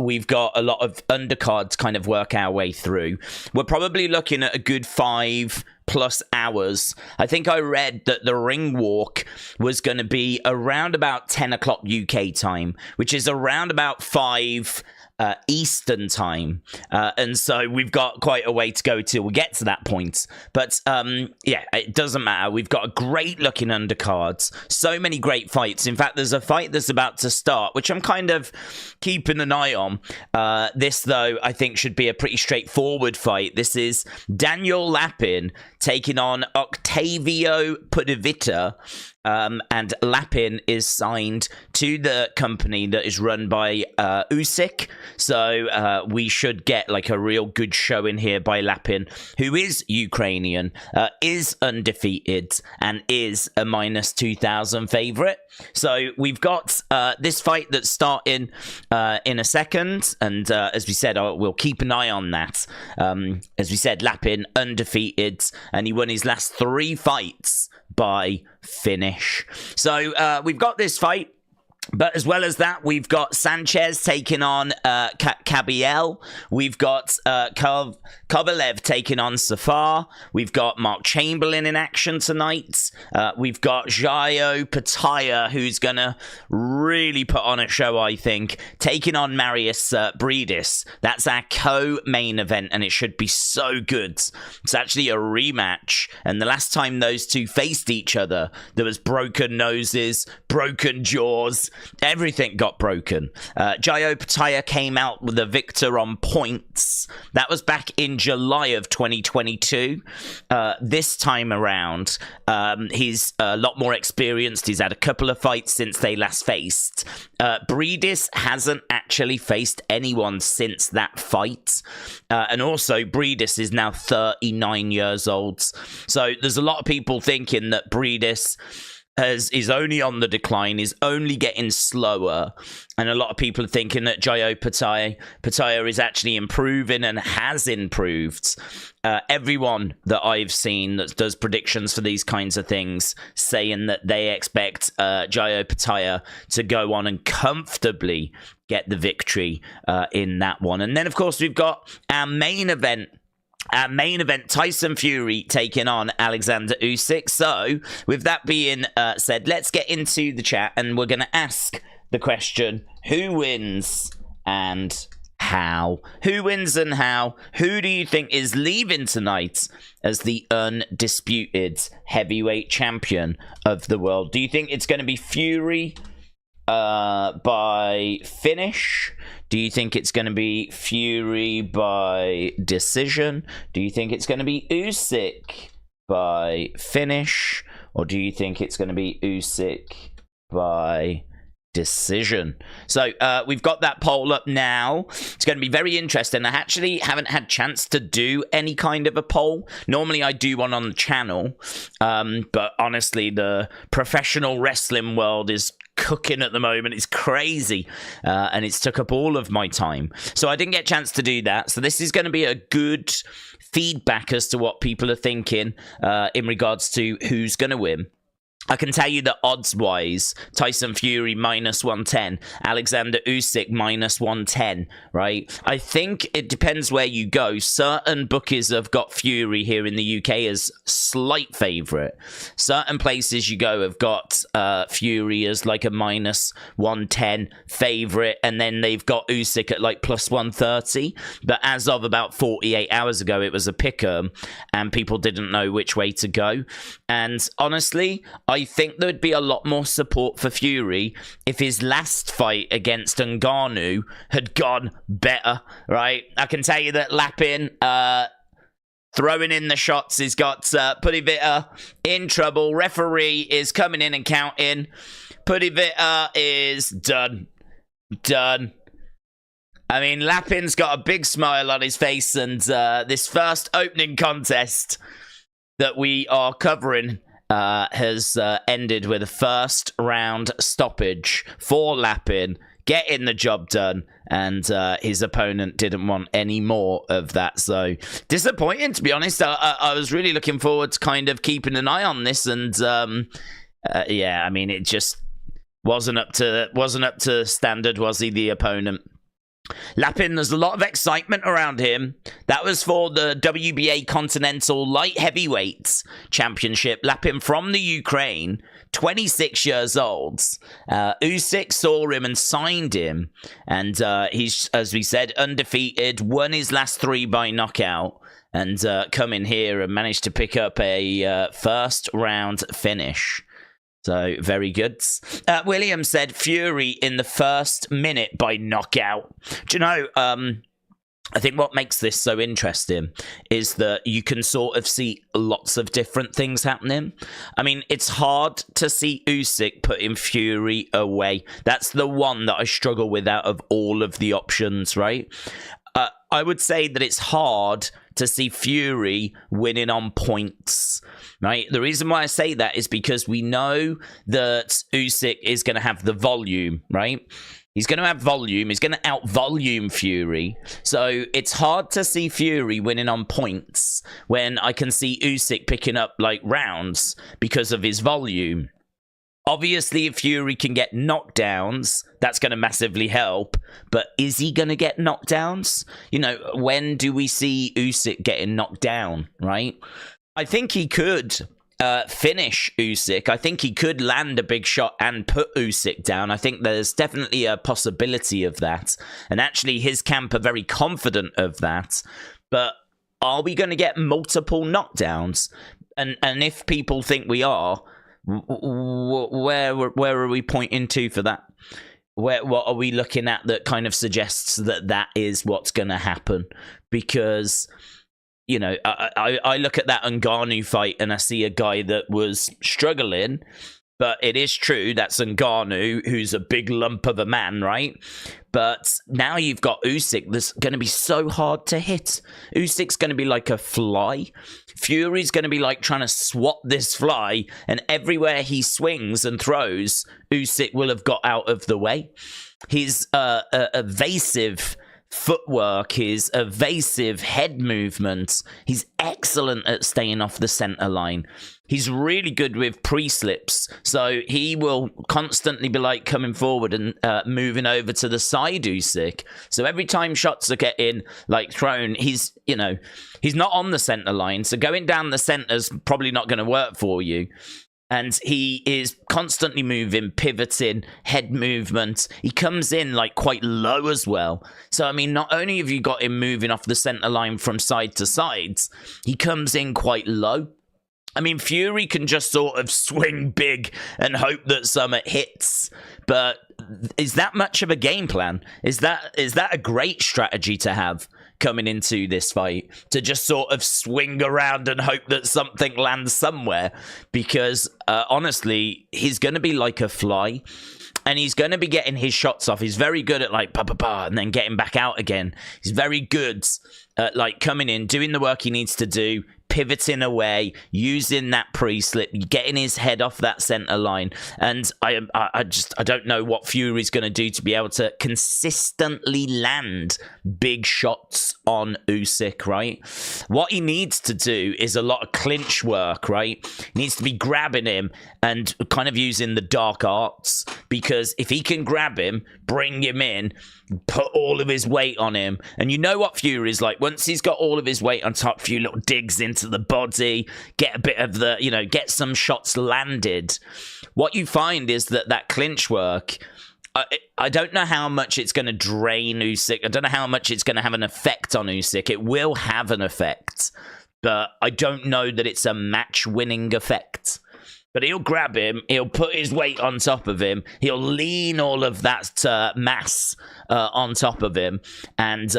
we've got a lot of undercards kind of work our way through. We're probably looking at a good 5+ hours. I think I read that the ring walk was going to be around about 10 o'clock UK time, which is around about 5 Eastern time, and so we've got quite a way to go till we get to that point. But yeah, it doesn't matter. We've got a great looking undercards, so many great fights. In fact, there's a fight that's about to start, which I'm kind of keeping an eye on. This, though, I think should be a pretty straightforward fight. This is Daniel Lapin taking on Octavio Pudovita. And Lapin is signed to the company that is run by Usyk. So we should get like a real good showing here by Lapin, who is Ukrainian, is undefeated, and is a -2,000 favorite. So we've got this fight that's starting in a second. And as we said, we'll keep an eye on that. As we said, Lapin undefeated, and he won his last 3 fights by finish. So we've got this fight. But as well as that, we've got Sanchez taking on Kabiel. We've got Kovalev taking on Safar. We've got Mark Chamberlain in action tonight. We've got Opetaia, who's going to really put on a show, I think, taking on Mairis Briedis. That's our co-main event, and it should be so good. It's actually a rematch, and the last time those two faced each other, there was broken noses, broken jaws. Everything got broken. Opetaia came out with a victor on points. That was back in July of 2022. This time around, he's a lot more experienced. He's had a couple of fights since they last faced. Briedis hasn't actually faced anyone since that fight. And also, Briedis is now 39 years old. So there's a lot of people thinking that Briedis is only on the decline, is only getting slower, and a lot of people are thinking that Opetaia is actually improving and has improved. Everyone that I've seen that does predictions for these kinds of things saying that they expect Opetaia to go on and comfortably get the victory in that one. And then, of course, we've got our main event. Our main event, Tyson Fury taking on Oleksandr Usyk. So, with that being said, let's get into the chat, and we're going to ask the question, who wins and how? Who wins and how? Who do you think is leaving tonight as the undisputed heavyweight champion of the world? Do you think it's going to be Fury by finish? Do you think it's going to be Fury by decision? Do you think it's going to be Usyk by finish? Or do you think it's going to be Usyk by decision? So we've got that poll up now. It's going to be very interesting. I actually haven't had chance to do any kind of a poll. Normally I do one on the channel, but honestly the professional wrestling world is cooking at the moment. It's crazy, and it's took up all of my time, so I didn't get a chance to do that. So this is going to be a good feedback as to what people are thinking in regards to who's going to win. I can tell you that odds-wise, Tyson Fury -110, Oleksandr Usyk -110, right? I think it depends where you go. Certain bookies have got Fury here in the UK as slight favourite. Certain places you go have got Fury as like a -110 favourite, and then they've got Usyk at like +130. But as of about 48 hours ago, it was a pick'em, and people didn't know which way to go. And honestly, I think there'd be a lot more support for Fury if his last fight against Ngannou had gone better, right? I can tell you that Lapin throwing in the shots has got Pudovita in trouble. Referee is coming in and counting. Pudovita is done. Done. I mean, Lapin's got a big smile on his face, and this first opening contest that we are covering has ended with a first round stoppage for Lapin, getting the job done, and his opponent didn't want any more of that. So disappointing, to be honest. I was really looking forward to kind of keeping an eye on this, and yeah, I mean, it just wasn't up to standard, was he, the opponent? Lapin, there's a lot of excitement around him. That was for the WBA Continental Light Heavyweights Championship. Lapin from the Ukraine, 26 years old. Usyk saw him and signed him. And he's, as we said, undefeated. Won his last 3 by knockout. And come in here and managed to pick up a first round finish. So, very good. William said Fury in the first minute by knockout. Do you know, I think what makes this so interesting is that you can sort of see lots of different things happening. I mean, it's hard to see Usyk putting Fury away. That's the one that I struggle with out of all of the options, right? I would say that it's hard to see Fury winning on points, right? The reason why I say that is because we know that Usyk is going to have the volume, right? He's going to have volume. He's going to out-volume Fury. So it's hard to see Fury winning on points when I can see Usyk picking up, like, rounds because of his volume. Obviously, if Fury can get knockdowns, that's going to massively help. But is he going to get knockdowns? You know, when do we see Usyk getting knocked down, right? I think he could finish Usyk. I think he could land a big shot and put Usyk down. I think there's definitely a possibility of that. And actually, his camp are very confident of that. But are we going to get multiple knockdowns? And if people think we are, where are we pointing to for that? What are we looking at that kind of suggests that that is what's going to happen? Because, you know, I look at that Ngannou fight and I see a guy that was struggling, but it is true that's Ngannou, who's a big lump of a man, right? But now you've got Usyk that's going to be so hard to hit. Usyk's going to be like a fly. Fury's going to be like trying to swat this fly, and everywhere he swings and throws, Usyk will have got out of the way. His evasive footwork, his evasive head movements, he's excellent at staying off the center line. He's really good with pre-slips, so he will constantly be like coming forward and moving over to the side, Usyk. So every time shots are getting like thrown, he's not on the center line, so going down the center's probably not going to work for you. And he is constantly moving, pivoting, head movement. He comes in like quite low as well. So, I mean, not only have you got him moving off the center line from side to side, he comes in quite low. I mean, Fury can just sort of swing big and hope that Summit hits. But is that much of a game plan? Is that a great strategy to have coming into this fight, to just sort of swing around and hope that something lands somewhere? Because honestly, he's going to be like a fly. And he's going to be getting his shots off. He's very good at like and then getting back out again. He's very good at like coming in, doing the work he needs to do, pivoting away, using that pre-slip, getting his head off that center line. And I don't know what Fury's going to do to be able to consistently land big shots on Usyk, right? What he needs to do is a lot of clinch work, right? He needs to be grabbing him and kind of using the dark arts, because if he can grab him, bring him in, put all of his weight on him, and you know what Fury's like. Once he's got all of his weight on top, a few little digs into the body, get a bit of the, get some shots landed. What you find is that clinch work, I don't know how much it's going to drain Usyk. I don't know how much it's going to have an effect on Usyk. It will have an effect, but I don't know that it's a match-winning effect. But he'll grab him, he'll put his weight on top of him, he'll lean all of that mass on top of him, and,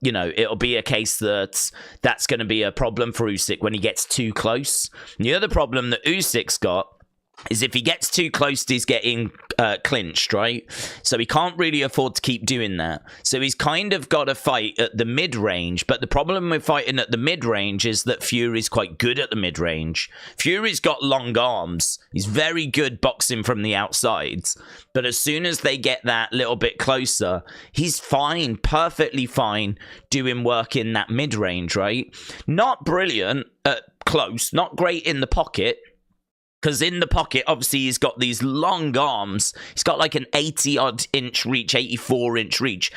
it'll be a case that's going to be a problem for Usyk when he gets too close. And the other problem that Usyk's got is if he gets too close, he's getting clinched, right? So he can't really afford to keep doing that. So he's kind of got to fight at the mid-range. But the problem with fighting at the mid-range is that Fury's quite good at the mid-range. Fury's got long arms. He's very good boxing from the outsides. But as soon as they get that little bit closer, he's fine, perfectly fine, doing work in that mid-range, right? Not brilliant at close, not great in the pocket, Because in the pocket, obviously, he's got these long arms. He's got like an 80-odd inch reach, 84-inch reach.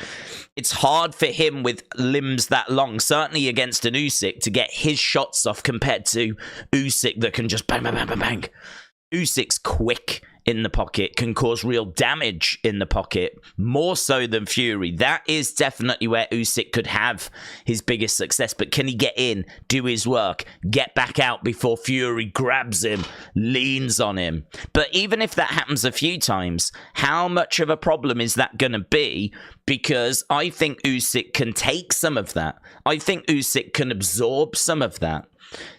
It's hard for him with limbs that long, certainly against an Usyk, to get his shots off compared to Usyk that can just bang, bang, bang, bang, bang. Usyk's quick in the pocket, can cause real damage in the pocket, more so than Fury. That is definitely where Usyk could have his biggest success. But can he get in, do his work, get back out before Fury grabs him, leans on him? But even if that happens a few times, how much of a problem is that going to be? Because I think Usyk can take some of that. I think Usyk can absorb some of that.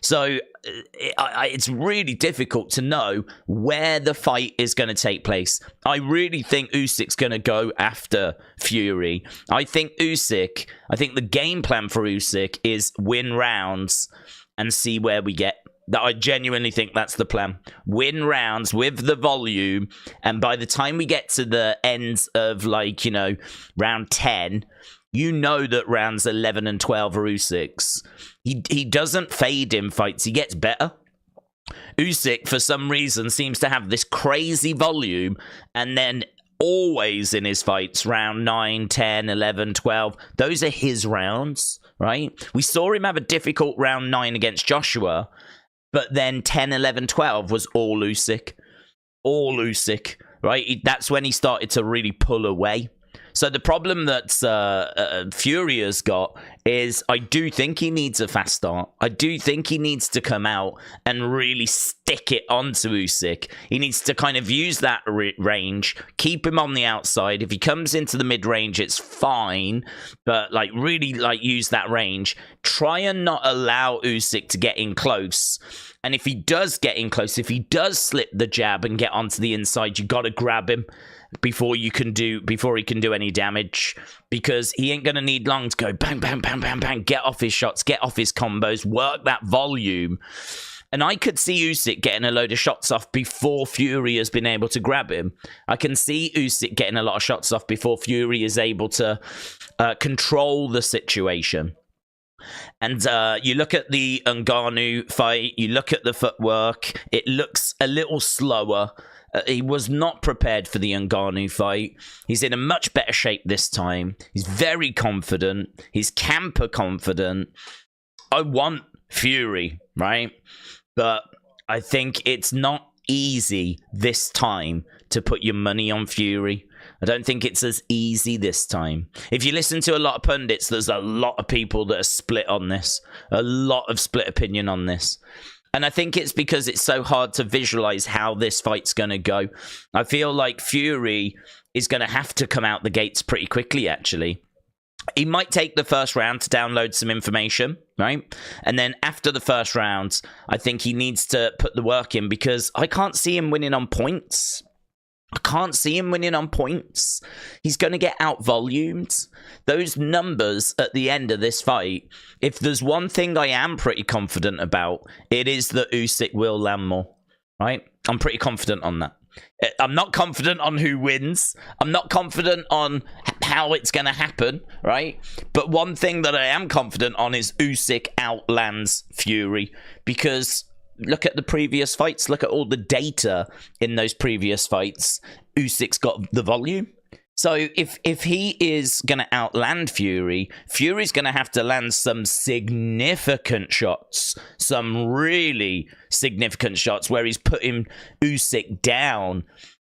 So it's really difficult to know where the fight is going to take place. I really think Usyk's going to go after Fury. I think the game plan for Usyk is win rounds and see where we get. I genuinely think that's the plan. Win rounds with the volume, and by the time we get to the ends of, like, you know, round 10, you know that rounds 11 and 12 are Usyk's. He doesn't fade in fights. He gets better. Usyk, for some reason, seems to have this crazy volume, and then always in his fights, round 9, 10, 11, 12, those are his rounds, right? We saw him have a difficult round 9 against Joshua, but then 10, 11, 12 was all Usyk. All Usyk, right? That's when he started to really pull away. So the problem that Fury has got is, I do think he needs a fast start. I do think he needs to come out and really stick it onto Usyk. He needs to kind of use that range, keep him on the outside. If he comes into the mid-range, it's fine, but like really like use that range. Try and not allow Usyk to get in close. And if he does get in close, if he does slip the jab and get onto the inside, you got to grab him before he can do any damage, because he ain't going to need long to go bang, bang, bang, bang, bang, get off his shots, get off his combos, work that volume. And I could see Usyk getting a load of shots off before Fury has been able to grab him. I can see Usyk getting a lot of shots off before Fury is able to control the situation. And you look at the Ngannou fight, you look at the footwork, it looks a little slower. He was not prepared for the Ngannou fight. He's in a much better shape this time. He's very confident. He's camper confident. I want Fury, right? But I think it's not easy this time to put your money on Fury. I don't think it's as easy this time. If you listen to a lot of pundits, there's a lot of people that are split on this. A lot of split opinion on this. And I think it's because it's so hard to visualize how this fight's going to go. I feel like Fury is going to have to come out the gates pretty quickly, actually. He might take the first round to download some information, right? And then after the first round, I think he needs to put the work in, because I can't see him winning on points. I can't see him winning on points. He's going to get out-volumed. Those numbers at the end of this fight, if there's one thing I am pretty confident about, it is that Usyk will land more, right? I'm pretty confident on that. I'm not confident on who wins. I'm not confident on how it's going to happen, right? But one thing that I am confident on is Usyk outlands Fury, because look at the previous fights. Look at all the data in those previous fights. Usyk's got the volume. So if he is going to outland Fury, Fury's going to have to land some significant shots. Some really significant shots where he's putting Usyk down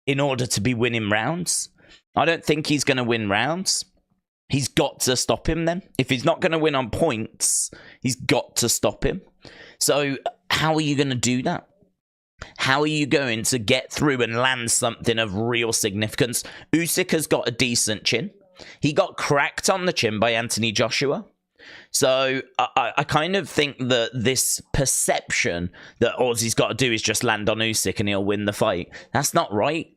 in order to be winning rounds. I don't think he's going to win rounds. He's got to stop him then. If he's not going to win on points, he's got to stop him. So how are you going to do that? How are you going to get through and land something of real significance? Usyk has got a decent chin. He got cracked on the chin by Anthony Joshua. So I kind of think that this perception that all he's got to do is just land on Usyk and he'll win the fight, that's not right.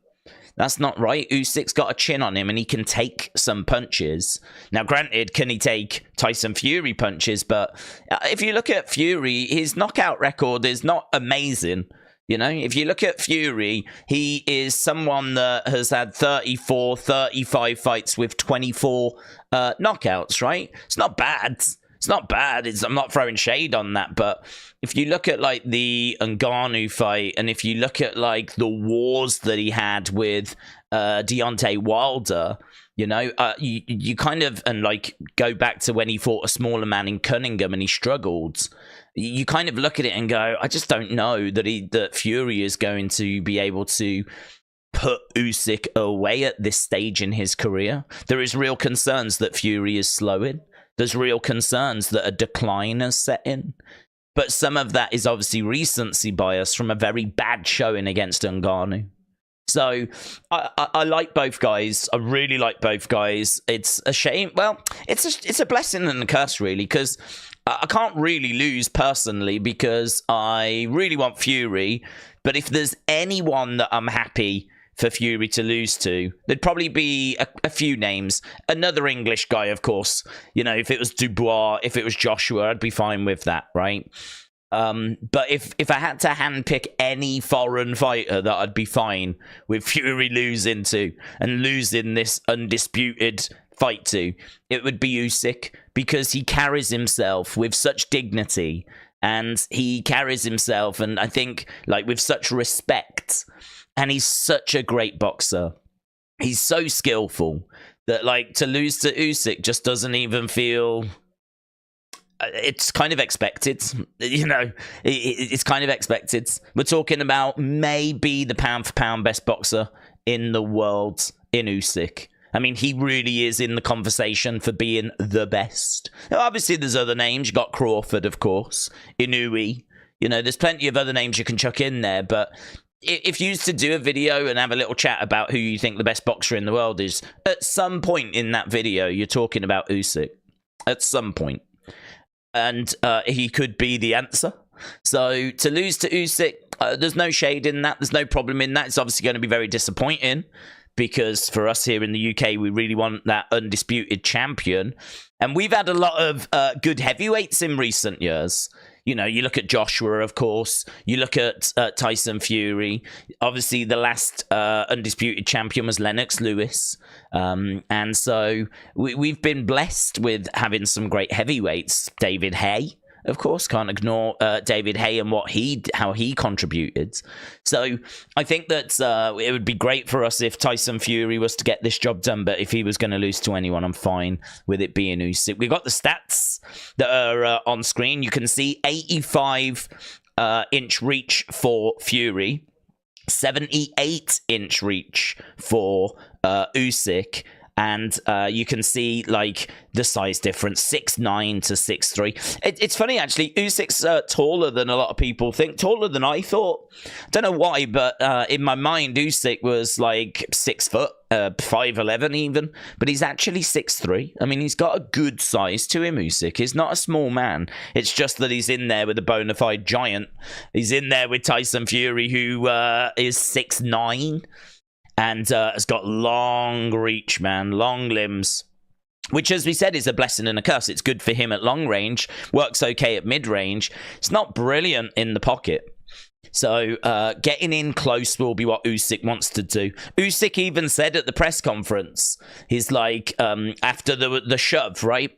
That's not right. Usyk's got a chin on him and he can take some punches. Now, granted, can he take Tyson Fury punches? But if you look at Fury, his knockout record is not amazing. You know, if you look at Fury, he is someone that has had 34, 35 fights with 24 knockouts, right? It's not bad. It's not bad. I'm not throwing shade on that, but if you look at like the Ngannou fight, and if you look at like the wars that he had with Deontay Wilder, you know, you kind of, and like go back to when he fought a smaller man in Cunningham and he struggled. You kind of look at it and go, I just don't know that Fury is going to be able to put Usyk away at this stage in his career. There is real concerns that Fury is slowing. There's real concerns that a decline has set in. But some of that is obviously recency bias from a very bad showing against Ngannou. So I like both guys. I really like both guys. It's a shame. Well, it's a blessing and a curse, really, because I can't really lose personally because I really want Fury. But if there's anyone that I'm happy for Fury to lose to, there'd probably be a few names. Another English guy, of course. You know, if it was Dubois, if it was Joshua, I'd be fine with that, right? But if I had to handpick any foreign fighter that I'd be fine with Fury losing to and losing this undisputed fight to, it would be Usyk, because he carries himself with such dignity and he carries himself, and I think, like, with such respect, and he's such a great boxer. He's so skillful that, like, to lose to Usyk just doesn't even feel... It's kind of expected, you know, it's kind of expected. We're talking about maybe the pound-for-pound best boxer in the world in Usyk. I mean, he really is in the conversation for being the best. Now, obviously, there's other names. You got Crawford, of course, Inoue. You know, there's plenty of other names you can chuck in there, but if you used to do a video and have a little chat about who you think the best boxer in the world is, at some point in that video, you're talking about Usyk. At some point. And he could be the answer. So to lose to Usyk, there's no shade in that. There's no problem in that. It's obviously going to be very disappointing because for us here in the UK, we really want that undisputed champion. And we've had a lot of good heavyweights in recent years. You know, you look at Joshua, of course. You look at Tyson Fury. Obviously, the last undisputed champion was Lennox Lewis. And so we've been blessed with having some great heavyweights. David Haye, of course, can't ignore David Haye and how he contributed. So I think that it would be great for us if Tyson Fury was to get this job done. But if he was going to lose to anyone, I'm fine with it being Usyk. We've got the stats that are on screen. You can see 85-inch reach for Fury, 78-inch reach for Usyk. And you can see, like, the size difference, 6'9" to 6'3". It's funny, actually. Usyk's taller than a lot of people think. Taller than I thought. I don't know why, but in my mind, Usyk was, like, 6 foot, 5'11" even. But he's actually 6'3". I mean, he's got a good size to him, Usyk. He's not a small man. It's just that he's in there with a bona fide giant. He's in there with Tyson Fury, who is 6'9". And has got long reach, man, long limbs, which, as we said, is a blessing and a curse. It's good for him at long range, works okay at mid-range. It's not brilliant in the pocket. So getting in close will be what Usyk wants to do. Usyk even said at the press conference, he's like, after the shove, right?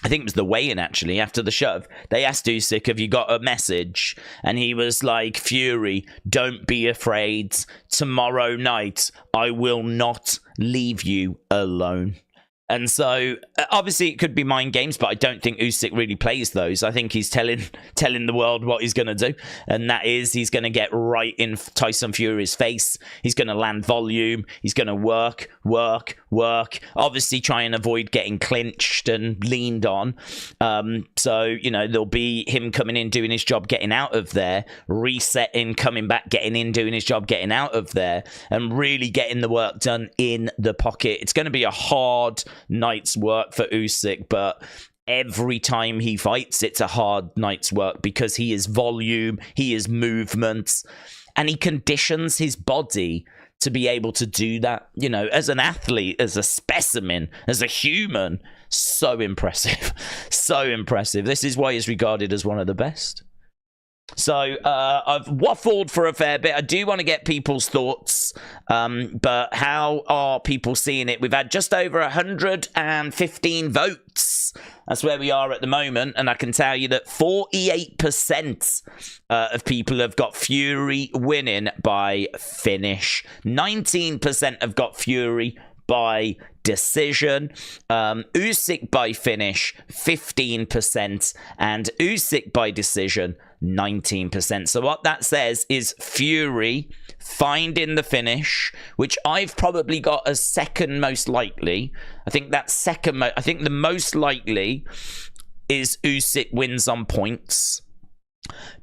I think it was the weigh-in, actually, after the shove. They asked Usyk, have you got a message? And he was like, Fury, don't be afraid. Tomorrow night, I will not leave you alone. And so, obviously, it could be mind games, but I don't think Usyk really plays those. I think he's telling the world what he's going to do. And that is, he's going to get right in Tyson Fury's face. He's going to land volume. He's going to work. Obviously, try and avoid getting clinched and leaned on. So, you know, there'll be him coming in, doing his job, getting out of there, resetting, coming back, getting in, doing his job, getting out of there, and really getting the work done in the pocket. It's going to be a hard night's work for Usyk, but every time he fights, it's a hard night's work because he is volume, he is movement, and he conditions his body to be able to do that. You know, as an athlete, as a specimen, as a human, so impressive. So impressive. This is why he's regarded as one of the best. So I've waffled for a fair bit. I do want to get people's thoughts, but how are people seeing it? We've had just over 115 votes. That's where we are at the moment, and I can tell you that 48% of people have got Fury winning by finish. 19% have got Fury by decision. Usyk by finish, 15%, and Usyk by decision, 19%. So what that says is Fury finding the finish, which I've probably got as second most likely. I think that's second. I think the most likely is Usyk wins on points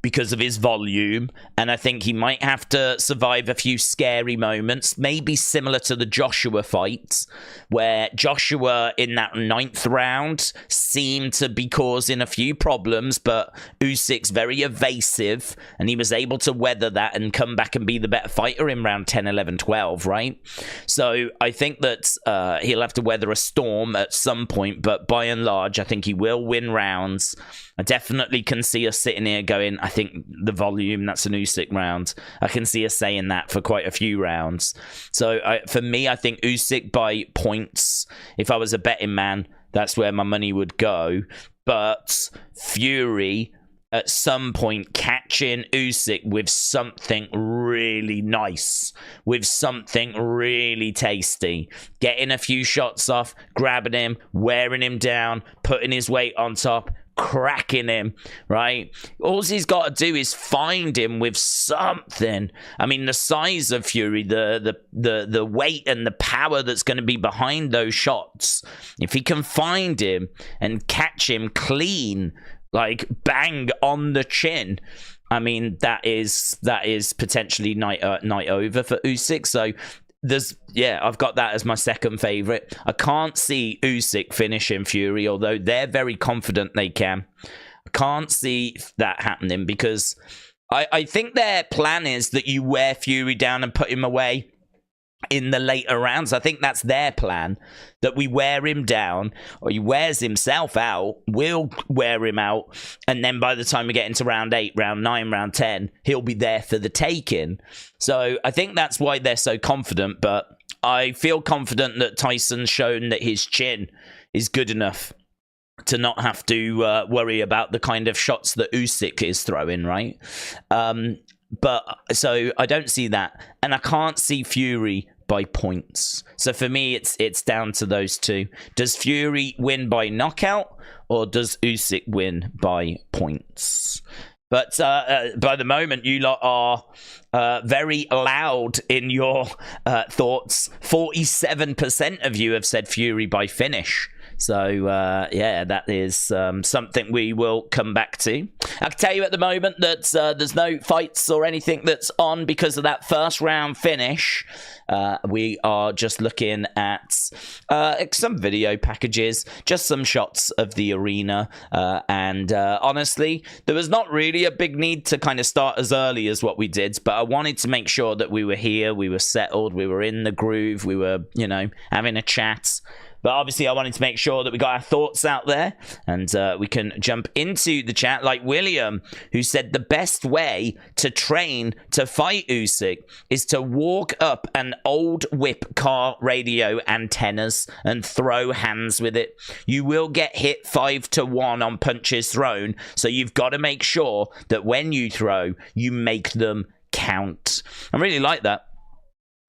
because of his volume, and I think he might have to survive a few scary moments, maybe similar to the Joshua fight, where Joshua in that 9th round seemed to be causing a few problems, but Usyk's very evasive, and he was able to weather that and come back and be the better fighter in round 10, 11, 12, right? So I think that he'll have to weather a storm at some point, but by and large, I think he will win rounds. I definitely can see us sitting here going, I think the volume, that's an Usyk round. I can see us saying that for quite a few rounds. So for me, I think Usyk by points. If I was a betting man, that's where my money would go. But Fury, at some point, catching Usyk with something really nice, with something really tasty, getting a few shots off, grabbing him, wearing him down, putting his weight on top, cracking him, right? All he's got to do is find him with something. I mean, the size of Fury, the weight and the power that's going to be behind those shots, if he can find him and catch him clean, like bang on the chin, I mean, that is potentially night over for Usyk. So I've got that as my second favorite. I can't see Usyk finishing Fury, although they're very confident they can. I can't see that happening because I think their plan is that you wear Fury down and put him away in the later rounds. I think that's their plan, that we wear him down, or he wears himself out, we'll wear him out, and then by the time we get into round 8, round 9, round 10, he'll be there for the taking. So I think that's why they're so confident, but I feel confident that Tyson's shown that his chin is good enough to not have to worry about the kind of shots that Usyk is throwing, right? But so I don't see that, and I can't see Fury by points. So for me, it's down to those two. Does Fury win by knockout, or does Usyk win by points? But by the moment, you lot are very loud in your thoughts. 47% of you have said Fury by finish. So, yeah, that is something we will come back to. I can tell you at the moment that there's no fights or anything that's on because of that first round finish. We are just looking at some video packages, just some shots of the arena. And honestly, there was not really a big need to kind of start as early as what we did, but I wanted to make sure that we were here, we were settled, we were in the groove, we were, you know, having a chat. But obviously, I wanted to make sure that we got our thoughts out there and we can jump into the chat. Like William, who said the best way to train to fight Usyk is to walk up an old whip car radio antennas and throw hands with it. You will get hit 5-1 on punches thrown. So you've got to make sure that when you throw, you make them count. I really like that.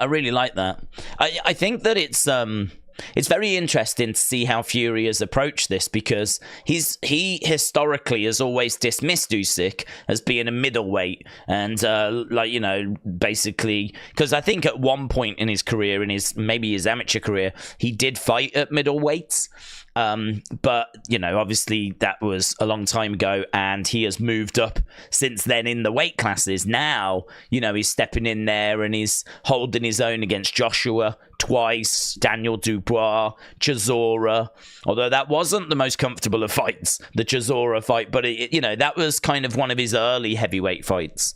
I really like that. I think that it's very interesting to see how Fury has approached this, because he historically has always dismissed Usyk as being a middleweight, and like, you know, basically, because I think at one point in his career, in his maybe his amateur career, he did fight at middleweight. But, you know, obviously that was a long time ago, and he has moved up since then in the weight classes. Now, you know, he's stepping in there and he's holding his own against Joshua twice, Daniel Dubois, Chisora, although that wasn't the most comfortable of fights, the Chisora fight, but it, you know, that was kind of one of his early heavyweight fights.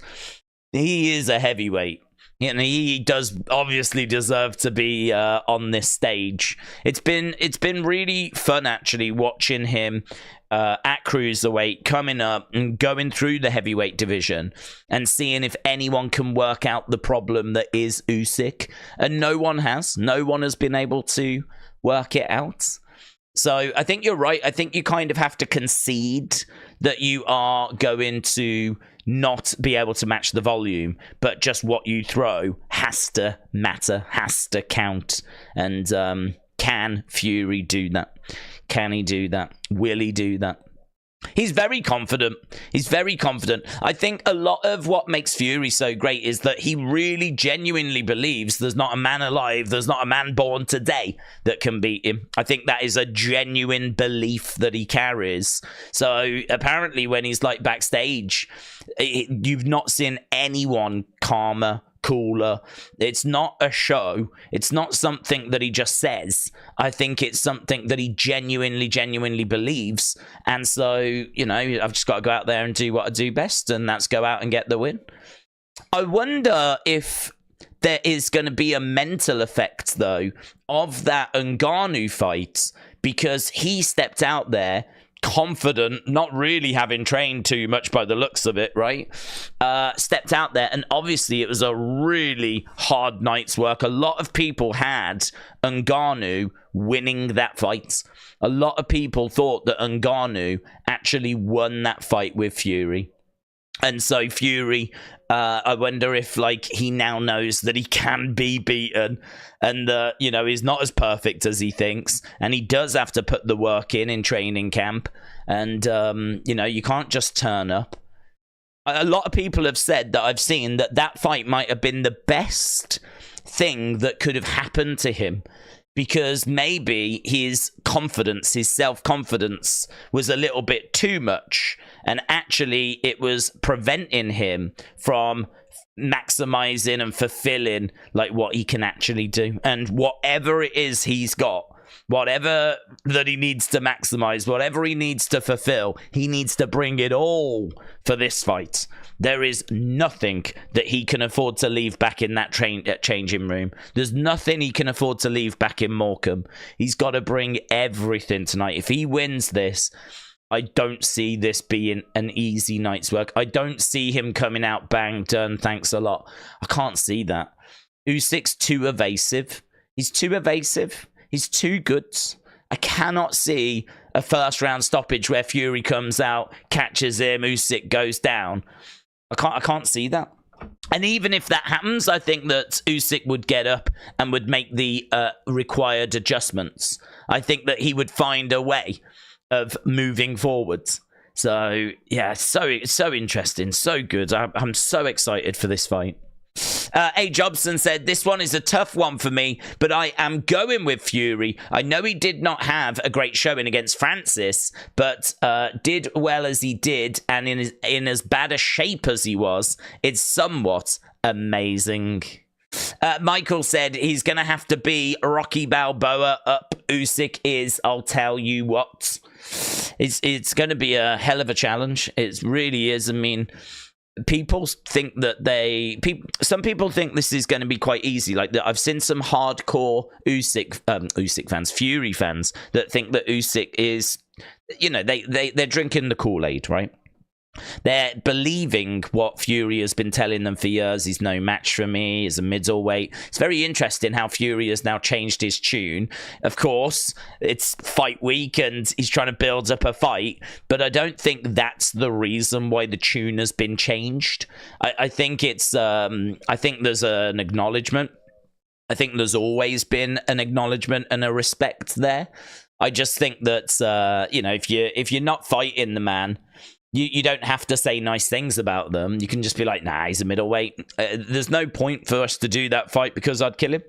He is a heavyweight. And he does obviously deserve to be on this stage. It's been really fun actually watching him at Cruiserweight, coming up and going through the heavyweight division and seeing if anyone can work out the problem that is Usyk. And no one has. No one has been able to work it out. So I think you're right. I think you kind of have to concede that you are going to not be able to match the volume, but just what you throw has to matter, has to count. And can Fury do that? Can he do that? Will he do that? He's very confident. He's very confident. I think a lot of what makes Fury so great is that he really genuinely believes there's not a man alive, there's not a man born today that can beat him. I think that is a genuine belief that he carries. So apparently when he's like backstage, you've not seen anyone calmer, cooler. It's not a show. It's not something that he just says. I think it's something that he genuinely believes. And so, you know, I've just got to go out there and do what I do best, and that's go out and get the win. I wonder if there is going to be a mental effect, though, of that Ngannou fight, because he stepped out there confident, not really having trained too much by the looks of it, right? Stepped out there, and obviously it was a really hard night's work. A lot of people had Ngannou winning that fight. A lot of people thought that Ngannou actually won that fight with Fury. And so Fury, I wonder if, like, he now knows that he can be beaten and, you know, he's not as perfect as he thinks. And he does have to put the work in training camp. And, you know, you can't just turn up. A lot of people have said that I've seen that that fight might have been the best thing that could have happened to him, because maybe his confidence, his self-confidence was a little bit too much, and actually it was preventing him from maximizing and fulfilling like what he can actually do. And whatever it is he's got, whatever that he needs to maximize, whatever he needs to fulfill, he needs to bring it all for this fight. There is nothing that he can afford to leave back in that changing room. There's nothing he can afford to leave back in Morecambe. He's got to bring everything tonight. If he wins this, I don't see this being an easy night's work. I don't see him coming out bang, done, thanks a lot. I can't see that. Usyk's too evasive. He's too evasive. He's too good. I cannot see a first round stoppage where Fury comes out, catches him, Usyk goes down. I can't see that. And even if that happens, I think that Usyk would get up and would make the required adjustments. I think that he would find a way of moving forwards. So yeah, so interesting, so good. I'm so excited for this fight. A. Jobson said, this one is a tough one for me, but I am going with Fury. I know he did not have a great showing against Francis, but did well as he did, and in as bad a shape as he was, it's somewhat amazing. Michael said he's going to have to be Rocky Balboa up. Usyk is, I'll tell you what. It's going to be a hell of a challenge. It really is. I mean, people think that some people think this is going to be quite easy. Like, I've seen some hardcore Usyk fans, Fury fans, that think that Usyk is, you know, they're drinking the Kool-Aid, right? They're believing what Fury has been telling them for years. He's no match for me. He's a middleweight. It's very interesting how Fury has now changed his tune. Of course, it's fight week and he's trying to build up a fight, but I don't think that's the reason why the tune has been changed. I think it's I think there's an acknowledgement. I think there's always been an acknowledgement and a respect there. I just think that you know, if you're not fighting the man, you don't have to say nice things about them. You can just be like, nah, he's a middleweight. There's no point for us to do that fight because I'd kill him.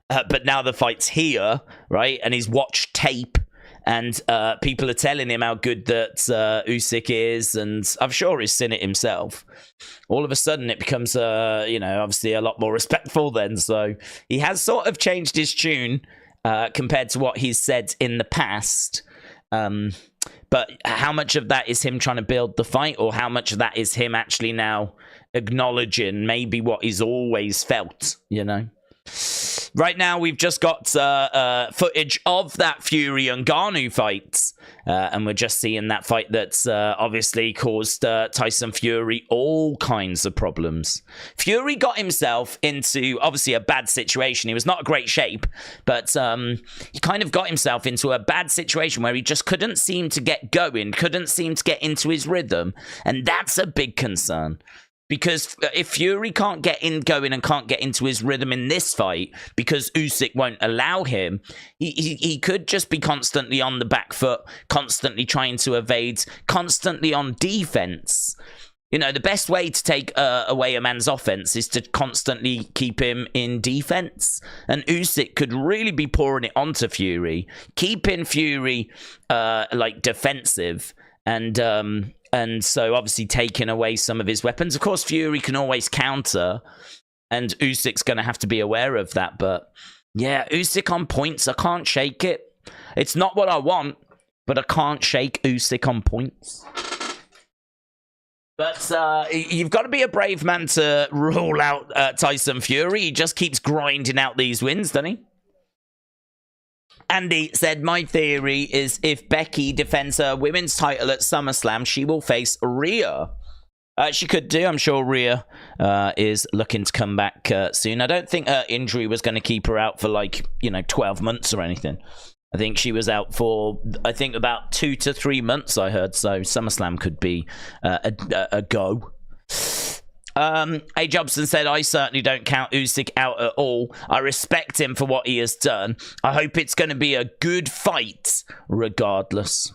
But now the fight's here, right? And he's watched tape, and people are telling him how good that Usyk is, and I'm sure he's seen it himself. All of a sudden, it becomes, you know, obviously a lot more respectful then. So he has sort of changed his tune compared to what he's said in the past. But how much of that is him trying to build the fight, or how much of that is him actually now acknowledging maybe what he's always felt, you know? Right now, we've just got footage of that Fury and Ngannou fight, and we're just seeing that fight that's obviously caused Tyson Fury all kinds of problems. Fury got himself into, obviously, a bad situation. He was not in great shape, but he kind of got himself into a bad situation where he just couldn't seem to get going, couldn't seem to get into his rhythm, and that's a big concern. Because if Fury can't get going and can't get into his rhythm in this fight because Usyk won't allow him, he could just be constantly on the back foot, constantly trying to evade, constantly on defense. You know, the best way to take away a man's offense is to constantly keep him in defense. And Usyk could really be pouring it onto Fury, keeping Fury like defensive, and so obviously taking away some of his weapons. Of course, Fury can always counter, and Usyk's going to have to be aware of that. But yeah, Usyk on points, I can't shake it. It's not what I want, but I can't shake Usyk on points. But you've got to be a brave man to rule out Tyson Fury. He just keeps grinding out these wins, doesn't he? Andy said, my theory is if Becky defends her women's title at SummerSlam, she will face Rhea. She could do. I'm sure Rhea is looking to come back soon. I don't think her injury was going to keep her out for 12 months or anything. I think she was out for, about 2 to 3 months, I heard. So SummerSlam could be a go. A. Jobson said, I certainly don't count Usyk out at all. I respect him for what he has done. I hope it's going to be a good fight regardless.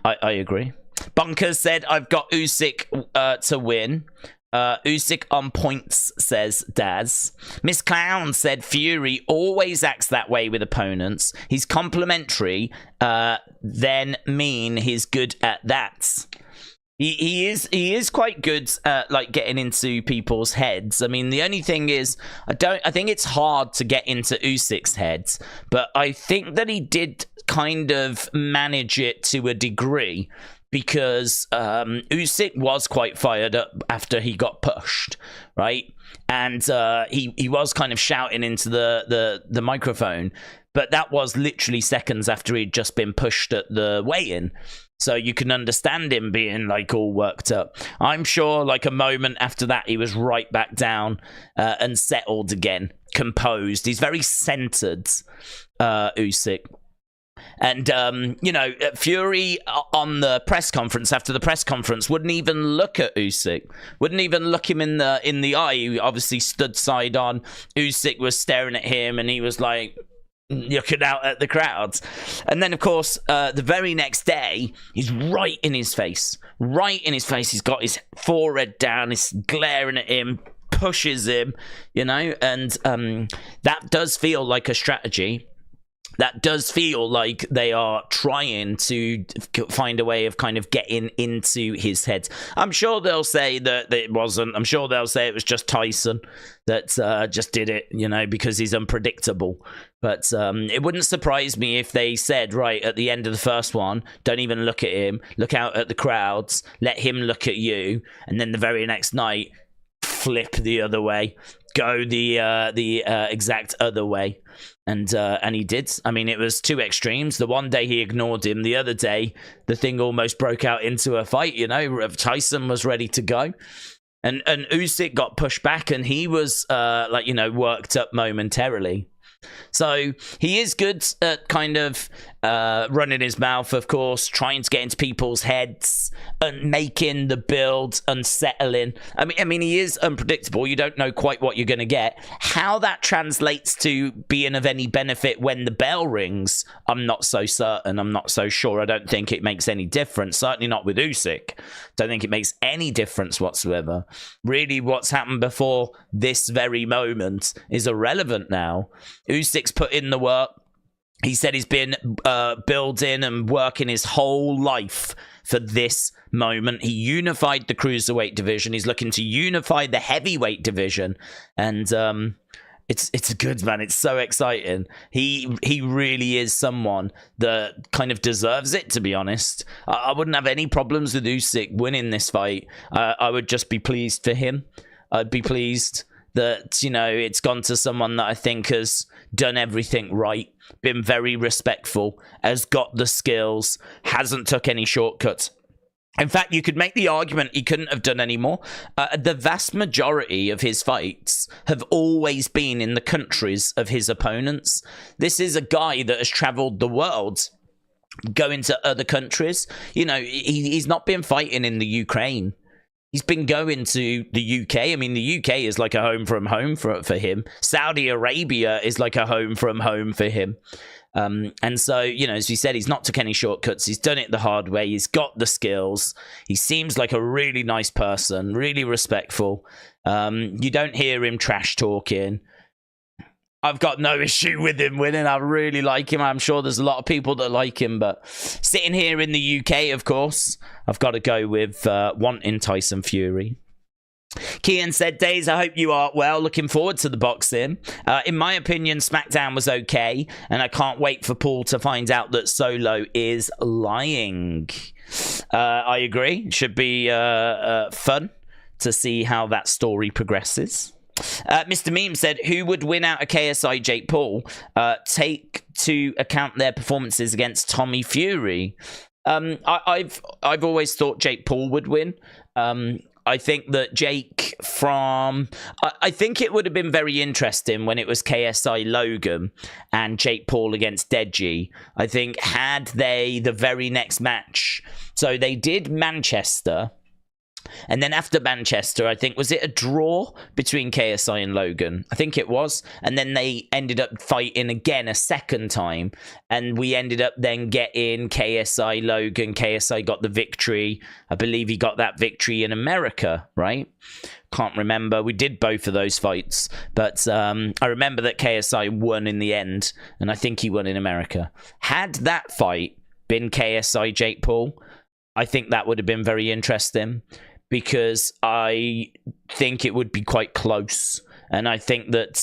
I agree. Bunkers said, I've got Usyk to win. Usyk on points, says Daz. Miss Clown said, Fury always acts that way with opponents. He's complimentary, then mean he's good at that. He is quite good at getting into people's heads. I mean, the only thing is, I think it's hard to get into Usyk's heads, but I think that he did kind of manage it to a degree, because Usyk was quite fired up after he got pushed, right? And he was kind of shouting into the microphone, but that was literally seconds after he'd just been pushed at the weigh-in. So you can understand him being all worked up. I'm sure a moment after that, he was right back down and settled again, composed. He's very centered, Usyk. And, Fury on the press conference, after the press conference, wouldn't even look at Usyk. Wouldn't even look him in the eye. He obviously stood side on. Usyk was staring at him, and he was looking out at the crowds. And then, of course, the very next day, he's right in his face. Right in his face. He's got his forehead down. He's glaring at him, pushes him, and that does feel like a strategy. That does feel like they are trying to find a way of kind of getting into his head. I'm sure they'll say that it wasn't. I'm sure they'll say it was just Tyson that just did it, because he's unpredictable. But it wouldn't surprise me if they said, right, at the end of the first one, don't even look at him. Look out at the crowds. Let him look at you. And then the very next night, flip the other way. Go the exact other way. And he did. I mean, it was two extremes. The one day he ignored him. The other day, the thing almost broke out into a fight. Tyson was ready to go. And Usyk got pushed back, and he was, worked up momentarily. So he is good at kind of running his mouth, of course, trying to get into people's heads and making the build unsettling. I mean, he is unpredictable. You don't know quite what you're going to get. How that translates to being of any benefit when the bell rings, I'm not so certain. I'm not so sure. I don't think it makes any difference. Certainly not with Usyk. Don't think it makes any difference whatsoever. Really, what's happened before this very moment is irrelevant now. Usyk's put in the work. He said he's been building and working his whole life for this moment. He unified the cruiserweight division. He's looking to unify the heavyweight division. And It's good, man. It's so exciting. He really is someone that kind of deserves it, to be honest. I wouldn't have any problems with Usyk winning this fight. I would just be pleased for him. I'd be pleased that, you know, it's gone to someone that I think has done everything right, been very respectful, has got the skills, hasn't took any shortcuts. In fact, you could make the argument he couldn't have done any more. The vast majority of his fights have always been in the countries of his opponents. This is a guy that has traveled the world, going to other countries. You know, he's not been fighting in the Ukraine. He's been going to the UK. I mean, the UK is like a home from home for him. Saudi Arabia is like a home from home for him. And so, you know, as we said, he's not took any shortcuts. He's done it the hard way. He's got the skills. He seems like a really nice person, really respectful. You don't hear him trash talking. I've got no issue with him winning. I really like him. I'm sure there's a lot of people that like him, but sitting here in the UK, of course, I've got to go with wanting Tyson Fury. Kian said, Days, I hope you are well. Looking forward to the boxing. In my opinion, SmackDown was okay, and I can't wait for Paul to find out that Solo is lying. I agree. Should be fun to see how that story progresses. Mr. Meme said, who would win out of KSI Jake Paul? Take to account their performances against Tommy Fury. I've always thought Jake Paul would win. I think that Jake I think it would have been very interesting when it was KSI Logan and Jake Paul against Deji. I think had they the very next match. So they did Manchester. And then after Manchester, I think, was it a draw between KSI and Logan? I think it was. And then they ended up fighting again a second time. And we ended up then getting KSI Logan. KSI got the victory. I believe he got that victory in America, right? Can't remember. We did both of those fights. But I remember that KSI won in the end. And I think he won in America. Had that fight been KSI Jake Paul, I think that would have been very interesting, because I think it would be quite close. And I think that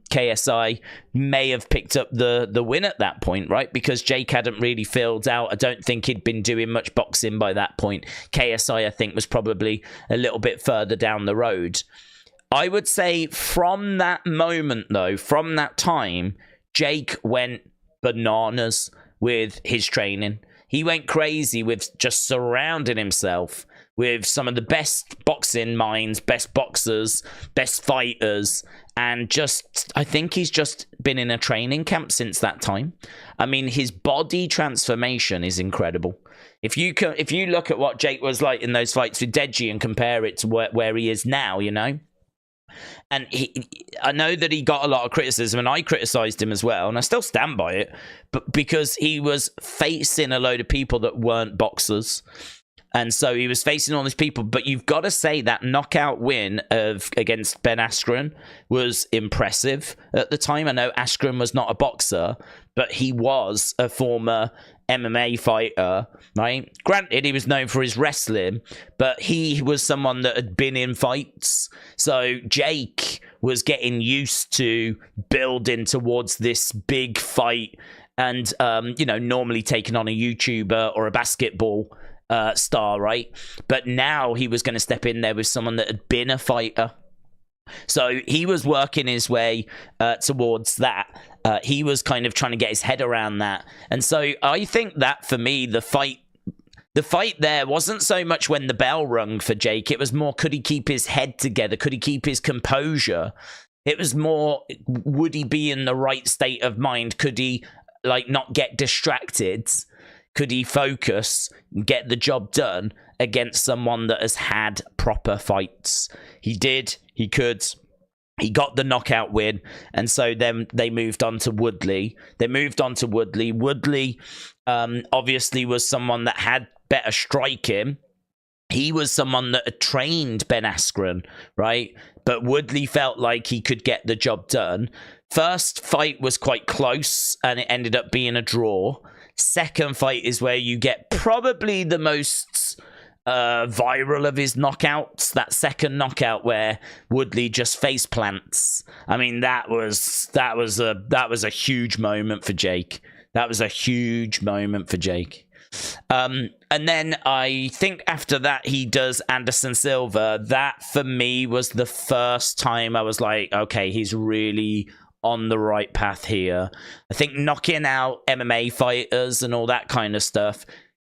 KSI may have picked up the win at that point, right? Because Jake hadn't really filled out. I don't think he'd been doing much boxing by that point. KSI, I think, was probably a little bit further down the road. I would say from that moment, though, from that time, Jake went bananas with his training. He went crazy with just surrounding himself with some of the best boxing minds, best boxers, best fighters, and just, I think he's just been in a training camp since that time. I mean, his body transformation is incredible. If you look at what Jake was like in those fights with Deji and compare it to where he is now, you know, and I know that he got a lot of criticism, and I criticized him as well, and I still stand by it, but because he was facing a load of people that weren't boxers. And so he was facing all these people. But you've got to say that knockout win against Ben Askren was impressive at the time. I know Askren was not a boxer, but he was a former MMA fighter, right? Granted, he was known for his wrestling, but he was someone that had been in fights. So Jake was getting used to building towards this big fight and, you know, normally taking on a YouTuber or a basketball star, right? But now he was going to step in there with someone that had been a fighter. So he was working his way towards that. He was kind of trying to get his head around that. And so I think that for me, the fight there wasn't so much when the bell rung for Jake. It was more, could he keep his head together? Could he keep his composure? It was more, would he be in the right state of mind? Could he like not get distracted? Could he focus and get the job done against someone that has had proper fights? He did. He could. He got the knockout win. And so then they moved on to Woodley. Woodley obviously was someone that had better striking. He was someone that had trained Ben Askren, right? But Woodley felt like he could get the job done. First fight was quite close, and it ended up being a draw. Second fight is where you get probably the most viral of his knockouts. That second knockout where Woodley just face plants. I mean, that was a huge moment for Jake. That was a huge moment for Jake. And then I think after that he does Anderson Silva. That for me was the first time I was like, okay, he's really on the right path here. I think knocking out MMA fighters and all that kind of stuff,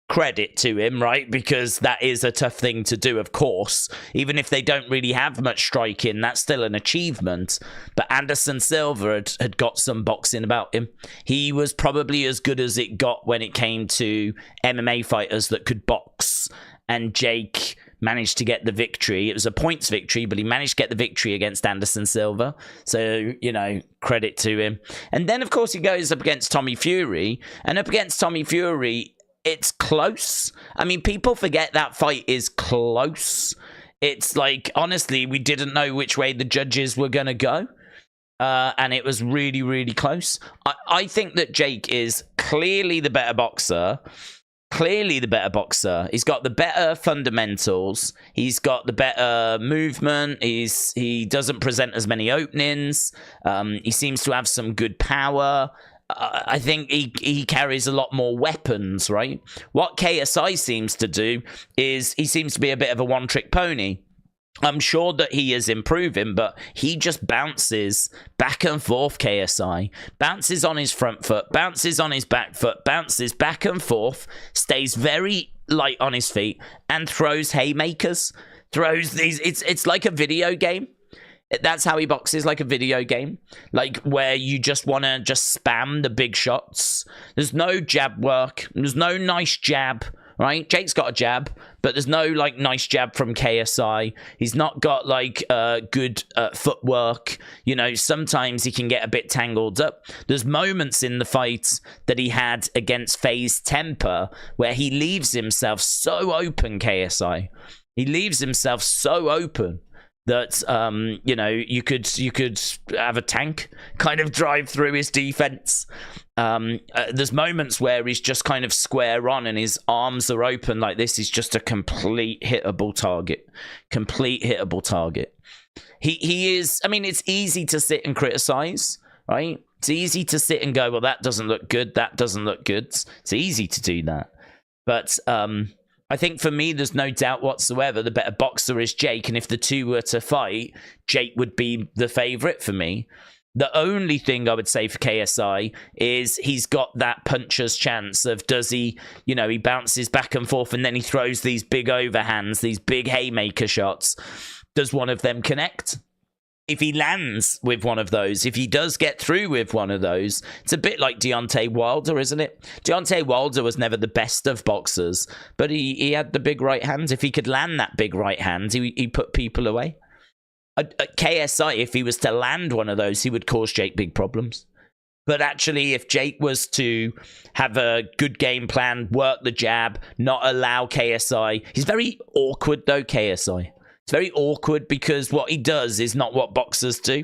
credit to him, right? Because that is a tough thing to do, of course. Even if they don't really have much striking, that's still an achievement. But Anderson Silva had got some boxing about him. He was probably as good as it got when it came to MMA fighters that could box. And Jake managed to get the victory. It was a points victory, but he managed to get the victory against Anderson Silva. So, you know, credit to him. And then, of course, he goes up against Tommy Fury. And up against Tommy Fury, it's close. I mean, people forget that fight is close. It's like, honestly, we didn't know which way the judges were going to go. And it was really, really close. I think that Jake is clearly the better boxer. Clearly the better boxer. He's got the better fundamentals. He's got the better movement. He doesn't present as many openings. He seems to have some good power. I think he carries a lot more weapons, right? What KSI seems to do is he seems to be a bit of a one-trick pony. I'm sure that he is improving, but he just bounces back and forth, KSI. Bounces on his front foot, bounces on his back foot, bounces back and forth, stays very light on his feet, and throws haymakers. Throws these... It's like a video game. That's how he boxes, like a video game. Like, where you just want to just spam the big shots. There's no jab work. There's no nice jab, right? Jake's got a jab, but there's no, like, nice jab from KSI. He's not got, like, good footwork. You know, sometimes he can get a bit tangled up. There's moments in the fight that he had against FaZe Temper where he leaves himself so open, KSI. He leaves himself so open that, you know, you could have a tank kind of drive through his defense. There's moments where he's just kind of square on and his arms are open like this. He's just a complete hittable target. Complete hittable target. He is, I mean, it's easy to sit and criticize, right? It's easy to sit and go, well, that doesn't look good. That doesn't look good. It's easy to do that. But, I think for me, there's no doubt whatsoever the better boxer is Jake, and if the two were to fight, Jake would be the favourite for me. The only thing I would say for KSI is he's got that puncher's chance of, does he, you know, he bounces back and forth and then he throws these big overhands, these big haymaker shots. Does one of them connect? If he lands with one of those, if he does get through with one of those, it's a bit like Deontay Wilder, isn't it? Deontay Wilder was never the best of boxers, but he had the big right hands. If he could land that big right hand, he put people away. At KSI, if he was to land one of those, he would cause Jake big problems. But actually, if Jake was to have a good game plan, work the jab, not allow KSI... He's very awkward, though, KSI. It's very awkward because what he does is not what boxers do.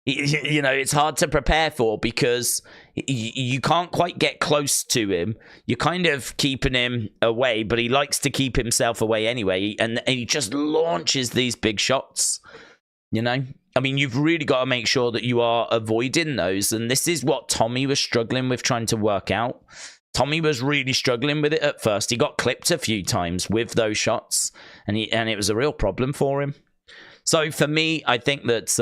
You know, it's hard to prepare for because you can't quite get close to him. You're kind of keeping him away, but he likes to keep himself away anyway. And he just launches these big shots, you know? I mean, you've really got to make sure that you are avoiding those. And this is what Tommy was struggling with trying to work out. Tommy was really struggling with it at first. He got clipped a few times with those shots, and it was a real problem for him. So for me, I think that,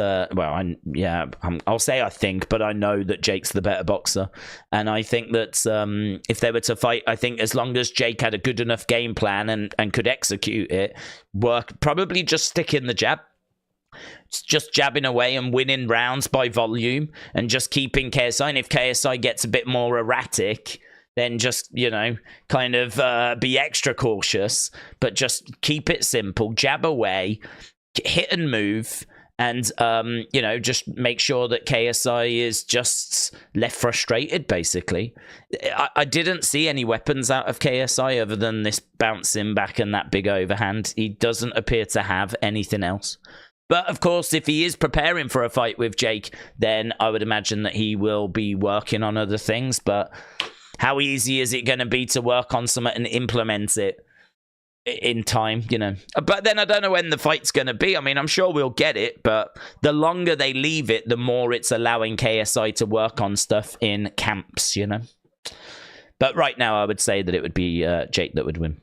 I'll say I think, but I know that Jake's the better boxer. And I think that if they were to fight, I think as long as Jake had a good enough game plan and could execute it, probably just stick in the jab. Just jabbing away and winning rounds by volume and just keeping KSI. And if KSI gets a bit more erratic, then just, you know, kind of be extra cautious, but just keep it simple, jab away, hit and move, and, you know, just make sure that KSI is just left frustrated, basically. I didn't see any weapons out of KSI other than this bouncing back and that big overhand. He doesn't appear to have anything else. But, of course, if he is preparing for a fight with Jake, then I would imagine that he will be working on other things, but... How easy is it going to be to work on something and implement it? in time, you know. But then I don't know when the fight's going to be. I mean, I'm sure we'll get it, but the longer they leave it, the more it's allowing KSI to work on stuff in camps, you know. But right now, I would say that it would be Jake that would win.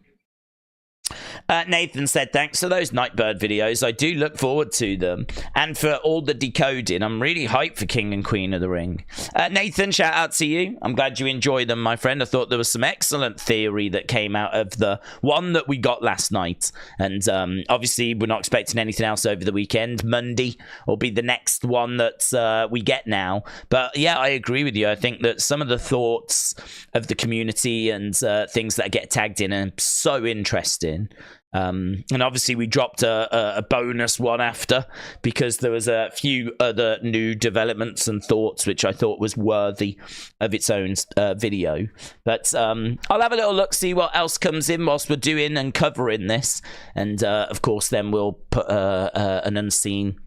Nathan said, thanks for those Nightbird videos. I do look forward to them. And for all the decoding, I'm really hyped for King and Queen of the Ring. Nathan, shout out to you. I'm glad you enjoyed them, my friend. I thought there was some excellent theory that came out of the one that we got last night. And obviously, we're not expecting anything else over the weekend. Monday will be the next one that we get now. But yeah, I agree with you. I think that some of the thoughts of the community and things that get tagged in are so interesting. And obviously we dropped a bonus one after because there was a few other new developments and thoughts which I thought was worthy of its own video. But I'll have a little look, see what else comes in whilst we're doing and covering this. And of course then we'll put an unseen.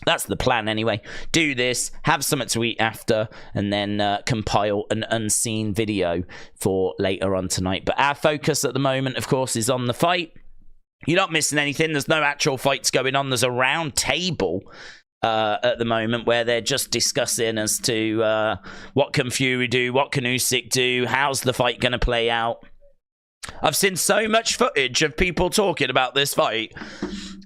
That's the plan anyway. Do this, have something to eat after, and then compile an unseen video for later on tonight. But our focus at the moment, of course, is on the fight. You're not missing anything. There's no actual fights going on. There's a round table at the moment where they're just discussing as to what can Fury do, what can Usyk do, how's the fight going to play out. I've seen so much footage of people talking about this fight.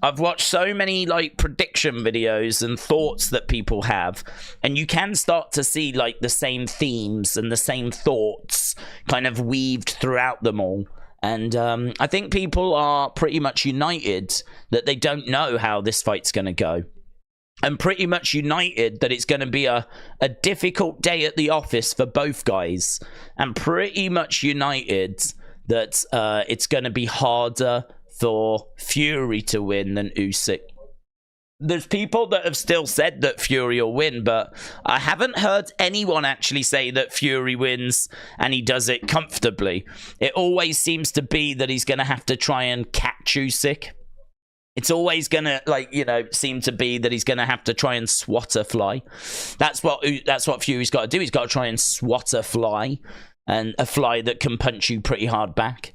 I've watched so many like prediction videos and thoughts that people have, and you can start to see like the same themes and the same thoughts kind of weaved throughout them all. And I think people are pretty much united that they don't know how this fight's going to go. And pretty much united that it's going to be a difficult day at the office for both guys. And pretty much united that it's going to be harder for Fury to win than Usyk. There's people that have still said that Fury will win, but I haven't heard anyone actually say that Fury wins and he does it comfortably. It always seems to be that he's going to have to try and catch Usyk. It's always going to, like, you know, seem to be that he's going to have to try and swat a fly. That's what Fury's got to do. He's got to try and swat a fly, and a fly that can punch you pretty hard back.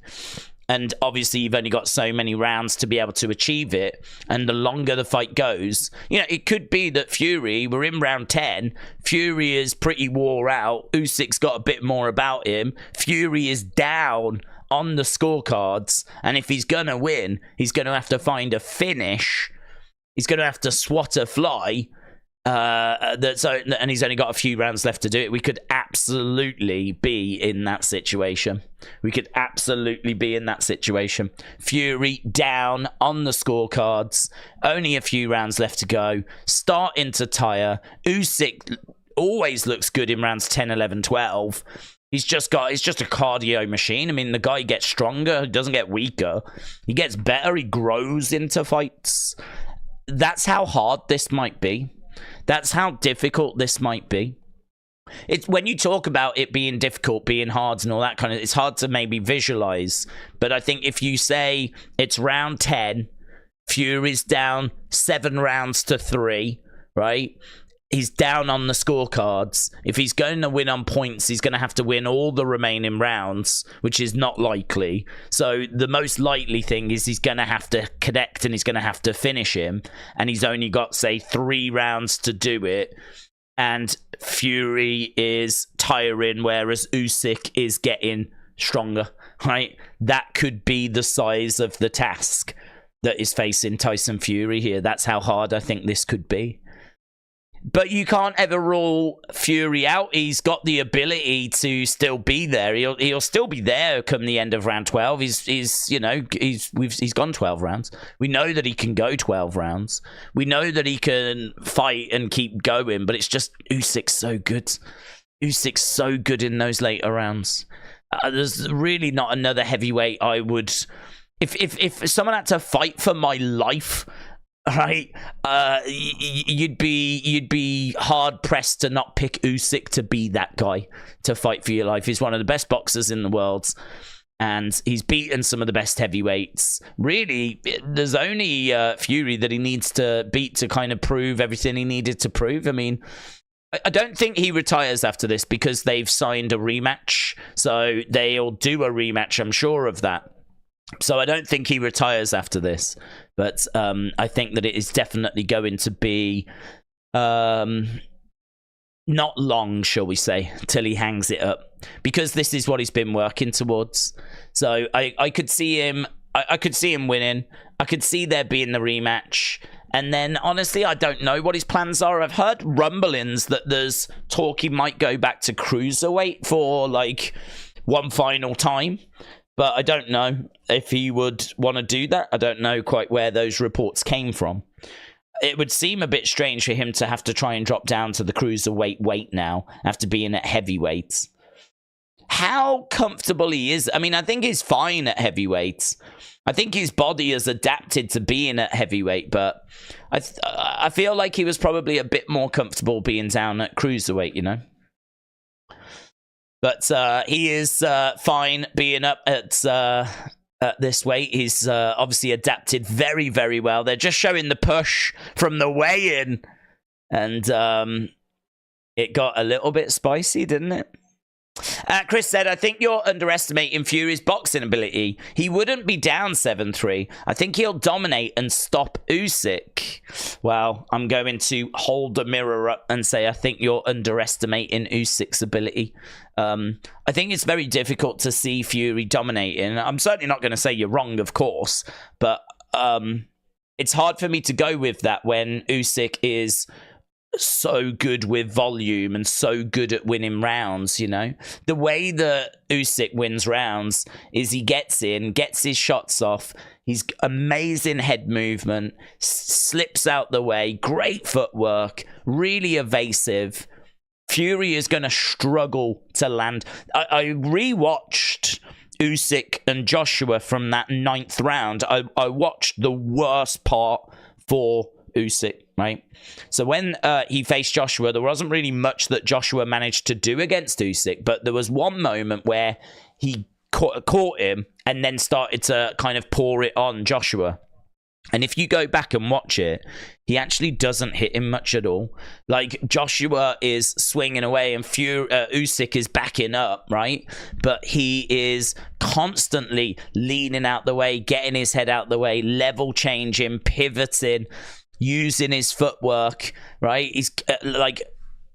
And obviously, you've only got so many rounds to be able to achieve it. And the longer the fight goes, you know, it could be that Fury, we're in round 10. Fury is pretty wore out. Usyk's got a bit more about him. Fury is down on the scorecards. And if he's going to win, he's going to have to find a finish. He's going to have to swat a fly. And he's only got a few rounds left to do it. We could absolutely be in that situation. Fury down on the scorecards, only a few rounds left to go, starting to tire. Usyk always looks good in rounds 10, 11, 12. He's just a cardio machine. I mean, the guy gets stronger, he doesn't get weaker. He gets better, he grows into fights. That's how hard this might be. That's how difficult this might be. It's when you talk about it being difficult, being hard and all that kind of, it's hard to maybe visualize. But I think if you say it's round 10, Fury's down 7 rounds to 3, right? He's down on the scorecards. If he's going to win on points, he's going to have to win all the remaining rounds, which is not likely. So the most likely thing is he's going to have to connect and he's going to have to finish him. And he's only got, say, 3 rounds to do it. And Fury is tiring, whereas Usyk is getting stronger, right? That could be the size of the task that is facing Tyson Fury here. That's how hard I think this could be. But you can't ever rule Fury out. He's got the ability to still be there. He'll still be there come the end of round 12. He's gone 12 rounds. We know that he can go 12 rounds. We know that he can fight and keep going. But it's just Usyk's so good. Usyk's so good in those later rounds. There's really not another heavyweight I would. If someone had to fight for my life. Right, you'd be hard pressed to not pick Usyk to be that guy to fight for your life. He's one of the best boxers in the world, and he's beaten some of the best heavyweights. Really, there's only Fury that he needs to beat to kind of prove everything he needed to prove. I mean, I don't think he retires after this because they've signed a rematch, so they'll do a rematch. I'm sure of that. So I don't think he retires after this, but I think that it is definitely going to be not long, shall we say, till he hangs it up, because this is what he's been working towards. So I could see him. I could see him winning. I could see there being the rematch. And then, honestly, I don't know what his plans are. I've heard rumblings that there's talk he might go back to Cruiserweight for, like, one final time. But I don't know if he would want to do that. I don't know quite where those reports came from. It would seem a bit strange for him to have to try and drop down to the Cruiserweight weight now, after being at heavyweights. How comfortable he is. I mean, I think he's fine at heavyweights. I think his body has adapted to being at heavyweight, but I feel like he was probably a bit more comfortable being down at Cruiserweight, you know? But he is fine being up at this weight. He's obviously adapted very, very well. They're just showing the push from the weigh-in. And it got a little bit spicy, didn't it? Chris said, I think you're underestimating Fury's boxing ability. He wouldn't be down 7-3. I think he'll dominate and stop Usyk. Well, I'm going to hold the mirror up and say I think you're underestimating Usyk's ability. I think it's very difficult to see Fury dominating. I'm certainly not going to say you're wrong, of course, but it's hard for me to go with that when Usyk is so good with volume and so good at winning rounds, you know? The way that Usyk wins rounds is he gets in, gets his shots off, he's amazing head movement, slips out the way, great footwork, really evasive. Fury is going to struggle to land. I rewatched Usyk and Joshua from that 9th round. I watched the worst part for Usyk, right? So when he faced Joshua, there wasn't really much that Joshua managed to do against Usyk, but there was one moment where he caught him and then started to kind of pour it on Joshua. And if you go back and watch it, he actually doesn't hit him much at all. Like, Joshua is swinging away and Usyk is backing up, right? But he is constantly leaning out the way, getting his head out the way, level changing, pivoting, using his footwork, right? He's like,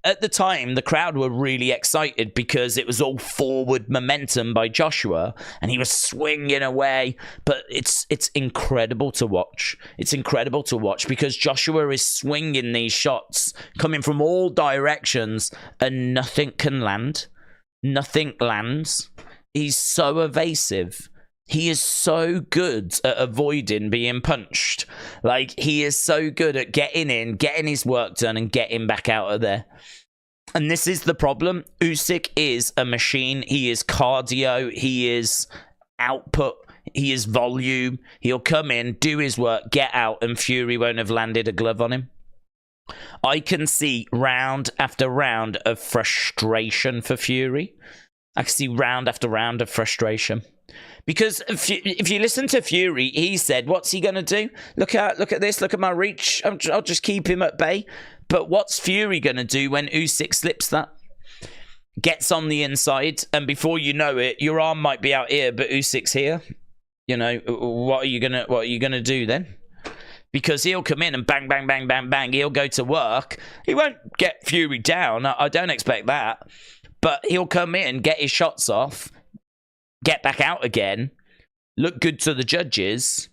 at the time, the crowd were really excited because it was all forward momentum by Joshua and he was swinging away. But it's incredible to watch. It's incredible to watch because Joshua is swinging these shots coming from all directions and nothing can land. Nothing lands. He's so evasive. He is so good at avoiding being punched. Like, he is so good at getting in, getting his work done, and getting back out of there. And this is the problem. Usyk is a machine. He is cardio. He is output. He is volume. He'll come in, do his work, get out, and Fury won't have landed a glove on him. I can see round after round of frustration for Fury. I can see round after round of frustration. Because if you listen to Fury, he said, what's he going to do? Look at this, look at my reach. I'll just keep him at bay. But what's Fury going to do when Usyk slips that? Gets on the inside, and before you know it, your arm might be out here, but Usyk's here. You know, what are you gonna do then? Because he'll come in and bang, bang, bang, bang, bang. He'll go to work. He won't get Fury down. I don't expect that. But he'll come in, get his shots off, get back out again, look good to the judges,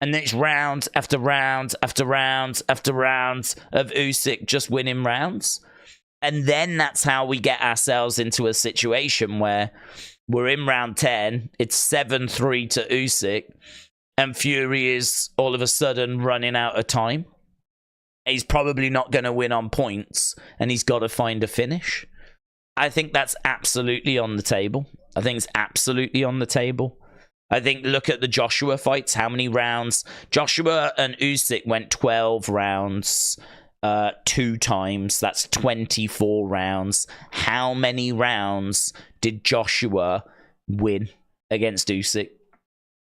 and then it's round after round after round after round of Usyk just winning rounds. And then that's how we get ourselves into a situation where we're in round 10, it's 7-3 to Usyk, and Fury is all of a sudden running out of time. He's probably not going to win on points, and he's got to find a finish. I think that's absolutely on the table. I think it's absolutely on the table. I think, look at the Joshua fights, how many rounds? Joshua and Usyk went 12 rounds 2 times. That's 24 rounds. How many rounds did Joshua win against Usyk?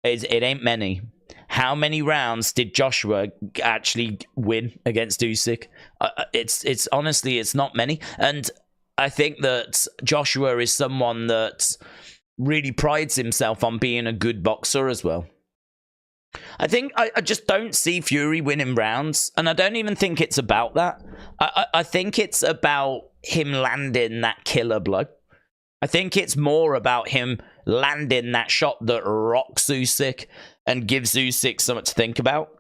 It ain't many. How many rounds did Joshua actually win against Usyk? It's honestly, it's not many. And I think that Joshua is someone that really prides himself on being a good boxer as well. think I just don't see Fury winning rounds, and I don't even think it's about that. I think it's about him landing that killer blow. I think it's more about him landing that shot that rocks Usyk and gives Usyk something to think about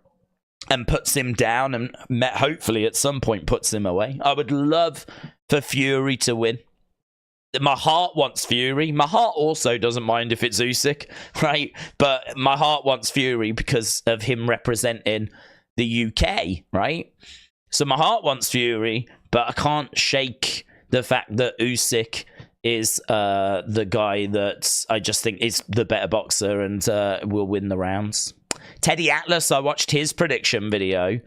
and puts him down and hopefully at some point puts him away. I would love for Fury to win. My heart wants Fury. My heart also doesn't mind if it's Usyk, right? But my heart wants Fury because of him representing the UK, right? So my heart wants Fury, but I can't shake the fact that Usyk is the guy that I just think is the better boxer and will win the rounds. Teddy Atlas, I watched his prediction video,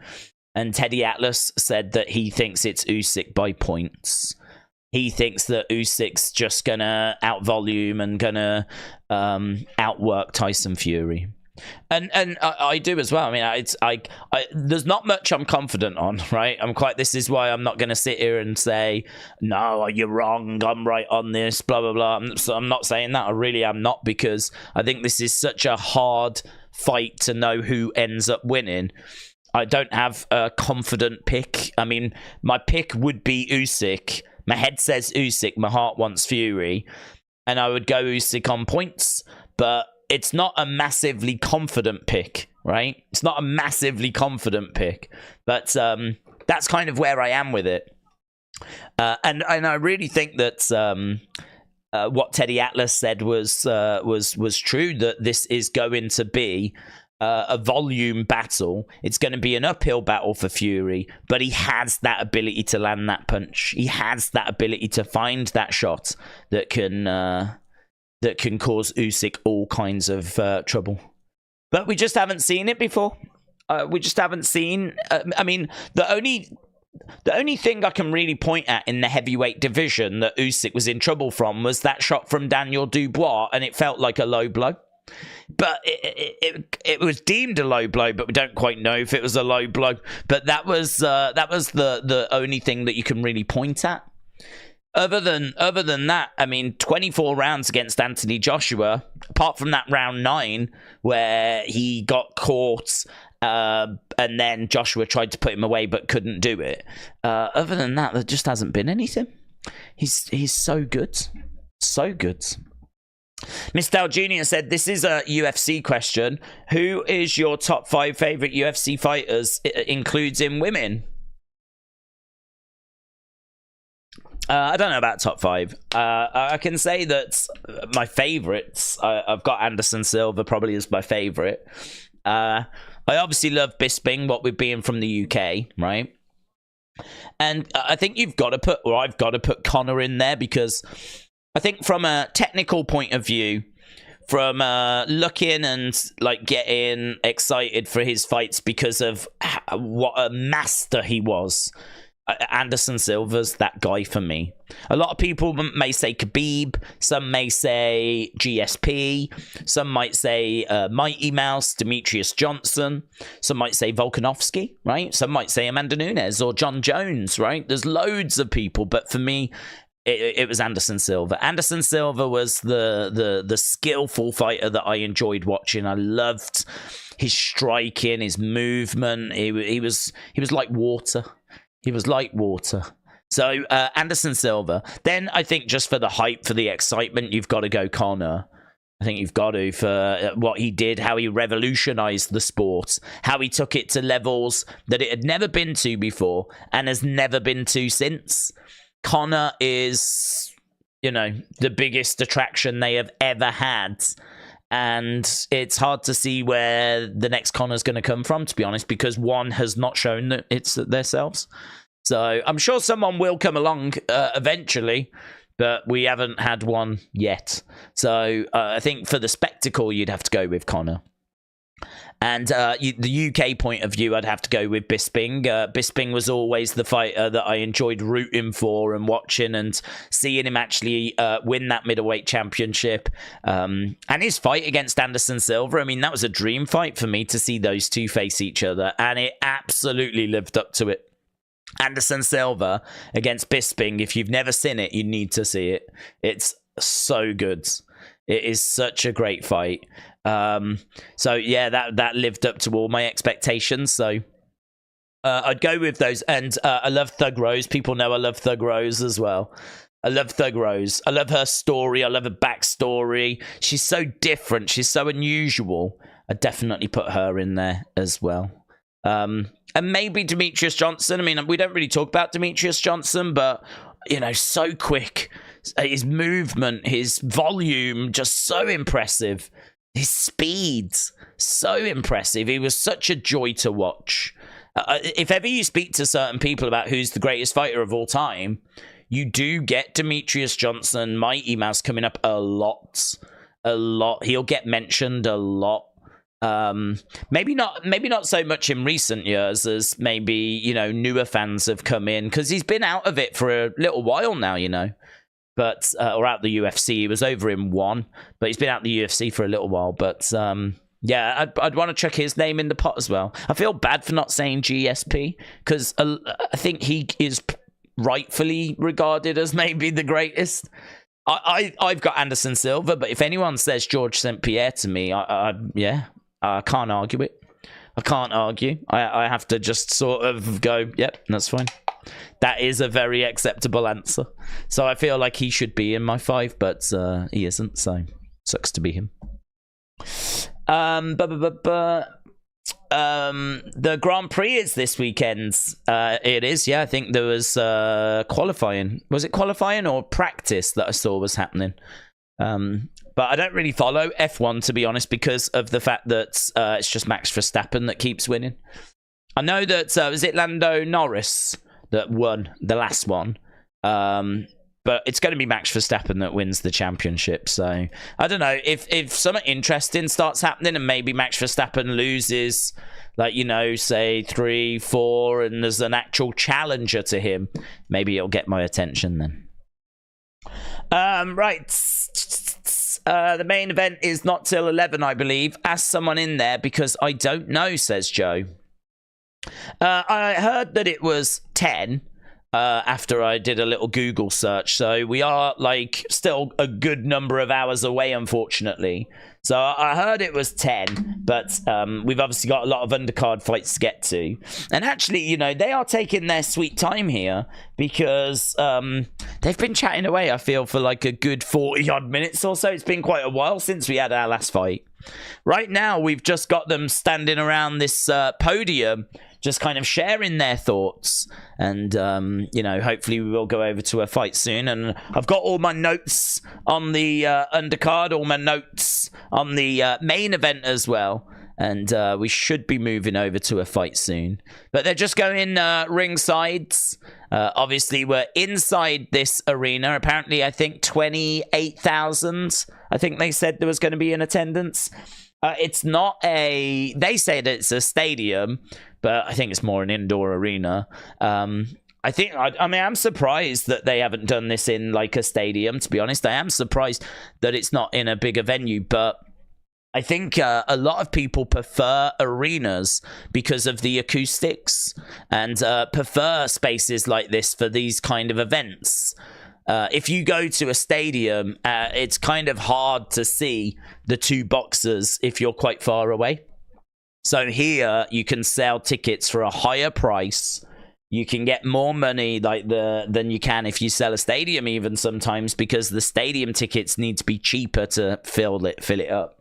and Teddy Atlas said that he thinks it's Usyk by points. He thinks that Usyk's just gonna outvolume and gonna outwork Tyson Fury, and I do as well. I mean, there's not much I'm confident on, right? This is why I'm not gonna sit here and say no, you're wrong, I'm right on this, blah blah blah. I'm not saying that. I really am not, because I think this is such a hard fight to know who ends up winning. I don't have a confident pick. I mean, my pick would be Usyk. My head says Usyk, my heart wants Fury, and I would go Usyk on points, but it's not a massively confident pick, right? It's not a massively confident pick, but that's kind of where I am with it. And I really think that what Teddy Atlas said was true, that this is going to be a volume battle. It's going to be an uphill battle for Fury, but he has that ability to land that punch. He has that ability to find that shot that can cause Usyk all kinds of trouble. But we just haven't seen it before. We just haven't seen. I mean, the only thing I can really point at in the heavyweight division that Usyk was in trouble from was that shot from Daniel Dubois, and it felt like a low blow. But it was deemed a low blow, but we don't quite know if it was a low blow. But that was the only thing that you can really point at. Other than that, I mean, 24 rounds against Anthony Joshua, apart from that round 9 where he got caught and then Joshua tried to put him away but couldn't do it. Other than that, there just hasn't been anything. He's so good. So good. Miss Dal Jr. said, this is a UFC question. Who is your top 5 favorite UFC fighters? It includes in women. I don't know about top 5. I can say that my favorites, I've got Anderson Silva probably as my favorite. I obviously love Bisping, what with being from the UK, right? And I think I've got to put Conor in there, because I think from a technical point of view, from looking and like getting excited for his fights because of what a master he was, Anderson Silva's that guy for me. A lot of people may say Khabib, some may say GSP, some might say Mighty Mouse, Demetrius Johnson, some might say Volkanovski, right? Some might say Amanda Nunes or John Jones, right? There's loads of people, but for me, it was Anderson Silva. Anderson Silva was the skillful fighter that I enjoyed watching. I loved his striking, his movement. He was like water. He was like water. So Anderson Silva. Then I think just for the hype, for the excitement, you've got to go Conor. I think you've got to, for what he did, how he revolutionized the sport, how he took it to levels that it had never been to before and has never been to since. Conor is, the biggest attraction they have ever had. And it's hard to see where the next Conor's going to come from, to be honest, because one has not shown that it's themselves. So I'm sure someone will come along eventually, but we haven't had one yet. So I think for the spectacle, you'd have to go with Conor. And the UK point of view, I'd have to go with Bisping. Bisping was always the fighter that I enjoyed rooting for and watching and seeing him actually win that middleweight championship. And his fight against Anderson Silva, I mean, that was a dream fight for me to see those two face each other. And it absolutely lived up to it. Anderson Silva against Bisping, if you've never seen it, you need to see it. It's so good. It is such a great fight. So yeah, that lived up to all my expectations. So I'd go with those. And I love Thug Rose. People know I love Thug Rose as well. I love Thug Rose. I love her story. I love her backstory. She's so different. She's so unusual. I'd definitely put her in there as well. And maybe Demetrius Johnson. I mean, we don't really talk about Demetrius Johnson, but, you know, so quick. His movement, his volume, just so impressive. His speed, so impressive. He was such a joy to watch. If ever you speak to certain people about who's the greatest fighter of all time, you do get Demetrius Johnson, Mighty Mouse, coming up a lot. A lot. He'll get mentioned a lot. Maybe not so much in recent years as maybe, you know, newer fans have come in, because he's been out of it for a little while now, you know. But or out the UFC. He was over in one, but he's been out the UFC for a little while. But yeah, I'd want to chuck his name in the pot as well. I feel bad for not saying GSP, because I think he is rightfully regarded as maybe the greatest. I've got Anderson Silva, but if anyone says George St. Pierre to me, yeah, I can't argue it. I can't argue. I have to just sort of go, yep, that's fine. That is a very acceptable answer. So I feel like he should be in my 5, but he isn't, so sucks to be him. The Grand Prix is this weekend. It is, yeah. I think there was qualifying. Was it qualifying or practice that I saw was happening? But I don't really follow F1, to be honest, because of the fact that it's just Max Verstappen that keeps winning. I know that was it Lando Norris that won the last one. But it's going to be Max Verstappen that wins the championship. So I don't know, if something interesting starts happening and maybe Max Verstappen loses, like, you know, say 3, 4, and there's an actual challenger to him, maybe it'll get my attention then. Right. The main event is not till 11, I believe. Ask someone in there because I don't know, says Joe. I heard that it was 10 after I did a little Google search. So we are, like, still a good number of hours away, unfortunately. So I heard it was 10, but we've obviously got a lot of undercard fights to get to. And actually, you know, they are taking their sweet time here because they've been chatting away, I feel, for like a good 40-odd minutes or so. It's been quite a while since we had our last fight. Right now, we've just got them standing around this podium, just kind of sharing their thoughts. And, you know, hopefully we will go over to a fight soon. And I've got all my notes on the undercard, all my notes on the main event as well. And we should be moving over to a fight soon. But they're just going ringside. Obviously, we're inside this arena. Apparently, I think 28,000. I think they said there was going to be in attendance. It's not a... They say that it's a stadium, but I think it's more an indoor arena. I mean, I'm surprised that they haven't done this in, like, a stadium, to be honest. I am surprised that it's not in a bigger venue, but I think a lot of people prefer arenas because of the acoustics and prefer spaces like this for these kind of events. If you go to a stadium, it's kind of hard to see the two boxers if you're quite far away. So here you can sell tickets for a higher price. You can get more money than you can if you sell a stadium even sometimes, because the stadium tickets need to be cheaper to fill it up.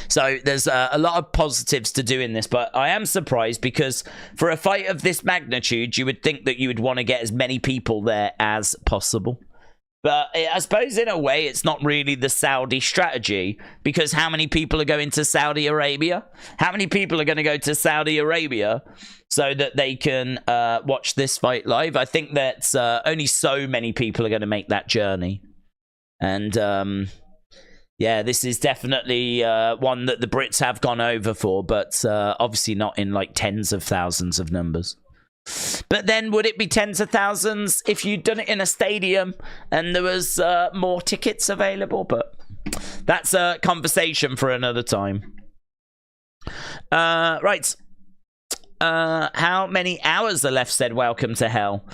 So there's a lot of positives to doing this, but I am surprised because for a fight of this magnitude, you would think that you would want to get as many people there as possible. But I suppose in a way, it's not really the Saudi strategy, because how many people are going to Saudi Arabia? How many people are going to go to Saudi Arabia so that they can watch this fight live? I think that only so many people are going to make that journey. And yeah, this is definitely one that the Brits have gone over for, but obviously not in like tens of thousands of numbers. But then would it be tens of thousands if you'd done it in a stadium and there was more tickets available? But that's a conversation for another time. Right. how many hours are left, said welcome to hell.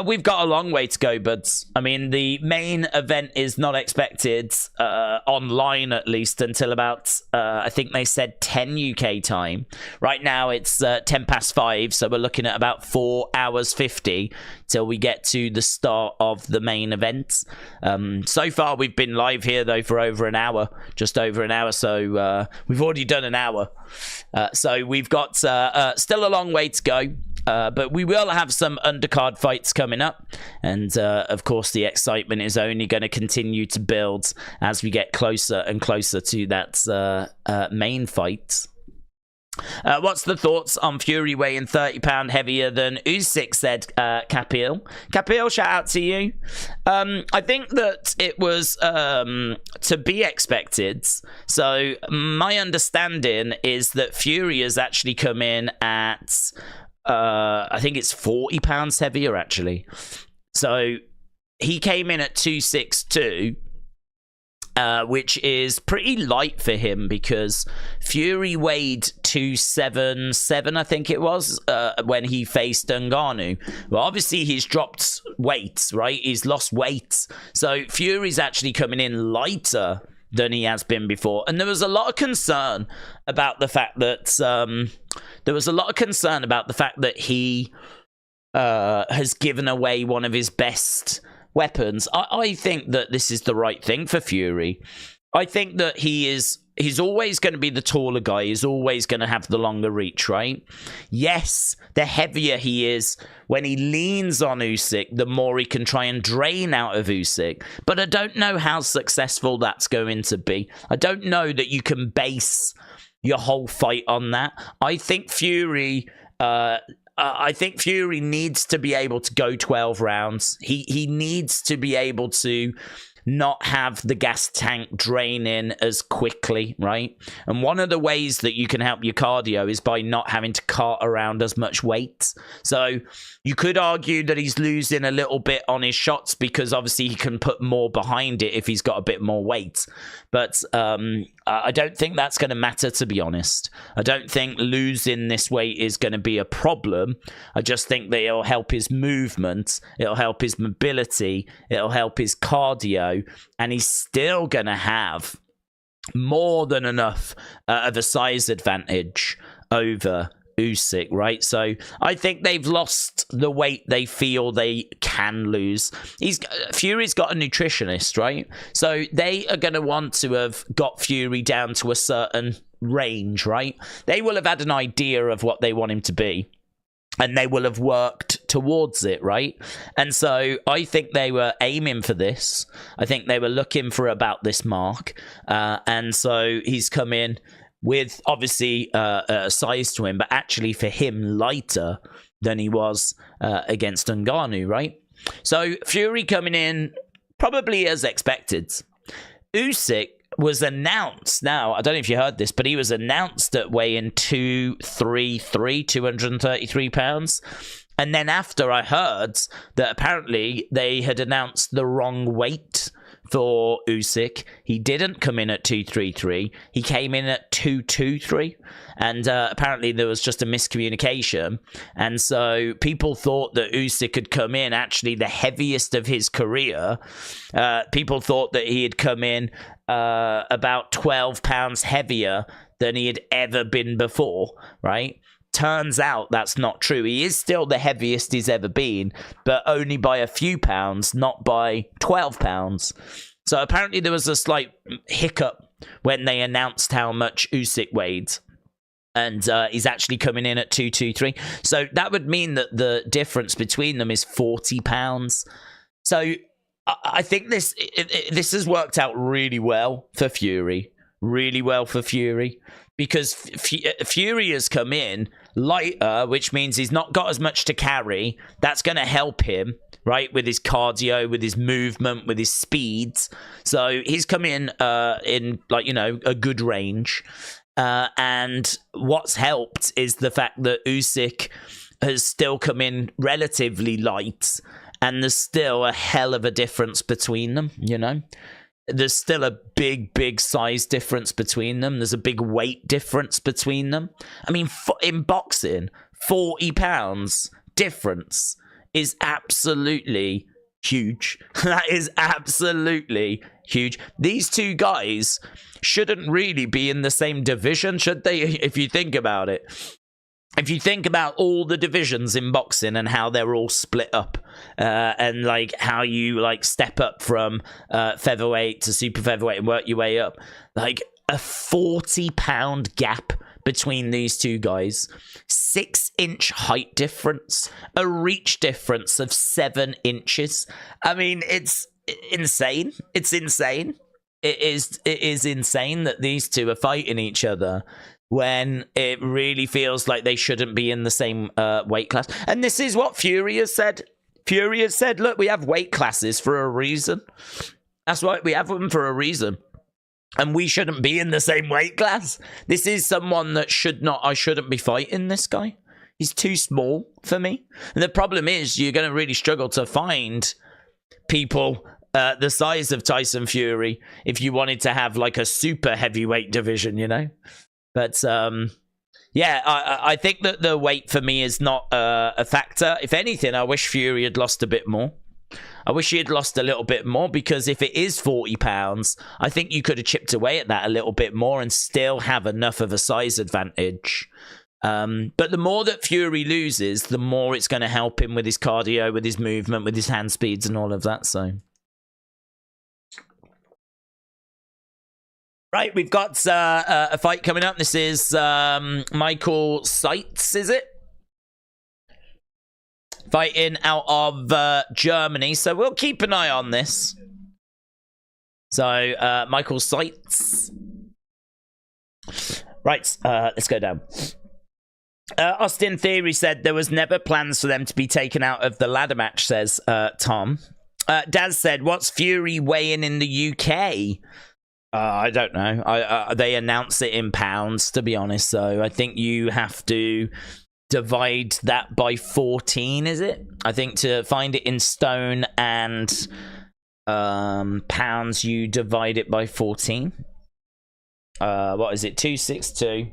We've got a long way to go, buds. I mean, the main event is not expected, online at least, until about, I think they said 10 UK time. Right now it's 10 past 5, so we're looking at about 4 hours 50 till we get to the start of the main event. So far we've been live here though for over an hour, just over an hour, so we've already done an hour. So we've got still a long way to go, but we will have some undercard fights coming up, and of course the excitement is only going to continue to build as we get closer and closer to that main fight. What's the thoughts on Fury weighing 30 pound heavier than Usyk, said Capil. Capil, shout out to you. I think that it was to be expected. So my understanding is that Fury has actually come in at I think it's 40 pounds heavier actually. So he came in at 262. Which is pretty light for him because Fury weighed 277, I think it was, when he faced Ngannou. Well, obviously he's dropped weight, right? He's lost weight. So Fury's actually coming in lighter than he has been before. And there was a lot of concern about the fact that he has given away one of his best weapons. I think that this is the right thing for Fury. I think that he's always going to be the taller guy. He's always going to have the longer reach, right? Yes, the heavier he is, when he leans on Usyk, the more he can try and drain out of Usyk. But I don't know how successful that's going to be. I don't know that you can base your whole fight on that. I think Fury needs to be able to go 12 rounds. He needs to be able to not have the gas tank draining as quickly, right? And one of the ways that you can help your cardio is by not having to cart around as much weight. So you could argue that he's losing a little bit on his shots because obviously he can put more behind it if he's got a bit more weight. But I don't think that's going to matter, to be honest. I don't think losing this weight is going to be a problem. I just think that it'll help his movement, it'll help his mobility, it'll help his cardio, and he's still going to have more than enough of a size advantage over Usyk, right? So I think they've lost the weight they feel they can lose. Fury's got a nutritionist, right? So they are going to want to have got Fury down to a certain range, right? They will have had an idea of what they want him to be, and they will have worked towards it, right? And so I think they were aiming for this. I think they were looking for about this mark. And so he's come in with obviously a size to him, but actually for him lighter than he was against Ngannou, right? So Fury coming in probably as expected. Usyk was announced, now I don't know if you heard this, but he was announced at weighing 233 pounds. And then after I heard that apparently they had announced the wrong weight for Usyk. He didn't come in at 233. He came in at 223. And apparently there was just a miscommunication. And so people thought that Usyk had come in actually the heaviest of his career. People thought that he had come in about 12 pounds heavier than he had ever been before, right? Turns out that's not true. He is still the heaviest he's ever been, but only by a few pounds, not by 12 pounds. So apparently there was a slight hiccup when they announced how much Usyk weighed. And he's actually coming in at 223. So that would mean that the difference between them is 40 pounds. So I think this has worked out really well for Fury. Really well for Fury. Because Fury has come in lighter, which means he's not got as much to carry. That's going to help him, right, with his cardio, with his movement, with his speeds. So he's come in, like, you know, a good range. And what's helped is the fact that Usyk has still come in relatively light, and there's still a hell of a difference between them, you know? There's still a big size difference between them. There's a big weight difference between them. I mean, in boxing, 40 pounds difference is absolutely huge. That is absolutely huge. These two guys shouldn't really be in the same division, should they? If you think about it. If you think about all the divisions in boxing and how they're all split up, and like how you like step up from featherweight to super featherweight and work your way up, like a 40-pound gap between these two guys, 6-inch height difference, a reach difference of 7 inches. I mean, it's insane. It's insane. It is insane that these two are fighting each other when it really feels like they shouldn't be in the same weight class. And this is what Fury has said. Fury has said, look, we have weight classes for a reason. That's right, we have them for a reason. And we shouldn't be in the same weight class. This is someone that I shouldn't be fighting this guy. He's too small for me. And the problem is you're going to really struggle to find people the size of Tyson Fury if you wanted to have like a super heavyweight division, you know? But, yeah, I think that the weight for me is not a factor. If anything, I wish Fury had lost a bit more. I wish he had lost a little bit more, because if it is 40 pounds, I think you could have chipped away at that a little bit more and still have enough of a size advantage. But the more that Fury loses, the more it's going to help him with his cardio, with his movement, with his hand speeds and all of that, so... Right, we've got a fight coming up. This is Michael Seitz, is it? Fighting out of Germany. So we'll keep an eye on this. So, Michael Seitz. Right, let's go down. Austin Theory said there was never plans for them to be taken out of the ladder match, says Tom. Daz said, what's Fury weighing in the UK? I don't know. They announce it in pounds, to be honest. So I think you have to divide that by 14, is it? I think to find it in stone and pounds, you divide it by 14. What is it? 262.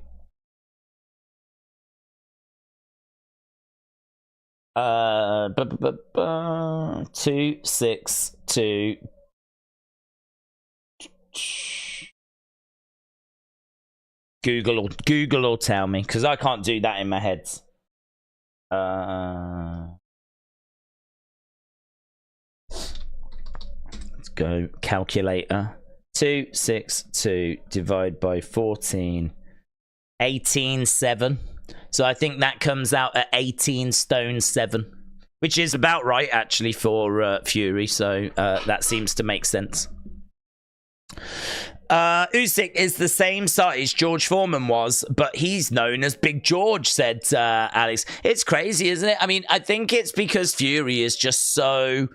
262. Google will tell me, because I can't do that in my head. Let's go calculator. 262 divided by 14. 18.7. So I think that comes out at 18 stone 7, which is about right actually for Fury. So that seems to make sense. Usyk is the same size George Foreman was, but he's known as Big George, said Alex. It's crazy, isn't it? I mean, I think it's because Fury is just so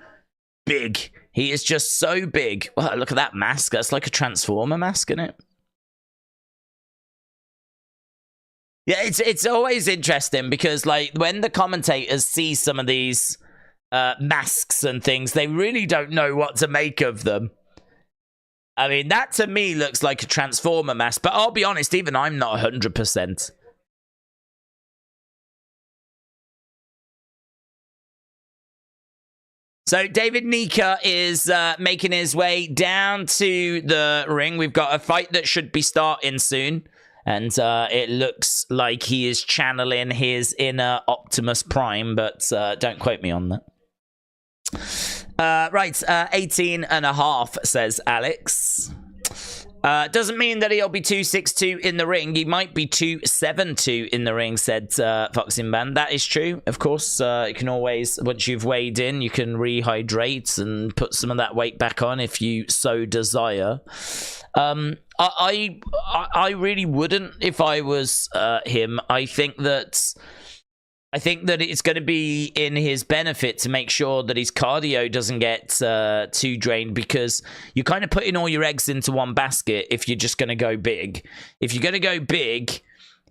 big. He is just so big. Wow, look at that mask. That's like a Transformer mask, isn't it? Yeah, it's always interesting because, like, when the commentators see some of these masks and things, they really don't know what to make of them. I mean, that to me looks like a Transformer mask, but I'll be honest, even I'm not 100%. So David Nyika is making his way down to the ring. We've got a fight that should be starting soon. And it looks like he is channeling his inner Optimus Prime, but don't quote me on that. Right, 18 and a half, says Alex. Doesn't mean that he'll be 262 in the ring. He might be 272 in the ring, said Foxing Band. That is true, of course. You can always, once you've weighed in, you can rehydrate and put some of that weight back on if you so desire. I really wouldn't if I was him. I think that it's going to be in his benefit to make sure that his cardio doesn't get too drained, because you're kind of putting all your eggs into one basket if you're just going to go big. If you're going to go big,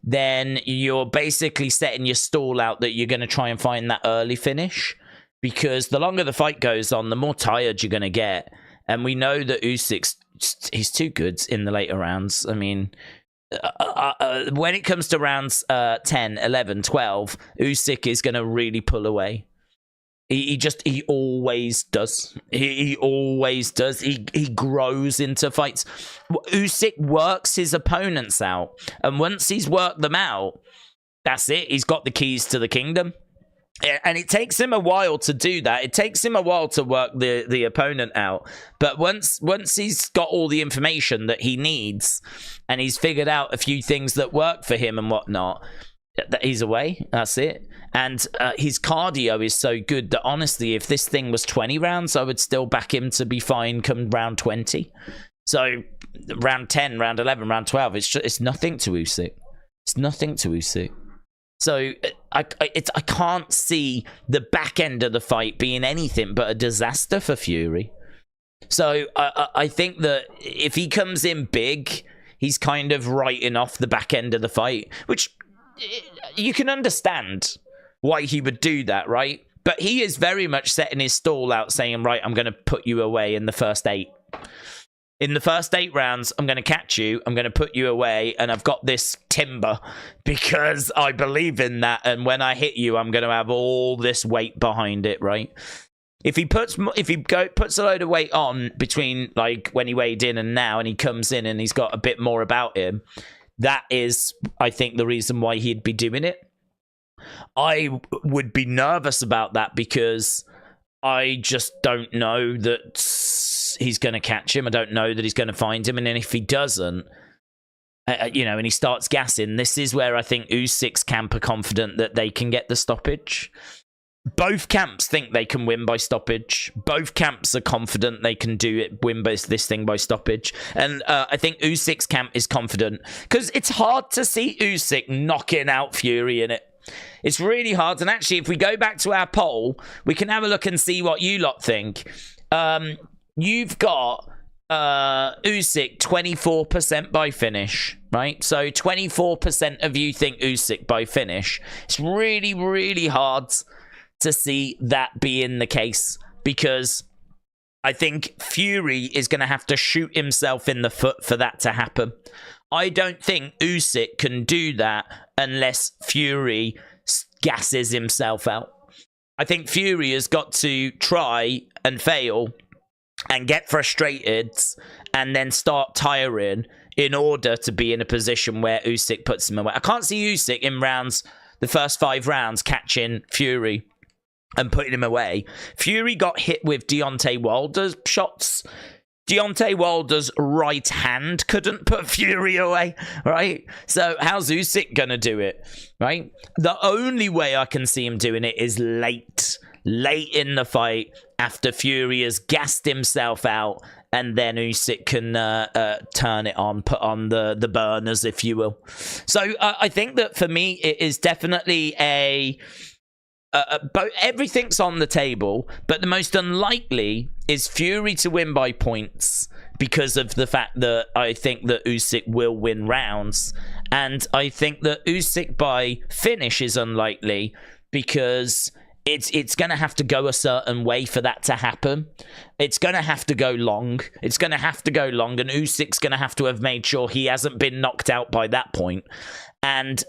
then you're basically setting your stall out that you're going to try and find that early finish, because the longer the fight goes on, the more tired you're going to get. And we know that Usyk's, he's too good in the later rounds. I mean, when it comes to rounds 10, 11, 12, Usyk is going to really pull away. He always does. He always does. He grows into fights. Usyk works his opponents out. And once he's worked them out, that's it. He's got the keys to the kingdom. And it takes him a while to do that. It takes him a while to work the opponent out. But once he's got all the information that he needs and he's figured out a few things that work for him and whatnot, he's away. That's it. And his cardio is so good that honestly, if this thing was 20 rounds, I would still back him to be fine come round 20. So round 10, round 11, round 12, it's nothing to Usyk. It's nothing to Usyk. So I can't see the back end of the fight being anything but a disaster for Fury. So I think that if he comes in big, he's kind of writing off the back end of the fight, which you can understand why he would do that, right? But he is very much setting his stall out saying, right, I'm going to put you away in the first 8. In the first 8 rounds, I'm going to catch you, I'm going to put you away, and I've got this timber because I believe in that, and when I hit you, I'm going to have all this weight behind it, right? If he puts a load of weight on between like when he weighed in and now, and he comes in and he's got a bit more about him, that is, I think, the reason why he'd be doing it. I would be nervous about that because I just don't know that he's going to catch him. I don't know that he's going to find him. And then if he doesn't, and he starts gassing, this is where I think Usyk's camp are confident that they can get the stoppage. Both camps think they can win by stoppage. Both camps are confident they can win this thing by stoppage. And I think Usyk's camp is confident because it's hard to see Usyk knocking out Fury in it. It's really hard. And actually, if we go back to our poll, we can have a look and see what you lot think. You've got Usyk 24% by finish, right? So 24% of you think Usyk by finish. It's really, really hard to see that being the case because I think Fury is going to have to shoot himself in the foot for that to happen. I don't think Usyk can do that unless Fury gasses himself out. I think Fury has got to try and fail and get frustrated and then start tiring in order to be in a position where Usyk puts him away. I can't see Usyk in the first 5 rounds catching Fury and putting him away. Fury got hit with Deontay Wilder's shots. Deontay Wilder's right hand couldn't put Fury away, right? So how's Usyk gonna do it, right? The only way I can see him doing it is late in the fight after Fury has gassed himself out, and then Usyk can turn it on, put on the burners, if you will. So I think that for me, it is definitely but everything's on the table, but the most unlikely is Fury to win by points because of the fact that I think that Usyk will win rounds, and I think that Usyk by finish is unlikely because it's going to have to go a certain way for that to happen. It's going to have to go long. It's going to have to go long, and Usyk's going to have made sure he hasn't been knocked out by that point. And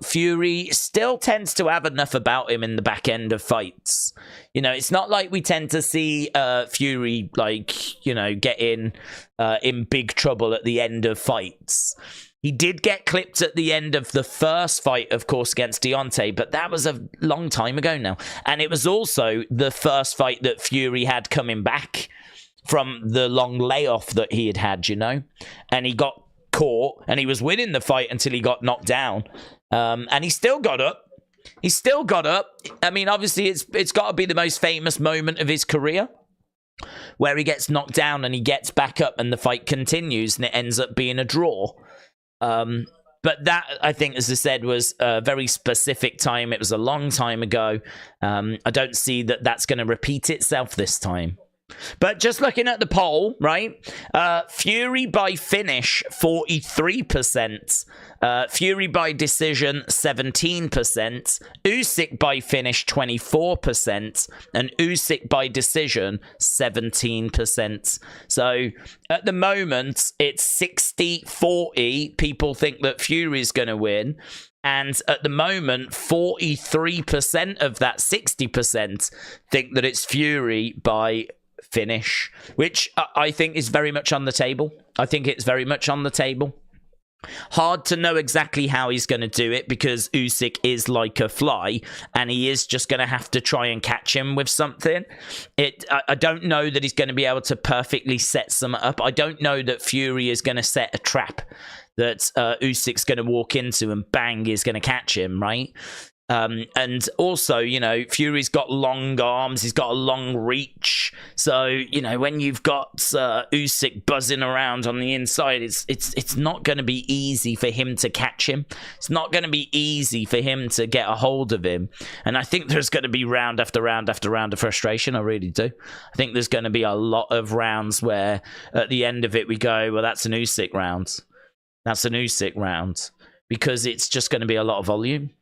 Fury still tends to have enough about him in the back end of fights. It's not like we tend to see Fury, get in big trouble at the end of fights. He did get clipped at the end of the first fight, of course, against Deontay, but that was a long time ago now. And it was also the first fight that Fury had coming back from the long layoff that he had, and he got caught, and he was winning the fight until he got knocked down, and he still got up. I mean, obviously, it's got to be the most famous moment of his career, where he gets knocked down and he gets back up, and the fight continues, and it ends up being a draw. But that, I think, as I said, was a very specific time. It was a long time ago. I don't see that that's going to repeat itself this time. But just looking at the poll, right? Fury by finish, 43%. Fury by decision, 17%. Usyk by finish, 24%. And Usyk by decision, 17%. So at the moment, it's 60-40. People think that Fury's going to win. And at the moment, 43% of that 60% think that it's Fury by finish, which I think is very much on the table. I think it's very much on the table. Hard to know exactly how he's going to do it because Usyk is like a fly and he is just going to have to try and catch him with something. I don't know that he's going to be able to perfectly set some up. I don't know that Fury is going to set a trap that Usyk's going to walk into and bang is going to catch him, right? And also, you know, Fury's got long arms. He's got a long reach. So, you know, when you've got Usyk buzzing around on the inside, it's not going to be easy for him to catch him. It's not going to be easy for him to get a hold of him. And I think there's going to be round after round after round of frustration. I really do. I think there's going to be a lot of rounds where at the end of it we go, well, that's an Usyk round. That's an Usyk round. Because it's just going to be a lot of volume.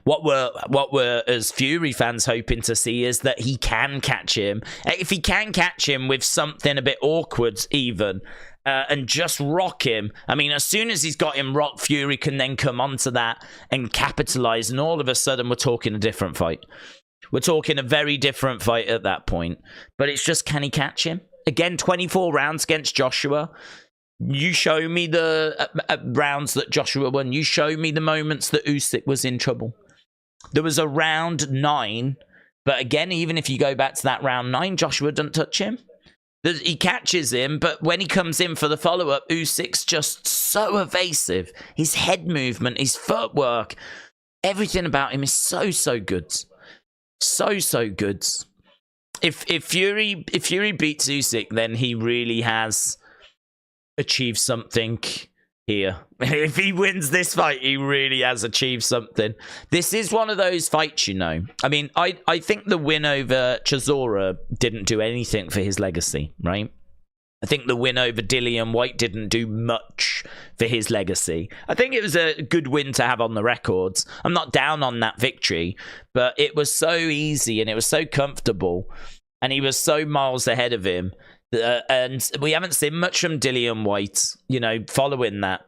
What we're as Fury fans hoping to see is that he can catch him. If he can catch him with something a bit awkward even, and just rock him. I mean, as soon as he's got him rocked, Fury can then come onto that and capitalize, and all of a sudden we're talking a different fight. We're talking a very different fight at that point. But it's just, can he catch him? Again, 24 rounds against Joshua. You show me the rounds that Joshua won. You show me the moments that Usyk was in trouble. There was a round 9, but again, even if you go back to that round 9, Joshua doesn't touch him. He catches him, but when he comes in for the follow-up, Usyk's just so evasive. His head movement, his footwork, everything about him is so good. So good. If Fury beats Usyk, then he really has achieve something here. If he wins this fight, he really has achieved something. This is one of those fights, you know. I mean, I think the win over Chisora didn't do anything for his legacy, right? I think the win over Dillian Whyte didn't do much for his legacy. I think it was a good win to have on the records. I'm not down on that victory, but it was so easy and it was so comfortable and he was so miles ahead of him. And we haven't seen much from Dillian Whyte, you know, following that.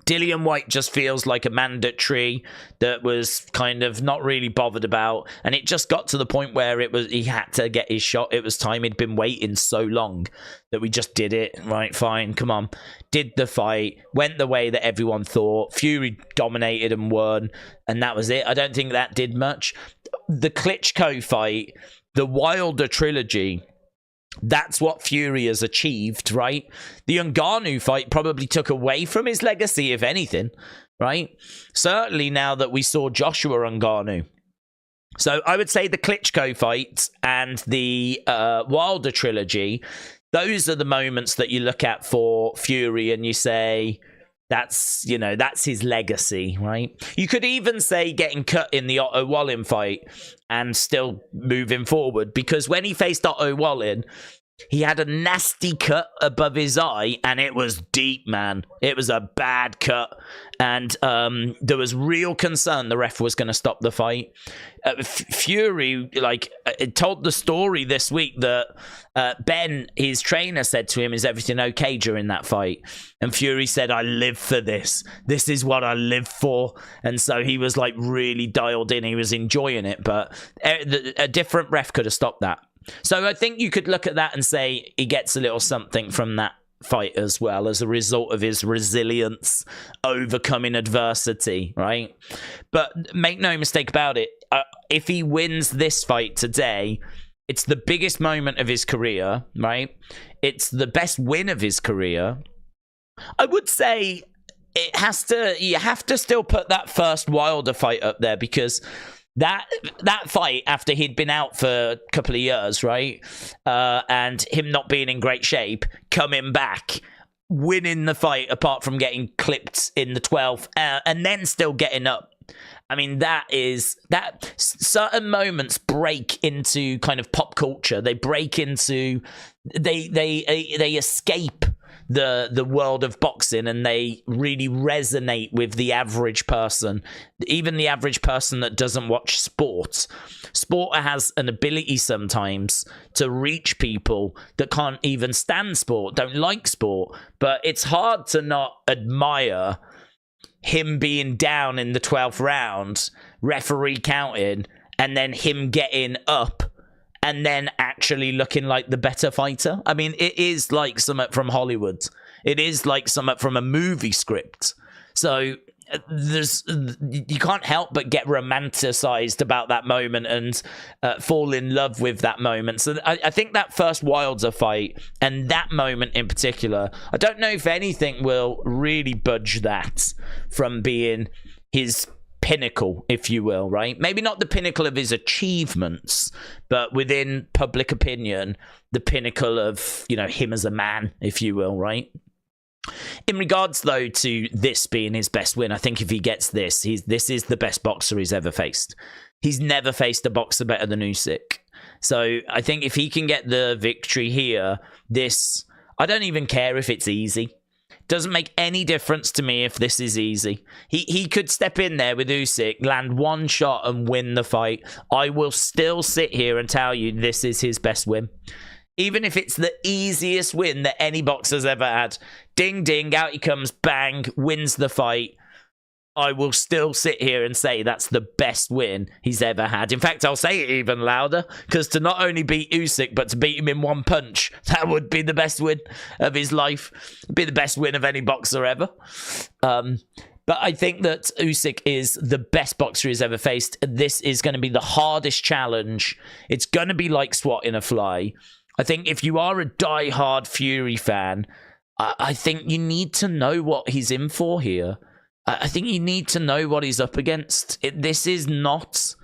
Dillian Whyte just feels like a mandatory that was kind of not really bothered about. And it just got to the point where he had to get his shot. It was time. He'd been waiting so long that we just did it. Right, fine, come on. Did the fight. Went the way that everyone thought. Fury dominated and won. And that was it. I don't think that did much. The Klitschko fight, the Wilder trilogy, that's what Fury has achieved, right? The Ngannou fight probably took away from his legacy, if anything, right? Certainly now that we saw Joshua Ngannou. So I would say the Klitschko fight and the Wilder trilogy, those are the moments that you look at for Fury and you say, that's, you know, that's his legacy, right? You could even say getting cut in the Otto Wallin fight and still moving forward, because when he faced Otto Wallin, he had a nasty cut above his eye and it was deep, man. It was a bad cut. And there was real concern the ref was going to stop the fight. Fury, like, told the story this week that Ben, his trainer, said to him, "Is everything okay during that fight?" And Fury said, "I live for this. This is what I live for." And so he was like really dialed in. He was enjoying it, but a different ref could have stopped that. So I think you could look at that and say he gets a little something from that fight as well, as a result of his resilience, overcoming adversity, right? But make no mistake about it, if he wins this fight today, it's the biggest moment of his career, right? It's the best win of his career. I would say you have to still put that first Wilder fight up there, because that fight, after he'd been out for a couple of years, right, and him not being in great shape, coming back, winning the fight, apart from getting clipped in the 12th, and then still getting up I mean, that certain moments break into kind of pop culture. They break into, they escape the world of boxing, and they really resonate with the average person, even the average person that doesn't watch sport. Sport has an ability sometimes to reach people that can't even stand sport, don't like sport, but it's hard to not admire him being down in the 12th round, referee counting, and then him getting up and then actually looking like the better fighter. I mean, it is like something from Hollywood. It is like something from a movie script. So you can't help but get romanticized about that moment and fall in love with that moment. So I think that first Wilder fight, and that moment in particular, I don't know if anything will really budge that from being his pinnacle, if you will, right? Maybe not the pinnacle of his achievements, but within public opinion, the pinnacle of, you know, him as a man, if you will, right? In regards, though, to this being his best win, I think if he gets this, this is the best boxer he's ever faced. He's never faced a boxer better than Usyk. So I think if he can get the victory here, I don't even care if it's easy. Doesn't make any difference to me if this is easy. He could step in there with Usyk, land one shot and win the fight. I will still sit here and tell you this is his best win. Even if it's the easiest win that any boxer's ever had. Ding, ding, out he comes, bang, wins the fight. I will still sit here and say that's the best win he's ever had. In fact, I'll say it even louder, because to not only beat Usyk, but to beat him in one punch, that would be the best win of his life. It'd be the best win of any boxer ever. But I think that Usyk is the best boxer he's ever faced. This is going to be the hardest challenge. It's going to be like swatting a fly. I think if you are a die-hard Fury fan, I think you need to know what he's in for here. I think you need to know what he's up against. This is not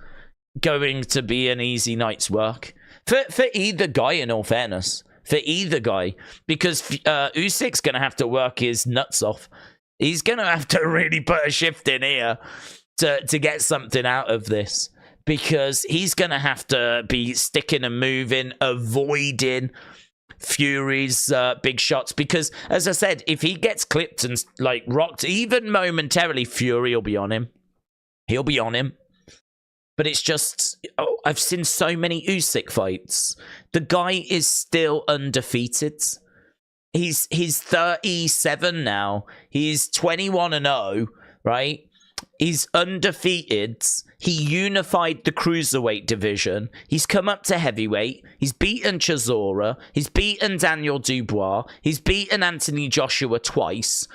going to be an easy night's work. For either guy, in all fairness. For either guy. Because Usyk's going to have to work his nuts off. He's going to have to really put a shift in here to get something out of this. Because he's going to have to be sticking and moving, avoiding Fury's big shots. Because, as I said, if he gets clipped and like rocked, even momentarily, Fury will be on him. He'll be on him. But it's just, I've seen so many Usyk fights. The guy is still undefeated. He's 37 now. He's 21-0, right? He's undefeated. He unified the Cruiserweight division. He's come up to heavyweight. He's beaten Chisora. He's beaten Daniel Dubois. He's beaten Anthony Joshua twice.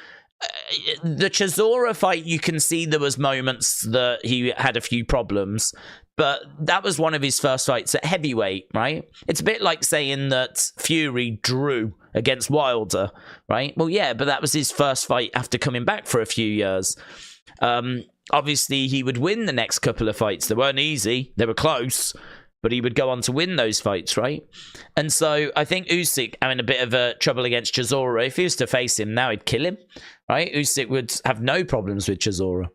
The Chisora fight, you can see there was moments that he had a few problems, but that was one of his first fights at heavyweight, right? It's a bit like saying that Fury drew against Wilder, right? Well, yeah, but that was his first fight after coming back for a few years. Obviously, he would win the next couple of fights. They weren't easy. They were close. But he would go on to win those fights, right? And so I think Usyk having a bit of a trouble against Chisora. If he was to face him now, he'd kill him, right? Usyk would have no problems with Chisora.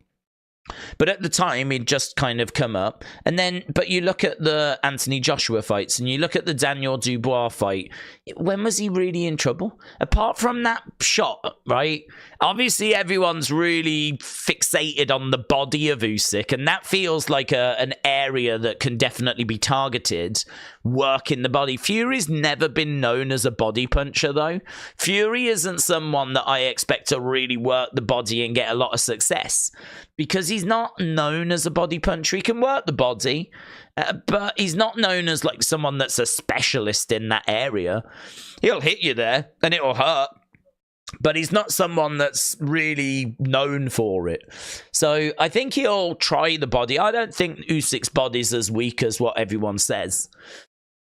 But at the time, he'd just kind of come up. And then, but you look at the Anthony Joshua fights and you look at the Daniel Dubois fight. When was he really in trouble? Apart from that shot, right? Obviously, everyone's really fixated on the body of Usyk, and that feels like an area that can definitely be targeted, work in the body. Fury's never been known as a body puncher, though. Fury isn't someone that I expect to really work the body and get a lot of success, because he's not known as a body puncher. He can work the body, but he's not known as like someone that's a specialist in that area. He'll hit you there, and it'll hurt. But he's not someone that's really known for it. So I think he'll try the body. I don't think Usyk's body's as weak as what everyone says.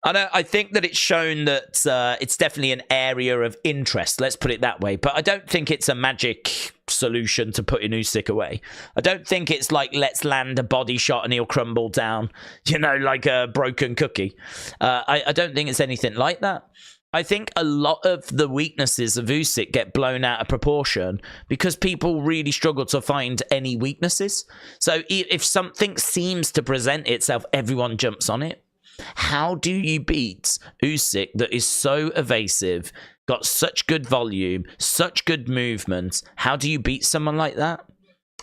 I think that it's shown that it's definitely an area of interest. Let's put it that way. But I don't think it's a magic solution to putting Usyk away. I don't think it's like, let's land a body shot and he'll crumble down, you know, like a broken cookie. I don't think it's anything like that. I think a lot of the weaknesses of Usyk get blown out of proportion because people really struggle to find any weaknesses. So if something seems to present itself, everyone jumps on it. How do you beat Usyk that is so evasive, got such good volume, such good movement? How do you beat someone like that?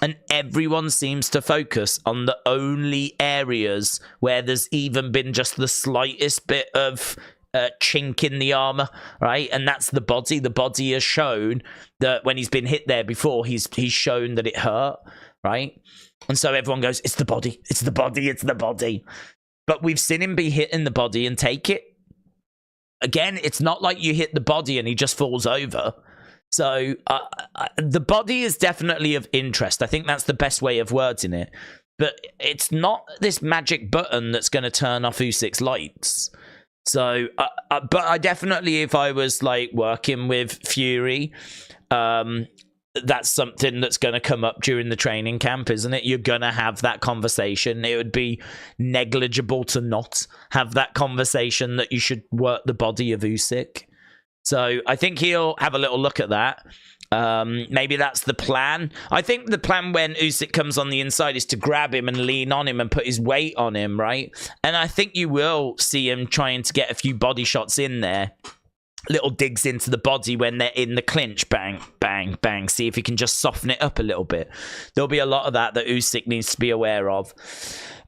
And everyone seems to focus on the only areas where there's even been just the slightest bit of chink in the armor, right? And that's the body. The body has shown that when he's been hit there before, he's shown that it hurt, right? And so everyone goes, it's the body, it's the body, it's the body. But we've seen him be hit in the body and take it. Again, it's not like you hit the body and he just falls over. So the body is definitely of interest. I think that's the best way of wording it. But it's not this magic button that's going to turn off Usyk's lights. So, but I definitely, if I was like working with Fury, that's something that's going to come up during the training camp, isn't it? You're going to have that conversation. It would be negligible to not have that conversation that you should work the body of Usyk. So I think he'll have a little look at that. Maybe that's the plan. I think the plan when Usyk comes on the inside is to grab him and lean on him and put his weight on him, right? And I think you will see him trying to get a few body shots in there. Little digs into the body when they're in the clinch. Bang, bang, bang. See if he can just soften it up a little bit. There'll be a lot of that Usyk needs to be aware of.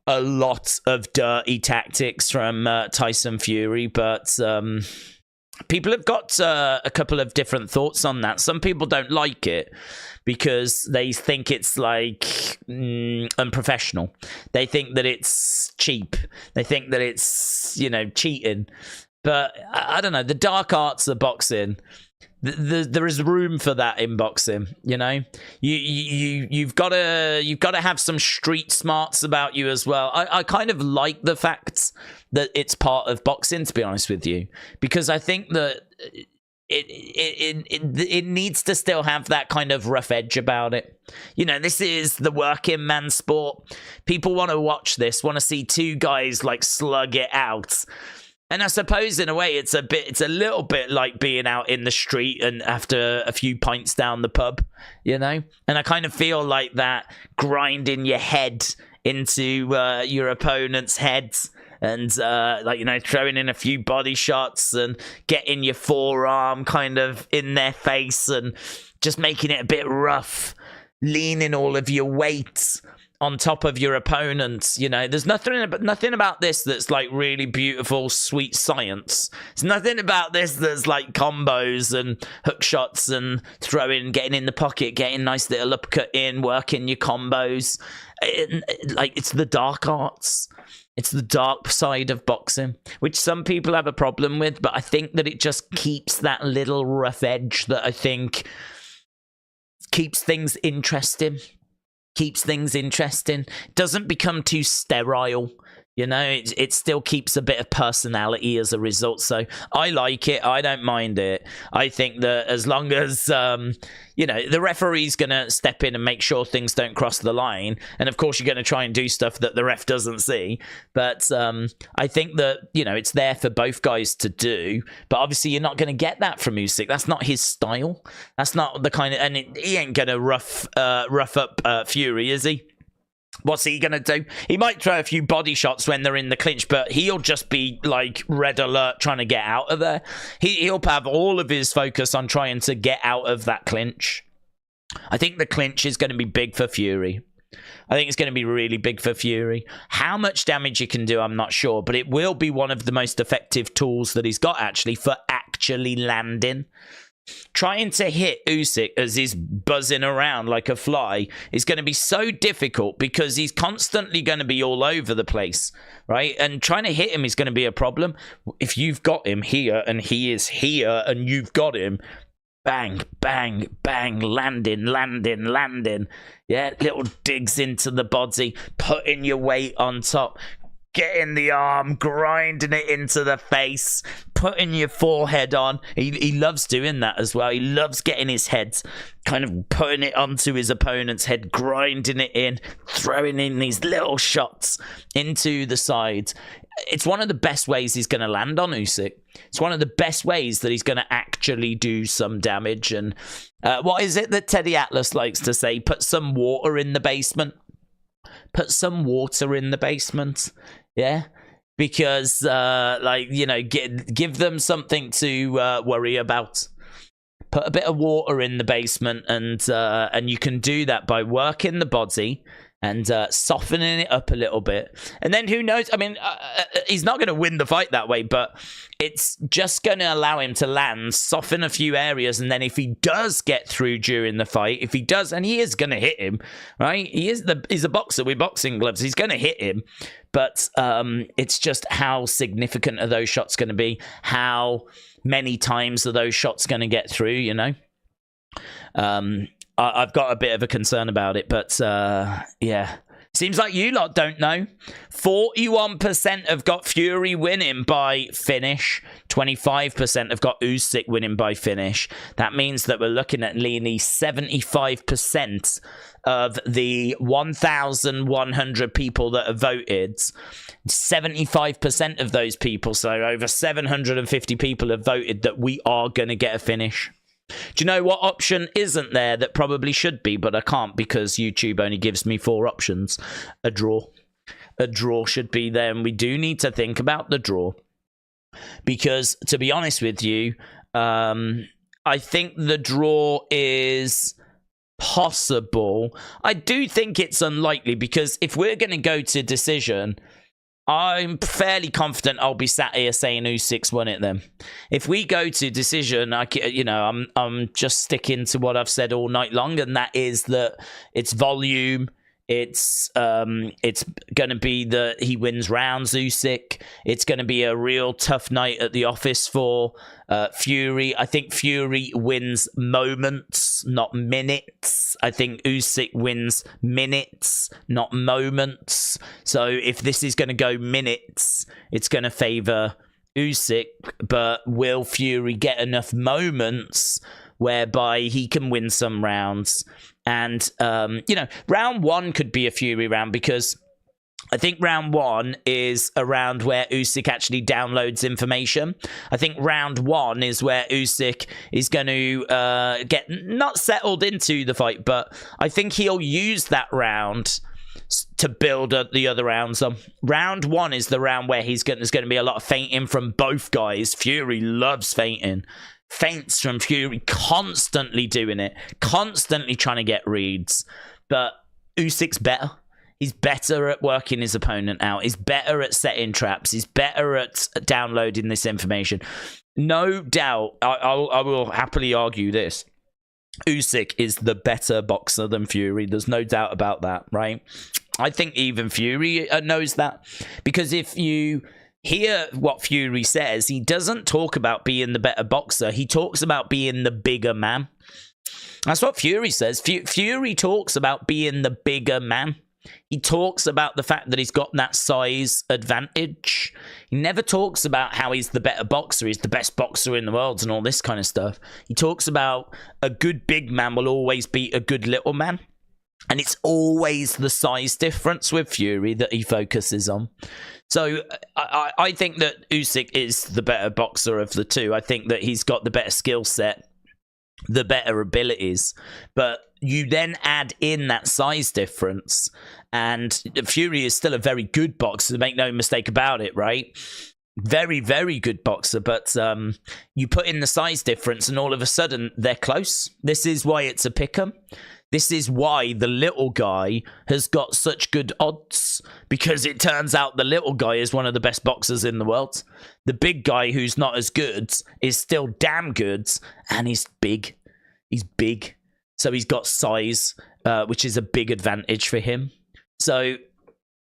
A lot of dirty tactics from Tyson Fury, but people have got a couple of different thoughts on that. Some people don't like it because they think it's like unprofessional. They think that it's cheap. They think that it's, you know, cheating. But I don't know, the dark arts of boxing, there is room for that in boxing. You know, you've got to have some street smarts about you as well. I kind of like the fact that it's part of boxing, to be honest with you, because I think that it needs to still have that kind of rough edge about it. You know, this is the working man sport. People want to watch this, want to see two guys like slug it out. And I suppose in a way it's a little bit like being out in the street and after a few pints down the pub, you know? And I kind of feel like that grinding your head into your opponent's heads and like, you know, throwing in a few body shots and getting your forearm kind of in their face and just making it a bit rough, leaning all of your weight on top of your opponents. You know, there's nothing about this that's like really beautiful, sweet science. There's nothing about this that's like combos and hook shots and throwing, getting in the pocket, getting nice little uppercut in, working your combos. It's the dark arts. It's the dark side of boxing, which some people have a problem with, but I think that it just keeps that little rough edge that I think keeps things interesting. Doesn't become too sterile. You know, it still keeps a bit of personality as a result. So I like it. I don't mind it. I think that as long as, you know, the referee's going to step in and make sure things don't cross the line. And of course, you're going to try and do stuff that the ref doesn't see. But I think that, you know, it's there for both guys to do. But obviously, you're not going to get that from Usyk. That's not his style. That's not the kind of... And he ain't going to rough up Fury, is he? What's he going to do? He might throw a few body shots when they're in the clinch, but he'll just be like red alert trying to get out of there. He'll have all of his focus on trying to get out of that clinch. I think the clinch is going to be big for Fury. I think it's going to be really big for Fury. How much damage he can do, I'm not sure, but it will be one of the most effective tools that he's got actually for actually landing. Trying to hit Usyk as he's buzzing around like a fly is going to be so difficult because he's constantly going to be all over the place, right? And trying to hit him is going to be a problem. If you've got him here and he is here and you've got him, bang, bang, bang, landing. Yeah, little digs into the body, putting your weight on top, getting the arm, grinding it into the face, putting your forehead on. He loves doing that as well. He loves getting his head, kind of putting it onto his opponent's head, grinding it in, throwing in these little shots into the sides. It's one of the best ways he's going to land on Usyk. It's one of the best ways that he's going to actually do some damage. And what is it that Teddy Atlas likes to say? Put some water in the basement. Put some water in the basement. Yeah. Because, give them something to worry about. Put a bit of water in the basement, and you can do that by working the body and softening it up a little bit. And then who knows? I mean, he's not going to win the fight that way, but it's just going to allow him to land, soften a few areas, and then if he does get through during the fight, if he does, and he is going to hit him, right? He's a boxer with boxing gloves. He's going to hit him, but it's just how significant are those shots going to be? How many times are those shots going to get through, you know? I've got a bit of a concern about it, but yeah. Seems like you lot don't know. 41% have got Fury winning by finish. 25% have got Usyk winning by finish. That means that we're looking at nearly 75% of the 1,100 people that have voted. 75% of those people, so over 750 people have voted that we are going to get a finish. Do you know what option isn't there that probably should be, but I can't because YouTube only gives me 4 options? A draw. A draw should be there, and we do need to think about the draw. Because, to be honest with you, I think the draw is possible. I do think it's unlikely, because if we're going to go to decision, I'm fairly confident I'll be sat here saying Usyk's won it then. If we go to decision, I'm just sticking to what I've said all night long, and that is that it's volume. It's going to be that he wins rounds, Usyk. It's going to be a real tough night at the office for Fury. I think Fury wins moments, not minutes. I think Usyk wins minutes, not moments. So if this is going to go minutes, it's going to favour Usyk. But will Fury get enough moments whereby he can win some rounds? And, round 1 could be a Fury round, because I think round 1 is around where Usyk actually downloads information. I think round 1 is where Usyk is going to get not settled into the fight, but I think he'll use that round to build the other rounds on. Round 1 is the round where there's going to be a lot of feinting from both guys. Fury loves feinting. Feints from Fury, constantly doing it, constantly trying to get reads. But Usyk's better. He's better at working his opponent out. He's better at setting traps. He's better at downloading this information. No doubt, I will happily argue this. Usyk is the better boxer than Fury. There's no doubt about that, right? I think even Fury knows that. Because if you hear what Fury says, he doesn't talk about being the better boxer. He talks about being the bigger man. That's what Fury says. Fury talks about being the bigger man. He talks about the fact that he's got that size advantage. He never talks about how he's the better boxer. He's the best boxer in the world and all this kind of stuff. He talks about a good big man will always beat a good little man. And it's always the size difference with Fury that he focuses on. So I think that Usyk is the better boxer of the two. I think that he's got the better skill set, the better abilities. But you then add in that size difference, and Fury is still a very good boxer, make no mistake about it, right? Very, very good boxer, but you put in the size difference and all of a sudden they're close. This is why it's a pick'em. This is why the little guy has got such good odds, because it turns out the little guy is one of the best boxers in the world. The big guy, who's not as good, is still damn good, and he's big. He's big. So he's got size, which is a big advantage for him. So,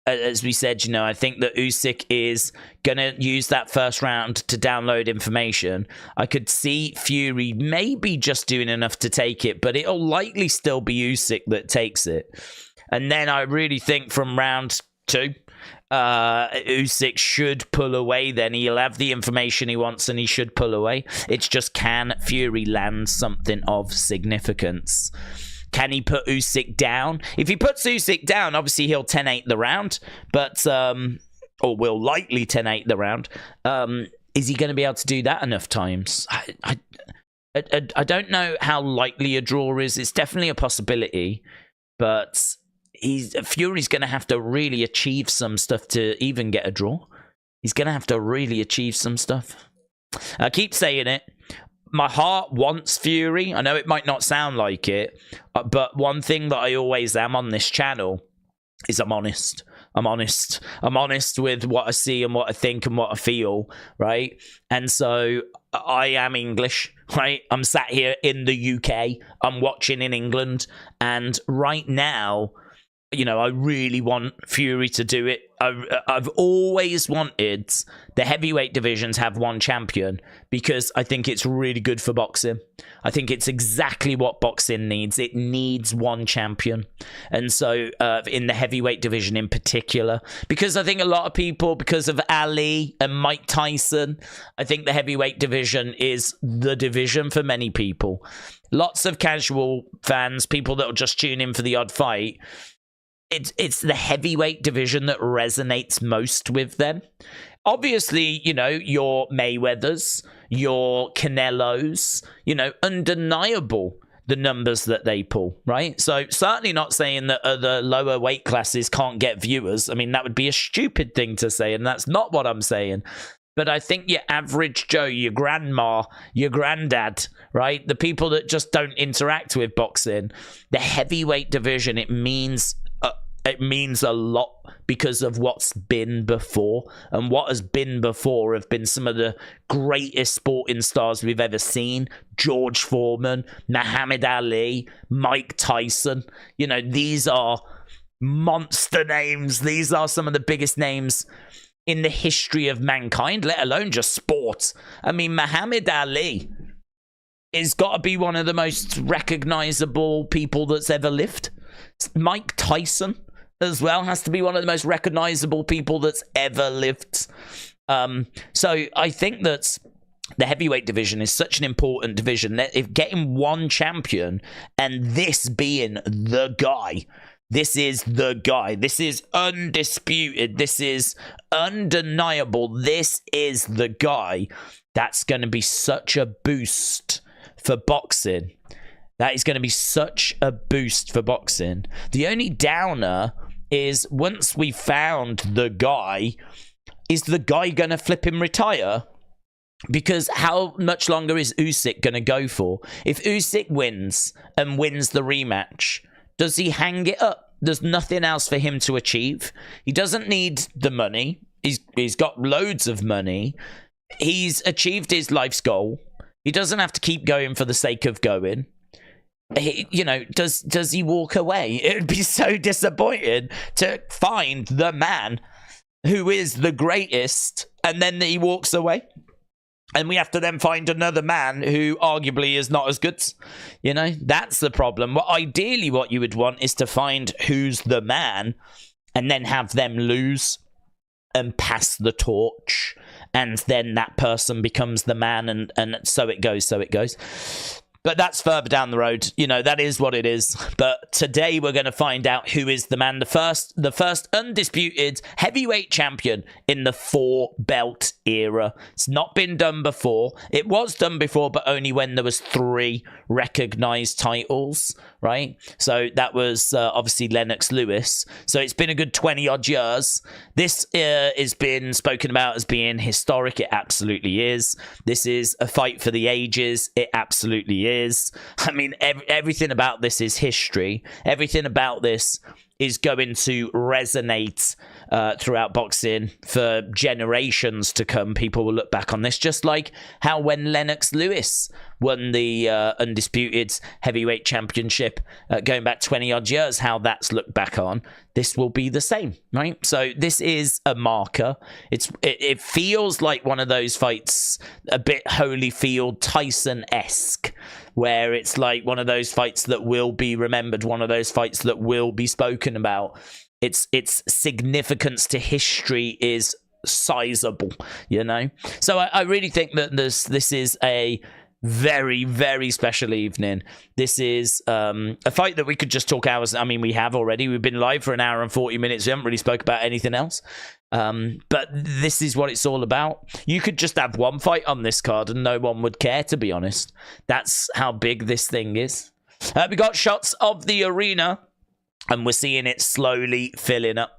as we said, I think that Usyk is going to use that first round to download information. I could see Fury maybe just doing enough to take it, but it'll likely still be Usyk that takes it. And then I really think from round 2, Usyk should pull away. Then he'll have the information he wants and he should pull away. It's just, can Fury land something of significance? Can he put Usyk down? If he puts Usyk down, obviously he'll 10-8 the round, but or will likely 10-8 the round. Is he going to be able to do that enough times? I don't know how likely a draw is. It's definitely a possibility, but Fury's going to have to really achieve some stuff to even get a draw. He's going to have to really achieve some stuff. I keep saying it. My heart wants Fury. I know it might not sound like it, but one thing that I always am on this channel is I'm honest. I'm honest with what I see and what I think and what I feel, right? And so I am English, right? I'm sat here in the UK. I'm watching in England. And right now, you know, I really want Fury to do it. I've always wanted the heavyweight divisions have one champion because I think it's really good for boxing. I think it's exactly what boxing needs. It needs one champion. And so in the heavyweight division in particular, because I think a lot of people, because of Ali and Mike Tyson, I think the heavyweight division is the division for many people. Lots of casual fans, people that will just tune in for the odd fight. It's the heavyweight division that resonates most with them. Obviously, you know, your Mayweathers, your Canelos, you know, undeniable the numbers that they pull, right? So certainly not saying that other lower weight classes can't get viewers. I mean, that would be a stupid thing to say, and that's not what I'm saying. But I think your average Joe, your grandma, your granddad, right? The people that just don't interact with boxing, the heavyweight division, it means a lot because of what's been before. And what has been before have been some of the greatest sporting stars we've ever seen. George Foreman, Muhammad Ali, Mike Tyson. You know, these are monster names. These are some of the biggest names in the history of mankind, let alone just sport. I mean, Muhammad Ali has got to be one of the most recognizable people that's ever lived. Mike Tyson as well has to be one of the most recognizable people that's ever lived. So I think that the heavyweight division is such an important division that if getting one champion and this being the guy, this is the guy, this is undisputed, this is undeniable, this is the guy, that's going to be such a boost for boxing. That is going to be such a boost for boxing. The only downer is once we found the guy, is the guy going to flip him retire? Because how much longer is Usyk going to go for? If Usyk wins and wins the rematch, does he hang it up? There's nothing else for him to achieve. He doesn't need the money. He's got loads of money. He's achieved his life's goal. He doesn't have to keep going for the sake of going. You know, does he walk away? It would be so disappointing to find the man who is the greatest and then he walks away. And we have to then find another man who arguably is not as good. You know, that's the problem. Well, ideally, what you would want is to find who's the man and then have them lose and pass the torch. And then that person becomes the man and so it goes. But that's further down the road. You know, that is what it is. But today we're going to find out who is the man, the first undisputed heavyweight champion in the 4-belt era. It's not been done before. It was done before, but only when there was 3 recognized titles, right? So that was obviously Lennox Lewis. So it's been a good 20-odd years. This has been spoken about as being historic. It absolutely is. This is a fight for the ages. It absolutely is. I mean, everything about this is history. Everything about this is going to resonate throughout boxing for generations to come. People will look back on this, just like how when Lennox Lewis won the undisputed heavyweight championship going back 20-odd years, how that's looked back on. This will be the same, right? So this is a marker. It feels like one of those fights, a bit Holyfield Tyson-esque, where it's like one of those fights that will be remembered, one of those fights that will be spoken about. its significance to history is sizable, you know. So I really think that this is a very, very special evening. This is a fight that we could just talk hours. I mean, we have already. We've been live for an hour and 40 minutes. We haven't really spoke about anything else. But this is what it's all about. You could just have one fight on this card and no one would care, to be honest. That's how big this thing is. We got shots of the arena and we're seeing it slowly filling up.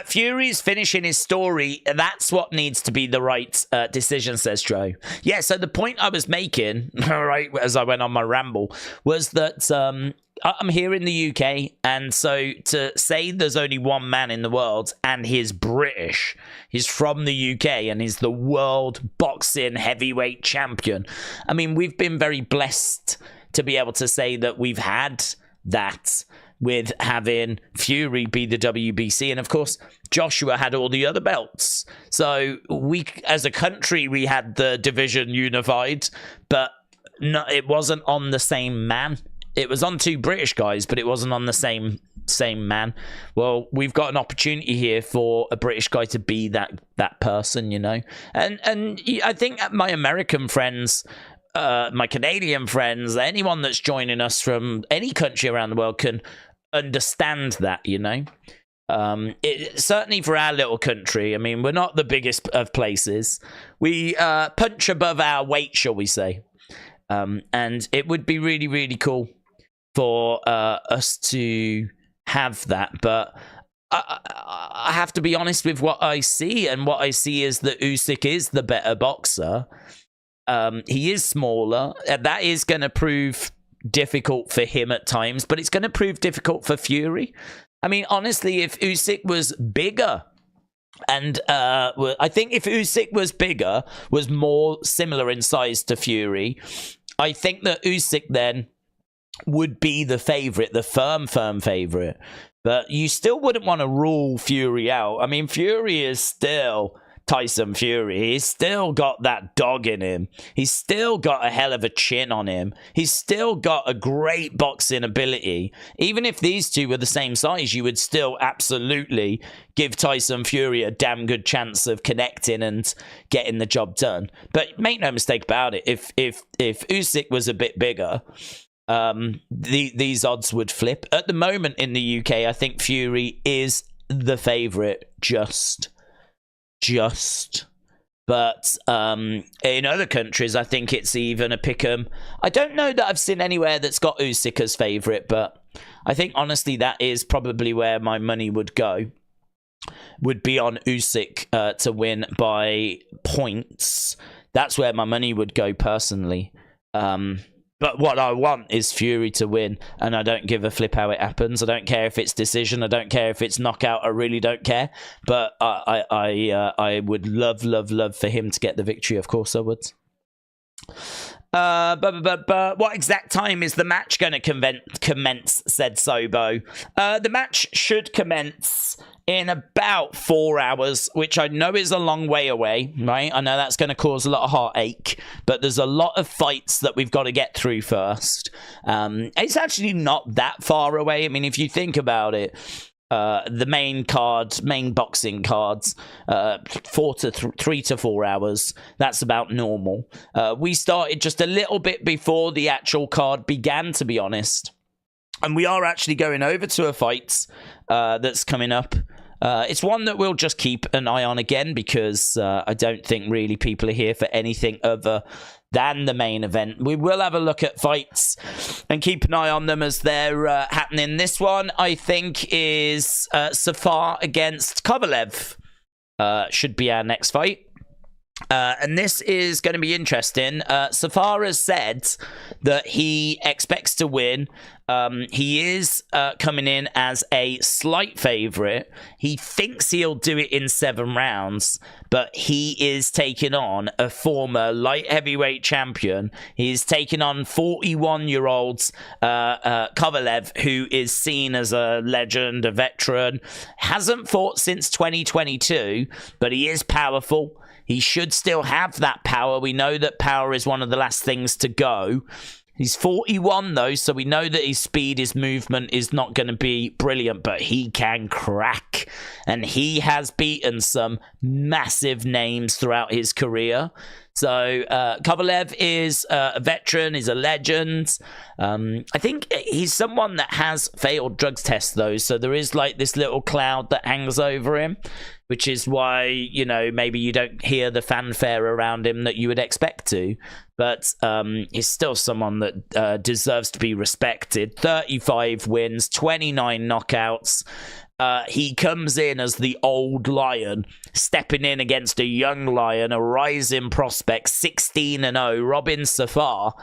Fury's finishing his story. That's what needs to be the right decision, says Joe. Yeah, so the point I was making, right, as I went on my ramble, was that I'm here in the UK, and so to say there's only one man in the world, and he's British, he's from the UK, and he's the world boxing heavyweight champion. I mean, we've been very blessed to be able to say that we've had that, with having Fury be the WBC, and of course Joshua had all the other belts. So we, as a country, we had the division unified, but no, it wasn't on the same man. It was on two British guys, but it wasn't on the same man. Well, we've got an opportunity here for a British guy to be that person, you know. And I think my American friends, my Canadian friends, anyone that's joining us from any country around the world can understand that, you know. Certainly for our little country, I mean, we're not the biggest of places. We punch above our weight, shall we say. And it would be really, really cool for us to have that. But I have to be honest with what I see, and what I see is that Usyk is the better boxer. He is smaller. That is going to prove difficult for him at times, but it's going to prove difficult for Fury. I mean, honestly, if Usyk was bigger, and I think if Usyk was bigger, was more similar in size to Fury, I think that Usyk then would be the favorite, the firm favorite. But you still wouldn't want to rule Fury out. I mean, Fury is still Tyson Fury. He's still got that dog in him. He's still got a hell of a chin on him. He's still got a great boxing ability. Even if these two were the same size, you would still absolutely give Tyson Fury a damn good chance of connecting and getting the job done. But make no mistake about it, if Usyk was a bit bigger, these odds would flip. At the moment in the UK, I think Fury is the favourite, just. But in other countries, I think it's even a pick'em. I don't know that I've seen anywhere that's got Usyk as favourite, but I think honestly that is probably where my money would go. Would be on Usyk to win by points. That's where my money would go personally. But what I want is Fury to win, and I don't give a flip how it happens. I don't care if it's decision. I don't care if it's knockout. I really don't care. But I would love for him to get the victory. Of course I would. But what exact time is the match going to commence, said Sobo. The match should commence in about 4 hours, which I know is a long way away, right? I know that's going to cause a lot of heartache, but there's a lot of fights that we've got to get through first. It's actually not that far away. I mean, if you think about it, the main boxing cards, 3 to 4 hours. That's about normal. We started just a little bit before the actual card began, to be honest. And we are actually going over to a fight that's coming up. It's one that we'll just keep an eye on again, because I don't think really people are here for anything other than the main event. We will have a look at fights and keep an eye on them as they're happening. This one, I think, is Safar against Kovalev. Should be our next fight. And this is going to be interesting. Safar has said that he expects to win. He is coming in as a slight favourite. He thinks he'll do it in 7 rounds, but he is taking on a former light heavyweight champion. He's taking on 41-year-old Kovalev, who is seen as a legend, a veteran. Hasn't fought since 2022, but he is powerful. He should still have that power. We know that power is one of the last things to go. He's 41 though, so we know that his speed, his movement is not going to be brilliant, but he can crack. And he has beaten some massive names throughout his career. So Kovalev is a veteran, he's a legend. I think he's someone that has failed drugs tests though, so there is like this little cloud that hangs over him, which is why, you know, maybe you don't hear the fanfare around him that you would expect to. But he's still someone that deserves to be respected. 35 wins, 29 knockouts. He comes in as the old lion, stepping in against a young lion, a rising prospect, 16-0, Robin Safar,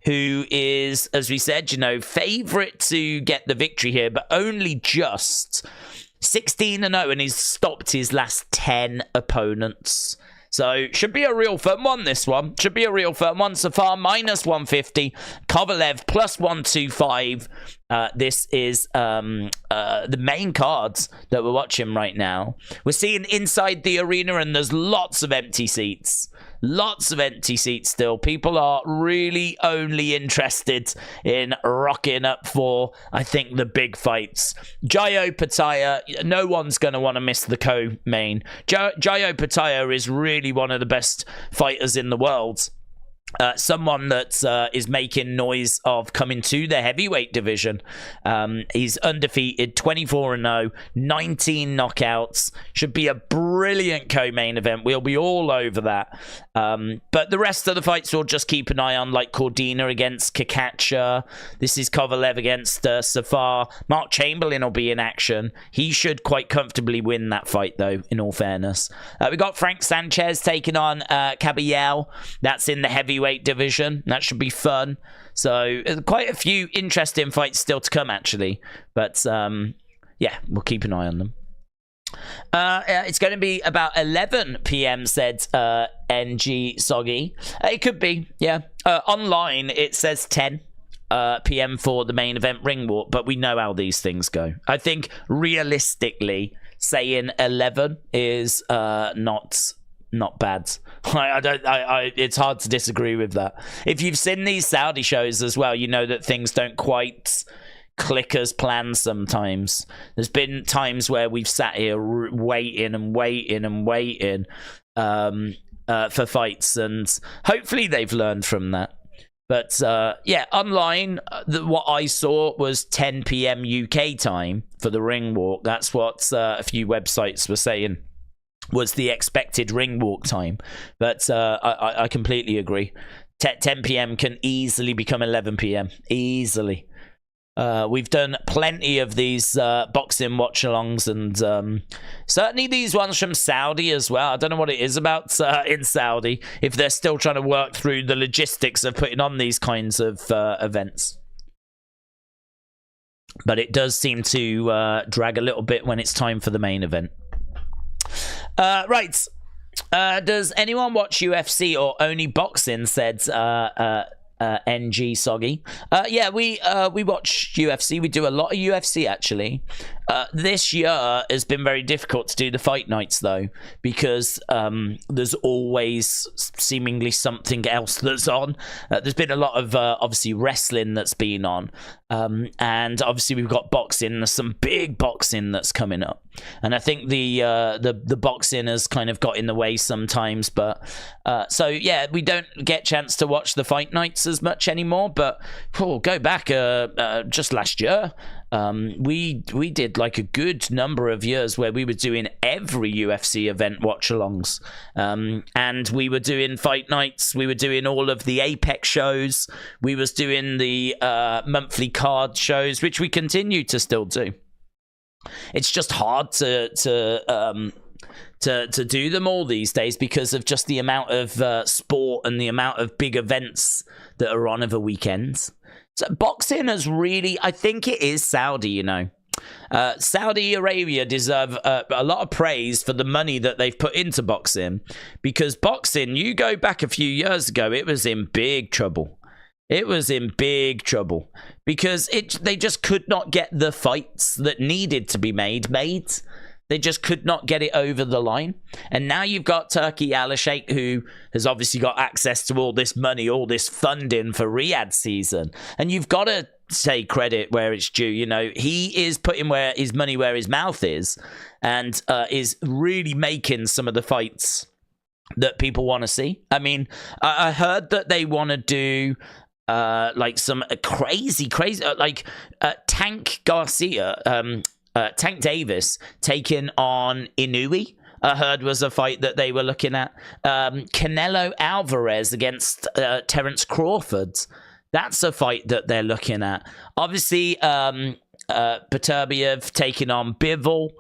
who is, as we said, you know, favourite to get the victory here, but only just 16-0, and he's stopped his last 10 opponents. So, should be a real fun one, this one. Should be a real fun one. Safar, minus 150. Kovalev, plus 125. This is the main cards that we're watching right now. We're seeing inside the arena, and there's lots of empty seats. Lots of empty seats still. People are really only interested in rocking up for, I think, the big fights. Opetaia, no one's going to want to miss the co-main. Opetaia is really one of the best fighters in the world. Someone that is making noise of coming to the heavyweight division. He's undefeated, 24-0, 19 knockouts. Should be a brilliant co-main event. We'll be all over that. But the rest of the fights we'll just keep an eye on, like Cordina against Cacace. This is Kovalev against Safar. Mark Chamberlain will be in action. He should quite comfortably win that fight, though, in all fairness. We got Frank Sanchez taking on Cacace. That's in the heavyweight division. That should be fun. So quite a few interesting fights still to come, actually. But yeah, we'll keep an eye on them. It's going to be about 11 p.m. said NG Soggy. It could be, yeah. Online it says 10 p.m. for the main event ring walk, but we know how these things go. I think realistically saying 11 is not bad. It's hard to disagree with that. If you've seen these Saudi shows as well, you know that things don't quite click as planned sometimes. There's been times where we've sat here waiting for fights, and hopefully they've learned from that. But yeah, online, what I saw was 10 p.m. UK time for the ring walk. That's what a few websites were saying was the expected ring walk time. But I completely agree. 10 p.m. can easily become 11 p.m. Easily. We've done plenty of these boxing watch-alongs, and certainly these ones from Saudi as well. I don't know what it is about in Saudi, if they're still trying to work through the logistics of putting on these kinds of events. But it does seem to drag a little bit when it's time for the main event. Right. Does anyone watch UFC or only boxing, said NG Soggy. Yeah, we watch UFC. We do a lot of UFC, actually. This year has been very difficult to do the fight nights, though, because there's always seemingly something else that's on. There's been a lot of obviously wrestling that's been on, and obviously we've got boxing. There's some big boxing that's coming up, and I think the boxing has kind of got in the way sometimes. But so yeah, we don't get chance to watch the fight nights as much anymore. But go back just last year. We did like a good number of years where we were doing every UFC event watch-alongs, and we were doing fight nights, we were doing all of the Apex shows, we was doing the monthly card shows, which we continue to still do. It's just hard to do them all these days because of just the amount of sport and the amount of big events that are on over weekends. So boxing has really, I think it is Saudi, you know. Saudi Arabia deserve a lot of praise for the money that they've put into boxing, because boxing, you go back a few years ago, it was in big trouble. It was in big trouble because they just could not get the fights that needed to be made. They just could not get it over the line. And now you've got Turkey Alishek, who has obviously got access to all this money, all this funding for Riyadh season. And you've got to say credit where it's due. You know, he is putting where his money where his mouth is, and is really making some of the fights that people want to see. I mean, I heard that they want to do like some crazy, like Tank Garcia, Tank Davis taking on Inouye. I heard was a fight that they were looking at. Canelo Alvarez against Terence Crawford. That's a fight that they're looking at. Obviously, Beterbiev taking on Bivol.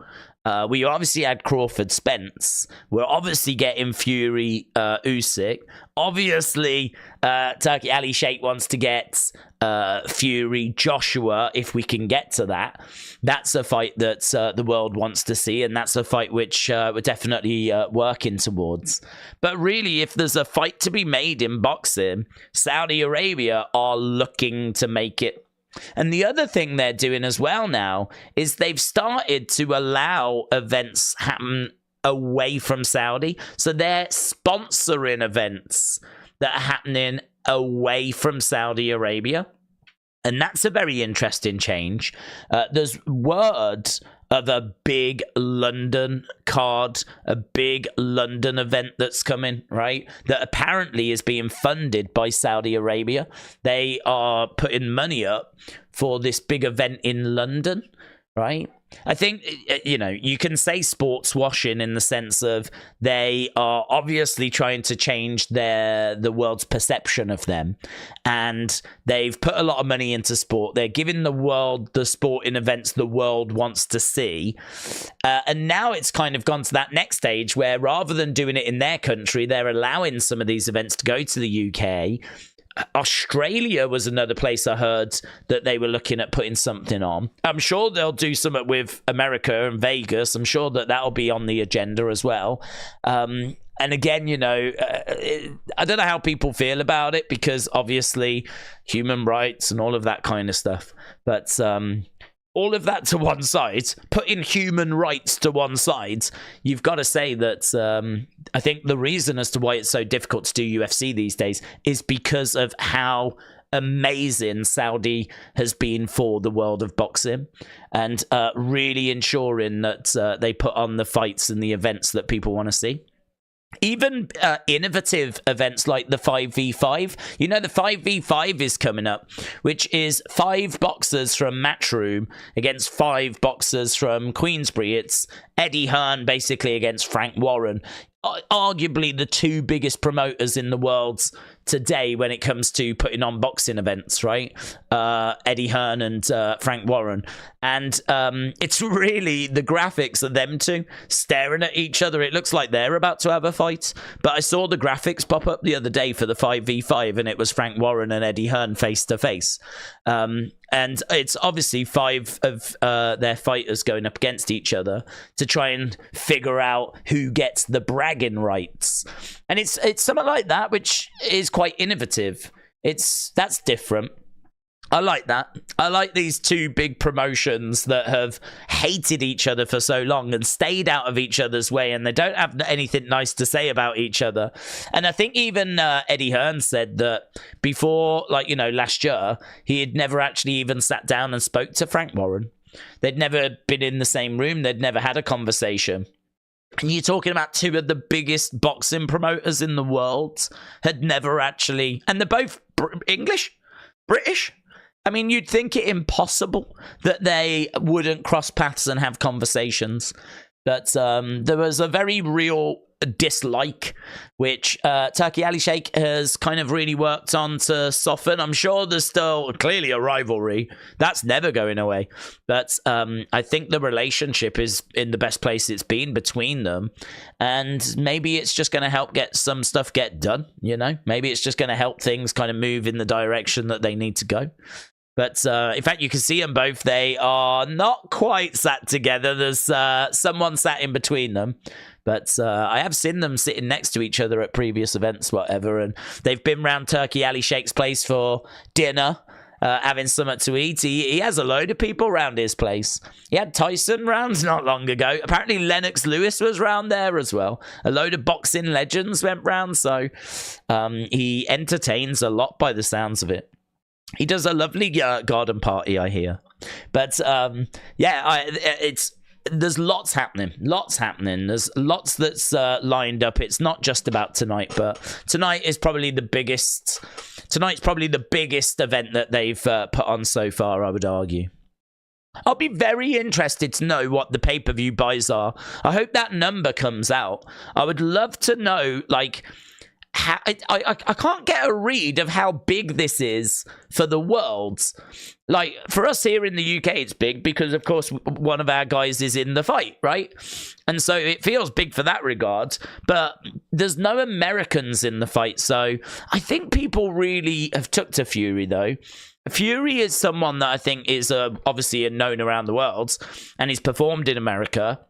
We obviously had Crawford Spence. We're obviously getting Fury Usyk. Obviously, Turkey Alishek wants to get Fury Joshua, if we can get to that. That's a fight that the world wants to see, and that's a fight which we're definitely working towards. But really, if there's a fight to be made in boxing, Saudi Arabia are looking to make it. And the other thing they're doing as well now is they've started to allow events happen away from Saudi. So they're sponsoring events that are happening away from Saudi Arabia. And that's a very interesting change. There's word of a big London card, a big London event that's coming, right? That apparently is being funded by Saudi Arabia. They are putting money up for this big event in London, right? I think, you know, you can say sports washing in the sense of they are obviously trying to change the world's perception of them. And they've put a lot of money into sport. They're giving the world the sporting events the world wants to see. And now it's kind of gone to that next stage where rather than doing it in their country, they're allowing some of these events to go to the UK. Australia was another place I heard that they were looking at putting something on. I'm sure they'll do something with America and Vegas. I'm sure that that'll be on the agenda as well. And again, you know, I don't know how people feel about it because obviously human rights and all of that kind of stuff. But all of that to one side, putting human rights to one side, you've got to say that I think the reason as to why it's so difficult to do UFC these days is because of how amazing Saudi has been for the world of boxing and really ensuring that they put on the fights and the events that people want to see. Even innovative events like the 5v5. You know, the 5v5 is coming up, which is 5 boxers from Matchroom against 5 boxers from Queensbury. It's Eddie Hearn basically against Frank Warren. Arguably the 2 biggest promoters in the world today when it comes to putting on boxing events, right? Eddie Hearn and Frank Warren. And it's really the graphics of them two staring at each other. It looks like they're about to have a fight. But I saw the graphics pop up the other day for the 5v5 and it was Frank Warren and Eddie Hearn face to face. And it's obviously 5 of their fighters going up against each other to try and figure out who gets the bragging rights. And it's something like that, which is quite innovative. That's different. I like that. I like these 2 big promotions that have hated each other for so long and stayed out of each other's way, and they don't have anything nice to say about each other. And I think even Eddie Hearn said that before, like, you know, last year, he had never actually even sat down and spoke to Frank Warren. They'd never been in the same room. They'd never had a conversation. And you're talking about 2 of the biggest boxing promoters in the world had never actually... And they're both English? British? I mean, you'd think it impossible that they wouldn't cross paths and have conversations. But there was a very real dislike, which Turkey Alishek has kind of really worked on to soften. I'm sure there's still clearly a rivalry. That's never going away. But I think the relationship is in the best place it's been between them. And maybe it's just going to help get some stuff get done, you know? Maybe it's just going to help things kind of move in the direction that they need to go. But in fact, you can see them both. They are not quite sat together. There's someone sat in between them. But I have seen them sitting next to each other at previous events, whatever. And they've been round Turkey Alishek's place for dinner. having something to eat. He has a load of people around his place. He had Tyson rounds not long ago. Apparently Lennox Lewis was round there as well. A load of boxing legends went round. So he entertains a lot by the sounds of it. He does a lovely garden party, I hear. But there's lots happening. There's lots that's lined up. It's not just about tonight, but tonight is probably the biggest. Tonight's probably the biggest event that they've put on so far, I would argue. I'll be very interested to know what the pay-per-view buys are. I hope that number comes out. I would love to know, like, how, I can't get a read of how big this is for the world. Like, for us here in the UK, it's big because, of course, one of our guys is in the fight, right? And so it feels big for that regard. But there's no Americans in the fight, so I think people really have took to Fury, though. Fury is someone that I think is obviously known around the world, and he's performed in America.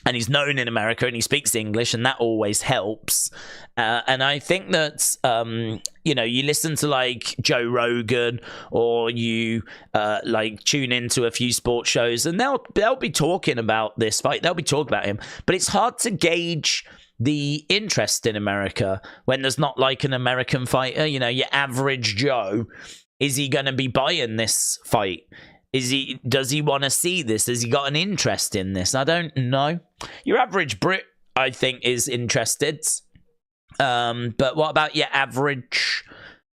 And he's known in America, and he speaks English, and that always helps. And I think that, you listen to, like, Joe Rogan, or you, tune into a few sports shows, and they'll be talking about this fight. They'll be talking about him. But it's hard to gauge the interest in America when there's not, like, an American fighter. You know, your average Joe. Is he going to be buying this fight? Does he want to see this? Has he got an interest in this? I don't know. Your average Brit, I think, is interested. But what about your average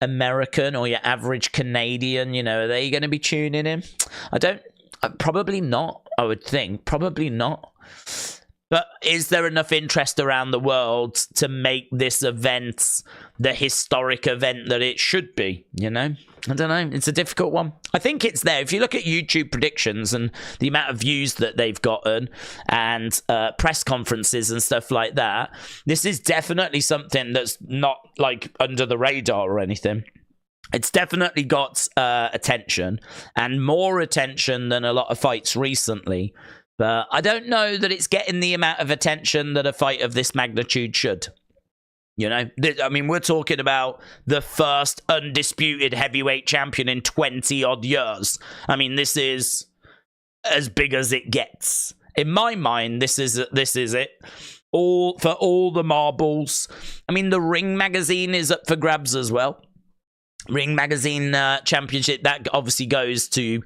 American or your average Canadian? You know, are they going to be tuning in? Probably not, I would think. Probably not. But is there enough interest around the world to make this event the historic event that it should be? You know? I don't know. It's a difficult one. I think it's there. If you look at YouTube predictions and the amount of views that they've gotten and press conferences and stuff like that, this is definitely something that's not, like, under the radar or anything. It's definitely got attention, and more attention than a lot of fights recently. But I don't know that it's getting the amount of attention that a fight of this magnitude should. You know, I mean, we're talking about the first undisputed heavyweight champion in 20-odd years. I mean, this is as big as it gets. In my mind, this is it. For all the marbles. I mean, the Ring magazine is up for grabs as well. Ring Magazine Championship, that obviously goes to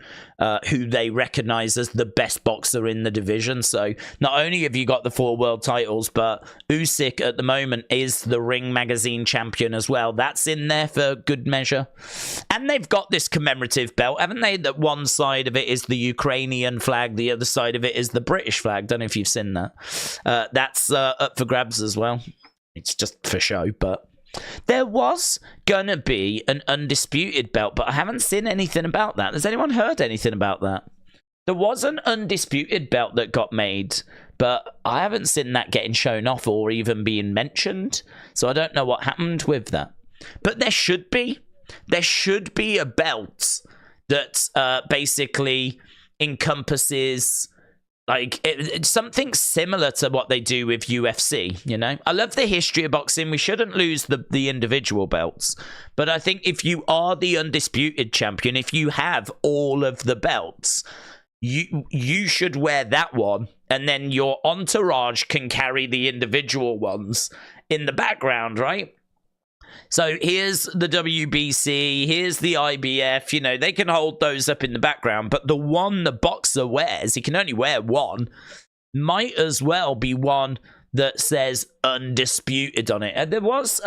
who they recognize as the best boxer in the division. So not only have you got the 4 world titles, but Usyk at the moment is the Ring Magazine champion as well. That's in there for good measure. And they've got this commemorative belt, haven't they? That one side of it is the Ukrainian flag, the other side of it is the British flag. Don't know if you've seen that. That's up for grabs as well. It's just for show, but there was gonna be an undisputed belt, but I haven't seen anything about that. Has anyone heard anything about that? There was an undisputed belt that got made, but I haven't seen that getting shown off or even being mentioned. So I don't know what happened with that. But there should be a belt that basically encompasses, like, it's something similar to what they do with UFC, you know? I love the history of boxing. We shouldn't lose the individual belts. But I think if you are the undisputed champion, if you have all of the belts, you should wear that one, and then your entourage can carry the individual ones in the background, right? So here's the WBC, here's the IBF, you know, they can hold those up in the background, but the one the boxer wears, he can only wear one, might as well be one that says undisputed on it. And there was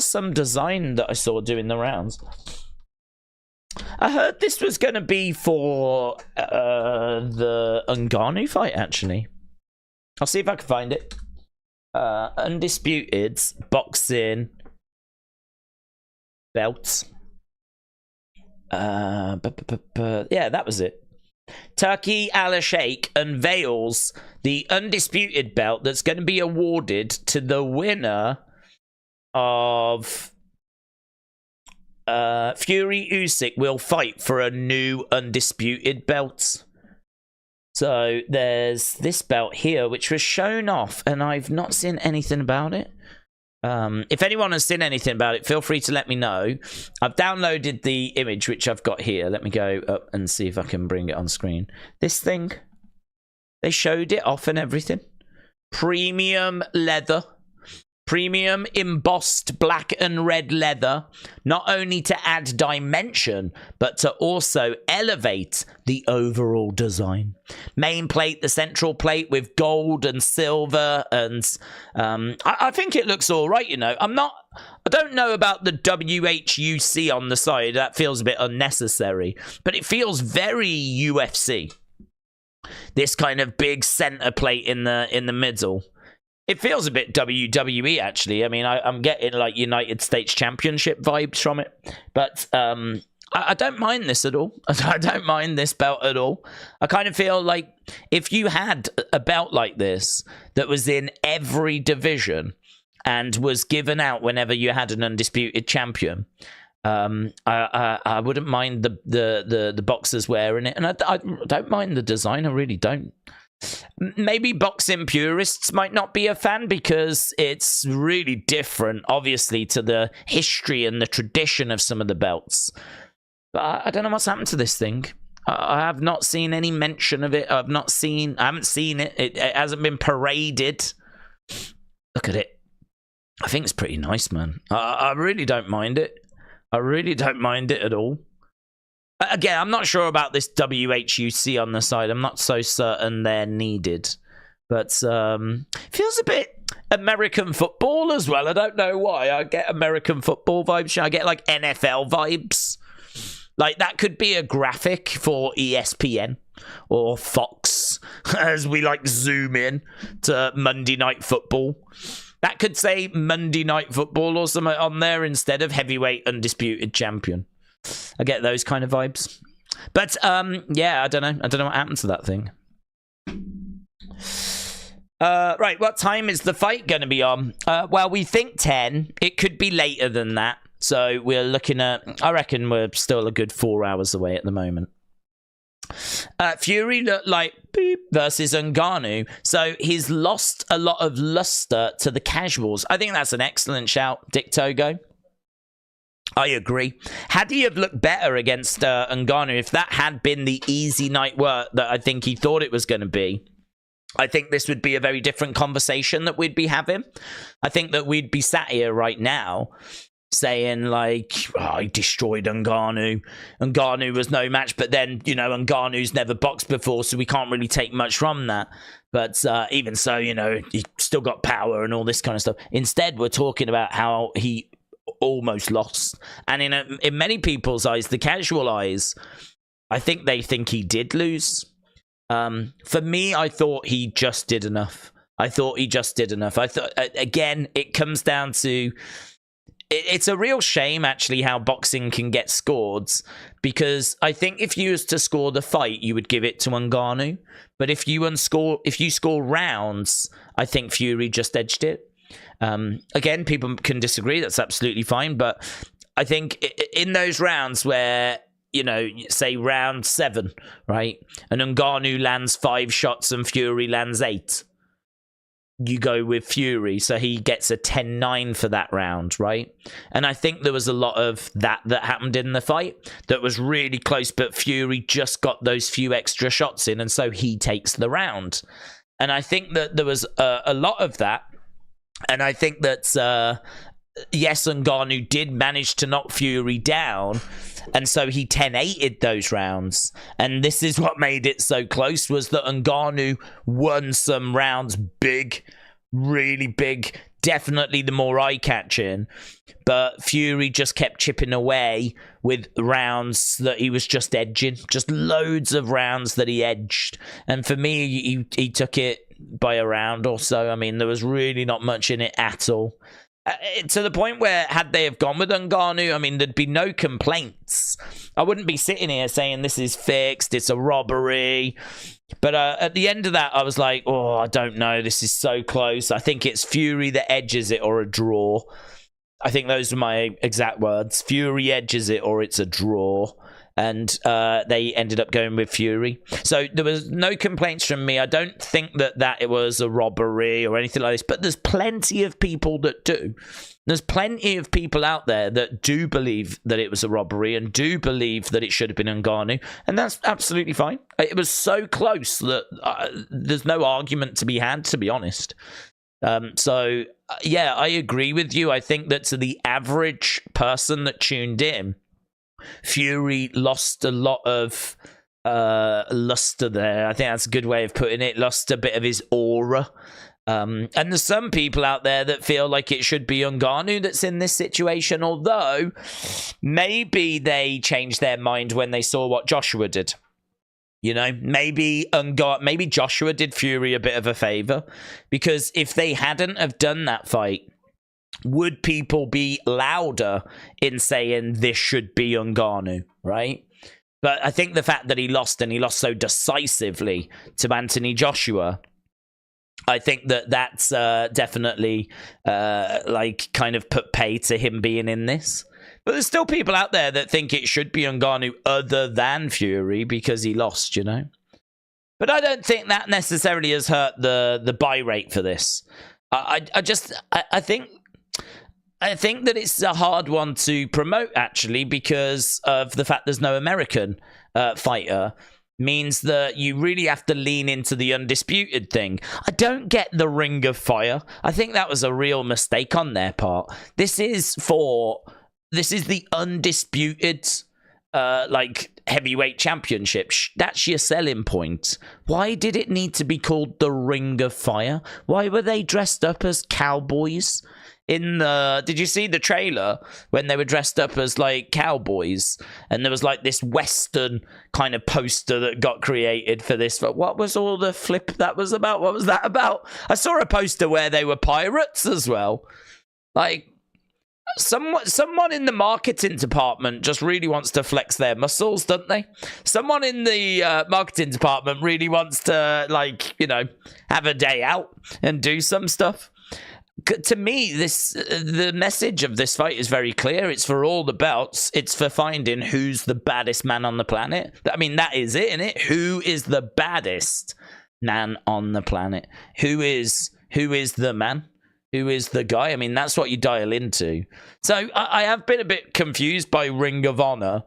some design that I saw doing the rounds. I heard this was going to be for the Ngannou fight, actually. I'll see if I can find it. Undisputed boxing belts. Yeah, that was it. Turki Al-Sheikh unveils the undisputed belt that's going to be awarded to the winner of Fury Usyk will fight for a new undisputed belt. So there's this belt here, which was shown off, and I've not seen anything about it. If anyone has seen anything about it, feel free to let me know. I've downloaded the image, which I've got here. Let me go up and see if I can bring it on screen. This thing, they showed it off and everything. Premium leather. Premium embossed black and red leather, not only to add dimension, but to also elevate the overall design. Main plate, the central plate with gold and silver, and I think it looks all right, you know. I don't know about the WHUC on the side. That feels a bit unnecessary, but it feels very UFC. This kind of big center plate in the middle. It feels a bit WWE, actually. I mean, I'm getting, like, United States Championship vibes from it. But I don't mind this at all. I don't mind this belt at all. I kind of feel like if you had a belt like this that was in every division and was given out whenever you had an undisputed champion, I wouldn't mind the boxers wearing it. And I don't mind the design. I really don't. Maybe boxing purists might not be a fan because it's really different, obviously, to the history and the tradition of some of the belts. But I don't know what's happened to this thing. I have not seen any mention of it. I haven't seen it. It hasn't been paraded. Look at it. I think it's pretty nice, man. I really don't mind it. I really don't mind it at all. Again, I'm not sure about this WHUC on the side. I'm not so certain they're needed. But feels a bit American football as well. I don't know why. I get American football vibes. I get, like, NFL vibes. Like, that could be a graphic for ESPN or Fox as we, like, zoom in to Monday Night Football. That could say Monday Night Football or something on there instead of heavyweight undisputed champion. I get those kind of vibes. But, yeah, I don't know. I don't know what happened to that thing. Right, what time is the fight going to be on? Well, we think 10. It could be later than that. So we're looking at... I reckon we're still a good 4 hours away at the moment. Fury looked like beep versus Ngannou. So he's lost a lot of luster to the casuals. I think that's an excellent shout, Dick Togo. I agree. Had he have looked better against Ngannou, if that had been the easy night work that I think he thought it was going to be, I think this would be a very different conversation that we'd be having. I think that we'd be sat here right now saying, like, oh, he destroyed Ngannou. Ngannou was no match, but then, you know, Ngannou's never boxed before, so we can't really take much from that. But even so, you know, he still got power and all this kind of stuff. Instead, we're talking about how he almost lost, and in many people's eyes, the casual eyes, I think they think he did lose. For me, I thought he just did enough. I thought, again, it comes down to, it's a real shame actually how boxing can get scored, because I think if you was to score the fight, you would give it to Ngannou, but if you score rounds, I think Fury just edged it. Again, people can disagree. That's absolutely fine. But I think in those rounds where, you know, say round 7, right? And Ngannou lands 5 shots and Fury lands 8. You go with Fury. So he gets a 10-9 for that round, right? And I think there was a lot of that happened in the fight that was really close, but Fury just got those few extra shots in. And so he takes the round. And I think that there was a lot of that. And I think that, yes, Ngannou did manage to knock Fury down, and so he 10-8'd those rounds. And this is what made it so close, was that Ngannou won some rounds big, really big, definitely the more eye-catching. But Fury just kept chipping away with rounds that he was just edging, just loads of rounds that he edged. And for me, he took it by a round or so. I mean, there was really not much in it at all. To the point where, had they have gone with Ngannou, I mean, there'd be no complaints. I wouldn't be sitting here saying this is fixed, it's a robbery. But at the end of that, I was like, oh, I don't know, this is so close. I think it's Fury that edges it, or a draw. I think those are my exact words. Fury edges it, or it's a draw. and they ended up going with Fury. So there was no complaints from me. I don't think that it was a robbery or anything like this, but there's plenty of people that do. There's plenty of people out there that do believe that it was a robbery and do believe that it should have been Ngannou, and that's absolutely fine. It was so close that there's no argument to be had, to be honest. So, yeah, I agree with you. I think that to the average person that tuned in, Fury lost a lot of luster there. I think that's a good way of putting it. Lost a bit of his aura. And there's some people out there that feel like it should be Ngannou that's in this situation, although maybe they changed their mind when they saw what Joshua did. You know, maybe Joshua did Fury a bit of a favor, because if they hadn't have done that fight, would people be louder in saying this should be Ngannou, right? But I think the fact that he lost, and he lost so decisively to Anthony Joshua, I think that's definitely kind of put pay to him being in this. But there's still people out there that think it should be Ngannou other than Fury because he lost, you know. But I don't think that necessarily has hurt the buy rate for this. I think that it's a hard one to promote, actually, because of the fact there's no American fighter. Means that you really have to lean into the undisputed thing. I don't get the Ring of Fire. I think that was a real mistake on their part. This is the undisputed heavyweight championship. That's your selling point. Why did it need to be called the Ring of Fire? Why were they dressed up as cowboys? Did you see the trailer when they were dressed up as like cowboys, and there was like this Western kind of poster that got created for this? But what was all the flip that was about? What was that about? I saw a poster where they were pirates as well. Like, someone in the marketing department just really wants to flex their muscles, don't they? Someone in the marketing department really wants to, like, you know, have a day out and do some stuff. To me, the message of this fight is very clear. It's for all the belts. It's for finding who's the baddest man on the planet. I mean, that is it, isn't it? Who is the baddest man on the planet? Who is the man? Who is the guy? I mean, that's what you dial into. So I have been a bit confused by Ring of Honor.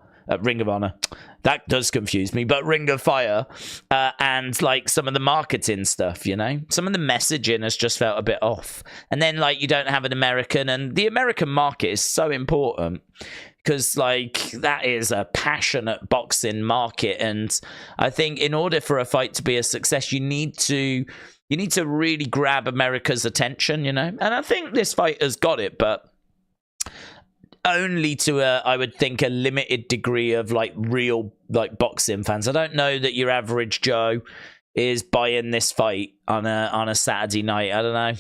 That does confuse me, but Ring of Fire and like some of the marketing stuff, you know? Some of the messaging has just felt a bit off. And then like you don't have an American, and the American market is so important because like that is a passionate boxing market. And I think in order for a fight to be a success, you need to really grab America's attention, you know? And I think this fight has got it, but only to I would think a limited degree of like real like boxing fans. I don't know that your average Joe is buying this fight on a Saturday night. I don't know.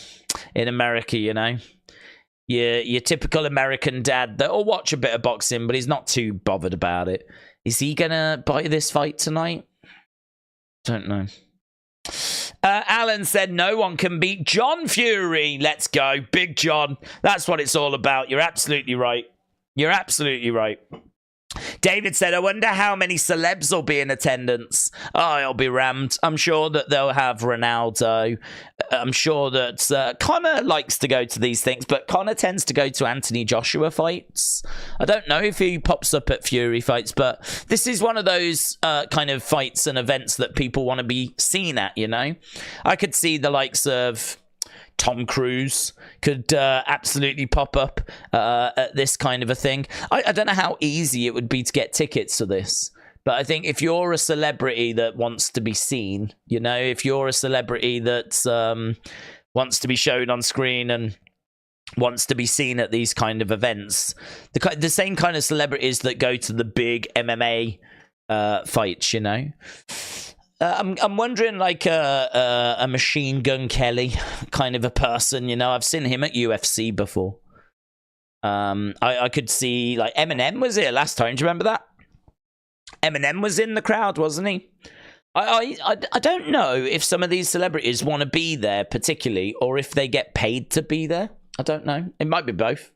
In America, you know, your typical American dad that'll watch a bit of boxing, but he's not too bothered about it. Is he gonna buy this fight tonight? Don't know. Alan said no one can beat John Fury. Let's go, Big John. That's what it's all about. You're absolutely right. You're absolutely right. David said, I wonder how many celebs will be in attendance. Oh, it'll be rammed. I'm sure that they'll have Ronaldo. I'm sure that Conor likes to go to these things, but Conor tends to go to Anthony Joshua fights. I don't know if he pops up at Fury fights, but this is one of those kind of fights and events that people want to be seen at, you know? I could see the likes of Tom Cruise could absolutely pop up at this kind of a thing. I don't know how easy it would be to get tickets to this, but I think if you're a celebrity that wants to be seen, you know, if you're a celebrity that wants to be shown on screen and wants to be seen at these kind of events, the same kind of celebrities that go to the big MMA fights, you know. I'm wondering, like a Machine Gun Kelly kind of a person, you know. I've seen him at UFC before. I could see, like, Eminem was here last time. Do you remember that? Eminem was in the crowd, wasn't he? I don't know if some of these celebrities want to be there particularly, or if they get paid to be there. I don't know. It might be both.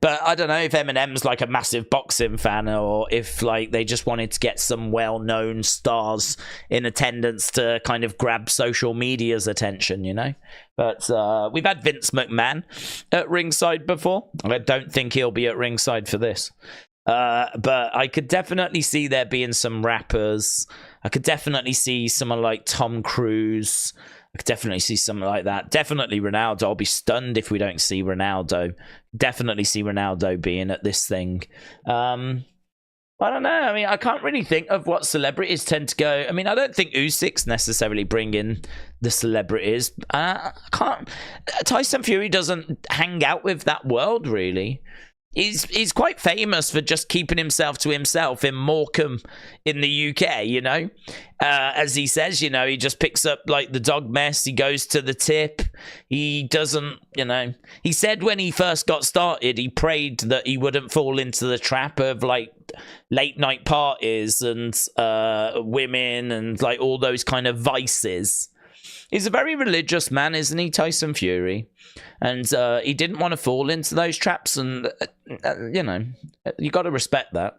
But I don't know if Eminem's like a massive boxing fan, or if like they just wanted to get some well-known stars in attendance to kind of grab social media's attention, you know. But we've had Vince McMahon at ringside before. I don't think he'll be at ringside for this. But I could definitely see there being some rappers. I could definitely see someone like Tom Cruise. I could definitely see something like that. Definitely Ronaldo. I'll be stunned if we don't see Ronaldo. Definitely see Ronaldo being at this thing. I don't know. I mean, I can't really think of what celebrities tend to go. I mean, I don't think Usyk's necessarily bringing the celebrities. I can't. Tyson Fury doesn't hang out with that world, really. He's quite famous for just keeping himself to himself in Morecambe in the UK, you know. As he says, you know, he just picks up like the dog mess. He goes to the tip. He doesn't, you know. He said when he first got started, he prayed that he wouldn't fall into the trap of like late night parties and women and like all those kind of vices. He's a very religious man, isn't he, Tyson Fury? And he didn't want to fall into those traps, and, you know, you got to respect that.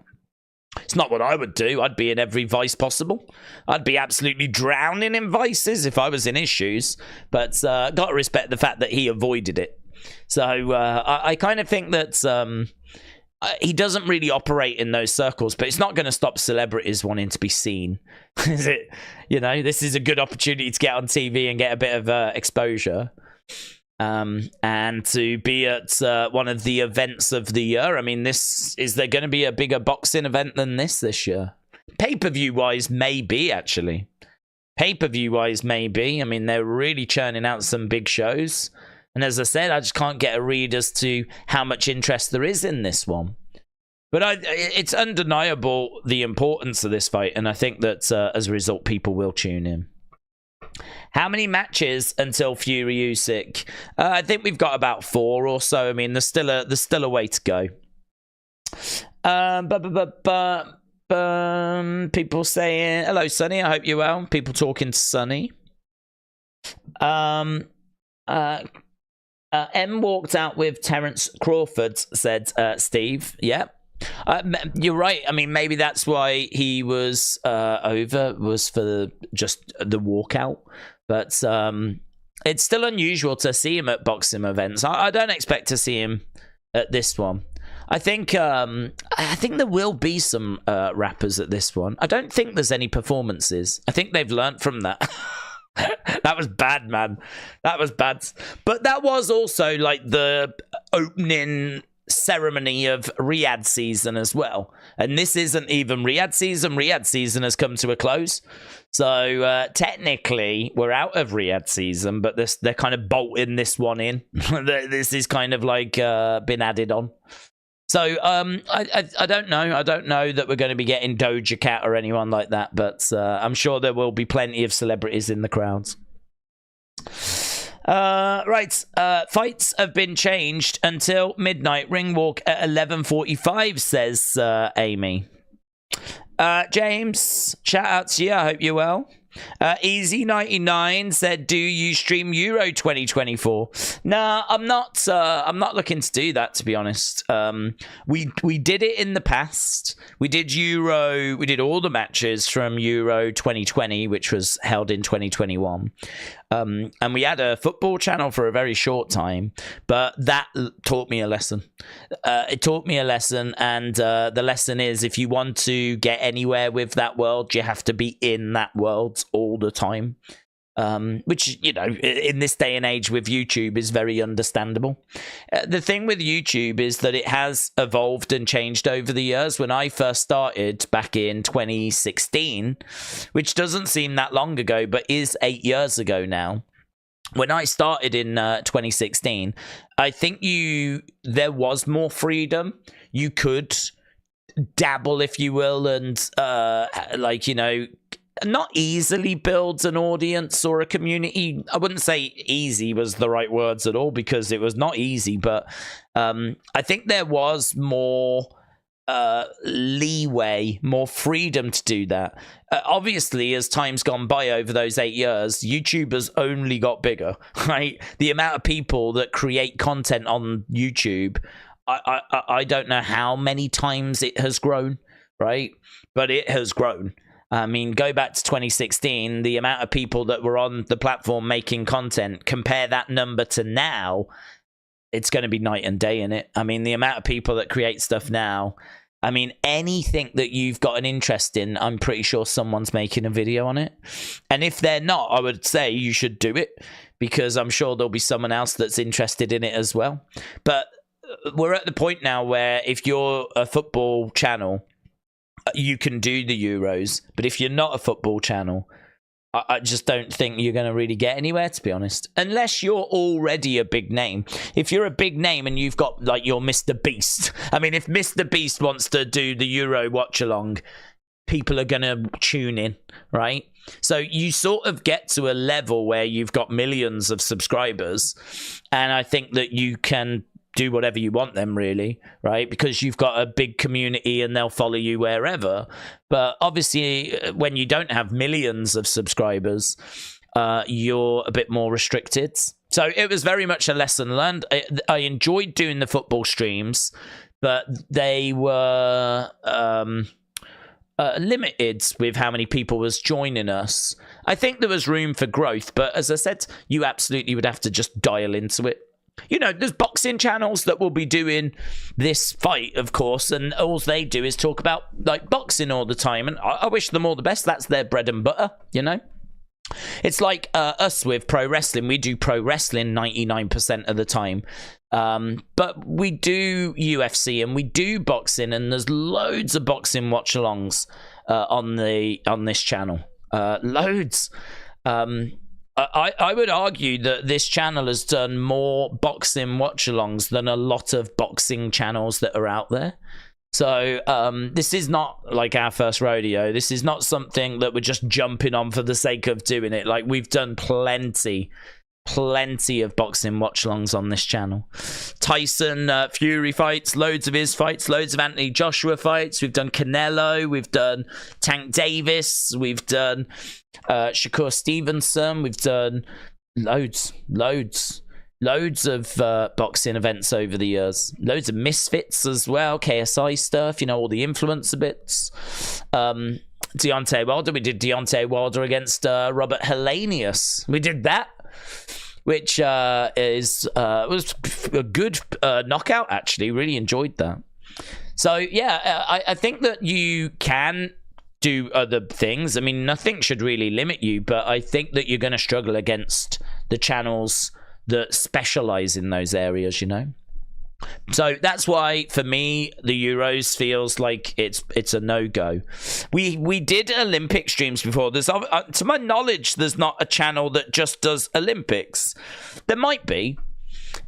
It's not what I would do. I'd be in every vice possible. I'd be absolutely drowning in vices if I was in his shoes. But got to respect the fact that he avoided it. So I kind of think that he doesn't really operate in those circles, but it's not going to stop celebrities wanting to be seen. Is it? You know, this is a good opportunity to get on TV and get a bit of exposure. And to be at one of the events of the year. I mean, is there going to be a bigger boxing event than this year? Pay-per-view wise, maybe, actually. Pay-per-view wise, maybe. I mean, they're really churning out some big shows. And as I said, I just can't get a read as to how much interest there is in this one. But it's undeniable the importance of this fight. And I think that as a result, people will tune in. How many matches until Fury Usyk? I think we've got about 4 or so. I mean, there's still a way to go. People saying hello, Sonny. I hope you're well. People talking to Sonny. M walked out with Terence Crawford, said Steve. Yeah. You're right. I mean, maybe that's why he was was for just the walkout. But it's still unusual to see him at boxing events. I don't expect to see him at this one. I think there will be some rappers at this one. I don't think there's any performances. I think they've learnt from that. That was bad, man. That was bad. But that was also like the opening ceremony of Riyadh season as well. And this isn't even Riyadh season. Riyadh season has come to a close. So technically, we're out of Riyadh season, but they're kind of bolting this one in. This is kind of like been added on. So I don't know. I don't know that we're going to be getting Doja Cat or anyone like that, but I'm sure there will be plenty of celebrities in the crowds. Right, fights have been changed until midnight. Ring walk at 11:45, says Amy. James, shout out to you. I hope you're well. Easy99 said, do you stream Euro 2024? Nah, I'm not looking to do that, to be honest. We did it in the past. We did all the matches from Euro 2020, which was held in 2021. And we had a football channel for a very short time, but that taught me a lesson. It taught me a lesson, and the lesson is, if you want to get anywhere with that world, you have to be in that world all the time. Which, you know, in this day and age with YouTube is very understandable. The thing with YouTube is that it has evolved and changed over the years. When I first started back in 2016, which doesn't seem that long ago, but is 8 years ago now. When I started in 2016, I think there was more freedom. You could dabble, if you will, and like, you know, not easily builds an audience or a community. I wouldn't say easy was the right words at all, because it was not easy, but I think there was more leeway, more freedom to do that. Obviously, as time's gone by over those 8 years, YouTube has only got bigger, right? The amount of people that create content on YouTube I don't know how many times it has grown, right? But it has grown. I mean, go back to 2016, the amount of people that were on the platform making content, compare that number to now, it's going to be night and day in it. I mean, the amount of people that create stuff now, I mean, anything that you've got an interest in, I'm pretty sure someone's making a video on it. And if they're not, I would say you should do it, because I'm sure there'll be someone else that's interested in it as well. But we're at the point now where if you're a football channel, you can do the Euros. But if you're not a football channel, I just don't think you're going to really get anywhere, to be honest. Unless you're already a big name. If you're a big name and you've got, like, your Mr. Beast. I mean, if Mr. Beast wants to do the Euro watch-along, people are going to tune in, right? So you sort of get to a level where you've got millions of subscribers. And I think that you can do whatever you want them, really, right? Because you've got a big community and they'll follow you wherever. But obviously, when you don't have millions of subscribers, you're a bit more restricted. So it was very much a lesson learned. I enjoyed doing the football streams, but they were limited with how many people was joining us. I think there was room for growth, but as I said, you absolutely would have to just dial into it. You know, there's boxing channels that will be doing this fight, of course, and all they do is talk about, like, boxing all the time, and I wish them all the best. That's their bread and butter, you know? It's like us with pro wrestling. We do pro wrestling 99% of the time, but we do UFC and we do boxing, and there's loads of boxing watch-alongs on this channel. Loads. I would argue that this channel has done more boxing watch-alongs than a lot of boxing channels that are out there. So this is not like our first rodeo. This is not something that we're just jumping on for the sake of doing it. Like, we've done plenty of boxing watch-alongs on this channel. Tyson Fury fights, loads of his fights, loads of Anthony Joshua fights. We've done Canelo, we've done Tank Davis, we've done Shakur Stevenson, we've done loads of boxing events over the years. Loads of misfits as well, KSI stuff, you know, all the influencer bits. Deontay Wilder, we did Deontay Wilder against Robert Helenius. We did that, which was a good knockout, actually. Really enjoyed that. So yeah, I think that you can do other things. I mean, nothing should really limit you, but I think that you're going to struggle against the channels that specialize in those areas, you know? So that's why, for me, the Euros feels like it's a no-go. We did Olympic streams before. There's to my knowledge, there's not a channel that just does Olympics. There might be.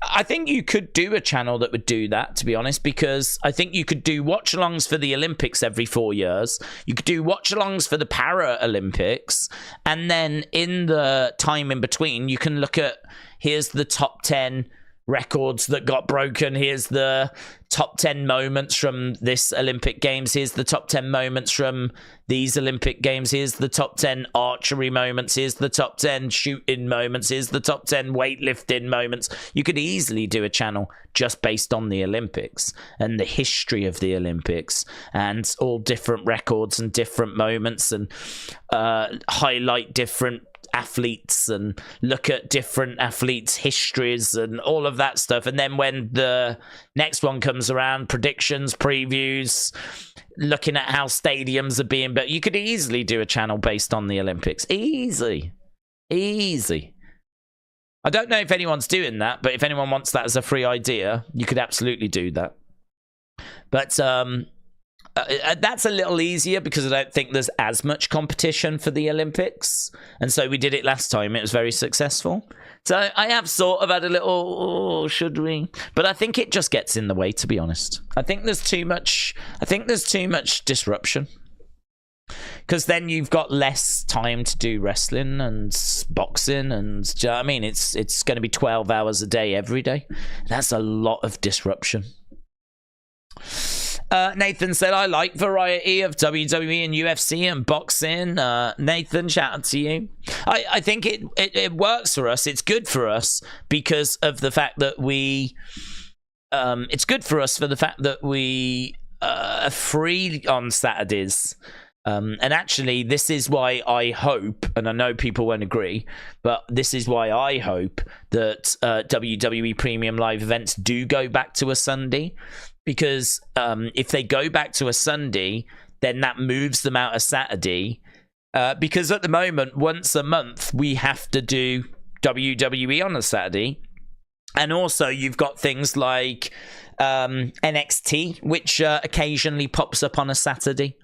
I think you could do a channel that would do that, to be honest, because I think you could do watch-alongs for the Olympics every 4 years. You could do watch-alongs for the Para-Olympics, and then in the time in between, you can look at, here's the top 10 records that got broken, here's the top 10 moments from this Olympic Games, here's the top 10 moments from these Olympic Games, here's the top 10 archery moments, here's the top 10 shooting moments, here's the top 10 weightlifting moments. You could easily do a channel just based on the Olympics and the history of the Olympics and all different records and different moments, and highlight different athletes and look at different athletes' histories and all of that stuff. And then when the next one comes around, predictions, previews, looking at how stadiums are being built. You could easily do a channel based on the Olympics. Easy. I don't know if anyone's doing that, but if anyone wants that as a free idea, you could absolutely do that. But that's a little easier because I don't think there's as much competition for the Olympics. And so we did it last time. It was very successful. So I have sort of had a little, should we? But I think it just gets in the way, to be honest. I think there's too much disruption. Because then you've got less time to do wrestling and boxing, and do you know what I mean? It's going to be 12 hours a day every day. That's a lot of disruption. Nathan said, I like variety of WWE and UFC and boxing. Nathan, shout out to you. I think it works for us. It's good for us because of the fact that we it's good for us for the fact that we are free on Saturdays. And actually, this is why I hope, and I know people won't agree, but this is why I hope that WWE Premium Live events do go back to a Sunday. Because if they go back to a Sunday, then that moves them out of Saturday. Because at the moment, once a month, we have to do WWE on a Saturday. And also, you've got things like NXT, which occasionally pops up on a Saturday.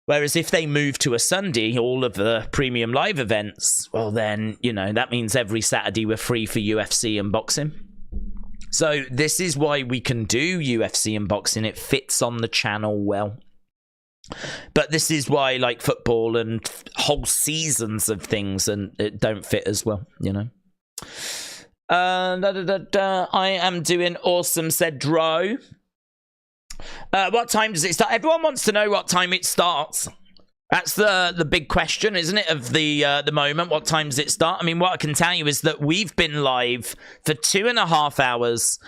Whereas if they move to a Sunday, all of the Premium Live events, well then, you know, that means every Saturday we're free for UFC and boxing. So this is why we can do UFC and boxing. It fits on the channel well. But this is why, like, football and whole seasons of things and it don't fit as well, you know. I am doing awesome, said Dro. What time does it start? Everyone wants to know what time it starts. That's the big question, isn't it, of the moment? What time does it start? I mean, what I can tell you is that we've been live for 2.5 hours.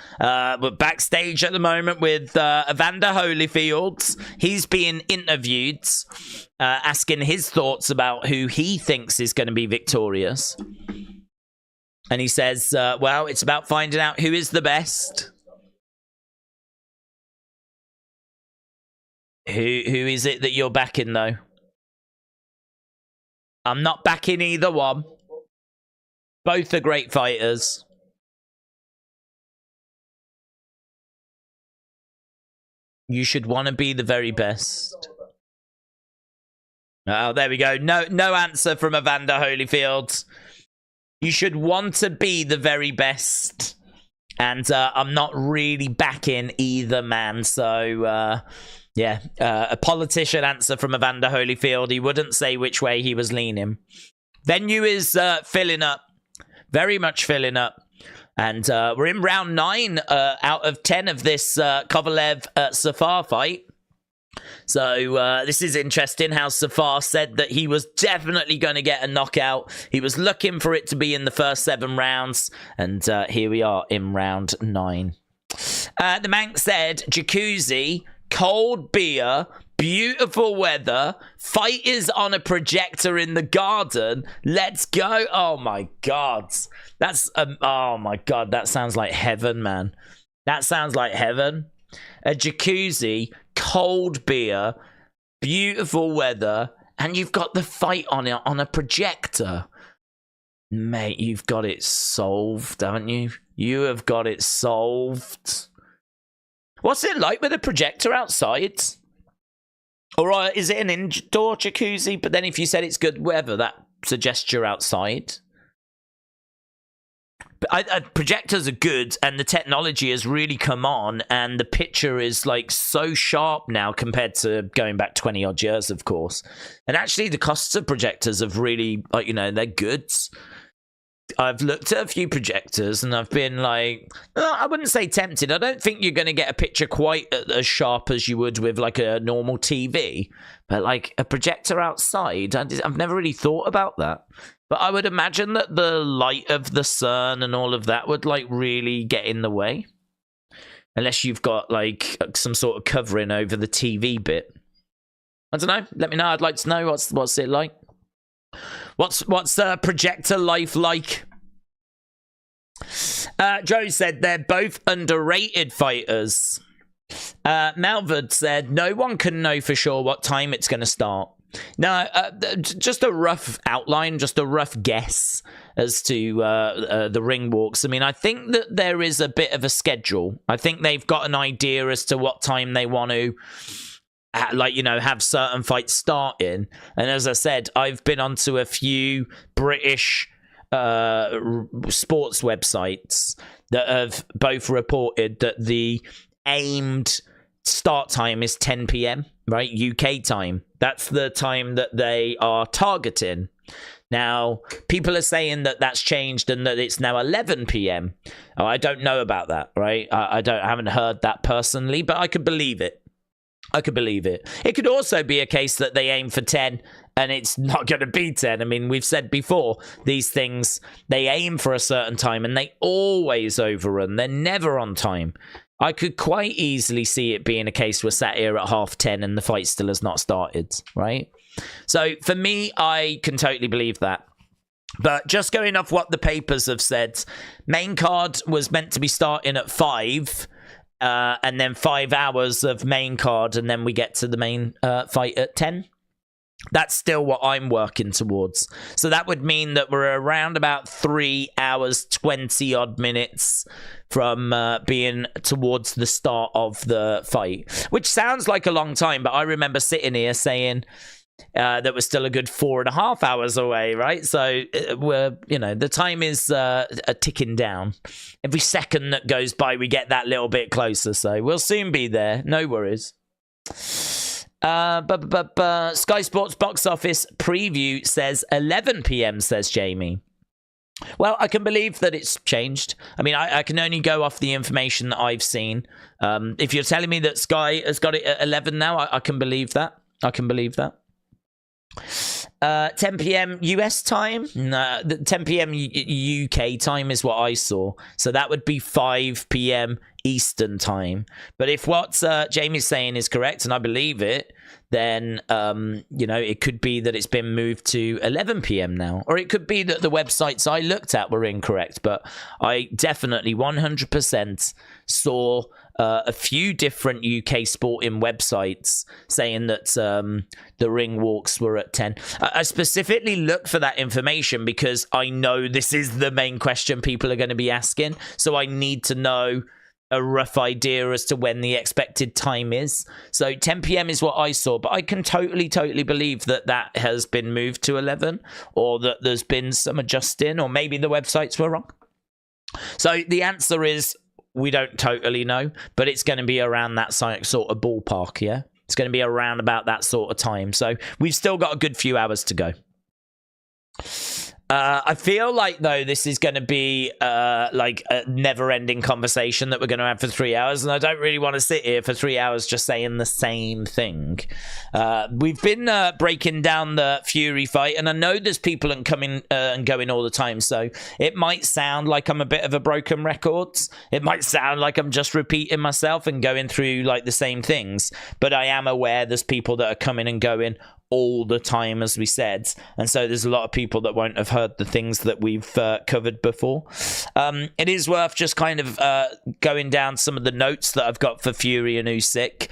We're backstage at the moment with Evander Holyfield. He's being interviewed, asking his thoughts about who he thinks is going to be victorious. And he says, well, it's about finding out who is the best. Who is it that you're backing, though? I'm not backing either one. Both are great fighters. You should want to be the very best. Oh, there we go. No answer from Evander Holyfield. You should want to be the very best. And I'm not really backing either man, so... yeah, a politician answer from Evander Holyfield. He wouldn't say which way he was leaning. Venue is filling up. Very much filling up. And we're in round 9 out of 10 of this Kovalev Safar fight. So this is interesting how Safar said that he was definitely going to get a knockout. He was looking for it to be in the first 7 rounds. And here we are in round 9. The Manx said, Jacuzzi... cold beer, beautiful weather, fight is on a projector in the garden. Let's go. Oh my God. That's, oh my God. That sounds like heaven, man. That sounds like heaven. A jacuzzi, cold beer, beautiful weather, and you've got the fight on it on a projector. Mate, you've got it solved, haven't you? You have got it solved. What's it like with a projector outside? Or is it an indoor jacuzzi? But then if you said it's good weather, that suggests you're outside. But projectors are good, and the technology has really come on, and the picture is like so sharp now compared to going back 20 odd years, of course. And actually, the costs of projectors have really, like, you know, they're good. I've looked at a few projectors and I've been like, I wouldn't say tempted. I don't think you're going to get a picture quite as sharp as you would with like a normal TV. But like a projector outside, I've never really thought about that. But I would imagine that the light of the sun and all of that would like really get in the way. Unless you've got like some sort of covering over the TV bit. I don't know. Let me know. I'd like to know what's it like. What's projector life like? Joe said they're both underrated fighters. Malvard said no one can know for sure what time it's going to start. Now, just a rough outline, just a rough guess as to the ring walks. I mean, I think that there is a bit of a schedule. I think they've got an idea as to what time they want to, like, you know, have certain fights starting. And as I said, I've been onto a few British sports websites that have both reported that the aimed start time is 10 p.m, right? UK time. That's the time that they are targeting. Now, people are saying that that's changed and that it's now 11 p.m. Oh, I don't know about that, right? I haven't heard that personally, but I could believe it. I could believe it. It could also be a case that they aim for 10 and it's not going to be 10. I mean, we've said before, these things, they aim for a certain time and they always overrun. They're never on time. I could quite easily see it being a case we're sat here at 10:30 and the fight still has not started, right? So for me, I can totally believe that. But just going off what the papers have said, main card was meant to be starting at 5, and then 5 hours of main card, and then we get to the main fight at 10. That's still what I'm working towards. So that would mean that we're around about 3 hours, 20 odd minutes from being towards the start of the fight, which sounds like a long time, but I remember sitting here saying that we're still a good 4.5 hours away, right? So we're, you know, the time is ticking down. Every second that goes by, we get that little bit closer. So we'll soon be there. No worries. Sky Sports box office preview says 11 p.m, says Jamie. Well, I can believe that it's changed. I mean, I can only go off the information that I've seen. If you're telling me that Sky has got it at 11 now, I can believe that. I can believe that. 10 p.m. US time? No, 10 p.m. UK time is what I saw. So that would be 5 p.m. Eastern time. But if what Jamie's saying is correct, and I believe it, then, you know, it could be that it's been moved to 11 p.m. now. Or it could be that the websites I looked at were incorrect. But I definitely 100% saw a few different UK sporting websites saying that the ring walks were at 10. I specifically looked for that information because I know this is the main question people are going to be asking. So I need to know a rough idea as to when the expected time is. So 10 p.m. is what I saw, but I can totally believe that that has been moved to 11, or that there's been some adjusting, or maybe the websites were wrong. So the answer is we don't totally know, but it's going to be around that sort of ballpark, yeah? It's going to be around about that sort of time. So we've still got a good few hours to go. I feel like, though, this is going to be like a never-ending conversation that we're going to have for 3 hours, and I don't really want to sit here for 3 hours just saying the same thing. We've been breaking down the Fury fight, and I know there's people coming and going all the time, so it might sound like I'm a bit of a broken record. It might sound like I'm just repeating myself and going through like the same things, but I am aware there's people that are coming and going all the time, as we said, and so there's a lot of people that won't have heard the things that we've covered before. It is worth just kind of going down some of the notes that I've got for Fury and Usyk,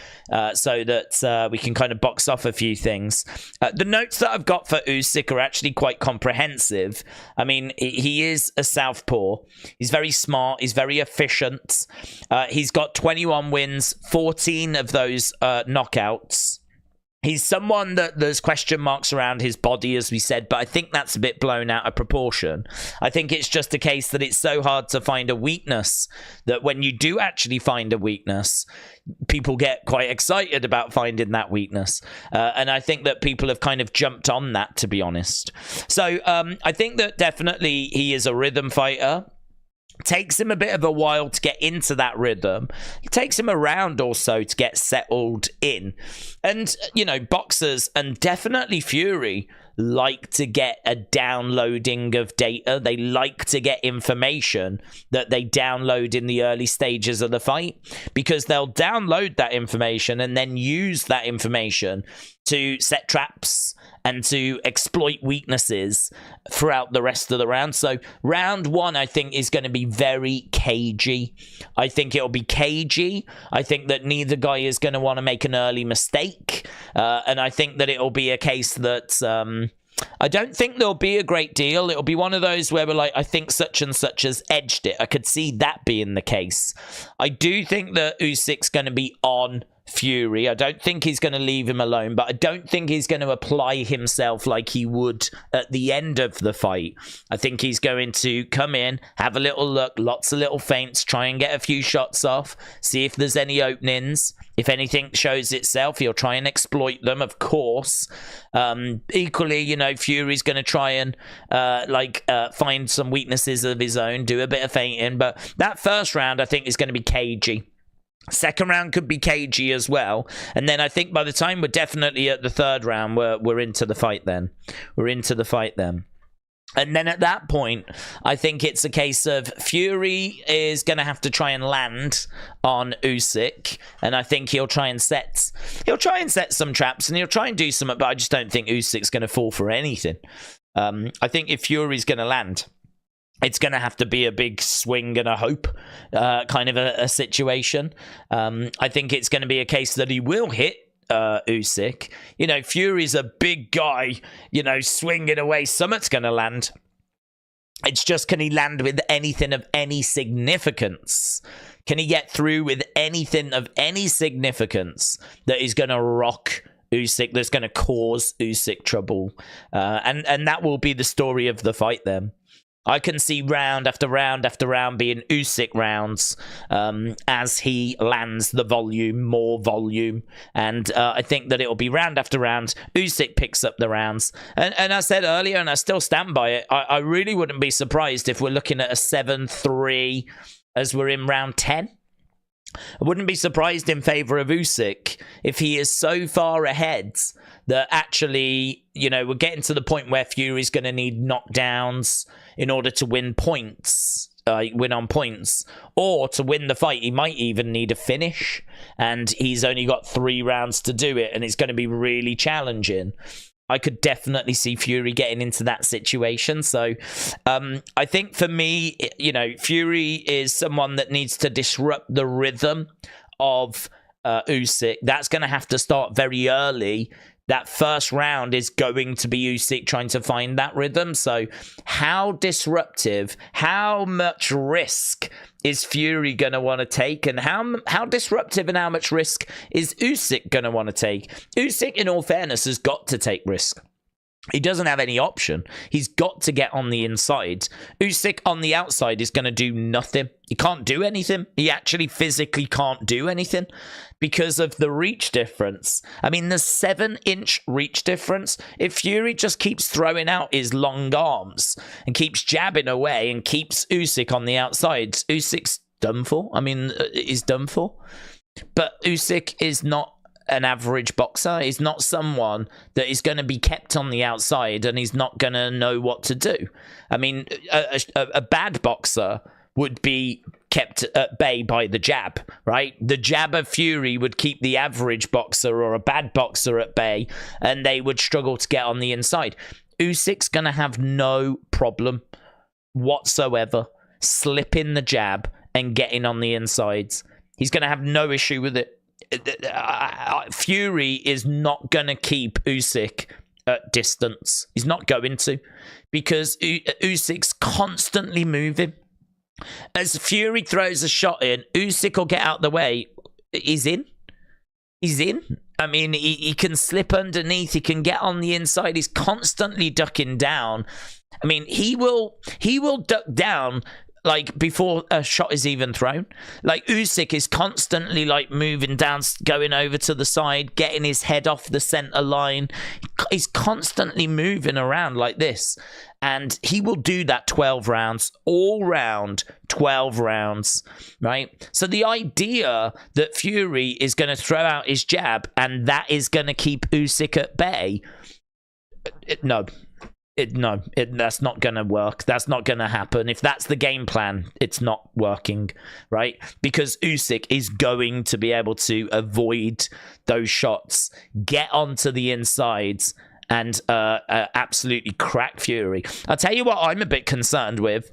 so that we can kind of box off a few things. The notes that I've got for Usyk are actually quite comprehensive. I mean, he is a southpaw. He's very smart. He's very efficient. He's got 21 wins, 14 of those knockouts. He's someone that there's question marks around his body, as we said, but I think that's a bit blown out of proportion. I think it's just a case that it's so hard to find a weakness that when you do actually find a weakness, people get quite excited about finding that weakness. And I think that people have kind of jumped on that, to be honest. So I think that definitely he is a rhythm fighter. Takes him a bit of a while to get into that rhythm. It takes him a round or so to get settled in. And, you know, boxers, and definitely Fury, like to get a downloading of data. They like to get information that they download in the early stages of the fight, because they'll download that information and then use that information to set traps and to exploit weaknesses throughout the rest of the round. So round one, I think, is going to be very cagey. I think it'll be cagey. I think that neither guy is going to want to make an early mistake. And I think that it'll be a case that I don't think there'll be a great deal. It'll be one of those where we're like, I think such and such has edged it. I could see that being the case. I do think that Usyk's going to be on Fury. I don't think he's going to leave him alone, but I don't think he's going to apply himself like he would at the end of the fight. I think he's going to come in, have a little look, lots of little feints, try and get a few shots off, see if there's any openings. If anything shows itself, he'll try and exploit them, of course. Equally, you know, Fury's going to try and find some weaknesses of his own, do a bit of feinting, but that first round, I think, is going to be cagey. Second round could be cagey as well. And then I think by the time we're definitely at the third round, we're into the fight then. We're into the fight then. And then at that point, I think it's a case of Fury is going to have to try and land on Usyk, and I think he'll try and set some traps, and he'll try and do something, but I just don't think Usyk's going to fall for anything. I think if Fury's going to land, it's going to have to be a big swing and a hope kind of a situation. I think it's going to be a case that he will hit Usyk. You know, Fury's a big guy, you know, swinging away. Something's going to land. It's just, can he land with anything of any significance? Can he get through with anything of any significance that is going to rock Usyk, that's going to cause Usyk trouble? And that will be the story of the fight then. I can see round after round after round being Usyk rounds as he lands the volume, more volume. And I think that it will be round after round. Usyk picks up the rounds. And I said earlier, and I still stand by it, I really wouldn't be surprised if we're looking at a 7-3 as we're in round 10. I wouldn't be surprised in favour of Usyk if he is so far ahead that actually, you know, we're getting to the point where Fury's going to need knockdowns in order to win points, win on points, or to win the fight. He might even need a finish, and he's only got 3 rounds to do it, and it's going to be really challenging. I could definitely see Fury getting into that situation. So I think for me, you know, Fury is someone that needs to disrupt the rhythm of Usyk. That's going to have to start very early. That first round is going to be Usyk trying to find that rhythm. So how disruptive, how much risk is Fury going to want to take? And how disruptive and how much risk is Usyk going to want to take? Usyk, in all fairness, has got to take risk. He doesn't have any option. He's got to get on the inside. Usyk on the outside is going to do nothing. He can't do anything. He actually physically can't do anything because of the reach difference. I mean, the 7-inch reach difference. If Fury just keeps throwing out his long arms and keeps jabbing away and keeps Usyk on the outside, Usyk's done for. I mean, he's done for. But Usyk is not an average boxer. He's not someone that is going to be kept on the outside and he's not going to know what to do. I mean, a bad boxer would be kept at bay by the jab, right? The jab of Fury would keep the average boxer or a bad boxer at bay, and they would struggle to get on the inside. Usyk's going to have no problem whatsoever slipping the jab and getting on the insides. He's going to have no issue with it. Fury is not going to keep Usyk at distance. He's not going to, because Usyk's constantly moving. As Fury throws a shot in, Usyk will get out the way. He's in. He's in. I mean, he can slip underneath. He can get on the inside. He's constantly ducking down. I mean, he will duck down like before a shot is even thrown. Like, Usyk is constantly like moving down, going over to the side, getting his head off the center line. He's constantly moving around like this, and he will do that 12 rounds, all round 12 rounds, right? So the idea that Fury is going to throw out his jab and that is going to keep Usyk at bay, that's not going to work. That's not going to happen. If that's the game plan, it's not working, right? Because Usyk is going to be able to avoid those shots, get onto the insides, and absolutely crack Fury. I'll tell you what I'm a bit concerned with,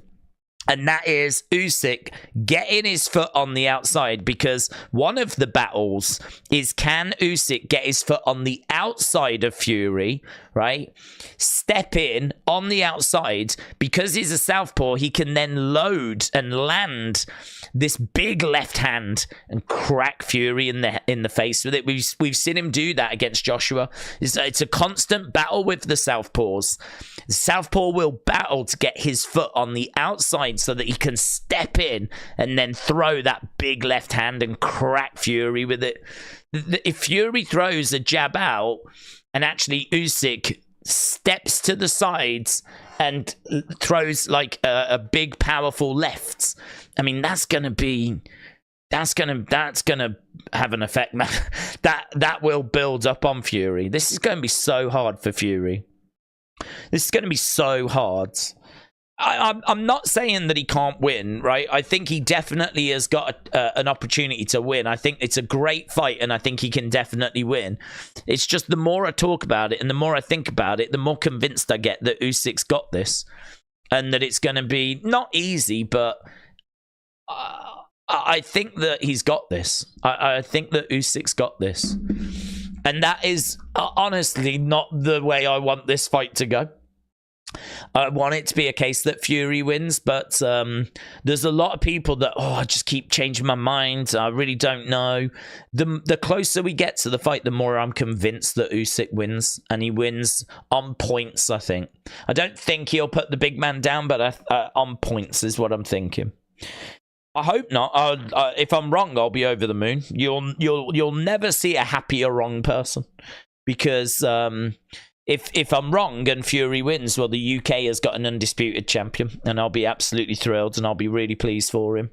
and that is Usyk getting his foot on the outside, because one of the battles is, can Usyk get his foot on the outside of Fury, right? Step in on the outside. Because he's a southpaw, he can then load and land this big left hand and crack Fury in the face with it. We've seen him do that against Joshua. It's a constant battle with the southpaws. The southpaw will battle to get his foot on the outside so that he can step in and then throw that big left hand and crack Fury with it. If Fury throws a jab out and actually Usyk steps to the sides and throws like a big powerful left, I mean, that's going to be That's gonna have an effect, man. That will build up on Fury. This is going to be so hard for Fury. This is going to be so hard. I'm not saying that he can't win, right? I think he definitely has got an opportunity to win. I think it's a great fight, and I think he can definitely win. It's just the more I talk about it and the more I think about it, the more convinced I get that Usyk's got this, and that it's going to be not easy, but I think that he's got this. I think that Usyk's got this, and that is honestly not the way I want this fight to go. I want it to be a case that Fury wins, but there's a lot of people that, I just keep changing my mind. I really don't know. The closer we get to the fight, the more I'm convinced that Usyk wins, and he wins on points, I think. I don't think he'll put the big man down, but on points is what I'm thinking. I hope not. If I'm wrong, I'll be over the moon. You'll never see a happy or wrong person, because if I'm wrong and Fury wins, well, the UK has got an undisputed champion, and I'll be absolutely thrilled, and I'll be really pleased for him.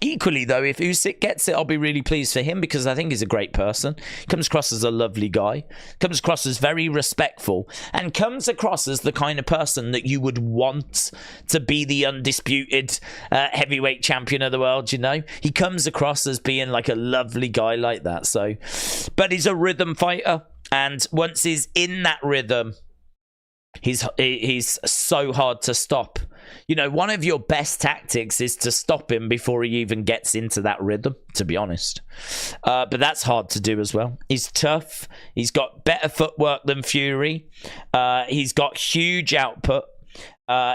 Equally, though, if Usyk gets it, I'll be really pleased for him, because I think he's a great person. Comes across as a lovely guy. Comes across as very respectful. And comes across as the kind of person that you would want to be the undisputed heavyweight champion of the world, you know? He comes across as being like a lovely guy like that. So, but he's a rhythm fighter. And once he's in that rhythm, he's so hard to stop. You know, one of your best tactics is to stop him before he even gets into that rhythm, to be honest. But that's hard to do as well. He's tough. He's got better footwork than Fury. He's got huge output.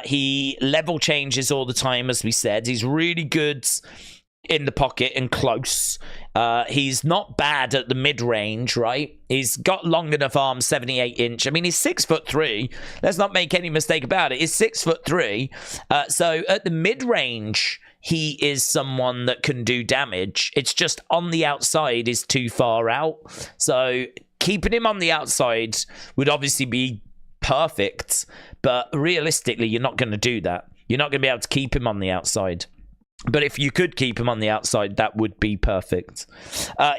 He level changes all the time, as we said. He's really good in the pocket and close. He's not bad at the mid-range, right? He's got long enough arms, 78-inch. I mean, he's 6'3". Let's not make any mistake about it. He's 6'3". So at the mid-range, he is someone that can do damage. It's just on the outside is too far out. So keeping him on the outside would obviously be perfect, but realistically, you're not going to do that. You're not going to be able to keep him on the outside. But if you could keep him on the outside, that would be perfect.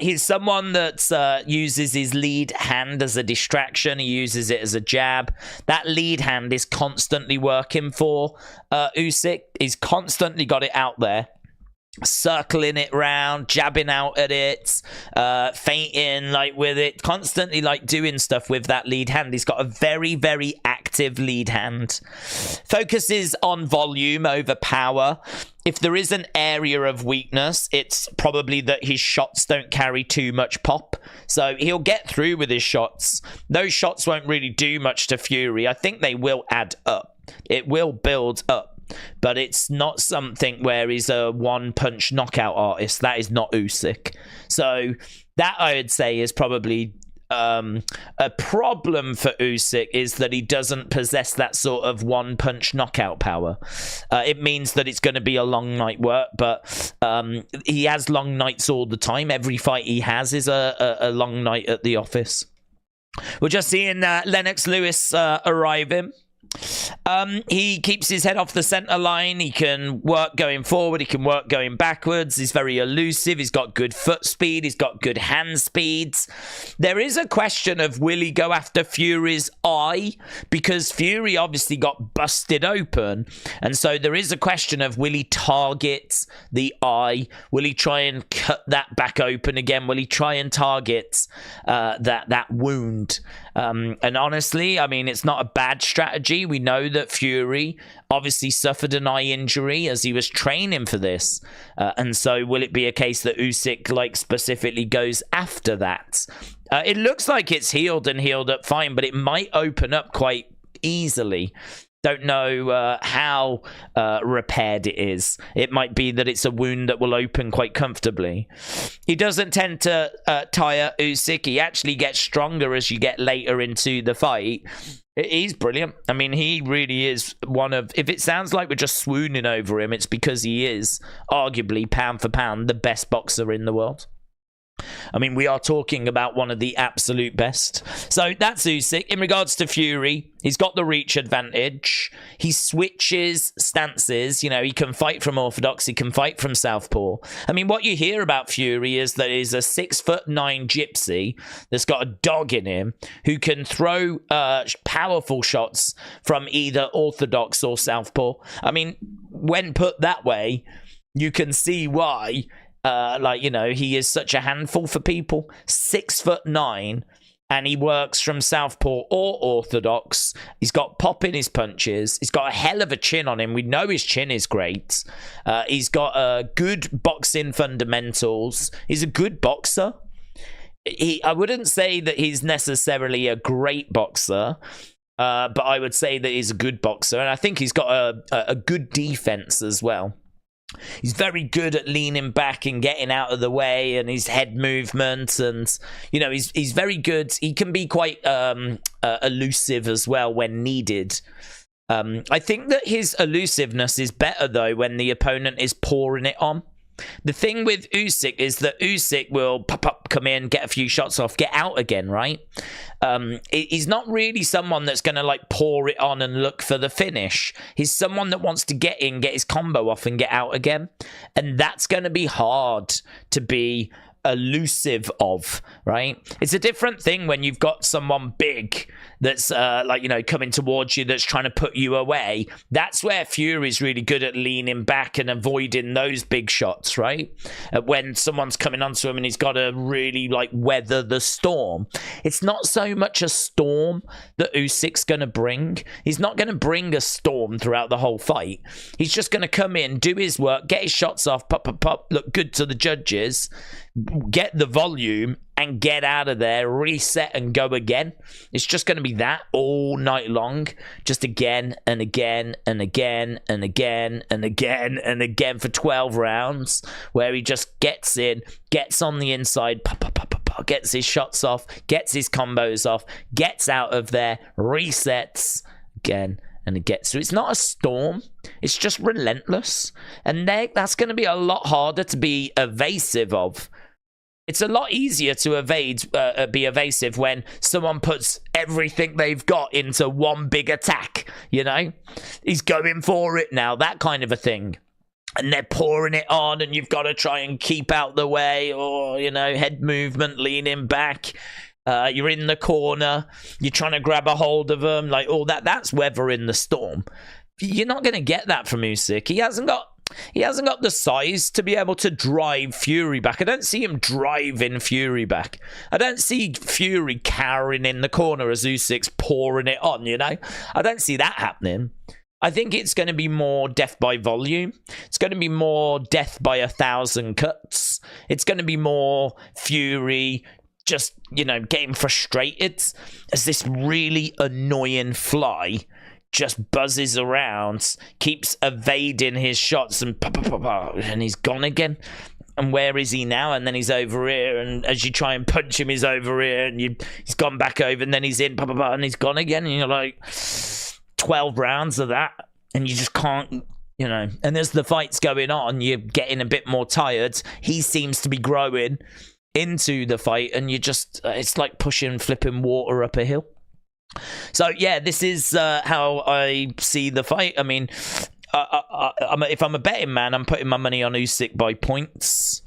He's someone that uses his lead hand as a distraction. He uses it as a jab. That lead hand is constantly working for Usyk. He's constantly got it out there, circling it round, jabbing out at it, feinting like with it, constantly like doing stuff with that lead hand. He's got a very, very active lead hand. Focuses on volume over power. If there is an area of weakness, it's probably that his shots don't carry too much pop. So he'll get through with his shots. Those shots won't really do much to Fury. I think they will add up. It will build up. But it's not something where he's a one-punch knockout artist. That is not Usyk. So that, I would say, is probably a problem for Usyk, is that he doesn't possess that sort of one-punch knockout power. It means that it's going to be a long night work, but he has long nights all the time. Every fight he has is a long night at the office. We're just seeing Lennox Lewis arriving. He keeps his head off the center line. He can work going forward. He can work going backwards. He's very elusive. He's got good foot speed. He's got good hand speeds. There is a question of, will he go after Fury's eye? Because Fury obviously got busted open. And so there is a question of, will he target the eye? Will he try and cut that back open again? Will he try and target that wound? And honestly, I mean, it's not a bad strategy. We know that Fury obviously suffered an eye injury as he was training for this. And so will it be a case that Usyk, like, specifically goes after that? It looks like it's healed and healed up fine, but it might open up quite easily. Don't know how repaired it is. It might be that it's a wound that will open quite comfortably. He doesn't tend to tire Usyk. He actually gets stronger as you get later into the fight. He's brilliant. I mean, he really is one of... If it sounds like we're just swooning over him, it's because he is arguably, pound for pound, the best boxer in the world. I mean, we are talking about one of the absolute best. So that's Usyk. In regards to Fury, he's got the reach advantage. He switches stances. You know, he can fight from orthodox. He can fight from southpaw. I mean, what you hear about Fury is that he's a 6'9" gypsy that's got a dog in him who can throw powerful shots from either orthodox or southpaw. I mean, when put that way, you can see why. Like, you know, he is such a handful for people. 6'9", and he works from southpaw or orthodox. He's got pop in his punches. He's got a hell of a chin on him. We know his chin is great. He's got good boxing fundamentals. He's a good boxer. I wouldn't say that he's necessarily a great boxer, but I would say that he's a good boxer. And I think he's got a good defense as well. He's very good at leaning back and getting out of the way, and his head movement, and you know, he's very good. He can be quite elusive as well when needed. I think that his elusiveness is better though when the opponent is pouring it on. The thing with Usyk is that Usyk will come in, get a few shots off, get out again, right? He's not really someone that's going to like pour it on and look for the finish. He's someone that wants to get in, get his combo off and get out again. And that's going to be hard to be elusive of, right? It's a different thing when you've got someone big that's like, you know, coming towards you, that's trying to put you away. That's where Fury's really good at leaning back and avoiding those big shots, right? When someone's coming onto him and he's got to really like weather the storm. It's not so much a storm that Usyk's going to bring. He's not going to bring a storm throughout the whole fight. He's just going to come in, do his work, get his shots off, pop, look good to the judges, get the volume and get out of there, reset and go again. It's just going to be that all night long, just again and again and again and again and again and again for 12 rounds, where he just gets in, gets on the inside, gets his shots off, gets his combos off, gets out of there, resets again and again. So it's not a storm, it's just relentless, and that's going to be a lot harder to be evasive of. It's a lot easier to be evasive when someone puts everything they've got into one big attack, you know? He's going for it now, that kind of a thing. And they're pouring it on, and you've got to try and keep out the way, or, you know, head movement, leaning back. You're in the corner, you're trying to grab a hold of them, like all that. That's weathering the storm. You're not going to get that from Usyk. He hasn't got the size to be able to drive Fury back. I don't see him driving Fury back. I don't see Fury cowering in the corner as Usyk's pouring it on, you know? I don't see that happening. I think it's going to be more death by volume. It's going to be more death by 1,000 cuts. It's going to be more Fury just, you know, getting frustrated as this really annoying fly just buzzes around, keeps evading his shots, and he's gone again. And where is he now? And then he's over here, and as you try and punch him, he's over here, and he's gone back over, and then he's in, and he's gone again. And you're like, 12 rounds of that, and you just can't, you know. And as the fight's going on, you're getting a bit more tired. He seems to be growing into the fight, and you just, it's like flipping water up a hill. So yeah, this is how I see the fight. I mean, if I'm a betting man, I'm putting my money on Usyk by points.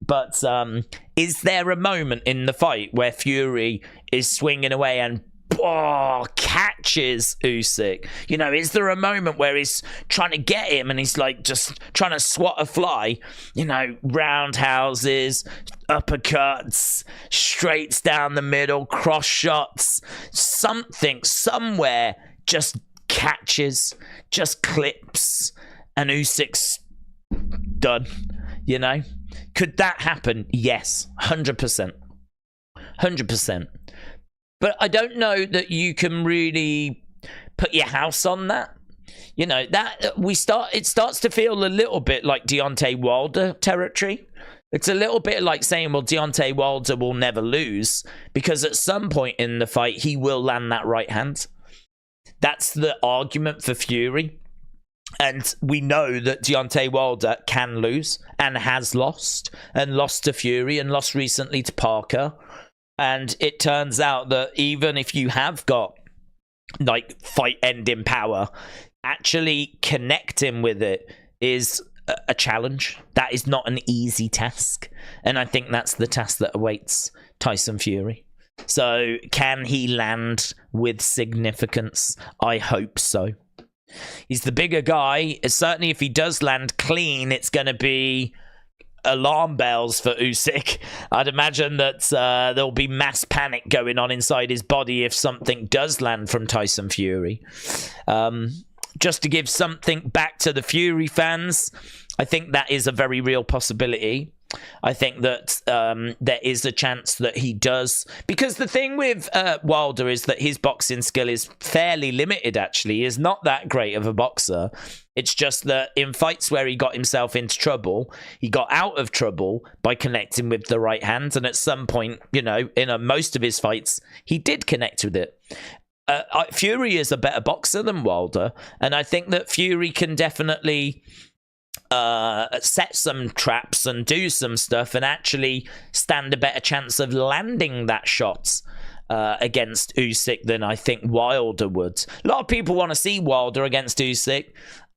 But is there a moment in the fight where Fury is swinging away and catches Usyk? You know, is there a moment where he's trying to get him and he's like just trying to swat a fly? You know, roundhouses, uppercuts, straights down the middle, cross shots, something somewhere just catches, just clips, and Usyk's done. You know, could that happen? Yes, 100%. But I don't know that you can really put your house on that. You know, that it starts to feel a little bit like Deontay Wilder territory. It's a little bit like saying, well, Deontay Wilder will never lose, because at some point in the fight, he will land that right hand. That's the argument for Fury. And we know that Deontay Wilder can lose and has lost, and lost to Fury and lost recently to Parker. And it turns out that even if you have got like fight ending power, actually connecting with it is a challenge. That is not an easy task. And I think that's the task that awaits Tyson Fury. So can he land with significance? I hope so. He's the bigger guy. Certainly if he does land clean, it's going to be alarm bells for Usyk. I'd imagine that there'll be mass panic going on inside his body if something does land from Tyson Fury. Just to give something back to the Fury fans, I think that is a very real possibility. I think that there is a chance that he does, because the thing with Wilder is that his boxing skill is fairly limited, actually. He is not that great of a boxer. It's just that in fights where he got himself into trouble, he got out of trouble by connecting with the right hand, and at some point, you know, in most of his fights, he did connect with it. Fury is a better boxer than Wilder, and I think that Fury can definitely set some traps and do some stuff and actually stand a better chance of landing that shot against Usyk than I think Wilder would. A lot of people want to see Wilder against Usyk.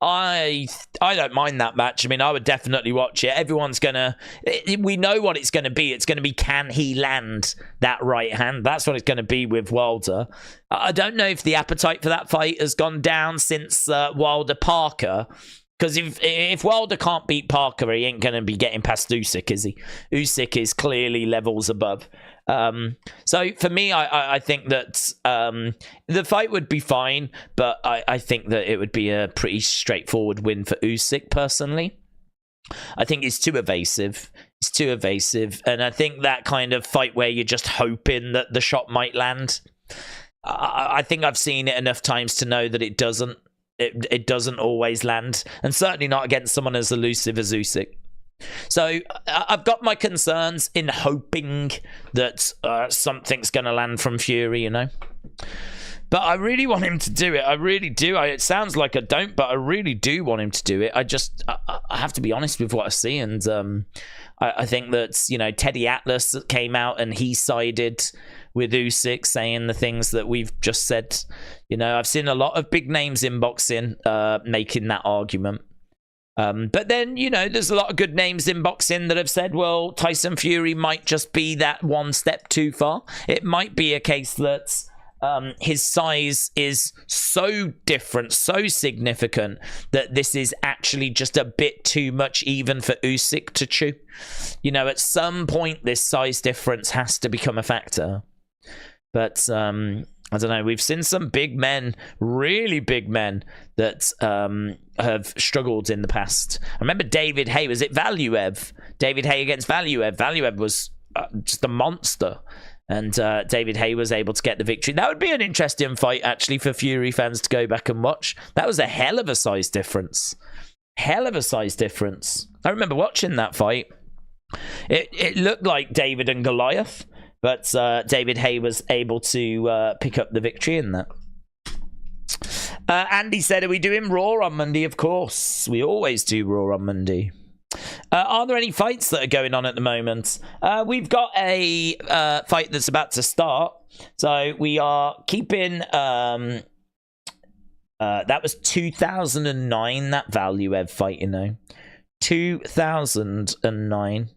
I don't mind that match. I mean, I would definitely watch it. Everyone's gonna... We know what it's going to be. It's going to be, can he land that right hand? That's what it's going to be with Wilder. I don't know if the appetite for that fight has gone down since Wilder-Parker. Because if Wilder can't beat Parker, he ain't going to be getting past Usyk, is he? Usyk is clearly levels above. So for me, I think that the fight would be fine, but I think that it would be a pretty straightforward win for Usyk, personally. I think he's too evasive. It's too evasive. And I think that kind of fight where you're just hoping that the shot might land, I think I've seen it enough times to know that it doesn't. It doesn't always land, and certainly not against someone as elusive as Usyk. So I've got my concerns in hoping that something's going to land from Fury, you know. But I really want him to do it. I really do. It sounds like I don't, but I really do want him to do it. I have to be honest with what I see, and I think that, you know, Teddy Atlas came out and he sided with Usyk, saying the things that we've just said. You know, I've seen a lot of big names in boxing making that argument. But then, you know, there's a lot of good names in boxing that have said, well, Tyson Fury might just be that one step too far. It might be a case that his size is so different, so significant, that this is actually just a bit too much even for Usyk to chew. You know, at some point, this size difference has to become a factor. But I don't know, we've seen some big men, really big men, that have struggled in the past. I remember David Haye, was it Valuev? David Haye against Valuev. Valuev was just a monster. And David Haye was able to get the victory. That would be an interesting fight, actually, for Fury fans to go back and watch. That was a hell of a size difference. Hell of a size difference. I remember watching that fight. It looked like David and Goliath, but David Haye was able to pick up the victory in that. Andy said, are we doing Raw on Monday? Of course. We always do Raw on Monday. Are there any fights that are going on at the moment? We've got a fight that's about to start. So we are keeping... that was 2009, that Valuev fight, you know. 2009.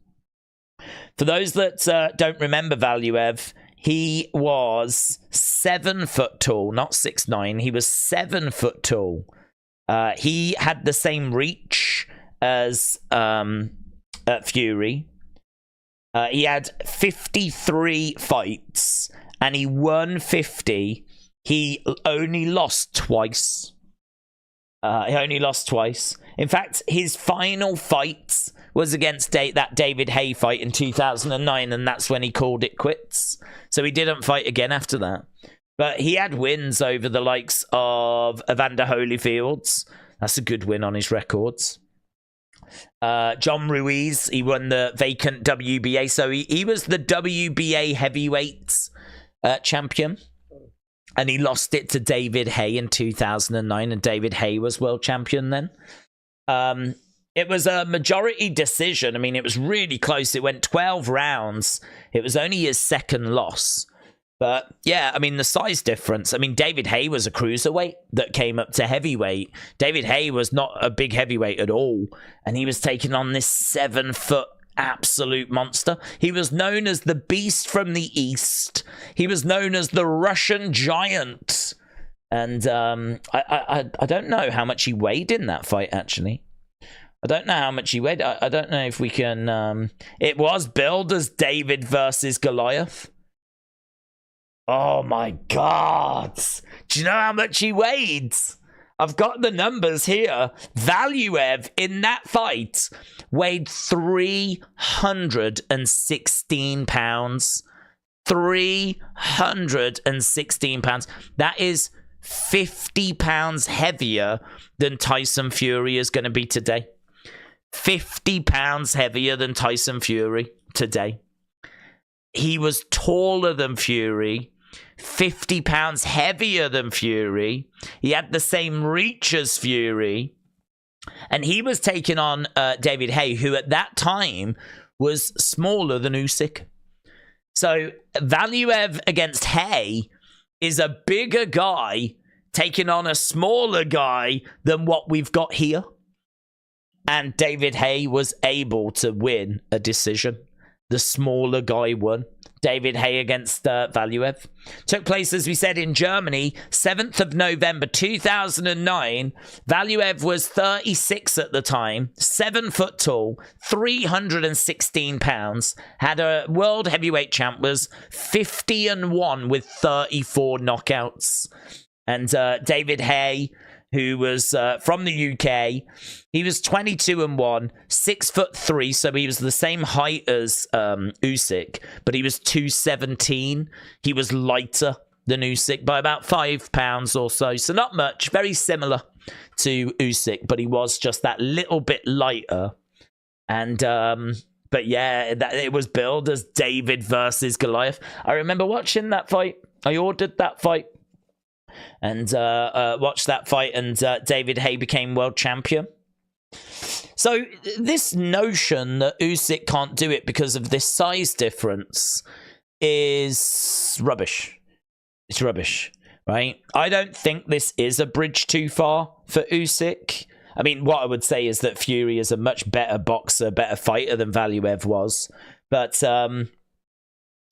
For those that don't remember Valuev, he was 7 foot tall, not 6'9". He was 7 foot tall. He had the same reach as Fury. He had 53 fights and he won 50. He only lost twice. In fact, his final fight was against that David Haye fight in 2009, and that's when he called it quits. So he didn't fight again after that. But he had wins over the likes of Evander Holyfields. That's a good win on his records. John Ruiz, he won the vacant WBA. So he was the WBA heavyweight champion. and he lost it to David Haye in 2009, and David Haye was world champion then. It was a majority decision. I mean, it was really close. It went 12 rounds. It was only his second loss. But yeah, I mean, the size difference. I mean, David Haye was a cruiserweight that came up to heavyweight. David Haye was not a big heavyweight at all. And he was taking on this 7-foot absolute monster. He was known as the Beast from the East. He was known as the Russian Giant. And I don't know how much he weighed in that fight, actually. I don't know how much he weighed. I don't know if we can... it was billed as David versus Goliath. Oh my God. Do you know how much he weighed? I've got the numbers here. Valuev in that fight weighed 316 pounds. 316 pounds. That is 50 pounds heavier than Tyson Fury is going to be today. 50 pounds heavier than Tyson Fury today. He was taller than Fury, 50 pounds heavier than Fury. He had the same reach as Fury. And he was taking on David Haye, who at that time was smaller than Usyk. So Valuev against Haye is a bigger guy taking on a smaller guy than what we've got here. And David Haye was able to win a decision. The smaller guy won. David Haye against Valuev. Took place, as we said, in Germany, 7th of November 2009. Valuev was 36 at the time, 7 foot tall, 316 pounds. Had a world heavyweight champ, was 50-1 with 34 knockouts. And David Haye, who was from the UK, he was 22-1, 6'3", so he was the same height as Usyk, but he was 217. He was lighter than Usyk by about 5 pounds or so, so not much, very similar to Usyk, but he was just that little bit lighter. And but yeah, it was billed as David versus Goliath. I remember watching that fight. I ordered that fight. And watched that fight, and David Haye became world champion. So this notion that Usyk can't do it because of this size difference is rubbish. It's rubbish, right? I don't think this is a bridge too far for Usyk. I mean, what I would say is that Fury is a much better boxer, better fighter than Valuev was. But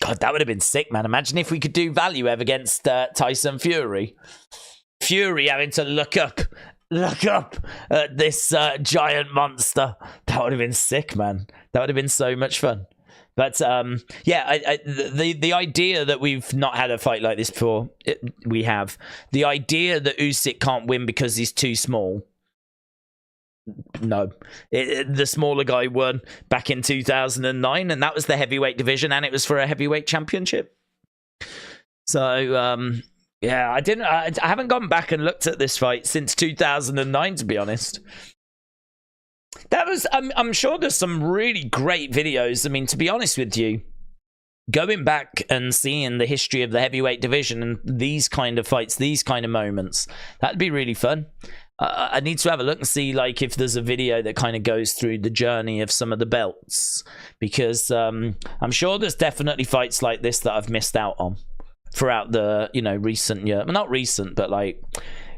God, that would have been sick, man. Imagine if we could do Valuev against Tyson Fury. Fury having to look up at this giant monster. That would have been sick, man. That would have been so much fun. But yeah, the idea that we've not had a fight like this before, we have. The idea that Usyk can't win because he's too small. No, the smaller guy won back in 2009, and that was the heavyweight division, and it was for a heavyweight championship. So yeah, I haven't gone back and looked at this fight since 2009, to be honest. That was I'm sure there's some really great videos. I mean, to be honest with you, going back and seeing the history of the heavyweight division and these kind of fights, these kind of moments, that'd be really fun. I need to have a look and see, like, if there's a video that kind of goes through the journey of some of the belts, because I'm sure there's definitely fights like this that I've missed out on throughout the, you know, recent year. Well, not recent, but like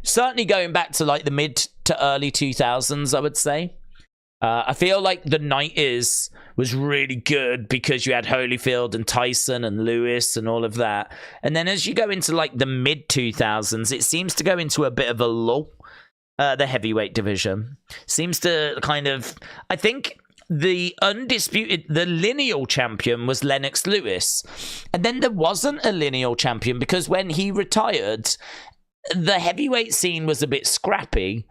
certainly going back to like the mid to early 2000s, I would say. I feel like the 90s was really good because you had Holyfield and Tyson and Lewis and all of that. And then as you go into like the mid 2000s, it seems to go into a bit of a lull. The heavyweight division seems to kind of, I think the lineal champion was Lennox Lewis. And then there wasn't a lineal champion because when he retired, the heavyweight scene was a bit scrappy.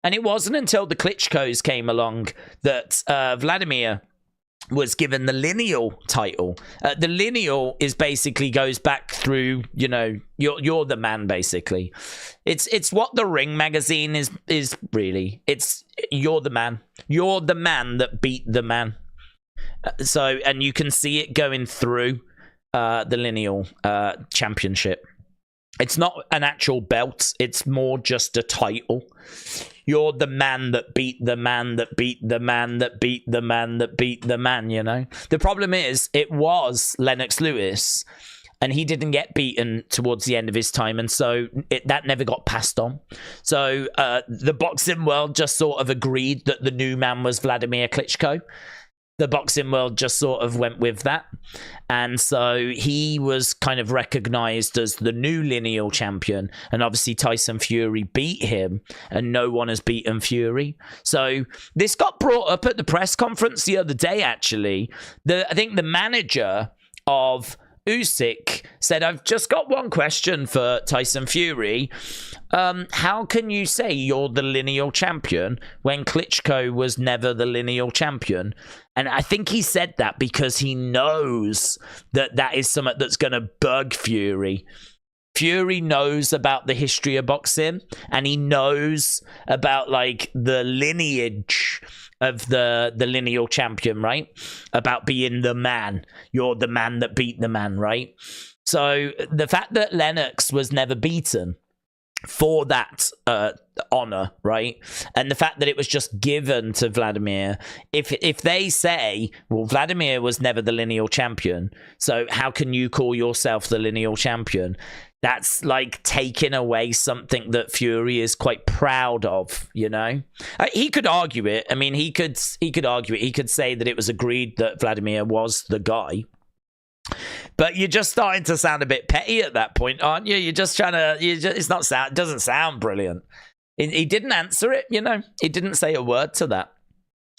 And it wasn't until the Klitschko's came along that Vladimir was given the lineal title. The lineal is basically goes back through, you know, you're the man, basically. It's what the Ring magazine is really. It's you're the man. You're the man that beat the man. So, and you can see it going through the lineal championship. It's not an actual belt. It's more just a title. You're the man that beat the man that beat the man that beat the man that beat the man, you know? The problem is, it was Lennox Lewis, and he didn't get beaten towards the end of his time, and so that never got passed on. So the boxing world just sort of agreed that the new man was Vladimir Klitschko. The boxing world just sort of went with that. And so he was kind of recognized as the new lineal champion. And obviously Tyson Fury beat him, and no one has beaten Fury. So this got brought up at the press conference the other day, actually. I think the manager of Usyk said, I've just got one question for Tyson Fury. How can you say you're the lineal champion when Klitschko was never the lineal champion? And I think he said that because he knows that that is something that's going to bug Fury. Fury knows about the history of boxing, and he knows about like the lineage of the lineal champion, right? About being the man. You're the man that beat the man, right? So the fact that Lennox was never beaten for that honor, right? And the fact that it was just given to Vladimir, if they say, well, Vladimir was never the lineal champion, so how can you call yourself the lineal champion? That's like taking away something that Fury is quite proud of, you know? He could argue it. I mean, he could argue it. He could say that it was agreed that Vladimir was the guy. But you're just starting to sound a bit petty at that point, aren't you? You're just trying to... it doesn't sound brilliant. He didn't answer it, you know? He didn't say a word to that.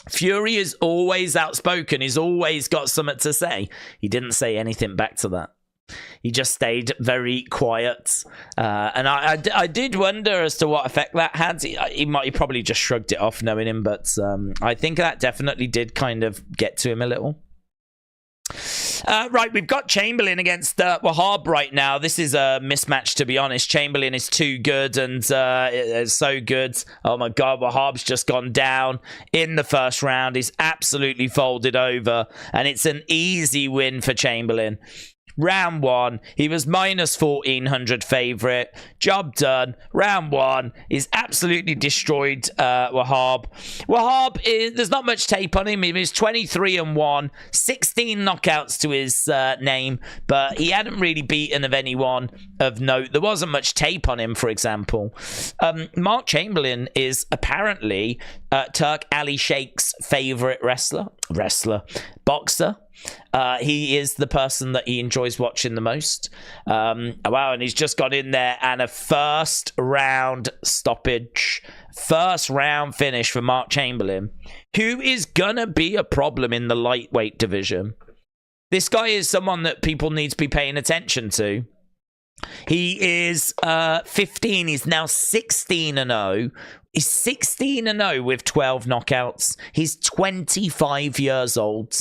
Fury is always outspoken. He's always got something to say. He didn't say anything back to that. He just stayed very quiet. And I did wonder as to what effect that had. He probably just shrugged it off knowing him, but I think that definitely did kind of get to him a little. Right, we've got Chamberlain against Wahab right now. This is a mismatch, to be honest. Chamberlain is too good, and it's so good. Oh my God, Wahab's just gone down in the first round. He's absolutely folded over, and it's an easy win for Chamberlain. Round one, he was minus 1,400 favourite. Job done. Round one, he's absolutely destroyed Wahab. Wahab, there's not much tape on him. He was 23-1, 16 knockouts to his name, but he hadn't really beaten of anyone of note. There wasn't much tape on him, for example. Mark Chamberlain is apparently Turk Ali Sheikh's favourite boxer. He is the person that he enjoys watching the most. Wow, and he's just got in there and a first round stoppage. First round finish for Mark Chamberlain, who is gonna be a problem in the lightweight division. This guy is someone that people need to be paying attention to. He is 15. He's now 16-0. He's 16-0 with 12 knockouts. He's 25 years old.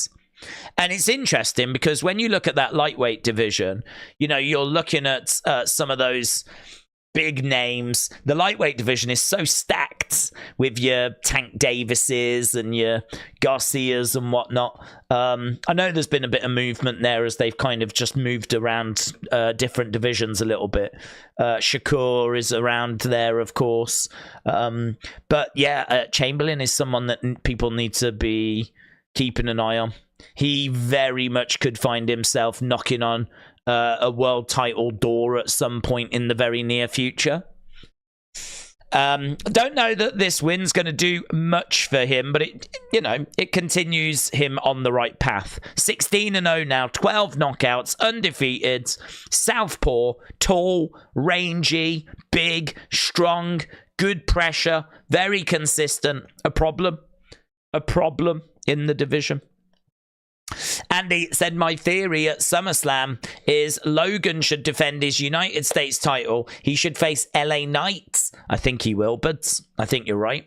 And it's interesting because when you look at that lightweight division, you know, you're looking at some of those big names. The lightweight division is so stacked with your Tank Davises and your Garcias and whatnot. I know there's been a bit of movement there as they've kind of just moved around different divisions a little bit. Shakur is around there, of course. But yeah, Chamberlain is someone that people need to be keeping an eye on. He very much could find himself knocking on a world title door at some point in the very near future. Don't know that this win's going to do much for him, but it continues him on the right path. 16-0 now, 12 knockouts, undefeated, southpaw, tall, rangy, big, strong, good pressure, very consistent. A problem in the division. Andy said, my theory at SummerSlam is Logan should defend his United States title. He should face LA Knight. I think he will, but I think you're right.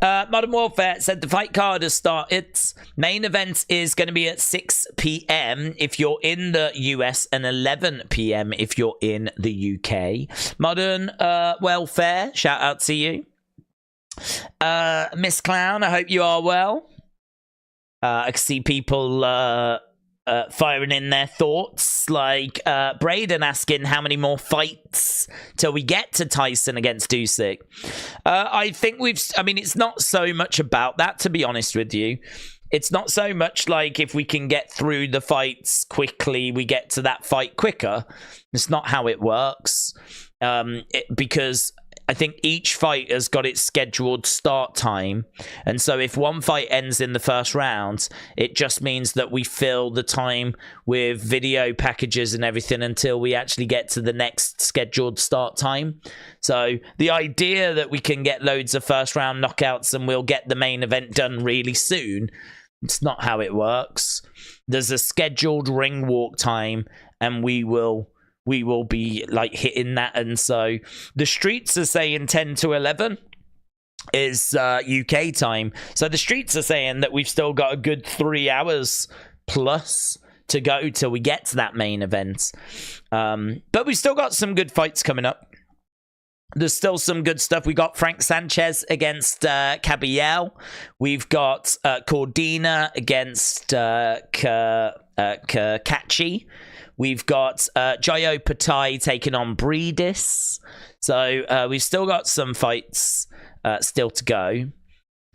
Modern Warfare said the fight card has started. Main event is going to be at 6 p.m. if you're in the US and 11 p.m. if you're in the UK. Modern Welfare, shout out to you. Miss Clown, I hope you are well. I can see people firing in their thoughts, like Braden asking how many more fights till we get to Tyson against Usyk. I think I mean, it's not so much about that, to be honest with you. It's not so much like if we can get through the fights quickly, we get to that fight quicker. It's not how it works. Because I think each fight has got its scheduled start time. And so if one fight ends in the first round, it just means that we fill the time with video packages and everything until we actually get to the next scheduled start time. So the idea that we can get loads of first round knockouts and we'll get the main event done really soon, it's not how it works. There's a scheduled ring walk time, and we will be like hitting that. And so the streets are saying 10 to 11 is UK time. So the streets are saying that we've still got a good 3 hours plus to go till we get to that main event. But we've still got some good fights coming up. There's still some good stuff. We got Frank Sanchez against Cacace. We've got Cordina against Cacace. We've got Opetaia taking on Briedis. So we've still got some fights still to go.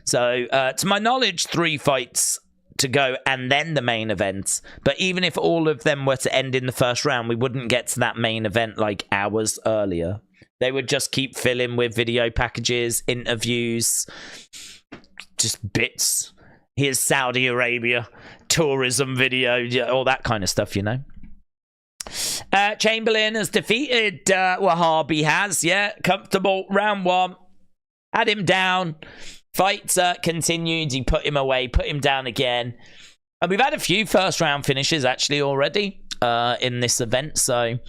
So to my knowledge, 3 fights to go and then the main event. But even if all of them were to end in the first round, we wouldn't get to that main event like hours earlier. They would just keep filling with video packages, interviews, just bits. Here's Saudi Arabia, tourism video, all that kind of stuff, you know. Chamberlain has defeated Wahab. He has, yeah. Comfortable. Round 1. Had him down. Fight continued. He put him away, put him down again. And we've had a few first round finishes actually already in this event. So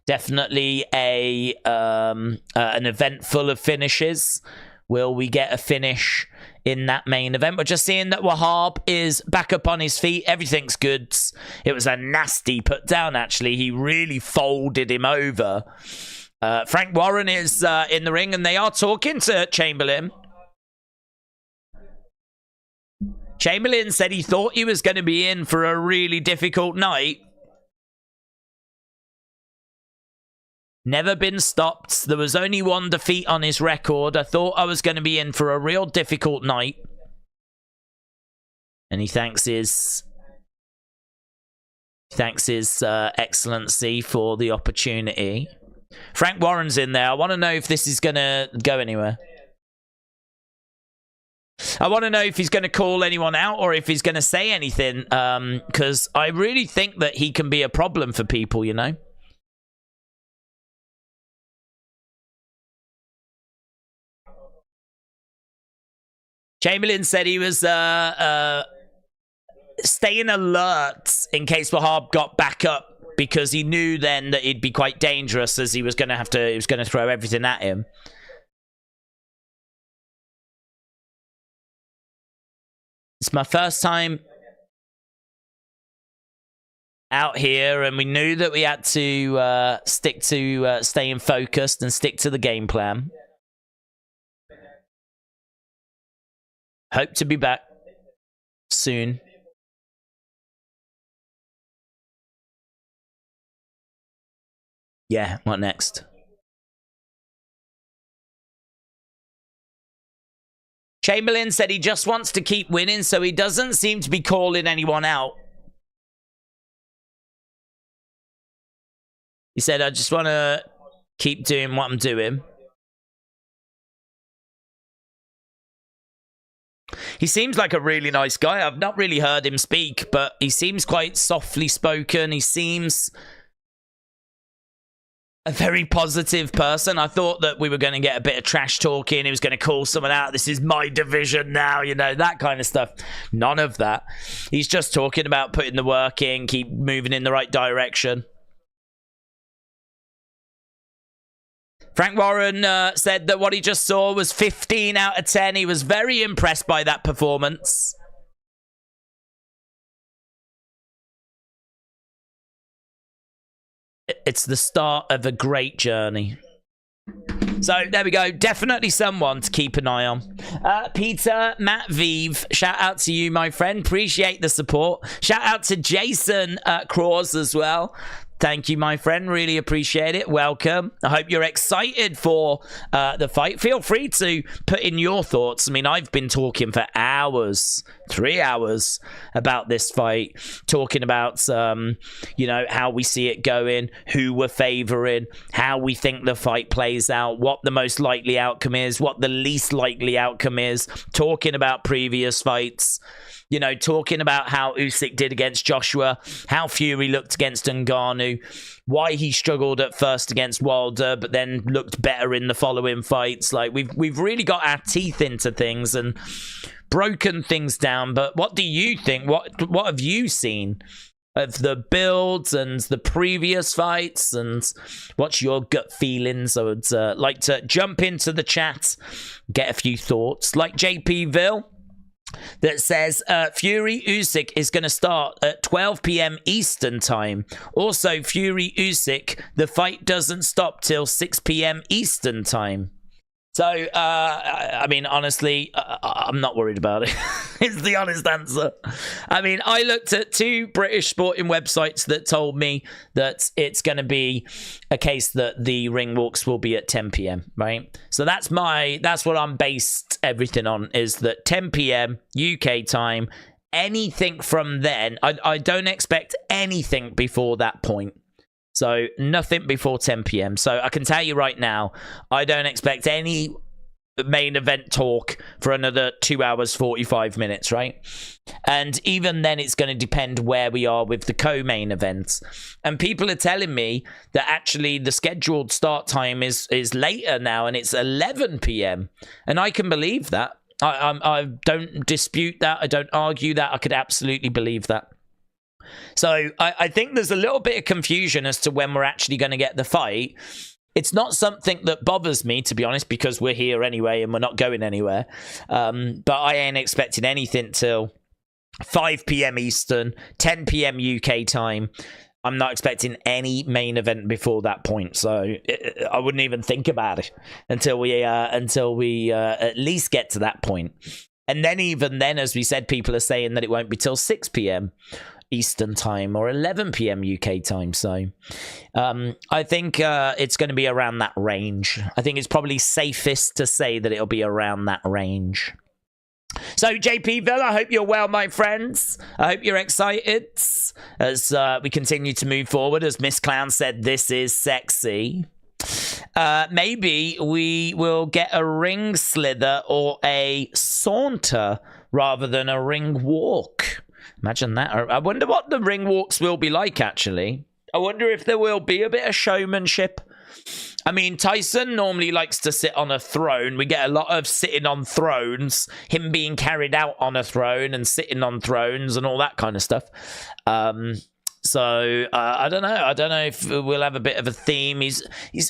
definitely an event full of finishes. Will we get a finish in that main event? We're just seeing that Wahab is back up on his feet. Everything's good. It was a nasty put down, actually. He really folded him over. Frank Warren is in the ring, and they are talking to Chamberlain. Chamberlain said he thought he was going to be in for a really difficult night. Never been stopped. There was only 1 defeat on his record. I thought I was going to be in for a real difficult night. And he thanks his excellency for the opportunity. Frank Warren's in there. I want to know if this is going to go anywhere. I want to know if he's going to call anyone out or if he's going to say anything. Because I really think that he can be a problem for people, you know. Chamberlain said he was staying alert in case Wahab got back up, because he knew then that it'd be quite dangerous, as he was going to throw everything at him. It's my first time out here, and we knew that we had to stick to staying focused and stick to the game plan. Hope to be back soon. Yeah, what next? Chamberlain said he just wants to keep winning, so he doesn't seem to be calling anyone out. He said, I just want to keep doing what I'm doing. He seems like a really nice guy. I've not really heard him speak, but he seems quite softly spoken. He seems a very positive person. I thought that we were going to get a bit of trash talking. He was going to call someone out. This is my division now, you know, that kind of stuff. None of that. He's just talking about putting the work in, keep moving in the right direction. Frank Warren said that what he just saw was 15 out of 10. He was very impressed by that performance. It's the start of a great journey. So there we go. Definitely someone to keep an eye on. Peter, Matt Vive, shout out to you, my friend. Appreciate the support. Shout out to Jason Cross as well. Thank you, my friend. Really appreciate it. Welcome. I hope you're excited for the fight. Feel free to put in your thoughts. I mean, I've been talking for hours, 3 hours, about this fight. Talking about, you know, how we see it going, who we're favoring, how we think the fight plays out, what the most likely outcome is, what the least likely outcome is. Talking about previous fights. You know, talking about how Usyk did against Joshua, how Fury looked against Ngannou, why he struggled at first against Wilder, but then looked better in the following fights. Like, we've really got our teeth into things and broken things down. But what do you think? What have you seen of the builds and the previous fights, and what's your gut feelings? I would like to jump into the chat, get a few thoughts. Like JP Ville, that says Fury Usyk is going to start at 12 p.m. Eastern time. Also, Fury Usyk, the fight doesn't stop till 6 p.m. Eastern time. So, I mean, honestly, I'm not worried about it. It's the honest answer. I mean, I looked at 2 British sporting websites that told me that it's going to be a case that the ring walks will be at 10 p.m., right? So that's what I'm based everything on, is that 10 p.m. UK time. Anything from then, I don't expect anything before that point. So nothing before 10 p.m. So I can tell you right now, I don't expect any main event talk for another 2 hours, 45 minutes, right? And even then, it's going to depend where we are with the co-main events. And people are telling me that actually the scheduled start time is later now, and it's 11 p.m. And I can believe that. I don't dispute that. I don't argue that. I could absolutely believe that. So I think there's a little bit of confusion as to when we're actually going to get the fight. It's not something that bothers me, to be honest, because we're here anyway and we're not going anywhere. But I ain't expecting anything till 5 p.m. Eastern, 10 p.m. UK time. I'm not expecting any main event before that point. So I wouldn't even think about it until we at least get to that point. And then even then, as we said, people are saying that it won't be till 6 p.m. Eastern time or 11 p.m. UK time. So I think it's going to be around that range. I think it's probably safest to say that it'll be around that range. So JP Ville, I hope you're well, my friends. I hope you're excited as we continue to move forward. As Miss Clown said, this is sexy. Maybe we will get a ring slither or a saunter rather than a ring walk. Imagine that. I wonder what the ring walks will be like, actually. I wonder if there will be a bit of showmanship. I mean, Tyson normally likes to sit on a throne. We get a lot of sitting on thrones, him being carried out on a throne and sitting on thrones and all that kind of stuff. So I don't know. I don't know if we'll have a bit of a theme. He's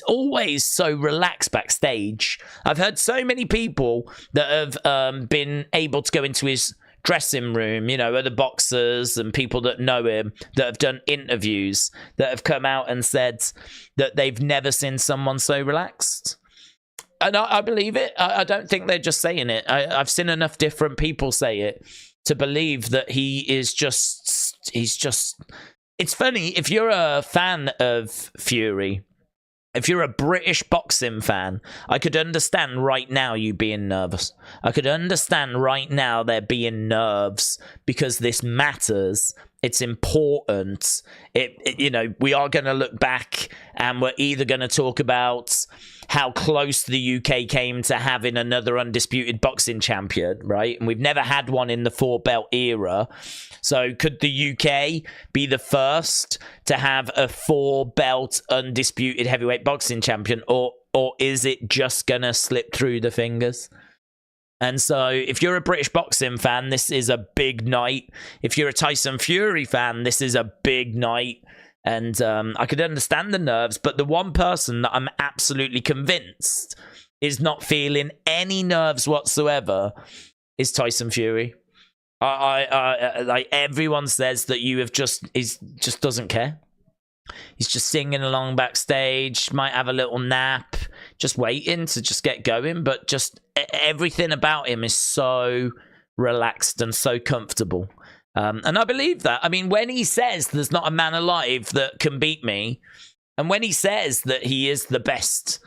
always so relaxed backstage. I've heard so many people that have been able to go into his dressing room, you know, other boxers and people that know him that have done interviews that have come out and said that they've never seen someone so relaxed. And I believe it. I don't think they're just saying it. I've seen enough different people say it to believe that he's just... It's funny, if you're a fan of Fury, if you're a British boxing fan, I could understand right now you being nervous. I could understand right now there being nerves because this matters. It's important. You know, we are going to look back and we're either going to talk about how close the UK came to having another undisputed boxing champion, right? And we've never had one in the 4-belt era. So could the UK be the first to have a 4-belt undisputed heavyweight boxing champion, or is it just going to slip through the fingers? And so if you're a British boxing fan, this is a big night. If you're a Tyson Fury fan, this is a big night. And I could understand the nerves, but the one person that I'm absolutely convinced is not feeling any nerves whatsoever is Tyson Fury. Like everyone says that he just doesn't care. He's just singing along backstage, might have a little nap, just waiting to just get going. But just everything about him is so relaxed and so comfortable. And I believe that. I mean, when he says there's not a man alive that can beat me, and when he says that he is the best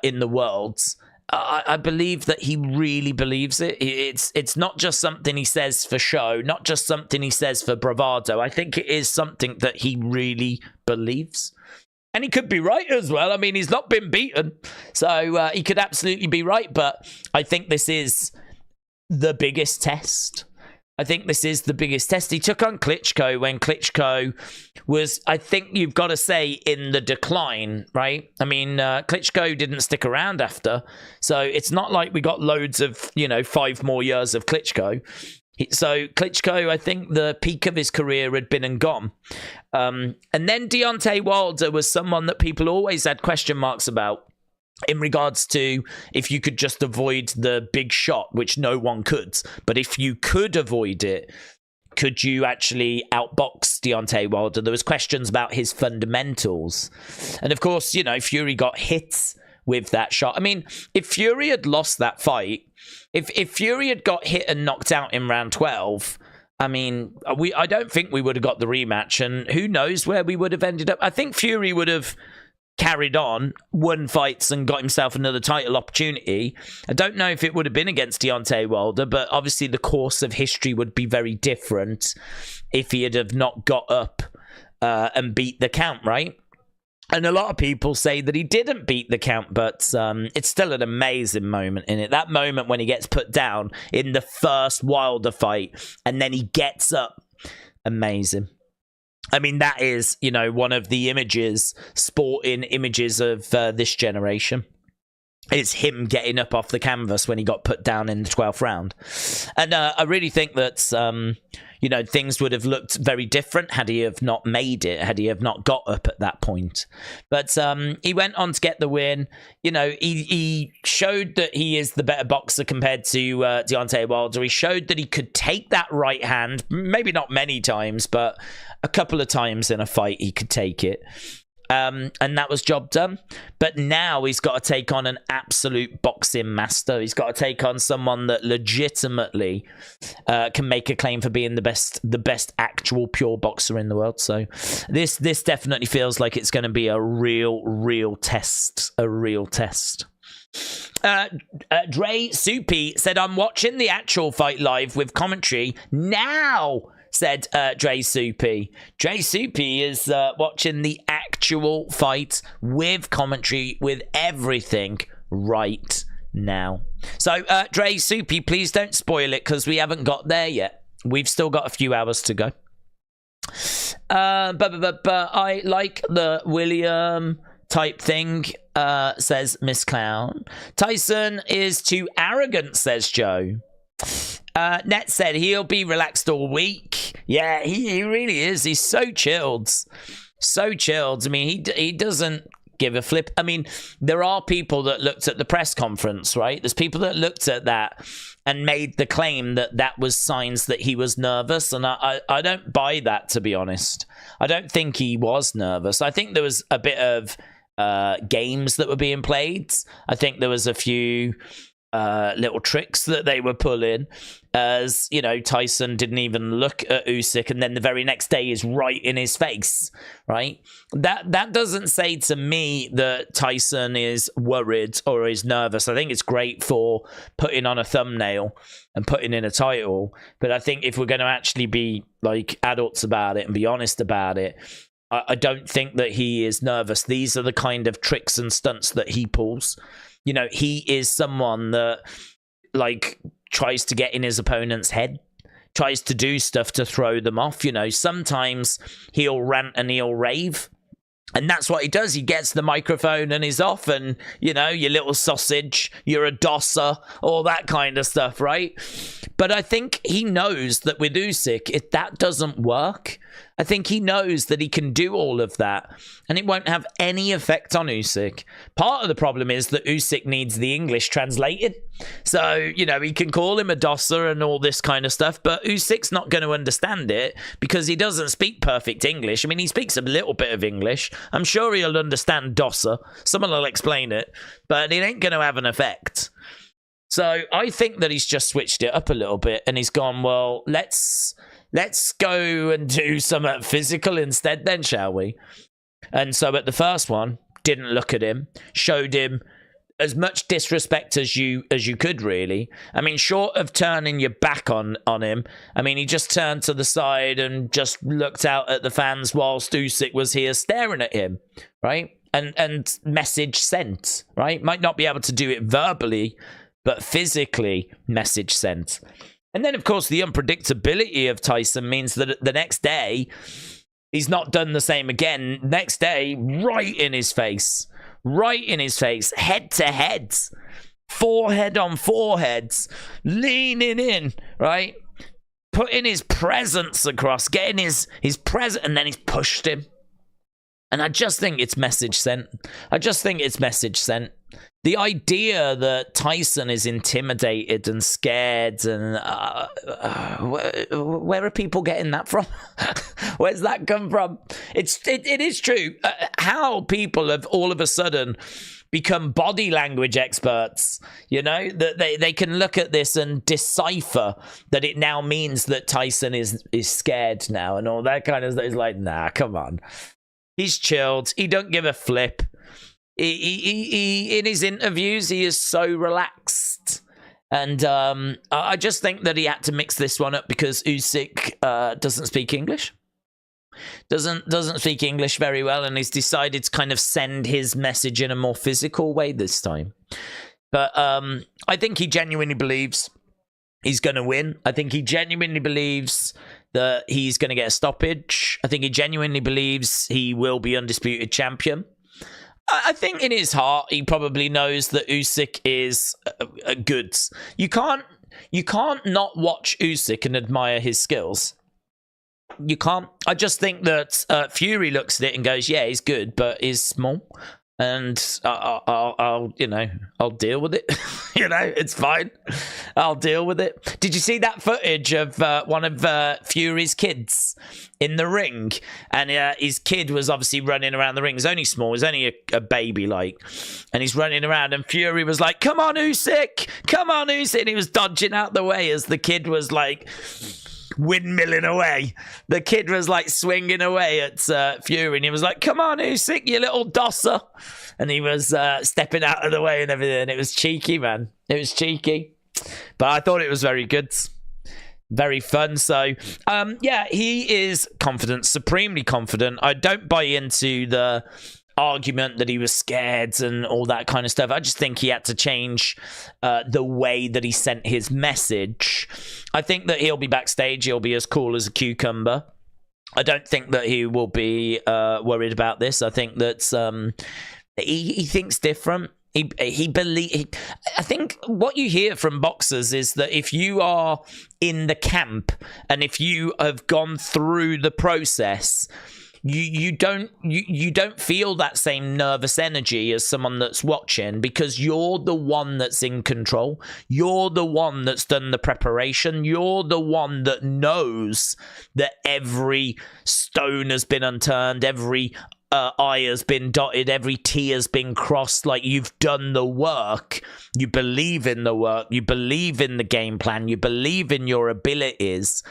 in the world, I believe that he really believes it. It's not just something he says for show, not just something he says for bravado. I think it is something that he really believes. And he could be right as well. I mean, he's not been beaten, so he could absolutely be right. But I think this is the biggest test. I think this is the biggest test. He took on Klitschko when Klitschko was, I think you've got to say, in the decline, right? I mean, Klitschko didn't stick around after. So it's not like we got loads of, 5 more years of Klitschko. So Klitschko, I think the peak of his career had been and gone. And then Deontay Wilder was someone that people always had question marks about, in regards to if you could just avoid the big shot, which no one could. But if you could avoid it, could you actually outbox Deontay Wilder? There was questions about his fundamentals. And of course, Fury got hit with that shot. I mean, if Fury had lost that fight, if Fury had got hit and knocked out in round 12, I mean, I don't think we would have got the rematch. And who knows where we would have ended up. I think Fury would have carried on, won fights, and got himself another title opportunity. I don't know if it would have been against Deontay Wilder, but obviously the course of history would be very different if he had have not got up and beat the count, right? And a lot of people say that he didn't beat the count, but it's still an amazing moment in it. That moment when he gets put down in the first Wilder fight, and then he gets up. Amazing. I mean, that is, one of the sporting images of this generation. It's him getting up off the canvas when he got put down in the 12th round. And I really think that, things would have looked very different had he have not made it, had he have not got up at that point. But he went on to get the win. He showed that he is the better boxer compared to Deontay Wilder. He showed that he could take that right hand, maybe not many times, but a couple of times in a fight he could take it. And that was job done. But now he's got to take on an absolute boxing master. He's got to take on someone that legitimately can make a claim for being the best actual pure boxer in the world. So this definitely feels like it's going to be a real test. A real test. Dre Soupy said, I'm watching the actual fight live with commentary now, said Dre Soupy. Dre Soupy is watching the actual fight with commentary, with everything right now. So, Dre Soupy, please don't spoil it, because we haven't got there yet. We've still got a few hours to go. But I like the William type thing, says Miss Clown. Tyson is too arrogant, says Joe. Net said he'll be relaxed all week. Yeah, he really is. He's so chilled. So chilled. I mean, he doesn't give a flip. I mean, there are people that looked at the press conference, right? There's people that looked at that and made the claim that that was signs that he was nervous. And I don't buy that, to be honest. I don't think he was nervous. I think there was a bit of games that were being played. I think there was a few little tricks that they were pulling, as Tyson didn't even look at Usyk, and then the very next day is right in his face, right? That doesn't say to me that Tyson is worried or is nervous. I think it's great for putting on a thumbnail and putting in a title, but I think if we're going to actually be like adults about it and be honest about it, I don't think that he is nervous. These are the kind of tricks and stunts that he pulls. He is someone that tries to get in his opponent's head, tries to do stuff to throw them off. Sometimes he'll rant and he'll rave, and that's what he does. He gets the microphone and he's off, and your little sausage, you're a dosser, all that kind of stuff, right? But I think he knows that with Usyk, if that doesn't work, I think he knows that he can do all of that, and it won't have any effect on Usyk. Part of the problem is that Usyk needs the English translated. So, you know, he can call him a dosser and all this kind of stuff, but Usyk's not going to understand it because he doesn't speak perfect English. I mean, he speaks a little bit of English. I'm sure he'll understand dosser. Someone will explain it, but it ain't going to have an effect. So I think that he's just switched it up a little bit, and he's gone, well, let's go and do something physical instead then, shall we? And so at the first one, didn't look at him, showed him as much disrespect as you could, really. I mean, short of turning your back on him, I mean, he just turned to the side and just looked out at the fans whilst Usyk was here staring at him, right? And message sent, right? Might not be able to do it verbally, but physically, message sent. And then, of course, the unpredictability of Tyson means that the next day, he's not done the same again. Next day, right in his face, head to head, forehead on foreheads, leaning in, right? Putting his presence across, getting his present, and then he's pushed him. And I just think it's message sent. The idea that Tyson is intimidated and scared, and where are people getting that from? Where's that come from? It is true. How people have all of a sudden become body language experts, you know, that they can look at this and decipher that it now means that Tyson is scared now and all that kind of stuff. It's like, nah, come on. He's chilled. He don't give a flip. He in his interviews, he is so relaxed. And I just think that he had to mix this one up because Usyk doesn't speak English. Doesn't speak English very well, and he's decided to kind of send his message in a more physical way this time. But I think he genuinely believes he's going to win. I think he genuinely believes that he's going to get a stoppage. I think he genuinely believes he will be undisputed champion. I think in his heart, he probably knows that Usyk is goods. You can't not watch Usyk and admire his skills. You can't. I just think that Fury looks at it and goes, yeah, he's good, but he's small. And I'll deal with it. It's fine. I'll deal with it. Did you see that footage of one of Fury's kids in the ring? And his kid was obviously running around the ring. He's only small. He's only a baby, like. And he's running around, and Fury was like, come on, Usyk. Come on, Usyk. And he was dodging out the way as the kid was like windmilling away. The kid was like swinging away at Fury, and he was like, come on, Usyk, you little dosser. And he was stepping out of the way and everything. It was cheeky, man. It was cheeky. But I thought it was very good. Very fun. So, yeah, he is confident, supremely confident. I don't buy into the argument that he was scared and all that kind of stuff. I just think he had to change the way that he sent his message. I think that he'll be backstage. He'll be as cool as a cucumber. I don't think that he will be worried about this. I think that he thinks different. I think what you hear from boxers is that if you are in the camp and if you have gone through the process, you don't feel that same nervous energy as someone that's watching, because you're the one that's in control. You're the one that's done the preparation. You're the one that knows that every stone has been unturned, every I has been dotted, every T has been crossed. Like, you've done the work. You believe in the work. You believe in the game plan. You believe in your abilities.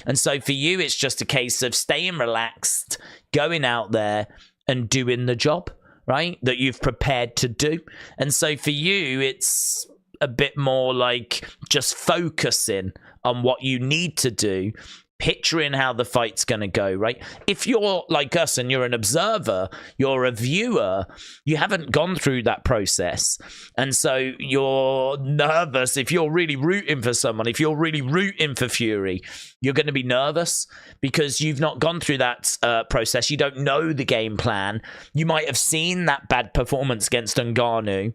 And so for you, it's just a case of staying relaxed, going out there and doing the job, right, that you've prepared to do. And so for you, it's a bit more like just focusing on what you need to do, picturing how the fight's going to go, right? If you're like us and you're an observer, you're a viewer, you haven't gone through that process. And so you're nervous. If you're really rooting for someone, if you're really rooting for Fury, you're going to be nervous because you've not gone through that process. You don't know the game plan. You might have seen that bad performance against Ngannou.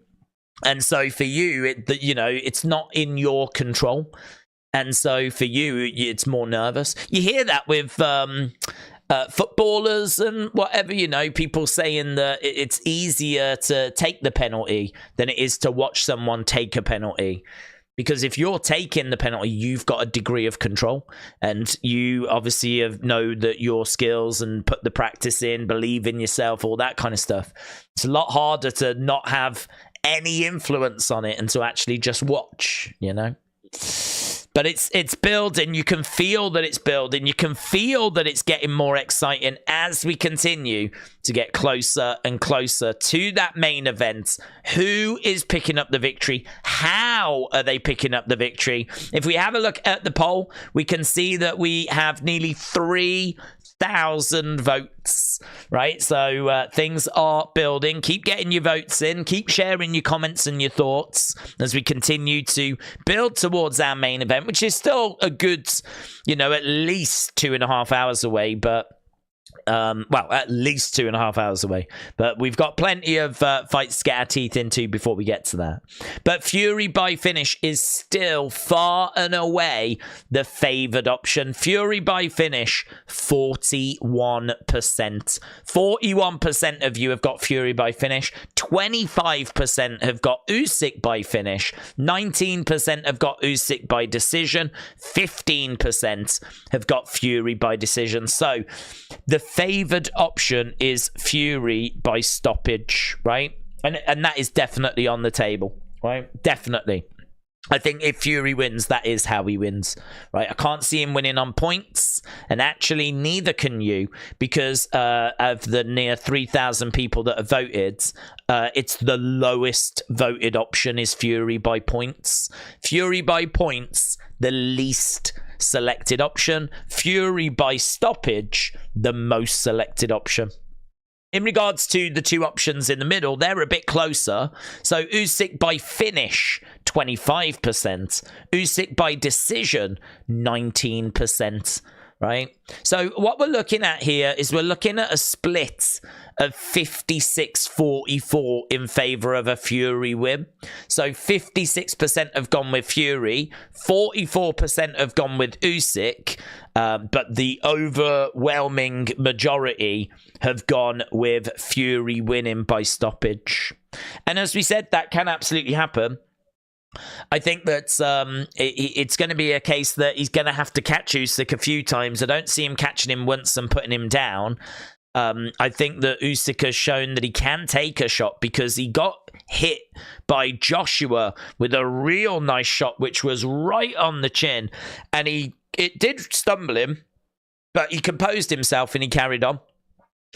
And so for you, it's not in your control. And so for you, it's more nervous. You hear that with footballers and whatever, you know, people saying that it's easier to take the penalty than it is to watch someone take a penalty. Because if you're taking the penalty, you've got a degree of control, and you obviously know that your skills and put the practice in, believe in yourself, all that kind of stuff. It's a lot harder to not have any influence on it and to actually just watch, you know. But it's building. You can feel that it's building. You can feel that it's getting more exciting as we continue to get closer and closer to that main event. Who is picking up the victory? How are they picking up the victory? If we have a look at the poll, we can see that we have nearly 3,000 votes, right? So things are building. Keep getting your votes in. Keep sharing your comments and your thoughts as we continue to build towards our main event, which is still a good, you know, at least 2.5 hours away, but well, at least 2.5 hours away, but we've got plenty of fights to get our teeth into before we get to that. But Fury by finish is still far and away the favored option. Fury by finish, 41%. 41% of you have got Fury by finish. 25% have got Usyk by finish. 19% have got Usyk by decision. 15% have got Fury by decision. So the favored option is Fury by stoppage, right? And that is definitely on the table, right? Definitely. I think if Fury wins, that is how he wins, right? I can't see him winning on points, and actually neither can you, because of the near 3,000 people that have voted, it's the lowest voted option is Fury by points. Fury by points, the least selected option. Fury by stoppage, the most selected option. In regards to the two options in the middle, they're a bit closer. So Usyk by finish, 25%. Usyk by decision, 19%. Right? So what we're looking at here is we're looking at a split of 56-44 in favor of a Fury win. So 56% have gone with Fury, 44% have gone with Usyk, but the overwhelming majority have gone with Fury winning by stoppage. And as we said, that can absolutely happen. I think that it's going to be a case that he's going to have to catch Usyk a few times. I don't see him catching him once and putting him down. I think that Usyk has shown that he can take a shot because he got hit by Joshua with a real nice shot, which was right on the chin. And it did stumble him, but he composed himself and he carried on.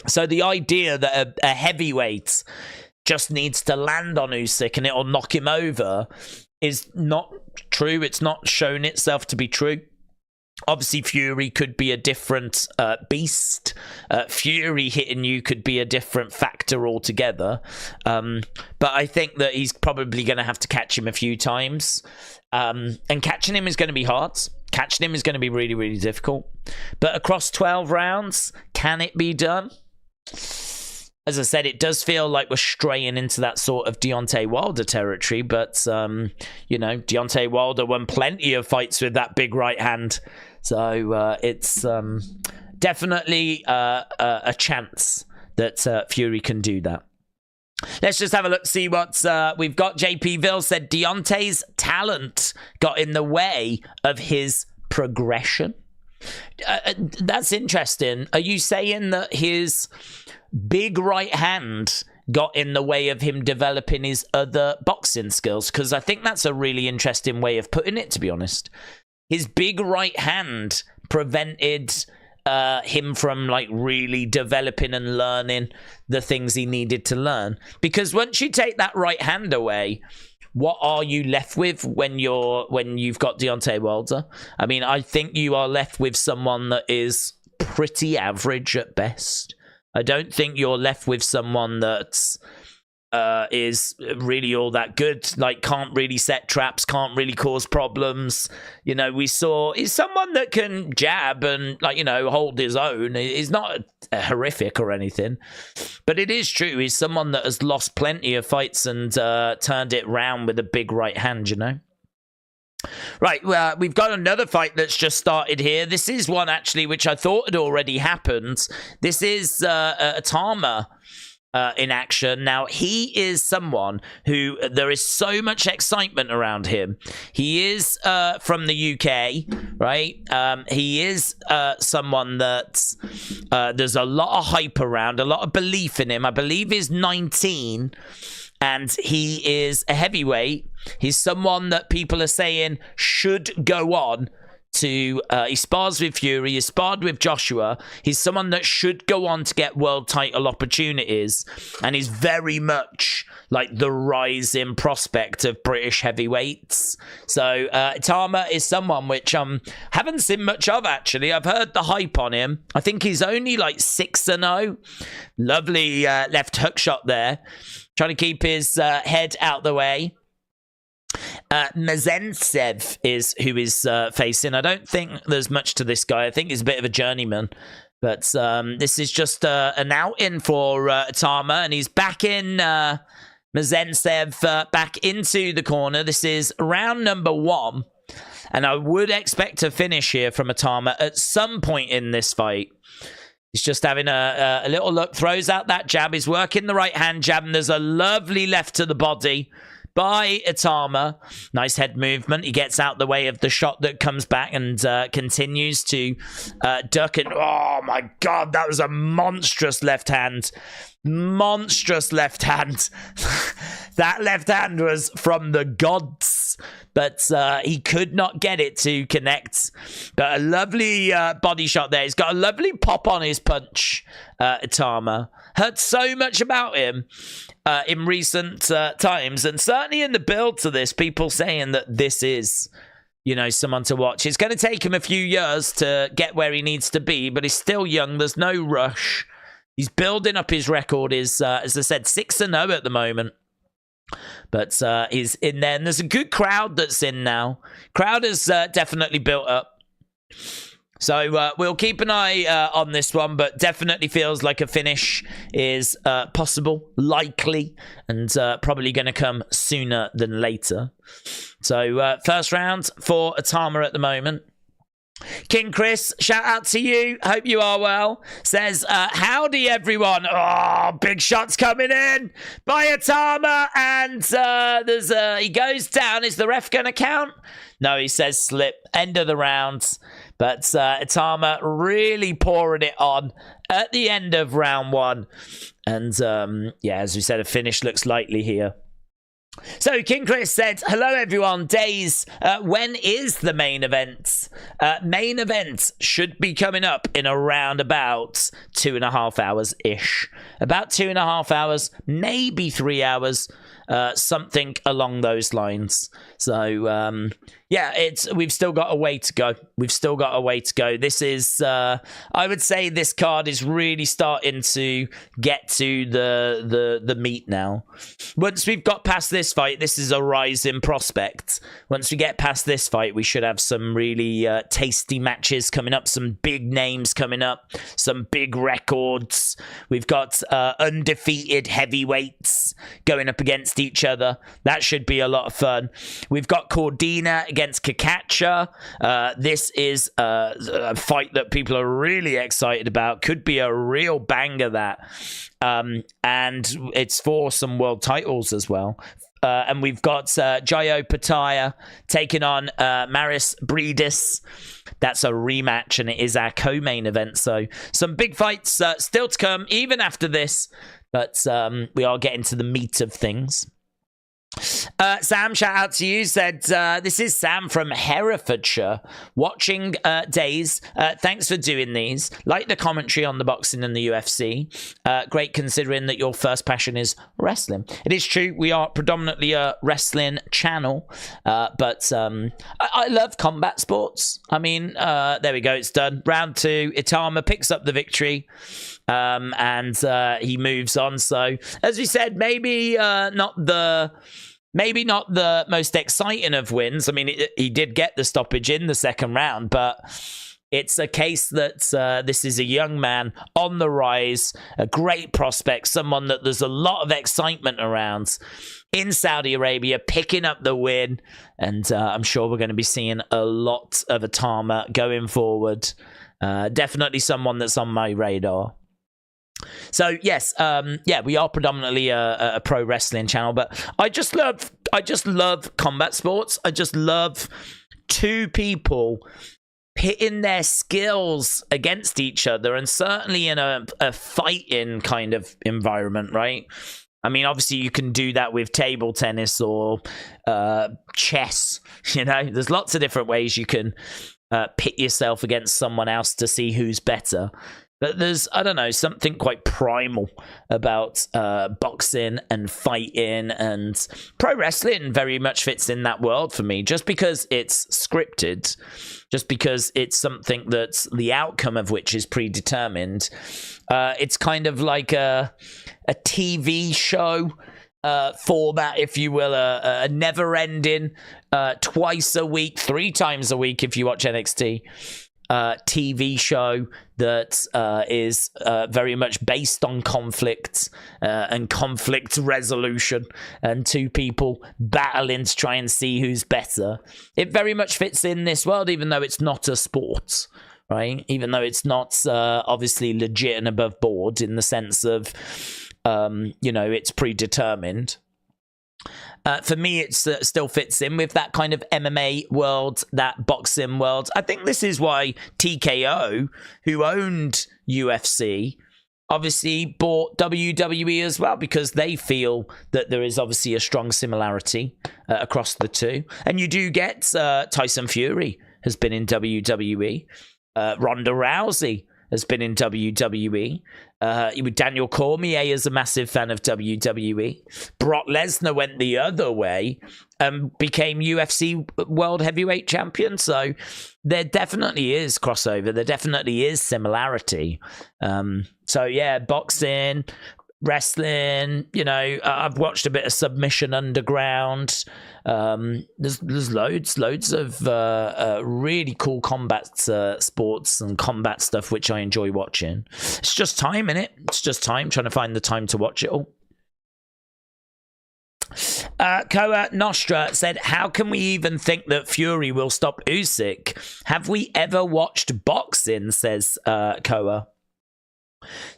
So the idea that a heavyweight just needs to land on Usyk and it'll knock him over is not true. It's not shown itself to be true. Obviously, Fury could be a different beast. Fury hitting you could be a different factor altogether. But I think that he's probably going to have to catch him a few times. And catching him is going to be hard. Catching him is going to be really, really difficult. But across 12 rounds, can it be done? As I said, it does feel like we're straying into that sort of Deontay Wilder territory, but, you know, Deontay Wilder won plenty of fights with that big right hand. So it's definitely a chance that Fury can do that. Let's just have a look, see what we've got. JP Ville said Deontay's talent got in the way of his progression. That's interesting. Are you saying that his big right hand got in the way of him developing his other boxing skills? Because I think that's a really interesting way of putting it, to be honest. His big right hand prevented him from like really developing and learning the things he needed to learn. Because once you take that right hand away, what are you left with when you've got Deontay Wilder? I mean, I think you are left with someone that is pretty average at best. I don't think you're left with someone that is really all that good. Like, can't really set traps, can't really cause problems. You know, we saw he's someone that can jab and, like, you know, hold his own. He's not horrific or anything, but it is true. He's someone that has lost plenty of fights and turned it round with a big right hand, you know. Right, well, we've got another fight that's just started here. This is one, actually, which I thought had already happened. This is Atama in action. Now, he is someone who there is so much excitement around him. He is from the UK, right? He is someone that there's a lot of hype around, a lot of belief in him. I believe he's 19, and he is a heavyweight. He's someone that people are saying should go on to, he spars with Fury, he sparred with Joshua. He's someone that should go on to get world title opportunities, and he's very much like the rising prospect of British heavyweights. So Itama is someone which haven't seen much of, actually. I've heard the hype on him. I think he's only like 6-0. Lovely left hook shot there. Trying to keep his head out the way. Mazentsev is who is facing. I don't think there's much to this guy. I think he's a bit of a journeyman. But this is just an out-in for Itama, and he's back in Mazentsev back into the corner. This is round number 1, and I would expect a finish here from Itama at some point in this fight. He's just having a little look, throws out that jab. He's working the right-hand jab, and there's a lovely left to the body by Itama. Nice head movement. He gets out the way of the shot that comes back and continues to duck it. Oh, my God, that was a monstrous left hand. Monstrous left hand. That left hand was from the gods, but he could not get it to connect. But a lovely body shot there. He's got a lovely pop on his punch, Itama. Heard so much about him in recent times, and certainly in the build to this, people saying that this is, you know, someone to watch. It's going to take him a few years to get where he needs to be, but he's still young. There's no rush. He's building up his record. Is as I said, 6-0 at the moment. But he's in there, and there's a good crowd that's in now. Crowd has definitely built up. So we'll keep an eye on this one, but definitely feels like a finish is possible, likely, and probably going to come sooner than later. So first round for Itama at the moment. King Chris, shout out to you. Hope you are well. Says, howdy everyone. Oh, big shots coming in by Itama, and there's he goes down. Is the ref going to count? No, he says slip. End of the round. But Itama really pouring it on at the end of round 1. And yeah, as we said, a finish looks likely here. So King Chris said, hello everyone, Days, when is the main event? Main event should be coming up in around about 2.5 hours ish. About 2.5 hours, maybe 3 hours, something along those lines. So yeah, we've still got a way to go. We've still got a way to go. This is, I would say this card is really starting to get to the meat now. Once we've got past this fight, this is a rising prospect. Once we get past this fight, we should have some really tasty matches coming up, some big names coming up, some big records. We've got undefeated heavyweights going up against each other. That should be a lot of fun. We've got Cordina against Cacace. This is a fight that people are really excited about. Could be a real banger, that. And it's for some world titles as well. And we've got Opetaia taking on Mairis Briedis. That's a rematch, and it is our co-main event. So some big fights still to come, even after this. But we are getting to the meat of things. Sam, shout out to you, said, this is Sam from Herefordshire, watching Days. Thanks for doing these. Like the commentary on the boxing and the UFC. Great, considering that your first passion is wrestling. It is true, we are predominantly a wrestling channel, but I love combat sports. I mean, there we go, it's done. Round 2, Itama picks up the victory. And he moves on. So, as we said, maybe not the most exciting of wins. I mean, he did get the stoppage in the second round, but It's a case that this is a young man on the rise, a great prospect, someone that there's a lot of excitement around in Saudi Arabia, picking up the win. And I'm sure we're going to be seeing a lot of Atama going forward. Definitely someone that's on my radar. So yes, we are predominantly a pro wrestling channel, but I just love combat sports. I just love two people pitting their skills against each other, and certainly in a fighting kind of environment, right? I mean, obviously you can do that with table tennis or chess. You know, there's lots of different ways you can pit yourself against someone else to see who's better. But there's, I don't know, something quite primal about boxing and fighting, and pro wrestling very much fits in that world for me, just because it's scripted, just because it's something that's the outcome of which is predetermined. It's kind of like a TV show format, if you will, a never-ending, twice a week, 3 times a week if you watch NXT. TV show that is very much based on conflict and conflict resolution, and two people battling to try and see who's better. It very much fits in this world, even though it's not a sport, right? Even though it's not obviously legit and above board in the sense of, it's predetermined. For me, it still fits in with that kind of MMA world, that boxing world. I think this is why TKO, who owned UFC, obviously bought WWE as well, because they feel that there is obviously a strong similarity across the two. And you do get Tyson Fury has been in WWE. Ronda Rousey has been in WWE. Daniel Cormier is a massive fan of WWE. Brock Lesnar went the other way and became UFC World Heavyweight Champion. So there definitely is crossover. There definitely is similarity. So yeah, boxing, wrestling, I've watched a bit of Submission Underground. There's loads of really cool combat sports and combat stuff which I enjoy watching. It's just time, innit? It's just time, trying to find the time to watch it all. Koa Nostra said, how can we even think that Fury will stop Usyk? Have we ever watched boxing, says Koa.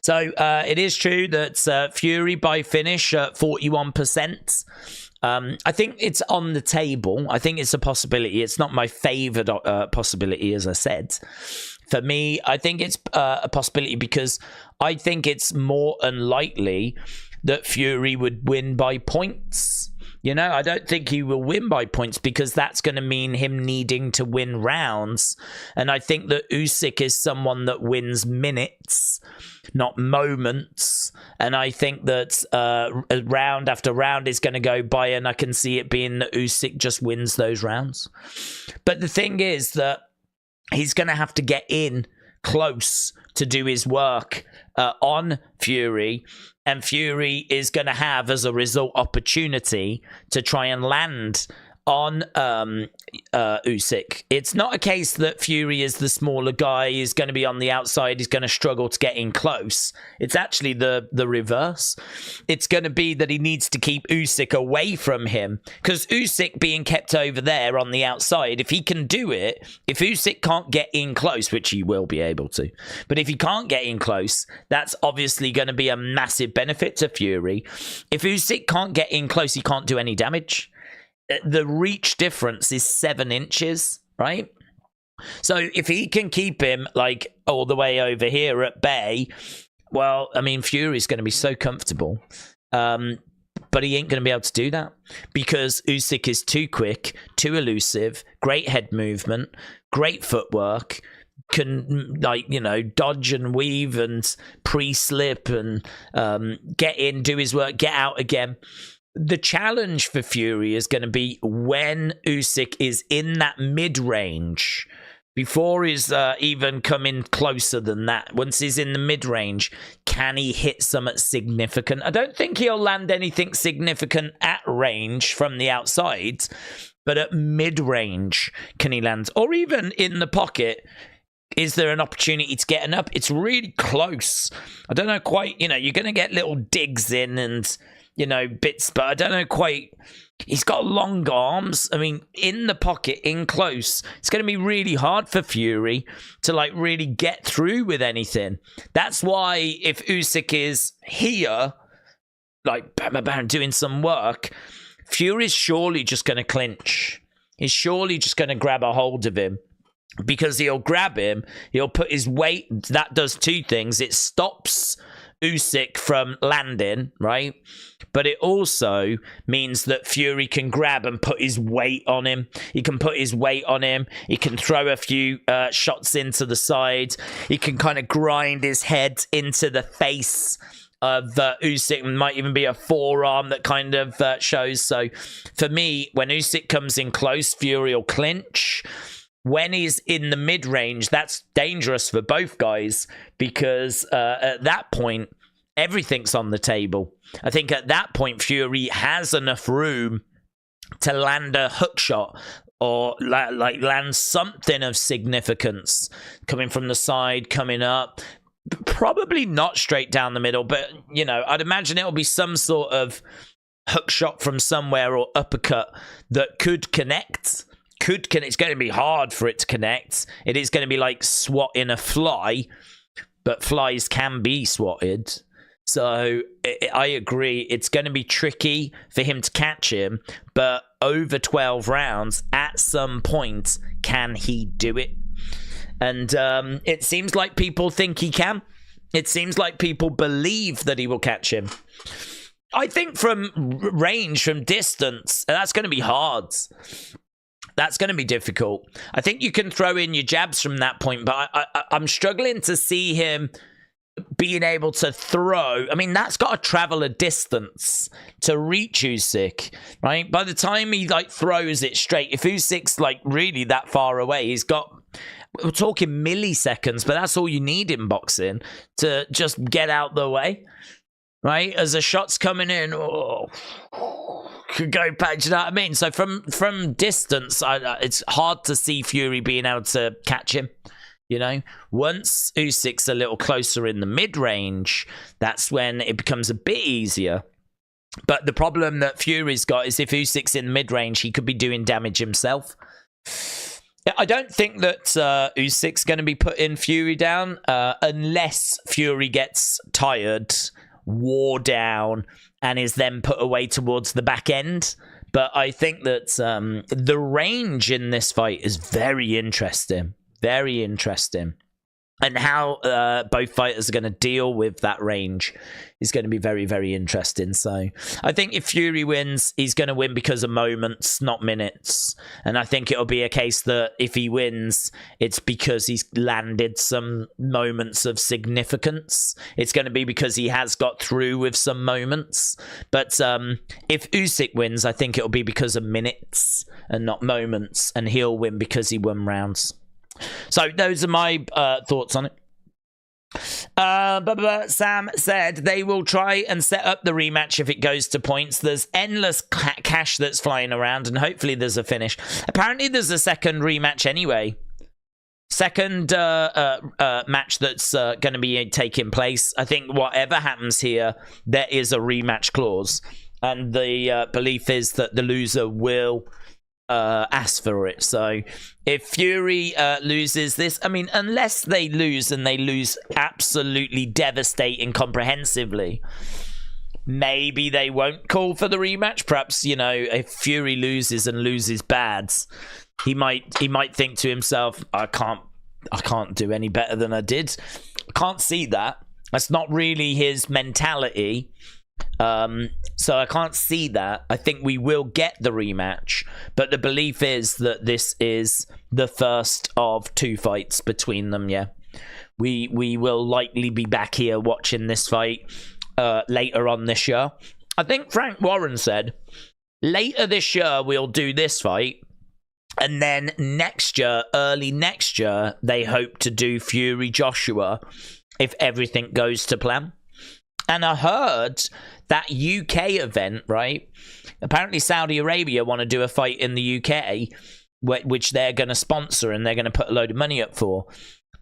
So it is true that Fury by finish at 41%. I think it's on the table. I think it's a possibility. It's not my favoured possibility, as I said. For me, I think it's a possibility because I think it's more unlikely that Fury would win by points. I don't think he will win by points because that's going to mean him needing to win rounds. And I think that Usyk is someone that wins minutes, not moments. And I think that round after round is going to go by, and I can see it being that Usyk just wins those rounds. But the thing is that he's going to have to get in close to do his work on Fury, and Fury is going to have, as a result, opportunity to try and land on Usyk. It's not a case that Fury is the smaller guy, he's going to be on the outside, he's going to struggle to get in close. It's actually the reverse. It's going to be that he needs to keep Usyk away from him, because Usyk being kept over there on the outside, if he can do it, if Usyk can't get in close, which he will be able to, but if he can't get in close, that's obviously going to be a massive benefit to Fury. If Usyk can't get in close, he can't do any damage. The reach difference is 7 inches, right? So if he can keep him like all the way over here at bay, well, I mean, Fury's going to be so comfortable. But he ain't going to be able to do that because Usyk is too quick, too elusive, great head movement, great footwork, can, dodge and weave and pre-slip and get in, do his work, get out again. The challenge for Fury is going to be when Usyk is in that mid-range, before he's even coming closer than that. Once he's in the mid-range, can he hit something significant? I don't think he'll land anything significant at range from the outside, but at mid-range, can he land? Or even in the pocket, Is there an opportunity to get an up? It's really close. I don't know quite, you know, you're going to get little digs in and, you know, bits, but I don't know quite. He's got long arms. I mean, in the pocket, in close, it's going to be really hard for Fury to, like, really get through with anything. That's why if Usyk is here, like, bam, bam, bam, doing some work, Fury's surely just going to clinch. He's surely just going to grab a hold of him. Because he'll grab him, he'll put his weight. That does two things. It stops Usyk from landing, right? But it also means that Fury can grab and put his weight on him. He can put his weight on him. He can throw a few shots into the side. He can kind of grind his head into the face of Usyk. Might even be a forearm that kind of shows. So for me, when Usyk comes in close, Fury will clinch. When he's in the mid-range, that's dangerous for both guys because at that point, everything's on the table. I think at that point, Fury has enough room to land a hook shot or like land something of significance coming from the side, coming up. Probably not straight down the middle, but, you know, I'd imagine it'll be some sort of hook shot from somewhere or uppercut that could connect. It's going to be hard for it to connect. It is going to be like swatting a fly, but flies can be swatted. So I agree. It's going to be tricky for him to catch him, but over 12 rounds, at some point, can he do it? And it seems like people think he can. It seems like people believe that he will catch him. I think from range, from distance, that's going to be hard. That's going to be difficult. I think you can throw in your jabs from that point, but I'm struggling to see him being able to throw. I mean, that's got to travel a distance to reach Usyk, right? By the time he, like, throws it straight, if Usyk's, like, really that far away, he's got... We're talking milliseconds, but that's all you need in boxing to just get out the way, right? As a shot's coming in, could go back. Do you know what I mean? So from distance, it's hard to see Fury being able to catch him. You know, once Usyk's a little closer in the mid-range, that's when it becomes a bit easier. But the problem that Fury's got is if Usyk's in mid-range, he could be doing damage himself. I don't think that Usyk's going to be putting Fury down unless Fury gets tired, wore down, and is then put away towards the back end. But I think that the range in this fight is very interesting. Very interesting. And how both fighters are going to deal with that range is going to be very, very interesting. So I think if Fury wins, he's going to win because of moments, not minutes. And I think it'll be a case that if he wins, it's because he's landed some moments of significance. It's going to be because he has got through with some moments. But if Usyk wins, I think it'll be because of minutes and not moments. And he'll win because he won rounds. So those are my thoughts on it. Sam said they will try and set up the rematch if it goes to points. There's endless cash that's flying around, and hopefully there's a finish. Apparently there's a second rematch anyway. Second match that's going to be taking place. I think whatever happens here, there is a rematch clause. And the belief is that the loser will... ask for it. So if Fury loses this, I mean, unless they lose and they lose absolutely devastating comprehensively, maybe they won't call for the rematch. Perhaps, you know, if Fury loses and loses bad, he might think to himself, I can't do any better than I did. I can't see that. That's not really his mentality. So I can't see that. I think we will get the rematch, but the belief is that this is the first of two fights between them. Yeah, we will likely be back here watching this fight later on this year. I think Frank Warren said later this year we'll do this fight, and then next year, early next year, they hope to do Fury Joshua if everything goes to plan. And I heard that UK event, right? Apparently Saudi Arabia want to do a fight in the UK, which they're going to sponsor and they're going to put a load of money up for.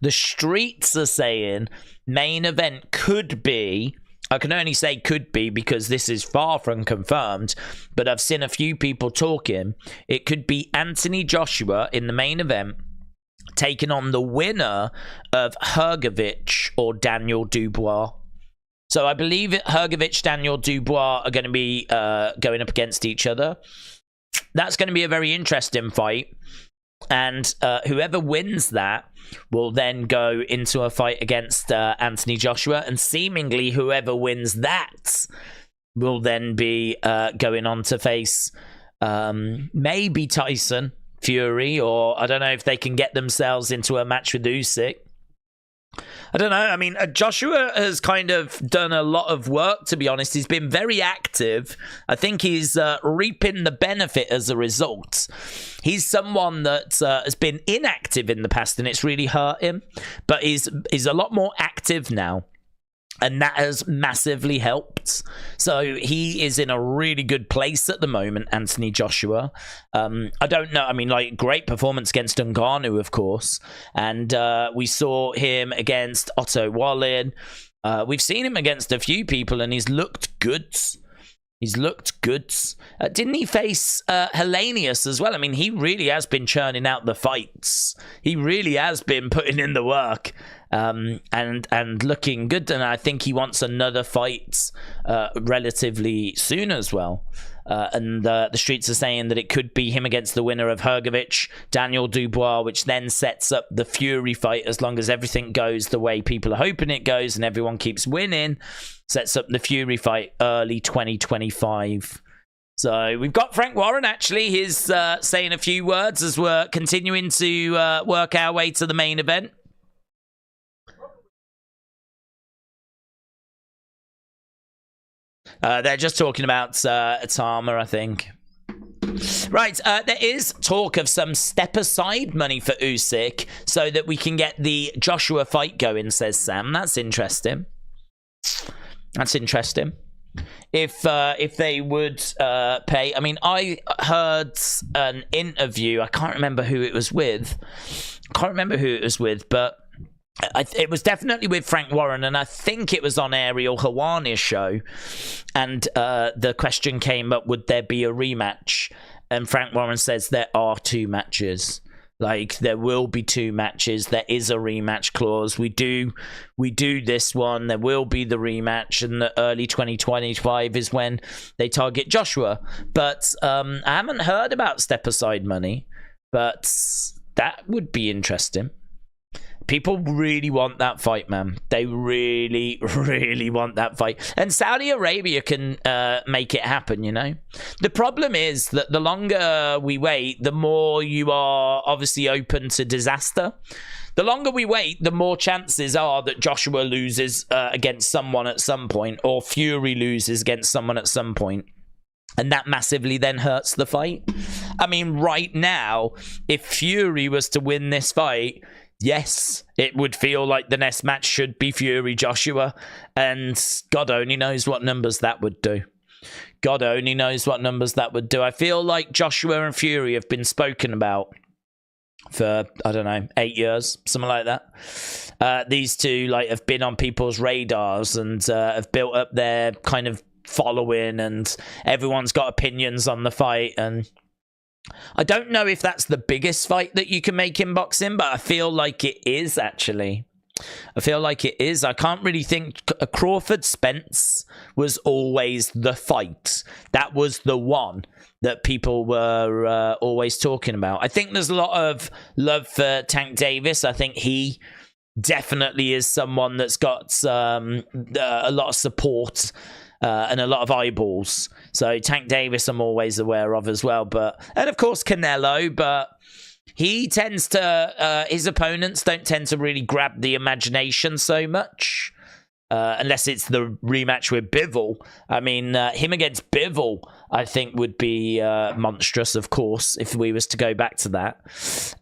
The streets are saying main event could be, I can only say could be because this is far from confirmed, but I've seen a few people talking. It could be Anthony Joshua in the main event taking on the winner of Hrgovic or Daniel Dubois. So I believe Hrgovic, Daniel Dubois are going to be going up against each other. That's going to be a very interesting fight. And whoever wins that will then go into a fight against Anthony Joshua. And seemingly whoever wins that will then be going on to face maybe Tyson Fury. Or I don't know if they can get themselves into a match with Usyk. I don't know. I mean, Joshua has kind of done a lot of work, to be honest. He's been very active. I think he's reaping the benefit as a result. He's someone that has been inactive in the past, and it's really hurt him. But he's a lot more active now. And that has massively helped. So he is in a really good place at the moment, Anthony Joshua. I don't know. I mean, like, great performance against Ngannou, of course. And we saw him against Otto Wallin. We've seen him against a few people, and he's looked good. He's looked good. Didn't he face Hellenius as well? I mean, he really has been churning out the fights. He really has been putting in the work. And looking good, and I think he wants another fight relatively soon as well. And the streets are saying that it could be him against the winner of Hrgovic, Daniel Dubois, which then sets up the Fury fight, as long as everything goes the way people are hoping it goes and everyone keeps winning, sets up the Fury fight early 2025. So we've got Frank Warren, actually. He's saying a few words as we're continuing to work our way to the main event. They're just talking about Tama, I think. Right, there is talk of some step-aside money for Usyk so that we can get the Joshua fight going, says Sam. That's interesting. That's interesting. If they would pay... I mean, I heard an interview. I can't remember who it was with. But... it was definitely with Frank Warren, and I think it was on Ariel Hawani's show. And the question came up, would there be a rematch? And Frank Warren says there are 2 matches. Like, there will be 2 matches. There is a rematch clause. We do this one. There will be the rematch, and the early 2025 is when they target Joshua. But I haven't heard about step-aside money, but that would be interesting. People really want that fight, man. They really, really want that fight. And Saudi Arabia can make it happen, you know? The problem is that the longer we wait, the more you are obviously open to disaster. The longer we wait, the more chances are that Joshua loses against someone at some point, or Fury loses against someone at some point. And that massively then hurts the fight. I mean, right now, if Fury was to win this fight... yes, it would feel like the next match should be Fury-Joshua, and God only knows what numbers that would do. God only knows what numbers that would do. I feel like Joshua and Fury have been spoken about for, I don't know, 8 years, something like that. These two like have been on people's radars and have built up their kind of following, and everyone's got opinions on the fight, and... I don't know if that's the biggest fight that you can make in boxing, but I feel like it is, actually. I feel like it is. I can't really think... Crawford-Spence was always the fight. That was the one that people were always talking about. I think there's a lot of love for Tank Davis. I think he definitely is someone that's got a lot of support and a lot of eyeballs. So Tank Davis I'm always aware of as well. And of course Canelo, but he tends to, his opponents don't tend to really grab the imagination so much. Unless it's the rematch with Bivol. I mean, him against Bivol, I think, would be monstrous, of course, if we was to go back to that.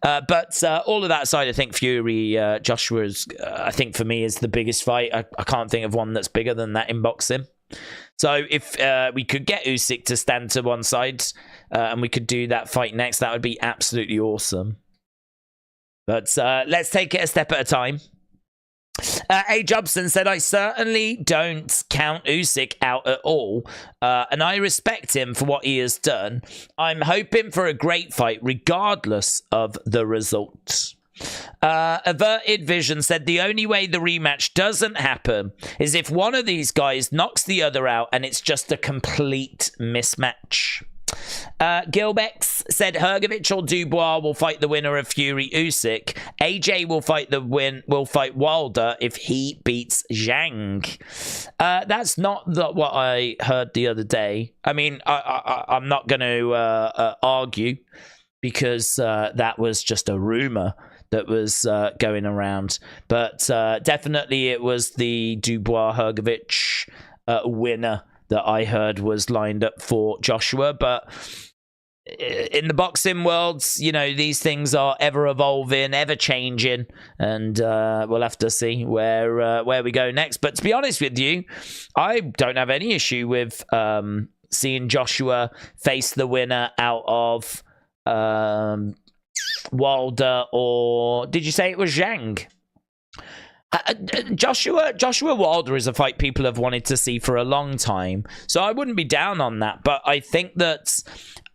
But all of that aside, I think Fury, Joshua's, I think for me, is the biggest fight. I can't think of one that's bigger than that in boxing. So if we could get Usyk to stand to one side and we could do that fight next, that would be absolutely awesome. But let's take it a step at a time. A. Jobson said, I certainly don't count Usyk out at all, and I respect him for what he has done. I'm hoping for a great fight regardless of the result. Averted Vision said, the only way the rematch doesn't happen is if one of these guys knocks the other out and it's just a complete mismatch. Gilbex said Hrgovic or Dubois will fight the winner of Fury Usyk. AJ will fight Wilder if he beats Zhang. That's not what I heard the other day. I mean, I'm not going to argue because that was just a rumor that was going around. But definitely it was the Dubois Hrgovic winner that I heard was lined up for Joshua. But in the boxing worlds, you know, these things are ever evolving, ever changing, and we'll have to see where we go next. But to be honest with you, I don't have any issue with seeing Joshua face the winner out of Wilder, or did you say it was Zhang? Joshua Wilder is a fight people have wanted to see for a long time, so I wouldn't be down on that. But I think that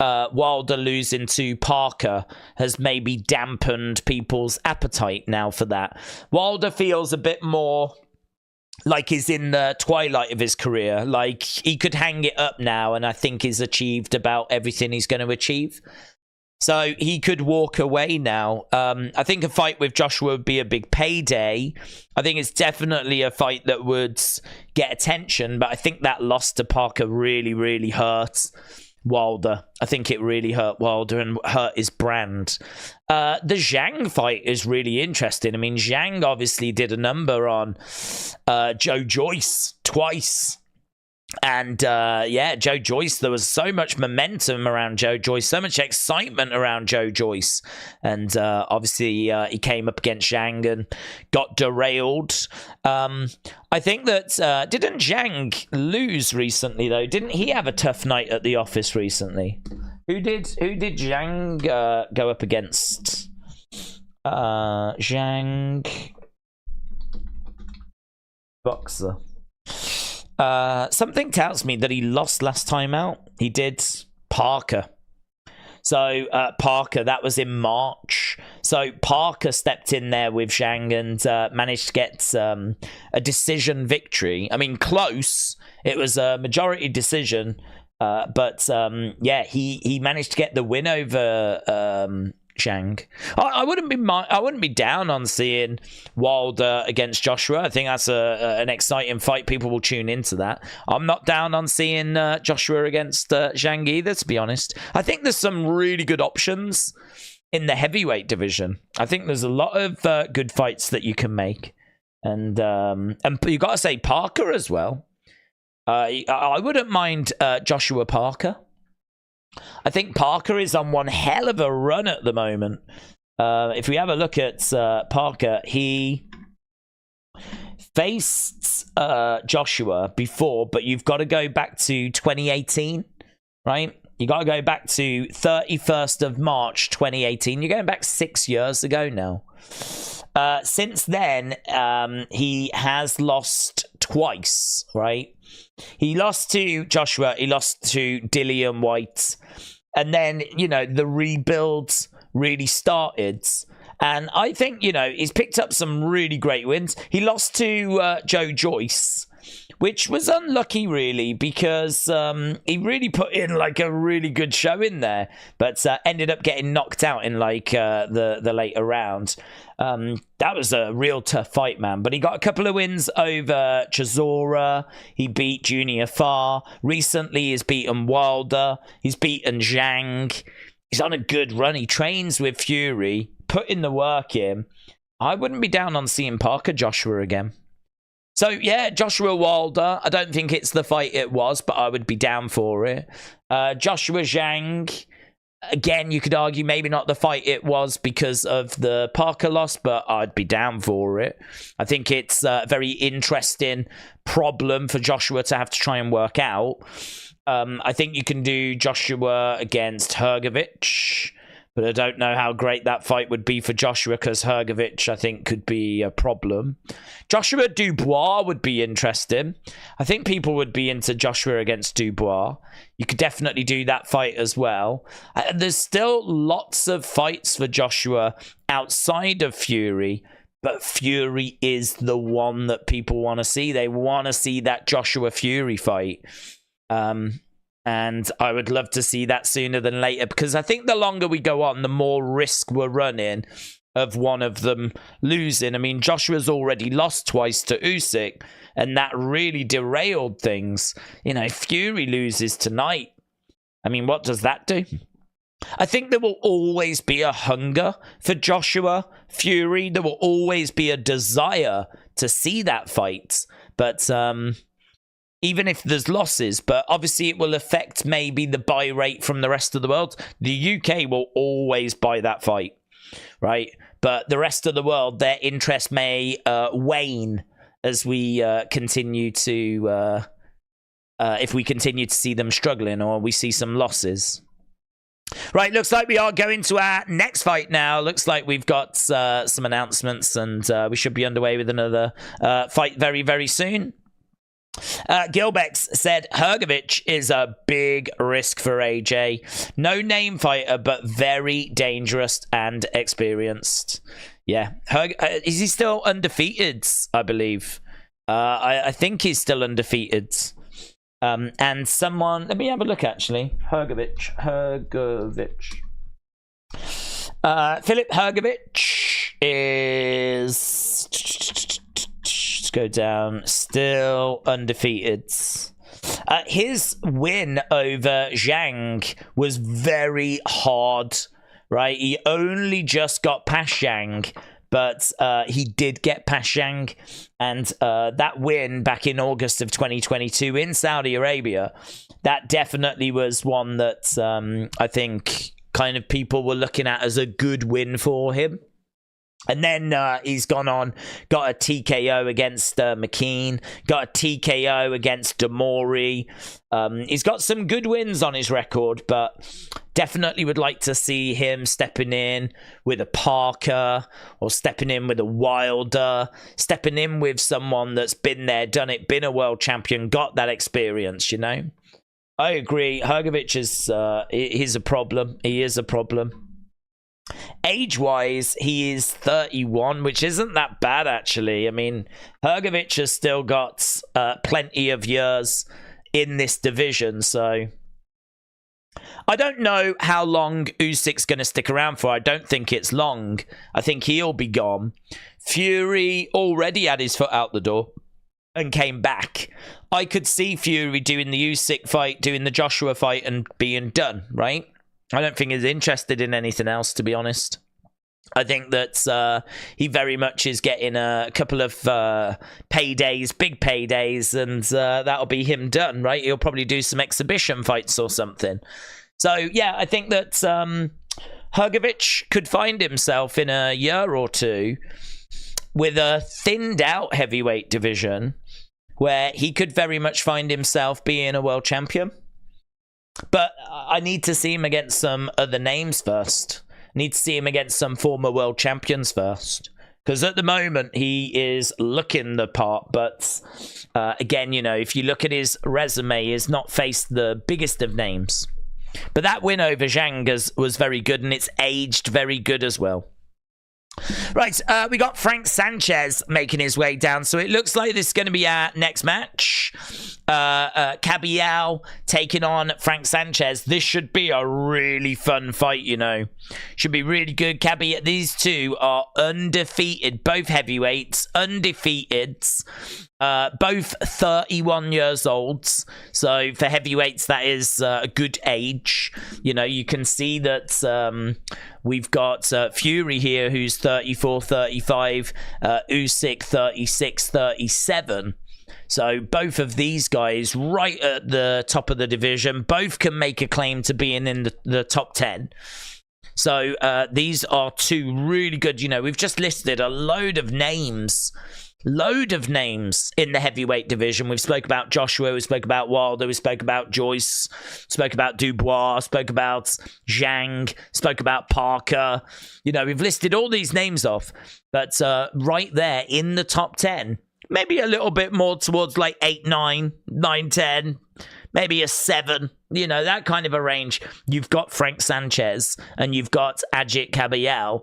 Wilder losing to Parker has maybe dampened people's appetite now for that. Wilder feels a bit more like he's in the twilight of his career, like he could hang it up now, and I think he's achieved about everything he's going to achieve. So he could walk away now. I think a fight with Joshua would be a big payday. I think it's definitely a fight that would get attention, but I think that loss to Parker really, really hurt Wilder. I think it really hurt Wilder and hurt his brand. The Zhang fight is really interesting. I mean, Zhang obviously did a number on Joe Joyce twice. And yeah, Joe Joyce, there was so much momentum around Joe Joyce, so much excitement around Joe Joyce. And obviously he came up against Zhang and got derailed. I think that, didn't Zhang lose recently though? Didn't he have a tough night at the office recently? Who did Zhang go up against? Zhang boxer. Something tells me that he lost last time out. He did Parker. So Parker, that was in March. So Parker stepped in there with Zhang and managed to get a decision victory. I mean, close. It was a majority decision. But yeah, he managed to get the win over Zhang. I wouldn't be down on seeing Wilder against Joshua. I think that's an exciting fight. People will tune into that. I'm not down on seeing Joshua against Zhang either, to be honest. I think there's some really good options in the heavyweight division. I think there's a lot of good fights that you can make, and you got to say Parker as well. I wouldn't mind Joshua Parker. I think Parker is on one hell of a run at the moment. If we have a look at Parker, he faced Joshua before, but you've got to go back to 2018, right? You got to go back to 31st of March 2018. You're going back 6 years ago now. Since then, he has lost twice, right? He lost to Joshua, he lost to Dillian White, and then, you know, the rebuild really started. And I think, you know, he's picked up some really great wins. He lost to Joe Joyce, which was unlucky, really, because he really put in like a really good show in there, but ended up getting knocked out in like the later round. That was a real tough fight, man. But he got a couple of wins over Chisora. He beat Junior Farr. Recently, he's beaten Wilder. He's beaten Zhang. He's on a good run. He trains with Fury, putting the work in. I wouldn't be down on seeing Parker Joshua again. So, yeah, Joshua Wilder. I don't think it's the fight it was, but I would be down for it. Joshua Zhang. Again, you could argue maybe not the fight it was because of the Parker loss, but I'd be down for it. I think it's a very interesting problem for Joshua to have to try and work out. I think you can do Joshua against Hrgovic, But I don't know how great that fight would be for Joshua, because Hrgovic, I think, could be a problem. Joshua Dubois would be interesting. I think people would be into Joshua against Dubois. You could definitely do that fight as well. There's still lots of fights for Joshua outside of Fury, but Fury is the one that people want to see. They want to see that Joshua Fury fight. And I would love to see that sooner than later, because I think the longer we go on, the more risk we're running of one of them losing. I mean, Joshua's already lost twice to Usyk, and that really derailed things. You know, if Fury loses tonight, I mean, what does that do? I think there will always be a hunger for Joshua Fury. There will always be a desire to see that fight. But even if there's losses, but obviously it will affect maybe the buy rate from the rest of the world. The UK will always buy that fight, right? But the rest of the world, their interest may wane as we continue to, if we continue to see them struggling or we see some losses. Right, looks like we are going to our next fight now. Looks like we've got some announcements, and we should be underway with another fight very, very soon. Gilbex said Hrgovic is a big risk for AJ. No name fighter, but very dangerous and experienced. Yeah, is he still undefeated? I believe. I think he's still undefeated. And someone, let me have a look actually. Hrgovic. Philip Hrgovic is, let's go down, still undefeated. His win over Zhang was very hard, right? He only just got past Zhang, but he did get past Zhang, and that win back in August of 2022 in Saudi Arabia, that definitely was one that I think kind of people were looking at as a good win for him. And then he's gone on, got a TKO against McKean, got a TKO against Damori. He's got some good wins on his record, but definitely would like to see him stepping in with a Parker, or stepping in with a Wilder, stepping in with someone that's been there, done it, been a world champion, got that experience, you know? I agree. Hrgovic is he's a problem. He is a problem. Age-wise, he is 31, which isn't that bad, actually. I mean, Hrgovic has still got plenty of years in this division, so I don't know how long Usyk's going to stick around for. I don't think it's long. I think he'll be gone. Fury already had his foot out the door and came back. I could see Fury doing the Usyk fight, doing the Joshua fight, and being done, right? I don't think he's interested in anything else, to be honest. I think that he very much is getting a couple of paydays, big paydays, and that'll be him done, right? He'll probably do some exhibition fights or something. So, yeah, I think that Hrgovic could find himself in a year or two with a thinned-out heavyweight division where he could very much find himself being a world champion. But I need to see him against some other names first. Need to see him against some former world champions first. Because at the moment, he is looking the part. But again, you know, if you look at his resume, he's not faced the biggest of names. But that win over Zhang was very good, and it's aged very good as well. Right, we got Frank Sanchez making his way down, so it looks like this is going to be our next match. Cabial taking on Frank Sanchez. This should be a really fun fight, you know. Should be really good. These two are undefeated, both heavyweights, undefeated, both 31 years old. So for heavyweights, that is a good age. You know, you can see that we've got Fury here, who's 34, 35, Usyk 36, 37. So both of these guys right at the top of the division, both can make a claim to being in the top 10. So these are two really good, you know, we've just listed a load of names load of names in the heavyweight division. We've spoke about Joshua, we spoke about Wilder, we spoke about Joyce, spoke about Dubois, spoke about Zhang, spoke about Parker. You know, we've listed all these names off, but right there in the top 10, maybe a little bit more towards like 8, 9, 9, 10, maybe a 7, you know, that kind of a range. You've got Frank Sanchez and you've got Ajit Kabayel,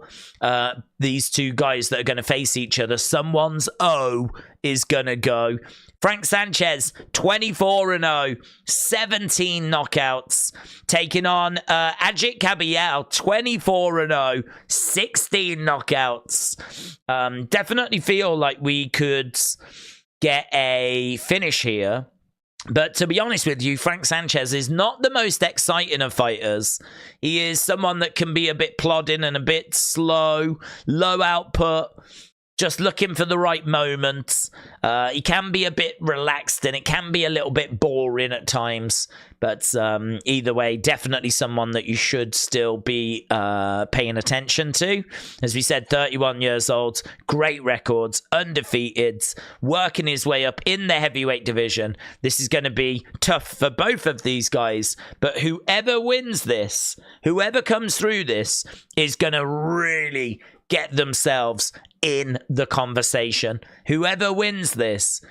these two guys that are going to face each other. Someone's O is going to go. Frank Sanchez, 24-0, 17 knockouts, taking on Ajit Kabayel, 24-0, 16 knockouts. Definitely feel like we could get a finish here. But to be honest with you, Frank Sanchez is not the most exciting of fighters. He is someone that can be a bit plodding and a bit slow, low output, just looking for the right moment. He can be a bit relaxed and it can be a little bit boring at times. But either way, definitely someone that you should still be paying attention to. As we said, 31 years old, great records, undefeated, working his way up in the heavyweight division. This is going to be tough for both of these guys. But whoever wins this, whoever comes through this, is going to really get themselves in the conversation. Whoever wins this,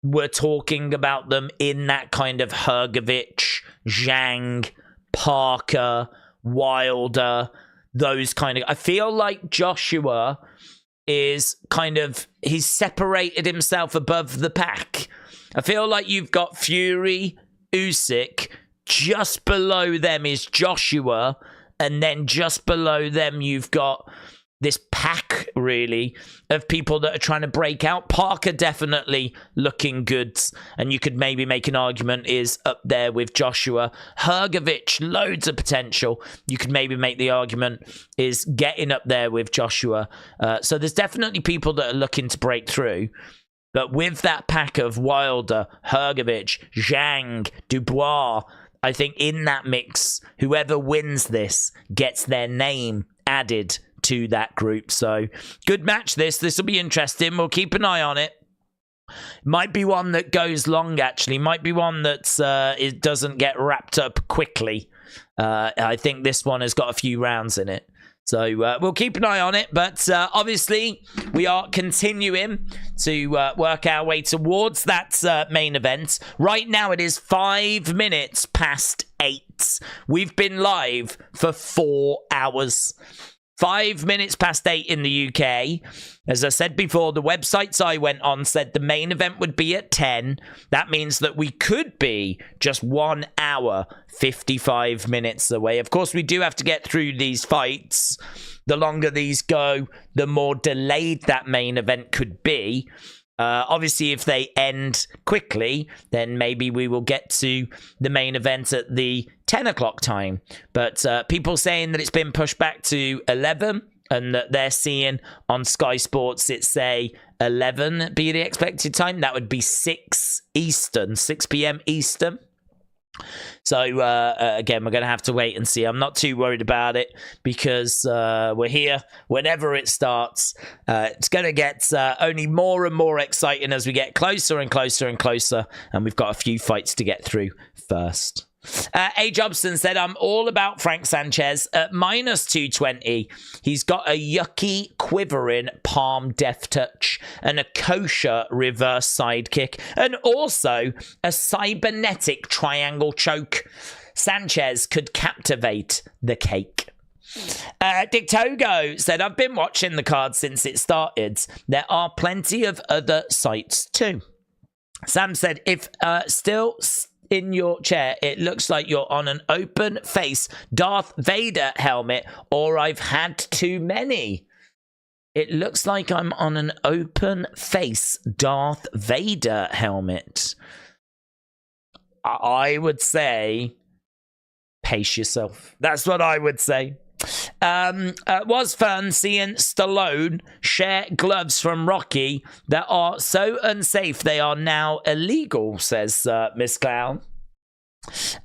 we're talking about them in that kind of Hrgovic, Zhang, Parker, Wilder, those kind of... I feel like Joshua is kind of... He's separated himself above the pack. I feel like you've got Fury, Usyk, just below them is Joshua, and then just below them you've got this pack, really, of people that are trying to break out. Parker definitely looking good, and you could maybe make an argument is up there with Joshua. Hrgovic, loads of potential. You could maybe make the argument is getting up there with Joshua. So there's definitely people that are looking to break through. But with that pack of Wilder, Hrgovic, Zhang, Dubois, I think in that mix, whoever wins this gets their name added to that group. So good match this will be interesting. We'll keep an eye on it. Might be one that goes long, actually. Might be one that it doesn't get wrapped up quickly. I think this one has got a few rounds in it. So we'll keep an eye on it. But obviously, we are continuing to work our way towards that main event. Right now, it is 5 minutes past 8. We've been live for 4 hours. 5 minutes past 8 in the UK. As I said before, the websites I went on said the main event would be at 10. That means that we could be just 1 hour, 55 minutes away. Of course, we do have to get through these fights. The longer these go, the more delayed that main event could be. Obviously, if they end quickly, then maybe we will get to the main event at the 10 o'clock time. But people saying that it's been pushed back to 11 and that they're seeing on Sky Sports it's, say, 11 be the expected time. That would be 6 Eastern, 6 p.m. Eastern. So, again, we're going to have to wait and see. I'm not too worried about it because we're here whenever it starts. It's going to get only more and more exciting as we get closer and closer and closer. And we've got a few fights to get through first. A. Jobson said, I'm all about Frank Sanchez at minus 220. He's got a yucky, quivering palm death touch and a kosher reverse side kick, and also a cybernetic triangle choke. Sanchez could captivate the cake. Dick Togo said, I've been watching the card since it started. There are plenty of other sites too. Sam said, if still in your chair, it looks like you're on an open face Darth Vader helmet, or I've had too many. It looks like I'm on an open face Darth Vader helmet. I would say pace yourself. That's what I would say. Was fun seeing Stallone share gloves from Rocky that are so unsafe they are now illegal, says Miss Clown.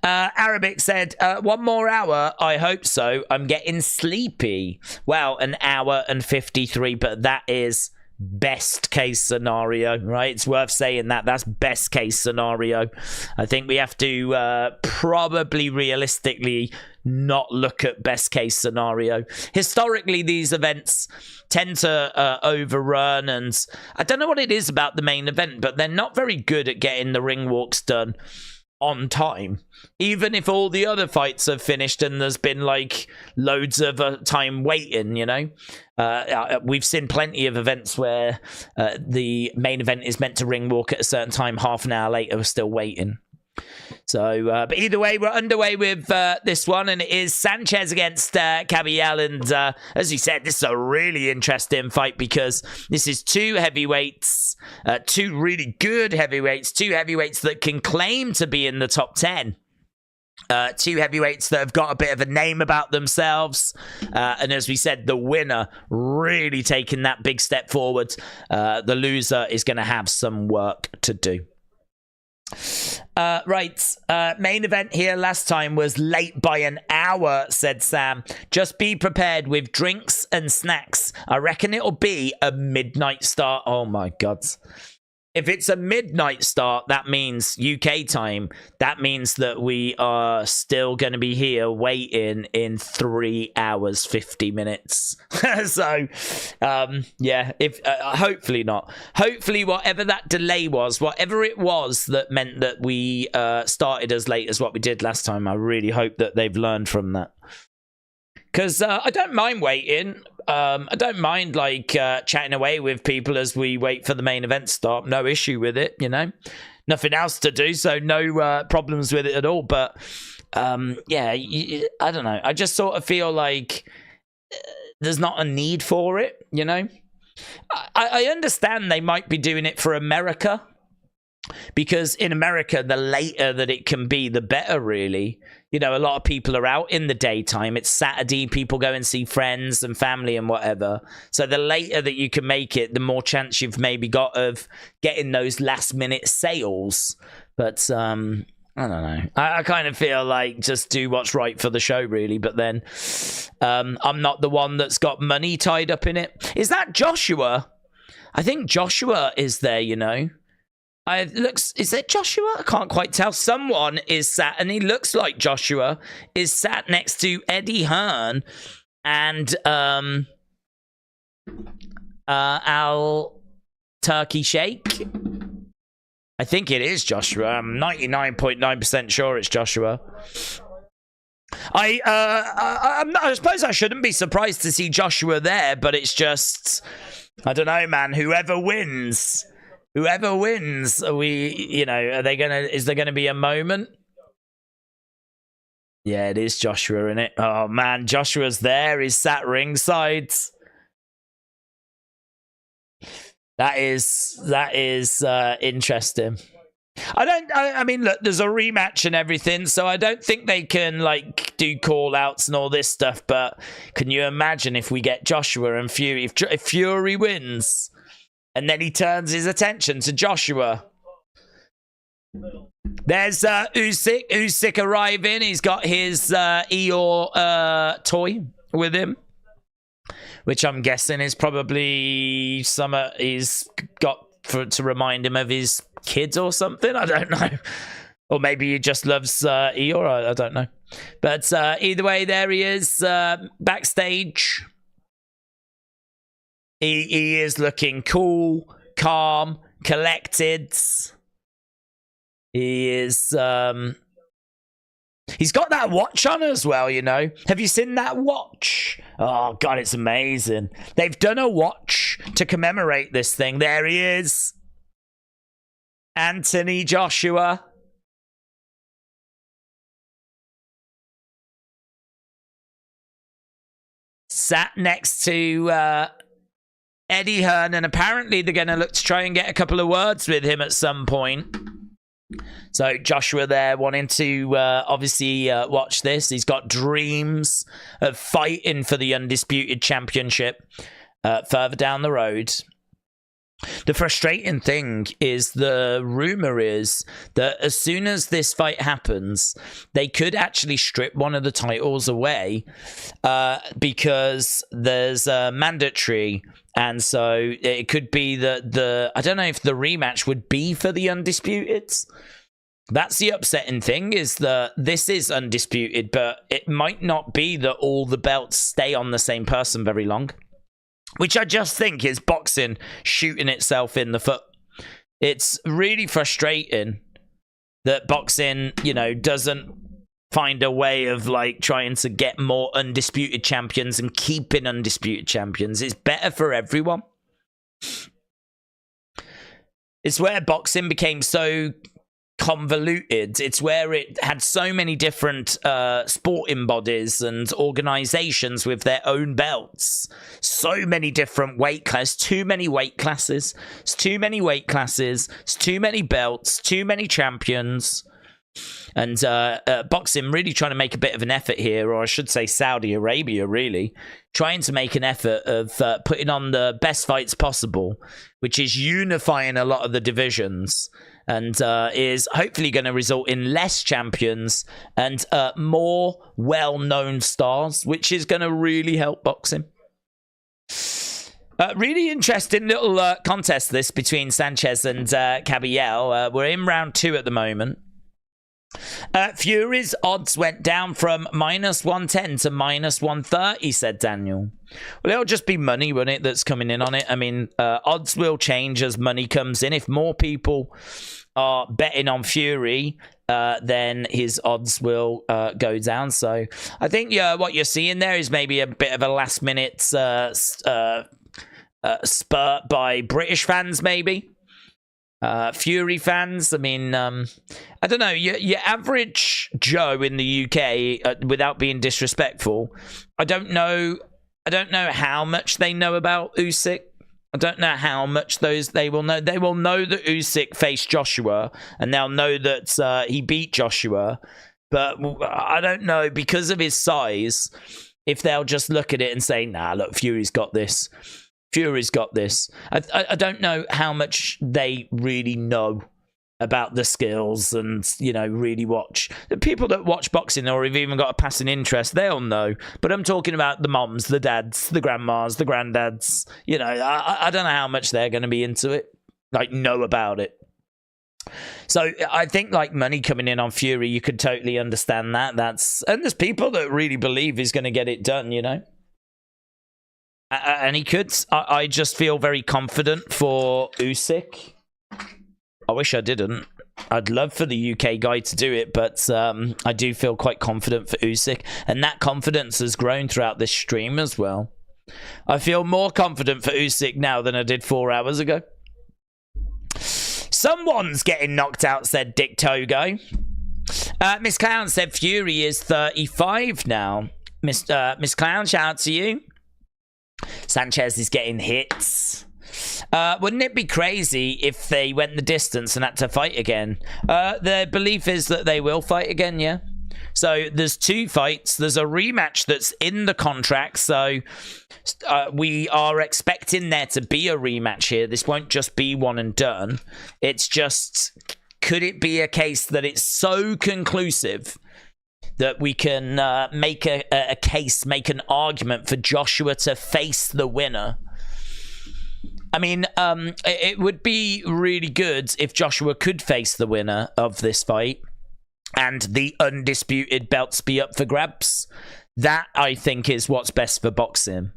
Arabic said, 1 more hour, I hope so. I'm getting sleepy. Well, 1 hour and 53, but that is best case scenario, right? It's worth saying that. That's best case scenario. I think we have to probably realistically not look at best case scenario. Historically, these events tend to overrun, and I don't know what it is about the main event, but they're not very good at getting the ring walks done on time, even if all the other fights have finished and there's been like loads of time waiting, you know. We've seen plenty of events where the main event is meant to ring walk at a certain time, half an hour later we're still waiting. So, but either way, we're underway with this one, and it is Sanchez against Caballel. And as you said, this is a really interesting fight because this is two heavyweights, two really good heavyweights, two heavyweights that can claim to be in the top 10. Two heavyweights that have got a bit of a name about themselves. And as we said, the winner really taking that big step forward. The loser is going to have some work to do. Main event here last time was late by an hour, said Sam. Just be prepared with drinks and snacks. I reckon it'll be a midnight start. Oh my God. If it's a midnight start, that means UK time. That means that we are still going to be here waiting in 3 hours, 50 minutes. So, yeah, if hopefully not. Hopefully whatever that delay was, whatever it was that meant that we started as late as what we did last time, I really hope that they've learned from that. Because I don't mind waiting. I don't mind like chatting away with people as we wait for the main event to start. No issue with it, you know. Nothing else to do, so no problems with it at all. But yeah, I don't know. I just sort of feel like there's not a need for it, you know. I understand they might be doing it for America. Because in America, the later that it can be, the better, really. You know, a lot of people are out in the daytime. It's Saturday. People go and see friends and family and whatever. So the later that you can make it, the more chance you've maybe got of getting those last-minute sales. But, I don't know. I kind of feel like just do what's right for the show, really. But then I'm not the one that's got money tied up in it. Is that Joshua? I think Joshua is there, you know. Is it Joshua? I can't quite tell. Someone is sat, and he looks like Joshua, is sat next to Eddie Hearn and Al Turkey Shake. I think it is Joshua. I'm 99.9% sure it's Joshua. I suppose I shouldn't be surprised to see Joshua there, but it's just, I don't know, man. Whoever wins, are we, you know, is there gonna be a moment? Yeah, it is Joshua, isn't it? Oh man, Joshua's there. He's sat ringside. That is interesting. I mean, look, there's a rematch and everything, so I don't think they can like do call outs and all this stuff. But can you imagine if we get Joshua and Fury? If Fury wins, and then he turns his attention to Joshua. There's Usyk arriving. He's got his Eeyore toy with him, which I'm guessing is probably he's got to remind him of his kids or something. I don't know. Or maybe he just loves Eeyore. I don't know. But either way, there he is backstage. He is looking cool, calm, collected. He is, he's got that watch on as well, you know. Have you seen that watch? Oh, God, it's amazing. They've done a watch to commemorate this thing. There he is. Anthony Joshua. Sat next to Eddie Hearn, and apparently they're going to look to try and get a couple of words with him at some point. So Joshua there wanting to obviously watch this. He's got dreams of fighting for the Undisputed Championship further down the road. The frustrating thing is the rumor is that as soon as this fight happens, they could actually strip one of the titles away because there's a mandatory. And so it could be that I don't know if the rematch would be for the Undisputeds. That's the upsetting thing, is that this is undisputed, but it might not be that all the belts stay on the same person very long. Which I just think is boxing shooting itself in the foot. It's really frustrating that boxing, you know, doesn't find a way of like trying to get more undisputed champions and keeping undisputed champions. It's better for everyone. It's where boxing became so convoluted. It's where it had so many different sporting bodies and organizations with their own belts. So many different weight classes. Too many weight classes. It's too many weight classes. It's too many belts. Too many champions. And boxing really trying to make a bit of an effort here, or I should say Saudi Arabia really, trying to make an effort of putting on the best fights possible, which is unifying a lot of the divisions, and is hopefully going to result in less champions and more well-known stars, which is going to really help boxing. Really interesting little contest this between Sanchez and Caballel. We're in round 2 at the moment. Fury's odds went down from -110 to -130, said Daniel. Well, it'll just be money, won't it, that's coming in on it? I mean, odds will change as money comes in. If more people are betting on Fury, then his odds will go down. So I think what you're seeing there is maybe a bit of a last-minute spurt by British fans, maybe. Fury fans, I mean, I don't know, your average Joe in the UK, without being disrespectful, I don't know how much they know about Usyk. I don't know how much they will know. They will know that Usyk faced Joshua, and they'll know that he beat Joshua, but I don't know, because of his size, if they'll just look at it and say, nah, look, Fury's got this. Fury's got this. I don't know how much they really know about the skills and, you know, really watch. The people that watch boxing or have even got a passing interest, they'll know. But I'm talking about the moms, the dads, the grandmas, the granddads. You know, I don't know how much they're going to be into it, like know about it. So I think like money coming in on Fury, you could totally understand that. And there's people that really believe he's going to get it done, you know. And he could. I just feel very confident for Usyk. I wish I didn't. I'd love for the UK guy to do it, but I do feel quite confident for Usyk. And that confidence has grown throughout this stream as well. I feel more confident for Usyk now than I did 4 hours ago. Someone's getting knocked out, said Dick Togo. Miss Clown said Fury is 35 now. Miss Clown, shout out to you. Sanchez is getting hits. Wouldn't it be crazy if they went the distance and had to fight again? Their belief is that they will fight again, yeah? So there's 2 fights. There's a rematch that's in the contract. So we are expecting there to be a rematch here. This won't just be one and done. It's just, could it be a case that it's so conclusive that we can make a case, make an argument for Joshua to face the winner? I mean, it would be really good if Joshua could face the winner of this fight and the undisputed belts be up for grabs. That, I think, is what's best for boxing.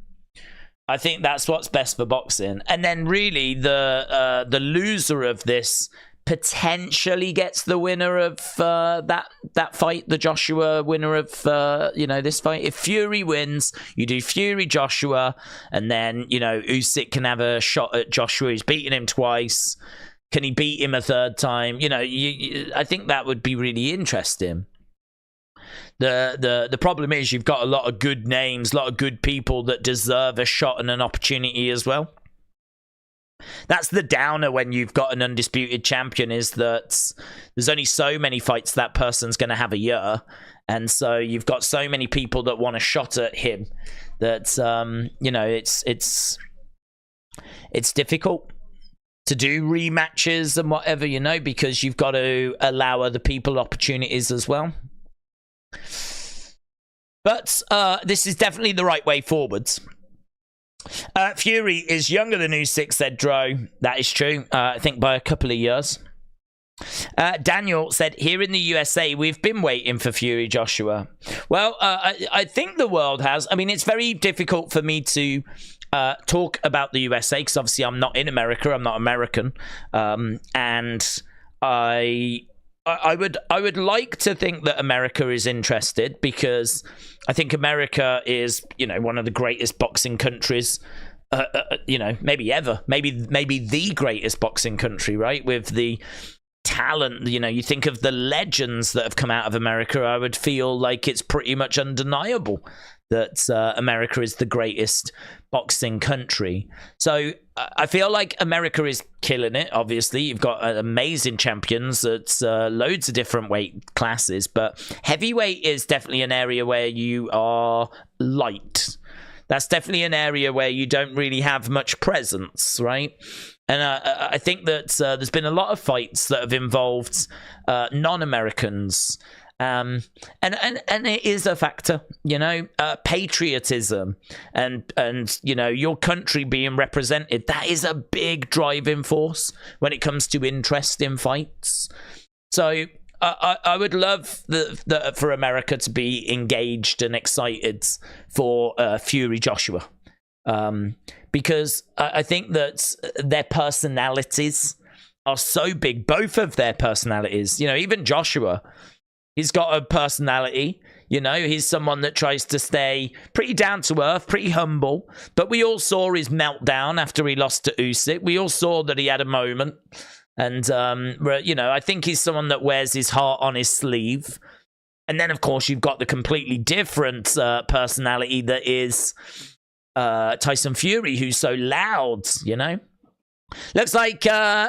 I think that's what's best for boxing. And then really the loser of this potentially gets the winner of that fight, the Joshua winner of this fight. If Fury wins, you do Fury Joshua, and then Usyk can have a shot at Joshua. He's beaten him twice. Can he beat him a third time? I think that would be really interesting. The problem is you've got a lot of good names, a lot of good people that deserve a shot and an opportunity as well. That's the downer when you've got an undisputed champion, is that there's only so many fights that person's going to have a year, and so you've got so many people that want a shot at him that it's difficult. to do rematches and whatever, you know, because you've got to allow other people opportunities as well. But this is definitely the right way forwards. Fury is younger than Usyk, said Dro. That is true. I think by a couple of years. Daniel said, here in the USA, we've been waiting for Fury Joshua. Well, I think the world has. I mean, it's very difficult for me to talk about the USA because obviously I'm not in America. I'm not American. And I would like to think that America is interested because I think America is, you know, one of the greatest boxing countries, you know, maybe ever. Maybe the greatest boxing country, right? With the talent, you know, you think of the legends that have come out of America, I would feel like it's pretty much undeniable that America is the greatest boxing country. So I feel like America is killing it. Obviously, you've got amazing champions at loads of different weight classes, but heavyweight is definitely an area where you are light. That's definitely an area where you don't really have much presence, right? And I think that there's been a lot of fights that have involved non-Americans. And it is a factor, you know, patriotism and, you know, your country being represented. That is a big driving force when it comes to interest in fights. So I would love for America to be engaged and excited for Fury Joshua. Because I think that their personalities are so big. Both of their personalities, you know, even Joshua, he's got a personality, you know, he's someone that tries to stay pretty down to earth, pretty humble. But we all saw his meltdown after he lost to Usyk. We all saw that he had a moment. And, you know, I think he's someone that wears his heart on his sleeve. And then, of course, you've got the completely different personality that is Tyson Fury, who's so loud, you know. Looks like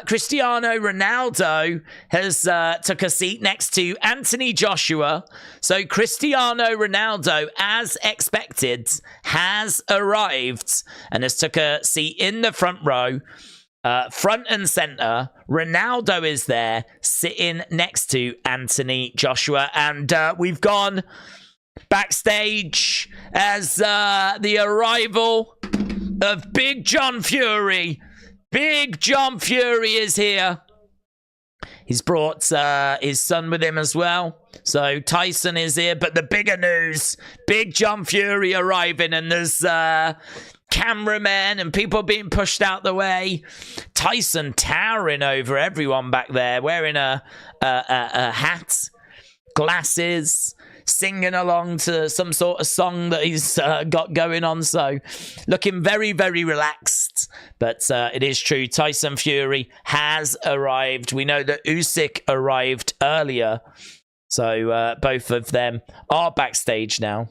Cristiano Ronaldo has took a seat next to Anthony Joshua. So Cristiano Ronaldo, as expected, has arrived and has took a seat in the front row. Front and center, Ronaldo is there, sitting next to Anthony Joshua. And we've gone backstage as the arrival of Big John Fury. Big John Fury is here. He's brought his son with him as well. So Tyson is here, but the bigger news, Big John Fury arriving, and there's cameramen and people being pushed out the way. Tyson towering over everyone back there, wearing a hat, glasses, singing along to some sort of song that he's got going on. So looking very, very relaxed. But it is true, Tyson Fury has arrived. We know that Usyk arrived earlier. So both of them are backstage now.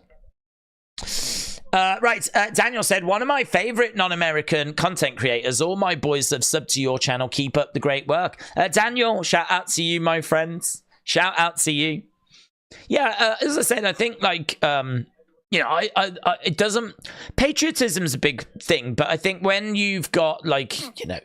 Right, Daniel said, one of my favorite non-American content creators. All my boys have subbed to your channel. Keep up the great work. Daniel, shout out to you, my friends. Shout out to you. Yeah, as I said, I think, like, you know, it doesn't... Patriotism's a big thing, but I think when you've got, like, you know,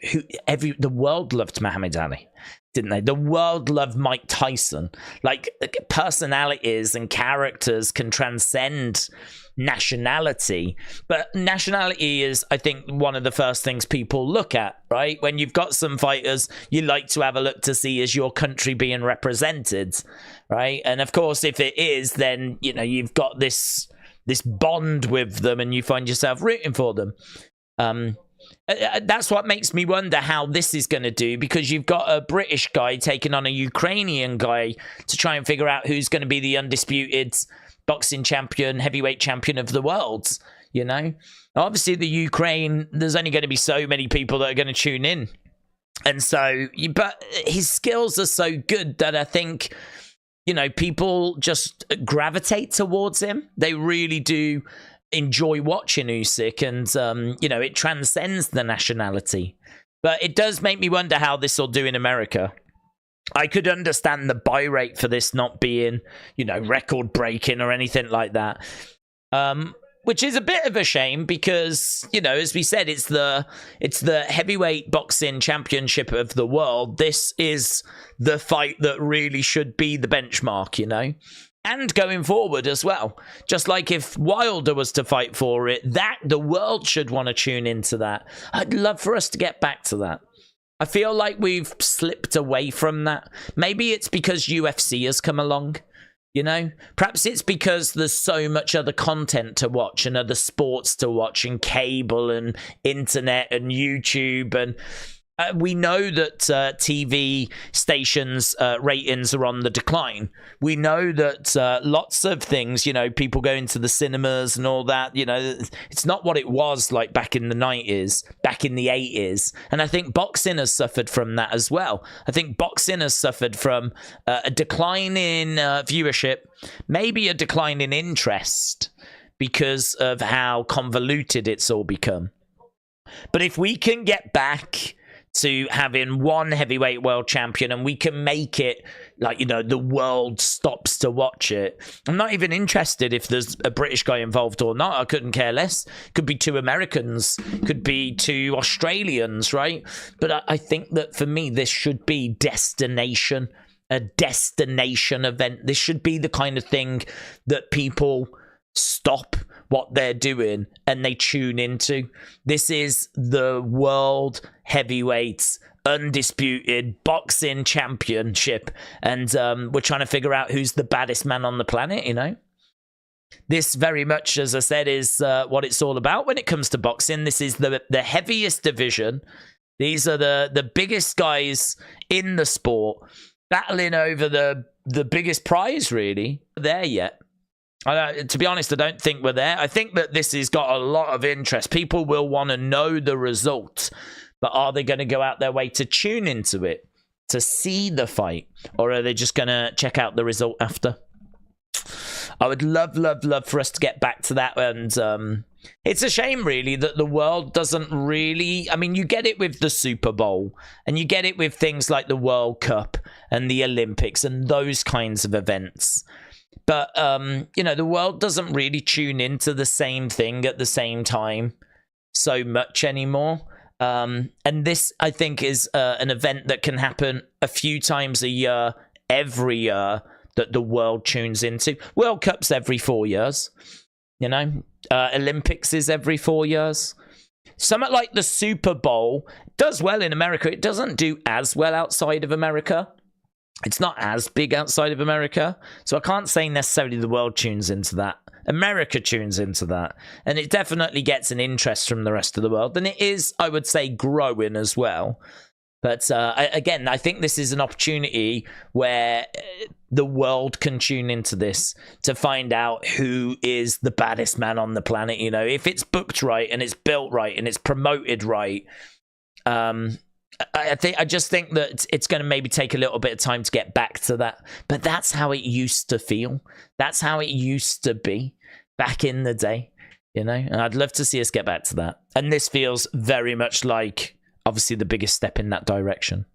the world loved Muhammad Ali, didn't they? The world loved Mike Tyson. Like, personalities and characters can transcend nationality, but nationality is, I think, one of the first things people look at, right? When you've got some fighters, you like to have a look to see is your country being represented, right? And of course, if it is, then, you know, you've got this bond with them and you find yourself rooting for them. That's what makes me wonder how this is going to do, because you've got a British guy taking on a Ukrainian guy to try and figure out who's going to be the undisputed boxing champion, heavyweight champion of the world, you know? Obviously, the Ukraine, there's only going to be so many people that are going to tune in. And so, but his skills are so good that I think, you know, people just gravitate towards him. They really do enjoy watching Usyk, and, you know, it transcends the nationality. But it does make me wonder how this will do in America. I could understand the buy rate for this not being, you know, record breaking or anything like that. which is a bit of a shame because, you know, as we said, it's the heavyweight boxing championship of the world. This is the fight that really should be the benchmark, you know, and going forward as well. Just like if Wilder was to fight for it, that the world should want to tune into that. I'd love for us to get back to that. I feel like we've slipped away from that. Maybe it's because UFC has come along. You know, perhaps it's because there's so much other content to watch and other sports to watch and cable and internet and YouTube. And we know that TV stations' ratings are on the decline. We know that lots of things, you know, people go into the cinemas and all that, you know, it's not what it was like back in the 90s, back in the 80s. And I think boxing has suffered from that as well. I think boxing has suffered from a decline in viewership, maybe a decline in interest because of how convoluted it's all become. But if we can get back to having one heavyweight world champion and we can make it like, you know, the world stops to watch it. I'm not even interested if there's a British guy involved or not. I couldn't care less. Could be 2 Americans, could be 2 Australians, right? But I think that for me, this should be a destination event. This should be the kind of thing that people stop what they're doing and they tune into. This is the world heavyweight undisputed boxing championship, and we're trying to figure out who's the baddest man on the planet, you know. This very much, as I said, is what it's all about when it comes to boxing. This is the heaviest division. These are the biggest guys in the sport battling over the biggest prize, really. There yet. To be honest, I don't think we're there. I think that this has got a lot of interest. People will want to know the result, but are they going to go out their way to tune into it, to see the fight, or are they just going to check out the result after? I would love for us to get back to that. And it's a shame, really, that the world doesn't really... I mean, you get it with the Super Bowl, and you get it with things like the World Cup and the Olympics and those kinds of events. But, you know, the world doesn't really tune into the same thing at the same time so much anymore. And this, I think, is an event that can happen a few times a year, every year, that the world tunes into. World Cup's every 4 years, you know. Olympics is every 4 years. Something like the Super Bowl does well in America. It doesn't do as well outside of America. It's not as big outside of America. So I can't say necessarily the world tunes into that. America tunes into that. And it definitely gets an interest from the rest of the world. And it is, I would say, growing as well. But again, I think this is an opportunity where the world can tune into this to find out who is the baddest man on the planet. You know, if it's booked right and it's built right and it's promoted right, I just think that it's going to maybe take a little bit of time to get back to that. But that's how it used to feel. That's how it used to be back in the day, you know? And I'd love to see us get back to that. And this feels very much like, obviously, the biggest step in that direction.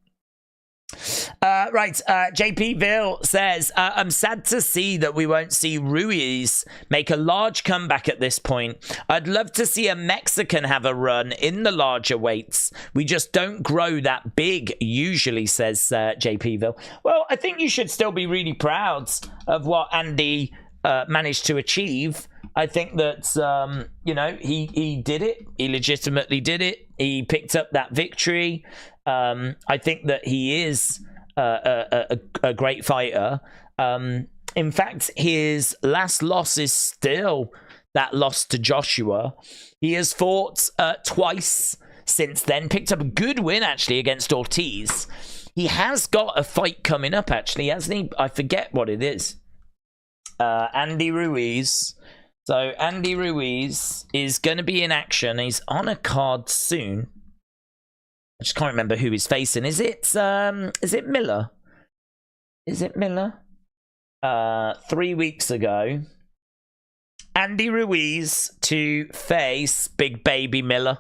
Right, JPville says, I'm sad to see that we won't see Ruiz make a large comeback at this point. I'd love to see a Mexican have a run in the larger weights. We just don't grow that big usually, says JPville. Well, I think you should still be really proud of what Andy managed to achieve. I think that, you know, he did it. He legitimately did it. He picked up that victory. I think that he is a great fighter. In fact, his last loss is still that loss to Joshua. He has fought twice since then. Picked up a good win, actually, against Ortiz. He has got a fight coming up, actually, hasn't he? I forget what it is. Andy Ruiz. So Andy Ruiz is going to be in action. He's on a card soon. I just can't remember who he's facing. Is it Miller? Is it Miller? 3 weeks ago, Andy Ruiz to face Big Baby Miller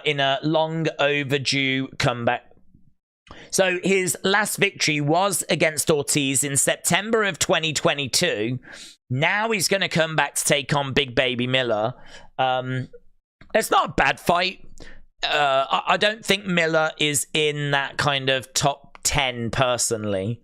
in a long overdue comeback. So his last victory was against Ortiz in September of 2022. Now he's going to come back to take on Big Baby Miller. It's not a bad fight. I don't think Miller is in that kind of top 10 personally.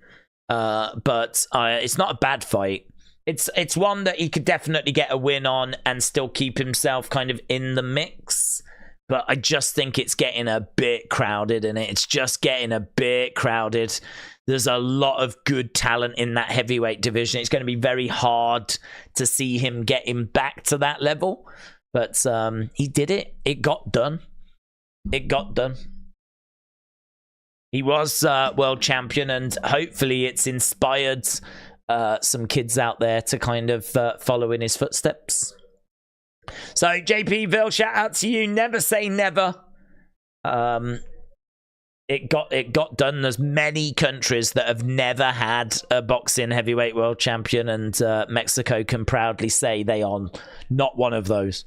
But it's not a bad fight. It's one that he could definitely get a win on and still keep himself kind of in the mix. But I just think it's getting a bit crowded, and it's just getting a bit crowded. There's a lot of good talent in that heavyweight division. It's going to be very hard to see him getting back to that level. But he did it. It got done. It got done. He was world champion, and hopefully it's inspired some kids out there to kind of follow in his footsteps. So, JPville, shout out to you. Never say never. It got done. There's many countries that have never had a boxing heavyweight world champion, and Mexico can proudly say they are not one of those.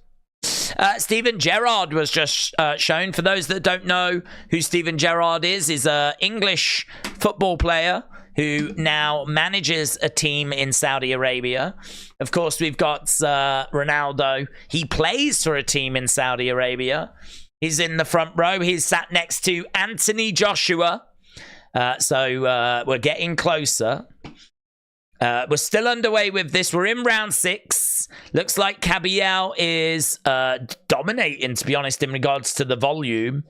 Steven Gerrard was just shown. For those that don't know who Steven Gerrard is an English football player who now manages a team in Saudi Arabia. Of course, we've got Ronaldo. He plays for a team in Saudi Arabia. He's in the front row. He's sat next to Anthony Joshua. So we're getting closer. We're still underway with this. We're in round 6. Looks like Cabiel is dominating, to be honest, in regards to the volume.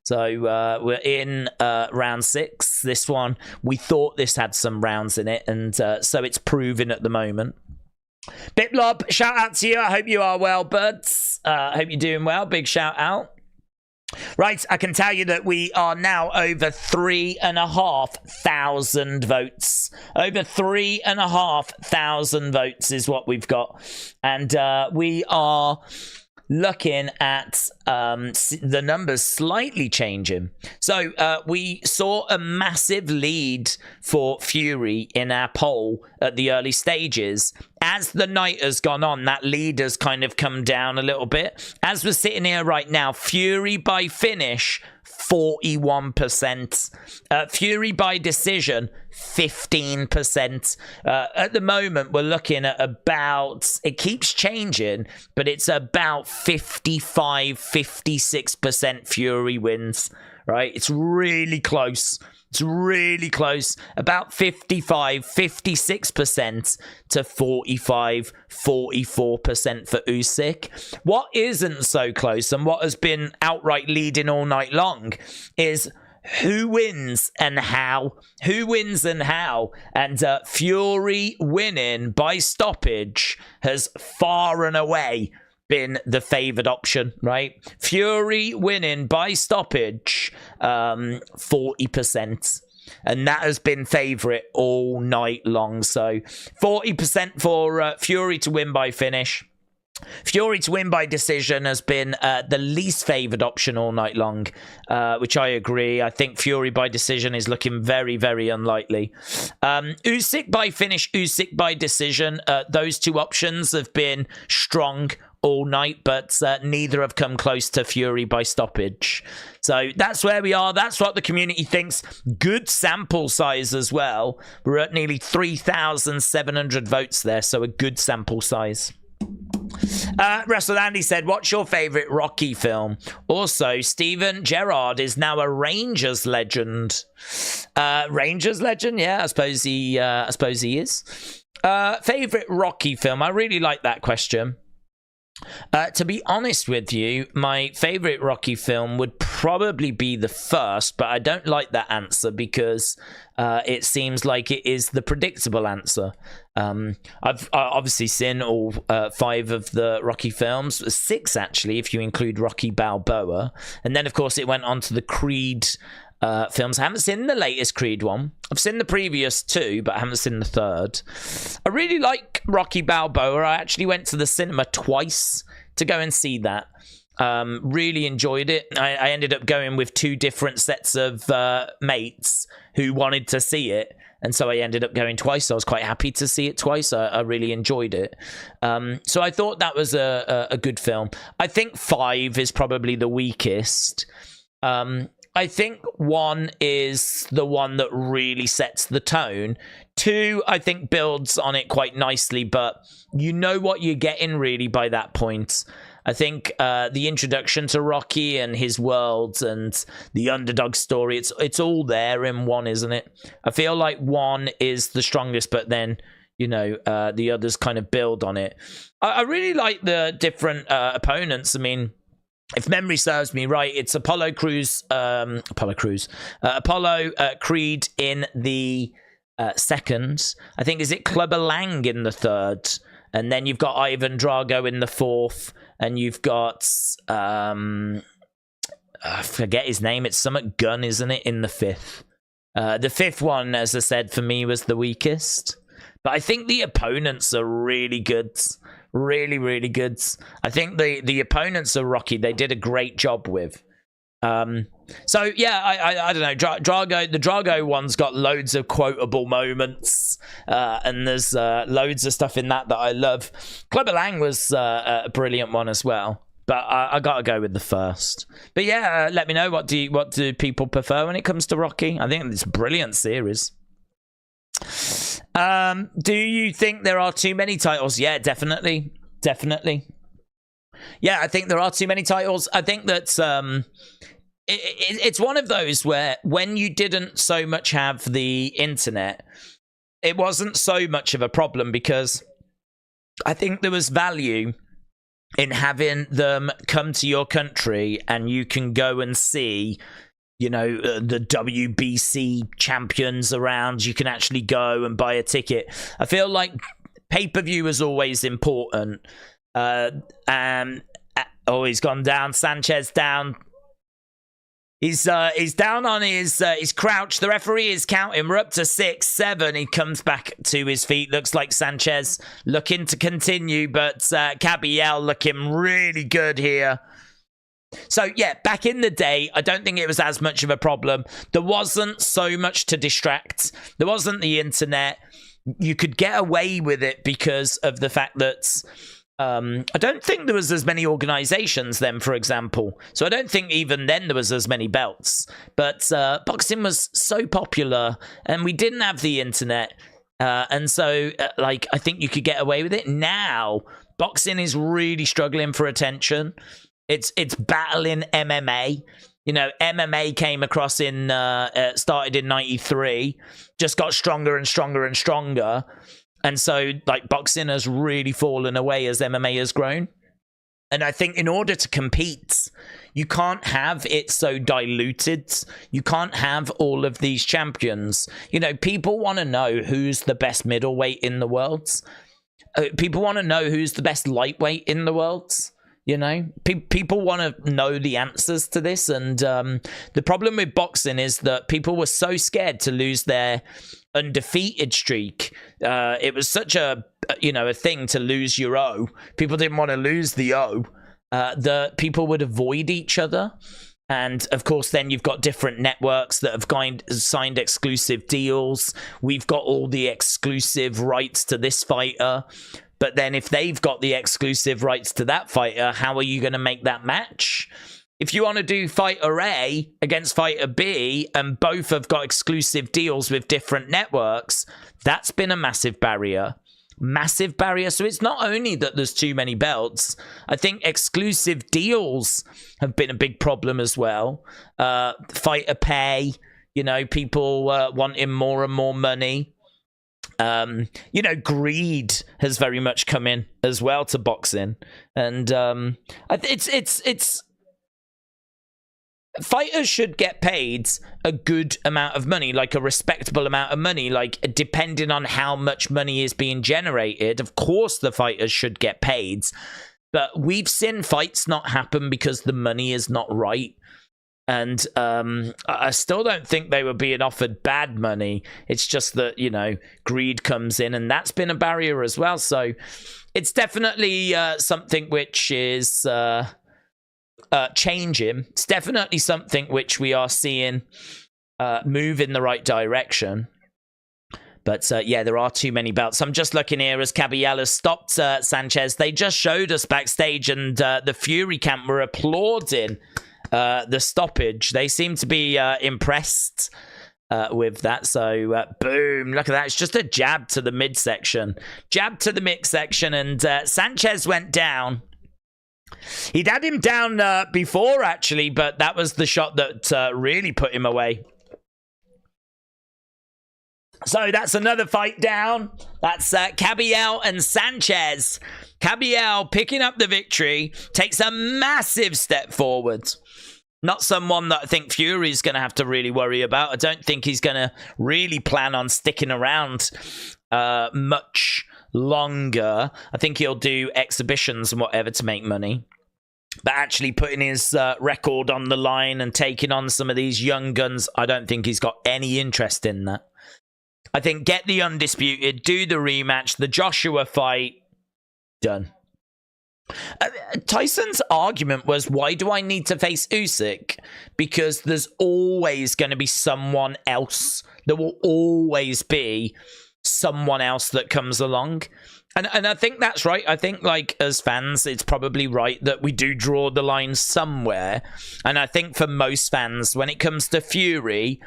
So we're in round 6. This one, we thought this had some rounds in it, and so it's proven at the moment. Bitlob, shout out to you. I hope you are well, buds. I hope you're doing well. Big shout out. Right, I can tell you that we are now over 3,500 votes. Over 3,500 votes is what we've got. And we are looking at the numbers slightly changing. So we saw a massive lead for Fury in our poll at the early stages. As the night has gone on, that lead has kind of come down a little bit. As we're sitting here right now, Fury by finish, 41%. Fury by decision, 15%. At the moment, we're looking at about, it keeps changing, but it's about 55, 56% Fury wins, right? It's really close. It's really close. About 55, 56% to 45, 44% for Usyk. What isn't so close and what has been outright leading all night long is who wins and how. Who wins and how. And Fury winning by stoppage has far and away been the favoured option, right? Fury winning by stoppage, 40%. And that has been favourite all night long. So 40% for Fury to win by finish. Fury to win by decision has been the least favoured option all night long, which I agree. I think Fury by decision is looking very, very unlikely. Usyk by finish, Usyk by decision. Those two options have been strong all night, but neither have come close to Fury by stoppage. So that's where we are. That's what the community thinks. Good sample size as well. We're at nearly 3,700 votes there, so a good sample size. Russell Andy said, what's your favourite Rocky film? Also, Steven Gerrard is now a Rangers legend. Rangers legend? Yeah, I suppose he is. Favourite Rocky film? I really like that question. To be honest with you, my favourite Rocky film would probably be the first, but I don't like that answer because it seems like it is the predictable answer. I've obviously seen all 5 of the Rocky films, 6 actually, if you include Rocky Balboa. And then, of course, it went on to the Creed films. I haven't seen the latest Creed one. I've seen the previous 2, but I haven't seen the 3rd. I really like Rocky Balboa. I actually went to the cinema twice to go and see that. Really enjoyed it. I ended up going with 2 different sets of mates who wanted to see it. And so I ended up going twice. So I was quite happy to see it twice. I really enjoyed it. So I thought that was a good film. I think 5 is probably the weakest. I think 1 is the one that really sets the tone. 2, I think, builds on it quite nicely, but you know what you're getting really by that point. I think the introduction to Rocky and his worlds and the underdog story, it's all there in 1, isn't it? I feel like 1 is the strongest, but then, you know, the others kind of build on it. I really like the different opponents. I mean, if memory serves me right, it's Apollo Creed in the second. I think, is it Clubber Lang in the third? And then you've got Ivan Drago in the fourth. And you've got, I forget his name. It's Summit Gunn, isn't it, in the fifth? The fifth one, as I said, for me was the weakest. But I think the opponents are really good. Really, really good. I think the opponents of Rocky, they did a great job with. So, yeah, I don't know. Drago, the Drago one's got loads of quotable moments. And there's loads of stuff in that I love. Clubber Lang was a brilliant one as well. But I got to go with the first. But, yeah, let me know. What do people prefer when it comes to Rocky? I think it's a brilliant series. Do you think there are too many titles? Yeah, definitely. Definitely. Yeah, I think there are too many titles. I think that it's one of those where when you didn't so much have the internet, it wasn't so much of a problem because I think there was value in having them come to your country and you can go and see, you know, the WBC champions around. You can actually go and buy a ticket. I feel like pay-per-view is always important. Oh, he's gone down. Sanchez down. He's down on his crouch. The referee is counting. We're up to 6, 7. He comes back to his feet. Looks like Sanchez looking to continue, but Cabiel looking really good here. So, yeah, back in the day, I don't think it was as much of a problem. There wasn't so much to distract. There wasn't the internet. You could get away with it because of the fact that I don't think there was as many organizations then, for example. So I don't think even then there was as many belts. But boxing was so popular and we didn't have the internet. And so, like, I think you could get away with it. Now, boxing is really struggling for attention. It's battling MMA. You know, MMA came across started in 93, just got stronger and stronger and stronger. And so, like, boxing has really fallen away as MMA has grown. And I think in order to compete, you can't have it so diluted. You can't have all of these champions. You know, people want to know who's the best middleweight in the world. People want to know who's the best lightweight in the world. You know, people want to know the answers to this. And the problem with boxing is that people were so scared to lose their undefeated streak. It was such a thing to lose your O. People didn't want to lose the O. The people would avoid each other. And of course, then you've got different networks that have signed exclusive deals. We've got all the exclusive rights to this fighter. But then if they've got the exclusive rights to that fighter, how are you going to make that match? If you want to do fighter A against fighter B and both have got exclusive deals with different networks, that's been a massive barrier. Massive barrier. So it's not only that there's too many belts. I think exclusive deals have been a big problem as well. Fighter pay, you know, people wanting more and more money. You know, greed has very much come in as well to boxing. And it's fighters should get paid a good amount of money, like a respectable amount of money, like depending on how much money is being generated. Of course the fighters should get paid, but we've seen fights not happen because the money is not right. And I still don't think they were being offered bad money. It's just that, you know, greed comes in, and that's been a barrier as well. So it's definitely something which is changing. It's definitely something which we are seeing move in the right direction. But yeah, there are too many belts. I'm just looking here as Cabiella stopped Sanchez. They just showed us backstage, and the Fury camp were applauding the stoppage. They seem to be impressed with that. So, boom, look at that. It's just a jab to the midsection. Jab to the midsection, and Sanchez went down. He'd had him down before, actually, but that was the shot that really put him away. So that's another fight down. That's Cacace and Sanchez. Cacace picking up the victory, takes a massive step forward. Not someone that I think Fury's going to have to really worry about. I don't think he's going to really plan on sticking around much longer. I think he'll do exhibitions and whatever to make money. But actually putting his record on the line and taking on some of these young guns, I don't think he's got any interest in that. I think get the undisputed, do the rematch, the Joshua fight, done. Tyson's argument was, why do I need to face Usyk? Because there's always going to be someone else. There will always be someone else that comes along. And I think that's right. I think, like, as fans, it's probably right that we do draw the line somewhere. And I think for most fans, when it comes to Fury,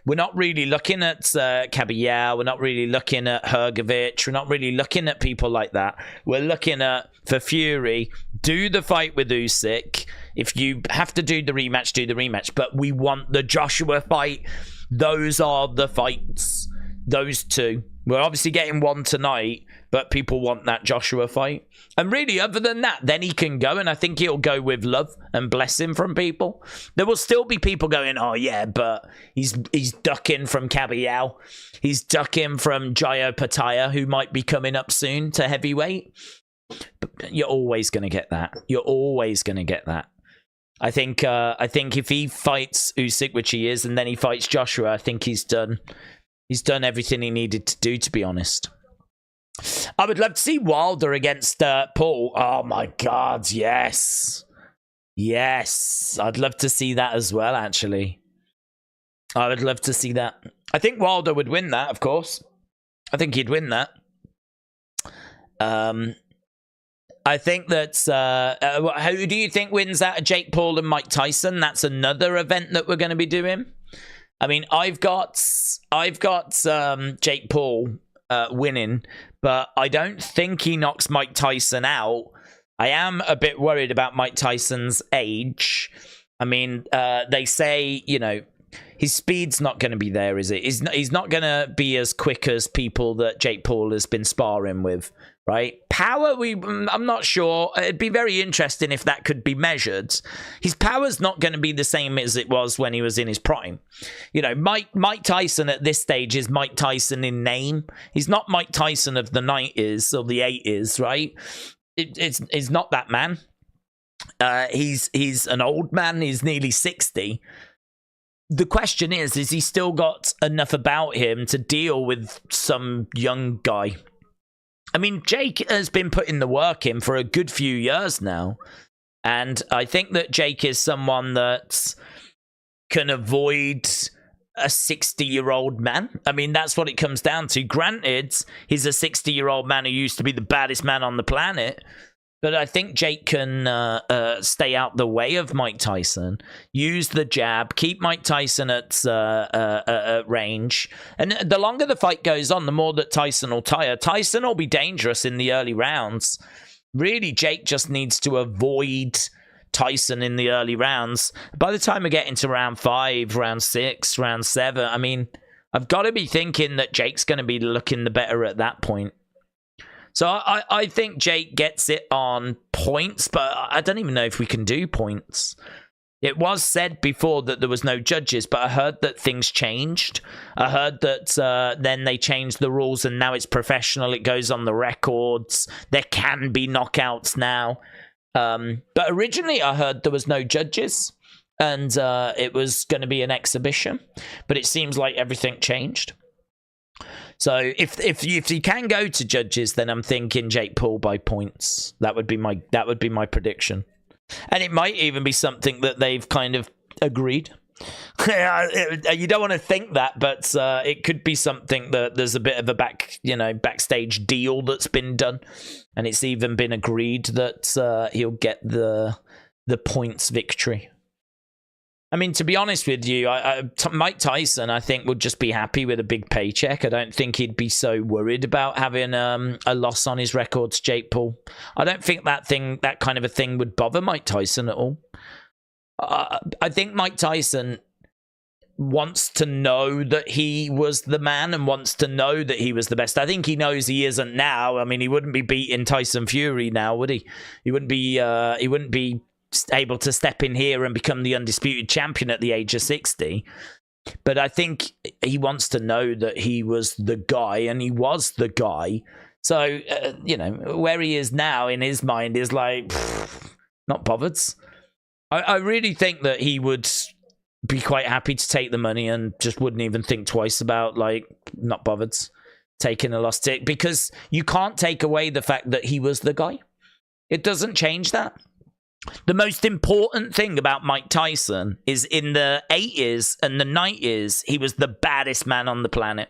we're not really looking at Cacace. We're not really looking at Hrgovic. We're not really looking at people like that. We're looking at, for Fury, do the fight with Usyk. If you have to do the rematch, do the rematch. But we want the Joshua fight. Those are the fights. Those two. We're obviously getting one tonight, but people want that Joshua fight. And really, other than that, then he can go, and I think he'll go with love and blessing from people. There will still be people going, oh yeah, but he's ducking from Cacace. He's ducking from Opetaia, who might be coming up soon to heavyweight. But you're always going to get that. You're always going to get that. I think if he fights Usyk, which he is, and then he fights Joshua, I think he's done. He's done everything he needed to do, to be honest. I would love to see Wilder against Paul. Oh, my God, yes. Yes. I'd love to see that as well, actually. I would love to see that. I think Wilder would win that, of course. I think he'd win that. I think that's... who do you think wins that? Jake Paul and Mike Tyson? That's another event that we're going to be doing. I mean, I've got Jake Paul winning, but I don't think he knocks Mike Tyson out. I am a bit worried about Mike Tyson's age. I mean, they say, you know, his speed's not going to be there, is it? He's not going to be as quick as people that Jake Paul has been sparring with, right? Power, I'm not sure. It'd be very interesting if that could be measured. His power's not going to be the same as it was when he was in his prime. You know, Mike Tyson at this stage is Mike Tyson in name. He's not Mike Tyson of the 90s or the 80s, right? It's not that man. He's an old man. He's nearly 60. The question is he still got enough about him to deal with some young guy? I mean, Jake has been putting the work in for a good few years now. And I think that Jake is someone that can avoid a 60-year-old man. I mean, that's what it comes down to. Granted, he's a 60-year-old man who used to be the baddest man on the planet. But I think Jake can stay out the way of Mike Tyson, use the jab, keep Mike Tyson at range. And the longer the fight goes on, the more that Tyson will tire. Tyson will be dangerous in the early rounds. Really, Jake just needs to avoid Tyson in the early rounds. By the time we get into round 5, round 6, round 7, I mean, I've got to be thinking that Jake's going to be looking the better at that point. So I think Jake gets it on points, but I don't even know if we can do points. It was said before that there was no judges, but I heard that things changed. I heard that then they changed the rules and now it's professional. It goes on the records. There can be knockouts now. But originally I heard there was no judges and it was going to be an exhibition. But it seems like everything changed. So if you can go to judges, then I'm thinking Jake Paul by points. That would be my prediction, and it might even be something that they've kind of agreed. You don't want to think that, but it could be something that there's a bit of a backstage deal that's been done, and it's even been agreed that he'll get the points victory. I mean, to be honest with you, Mike Tyson, I think, would just be happy with a big paycheck. I don't think he'd be so worried about having a loss on his record to Jake Paul. I don't think that kind of a thing would bother Mike Tyson at all. I think Mike Tyson wants to know that he was the man and wants to know that he was the best. I think he knows he isn't now. I mean, he wouldn't be beating Tyson Fury now, would he? He wouldn't be able to step in here and become the undisputed champion at the age of 60. But I think he wants to know that he was the guy, and he was the guy. So, you know, where he is now in his mind is like, not bothered. I really think that he would be quite happy to take the money and just wouldn't even think twice about, like, not bothered taking a loss tick, because you can't take away the fact that he was the guy. It doesn't change that. The most important thing about Mike Tyson is in the 80s and the 90s, he was the baddest man on the planet.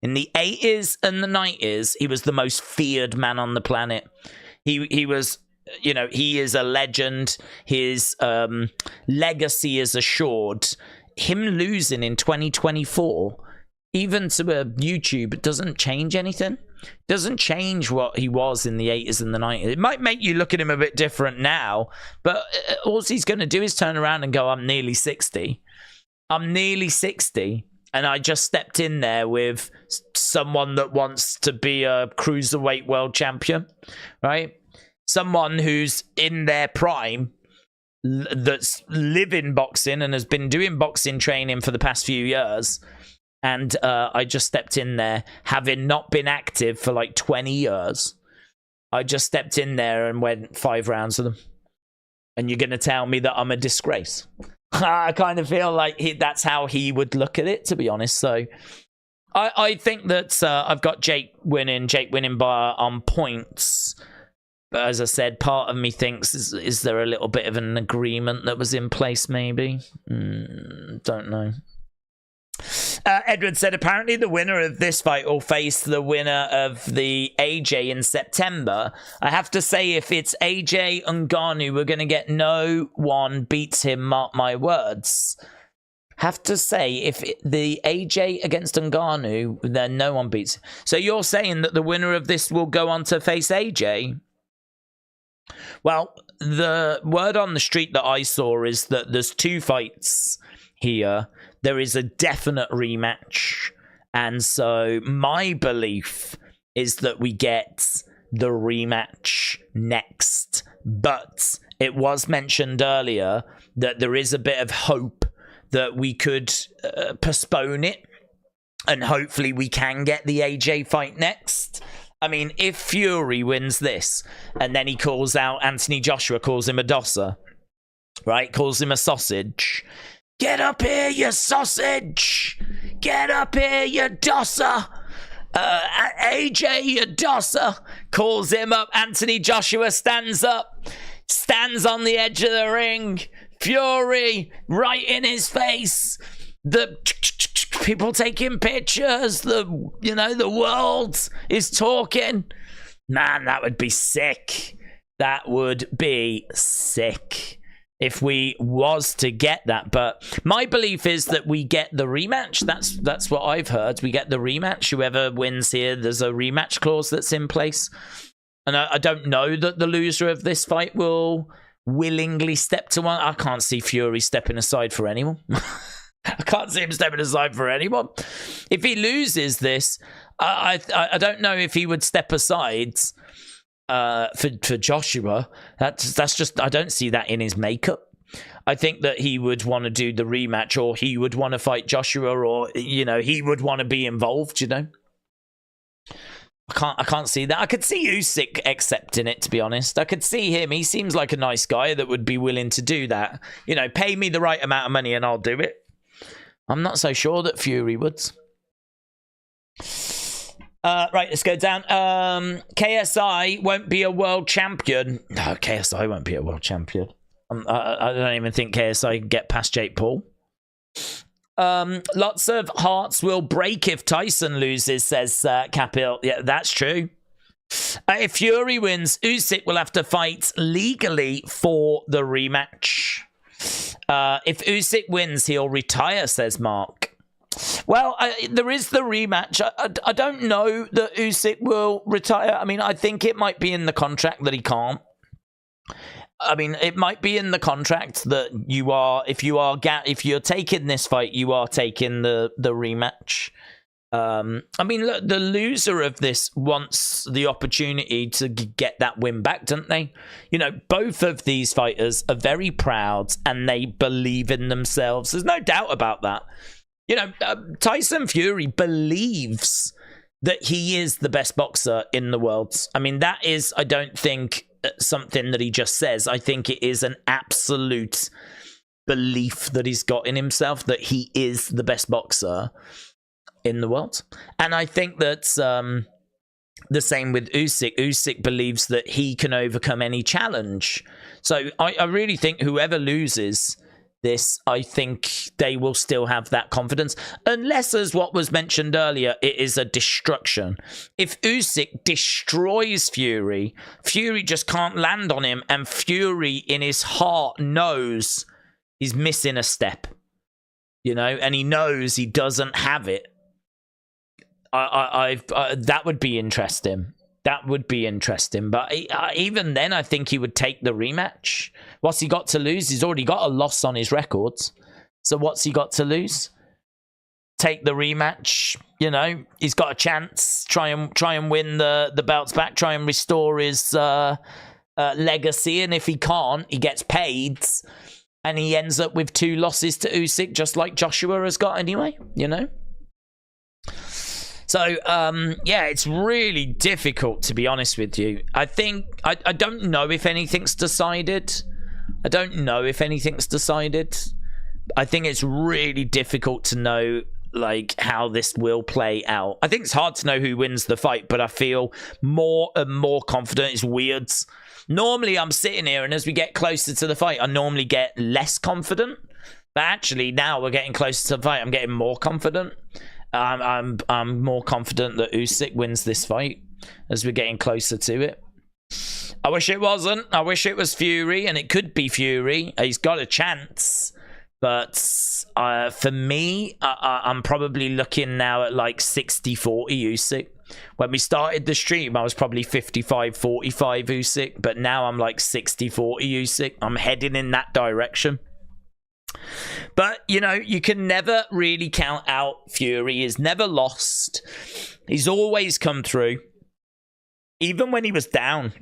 In the 80s and the 90s, he was the most feared man on the planet. He was, you know, he is a legend. His legacy is assured. Him losing in 2024, even to a YouTube, it doesn't change anything. It doesn't change what he was in the 80s and the 90s. It might make you look at him a bit different now, but all he's going to do is turn around and go, I'm nearly 60. I'm nearly 60. And I just stepped in there with someone that wants to be a Cruiserweight world champion, right? Someone who's in their prime, that's living boxing and has been doing boxing training for the past few years. And I just stepped in there, having not been active for like 20 years. I just stepped in there and went 5 rounds with them. And you're going to tell me that I'm a disgrace? I kind of feel like that's how he would look at it, to be honest. So I think that I've got Jake winning by on points. But as I said, part of me thinks, is there a little bit of an agreement that was in place, maybe? Don't know. Edward said, apparently the winner of this fight will face the winner of the AJ in September. I have to say, if it's AJ Ngannou, we're going to get no one beats him, mark my words. Have to say, if the AJ against Ngannou, then no one beats him. So you're saying that the winner of this will go on to face AJ? Well, the word on the street that I saw is that there's 2 fights here. There is a definite rematch. And so my belief is that we get the rematch next. But it was mentioned earlier that there is a bit of hope that we could postpone it. And hopefully we can get the AJ fight next. I mean, if Fury wins this and then he calls out Anthony Joshua, calls him a dosser, right? Calls him a sausage. Get up here, you sausage! Get up here, you dosser! AJ, you dosser! Calls him up. Anthony Joshua stands up. Stands on the edge of the ring. Fury, right in his face. The people taking pictures. The world is talking. Man, that would be sick. That would be sick. If we was to get that. But my belief is that we get the rematch. That's what I've heard. We get the rematch. Whoever wins here, there's a rematch clause that's in place. And I don't know that the loser of this fight will willingly step to one. I can't see Fury stepping aside for anyone. I can't see him stepping aside for anyone. If he loses this, I don't know if he would step aside for Joshua. That's just, I don't see that in his makeup. I think that he would want to do the rematch, or he would want to fight Joshua, or he would want to be involved. I can't see that. I could see Usyk accepting it, to be honest. I could see him. He seems like a nice guy that would be willing to do that. Pay me the right amount of money and I'll do it. I'm not so sure that Fury would. Right, let's go down. KSI won't be a world champion. No, KSI won't be a world champion. I don't even think KSI can get past Jake Paul. Lots of hearts will break if Tyson loses, says Capil. Yeah, that's true. If Fury wins, Usyk will have to fight legally for the rematch. If Usyk wins, he'll retire, says Mark. Well, there is the rematch. I don't know that Usyk will retire. I mean, I think it might be in the contract that he can't. I mean, it might be in the contract that you are, if you're taking this fight, you are taking the rematch. I mean, look, the loser of this wants the opportunity to get that win back, don't they? You know, both of these fighters are very proud and they believe in themselves. There's no doubt about that. You know, Tyson Fury believes that he is the best boxer in the world. I mean, that is, I don't think, something that he just says. I think it is an absolute belief that he's got in himself that he is the best boxer in the world. And I think that's the same with Usyk. Usyk believes that he can overcome any challenge. So I really think whoever loses this, I think they will still have that confidence, unless, as what was mentioned earlier, it is a destruction. If Usyk destroys Fury, Fury just can't land on him, and Fury in his heart knows he's missing a step, you know, and he knows he doesn't have it. That would be interesting. That would be interesting. But even then, I think he would take the rematch. What's he got to lose? He's already got a loss on his records. So what's he got to lose? Take the rematch. You know, he's got a chance. Try and win the belts back. Try and restore his legacy. And if he can't, he gets paid. And he ends up with 2 losses to Usyk, just like Joshua has got anyway, you know? So, yeah, it's really difficult, to be honest with you. I think, I don't know if anything's decided. I don't know if anything's decided. I think it's really difficult to know, like, how this will play out. I think it's hard to know who wins the fight, but I feel more and more confident. It's weird. Normally, I'm sitting here, and as we get closer to the fight, I normally get less confident. But actually, now we're getting closer to the fight, I'm getting more confident. I'm more confident that Usyk wins this fight as we're getting closer to it. I wish it wasn't. I wish it was Fury, and it could be Fury. He's got a chance. But for me, I'm probably looking now at like 60-40 Usyk. When we started the stream, I was probably 55-45 Usyk. But now I'm like 60-40 Usyk. I'm heading in that direction. But, you know, you can never really count out Fury. He's never lost. He's always come through. Even when he was down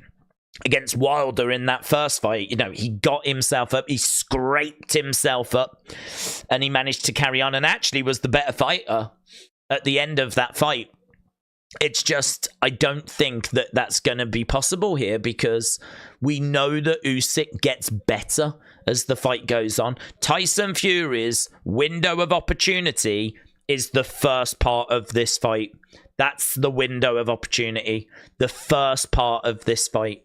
against Wilder in that first fight, you know, he got himself up. He scraped himself up. And he managed to carry on and actually was the better fighter at the end of that fight. It's just, I don't think that that's going to be possible here because we know that Usyk gets better as the fight goes on. Tyson Fury's window of opportunity is the first part of this fight. That's the window of opportunity. The first part of this fight.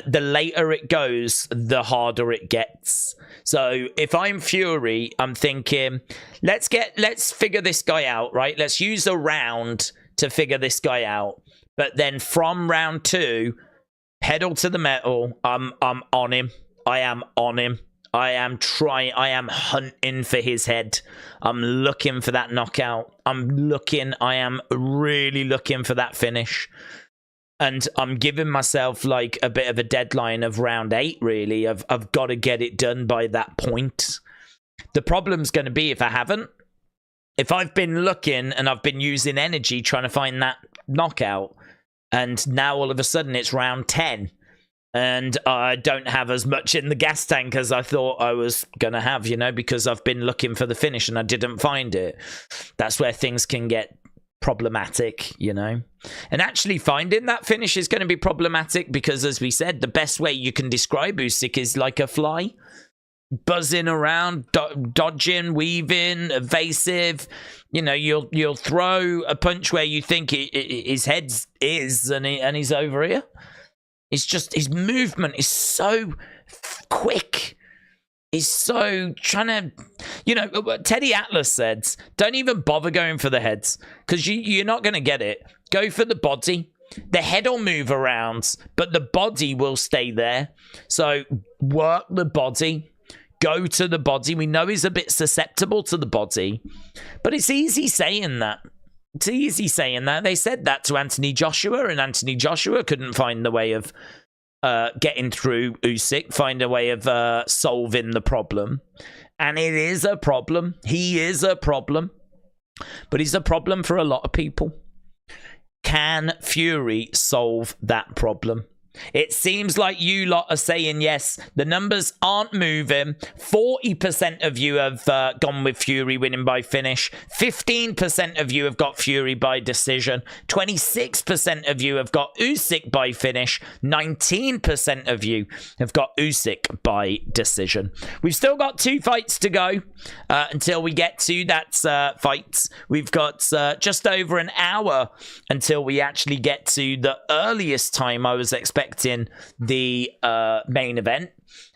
The later it goes, the harder it gets. So if I'm Fury, I'm thinking, let's figure this guy out, right? Let's use a round to figure this guy out. But then from round 2, pedal to the metal. I'm on him. I am on him. I am hunting for his head. I'm looking for that knockout. I am really looking for that finish. And I'm giving myself like a bit of a deadline of round 8, really. I've got to get it done by that point. The problem's going to be if I haven't. If I've been looking and I've been using energy trying to find that knockout, and now all of a sudden it's round 10, and I don't have as much in the gas tank as I thought I was going to have, you know, because I've been looking for the finish and I didn't find it. That's where things can get problematic, you know. And actually finding that finish is going to be problematic because, as we said, the best way you can describe Usyk is like a fly. Buzzing around, dodging, weaving, evasive. You know, you'll throw a punch where you think his head is, and he's over here. It's just, his movement is so quick. He's so trying to, you know, Teddy Atlas said, don't even bother going for the heads because you're not going to get it. Go for the body. The head will move around, but the body will stay there. So work the body. go to the body. We know he's a bit susceptible to the body, but it's easy saying that. It's easy saying that. They said that to Anthony Joshua, and Anthony Joshua couldn't find the way of getting through Usyk, find a way of solving the problem. And it is a problem. He is a problem. But he's a problem for a lot of people. Can Fury solve that problem? It seems like you lot are saying yes. The numbers aren't moving. 40% of you have gone with Fury winning by finish. 15% of you have got Fury by decision. 26% of you have got Usyk by finish. 19% of you have got Usyk by decision. We've still got 2 fights to go until we get to that fight. We've got just over an hour until we actually get to the earliest time I was expecting the main event,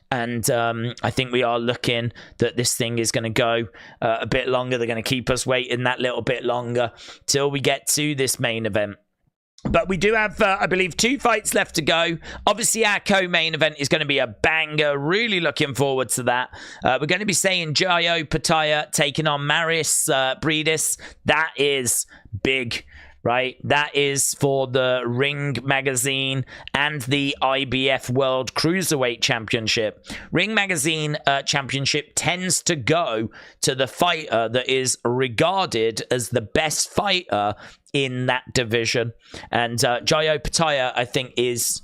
and I think we are looking that this thing is going to go a bit longer. They're going to keep us waiting that little bit longer till we get to this main event. But we do have, I believe, 2 fights left to go. Obviously, our co-main event is going to be a banger. Really looking forward to that. We're going to be saying Opetaia taking on Mairis, Briedis. That is big. Right, that is for the Ring Magazine and the IBF World Cruiserweight Championship. Ring Magazine Championship tends to go to the fighter that is regarded as the best fighter in that division. And Opetaia, I think, is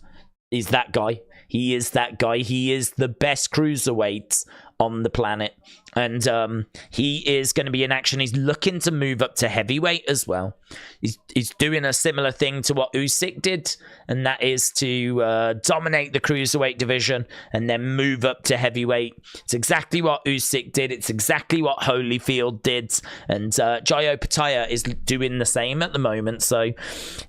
that guy. He is that guy. He is the best cruiserweight on the planet. And he is going to be in action. He's looking to move up to heavyweight as well. He's doing a similar thing to what Usyk did, and that is to dominate the cruiserweight division and then move up to heavyweight. It's exactly what Usyk did. It's exactly what Holyfield did. And Opetaia is doing the same at the moment. So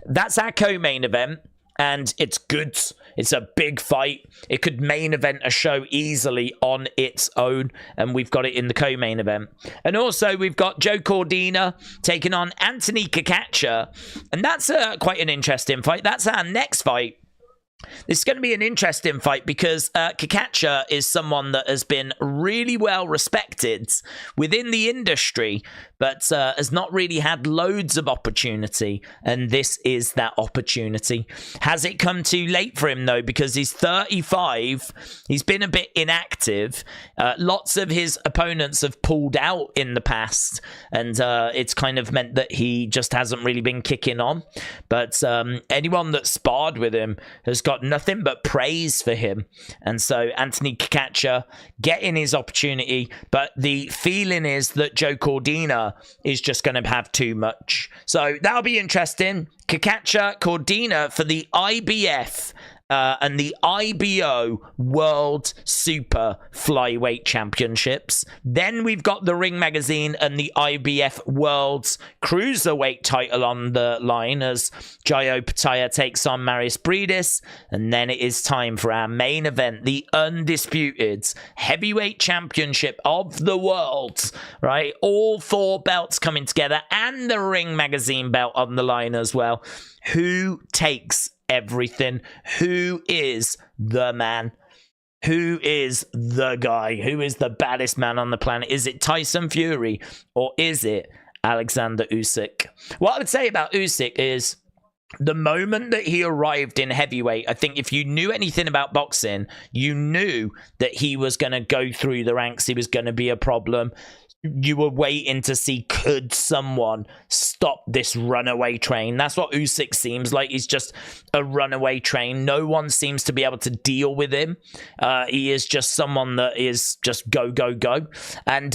that's our co-main event. And it's good. It's a big fight. It could main event a show easily on its own. And we've got it in the co-main event. And also, we've got Joe Cordina taking on Anthony Cacace. And that's quite an interesting fight. That's our next fight. This is going to be an interesting fight because Cacace is someone that has been really well respected within the industry, but has not really had loads of opportunity, and this is that opportunity. Has it come too late for him, though, because he's 35, he's been a bit inactive, lots of his opponents have pulled out in the past, and it's kind of meant that he just hasn't really been kicking on, but anyone that sparred with him has got nothing but praise for him. And so Anthony Cacace getting his opportunity, but the feeling is that Joe Cordina is just going to have too much. So that'll be interesting. Cacace, Cordina for the IBF and the IBO World Super Flyweight Championships. Then we've got the Ring Magazine and the IBF World's Cruiserweight title on the line as Opetaia takes on Mairis Briedis. And then it is time for our main event, the undisputed heavyweight championship of the world, right? All 4 belts coming together and the Ring Magazine belt on the line as well. Who takes everything? Who is the man? Who is the guy? Who is the baddest man on the planet? Is it Tyson Fury or is it Oleksandr Usyk? What I would say about Usyk is the moment that he arrived in heavyweight, I think if you knew anything about boxing, you knew that he was going to go through the ranks. He was going to be a problem. You were waiting to see, could someone stop this runaway train? That's what Usyk seems like. He's just a runaway train. No one seems to be able to deal with him. He is just someone that is just go, go, go. And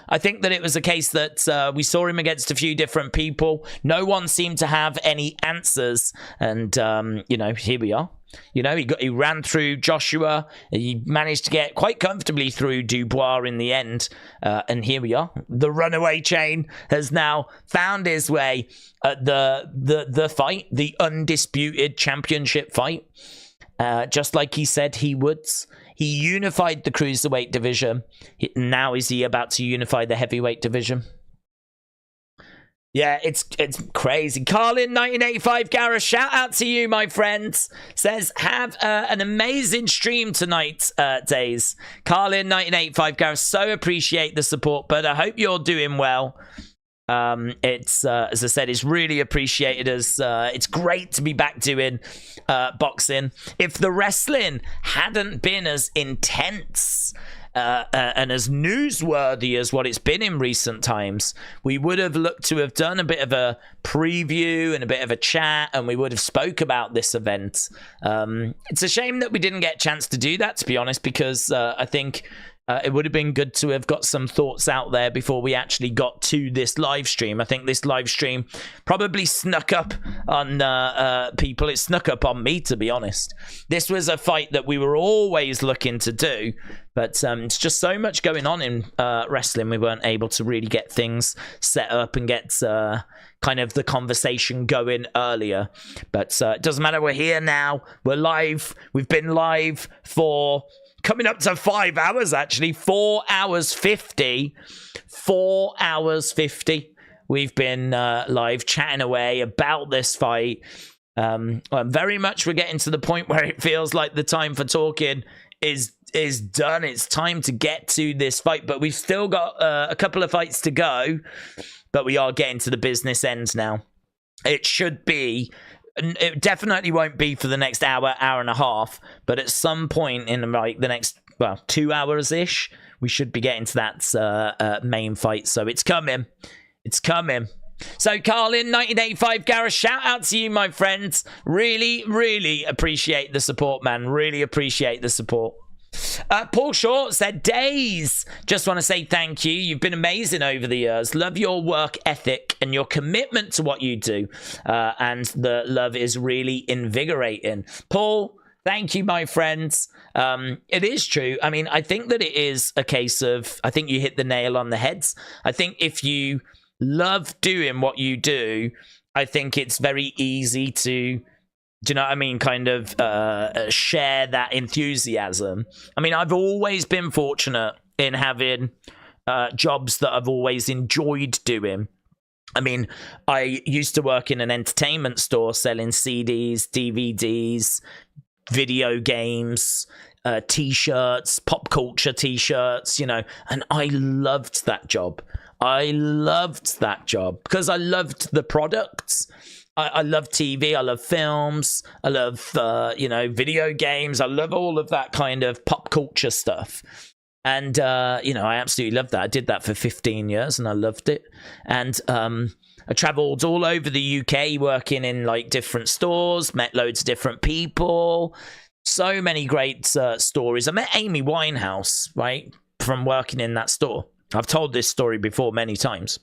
I think that it was a case that we saw him against a few different people. No one seemed to have any answers. And, you know, here we are. You know, he ran through Joshua. He managed to get quite comfortably through Dubois in the end. And here we are. The runaway chain has now found his way at the fight, the undisputed championship fight. Just like he said he would. He unified the cruiserweight division. Now is he about to unify the heavyweight division? Yeah, it's crazy. Carlin 1985 Gareth, shout out to you, my friends. Says have an amazing stream tonight, Days. Carlin 1985 Gareth, so appreciate the support, but I hope you're doing well. It's as I said, it's really appreciated. As it's great to be back doing boxing. If the wrestling hadn't been as intense and as newsworthy as what it's been in recent times, we would have looked to have done a bit of a preview and a bit of a chat, and we would have spoke about this event. It's a shame that we didn't get a chance to do that, to be honest, because I think it would have been good to have got some thoughts out there before we actually got to this live stream. I think this live stream probably snuck up on people. It snuck up on me, to be honest. This was a fight that we were always looking to do, but it's just so much going on in wrestling. We weren't able to really get things set up and get kind of the conversation going earlier. But it doesn't matter. We're here now. We're live. We've been live for coming up to 5 hours, actually. 4 hours 50. 4 hours 50. We've been live chatting away about this fight. Very much we're getting to the point where it feels like the time for talking is done. It's time to get to this fight, but we've still got a couple of fights to go, but we are getting to the business end now. It should be, it definitely won't be for the next hour and a half, but at some point in like the next 2 hours ish, we should be getting to that main fight. So it's coming. So Carlin 1985 Gareth, shout out to you, my friends. Really appreciate the support, man. Really appreciate the support. Paul Short said, Days, just want to say thank you. You've been amazing over the years. Love your work ethic and your commitment to what you do. And the love is really invigorating. Paul, thank you, my friends. It is true. I mean, I think that it is a case of, I think you hit the nail on the head. I think if you love doing what you do, I think it's very easy to, do you know what I mean, kind of share that enthusiasm. I mean, I've always been fortunate in having jobs that I've always enjoyed doing. I mean, I used to work in an entertainment store selling CDs, DVDs, video games, t-shirts, pop culture t-shirts, you know, and I loved that job. Because I loved the products. I love TV, I love films, I love, video games. I love all of that kind of pop culture stuff. And, I absolutely loved that. I did that for 15 years and I loved it. And I traveled all over the UK working in like different stores, met loads of different people. So many great stories. I met Amy Winehouse, right, from working in that store. I've told this story before many times.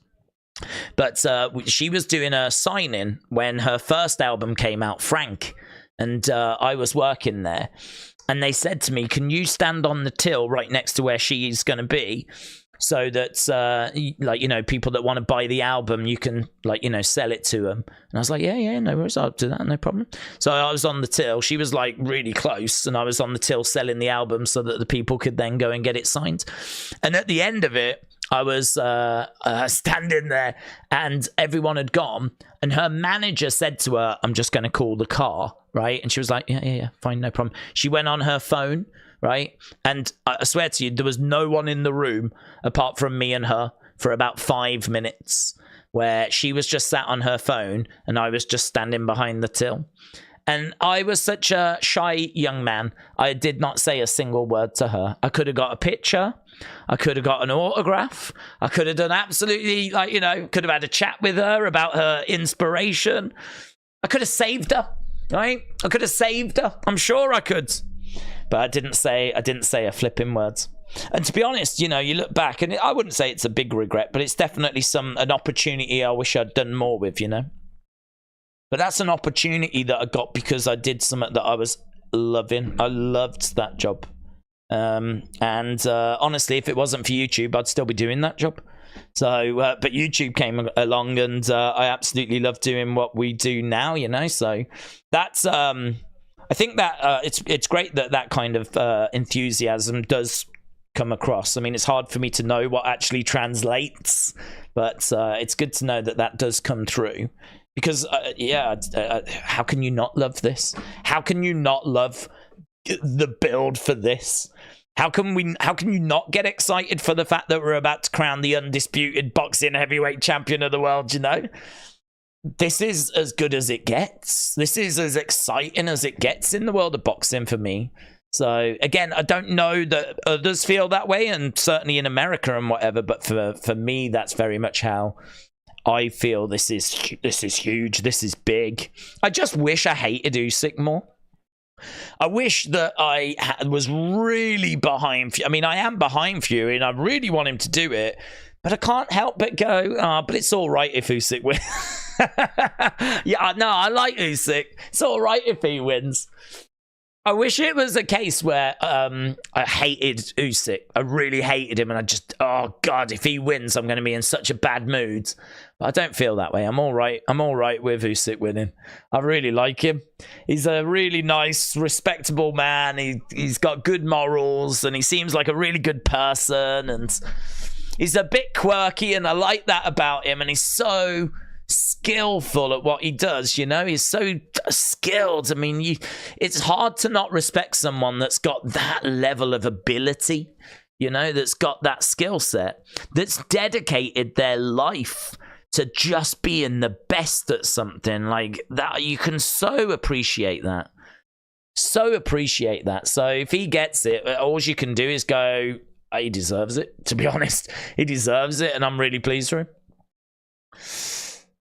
But she was doing a signing when her first album came out, Frank, and I was working there. And they said to me, can you stand on the till right next to where she's going to be, so that, people that want to buy the album, you can, sell it to them. And I was like, yeah, no worries, I'll do that, no problem. So I was on the till. She was, really close, and I was on the till selling the album so that the people could then go and get it signed. And at the end of it, I was standing there and everyone had gone, and her manager said to her, I'm just going to call the car, right? And she was like, yeah, fine, no problem. She went on her phone, right? And I swear to you, there was no one in the room apart from me and her for about 5 minutes, where she was just sat on her phone and I was just standing behind the till. And I was such a shy young man. I did not say a single word to her. I could have got a picture. I could have got an autograph. I could have done absolutely, could have had a chat with her about her inspiration. I could have saved her, right? I could have saved her. I'm sure I could. But I didn't say a flipping word. And to be honest, you look back, and I wouldn't say it's a big regret, but it's definitely an opportunity I wish I'd done more with, But that's an opportunity that I got because I did something that I was loving. I loved that job. Honestly, if it wasn't for YouTube, I'd still be doing that job. So, but YouTube came along, and I absolutely love doing what we do now, So that's, I think that it's great that kind of enthusiasm does come across. I mean, it's hard for me to know what actually translates, But it's good to know that that does come through. Because, how can you not love this? How can you not love the build for this? How can you not get excited for the fact that we're about to crown the undisputed boxing heavyweight champion of the world, you know? This is as good as it gets. This is as exciting as it gets in the world of boxing for me. So, again, I don't know that others feel that way, and certainly in America and whatever, but for me, that's very much how I feel. This is huge. This is big. I just wish I hated Usyk more. I wish that I was really behind. I mean, I am behind Fury, and I really want him to do it, but I can't help but go, but it's all right if Usyk wins. Yeah, no, I like Usyk. It's all right if he wins. I wish it was a case where I hated Usyk. I really hated him, and I just, oh God, if he wins, I'm going to be in such a bad mood. But I don't feel that way. I'm all right. I'm all right with Usyk winning. I really like him. He's a really nice, respectable man. He's got good morals, and he seems like a really good person, and he's a bit quirky, and I like that about him, and he's so skillful at what he does, you know. He's so skilled. I mean, it's hard to not respect someone that's got that level of ability, you know, that's got that skill set, that's dedicated their life to just being the best at something like that. You can so appreciate that. So appreciate that. So if he gets it, all you can do is go, he deserves it, to be honest. He deserves it, and I'm really pleased for him.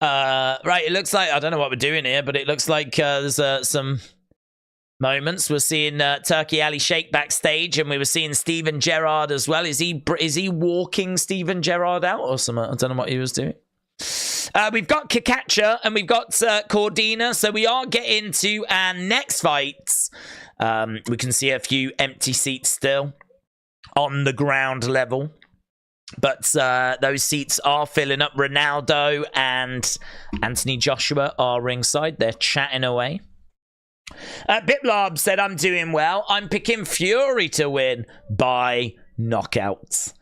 Right, it looks like, I don't know what we're doing here, but it looks like there's some moments. We're seeing Turkey Ali Sheikh backstage, and we were seeing Steven Gerrard as well. Is he walking Steven Gerrard out or something? I don't know what he was doing. We've got Cacace and we've got Cordina, so we are getting to our next fights. We can see a few empty seats still on the ground level. But those seats are filling up. Ronaldo and Anthony Joshua are ringside. They're chatting away. Biplab said, I'm doing well. I'm picking Fury to win by knockouts.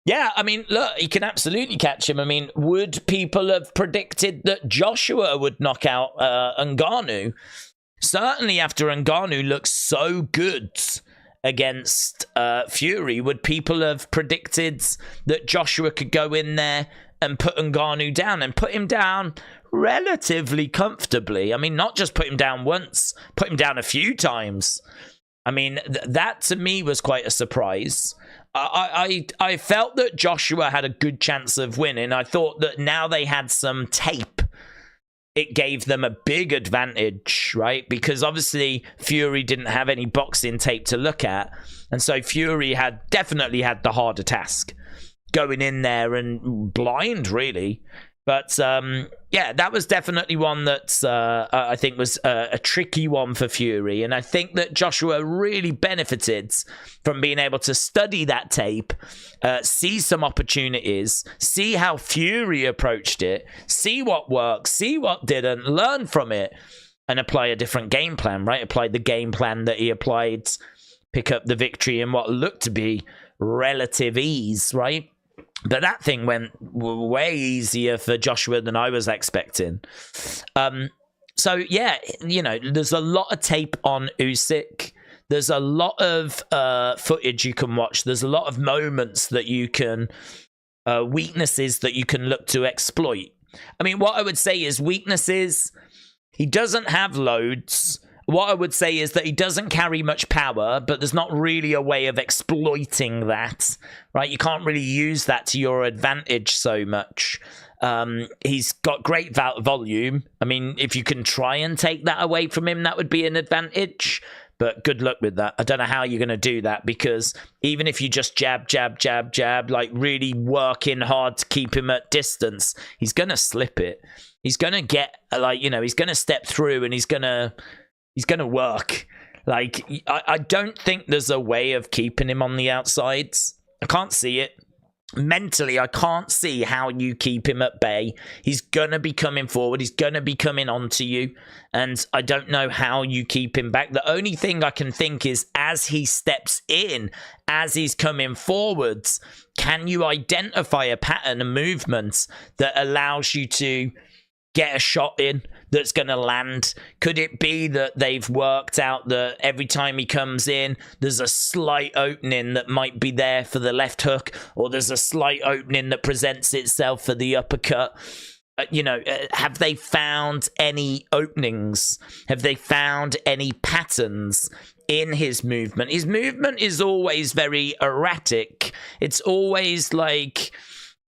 Yeah, I mean, look, he can absolutely catch him. I mean, would people have predicted that Joshua would knock out Ngannou? Certainly after Ngannou looks so good against Fury, would people have predicted that Joshua could go in there and put Ngannou down, and put him down relatively comfortably? I mean, not just put him down once, put him down a few times. I mean, that to me was quite a surprise. I felt that Joshua had a good chance of winning. I thought that now they had some tape, it gave them a big advantage, right? Because obviously Fury didn't have any boxing tape to look at. And so Fury had definitely had the harder task going in there and blind, really. But yeah, that was definitely one that I think was a tricky one for Fury. And I think that Joshua really benefited from being able to study that tape, see some opportunities, see how Fury approached it, see what worked, see what didn't, learn from it, and apply a different game plan, right? Apply the game plan that he applied, pick up the victory in what looked to be relative ease, right? But that thing went way easier for Joshua than I was expecting. So, yeah, you know, there's a lot of tape on Usyk. There's a lot of footage you can watch. There's a lot of moments that you can, weaknesses that you can look to exploit. I mean, what I would say is weaknesses, he doesn't have loads. What I would say is that he doesn't carry much power, but there's not really a way of exploiting that, right? You can't really use that to your advantage so much. He's got great volume. I mean, if you can try and take that away from him, that would be an advantage. But good luck with that. I don't know how you're going to do that, because even if you just jab, jab, jab, jab, like really working hard to keep him at distance, he's going to slip it. He's going to get, like, you know, he's going to step through and he's going to work. Like, I don't think there's a way of keeping him on the outsides. I can't see it. mentally, I can't see how you keep him at bay. He's going to be coming forward. He's going to be coming onto you. And I don't know how you keep him back. The only thing I can think is as he steps in, as he's coming forwards, can you identify a pattern of movements that allows you to get a shot in that's going to land? Could it be that they've worked out that every time he comes in, there's a slight opening that might be there for the left hook, or there's a slight opening that presents itself for the uppercut? Have they found any openings? Have they found any patterns in his movement? His movement is always very erratic. It's always like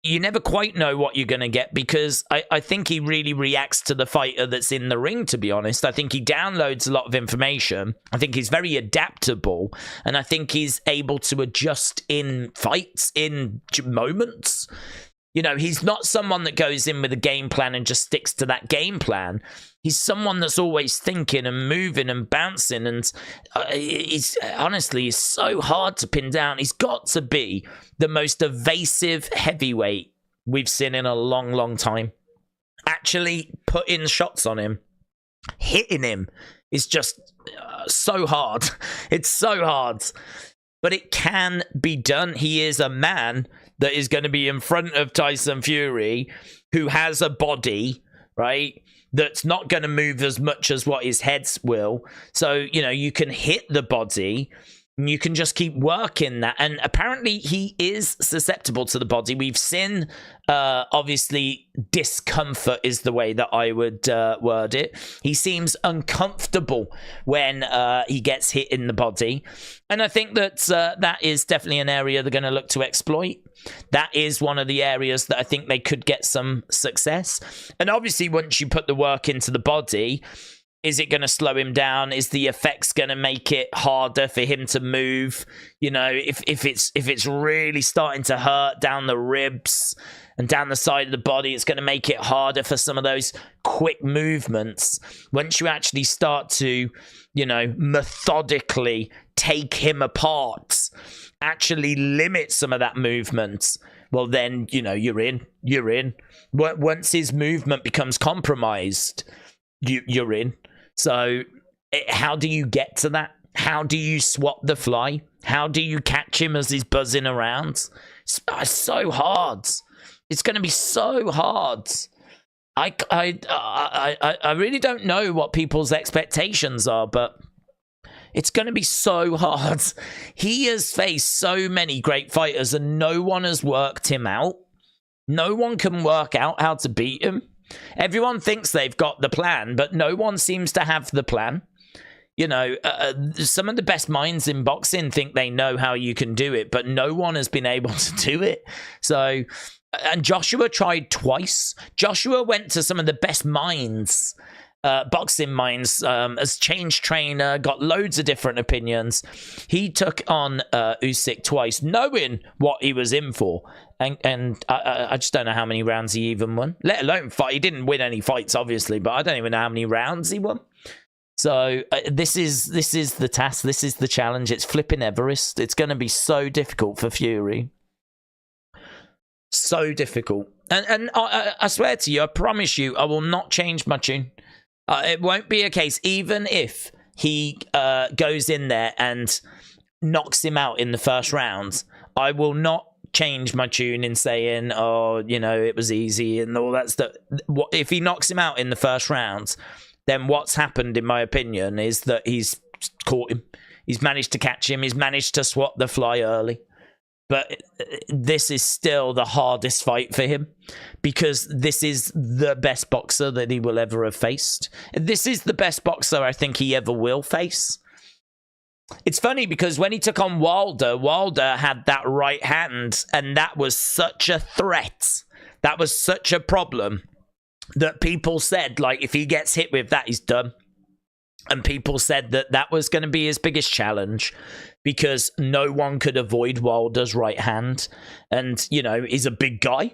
you never quite know what you're going to get, because I think he really reacts to the fighter that's in the ring, to be honest. I think he downloads a lot of information. I think he's very adaptable, and I think he's able to adjust in fights, in moments. He's not someone that goes in with a game plan and just sticks to that game plan. He's someone that's always thinking and moving and bouncing, and he's so hard to pin down. He's got to be the most evasive heavyweight we've seen in a long, long time. Actually putting shots on him, hitting him, is just so hard. It's so hard. But it can be done. He is a man that is going to be in front of Tyson Fury, who has a body, right, that's not going to move as much as what his head will. So, you can hit the body, and you can just keep working that. And apparently he is susceptible to the body. We've seen, obviously, discomfort is the way that I would word it. He seems uncomfortable when he gets hit in the body. And I think that that is definitely an area they're going to look to exploit. That is one of the areas that I think they could get some success. And obviously, once you put the work into the body, is it going to slow him down? Is the effects going to make it harder for him to move? If it's really starting to hurt down the ribs and down the side of the body, it's going to make it harder for some of those quick movements. Once you actually start to, methodically take him apart, actually limit some of that movement, well then, you're in. Once his movement becomes compromised, you're in. So how do you get to that? How do you swap the fly? How do you catch him as he's buzzing around? It's so hard. It's going to be so hard. I really don't know what people's expectations are, but it's going to be so hard. He has faced so many great fighters, and no one has worked him out. No one can work out how to beat him. Everyone thinks they've got the plan, but no one seems to have the plan. Some of the best minds in boxing think they know how you can do it, but no one has been able to do it. So, and Joshua tried twice. Joshua went to some of the best minds, boxing minds, as change trainer, got loads of different opinions. He took on Usyk twice, knowing what he was in for. And I just don't know how many rounds he even won, let alone fight. He didn't win any fights, obviously, but I don't even know how many rounds he won. So this is the task. This is the challenge. It's flipping Everest. It's going to be so difficult for Fury. So difficult. And I swear to you, I promise you, I will not change my tune. It won't be a case, even if he goes in there and knocks him out in the first round, I will not change my tune in saying, it was easy and all that stuff. If he knocks him out in the first round, then what's happened, in my opinion, is that he's caught him. He's managed to catch him. He's managed to swat the fly early. But this is still the hardest fight for him, because this is the best boxer that he will ever have faced. This is the best boxer I think he ever will face. It's funny because when he took on Wilder had that right hand, and that was such a threat. That was such a problem that people said, like, if he gets hit with that, he's done. And people said that that was going to be his biggest challenge, because no one could avoid Wilder's right hand. And, he's a big guy.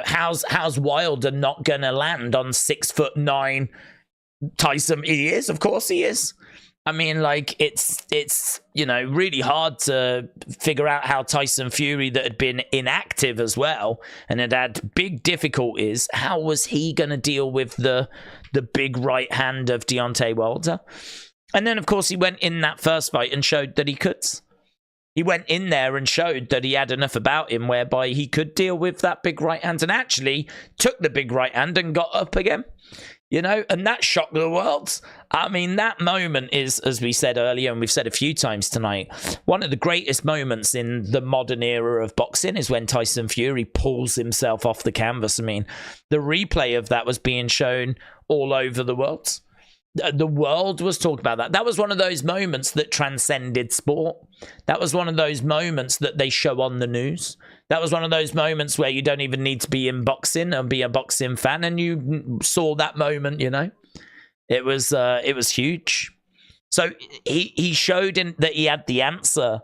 How's Wilder not going to land on 6'9" Tyson? He is, of course he is. I mean, like, it's you know, really hard to figure out how Tyson Fury, that had been inactive as well and had big difficulties, how was he going to deal with the big right hand of Deontay Wilder? And then, of course, he went in that first fight and showed that he could. He went in there and showed that he had enough about him whereby he could deal with that big right hand, and actually took the big right hand and got up again. You know, and that shocked the world. I mean, that moment is, as we said earlier, and we've said a few times tonight, one of the greatest moments in the modern era of boxing is when Tyson Fury pulls himself off the canvas. I mean, the replay of that was being shown all over the world. The world was talking about that. That was one of those moments that transcended sport. That was one of those moments that they show on the news. That was one of those moments where you don't even need to be in boxing and be a boxing fan, and you saw that moment, you know. It was huge. So he showed that he had the answer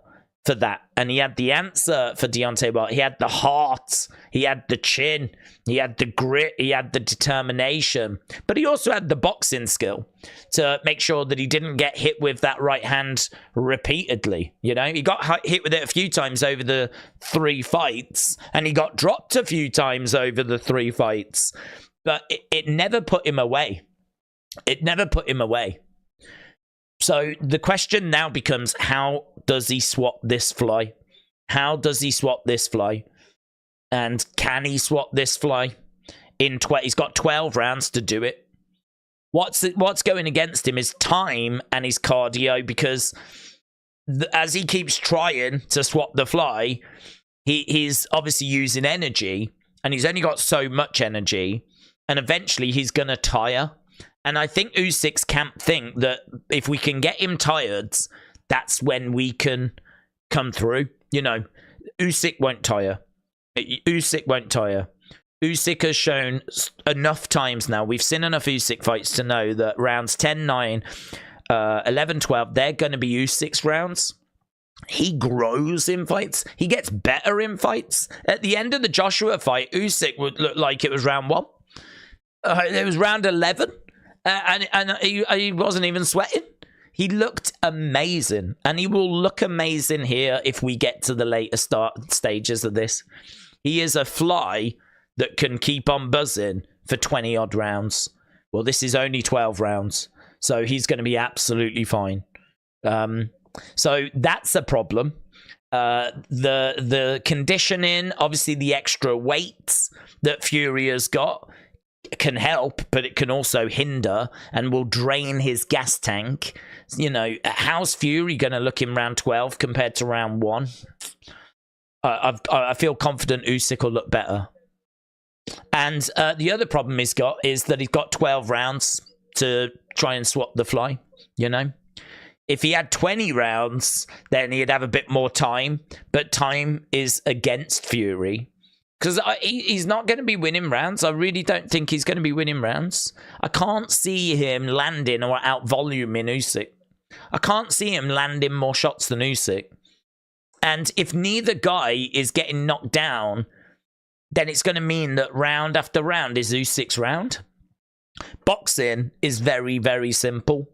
for that, and he had the answer for Deontay Wilder. He had the heart, he had the chin, he had the grit, he had the determination, but he also had the boxing skill to make sure that he didn't get hit with that right hand repeatedly. You know, he got hit with it a few times over the 3 fights, and he got dropped a few times over the 3 fights, but it never put him away. It never put him away. So the question now becomes, how does he swap this fly? How does he swap this fly? And can he swap this fly? He's got 12 rounds to do it. What's going against him is time and his cardio, because as he keeps trying to swap the fly, he's obviously using energy, and he's only got so much energy, and eventually he's going to tire. And I think Usyk's camp think that if we can get him tired, that's when we can come through. You know, Usyk won't tire. Usyk won't tire. Usyk has shown enough times now. We've seen enough Usyk fights to know that rounds 10, 9, 11, 12, they're going to be Usyk's rounds. He grows in fights. He gets better in fights. At the end of the Joshua fight, Usyk would look like it was round 1. It was round 11. And he wasn't even sweating. He looked amazing, and he will look amazing here if we get to the later stages of this. He is a fly that can keep on buzzing for 20 odd rounds. Well, this is only 12 rounds, so he's going to be absolutely fine. So that's a problem. The conditioning, obviously the extra weight that Fury has got, can help, but it can also hinder and will drain his gas tank. You know, how's Fury going to look in round 12 compared to round 1? I feel confident Usyk will look better. And the other problem he's got is that he's got 12 rounds to try and swap the fly, you know? If he had 20 rounds, then he'd have a bit more time, but time is against Fury. Because he's not going to be winning rounds. I really don't think he's going to be winning rounds. I can't see him landing or out-voluming Usyk. I can't see him landing more shots than Usyk. And if neither guy is getting knocked down, then it's going to mean that round after round is Usyk's round. Boxing is very, very simple.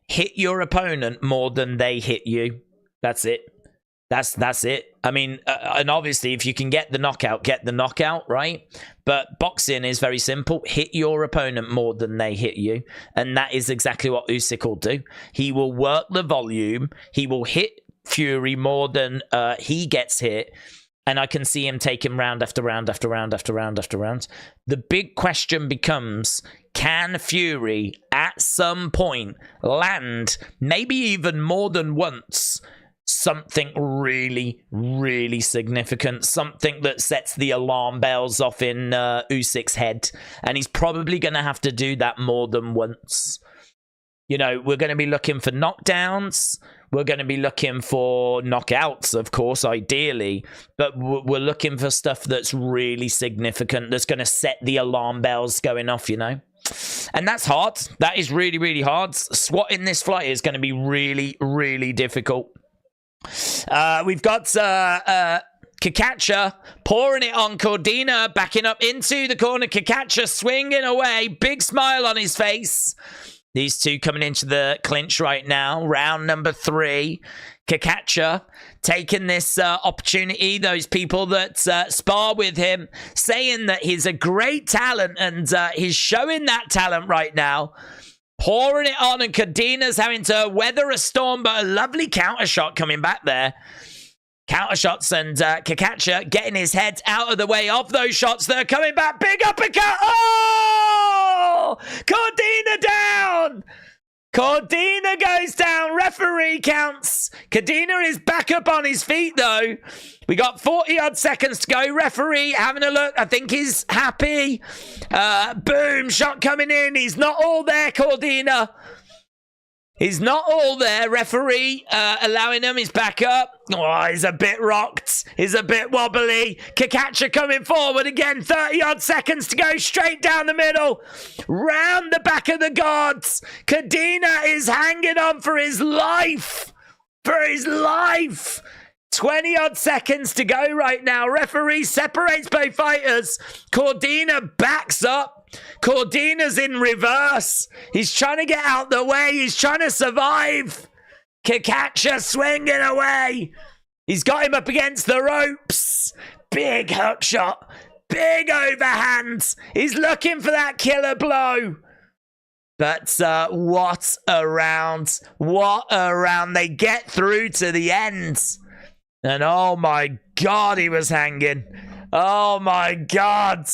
Hit your opponent more than they hit you. That's it. That's it. I mean, and obviously, if you can get the knockout, right? But boxing is very simple. Hit your opponent more than they hit you. And that is exactly what Usyk will do. He will work the volume. He will hit Fury more than he gets hit. And I can see him taking round after round after round after round after round. The big question becomes, can Fury at some point land, maybe even more than once, something really, really significant, something that sets the alarm bells off in Usyk's head, and he's probably going to have to do that more than once. You know, we're going to be looking for knockdowns, we're going to be looking for knockouts, of course, ideally, but we're looking for stuff that's really significant, that's going to set the alarm bells going off, you know? And that's hard. That is really, really hard. Swatting this fly is going to be really, really difficult. We've got Cacace pouring it on Cordina, backing up into the corner. Cacace swinging away, big smile on his face. These two coming into the clinch right now. Round number 3. Cacace taking this opportunity. Those people that spar with him saying that he's a great talent, and he's showing that talent right now. Pouring it on, and Cordina's having to weather a storm, but a lovely counter shot coming back there. Counter shots, and Cacace getting his head out of the way of those shots that are coming back. Big uppercut. Oh! Cordina down. Cordina goes down. Referee counts. Cordina is back up on his feet, though. We got 40-odd seconds to go. Referee having a look. I think he's happy. Boom. Shot coming in. He's not all there, Cordina. He's not all there. Referee allowing him. He's back up. Oh, he's a bit rocked. He's a bit wobbly. Cacace coming forward again. 30-odd seconds to go. Straight down the middle. Round the back of the guards. Cordina is hanging on for his life. For his life. 20-odd seconds to go right now. Referee separates both fighters. Cordina backs up. Cordina's in reverse. He's trying to get out the way. He's trying to survive. Cacace swinging away. He's got him up against the ropes. Big hook shot. Big overhand. He's looking for that killer blow. But what a round. What a round. They get through to the end. And oh my God, he was hanging. Oh my God.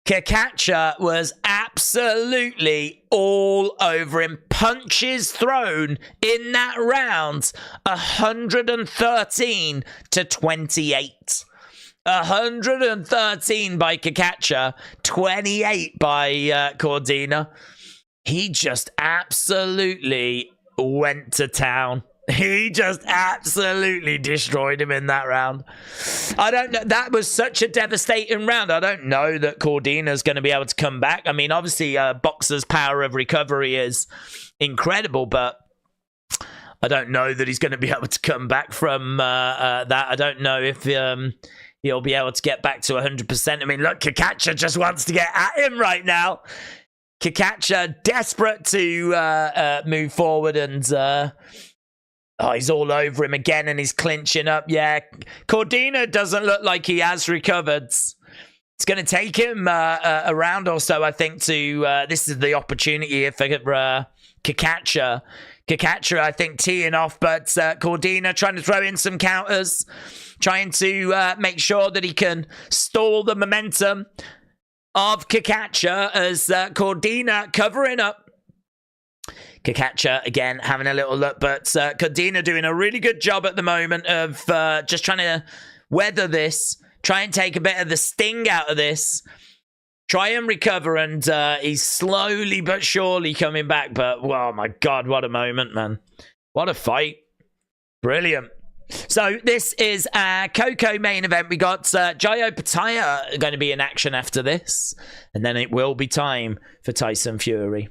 Cacace was absolutely all over him. Punches thrown in that round. 113 to 28. 113 by Cacace. 28 by Cordina. He just absolutely went to town. He just absolutely destroyed him in that round. I don't know. That was such a devastating round. I don't know that Cordina's going to be able to come back. I mean, obviously, boxer's power of recovery is incredible, but I don't know that he's going to be able to come back from that. I don't know if he'll be able to get back to 100%. I mean, look, Cacace just wants to get at him right now. Cacace desperate to move forward, and oh, he's all over him again, and he's clinching up. Yeah, Cordina doesn't look like he has recovered. It's going to take him a round or so, I think, to... this is the opportunity here for Cacace. Cacace, I think, teeing off, but Cordina trying to throw in some counters, trying to make sure that he can stall the momentum of Cacace as Cordina covering up. Cacace, again, having a little look, but Cordina doing a really good job at the moment of just trying to weather this, try and take a bit of the sting out of this, try and recover, and he's slowly but surely coming back, but, oh my God, what a moment, man. What a fight. Brilliant. So this is our Coco main event. We got Opetaia going to be in action after this, and then it will be time for Tyson Fury.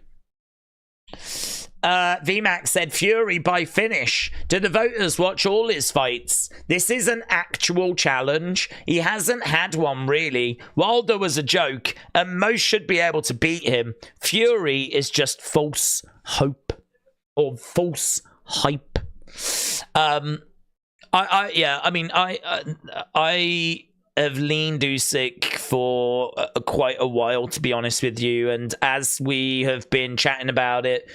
VMAX said Fury by finish. Do the voters watch all his fights? This is an actual challenge. He hasn't had one really. Wilder was a joke, and most should be able to beat him. Fury is just false hope or false hype. I have leaned Usyk for quite a while, to be honest with you, and as we have been chatting about it,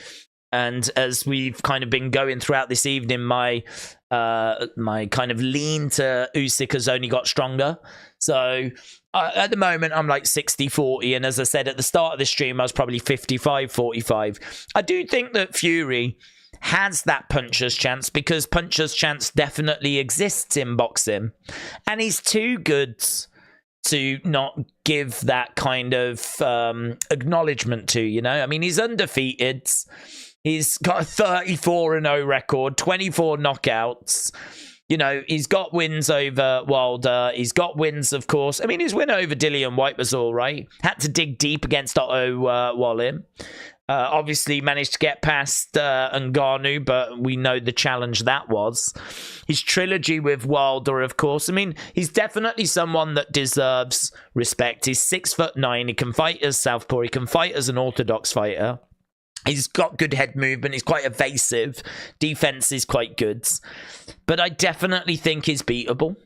and as we've kind of been going throughout this evening, my kind of lean to Usyk has only got stronger. So at the moment, I'm like 60-40. And as I said at the start of the stream, I was probably 55-45. I do think that Fury has that puncher's chance, because puncher's chance definitely exists in boxing. And he's too good to not give that kind of acknowledgement to, you know? I mean, he's undefeated. He's got a 34-0 record, 24 knockouts. You know, he's got wins over Wilder. He's got wins, of course. I mean, his win over Dillian White was all right. Had to dig deep against Otto Wallin. Obviously managed to get past Ngannou, but we know the challenge that was. His trilogy with Wilder, of course. I mean, he's definitely someone that deserves respect. He's 6'9". He can fight as southpaw. He can fight as an orthodox fighter. He's got good head movement. He's quite evasive. Defense is quite good. But I definitely think he's beatable.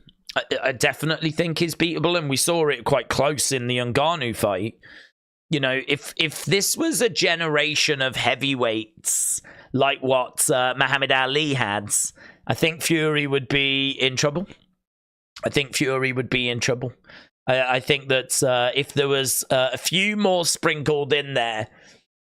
I definitely think he's beatable, and we saw it quite close in the Ngannou fight. You know, if this was a generation of heavyweights like what Muhammad Ali had, I think Fury would be in trouble. I think Fury would be in trouble. I think that if there was a few more sprinkled in there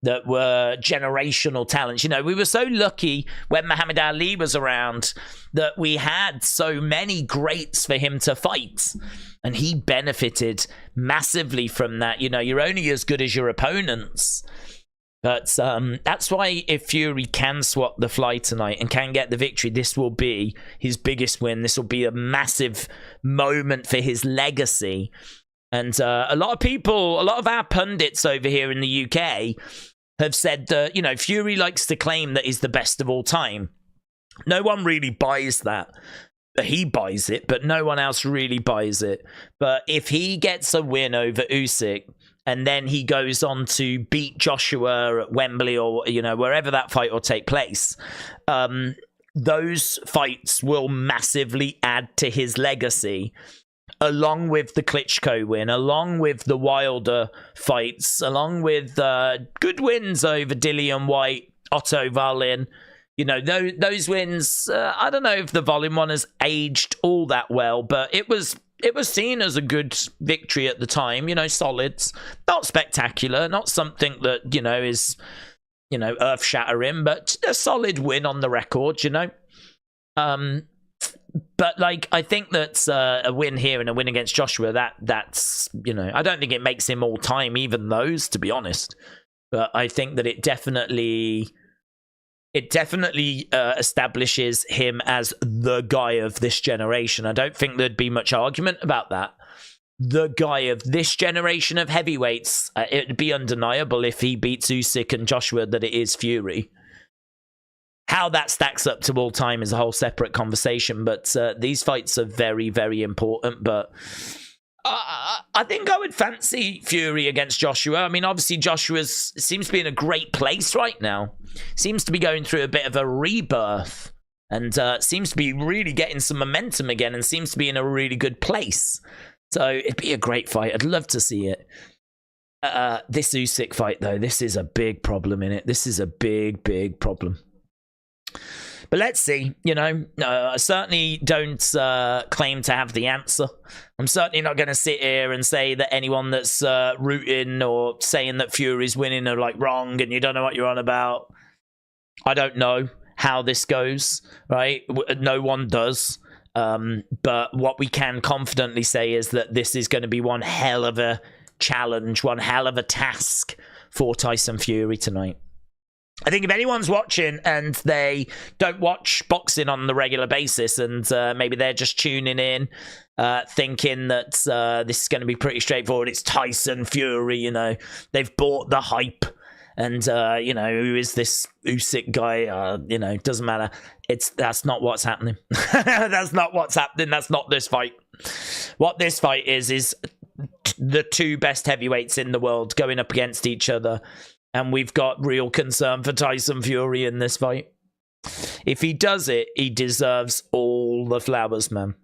that were generational talents. You know, we were so lucky when Muhammad Ali was around that we had so many greats for him to fight. And he benefited massively from that. You know, you're only as good as your opponents. But that's why if Fury can swap the fly tonight and can get the victory, this will be his biggest win. This will be a massive moment for his legacy. And a lot of our pundits over here in the UK have said that, you know, Fury likes to claim that he's the best of all time. No one really buys that. He buys it, but no one else really buys it. But if he gets a win over Usyk, and then he goes on to beat Joshua at Wembley or, you know, wherever that fight will take place, those fights will massively add to his legacy, along with the Klitschko win, along with the Wilder fights, along with good wins over Dillian White, Otto Wallin. You know, those wins, I don't know if the volume one has aged all that well, but it was seen as a good victory at the time. You know, solid, not spectacular, not something that, you know, is, you know, earth-shattering, but a solid win on the record, you know. But, like, I think that a win here and a win against Joshua, that's, you know, I don't think it makes him all-time, even those, to be honest. But I think that it definitely establishes him as the guy of this generation. I don't think there'd be much argument about that. The guy of this generation of heavyweights, it'd be undeniable if he beats Usyk and Joshua that it is Fury. How that stacks up to all time is a whole separate conversation, but these fights are very, very important. But I think I would fancy Fury against Joshua. I mean, obviously Joshua seems to be in a great place right now. Seems to be going through a bit of a rebirth, and seems to be really getting some momentum again, and seems to be in a really good place. So it'd be a great fight. I'd love to see it. This Usyk fight, though, this is a big problem in it. This is a big, big problem. But let's see, you know, I certainly don't claim to have the answer. I'm certainly not going to sit here and say that anyone that's rooting or saying that Fury's winning are, like, wrong and you don't know what you're on about. I don't know how this goes, right? No one does. But what we can confidently say is that this is going to be one hell of a challenge, one hell of a task for Tyson Fury tonight. I think if anyone's watching and they don't watch boxing on the regular basis, and maybe they're just tuning in thinking that this is going to be pretty straightforward, it's Tyson Fury, you know, they've bought the hype, and you know, who is this Usyk guy, you know, doesn't matter. That's not what's happening. That's not what's happening. That's not this fight. What this fight is the two best heavyweights in the world going up against each other. And we've got real concern for Tyson Fury in this fight. If he does it, he deserves all the flowers, man.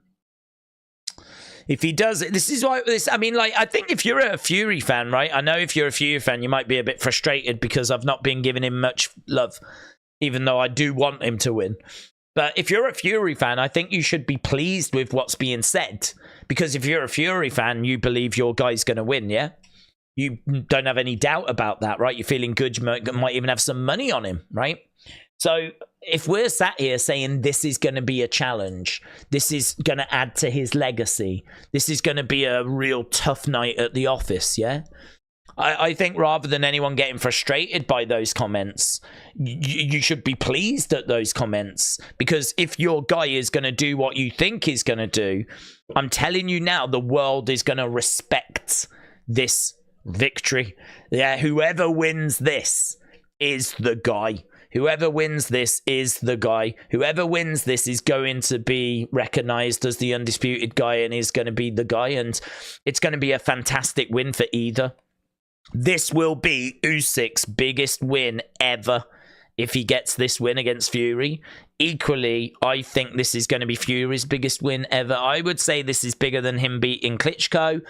If he does it, this is why I mean, like, I think if you're a Fury fan, right? I know if you're a Fury fan, you might be a bit frustrated because I've not been giving him much love, even though I do want him to win. But if you're a Fury fan, I think you should be pleased with what's being said. Because if you're a Fury fan, you believe your guy's going to win, yeah? You don't have any doubt about that, right? You're feeling good. You might even have some money on him, right? So if we're sat here saying this is going to be a challenge, this is going to add to his legacy, this is going to be a real tough night at the office, yeah? I think rather than anyone getting frustrated by those comments, you should be pleased at those comments, because if your guy is going to do what you think he's going to do, I'm telling you now, the world is going to respect this victory. Yeah, whoever wins this is the guy. Whoever wins this is the guy. Whoever wins this is going to be recognized as the undisputed guy and is going to be the guy. And it's going to be a fantastic win for either. This will be Usyk's biggest win ever if he gets this win against Fury. Equally, I think this is going to be Fury's biggest win ever. I would say this is bigger than him beating Klitschko.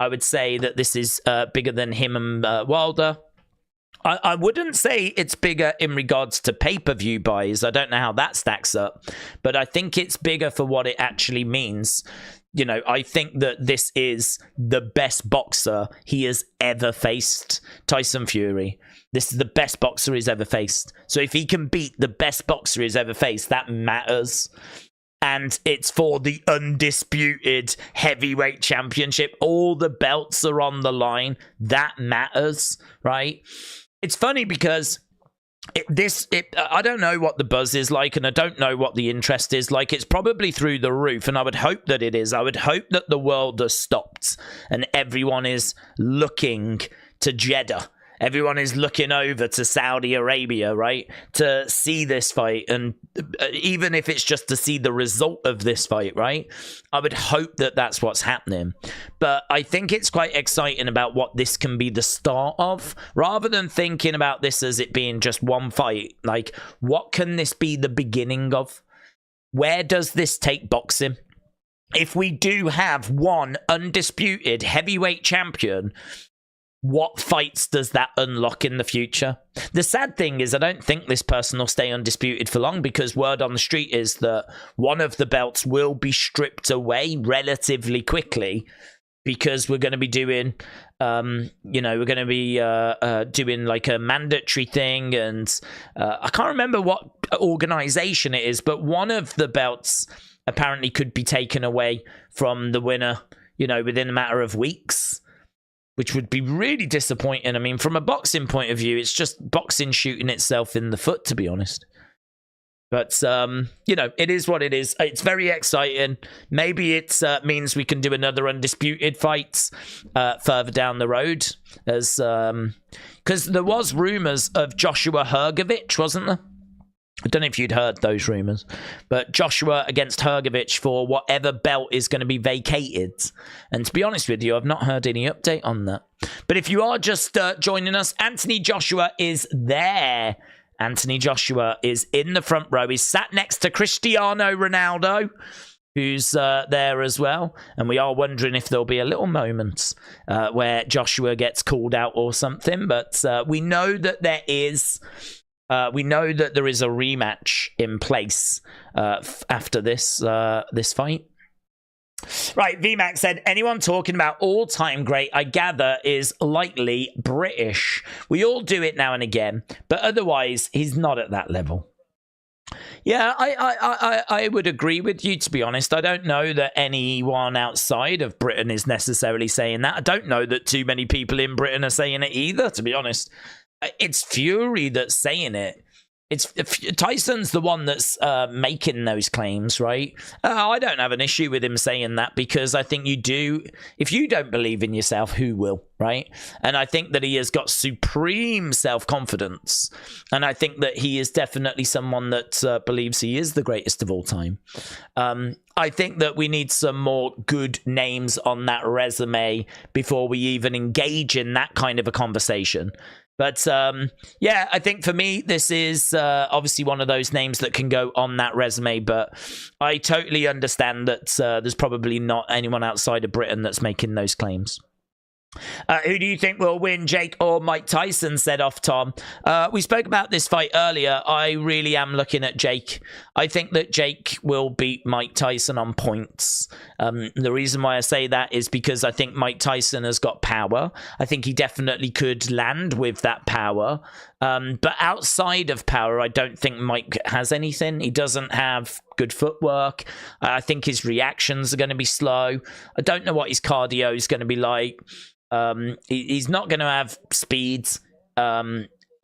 I would say that this is bigger than him and Wilder. I wouldn't say it's bigger in regards to pay-per-view buys. I don't know how that stacks up. But I think it's bigger for what it actually means. You know, I think that this is the best boxer he has ever faced, Tyson Fury. This is the best boxer he's ever faced. So if he can beat the best boxer he's ever faced, that matters. And it's for the undisputed heavyweight championship. All the belts are on the line. That matters, right? It's funny because I don't know what the buzz is like, and I don't know what the interest is like. It's probably through the roof, and I would hope that it is. I would hope that the world has stopped and everyone is looking to Jeddah. Everyone is looking over to Saudi Arabia, right, to see this fight. And even if it's just to see the result of this fight, right, I would hope that that's what's happening. But I think it's quite exciting about what this can be the start of, rather than thinking about this as it being just one fight. Like, what can this be the beginning of? Where does this take boxing? If we do have one undisputed heavyweight champion, what fights does that unlock in the future? The sad thing is I don't think this person will stay undisputed for long, because word on the street is that one of the belts will be stripped away relatively quickly, because we're going to be doing, we're going to be doing like a mandatory thing. And I can't remember what organization it is, but one of the belts apparently could be taken away from the winner, you know, within a matter of weeks, which would be really disappointing. I mean, from a boxing point of view, it's just boxing shooting itself in the foot, to be honest. But, it is what it is. It's very exciting. Maybe it means we can do another undisputed fight further down the road. Because there was rumours of Joshua Hrgovic, wasn't there? I don't know if you'd heard those rumours, but Joshua against Hrgovic for whatever belt is going to be vacated. And to be honest with you, I've not heard any update on that. But if you are just joining us, Anthony Joshua is there. Anthony Joshua is in the front row. He's sat next to Cristiano Ronaldo, who's there as well. And we are wondering if there'll be a little moment where Joshua gets called out or something. But we know that there is... we know that there is a rematch in place after this fight. Right, VMAX said, anyone talking about all-time great, I gather, is likely British. We all do it now and again, but otherwise, he's not at that level. Yeah, I would agree with you, to be honest. I don't know that anyone outside of Britain is necessarily saying that. I don't know that too many people in Britain are saying it either, to be honest. It's Fury that's saying it. Tyson's the one that's making those claims, right? I don't have an issue with him saying that, because I think you do. If you don't believe in yourself, who will, right? And I think that he has got supreme self-confidence. And I think that he is definitely someone that believes he is the greatest of all time. I think that we need some more good names on that resume before we even engage in that kind of a conversation. But, yeah, I think for me, this is obviously one of those names that can go on that resume. But I totally understand that there's probably not anyone outside of Britain that's making those claims. Who do you think will win, Jake or Mike Tyson, said off Tom. We spoke about this fight earlier. I really am looking at Jake. I think that Jake will beat Mike Tyson on points. The reason why I say that is because I think Mike Tyson has got power. I think he definitely could land with that power. But outside of power, I don't think Mike has anything. He doesn't have good footwork. I think his reactions are going to be slow. I don't know what his cardio is going to be like. He's not going to have speed.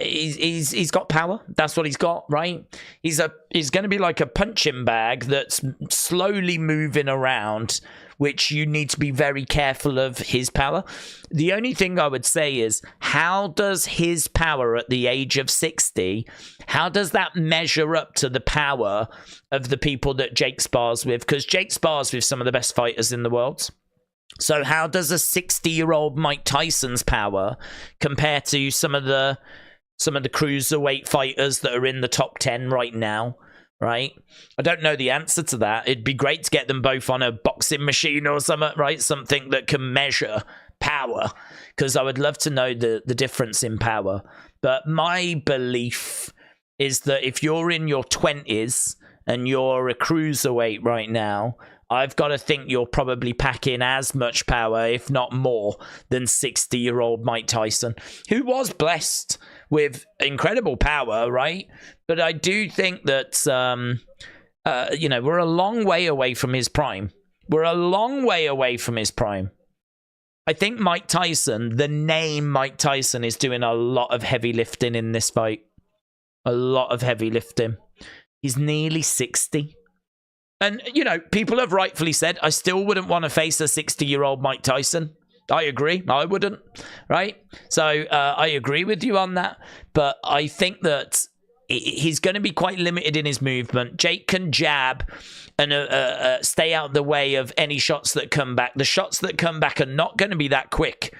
he's got power. That's what he's got, right? He's going to be like a punching bag that's slowly moving around, which you need to be very careful of his power. The only thing I would say is, how does his power at the age of 60, how does that measure up to the power of the people that Jake spars with? Because Jake spars with some of the best fighters in the world. So how does a 60-year-old Mike Tyson's power compare to some of the cruiserweight fighters that are in the top 10 right now, right? I don't know the answer to that. It'd be great to get them both on a boxing machine or something, right? Something that can measure power, because I would love to know the difference in power. But my belief is that if you're in your 20s and you're a cruiserweight right now, I've got to think you're probably packing as much power, if not more, than 60-year-old Mike Tyson, who was blessed with incredible power, right? But I do think that, we're a long way away from his prime. We're a long way away from his prime. I think Mike Tyson, the name Mike Tyson, is doing a lot of heavy lifting in this fight. A lot of heavy lifting. He's nearly 60. And, people have rightfully said, I still wouldn't want to face a 60-year-old Mike Tyson. I agree. I wouldn't, right? So I agree with you on that. But I think that he's going to be quite limited in his movement. Jake can jab and stay out the way of any shots that come back. The shots that come back are not going to be that quick.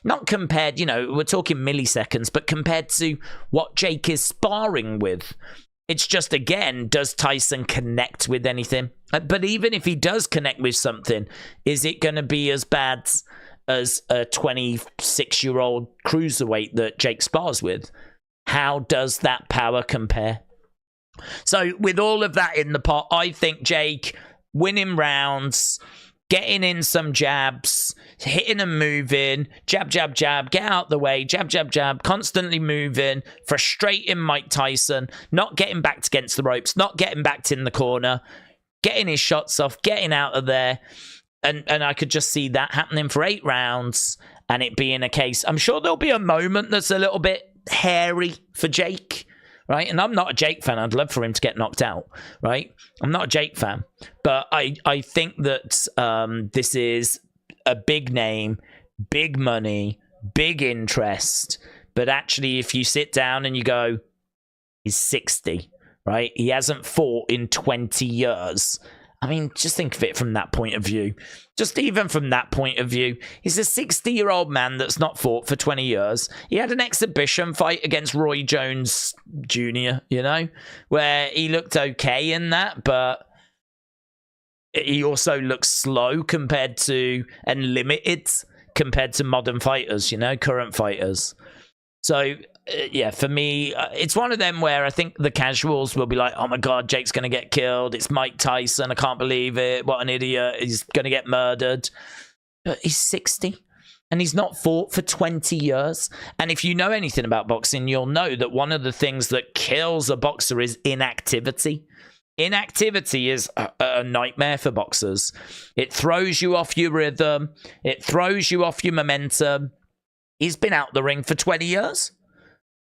Not compared, we're talking milliseconds, but compared to what Jake is sparring with. It's just, again, does Tyson connect with anything? But even if he does connect with something, is it going to be as bad as a 26-year-old cruiserweight that Jake spars with? How does that power compare? So with all of that in the pot, I think Jake winning rounds, getting in some jabs, hitting and moving, jab, jab, jab, get out the way, jab, jab, jab, constantly moving, frustrating Mike Tyson, not getting backed against the ropes, not getting backed in the corner, getting his shots off, getting out of there. And I could just see that happening for 8 rounds and it being a case. I'm sure there'll be a moment that's a little bit hairy for Jake, right? And I'm not a Jake fan. I'd love for him to get knocked out, right? I'm not a Jake fan. But I think that this is a big name, big money, big interest. But actually, if you sit down and you go, he's 60, right? He hasn't fought in 20 years. I mean, just think of it from that point of view. Just even from that point of view, he's a 60-year-old man that's not fought for 20 years. He had an exhibition fight against Roy Jones Jr., where he looked okay in that, but he also looks slow compared to, and limited compared to modern fighters, current fighters. So, yeah, for me, it's one of them where I think the casuals will be like, oh my God, Jake's going to get killed. It's Mike Tyson. I can't believe it. What an idiot. He's going to get murdered. But he's 60 and he's not fought for 20 years. And if you know anything about boxing, you'll know that one of the things that kills a boxer is inactivity. Inactivity is a nightmare for boxers. It throws you off your rhythm. It throws you off your momentum. He's been out the ring for 20 years.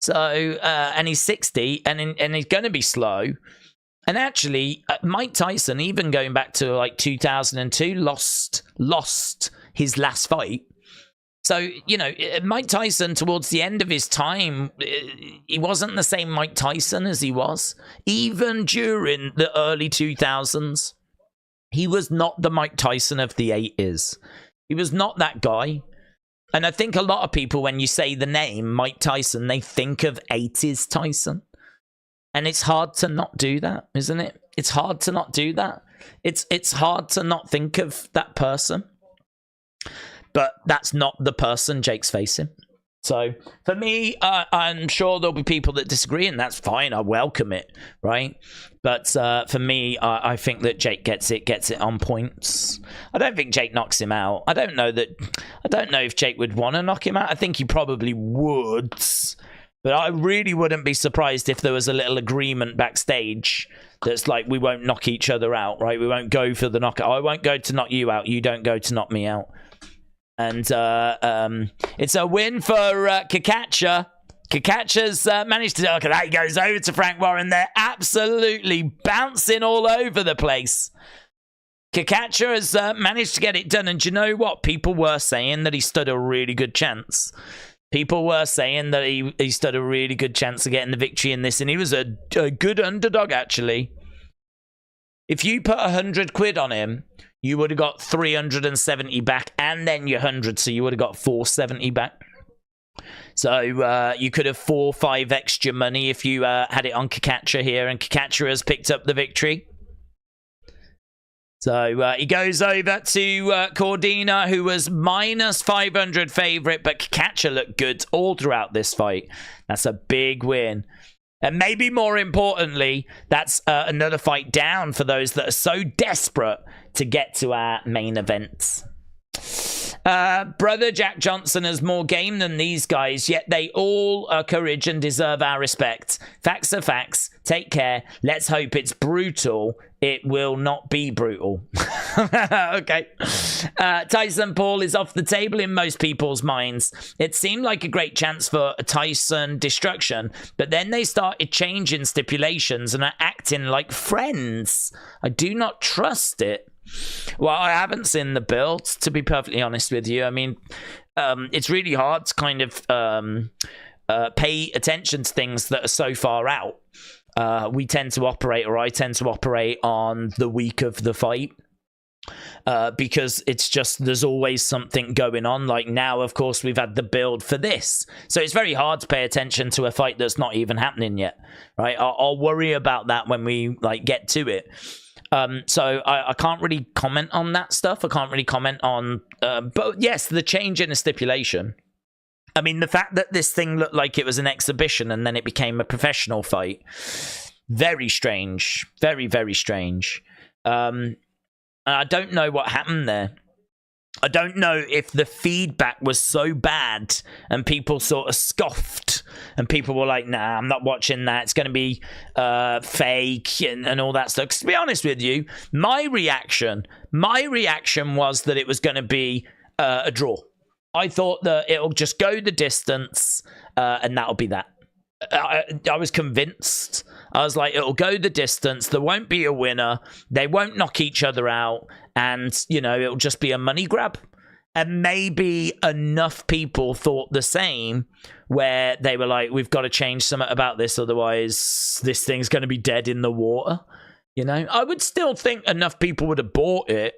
So, and he's 60 and he's going to be slow. And actually, Mike Tyson, even going back to like 2002, lost his last fight. So, Mike Tyson, towards the end of his time, he wasn't the same Mike Tyson as he was. Even during the early 2000s, he was not the Mike Tyson of the 80s. He was not that guy. And I think a lot of people, when you say the name Mike Tyson, they think of 80s Tyson. And it's hard to not do that, isn't it? It's hard to not do that. It's hard to not think of that person. But that's not the person Jake's facing. So for me, I'm sure there'll be people that disagree, and that's fine. I welcome it, right? But for me, I think that Jake gets it on points. I don't think Jake knocks him out. I don't know if Jake would want to knock him out. I think he probably would. But I really wouldn't be surprised if there was a little agreement backstage that's like, we won't knock each other out, right? We won't go for the knockout. I won't go to knock you out. You don't go to knock me out. And it's a win for Cacace. Cacace's managed to... Okay, that goes over to Frank Warren. They're absolutely bouncing all over the place. Cacace has managed to get it done. And do you know what? People were saying that he stood a really good chance. People were saying that he stood a really good chance of getting the victory in this. And he was a good underdog, actually. If you put 100 quid on him, you would have got 370 back. And then your 100, so you would have got 470 back. So you could have 4 or 5 extra money if you had it on Cacace here, and Cacace has picked up the victory. So he goes over to Cordina, who was minus 500 favourite, but Cacace looked good all throughout this fight. That's a big win. And maybe more importantly, that's another fight down for those that are so desperate to get to our main event. Brother Jack Johnson has more game than these guys, yet they all are courage and deserve our respect. Facts are facts. Take care. Let's hope it's brutal. It will not be brutal. Okay. Tyson Paul is off the table in most people's minds. It seemed like a great chance for a Tyson destruction, but then they started changing stipulations and are acting like friends. I do not trust it. Well, I haven't seen the build, to be perfectly honest with you. I mean, it's really hard to kind of pay attention to things that are so far out. We tend to operate, or I tend to operate on the week of the fight. Because it's just, there's always something going on. Like now, of course, we've had the build for this. So it's very hard to pay attention to a fight that's not even happening yet, right? I'll worry about that when we like get to it. So I can't really comment on that stuff. I can't really comment on, but yes, the change in a stipulation. I mean, the fact that this thing looked like it was an exhibition and then it became a professional fight. Very strange. Very, very strange. And I don't know what happened there. I don't know if the feedback was so bad and people sort of scoffed and people were like, nah, I'm not watching that. It's going to be fake and all that stuff. 'Cause to be honest with you, my reaction was that it was going to be a draw. I thought that it'll just go the distance and that'll be that. I was convinced. I was like, it'll go the distance. There won't be a winner. They won't knock each other out. And, you know, it'll just be a money grab. And maybe enough people thought the same, where they were like, we've got to change something about this. Otherwise, this thing's going to be dead in the water. You know, I would still think enough people would have bought it.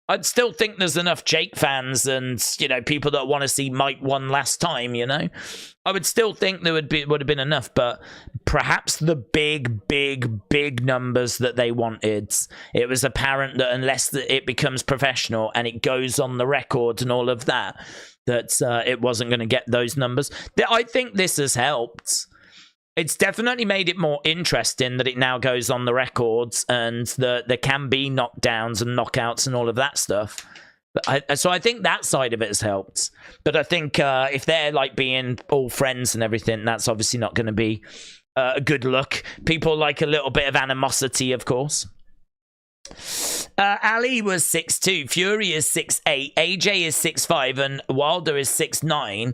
I'd still think there's enough Jake fans and, you know, people that want to see Mike one last time, you know. I would still think there would have been enough, but perhaps the big numbers that they wanted, it was apparent that unless it becomes professional and it goes on the record and all of that, that it wasn't going to get those numbers. I think this has helped. It's definitely made it more interesting that it now goes on the records and there can be knockdowns and knockouts and all of that stuff. So I think that side of it has helped. But I think if they're like being all friends and everything, that's obviously not going to be a good look. People like a little bit of animosity, of course. Ali was 6'2", Fury is 6'8", AJ is 6'5", and Wilder is 6'9".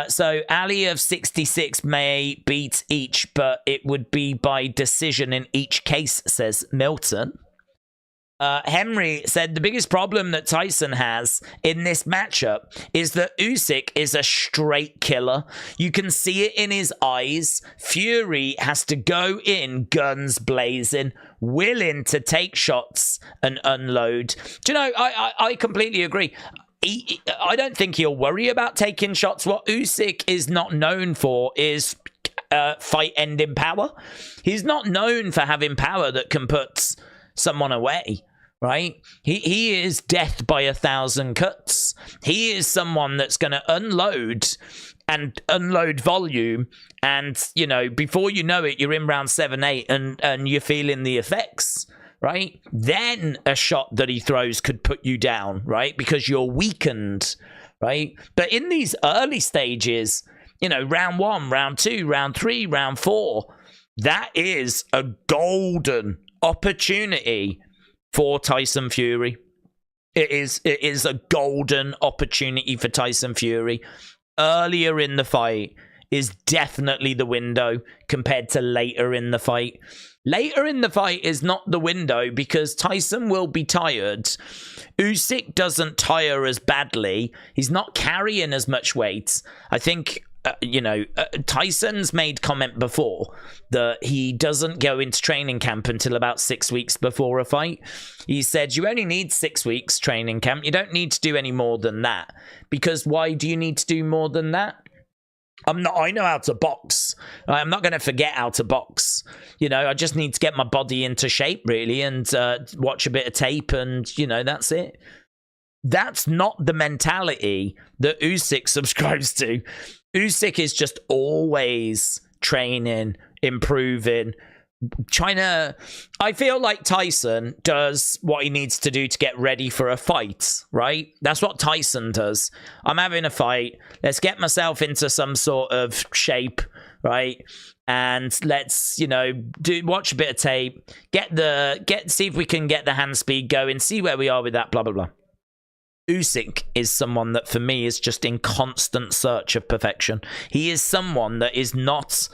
So Ali of 66 may beat each, but it would be by decision in each case, says Milton. Henry said the biggest problem that Tyson has in this matchup is that Usyk is a straight killer. You can see it in his eyes. Fury has to go in guns blazing, willing to take shots and unload. Do you know, I completely agree. I don't think he'll worry about taking shots. What Usyk is not known for is fight-ending power. He's not known for having power that can put someone away, right? He is death by 1,000 cuts. He is someone that's going to unload volume, and, you know, before you know it, you're in round 7, 8, and you're feeling the effects. Right? Then a shot that he throws could put you down, right? Because you're weakened, right? But in these early stages, you know, round 1, round 2, round 3, round 4, that is a golden opportunity for Tyson Fury. It is a golden opportunity for Tyson Fury. Earlier in the fight, is definitely the window compared to later in the fight. Later in the fight is not the window because Tyson will be tired. Usyk doesn't tire as badly. He's not carrying as much weight. I think, Tyson's made comment before that he doesn't go into training camp until about 6 weeks before a fight. He said, you only need 6 weeks training camp. You don't need to do any more than that. Because why do you need to do more than that? I know how to box. I'm not going to forget how to box. I just need to get my body into shape, really, and watch a bit of tape, and, that's it. That's not the mentality that Usyk subscribes to. Usyk is just always training, improving, I feel like Tyson does what he needs to do to get ready for a fight, right? That's what Tyson does. I'm having a fight. Let's get myself into some sort of shape, right? And let's, watch a bit of tape, see if we can get the hand speed going, see where we are with that, blah, blah, blah. Usyk is someone that, for me, is just in constant search of perfection. He is someone that is not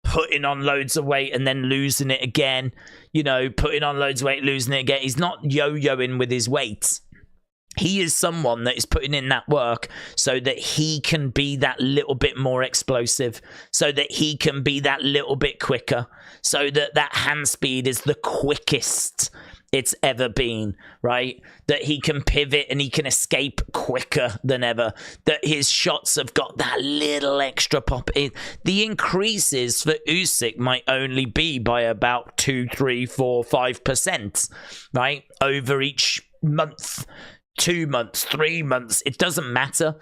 putting on loads of weight and then losing it again, putting on loads of weight, losing it again. He's not yo-yoing with his weight. He is someone that is putting in that work so that he can be that little bit more explosive, so that he can be that little bit quicker, so that that hand speed is the quickest it's ever been, right? That he can pivot and he can escape quicker than ever. That his shots have got that little extra pop. The increases for Usyk might only be by about 2, 3, 4, 5%, right? Over each month. 2 months, 3 months, it doesn't matter.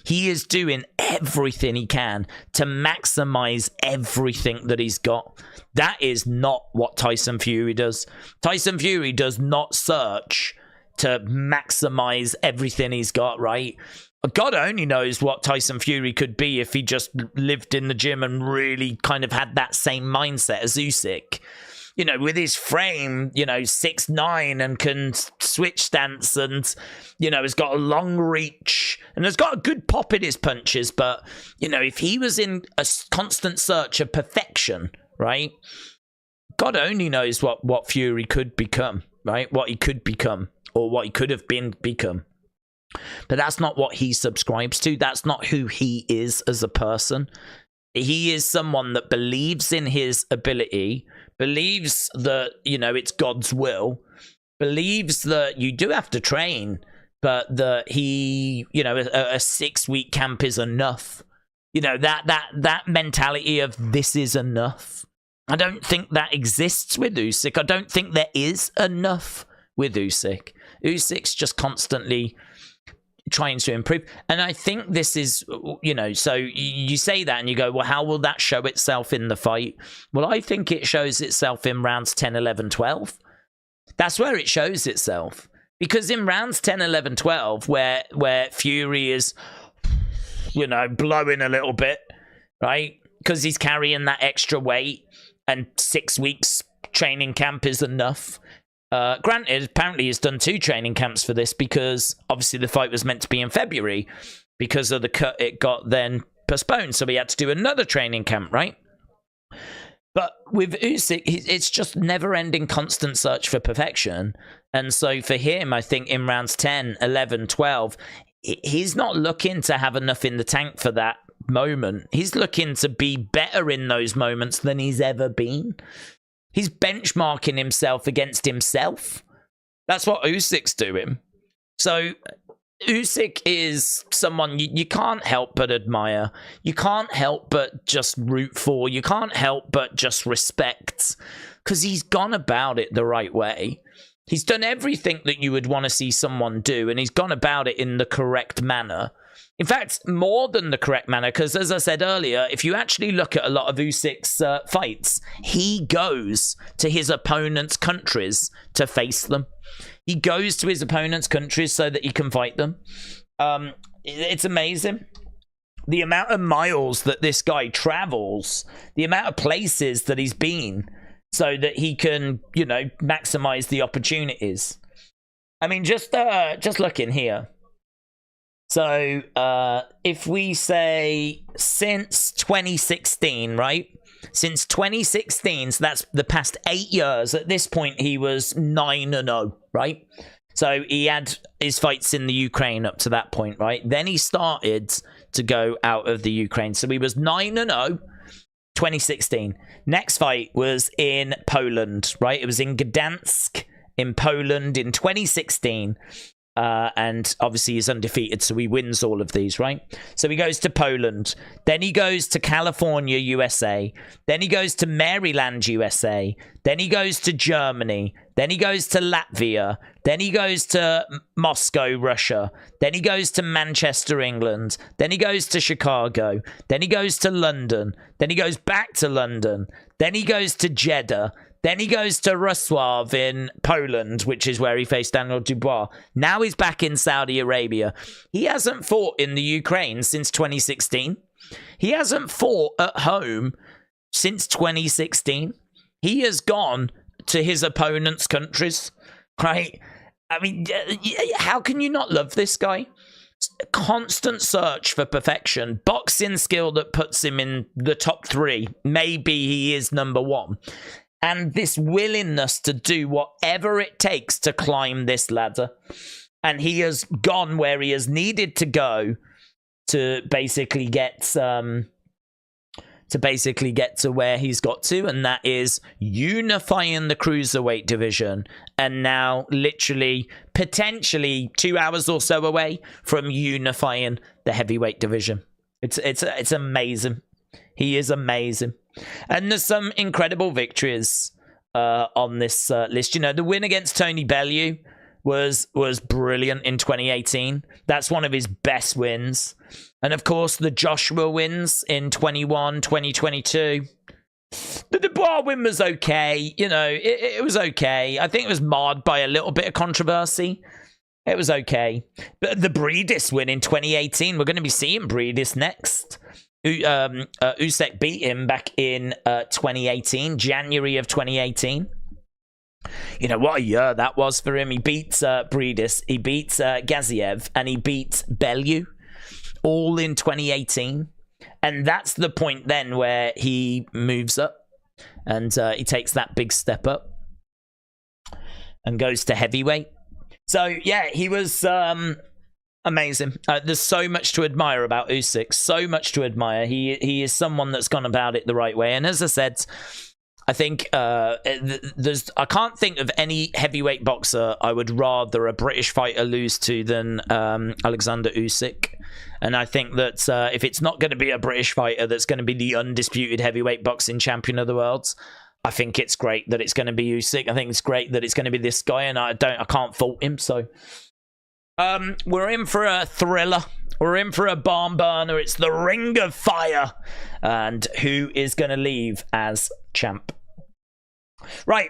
He is doing everything he can to maximize everything that he's got. That is not what Tyson Fury does. Tyson Fury does not search to maximize everything he's got, right? God only knows what Tyson Fury could be if he just lived in the gym and really kind of had that same mindset as Usyk. With his frame, 6'9", and can switch stance, and, has got a long reach and has got a good pop in his punches. But, if he was in a constant search of perfection, right, God only knows what Fury could become, right? What he could become, or what he could have become. But that's not what he subscribes to. That's not who he is as a person. He is someone that believes in his ability, believes that, it's God's will, believes that you do have to train, but that he, a 6-week camp is enough. That mentality of this is enough. I don't think that exists with Usyk. I don't think there is enough with Usyk. Usyk's just constantly trying to improve. And I think this is, so you say that and you go, well, how will that show itself in the fight? Well, I think it shows itself in rounds 10, 11, 12. That's where it shows itself. Because in rounds 10, 11, 12, where Fury is, blowing a little bit, right? Because he's carrying that extra weight and 6 weeks training camp is enough. Granted, apparently he's done 2 training camps for this because obviously the fight was meant to be in February. Because of the cut, it got then postponed. So he had to do another training camp, right? But with Usyk, it's just never-ending constant search for perfection. And so for him, I think in rounds 10, 11, 12, he's not looking to have enough in the tank for that moment. He's looking to be better in those moments than he's ever been. He's benchmarking himself against himself. That's what Usyk's doing. So Usyk is someone you can't help but admire. You can't help but just root for. You can't help but just respect. Because he's gone about it the right way. He's done everything that you would want to see someone do. And he's gone about it in the correct manner. In fact, more than the correct manner, because as I said earlier, if you actually look at a lot of Usyk's fights, he goes to his opponent's countries to face them. He goes to his opponent's countries so that he can fight them. It's amazing. The amount of miles that this guy travels, the amount of places that he's been so that he can, maximize the opportunities. I mean, just look in here. So if we say since 2016, right? Since 2016, so that's the past 8 years. At this point, he was 9-0, right? So he had his fights in the Ukraine up to that point, right? Then he started to go out of the Ukraine. So he was 9-0, 2016. Next fight was in Poland, right? It was in Gdansk in Poland in 2016. And obviously he's undefeated, so he wins all of these, right? So he goes to Poland, then he goes to California, USA, then he goes to Maryland, USA, then he goes to Germany, then he goes to Latvia, then he goes to Moscow, Russia, then he goes to Manchester, England, then he goes to Chicago, then he goes to London, then he goes back to London, then he goes to Jeddah, then he goes to Wrocław in Poland, which is where he faced Daniel Dubois. Now he's back in Saudi Arabia. He hasn't fought in the Ukraine since 2016. He hasn't fought at home since 2016. He has gone to his opponent's countries, right? I mean, how can you not love this guy? Constant search for perfection. Boxing skill that puts him in the top 3. Maybe he is number 1. And this willingness to do whatever it takes to climb this ladder. And he has gone where he has needed to go to basically get to where he's got to, and that is unifying the cruiserweight division. And now literally potentially 2 hours or so away from unifying the heavyweight division. It's amazing. He is amazing. And there's some incredible victories on this list. You know, the win against Tony Bellew was brilliant in 2018. That's one of his best wins. And of course, the Joshua wins in 21, 2022. The Dubois win was okay. You know, it was okay. I think it was marred by a little bit of controversy. It was okay. But the Briedis win in 2018, we're going to be seeing Briedis next. Usyk beat him back in 2018, January of 2018. You know, what a year that was for him. He beat Briedis, he beat Gaziev, and he beat Bellew, all in 2018. And that's the point then where he moves up and he takes that big step up and goes to heavyweight. So, yeah, he was amazing. There's so much to admire about Usyk. So much to admire. He is someone that's gone about it the right way. And as I said, I think I can't think of any heavyweight boxer I would rather a British fighter lose to than Oleksandr Usyk. And I think that if it's not going to be a British fighter that's going to be the undisputed heavyweight boxing champion of the world, I think it's great that it's going to be Usyk. I think it's great that it's going to be this guy, and I can't fault him. So we're in for a thriller. We're in for a barn burner. It's the Ring of Fire. And who is going to leave as champ? Right.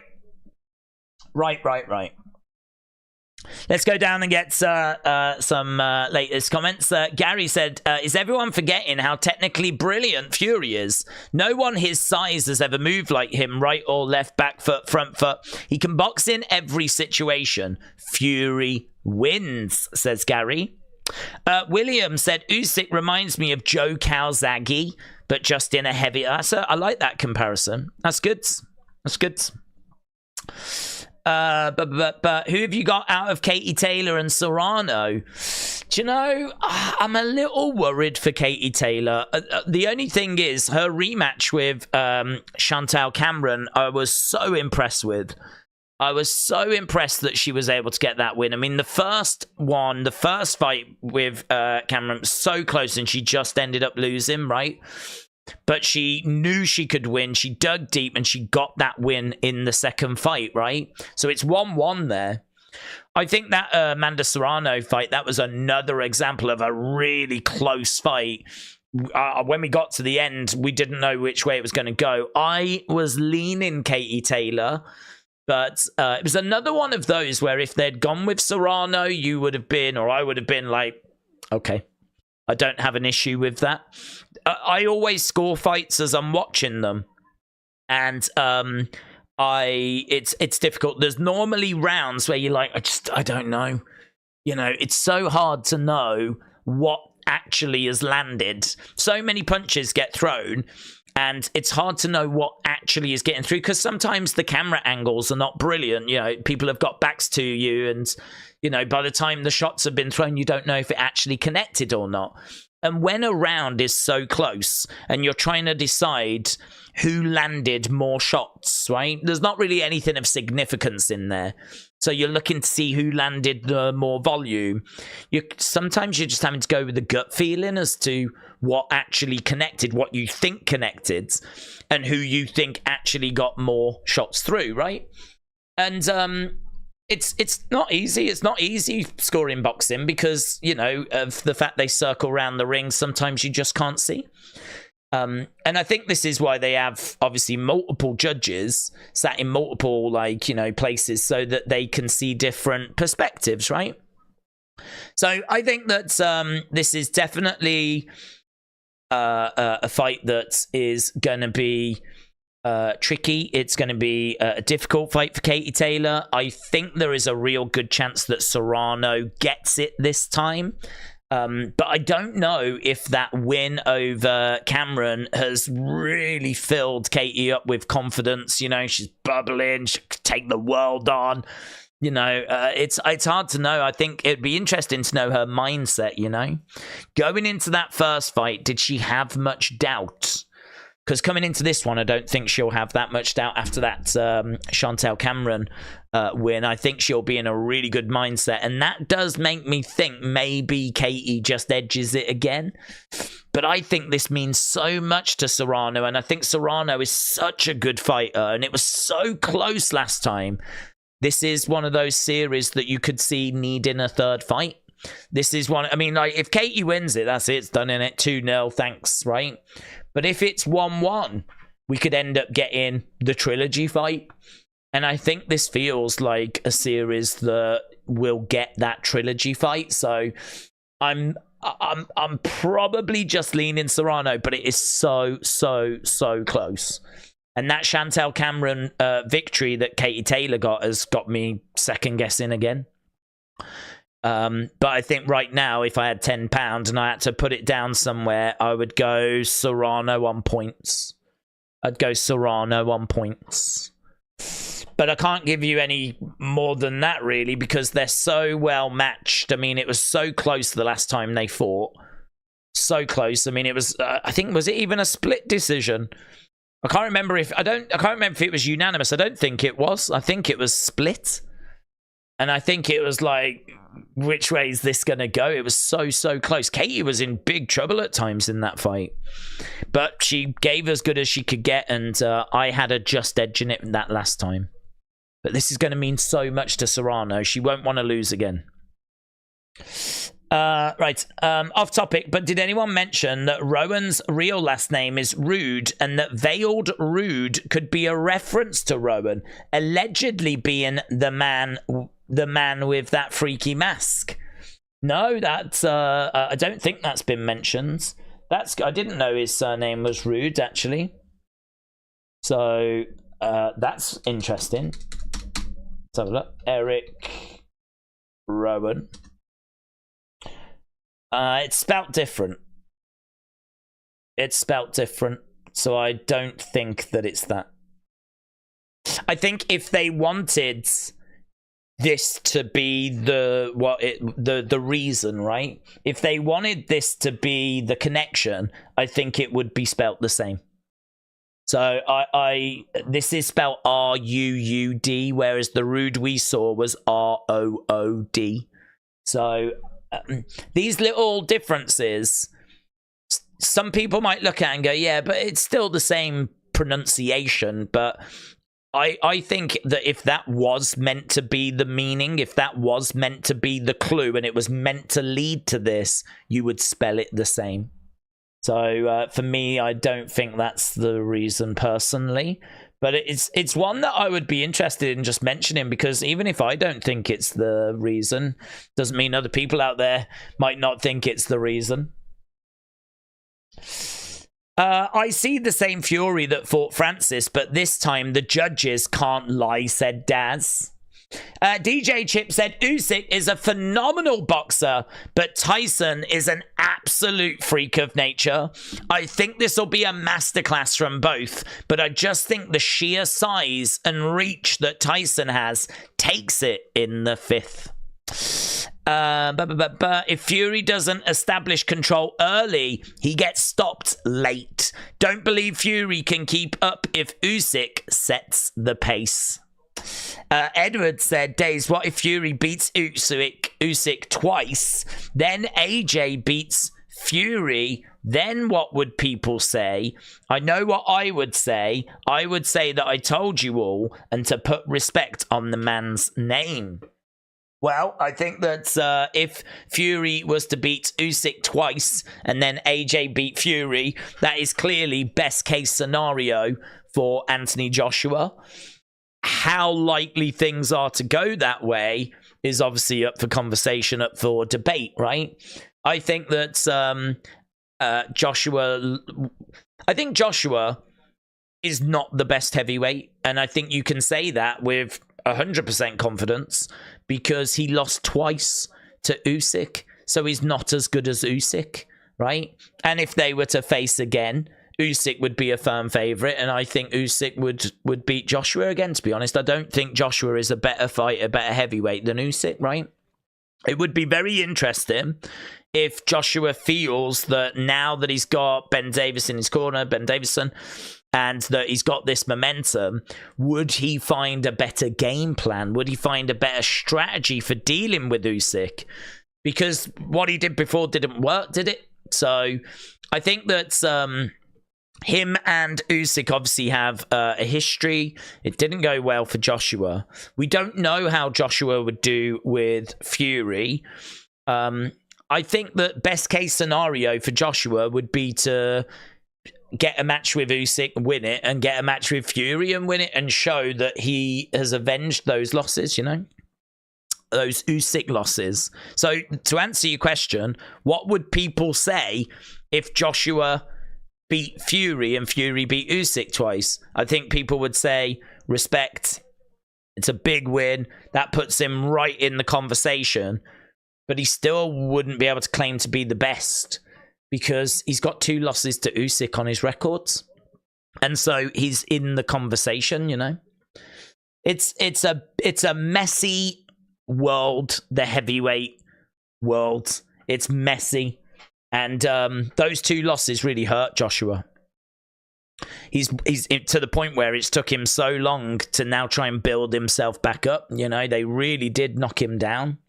Let's go down and get some latest comments. Gary said, is everyone forgetting how technically brilliant Fury is? No one his size has ever moved like him, right or left, back foot, front foot. He can box in every situation. Fury wins, says Gary. William said, Usyk reminds me of Joe Calzaghe, but just in a heavy... I like that comparison. That's good. That's good. But who have you got out of Katie Taylor and Serrano? Do you know, I'm a little worried for Katie Taylor. The only thing is, her rematch with Chantal Cameron, I was so impressed with. I was so impressed that she was able to get that win. I mean, the first fight with Cameron was so close, and she just ended up losing, right? But she knew she could win. She dug deep and she got that win in the second fight, right? So it's 1-1 there. I think that Amanda Serrano fight, that was another example of a really close fight. When we got to the end, we didn't know which way it was going to go. I was leaning Katie Taylor, but it was another one of those where if they'd gone with Serrano, you would have been, or I would have been like, okay, I don't have an issue with that. I always score fights as I'm watching them, and it's difficult. There's normally rounds where you're like, I don't know. You know, it's so hard to know what actually has landed. So many punches get thrown, and it's hard to know what actually is getting through, because sometimes the camera angles are not brilliant. You know, people have got backs to you, and, you know, by the time the shots have been thrown, you don't know if it actually connected or not. And when a round is so close and you're trying to decide who landed more shots, right? There's not really anything of significance in there. So you're looking to see who landed the more volume. Sometimes you're just having to go with the gut feeling as to what actually connected, what you think connected, and who you think actually got more shots through, right? And it's not easy. It's not easy scoring boxing because, you know, of the fact they circle around the ring. Sometimes you just can't see. And I think this is why they have obviously multiple judges sat in multiple, like, you know, places so that they can see different perspectives, right? So I think that this is definitely a fight that is going to be tricky. It's going to be a difficult fight for Katie Taylor. I think there is a real good chance that Serrano gets it this time. But I don't know if that win over Cameron has really filled Katie up with confidence. You know, she's bubbling, she could take the world on. You know, it's hard to know. I think it'd be interesting to know her mindset, you know. Going into that first fight, did she have much doubt? Because coming into this one, I don't think she'll have that much doubt after that Chantel Cameron win. I think she'll be in a really good mindset. And that does make me think maybe Katie just edges it again. But I think this means so much to Serrano. And I think Serrano is such a good fighter. And it was so close last time. This is one of those series that you could see needing a third fight. This is one, I mean, like, if Katie wins it, that's it. It's done in it. 2-0, thanks, right? But if it's 1-1, we could end up getting the trilogy fight. And I think this feels like a series that will get that trilogy fight. So I'm probably just leaning Serrano, but it is so close. And that Chantel Cameron victory that Katie Taylor got has got me second guessing again. But I think right now, if I had £10 and I had to put it down somewhere, I would go Serrano on points. I'd go Serrano on points. But I can't give you any more than that, really, because they're so well matched. I mean, it was so close the last time they fought. So close. I mean, it was, I think, was it even a split decision? I can't remember if, I can't remember if it was unanimous. I don't think it was. I think it was split. And I think it was like, which way is this going to go? It was so close. Katie was in big trouble at times in that fight. But she gave as good as she could get, and I had her just edging it that last time. But this is going to mean so much to Serrano. She won't want to lose again. Right, off topic, but did anyone mention that Rowan's real last name is Rude, and that Veiled Rude could be a reference to Rowan, allegedly being the man with that freaky mask? No, that's I don't think that's been mentioned. I didn't know his surname was Rude, actually. So that's interesting. Let's have a look. Eric Rowan. It's spelt different. It's spelt different, so I don't think that it's that. I think if they wanted this to be the reason, right? If they wanted this to be the connection, I think it would be spelt the same. So this is spelled R-U-U-D, whereas the Rude we saw was R-O-O-D. So these little differences, some people might look at and go, yeah, but it's still the same pronunciation. But I think that if that was meant to be the meaning, if that was meant to be the clue, and it was meant to lead to this, you would spell it the same. So for me, I don't think that's the reason personally. But it's one that I would be interested in just mentioning, because even if I don't think it's the reason, doesn't mean other people out there might not think it's the reason. I see the same Fury that fought Francis, but this time the judges can't lie, said Daz. DJ Chip said Usyk is a phenomenal boxer, but Tyson is an absolute freak of nature. I think this will be a masterclass from both, but I just think the sheer size and reach that Tyson has takes it in the 5th. If Fury doesn't establish control early, he gets stopped late. Don't believe Fury can keep up if Usyk sets the pace. Edward said, Days, what if Fury beats Usyk twice, then AJ beats Fury? Then what would people say? I know what I would say. I would say that I told you all and to put respect on the man's name. Well, I think that if Fury was to beat Usyk twice and then AJ beat Fury, that is clearly best case scenario for Anthony Joshua. How likely things are to go that way is obviously up for conversation, up for debate, right? I think that Joshua is not the best heavyweight, and I think you can say that with 100% confidence because he lost twice to Usyk, so he's not as good as Usyk, right? And if they were to face again, Usyk would be a firm favourite, and I think Usyk would beat Joshua again, to be honest. I don't think Joshua is a better fighter, better heavyweight than Usyk, right? It would be very interesting if Joshua feels that now that he's got Ben Davis in his corner, Ben Davison, and that he's got this momentum, would he find a better game plan? Would he find a better strategy for dealing with Usyk? Because what he did before didn't work, did it? So I think that him and Usyk obviously have a history. It didn't go well for Joshua. We don't know how Joshua would do with Fury. I think that best case scenario for Joshua would be to get a match with Usyk, win it, and get a match with Fury and win it, and show that he has avenged those losses, you know? Those Usyk losses. So to answer your question, what would people say if Joshua beat Fury and Fury beat Usyk twice? I think people would say, respect. It's a big win. That puts him right in the conversation. But he still wouldn't be able to claim to be the best because he's got 2 losses to Usyk on his records. And so he's in the conversation, you know. It's a messy world, the heavyweight world. It's messy. And those 2 losses really hurt Joshua. He's to the point where it's took him so long to now try and build himself back up. You know, they really did knock him down.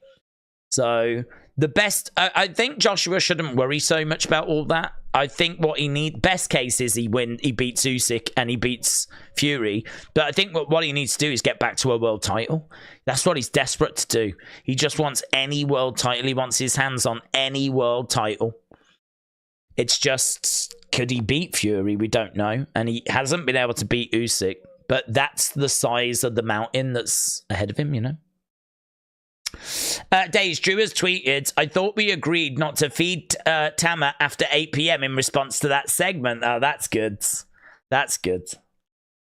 So the best, I think Joshua shouldn't worry so much about all that. I think what he needs, best case is he beats Usyk and he beats Fury. But I think what he needs to do is get back to a world title. That's what he's desperate to do. He just wants any world title. He wants his hands on any world title. It's just, could he beat Fury? We don't know. And he hasn't been able to beat Usyk. But that's the size of the mountain that's ahead of him, you know? Days, Drew has tweeted, I thought we agreed not to feed Tama after 8 p.m. in response to that segment. Oh, that's good. That's good.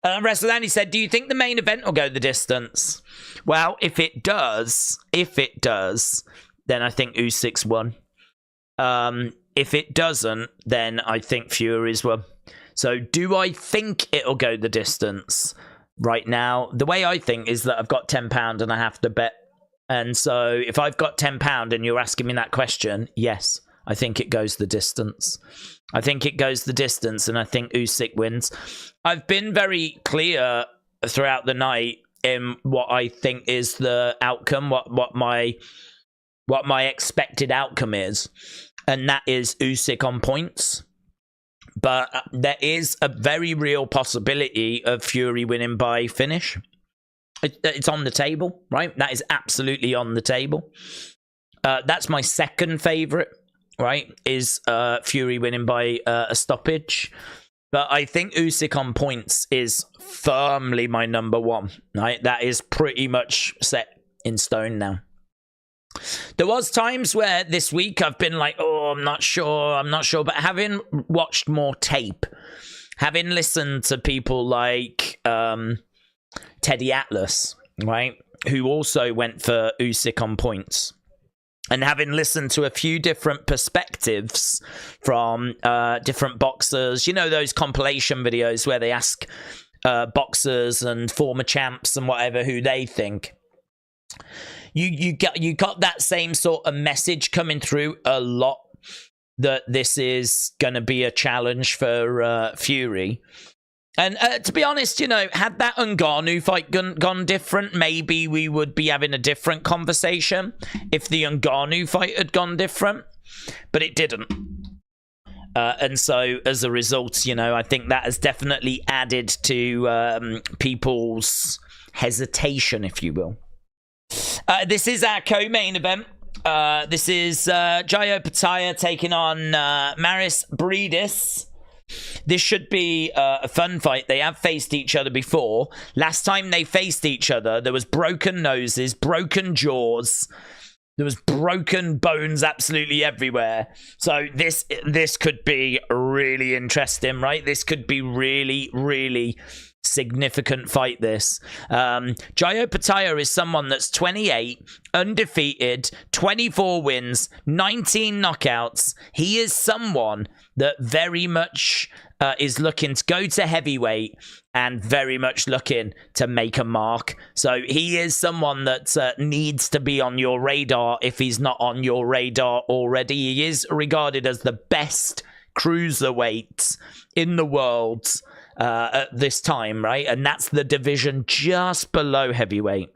WrestleDandy said, do you think the main event will go the distance? Well, if it does, then I think Usyk's won. If it doesn't, then I think Fury's won. So do I think it'll go the distance? Right now, the way I think is that I've got £10 and I have to bet. And so if I've got £10 and you're asking me that question, yes, I think it goes the distance. I think it goes the distance, and I think Usyk wins. I've been very clear throughout the night in what I think is the outcome, what my expected outcome is, and that is Usyk on points. But there is a very real possibility of Fury winning by finish. It's on the table, right? That is absolutely on the table. That's my second favourite, right? Is Fury winning by a stoppage. But I think Usyk on points is firmly my number one, right? That is pretty much set in stone now. There was times where this week I've been like, oh, I'm not sure. But having watched more tape, having listened to people like Teddy Atlas, right? who also went for Usyk on points. And having listened to a few different perspectives from different boxers, you know, those compilation videos where they ask boxers and former champs and whatever who they think. You got that same sort of message coming through a lot, that this is going to be a challenge for Fury. And to be honest, you know, had that Ngannou fight gone different, maybe we would be having a different conversation if the Ngannou fight had gone different. But it didn't. And so, as a result, you know, I think that has definitely added to people's hesitation, if you will. This is our co-main event. This is Jai Opetaia taking on Mairis Briedis. This should be a fun fight. They have faced each other before. Last time they faced each other, there was broken noses, broken jaws. There was broken bones absolutely everywhere. So this could be really interesting, right? This could be really, really significant fight, this. Jai Opetaia is someone that's 28, undefeated, 24 wins, 19 knockouts. He is someone that very much is looking to go to heavyweight and very much looking to make a mark. So he is someone that needs to be on your radar if he's not on your radar already. He is regarded as the best cruiserweight in the world at this time, right? And that's the division just below heavyweight.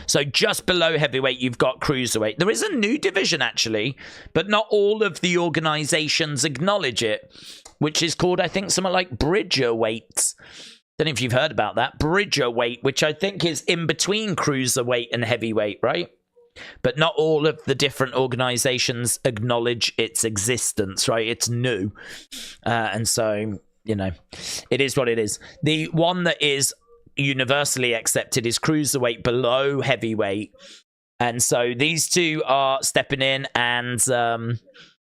So just below heavyweight, you've got cruiserweight. There is a new division, actually, but not all of the organizations acknowledge it, which is called, I think, something like Bridgerweight. Don't know if you've heard about that. Bridgerweight, which I think is in between cruiserweight and heavyweight, right? But not all of the different organizations acknowledge its existence, right? It's new. And so, you know, it is what it is. The one that is universally accepted is cruiserweight below heavyweight. And so these two are stepping in, and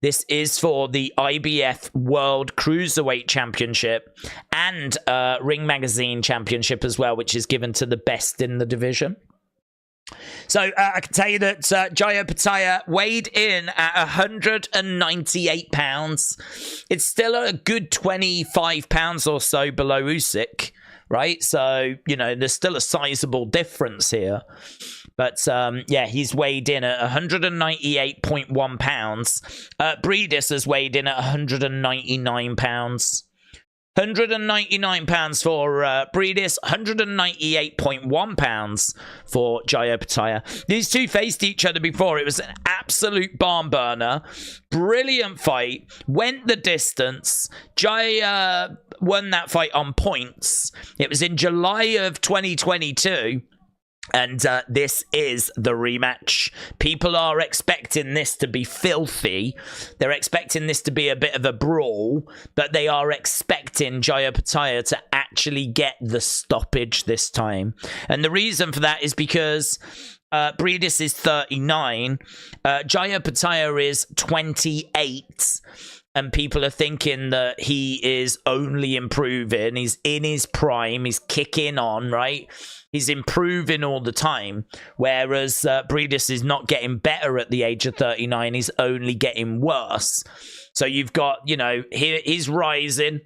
this is for the IBF World Cruiserweight Championship and Ring Magazine Championship as well, which is given to the best in the division. So I can tell you that Jai Opetaia weighed in at 198 pounds. It's still a good 25 pounds or so below Usyk, right? So, you know, there's still a sizable difference here. But, yeah, he's weighed in at 198.1 pounds. Briedis has weighed in at 199 pounds. 199 pounds for Briedis, 198.1 pounds for Jai Opetaia. These two faced each other before. It was an absolute barn burner. Brilliant fight. Went the distance. Jai won that fight on points. It was in July of 2022. And this is the rematch. People are expecting this to be filthy. They're expecting this to be a bit of a brawl, but they are expecting Jai Opetaia to actually get the stoppage this time. And the reason for that is because Briedis is 39, Jai Opetaia is 28. And people are thinking that he is only improving. He's in his prime. He's kicking on, right? He's improving all the time. Whereas Briedis is not getting better at the age of 39. He's only getting worse. So you've got, you know, he's rising.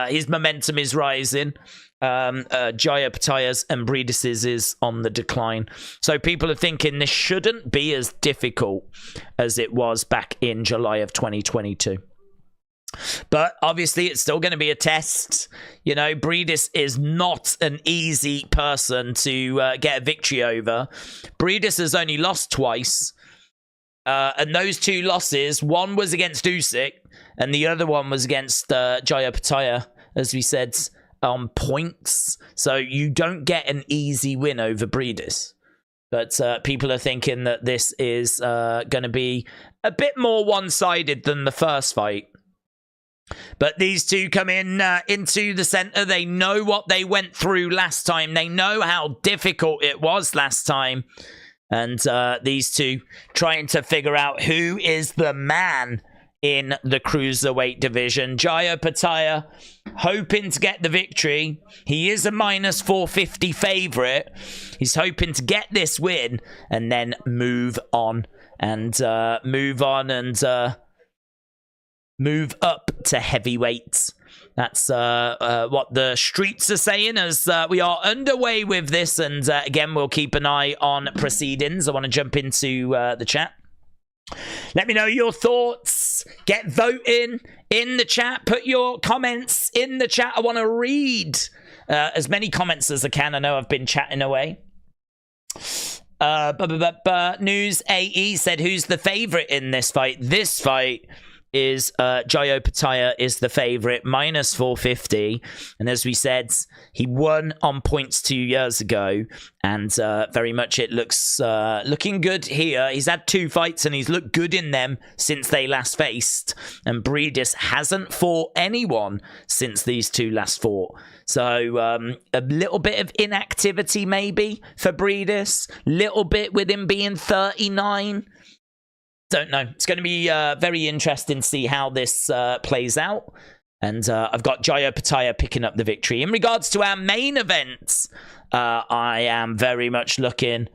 His momentum is rising. Jai Opetaia's and Briedis's is on the decline. So people are thinking this shouldn't be as difficult as it was back in July of 2022. But obviously, it's still going to be a test. You know, Briedis is not an easy person to get a victory over. Briedis has only lost twice. And those two losses, one was against Usyk, and the other one was against Jai Opetaia, as we said, on points. So you don't get an easy win over Briedis. But people are thinking that this is going to be a bit more one-sided than the first fight. But these two come in into the center. They know what they went through last time. They know how difficult it was last time. And these two trying to figure out who is the man in the Cruiserweight division. Jai Opetaia hoping to get the victory. He is a minus 450 favourite. He's hoping to get this win and then move on and move up to heavyweight. That's what the streets are saying as we are underway with this. And again, we'll keep an eye on proceedings. I want to jump into the chat. Let me know your thoughts. Get voting in the chat. Put your comments in the chat. I want to read as many comments as I can. I know I've been chatting away. News AE said, who's the favourite in this fight? This fight is Jai Opetaia is the favourite, minus 450. And as we said, he won on points 2 years ago. And very much it looks looking good here. He's had 2 fights and he's looked good in them since they last faced. And Briedis hasn't fought anyone since these 2 last fought. So a little bit of inactivity maybe for Briedis. Little bit with him being 39. Don't know. It's going to be very interesting to see how this plays out. And I've got Jai Opetaia picking up the victory. In regards to our main event, I am very much looking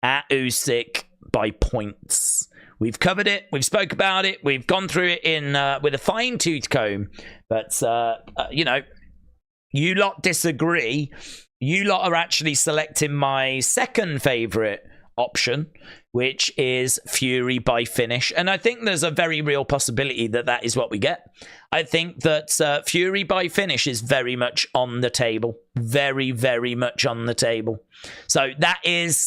at Usyk by points. We've covered it. We've spoke about it. We've gone through it in with a fine-tooth comb. But, you know, you lot disagree. You lot are actually selecting my second favourite option, which is Fury by finish. And I think there's a very real possibility that that is what we get. I think that Fury by finish is very much on the table. Very, very much on the table. So that is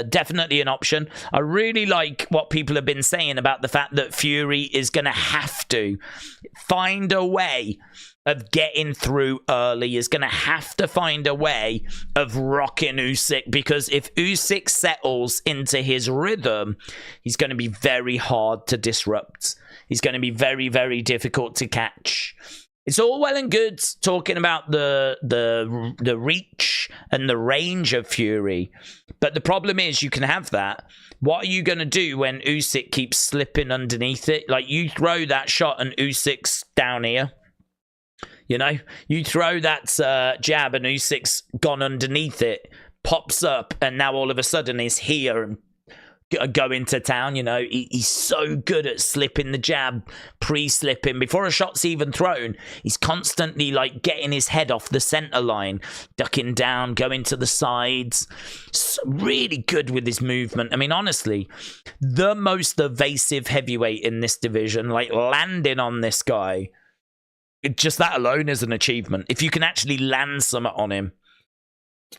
definitely an option. I really like what people have been saying about the fact that Fury is going to have to find a way of getting through early, is going to have to find a way of rocking Usyk, because if Usyk settles into his rhythm, he's going to be very hard to disrupt. He's going to be very, very difficult to catch. It's all well and good talking about the reach and the range of Fury, but the problem is you can have that. What are you going to do when Usyk keeps slipping underneath it? Like, you throw that shot and Usyk's down here. You know, you throw that jab and Usyk's gone underneath it, pops up, and now all of a sudden he's here and going to town. You know, he's so good at slipping the jab, pre-slipping, before a shot's even thrown. He's constantly, like, getting his head off the center line, ducking down, going to the sides. So really good with his movement. I mean, honestly, the most evasive heavyweight in this division, like, landing on this guy, just that alone is an achievement. If you can actually land something on him,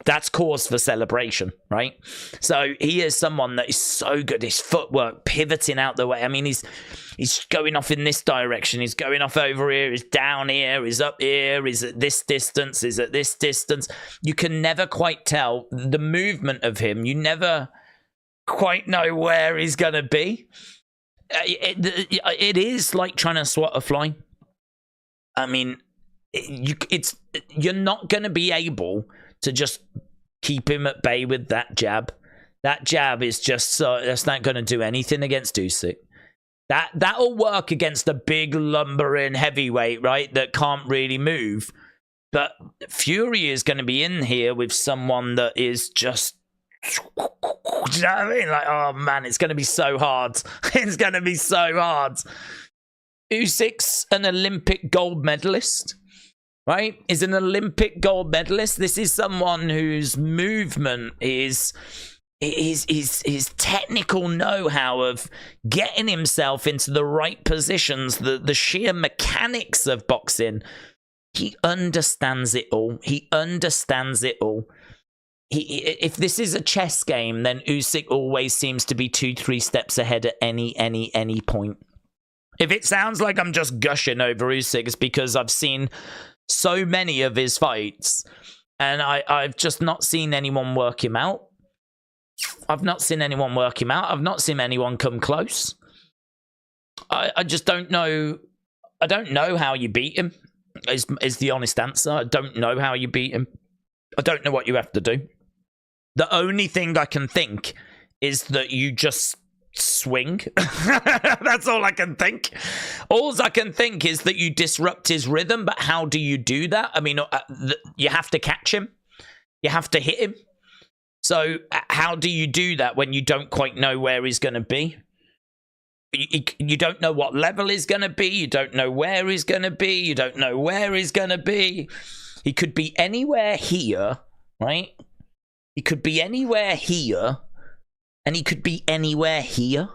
that's cause for celebration, right? So he is someone that is so good. His footwork, pivoting out the way. I mean, he's going off in this direction. He's going off over here. He's down here. He's up here. He's at this distance. He's at this distance. You can never quite tell the movement of him. You never quite know where he's going to be. It is like trying to swat a fly. I mean, you're not going to be able to just keep him at bay with that jab. That jab is just that's not going to do anything against Usyk. That'll work against a big lumbering heavyweight, right, that can't really move. But Fury is going to be in here with someone that is just, do you know what I mean? Like, oh man, it's going to be so hard. It's going to be so hard. Usyk's an Olympic gold medalist, right? Is an Olympic gold medalist. This is someone whose movement is his technical know-how of getting himself into the right positions, the sheer mechanics of boxing. He understands it all. He understands it all. If this is a chess game, then Usyk always seems to be 2-3 steps ahead at any point. If it sounds like I'm just gushing over Usyk, it's because I've seen so many of his fights, and I've just not seen anyone work him out. I've not seen anyone work him out. I've not seen anyone come close. I just don't know. I don't know how you beat him, is the honest answer. I don't know how you beat him. I don't know what you have to do. The only thing I can think is that you just swing. That's all I can think. All I can think is that you disrupt his rhythm, but how do you do that? I mean, you have to catch him. You have to hit him. So how do you do that when you don't quite know where he's going to be? You don't know what level he's going to be. You don't know where he's going to be. You don't know where he's going to be. He could be anywhere here, right? He could be anywhere here. And he could be anywhere here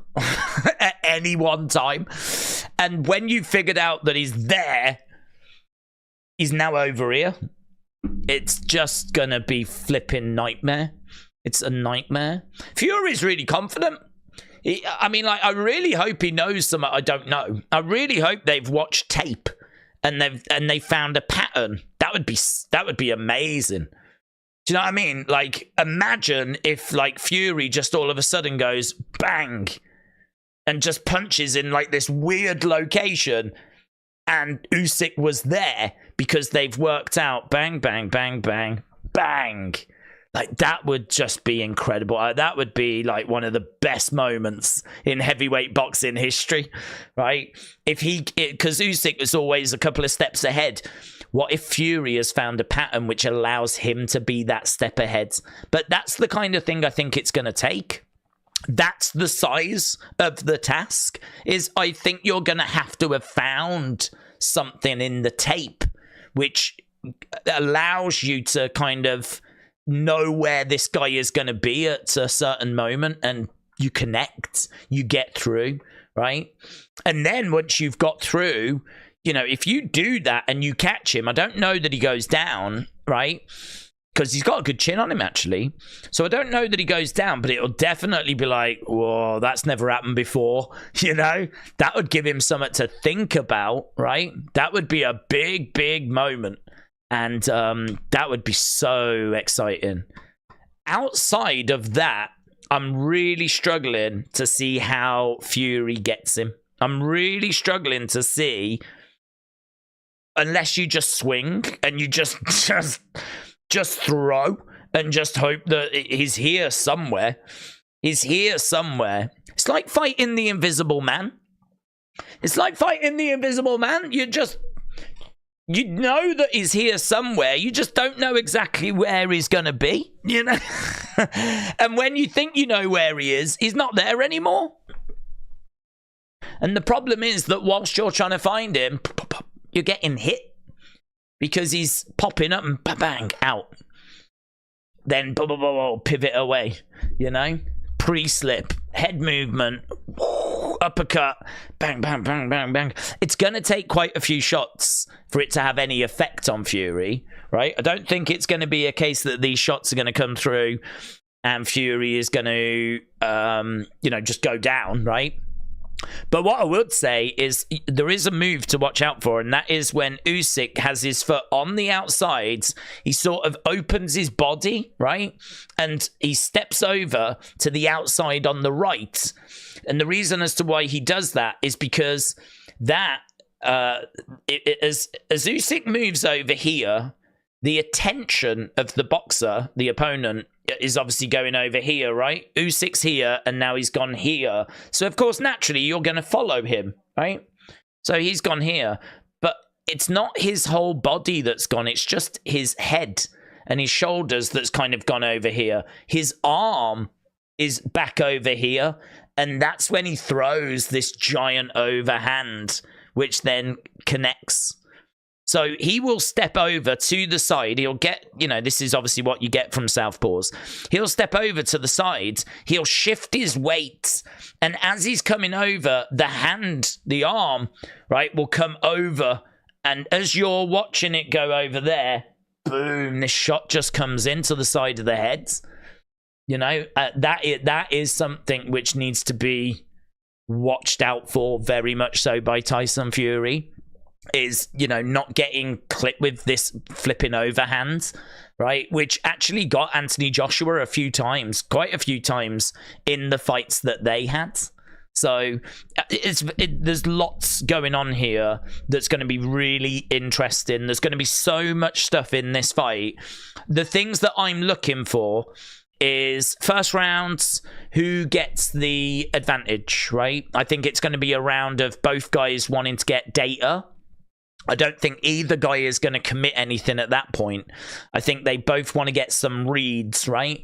at any one time. And when you figured out that he's there, he's now over here. It's just going to be flipping nightmare. It's a nightmare. Fury's really confident. I mean, like, I really hope he knows something I don't know. I really hope they've watched tape and they found a pattern. That would be amazing. Do you know what I mean? Like, imagine if, like, Fury just all of a sudden goes bang and just punches in, like, this weird location, and Usyk was there because they've worked out bang, bang, bang, bang, bang. Like, that would just be incredible. That would be, like, one of the best moments in heavyweight boxing history, right? Because Usyk is always a couple of steps ahead. What if Fury has found a pattern which allows him to be that step ahead? But that's the kind of thing I think it's going to take. That's the size of the task. I think you're going to have found something in the tape which allows you to kind of know where this guy is going to be at a certain moment, and you connect, you get through, right? And then once you've got through, you know, if you do that and you catch him, I don't know that he goes down, right? Because he's got a good chin on him, actually. So I don't know that he goes down, but it'll definitely be like, whoa, that's never happened before. You know, that would give him something to think about, right? That would be a big, big moment. And that would be so exciting. Outside of that, I'm really struggling to see how Fury gets him. I'm really struggling to see, unless you just swing and you just throw and just hope that he's here somewhere. He's here somewhere. It's like fighting the Invisible Man. It's like fighting the Invisible Man. You know that he's here somewhere. You just don't know exactly where he's going to be, you know? And when you think you know where he is, he's not there anymore. And the problem is that whilst you're trying to find him, you're getting hit because he's popping up and bang, out. Then pivot away, you know? Pre-slip, head movement, uppercut, bang, bang, bang, bang, bang. It's going to take quite a few shots for it to have any effect on Fury, right? I don't think it's going to be a case that these shots are going to come through and Fury is going to, just go down, right? But what I would say is there is a move to watch out for, and that is when Usyk has his foot on the outsides, he sort of opens his body, right? And he steps over to the outside on the right. And the reason as to why he does that is because that, as Usyk moves over here, the attention of the boxer, the opponent, is obviously going over here, right? Usyk's here, and now he's gone here. So, of course, naturally, you're going to follow him, right? So he's gone here. But it's not his whole body that's gone. It's just his head and his shoulders that's kind of gone over here. His arm is back over here, and that's when he throws this giant overhand, which then connects. So he will step over to the side. He'll get, this is obviously what you get from southpaws. He'll step over to the side. He'll shift his weight. And as he's coming over, the arm, right, will come over. And as you're watching it go over there, boom, this shot just comes into the side of the head. That is something which needs to be watched out for very much so by Tyson Fury. Is, not getting clipped with this flipping overhand, right? Which actually got Anthony Joshua quite a few times in the fights that they had. So there's lots going on here that's going to be really interesting. There's going to be so much stuff in this fight. The things that I'm looking for is first rounds, who gets the advantage, right? I think it's going to be a round of both guys wanting to get data. I don't think either guy is going to commit anything at that point. I think they both want to get some reads, right?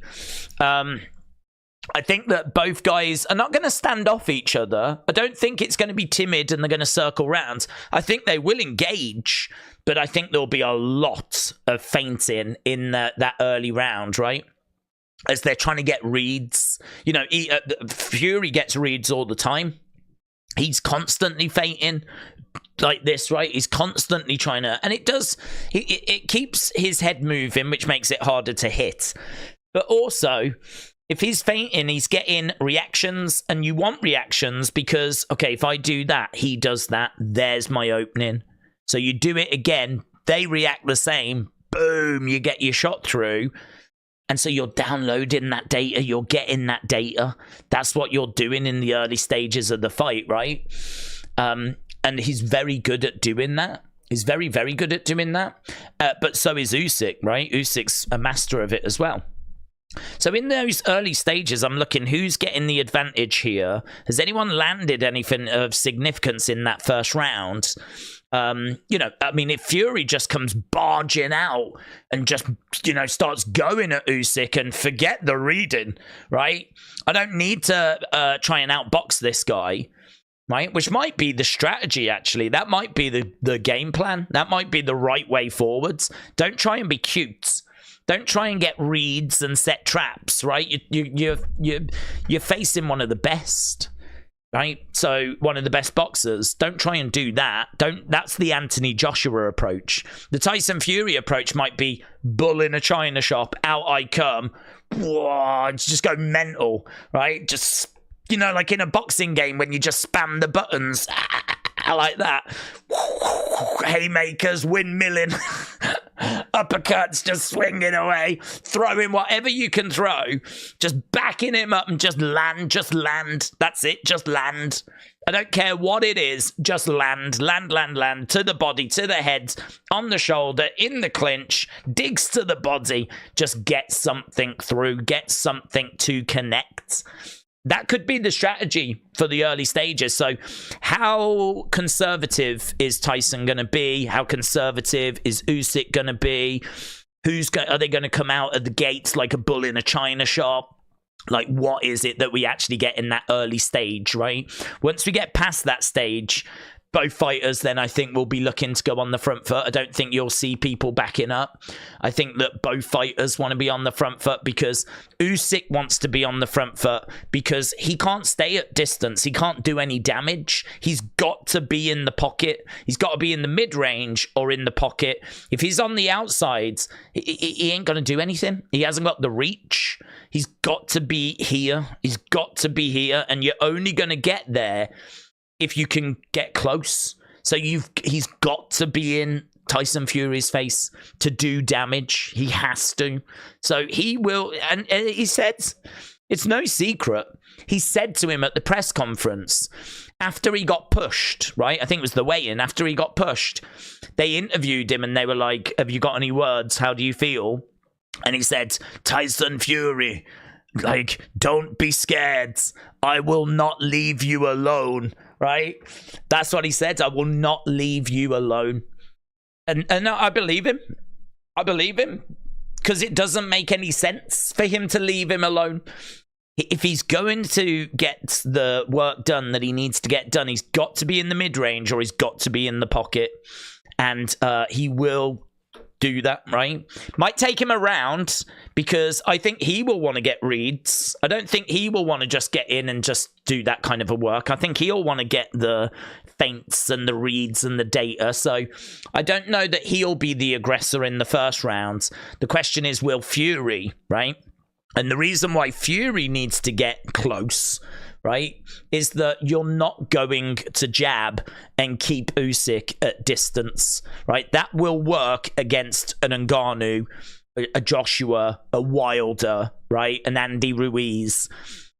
I think that both guys are not going to stand off each other. I don't think it's going to be timid and they're going to circle rounds. I think they will engage, but I think there'll be a lot of feinting in that early round, right? As they're trying to get reads. You know, Fury gets reads all the time. He's constantly feinting like this, right? He's constantly trying to... And it does... It keeps his head moving, which makes it harder to hit. But also... If he's feinting, he's getting reactions, and you want reactions because, okay, if I do that, he does that, there's my opening. So you do it again, they react the same, boom, you get your shot through. And so you're downloading that data, you're getting that data. That's what you're doing in the early stages of the fight, right? And he's very good at doing that. He's very, very good at doing that. But so is Usyk, right? Usyk's a master of it as well. So in those early stages, I'm looking who's getting the advantage here. Has anyone landed anything of significance in that first round? You know, I mean, if Fury just comes barging out and just, you know, starts going at Usyk and forget the reading, right? I don't need to try and outbox this guy, right? Which might be the strategy, actually. That might be the game plan. That might be the right way forwards. Don't try and be cute. Don't try and get reads and set traps, right? You're facing one of the best, right? So one of the best boxers. Don't try and do that. That's the Anthony Joshua approach. The Tyson Fury approach might be bull in a china shop, out I come, whoa, just go mental, right? Just, you know, like in a boxing game when you just spam the buttons, like that. Haymakers, windmilling. Uppercuts, just swinging away, throwing whatever you can throw, just backing him up and just land. That's it, just land. I don't care what it is, just land, to the body, to the head, on the shoulder, in the clinch, digs to the body, just get something through, get something to connect. That could be the strategy for the early stages. So how conservative is Tyson going to be? How conservative is Usyk going to be? Are they going to come out of the gates like a bull in a china shop? Like, what is it that we actually get in that early stage, right? Once we get past that stage, both fighters then I think will be looking to go on the front foot. I don't think you'll see people backing up. I think that both fighters want to be on the front foot because Usyk wants to be on the front foot because he can't stay at distance. He can't do any damage. He's got to be in the pocket. He's got to be in the mid-range or in the pocket. If he's on the outsides, he ain't going to do anything. He hasn't got the reach. He's got to be here. He's got to be here, and you're only going to get there if you can get close. So he's got to be in Tyson Fury's face to do damage. He has to. So he will, and he said, it's no secret, he said to him at the press conference, after he got pushed, right? I think it was the weigh-in, after he got pushed, they interviewed him and they were like, have you got any words? How do you feel? And he said, Tyson Fury, like, don't be scared. I will not leave you alone. Right? That's what he said. I will not leave you alone. And I believe him. I believe him. Because it doesn't make any sense for him to leave him alone. If he's going to get the work done that he needs to get done, he's got to be in the mid-range or he's got to be in the pocket. And he will do that, right? Might take him around because I think he will want to get reads. I don't think he will want to just get in and just do that kind of a work. I think he'll want to get the feints and the reads and the data. So I don't know that he'll be the aggressor in the first round. The question is, will Fury, right? And the reason why Fury needs to get close, right, is that you're not going to jab and keep Usyk at distance, right? That will work against an Ngannou, a Joshua, a Wilder, right, an Andy Ruiz.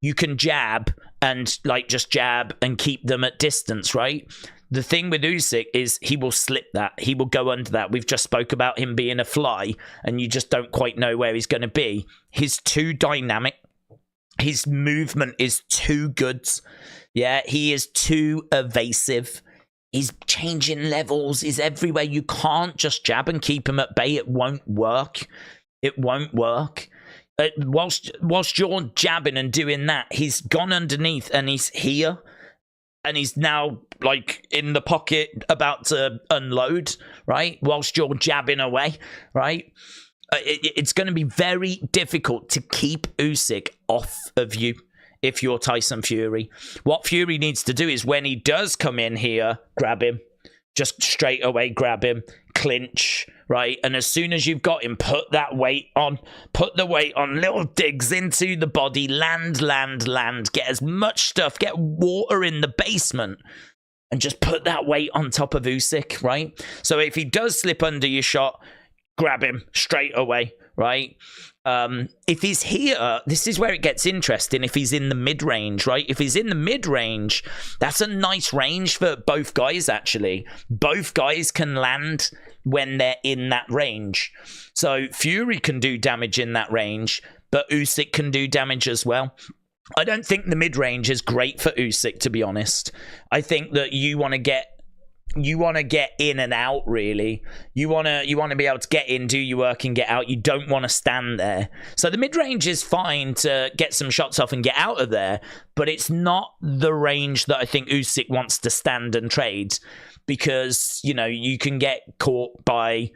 You can jab and, like, just jab and keep them at distance, right? The thing with Usyk is he will slip that. He will go under that. We've just spoke about him being a fly, and you just don't quite know where he's going to be. He's too dynamic. His movement is too good. Yeah, he is too evasive. He's changing levels. He's everywhere. You can't just jab and keep him at bay. It won't work. It won't work. Whilst you're jabbing and doing that, he's gone underneath and he's here. And he's now, like, in the pocket about to unload, right? Whilst you're jabbing away, right? It's going to be very difficult to keep Usyk off of you if you're Tyson Fury. What Fury needs to do is when he does come in here, grab him. Just straight away grab him, clinch, right? And as soon as you've got him, put that weight on. Put the weight on, little digs into the body, land. Get as much stuff, get water in the basement, and just put that weight on top of Usyk, right? So if he does slip under your shot, grab him straight away, right? If he's here, this is where it gets interesting. If he's in the mid-range, right? If he's in the mid-range, that's a nice range for both guys, actually. Both guys can land when they're in that range. So Fury can do damage in that range, but Usyk can do damage as well. I don't think the mid-range is great for Usyk, to be honest. I think that you want to get in and out, really. You want to be able to get in, do your work, and get out. You don't want to stand there. So the mid-range is fine to get some shots off and get out of there, but it's not the range that I think Usyk wants to stand and trade, because, you know, you can get caught by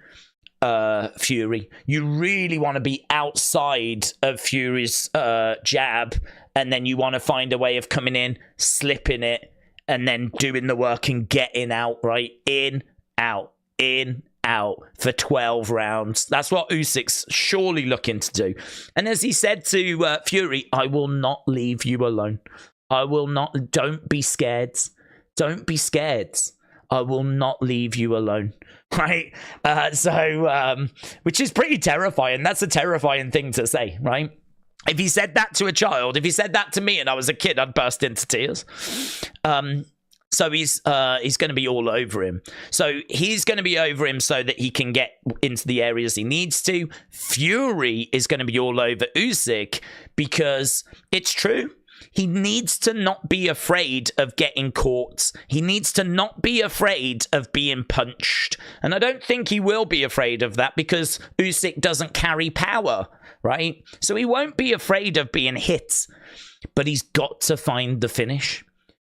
Fury. You really want to be outside of Fury's jab, and then you want to find a way of coming in, slipping it, and then doing the work and getting out, right? In, out for 12 rounds. That's what Usyk's surely looking to do. And as he said to Fury, I will not leave you alone. I will not. Don't be scared. Don't be scared. I will not leave you alone. Right? Which is pretty terrifying. That's a terrifying thing to say, right? If he said that to a child, if he said that to me and I was a kid, I'd burst into tears. So he's going to be all over him. So he's going to be over him so that he can get into the areas he needs to. Fury is going to be all over Usyk because it's true. He needs to not be afraid of getting caught. He needs to not be afraid of being punched. And I don't think he will be afraid of that because Usyk doesn't carry power, right? So he won't be afraid of being hit. But he's got to find the finish.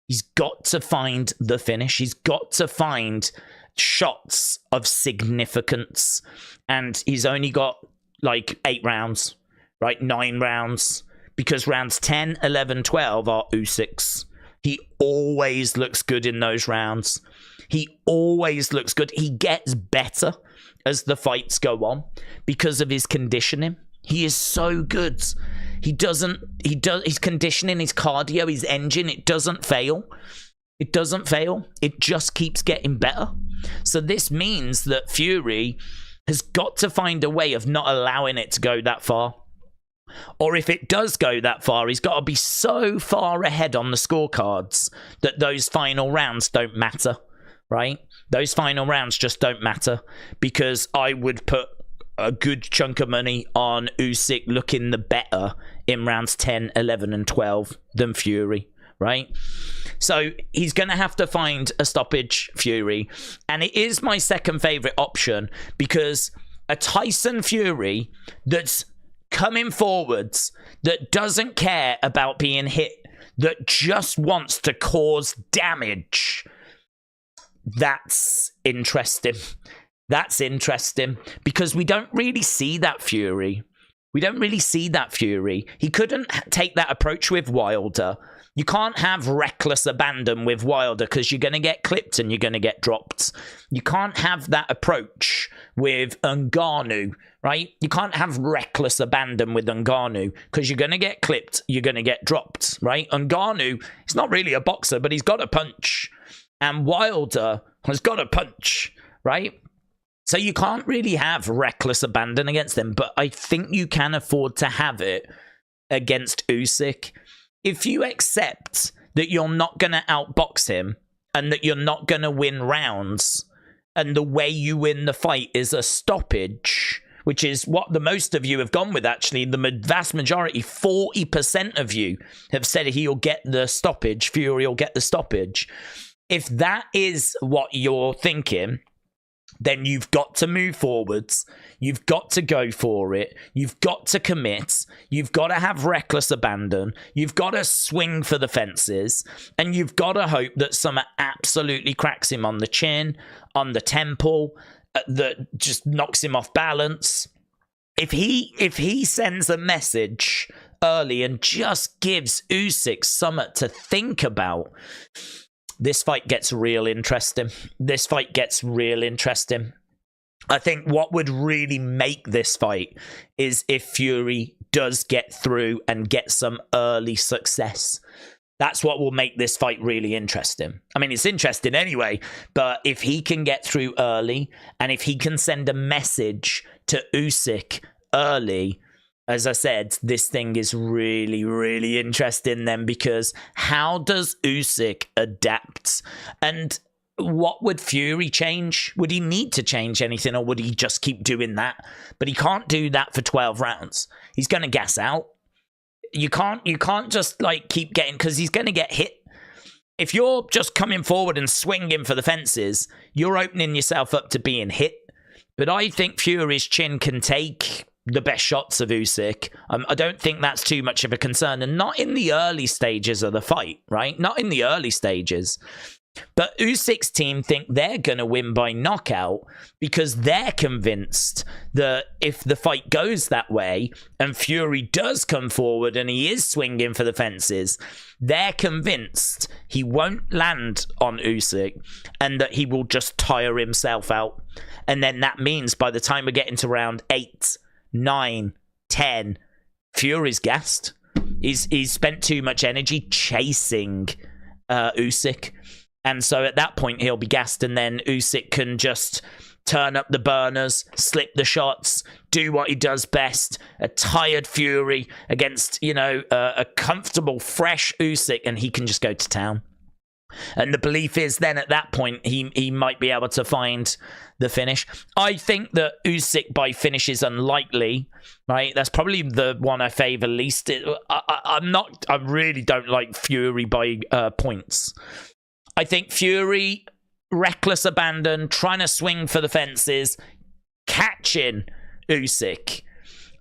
He's got to find the finish. He's got to find shots of significance. And he's only got like 8 rounds, right? 9 rounds. Because rounds 10, 11, 12 are Usyk's. He always looks good in those rounds. He always looks good. He gets better as the fights go on because of his conditioning. He is so good. His conditioning, his cardio, his engine, it doesn't fail. It doesn't fail. It just keeps getting better. So this means that Fury has got to find a way of not allowing it to go that far. Or if it does go that far, he's got to be so far ahead on the scorecards that those final rounds don't matter, right? Those final rounds just don't matter because I would put a good chunk of money on Usyk looking the better in rounds 10, 11, and 12 than Fury, right? So he's going to have to find a stoppage, Fury. And it is my second favorite option because a Tyson Fury that's coming forwards, that doesn't care about being hit, that just wants to cause damage. That's interesting. That's interesting because we don't really see that Fury. We don't really see that Fury. He couldn't take that approach with Wilder. You can't have reckless abandon with Wilder because you're going to get clipped and you're going to get dropped. You can't have that approach with Ngannou, right? You can't have reckless abandon with Ngannou because you're going to get clipped, you're going to get dropped, right? Ngannou, he's not really a boxer, but he's got a punch. And Wilder has got a punch, right? So you can't really have reckless abandon against them, but I think you can afford to have it against Usyk. If you accept that you're not going to outbox him and that you're not going to win rounds, and the way you win the fight is a stoppage, which is what the most of you have gone with, actually. The vast majority, 40% of you, have said he'll get the stoppage, Fury will get the stoppage. If that is what you're thinking, then you've got to move forwards. You've got to go for it. You've got to commit. You've got to have reckless abandon. You've got to swing for the fences. And you've got to hope that someone absolutely cracks him on the chin, on the temple, that just knocks him off balance. If he sends a message early and just gives Usyk something to think about, this fight gets real interesting. This fight gets real interesting. I think what would really make this fight is if Fury does get through and get some early success. That's what will make this fight really interesting. I mean, it's interesting anyway, but if he can get through early, and if he can send a message to Usyk early, as I said, this thing is really, really interesting then, because how does Usyk adapt? And what would Fury change? Would he need to change anything, or would he just keep doing that? But he can't do that for 12 rounds. He's going to gas out. You can't just like keep getting, because he's going to get hit. If you're just coming forward and swinging for the fences, you're opening yourself up to being hit. But I think Fury's chin can take the best shots of Usyk. I don't think that's too much of a concern, and not in the early stages of the fight, right? Not in the early stages. But Usyk's team think they're going to win by knockout because they're convinced that if the fight goes that way and Fury does come forward and he is swinging for the fences, they're convinced he won't land on Usyk and that he will just tire himself out. And then that means by the time we're getting to round 8, 9, 10, Fury's gassed. He's spent too much energy chasing Usyk. And so at that point, he'll be gassed, and then Usyk can just turn up the burners, slip the shots, do what he does best. A tired Fury against, a comfortable, fresh Usyk, and he can just go to town. And the belief is then at that point, he might be able to find the finish. I think that Usyk by finish is unlikely, right? That's probably the one I favour least. I really don't like Fury by points. I think Fury, reckless abandon, trying to swing for the fences, catching Usyk.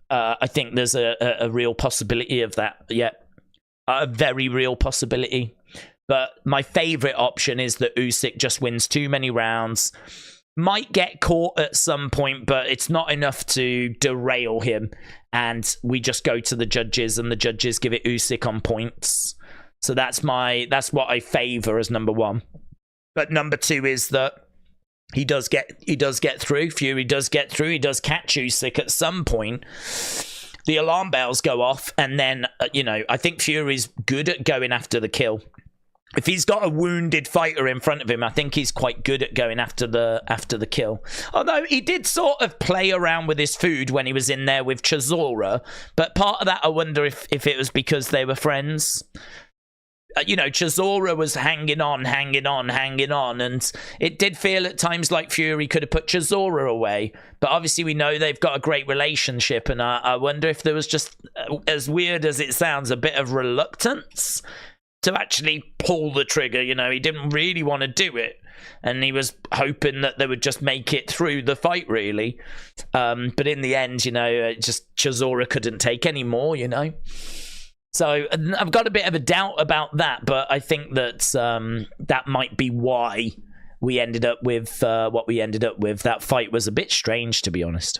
I think there's a real possibility of that. Yeah, a very real possibility. But my favourite option is that Usyk just wins too many rounds. Might get caught at some point, but it's not enough to derail him. And we just go to the judges, and the judges give it Usyk on points. So that's what I favour as number one. But number two is that he does get through. Fury does get through. He does catch Usyk at some point. The alarm bells go off, and then I think Fury's good at going after the kill. If he's got a wounded fighter in front of him, I think he's quite good at going after the kill. Although he did sort of play around with his food when he was in there with Chisora, but part of that I wonder if it was because they were friends. Chisora was hanging on, and it did feel at times like Fury could have put Chisora away. But obviously we know they've got a great relationship, and I wonder if there was just, as weird as it sounds, a bit of reluctance to actually pull the trigger. He didn't really want to do it, and he was hoping that they would just make it through the fight, really. But in the end, just Chisora couldn't take any more, So I've got a bit of a doubt about that, but I think that that might be why we ended up with what we ended up with. That fight was a bit strange, to be honest.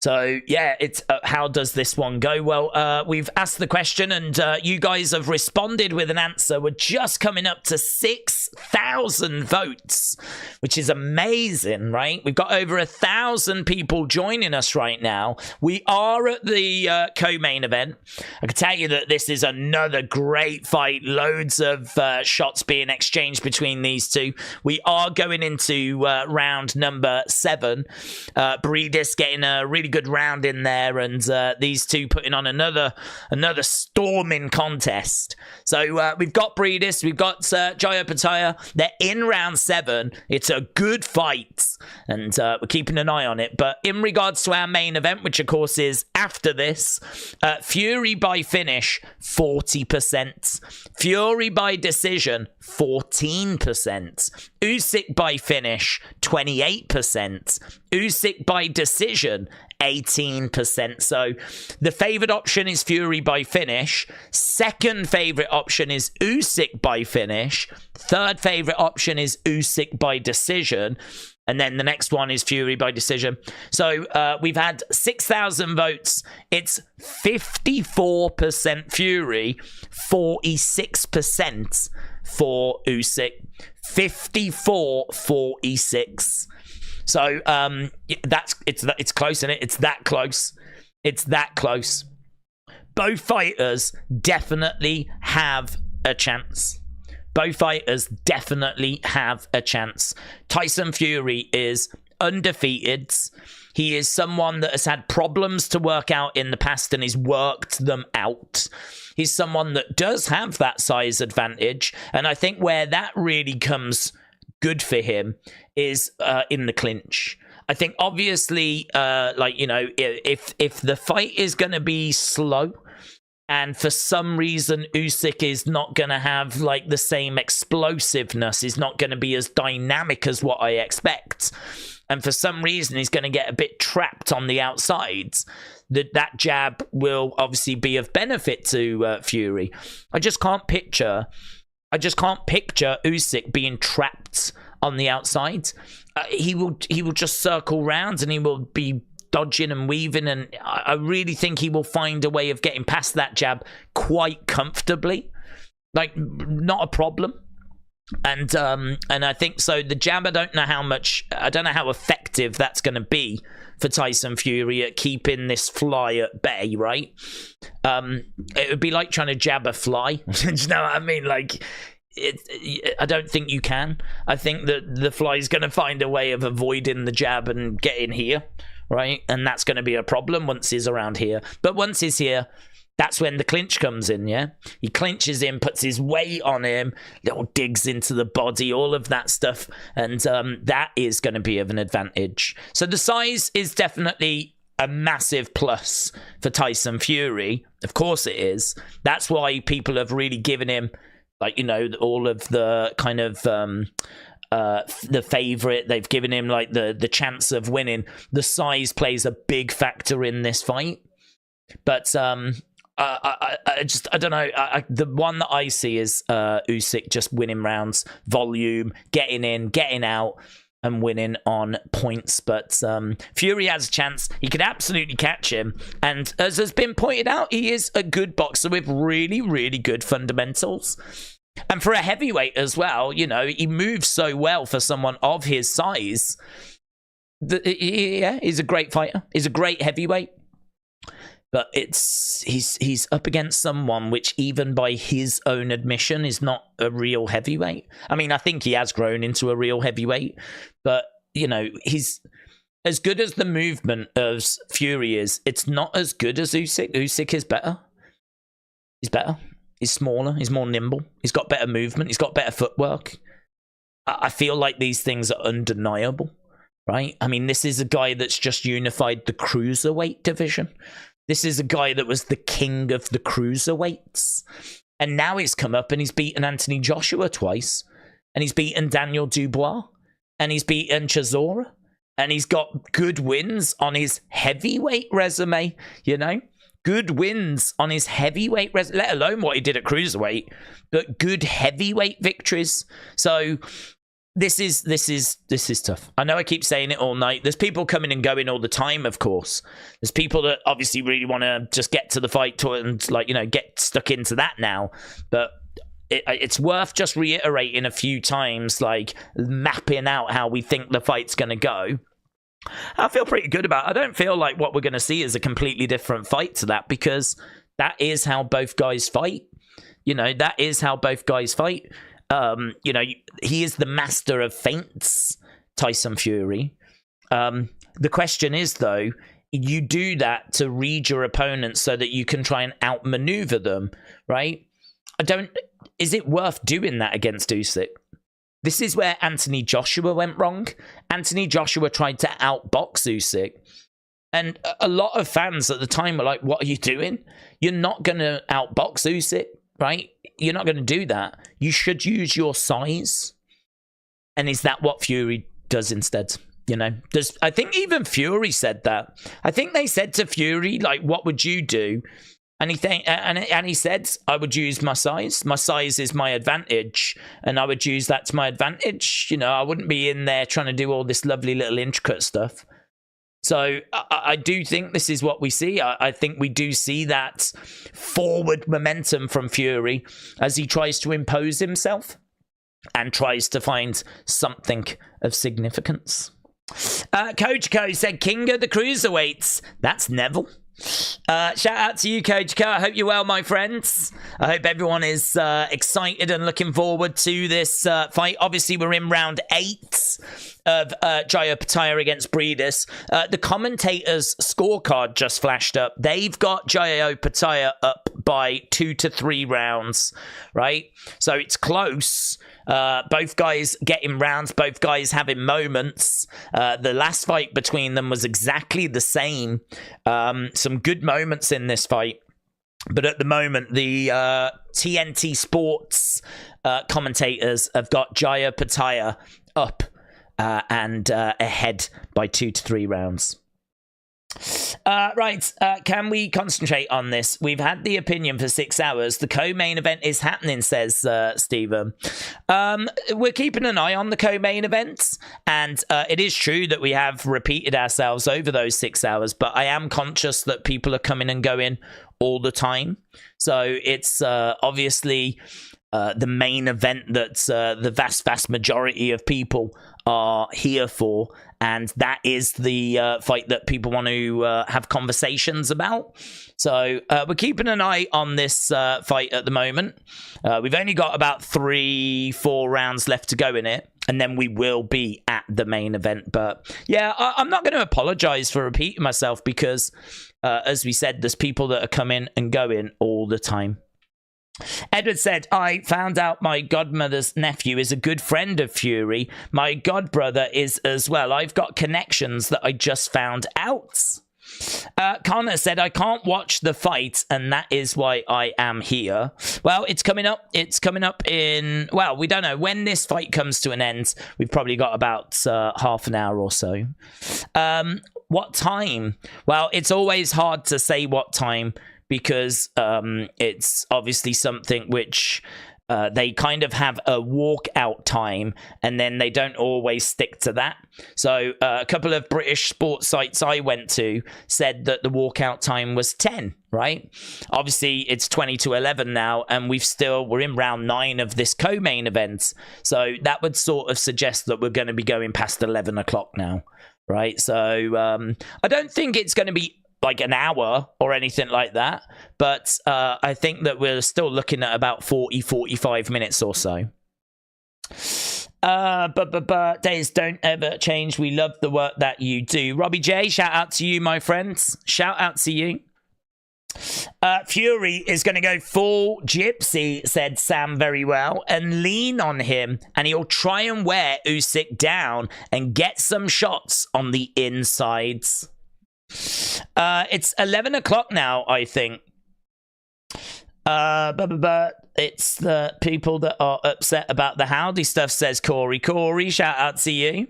So, yeah, it's how does this one go? Well, we've asked the question, and you guys have responded with an answer. We're just coming up to 6,000 votes, which is amazing, right? We've got over 1,000 people joining us right now. We are at the co-main event. I can tell you that this is another great fight. Loads of shots being exchanged between these two. We are going into round number 7. Briedis getting a really good round in there, and these two putting on another storming contest. So we've got Briedis, we've got Jai Opetaia. They're in round 7. It's a good fight, and we're keeping an eye on it. But in regards to our main event, which of course is after this, Fury by finish, 40%. Fury by decision, 14%. Usyk by finish, 28%. Usyk by decision, 18%. So the favored option is Fury by finish. Second favorite option is Usyk by finish. Third favorite option is Usyk by decision. And then the next one is Fury by decision. So we've had 6,000 votes. It's 54% Fury, 46% for Usyk. 54-46. So it's close, isn't it? It's that close. It's that close. Both fighters definitely have a chance. Both fighters definitely have a chance. Tyson Fury is undefeated. He is someone that has had problems to work out in the past and he's worked them out. He's someone that does have that size advantage. And I think where that really comes good for him is in the clinch. I think obviously, if the fight is going to be slow, and for some reason Usyk is not going to have like the same explosiveness, he's not going to be as dynamic as what I expect, and for some reason he's going to get a bit trapped on the outsides, that jab will obviously be of benefit to Fury. I just can't picture Usyk being trapped on the outside. He will just circle round and he will be dodging and weaving, and I really think he will find a way of getting past that jab quite comfortably, like not a problem. And I think so. The jab, I don't know how effective that's going to be for Tyson Fury at keeping this fly at bay, right? It would be like trying to jab a fly. Do you know what I mean? Like, I don't think you can. I think that the fly is going to find a way of avoiding the jab and getting here, right? And that's going to be a problem once he's around here. But once he's here, that's when the clinch comes in, yeah? He clinches in, puts his weight on him, little digs into the body, all of that stuff. And that is going to be of an advantage. So the size is definitely a massive plus for Tyson Fury. Of course it is. That's why people have really given him, like, you know, all of the kind of the favorite. They've given him like the chance of winning. The size plays a big factor in this fight. But I don't know. The one that I see is Usyk just winning rounds, volume, getting in, getting out, and winning on points. But Fury has a chance. He could absolutely catch him. And as has been pointed out, he is a good boxer with really, really good fundamentals. And for a heavyweight as well, you know, he moves so well for someone of his size. Yeah, he's a great fighter. He's a great heavyweight. But he's up against someone which, even by his own admission, is not a real heavyweight. I mean, I think he has grown into a real heavyweight, but you know, he's as good as the movement of Fury is. It's not as good as Usyk. Usyk is better. He's better. He's smaller. He's more nimble. He's got better movement. He's got better footwork. I feel like these things are undeniable, right? I mean, this is a guy that's just unified the Cruiserweight division. This is a guy that was the king of the cruiserweights. And now he's come up and he's beaten Anthony Joshua twice. And he's beaten Daniel Dubois. And he's beaten Chisora. And he's got good wins on his heavyweight resume, you know? Good wins on his heavyweight resume, let alone what he did at cruiserweight. But good heavyweight victories. So This is tough. I know I keep saying it all night. There's people coming and going all the time, of course. There's people that obviously really want to just get to the fight and, like, you know, get stuck into that now. But it's worth just reiterating a few times, like mapping out how we think the fight's going to go. I feel pretty good about it. I don't feel like what we're going to see is a completely different fight to that, because that is how both guys fight. You know, that is how both guys fight. You know, he is the master of feints, Tyson Fury. The question is, though, you do that to read your opponent so that you can try and outmaneuver them, right? Is it worth doing that against Usyk? This is where Anthony Joshua went wrong. Anthony Joshua tried to outbox Usyk. And a lot of fans at the time were like, what are you doing? You're not going to outbox Usyk, right? You're not going to do that. You should use your size. And is that what Fury does instead? You know, I think even Fury said that. I think they said to Fury, like, what would you do? And he said, I would use my size. My size is my advantage, and I would use that to my advantage. You know, I wouldn't be in there trying to do all this lovely little intricate stuff. So I do think this is what we see. I think we do see that forward momentum from Fury as he tries to impose himself and tries to find something of significance. Coach Co said, King of the Cruiserweights. That's Neville. Shout out to you, Coach Co. I hope you're well, my friends. I hope everyone is excited and looking forward to this fight. Obviously, we're in round 8 of Jai Opetaia against Briedis. The commentators' scorecard just flashed up. They've got Jai Opetaia up by 2 to 3 rounds, right? So it's close. Both guys getting rounds, both guys having moments. The last fight between them was exactly the same. Some good moments in this fight. But at the moment, the TNT Sports commentators have got Jai Opetaia up and ahead by 2 to 3 rounds. Right, can we concentrate on this? We've had the opinion for 6 hours. The co-main event is happening, says Stephen. We're keeping an eye on the co-main events, and it is true that we have repeated ourselves over those 6 hours, but I am conscious that people are coming and going all the time. So it's obviously the main event that the vast majority of people are here for, and that is the fight that people want to have conversations about. So we're keeping an eye on this fight at the moment. We've only got about 3-4 rounds left to go in it, and then we will be at the main event. But yeah, I'm not going to apologize for repeating myself, because as we said, there's people that are coming and going all the time. Edward said, I found out my godmother's nephew is a good friend of Fury. My godbrother is as well. I've got connections that I just found out. Connor said, I can't watch the fight, and that is why I am here. Well, it's coming up. It's coming up in, well, we don't know. When this fight comes to an end, we've probably got about half an hour or so. What time? Well, it's always hard to say what time, because it's obviously something which they kind of have a walkout time, and then they don't always stick to that. So a couple of British sports sites I went to said that the walkout time was 10, right? Obviously, it's 20 to 11 now, and we're in round 9 of this co-main event. So that would sort of suggest that we're going to be going past 11 o'clock now, right? So I don't think it's going to be like an hour or anything like that, but I think that we're still looking at about 40-45 minutes or so. But days don't ever change. We love the work that you do. Robbie J, shout out to you, my friends. Shout out to you. Fury is going to go full gypsy, said Sam very well, and lean on him, and he'll try and wear Usyk down and get some shots on the insides. It's 11 o'clock now, I think. It's the people that are upset about the howdy stuff, says Corey. Corey, shout out to you.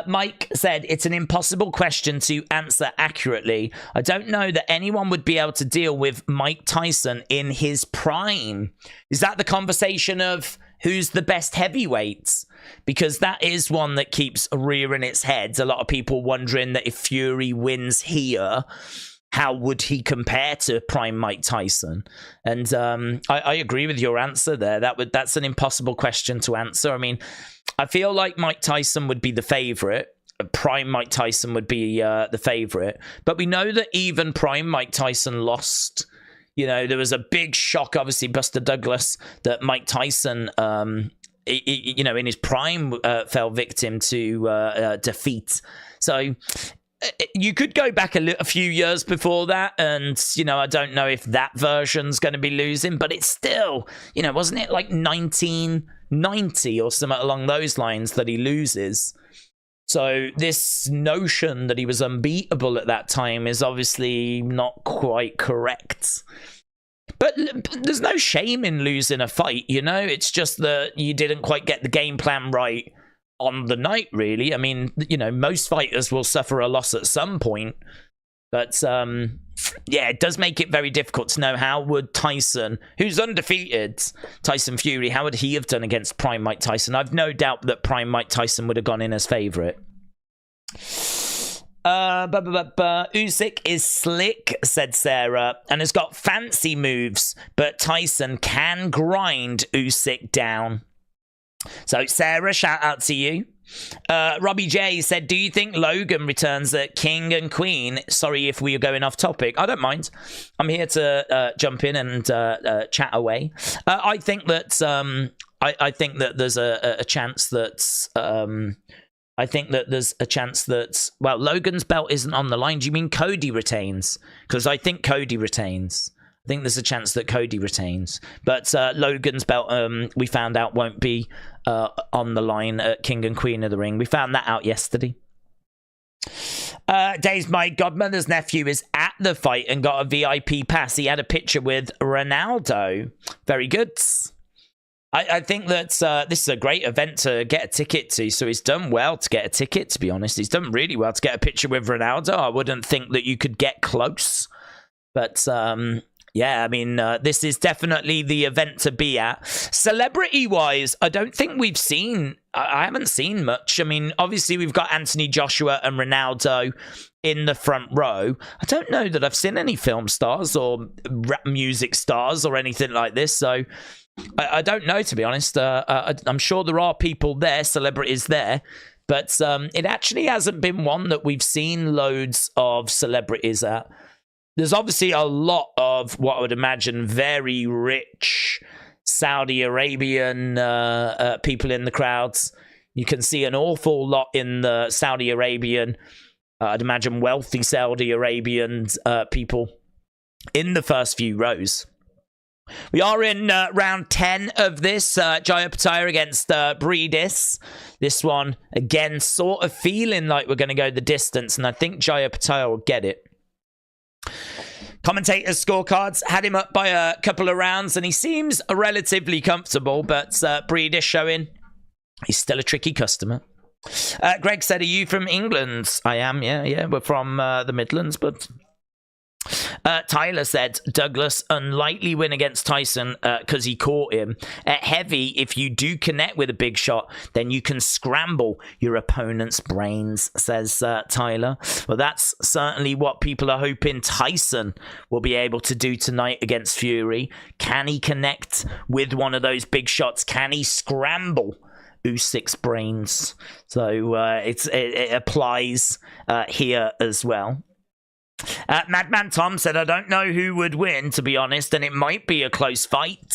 Mike said, it's an impossible question to answer accurately. I don't know that anyone would be able to deal with Mike Tyson in his prime. Is that the conversation of who's the best heavyweight? Because that is one that keeps rearing its head. A lot of people wondering that if Fury wins here, how would he compare to prime Mike Tyson? And I agree with your answer there. That's an impossible question to answer. I mean, I feel like Mike Tyson would be the favorite. Prime Mike Tyson would be the favorite. But we know that even prime Mike Tyson lost. You know, there was a big shock, obviously, Buster Douglas, that Mike Tyson, you know, in his prime, fell victim to defeat. So you could go back a few years before that, and, you know, I don't know if that version's going to be losing, but it's still, you know, wasn't it like 1990 or something along those lines that he loses? So this notion that he was unbeatable at that time is obviously not quite correct. But there's no shame in losing a fight, you know? It's just that you didn't quite get the game plan right on the night, really. I mean, you know, most fighters will suffer a loss at some point. But, yeah, it does make it very difficult to know how would Tyson, who's undefeated, Tyson Fury, how would he have done against prime Mike Tyson? I've no doubt that prime Mike Tyson would have gone in as favourite. Usyk is slick, said Sarah, and has got fancy moves, but Tyson can grind Usyk down. So, Sarah, shout out to you. Robbie J said, do you think Logan returns at King and Queen? Sorry if we are going off topic. I don't mind. I'm here to jump in and chat away. I think that I think that there's a chance that I think that there's a chance that, well, Logan's belt isn't on the line. Do you mean Cody retains? Because I think Cody retains. I think there's a chance that Cody retains. But Logan's belt, we found out, won't be on the line at King and Queen of the Ring. We found that out yesterday. Dave's my godmother's nephew is at the fight and got a VIP pass. He had a picture with Ronaldo. Very good. I think that this is a great event to get a ticket to, so he's done well to get a ticket, to be honest. He's done really well to get a picture with Ronaldo. I wouldn't think that you could get close. But, yeah, I mean, this is definitely the event to be at. Celebrity-wise, I don't think we've seen... I haven't seen much. I mean, obviously, we've got Anthony Joshua and Ronaldo in the front row. I don't know that I've seen any film stars or rap music stars or anything like this, so... I don't know, to be honest. I'm sure there are people there, celebrities there, but it actually hasn't been one that we've seen loads of celebrities at. There's obviously a lot of what I would imagine very rich Saudi Arabian people in the crowds. You can see an awful lot in the Saudi Arabian, I'd imagine wealthy Saudi Arabian people in the first few rows. We are in round 10 of this. Jaya Opetaia against Briedis. This one, again, sort of feeling like we're going to go the distance, and I think Jaya Opetaia will get it. Commentators' scorecards had him up by a couple of rounds, and he seems relatively comfortable, but Briedis showing he's still a tricky customer. Greg said, are you from England? I am, yeah. We're from the Midlands, but... Tyler said Douglas unlikely win against Tyson because he caught him at heavy. If you do connect with a big shot, then you can scramble your opponent's brains, says Tyler. Well, that's certainly what people are hoping Tyson will be able to do tonight against Fury. Can he connect with one of those big shots? Can he scramble Usyk's brains? So it applies here as well. Madman Tom said, I don't know who would win, to be honest, and it might be a close fight.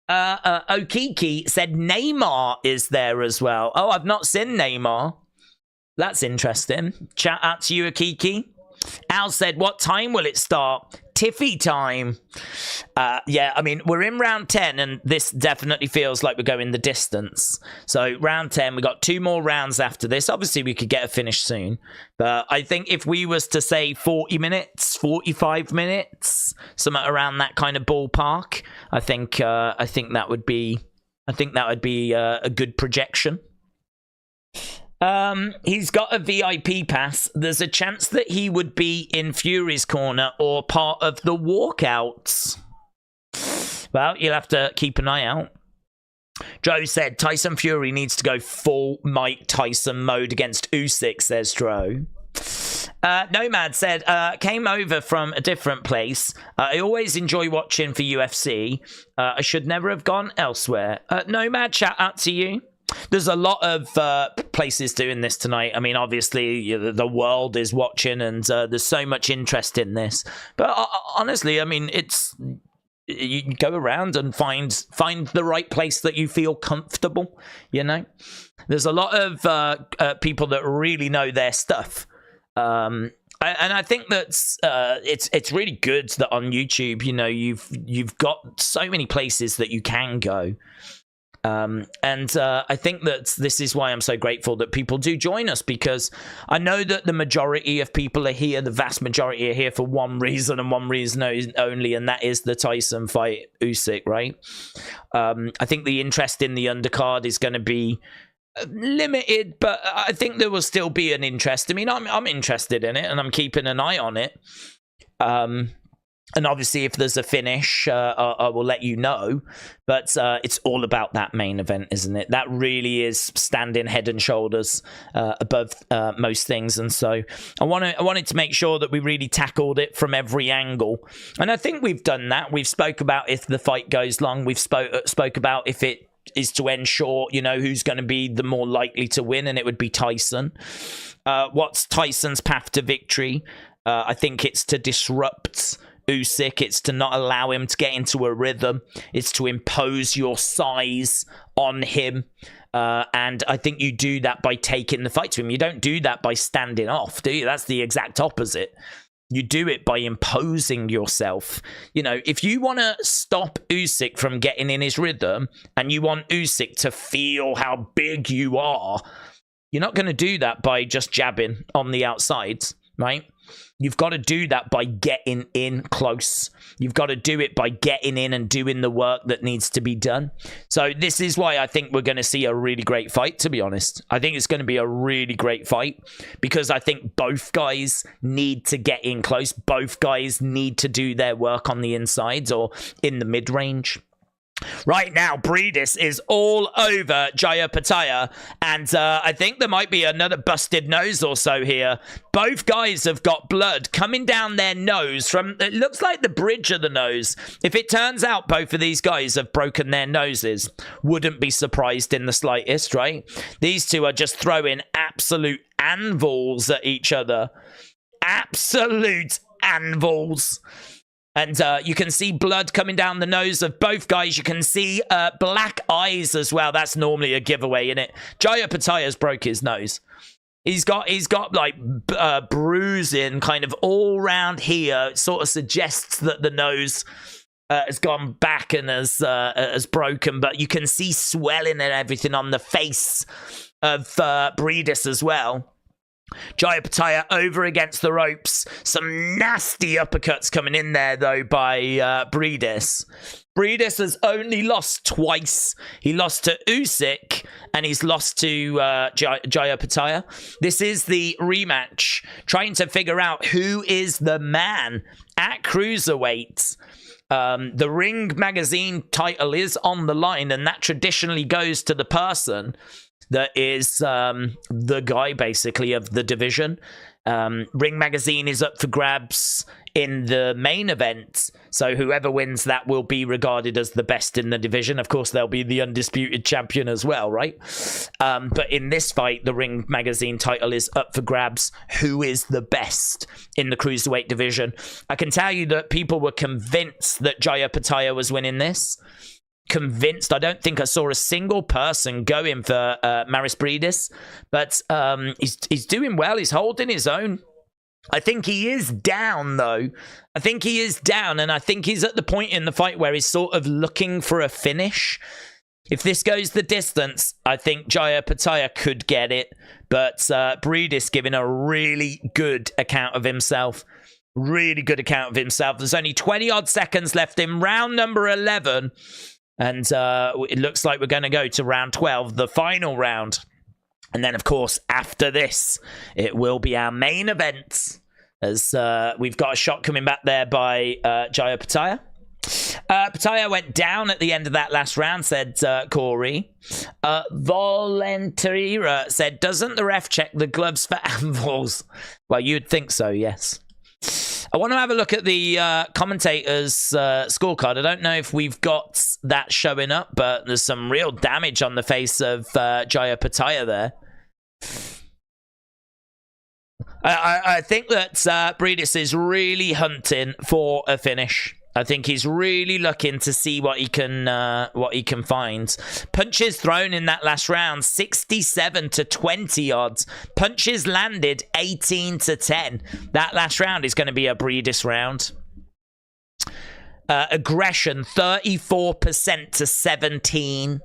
Okiki said Neymar is there as well. Oh, I've not seen Neymar. That's interesting. Shout out to you, Okiki. Al said, what time will it start? Tiffy time. Yeah, I mean, we're in round 10, and this definitely feels like we're going the distance. So, round 10, we got 2 more rounds after this. Obviously, we could get a finish soon. But I think if we was to say 40 minutes, 45 minutes, something around that kind of ballpark, I think that would be a good projection. He's got a VIP pass. There's a chance that he would be in Fury's corner or part of the walkouts. Well, you'll have to keep an eye out. Joe said Tyson Fury needs to go full Mike Tyson mode against Usyk, says Dro. Nomad said, came over from a different place. I always enjoy watching for UFC. I should never have gone elsewhere. Nomad, shout out to you. There's a lot of places doing this tonight. I mean, obviously, the world is watching, and there's so much interest in this. But honestly, I mean, it's... You can go around and find the right place that you feel comfortable, you know? There's a lot of people that really know their stuff. And I think that's it's really good that on YouTube, you know, you've got so many places that you can go. And I think that this is why I'm so grateful that people do join us, because I know that the majority of people are here, the vast majority are here for one reason and one reason only, and that is the Tyson fight, Usyk, right? I think the interest in the undercard is going to be limited, but I think there will still be an interest. I mean, I'm interested in it, and I'm keeping an eye on it. And obviously, if there's a finish, I will let you know. But it's all about that main event, isn't it? That really is standing head and shoulders above most things. And so I wanted to make sure that we really tackled it from every angle. And I think we've done that. We've spoke about if the fight goes long. We've spoke about if it is to end short, you know, who's going to be the more likely to win, and it would be Tyson. What's Tyson's path to victory? I think it's to disrupt Usyk. It's to not allow him to get into a rhythm. It's to impose your size on him. And I think you do that by taking the fight to him. You don't do that by standing off, do you? That's the exact opposite. You do it by imposing yourself. You know, if you want to stop Usyk from getting in his rhythm and you want Usyk to feel how big you are, you're not going to do that by just jabbing on the outsides, right? You've got to do that by getting in close. You've got to do it by getting in and doing the work that needs to be done. So this is why I think we're going to see a really great fight, to be honest. I think it's going to be a really great fight because I think both guys need to get in close. Both guys need to do their work on the insides or in the mid-range. Right now, Briedis is all over Opetaia, and I think there might be another busted nose or so here. Both guys have got blood coming down their nose from, it looks like the bridge of the nose. If it turns out both of these guys have broken their noses, wouldn't be surprised in the slightest, right? These two are just throwing absolute anvils at each other. Absolute anvils. And you can see blood coming down the nose of both guys. You can see black eyes as well. That's normally a giveaway, isn't it? Opetaia's broke his nose. He's got like bruising kind of all around here. It sort of suggests that the nose has gone back and has broken. But you can see swelling and everything on the face of Briedis as well. Opetaia over against the ropes. Some nasty uppercuts coming in there, though, by Briedis. Briedis has only lost twice. He lost to Usyk, and he's lost to Opetaia. This is the rematch, trying to figure out who is the man at Cruiserweight. The Ring magazine title is on the line, and that traditionally goes to the person that is the guy, basically, of the division. Ring magazine is up for grabs in the main event, so whoever wins that will be regarded as the best in the division. Of course, they'll be the undisputed champion as well, right? But in this fight, the Ring magazine title is up for grabs. Who is the best in the Cruiserweight division? I can tell you that people were convinced that Opetaia was winning this. Convinced. I don't think I saw a single person going for Mairis Briedis, but he's doing well. He's holding his own. I think he is down, though. I think he is down, and I think he's at the point in the fight where he's sort of looking for a finish. If this goes the distance, I think Opetaia could get it, but Briedis giving a really good account of himself. Really good account of himself. There's only 20-odd seconds left in round number 11. And it looks like we're going to go to round 12, the final round. And then, of course, after this, it will be our main event. As we've got a shot coming back there by Opetaia. Opetaia went down at the end of that last round, said Corey. Volunteera said, doesn't the ref check the gloves for anvils? Well, you'd think so, yes. I want to have a look at the commentators' scorecard. I don't know if we've got that showing up, but there's some real damage on the face of Jaya Opetaia there. I think that Briedis is really hunting for a finish. I think he's really looking to see what he can find. Punches thrown in that last round, 67 to 20 odds. Punches landed, 18 to 10. That last round is going to be a Briedis round. Aggression, 34% to 17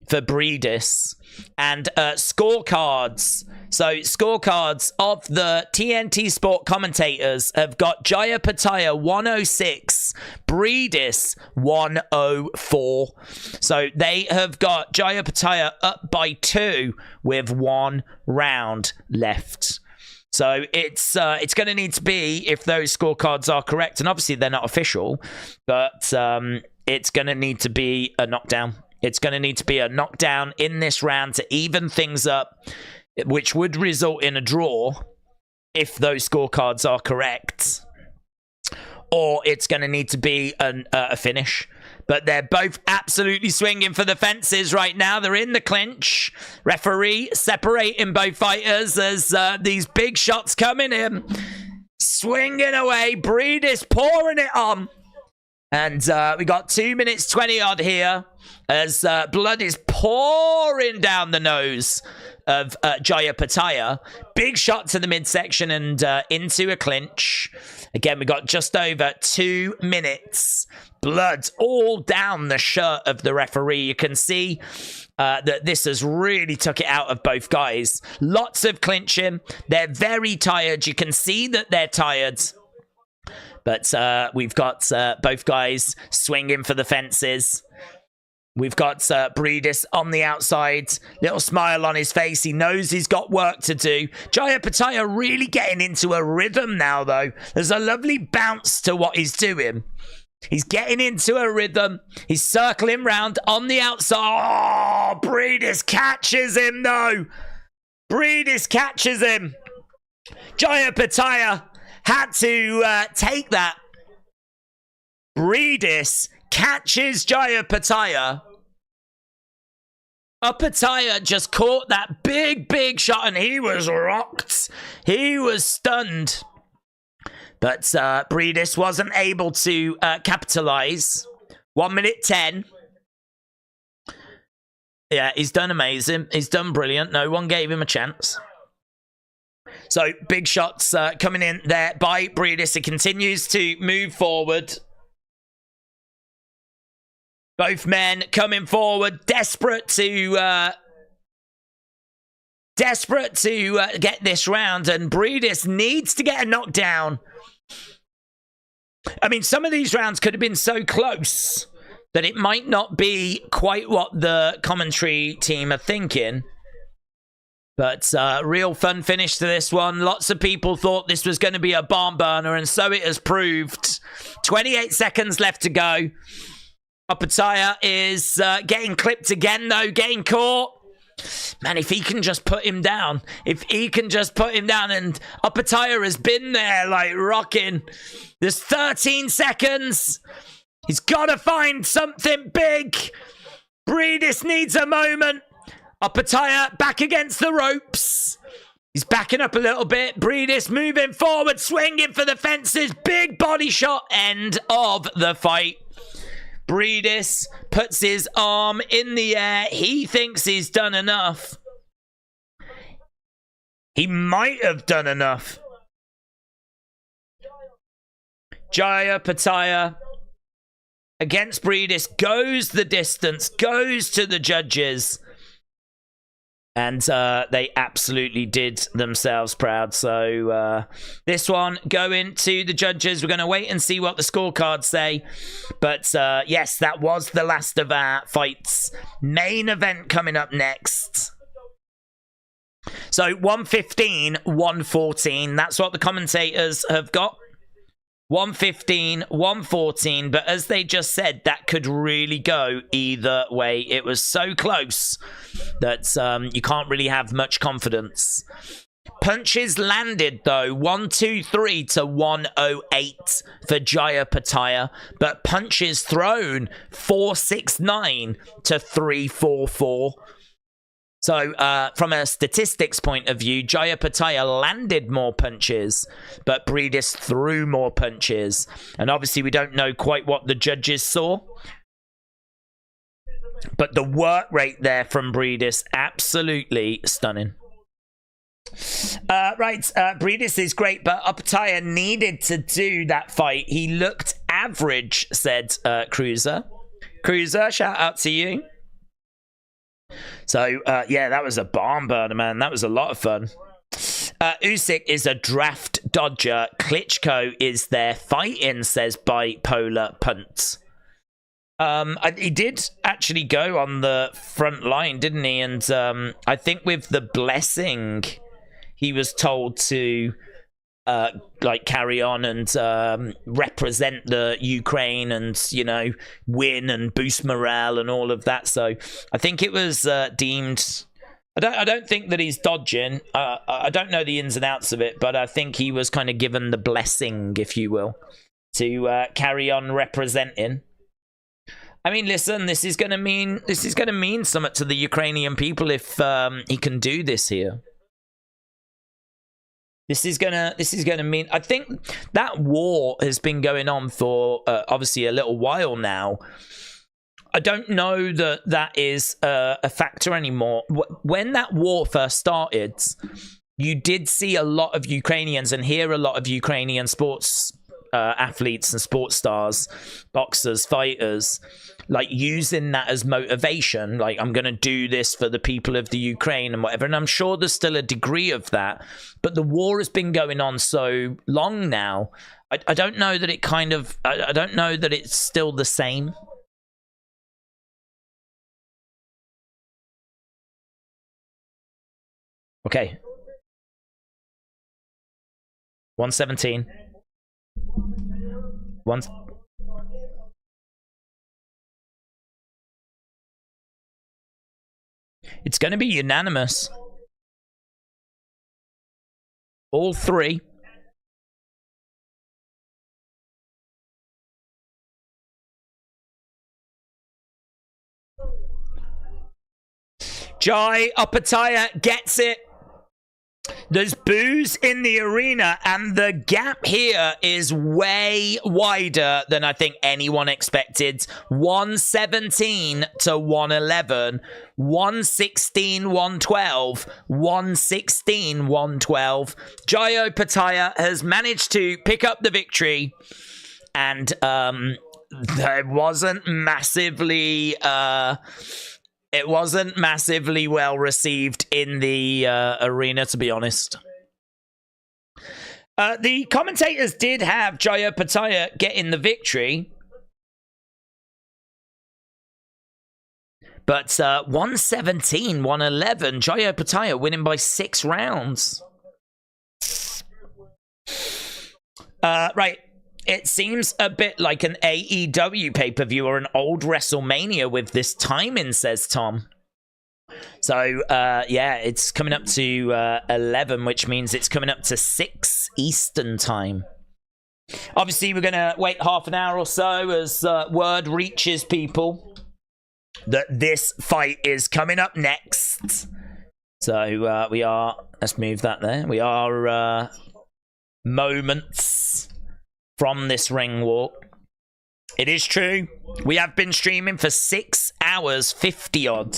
for Briedis. And scorecards. So scorecards of the TNT Sport commentators have got Jaya Opetaia 106, Briedis 104. So they have got Jaya Opetaia up by 2 with 1 round left. So it's going to need to be, if those scorecards are correct, and obviously they're not official, but it's going to need to be a knockdown. It's going to need to be a knockdown in this round to even things up, which would result in a draw if those scorecards are correct. Or it's going to need to be a finish. But they're both absolutely swinging for the fences right now. They're in the clinch. Referee separating both fighters as these big shots coming in. Swinging away. Briedis pouring it on. And we got 2 minutes 20 odd here as blood is pouring down the nose of Jaya Opetaia. Big shot to the midsection and into a clinch. Again, we got just over 2 minutes. Blood all down the shirt of the referee. You can see that this has really took it out of both guys. Lots of clinching. They're very tired. You can see that they're tired. But we've got both guys swinging for the fences. We've got Briedis on the outside. Little smile on his face. He knows he's got work to do. Jaya Opetaia really getting into a rhythm now, though. There's a lovely bounce to what he's doing. He's getting into a rhythm. He's circling round on the outside. Oh, Briedis catches him, though. Briedis catches him. Jaya Opetaia had to take that. Briedis catches Jaya Opetaia. Opetaia just caught that big shot and he was rocked. He was stunned. But Briedis wasn't able to capitalize. 1 minute 10. Yeah, he's done amazing. He's done brilliant. No one gave him a chance. So, big shots coming in there by Briedis. He continues to move forward. Both men coming forward, desperate to get this round. And Briedis needs to get a knockdown. I mean, some of these rounds could have been so close that it might not be quite what the commentary team are thinking. But real fun finish to this one. Lots of people thought this was going to be a barn burner, and so it has proved. 28 seconds left to go. Opetaia is getting clipped again, though, getting caught. Man, if he can just put him down. If he can just put him down. And Opetaia has been there, like, rocking. There's 13 seconds. He's got to find something big. Briedis needs a moment. Opetaia back against the ropes. He's backing up a little bit. Briedis moving forward, swinging for the fences. Big body shot. End of the fight. Briedis puts his arm in the air. He thinks he's done enough. He might have done enough. Jaya Opetaia against Briedis goes the distance, goes to the judges. And they absolutely did themselves proud. So this one going to the judges. We're going to wait and see what the scorecards say. But yes, that was the last of our fights. Main event coming up next. So 115, 114. That's what the commentators have got. 115, 114, but as they just said, that could really go either way. It was so close that you can't really have much confidence. Punches landed, though, 123 to 108 for Jaya Opetaia, but punches thrown 469 to 344. So, from a statistics point of view, Jaya Opetaia landed more punches, but Briedis threw more punches. And obviously, we don't know quite what the judges saw. But the work rate there from Briedis, absolutely stunning. Briedis is great, but Opetaia needed to do that fight. He looked average, said Cruiser. Cruiser, shout out to you. So, yeah, that was a barn burner, man. That was a lot of fun. Usyk is a draft dodger. Klitschko is there fighting, says Bipolar Punts. He did actually go on the front line, didn't he? And I think with the blessing, he was told to carry on and represent the Ukraine and, you know, win and boost morale and all of that. So I think it was deemed. I don't think that he's dodging. I don't know the ins and outs of it, but I think he was kind of given the blessing, if you will, to carry on representing. I mean, listen, this is gonna mean something to the Ukrainian people if he can do this here. This is gonna mean. I think that war has been going on for obviously a little while now. I don't know that is a factor anymore. When that war first started, you did see a lot of Ukrainians and hear a lot of Ukrainian sports athletes and sports stars, boxers, fighters, like using that as motivation. Like, I'm going to do this for the people of the Ukraine and whatever. And I'm sure there's still a degree of that. But the war has been going on so long now. I don't know that it kind of... I don't know that it's still the same. Okay. 117. It's going to be unanimous. All three. Jai Opetaia gets it. There's boos in the arena, and the gap here is way wider than I think anyone expected. 117 to 111, 116, 112, 116, 112. Jaya Opetaia has managed to pick up the victory, and there wasn't massively... It wasn't massively well received in the arena, to be honest. The commentators did have Jaya Opetaia getting the victory. But 117, 111, Jaya Opetaia winning by 6 rounds. Right. It seems a bit like an AEW pay-per-view or an old WrestleMania with this timing, says Tom. So, yeah, it's coming up to 11, which means it's coming up to 6 Eastern time. Obviously, we're going to wait half an hour or so as word reaches people that this fight is coming up next. So, we are... Let's move that there. We are moments... from this ring walk. It is true. We have been streaming for 6 hours, 50 odd.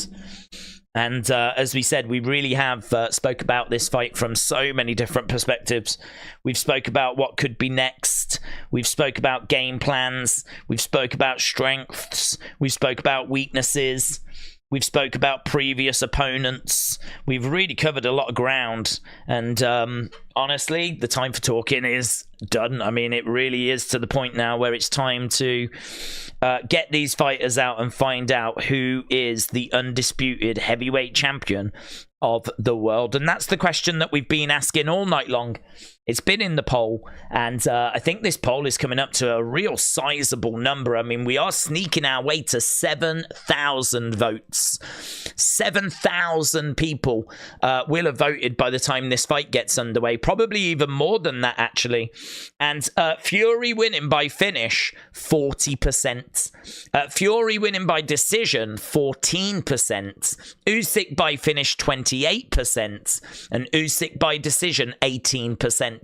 And as we said, we really have spoke about this fight from so many different perspectives. We've spoke about what could be next. We've spoke about game plans. We've spoke about strengths. We've spoke about weaknesses. We've spoke about previous opponents. We've really covered a lot of ground. And honestly, the time for talking is done. I mean, it really is to the point now where it's time to get these fighters out and find out who is the undisputed heavyweight champion of the world. And that's the question that we've been asking all night long. It's been in the poll, and I think this poll is coming up to a real sizable number. I mean, we are sneaking our way to 7,000 votes. 7,000 people will have voted by the time this fight gets underway. Probably even more than that, actually. And Fury winning by finish, 40%. Fury winning by decision, 14%. Usyk by finish, 28%. And Usyk by decision, 18%.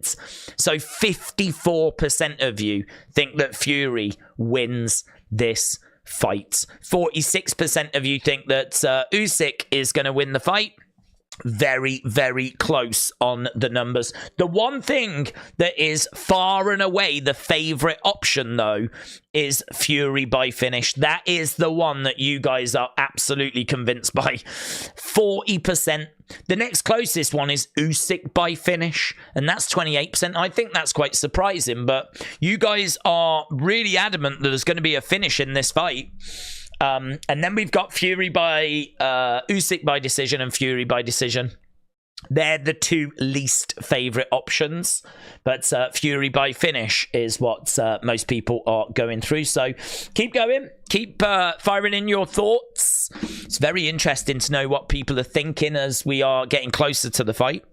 So 54% of you think that Fury wins this fight. 46% of you think that Usyk is going to win the fight. Very, very close on the numbers. The one thing that is far and away the favorite option, though, is Fury by finish. That is the one that you guys are absolutely convinced by. 40%. The next closest one is Usyk by finish, and that's 28%. I think that's quite surprising, but you guys are really adamant that there's going to be a finish in this fight. And then we've got Fury by Usyk by decision and Fury by decision. They're the two least favourite options, but Fury by finish is what most people are going through. So keep going, keep firing in your thoughts. It's very interesting to know what people are thinking as we are getting closer to the fight.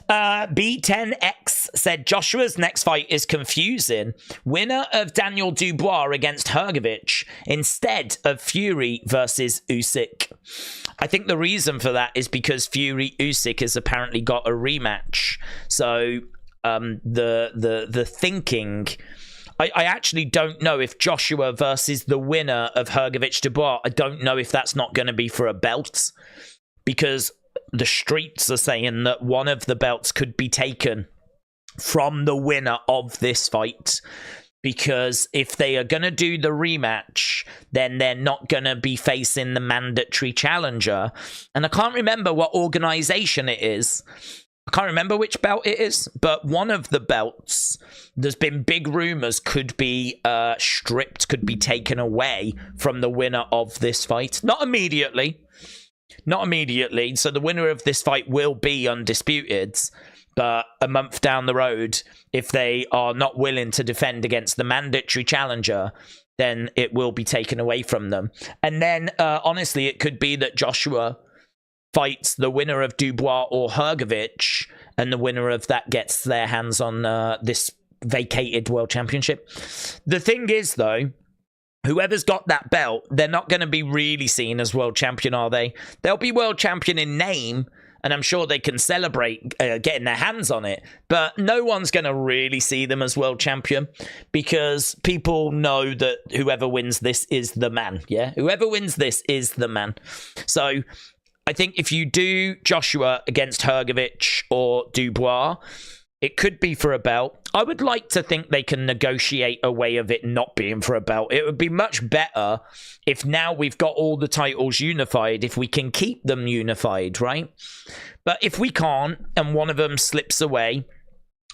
B10X said Joshua's next fight is confusing. Winner of Daniel Dubois against Hrgovic instead of Fury versus Usyk. I think the reason for that is because Fury Usyk has apparently got a rematch. So the thinking, I actually don't know if Joshua versus the winner of Hrgovic Dubois, I don't know if that's not going to be for a belt, because the streets are saying that one of the belts could be taken from the winner of this fight, because if they are going to do the rematch, then they're not going to be facing the mandatory challenger. And I can't remember what organization it is. I can't remember which belt it is, but one of the belts, there's been big rumors, could be stripped, could be taken away from the winner of this fight. Not immediately. Not immediately. So the winner of this fight will be undisputed. But a month down the road, if they are not willing to defend against the mandatory challenger, then it will be taken away from them. And then, honestly, it could be that Joshua fights the winner of Dubois or Hrgovic, and the winner of that gets their hands on this vacated world championship. The thing is, though, whoever's got that belt, they're not going to be really seen as world champion, are they? They'll be world champion in name, and I'm sure they can celebrate getting their hands on it, but no one's going to really see them as world champion, because people know that whoever wins this is the man, yeah? Whoever wins this is the man. So I think if you do Joshua against Hrgovic or Dubois, it could be for a belt. I would like to think they can negotiate a way of it not being for a belt. It would be much better if now we've got all the titles unified, if we can keep them unified, right? But if we can't, and one of them slips away,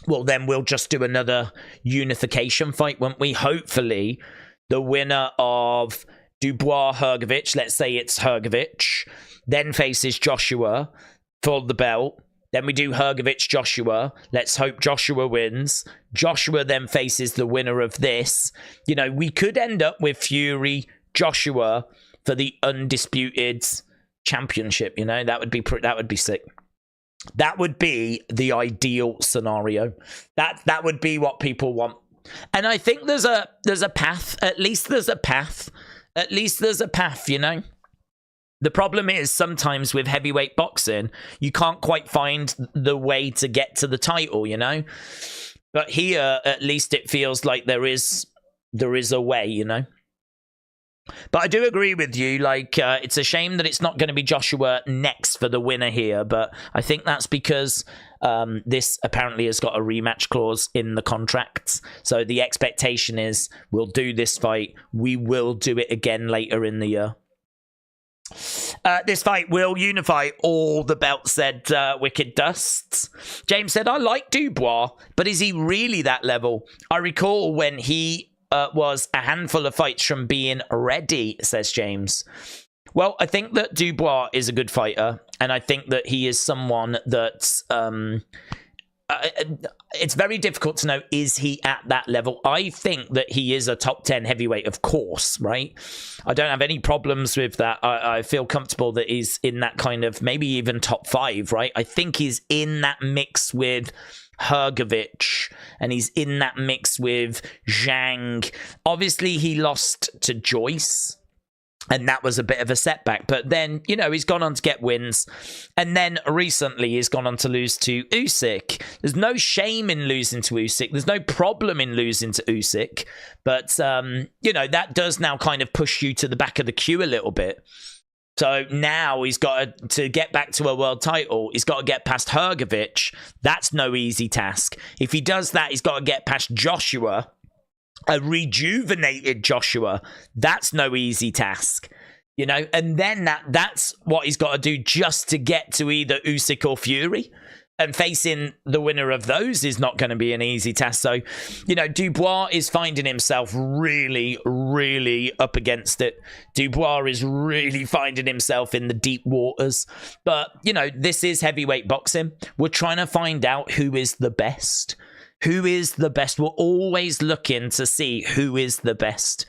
well, then we'll just do another unification fight, won't we? Hopefully, the winner of Dubois Hrgovic, let's say it's Hrgovic, then faces Joshua for the belt. Then we do Hrgovic Joshua. Let's hope Joshua wins. Joshua then faces the winner of this. You know, we could end up with Fury Joshua for the undisputed championship. You know, that would be sick. That would be the ideal scenario. That would be what people want. And I think there's a path. At least there's a path. At least there's a path, you know. The problem is sometimes with heavyweight boxing, you can't quite find the way to get to the title, you know? But here, at least it feels like there is a way, you know? But I do agree with you, like, it's a shame that it's not going to be Joshua next for the winner here, but I think that's because this apparently has got a rematch clause in the contract. So the expectation is we'll do this fight, we will do it again later in the year. This fight will unify all the belts, said Wicked Dusts. James said, I like Dubois, but is he really that level? I recall when he was a handful of fights from being ready, says James. Well, I think that Dubois is a good fighter, and I think that he is someone that it's very difficult to know, is he at that level? I think that he is a top 10 heavyweight, of course, right? I don't have any problems with that. I feel comfortable that he's in that kind of, maybe even top 5, right? I think he's in that mix with Hrgovic, and he's in that mix with Zhang. Obviously, he lost to Joyce, and that was a bit of a setback. But then, you know, he's gone on to get wins. And then recently he's gone on to lose to Usyk. There's no shame in losing to Usyk. There's no problem in losing to Usyk. But, you know, that does now kind of push you to the back of the queue a little bit. So now he's got to get back to a world title. He's got to get past Hrgovic. That's no easy task. If he does that, he's got to get past Joshua, a rejuvenated Joshua. That's no easy task, you know. And then that's what he's got to do just to get to either Usyk or Fury. And facing the winner of those is not going to be an easy task. So, you know, Dubois is finding himself really, really up against it. Dubois is really finding himself in the deep waters. But, you know, this is heavyweight boxing. We're trying to find out who is the best. Who is the best? We're always looking to see who is the best.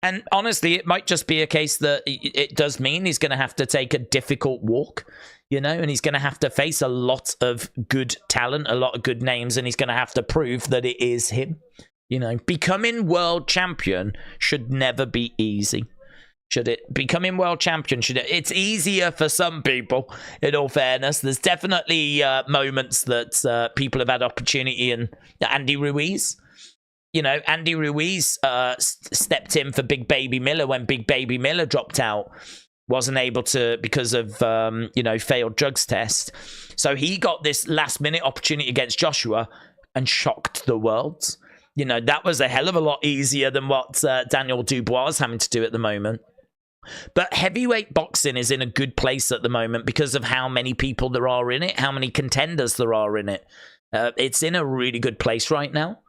And honestly, it might just be a case that it does mean he's going to have to take a difficult walk, you know, and he's going to have to face a lot of good talent, a lot of good names, and he's going to have to prove that it is him. You know, becoming world champion should never be easy. Should it? Becoming world champion, should it? It's easier for some people, in all fairness. There's definitely moments that people have had opportunity, and Andy Ruiz. You know, Andy Ruiz stepped in for Big Baby Miller when Big Baby Miller dropped out. Wasn't able to because of, you know, failed drugs test. So he got this last-minute opportunity against Joshua and shocked the world. You know, that was a hell of a lot easier than what Daniel Dubois is having to do at the moment. But heavyweight boxing is in a good place at the moment because of how many people there are in it, how many contenders there are in it. It's in a really good place right now.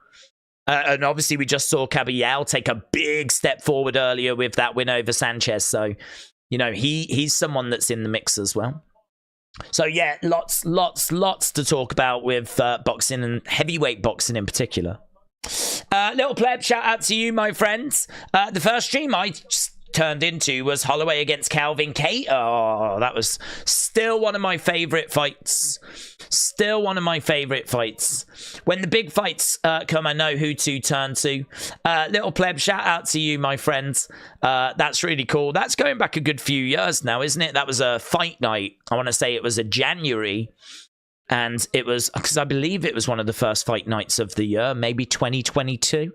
And obviously, we just saw Caballero take a big step forward earlier with that win over Sanchez. So, you know, he's someone that's in the mix as well. So, yeah, lots to talk about with boxing and heavyweight boxing in particular. Little pleb, shout out to you, my friends. The first stream I turned into was Holloway against Calvin Cater. Oh, that was still one of my favorite fights. Still one of my favorite fights. When the big fights come, I know who to turn to. Little pleb, shout out to you, my friends. That's really cool. That's going back a good few years now, isn't it? That was a fight night. I want to say it was a January. And it was, because I believe it was one of the first fight nights of the year, maybe 2022.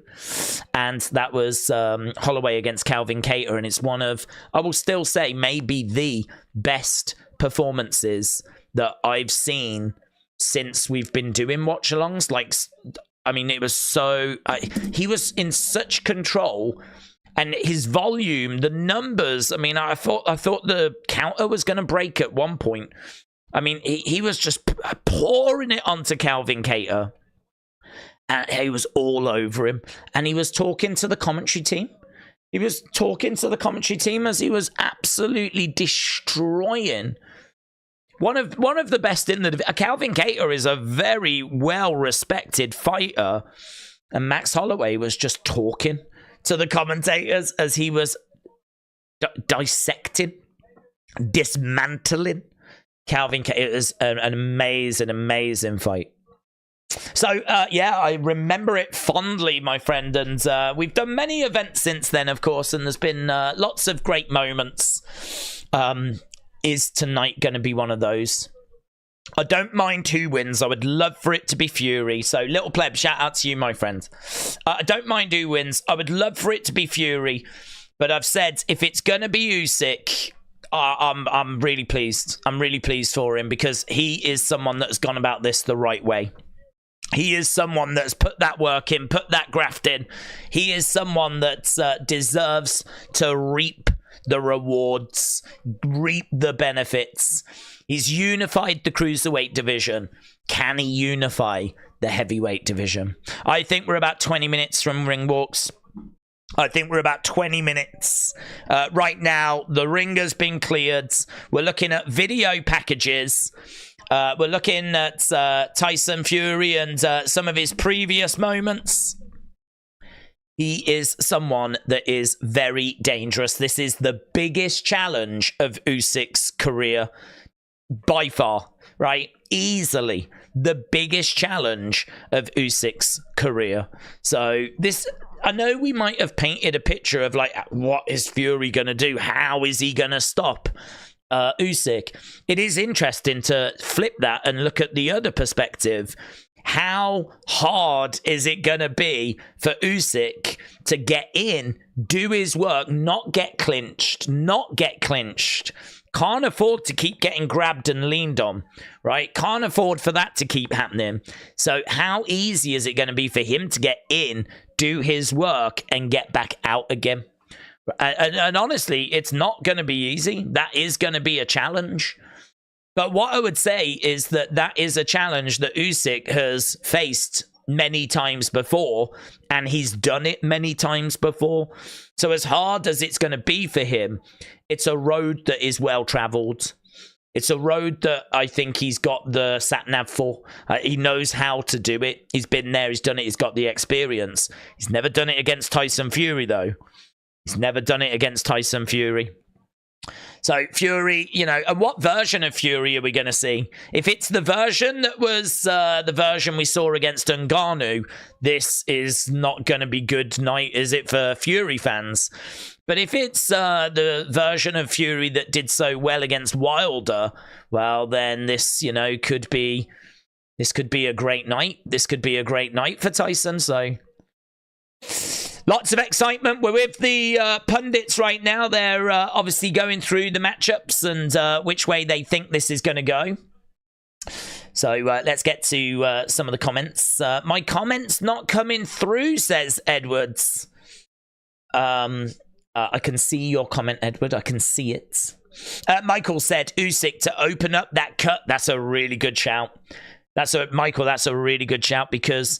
And that was Holloway against Calvin Cater. And it's one of, I will still say, maybe the best performances that I've seen since we've been doing watch-alongs. Like, I mean, it was so, he was in such control. And his volume, the numbers, I mean, I thought the counter was going to break at one point. I mean, he was just pouring it onto Calvin Cater. And he was all over him. And he was talking to the commentary team. He was talking to the commentary team as he was absolutely destroying one of the best in the division. Calvin Cater is a very well-respected fighter. And Max Holloway was just talking to the commentators as he was dissecting, dismantling Calvin Cater. It was an amazing fight. So, yeah, I remember it fondly, my friend. And we've done many events since then, of course, and there's been lots of great moments. Is tonight going to be one of those? I don't mind who wins. I would love for it to be Fury. So, Little Pleb, shout out to you, my friend. I don't mind who wins. I would love for it to be Fury. But I've said, if it's going to be Usyk, I'm really pleased. I'm really pleased for him because he is someone that's gone about this the right way. He is someone that's put that work in, put that graft in. He is someone that deserves to reap the rewards, reap the benefits. He's unified the Cruiserweight division. Can he unify the Heavyweight division? I think we're about 20 minutes from ring walks. I think we're about 20 minutes. Right now, the ring has been cleared. We're looking at video packages. We're looking at Tyson Fury and some of his previous moments. He is someone that is very dangerous. This is the biggest challenge of Usyk's career by far, right? Easily the biggest challenge of Usyk's career. So this, I know we might have painted a picture of like, what is Fury going to do? How is he going to stop Usyk? It is interesting to flip that and look at the other perspective. How hard is it going to be for Usyk to get in, do his work, not get clinched, Can't afford to keep getting grabbed and leaned on, right? Can't afford for that to keep happening. So how easy is it going to be for him to get in, do his work, and get back out again? And honestly, it's not going to be easy. That is going to be a challenge. But what I would say is that that is a challenge that Usyk has faced many times before, and he's done it many times before. So as hard as it's going to be for him, it's a road that is well traveled. It's a road that I think he's got the sat-nav for. He knows how to do it. He's been there, he's done it, he's got the experience. He's never done it against Tyson Fury, though. He's never done it against Tyson Fury. So Fury, you know, and what version of Fury are we going to see? If it's the version that was the version we saw against Ngannou, this is not going to be good night, is it, for Fury fans? But if it's the version of Fury that did so well against Wilder, well, then this, you know, could be a great night. This could be a great night for Tyson, so lots of excitement. We're with the pundits right now. They're obviously going through the matchups and which way they think this is going to go. So let's get to some of the comments. My comments not coming through, says Edwards. I can see your comment, Edward. I can see it. Michael said Usyk to open up that cut. That's a really good shout. Michael, that's a really good shout because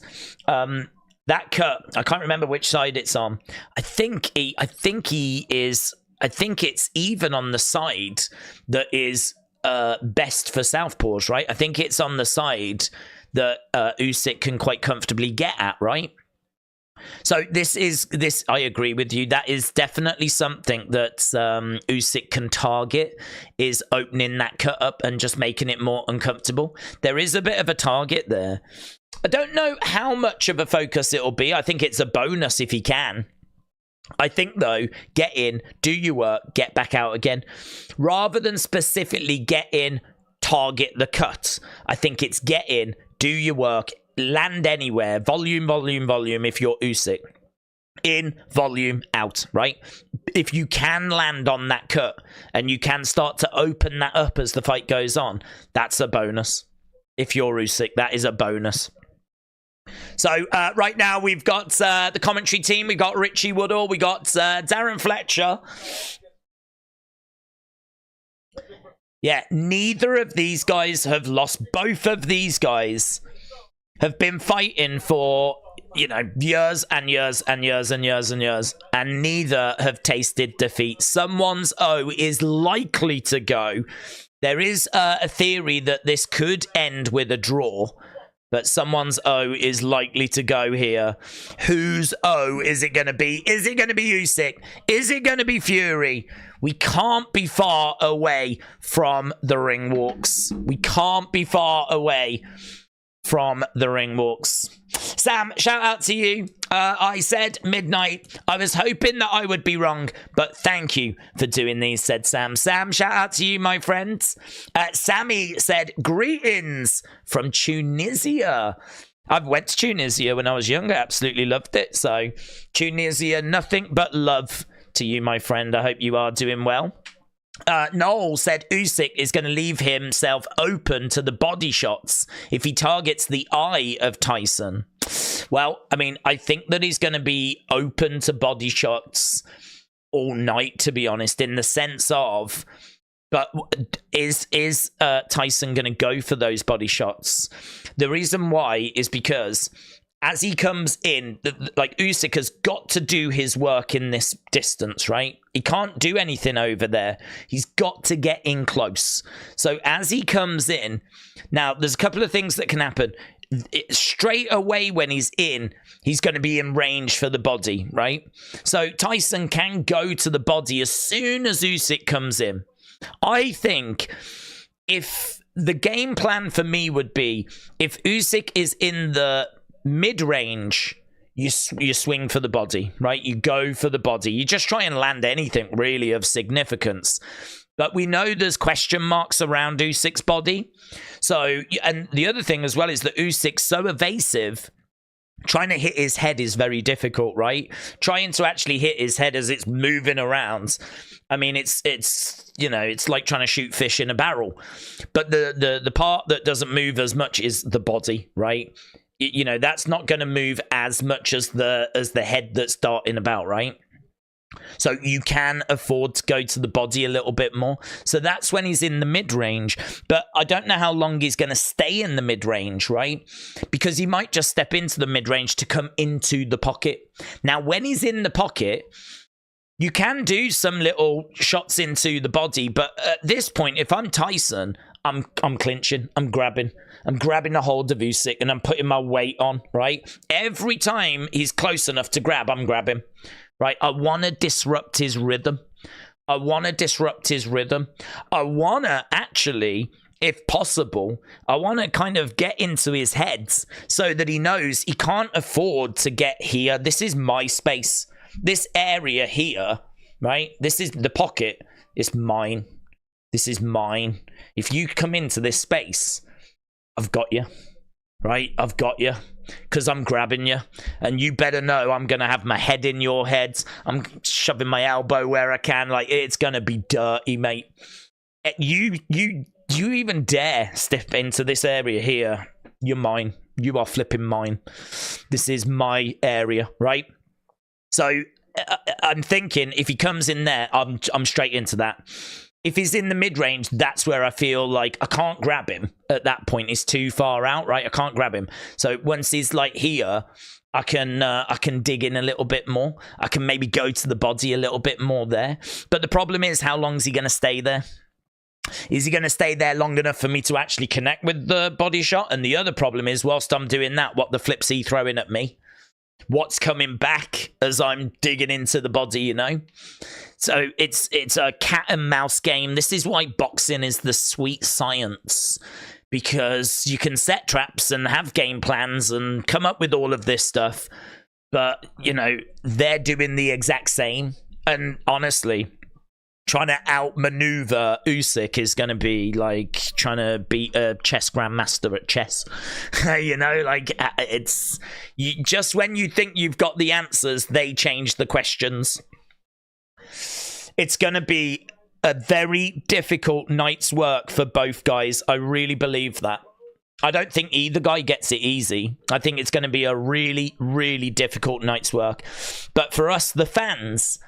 that cut, I can't remember which side it's on. I think it's even on the side that is best for southpaws, right? I think it's on the side that Usyk can quite comfortably get at, right? So this, I agree with you. That is definitely something that Usyk can target, is opening that cut up and just making it more uncomfortable. There is a bit of a target there. I don't know how much of a focus it'll be. I think it's a bonus if he can. I think, though, get in, do your work, get back out again. Rather than specifically get in, target the cut. I think it's get in, do your work, land anywhere, volume if you're Usyk. In, volume, out, right? If you can land on that cut and you can start to open that up as the fight goes on, that's a bonus. If you're Usyk, that is a bonus. So right now we've got the commentary team. We've got Richie Woodall. We got Darren Fletcher. Yeah, neither of these guys have lost. Both of these guys have been fighting for, you know, years and years and years and years and years, and neither have tasted defeat. Someone's O is likely to go. There is a theory that this could end with a draw, but someone's O is likely to go here. Whose O is it going to be? Is it going to be Usyk? Is it going to be Fury? We can't be far away from the ring walks. We can't be far away from the ring walks. Sam, shout out to you. I said midnight. I was hoping that I would be wrong, but thank you for doing these, said Sam. Sam, shout out to you, my friends. Sammy said, greetings from Tunisia. I went to Tunisia when I was younger. Absolutely loved it. So, Tunisia, nothing but love to you, my friend. I hope you are doing well. Noel said Usyk is going to leave himself open to the body shots if he targets the eye of Tyson. Well, I mean, I think that he's going to be open to body shots all night, to be honest, in the sense of, but is Tyson going to go for those body shots? The reason why is because as he comes in, like Usyk has got to do his work in this distance, right? He can't do anything over there. He's got to get in close. So as he comes in, now there's a couple of things that can happen. Straight away when he's in, he's going to be in range for the body, right? So Tyson can go to the body as soon as Usyk comes in. I think if the game plan for me would be, if Usyk is in the mid-range, you swing for the body, right? You go for the body. You just try and land anything really of significance. But we know there's question marks around Usyk's body. So, and the other thing as well is that Usyk's so evasive, trying to hit his head is very difficult, right? Trying to actually hit his head as it's moving around. I mean, it's you know, it's like trying to shoot fish in a barrel. But the part that doesn't move as much is the body, right? You know, that's not going to move as much as the head that's darting about, right? So you can afford to go to the body a little bit more. So that's when he's in the mid-range. But I don't know how long he's going to stay in the mid-range, right? Because he might just step into the mid-range to come into the pocket. Now, when he's in the pocket, you can do some little shots into the body. But at this point, if I'm Tyson, I'm clinching, I'm grabbing a hold of Usyk and I'm putting my weight on, right? Every time he's close enough to grab, I'm grabbing, right? I want to disrupt his rhythm. I want to actually, if possible, I want to kind of get into his head so that he knows he can't afford to get here. This is my space. This area here, right? This is the pocket. It's mine. This is mine. If you come into this space, I've got you, right? I've got you because I'm grabbing you. And you better know I'm going to have my head in your heads. I'm shoving my elbow where I can. Like, it's going to be dirty, mate. You even dare step into this area here, you're mine. You are flipping mine. This is my area, right? So I'm thinking if he comes in there, I'm straight into that. If he's in the mid-range, that's where I feel like I can't grab him at that point. It's too far out, right? I can't grab him. So once he's like here, I can dig in a little bit more. I can maybe go to the body a little bit more there. But the problem is, how long is he going to stay there? Is he going to stay there long enough for me to actually connect with the body shot? And the other problem is, whilst I'm doing that, what the flip's he throwing at me? What's coming back as I'm digging into the body, you know? So it's a cat and mouse game. This is why boxing is the sweet science, because you can set traps and have game plans and come up with all of this stuff. But, you know, they're doing the exact same. And honestly, trying to outmaneuver Usyk is going to be like trying to beat a chess grandmaster at chess. You know, like it's just when you think you've got the answers, they change the questions. It's going to be a very difficult night's work for both guys. I really believe that. I don't think either guy gets it easy. I think it's going to be a really, really difficult night's work. But for us, the fans,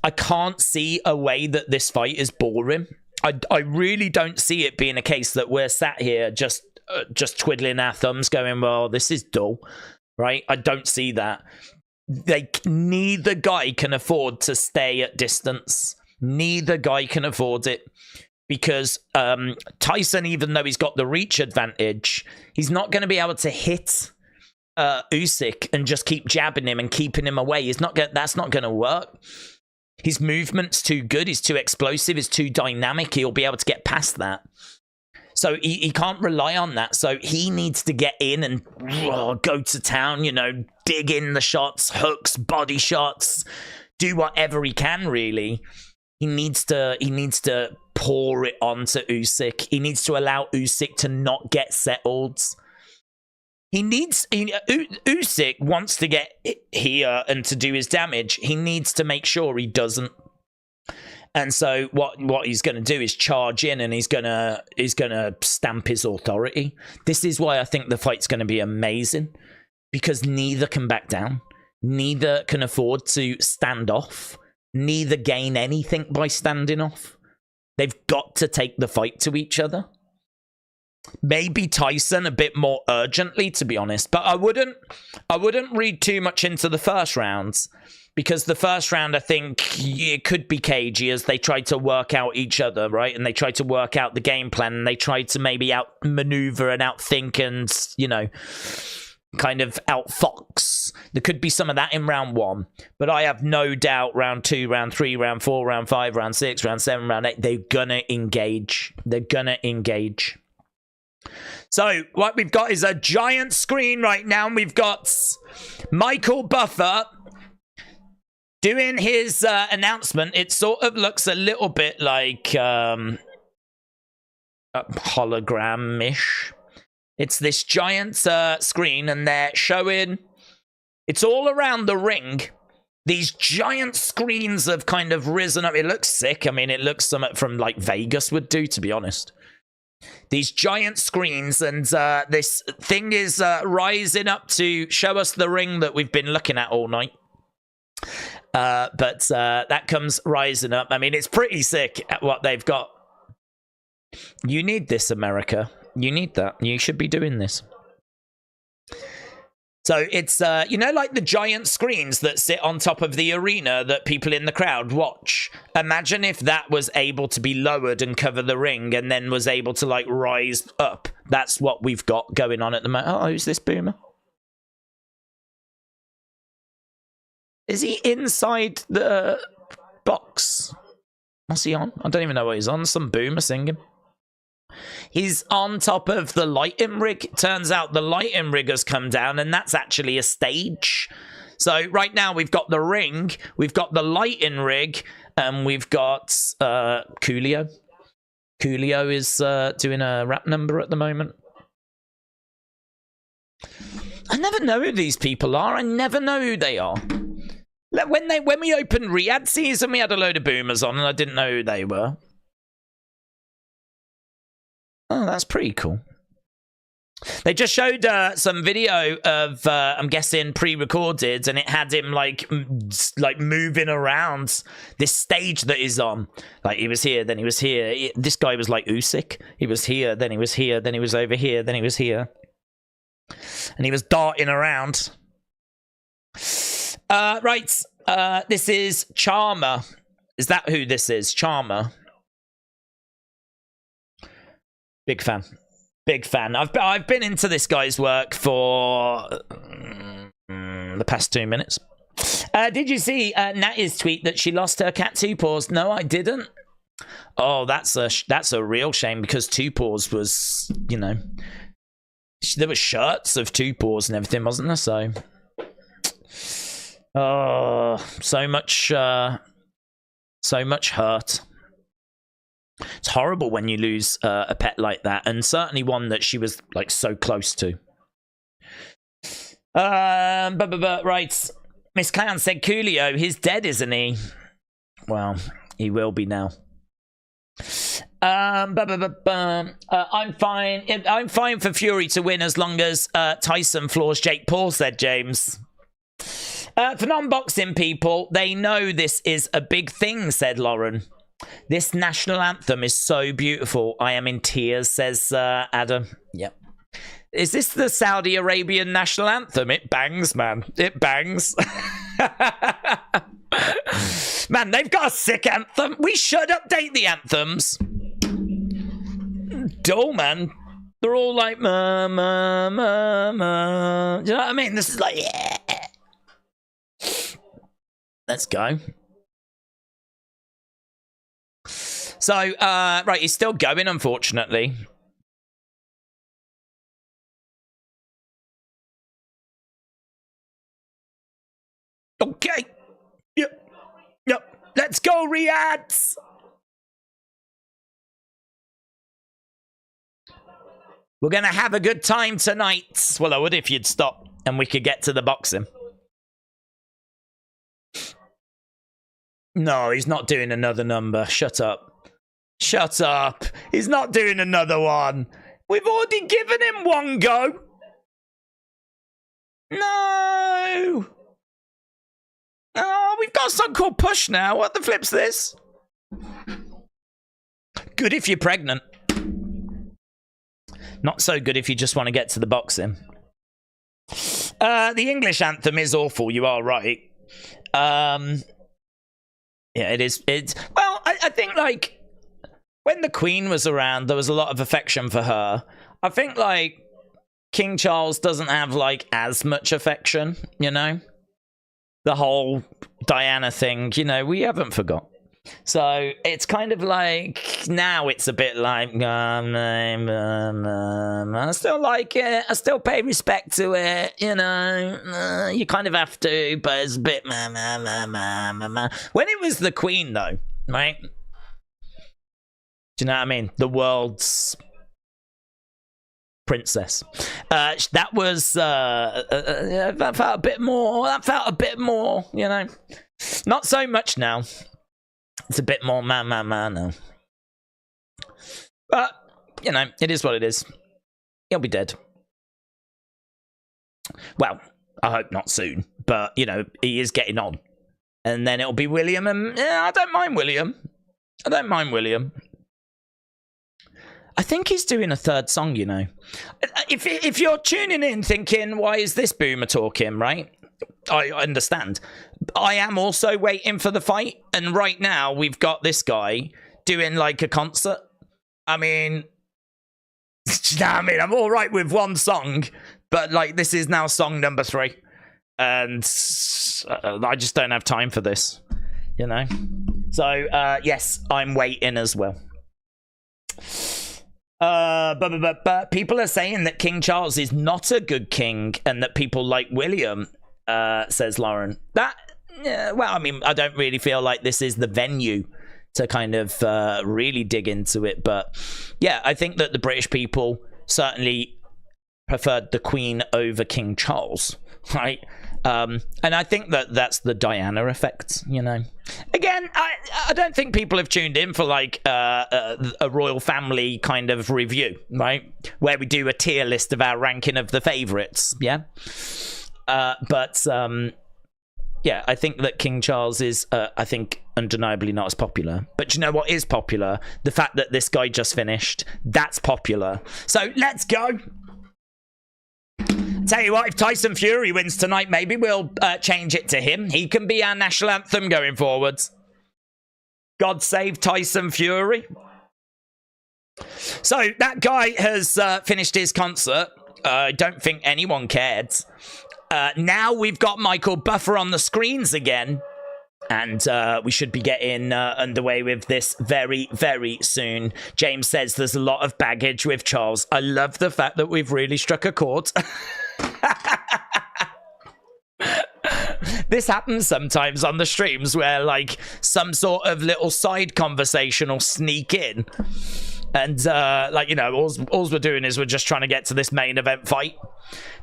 I can't see a way that this fight is boring. I really don't see it being a case that we're sat here just twiddling our thumbs going, well, this is dull, right? I don't see that. Neither guy can afford to stay at distance. Neither guy can afford it. Because Tyson, even though he's got the reach advantage, he's not going to be able to hit Usyk and just keep jabbing him and keeping him away. That's not going to work. His movement's too good. He's too explosive. He's too dynamic. He'll be able to get past that. So he can't rely on that. So he needs to get in and go to town, you know, dig in the shots, hooks, body shots, do whatever he can, really. He needs to pour it onto Usyk. He needs to allow Usyk to not get settled. Usyk wants to get here and to do his damage. He needs to make sure he doesn't. And so what he's going to do is charge in, and he's going to stamp his authority. This is why I think the fight's going to be amazing, because neither can back down. Neither can afford to stand off. Neither gain anything by standing off. They've got to take the fight to each other. Maybe Tyson a bit more urgently, to be honest. But I wouldn't read too much into the first rounds, because the first round, I think it could be cagey as they try to work out each other, right? And they try to work out the game plan, and they try to maybe outmaneuver and outthink and, you know, kind of outfox. There could be some of that in round 1, but I have no doubt round 2, round 3, round 4, round 5, round 6, round 7, round 8, they're gonna engage. They're gonna engage. So what we've got is a giant screen right now, and we've got Michael Buffer doing his announcement. It sort of looks a little bit like hologram-ish. It's this giant screen, and they're showing... It's all around the ring. These giant screens have kind of risen up. It looks sick. I mean, it looks something from, like, Vegas would do, to be honest. These giant screens, and this thing is rising up to show us the ring that we've been looking at all night. But that comes rising up. I mean, it's pretty sick at what they've got. You need this, America. You need that. You should be doing this. So it's, you know, like the giant screens that sit on top of the arena that people in the crowd watch. Imagine if that was able to be lowered and cover the ring and then was able to, like, rise up. That's what we've got going on at the moment. Oh, who's this boomer? Is he inside the box? What's he on? I don't even know what he's on. Some boomer singing. He's on top of the lighting rig. Turns out the lighting rig has come down, and that's actually a stage. So right now we've got the ring, we've got the lighting rig, and we've got Coolio. Coolio is doing a rap number at the moment. I never know who these people are. I never know who they are. When we opened Riyadh season, we had a load of boomers on, and I didn't know who they were. Oh, that's pretty cool. They just showed some video of, I'm guessing, pre-recorded, and it had him, like moving around this stage that he's on. Like, he was here, then he was here. This guy was like Usyk. He was here, then he was here, then he was over here, then he was here. And he was darting around. Right. This is Charmer. Is that who this is? Charmer. Big fan. Big fan. I've been into this guy's work for the past 2 minutes. Did you see Natty's tweet that she lost her cat 2 Paws? No, I didn't. Oh, that's a real shame, because 2 Paws was, you know, there were shirts of 2 Paws and everything, wasn't there? So, oh, so much hurt. It's horrible when you lose a pet like that, and certainly one that she was, like, so close to. Right. Miss Clown said Coolio, he's dead, isn't he? Well, he will be now. I'm fine. I'm fine for Fury to win as long as Tyson floors Jake Paul, said James. For non-boxing people, they know this is a big thing, said Lauren. This national anthem is so beautiful. I am in tears, says Adam. Yep. Is this the Saudi Arabian national anthem? It bangs, man. It bangs. Man, they've got a sick anthem. We should update the anthems. Dull, man. They're all like, ma, ma, ma, ma. Do you know what I mean? This is like, yeah. Let's go. So, right, he's still going, unfortunately. Okay. Yep. Let's go, Riyadh. We're going to have a good time tonight. Well, I would if you'd stop and we could get to the boxing. No, he's not doing another number. Shut up. Shut up. He's not doing another one. We've already given him one go. No. Oh, we've got something called push now. What the flip's this? Good if you're pregnant. Not so good if you just want to get to the boxing. The English anthem is awful. You are right. Yeah, it is. Well, I think, like, when the Queen was around, there was a lot of affection for her. I think, like, King Charles doesn't have, like, as much affection, you know? The whole Diana thing, you know, we haven't forgot. So it's kind of like, now it's a bit like, I still like it, I still pay respect to it, you know, you kind of have to, but it's a bit when it was the Queen, though, right? Do you know what I mean? The world's princess. That was, that felt a bit more, you know? Not so much now. It's a bit more man now. But, you know, it is what it is. He'll be dead. Well, I hope not soon. But, you know, he is getting on. And then it'll be William. And yeah, I don't mind William. I think he's doing a third song, you know. If you're tuning in thinking, why is this boomer talking, right? I understand. I am also waiting for the fight, and right now we've got this guy doing like a concert. I mean, I'm all right with one song, but like this is now song number 3, and I just don't have time for this, you know. So yes, I'm waiting as well. But people are saying that King Charles is not a good king, and that people like William. Says Lauren. That, well, I mean, I don't really feel like this is the venue to kind of really dig into it. But yeah, I think that the British people certainly preferred the Queen over King Charles, right? And I think that that's the Diana effect, you know. Again, I don't think people have tuned in for like a royal family kind of review, right? Where we do a tier list of our ranking of the favourites, yeah? But yeah, I think that King Charles is, I think, undeniably not as popular. But you know what is popular? The fact that this guy just finished. That's popular. So let's go. Tell you what, if Tyson Fury wins tonight, maybe we'll change it to him. He can be our national anthem going forwards. God save Tyson Fury. So that guy has finished his concert. I don't think anyone cared. Now we've got Michael Buffer on the screens again. And we should be getting underway with this very, very soon. James says there's a lot of baggage with Charles. I love the fact that we've really struck a chord. This happens sometimes on the streams where, like, some sort of little side conversation will sneak in. And, like, you know, all we're doing is we're just trying to get to this main event fight.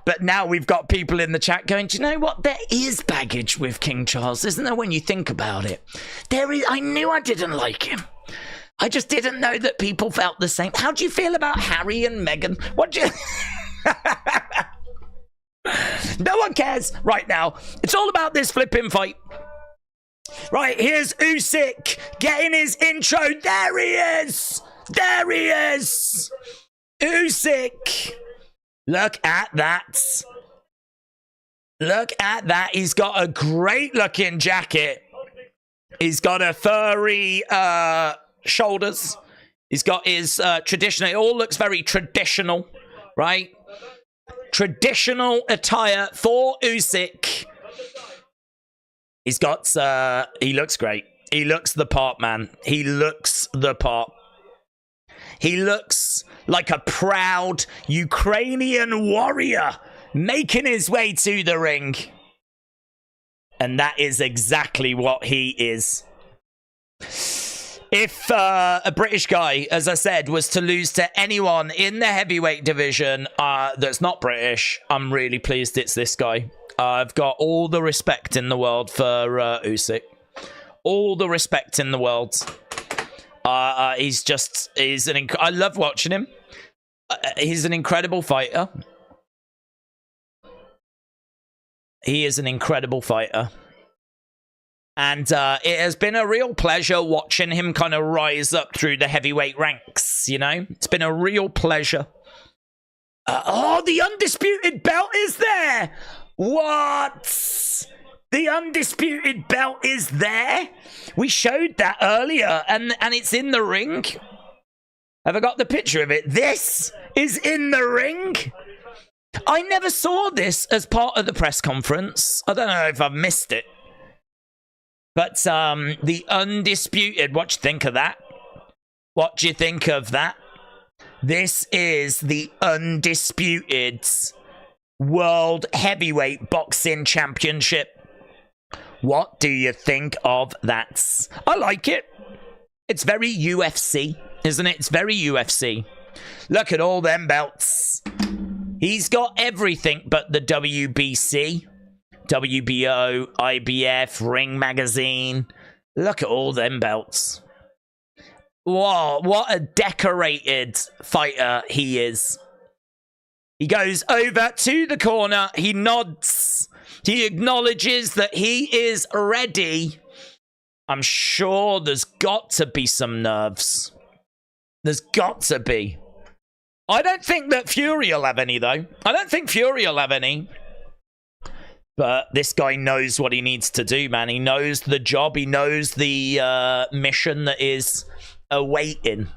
But now we've got people in the chat going, do you know what? There is baggage with King Charles, isn't there, when you think about it? There is. I knew I didn't like him. I just didn't know that people felt the same. How do you feel about Harry and Meghan? What do you... No one cares right now. It's all about this flipping fight. Right, here's Usyk getting his intro. There he is. There he is. Usyk. Look at that. Look at that. He's got a great looking jacket. He's got a furry shoulders. He's got his traditional. It all looks very traditional, right? Traditional attire for Usyk. He's got, he looks great. He looks the part, man. He looks the part. He looks like a proud Ukrainian warrior making his way to the ring. And that is exactly what he is. If a British guy, as I said, was to lose to anyone in the heavyweight division that's not British, I'm really pleased it's this guy. I've got all the respect in the world for Usyk. All the respect in the world. He's I love watching him. He's an incredible fighter. He is an incredible fighter. And it has been a real pleasure watching him kind of rise up through the heavyweight ranks, you know? It's been a real pleasure. Oh, the undisputed belt is there. What? The undisputed belt is there? We showed that earlier, and it's in the ring. Have I got the picture of it? This is in the ring. I never saw this as part of the press conference. I don't know if I've missed it. But the undisputed, what do you think of that? What do you think of that? This is the undisputed World Heavyweight Boxing Championship. What do you think of that? I like it. It's very UFC, isn't it? It's very UFC. Look at all them belts. He's got everything but the WBC, WBO, IBF, Ring Magazine. Look at all them belts. Whoa, what a decorated fighter he is. He goes over to the corner. He nods. He acknowledges that he is ready. I'm sure there's got to be some nerves. There's got to be. I don't think that Fury will have any, though. I don't think Fury will have any. But this guy knows what he needs to do, man. He knows the job. He knows the mission that is awaiting.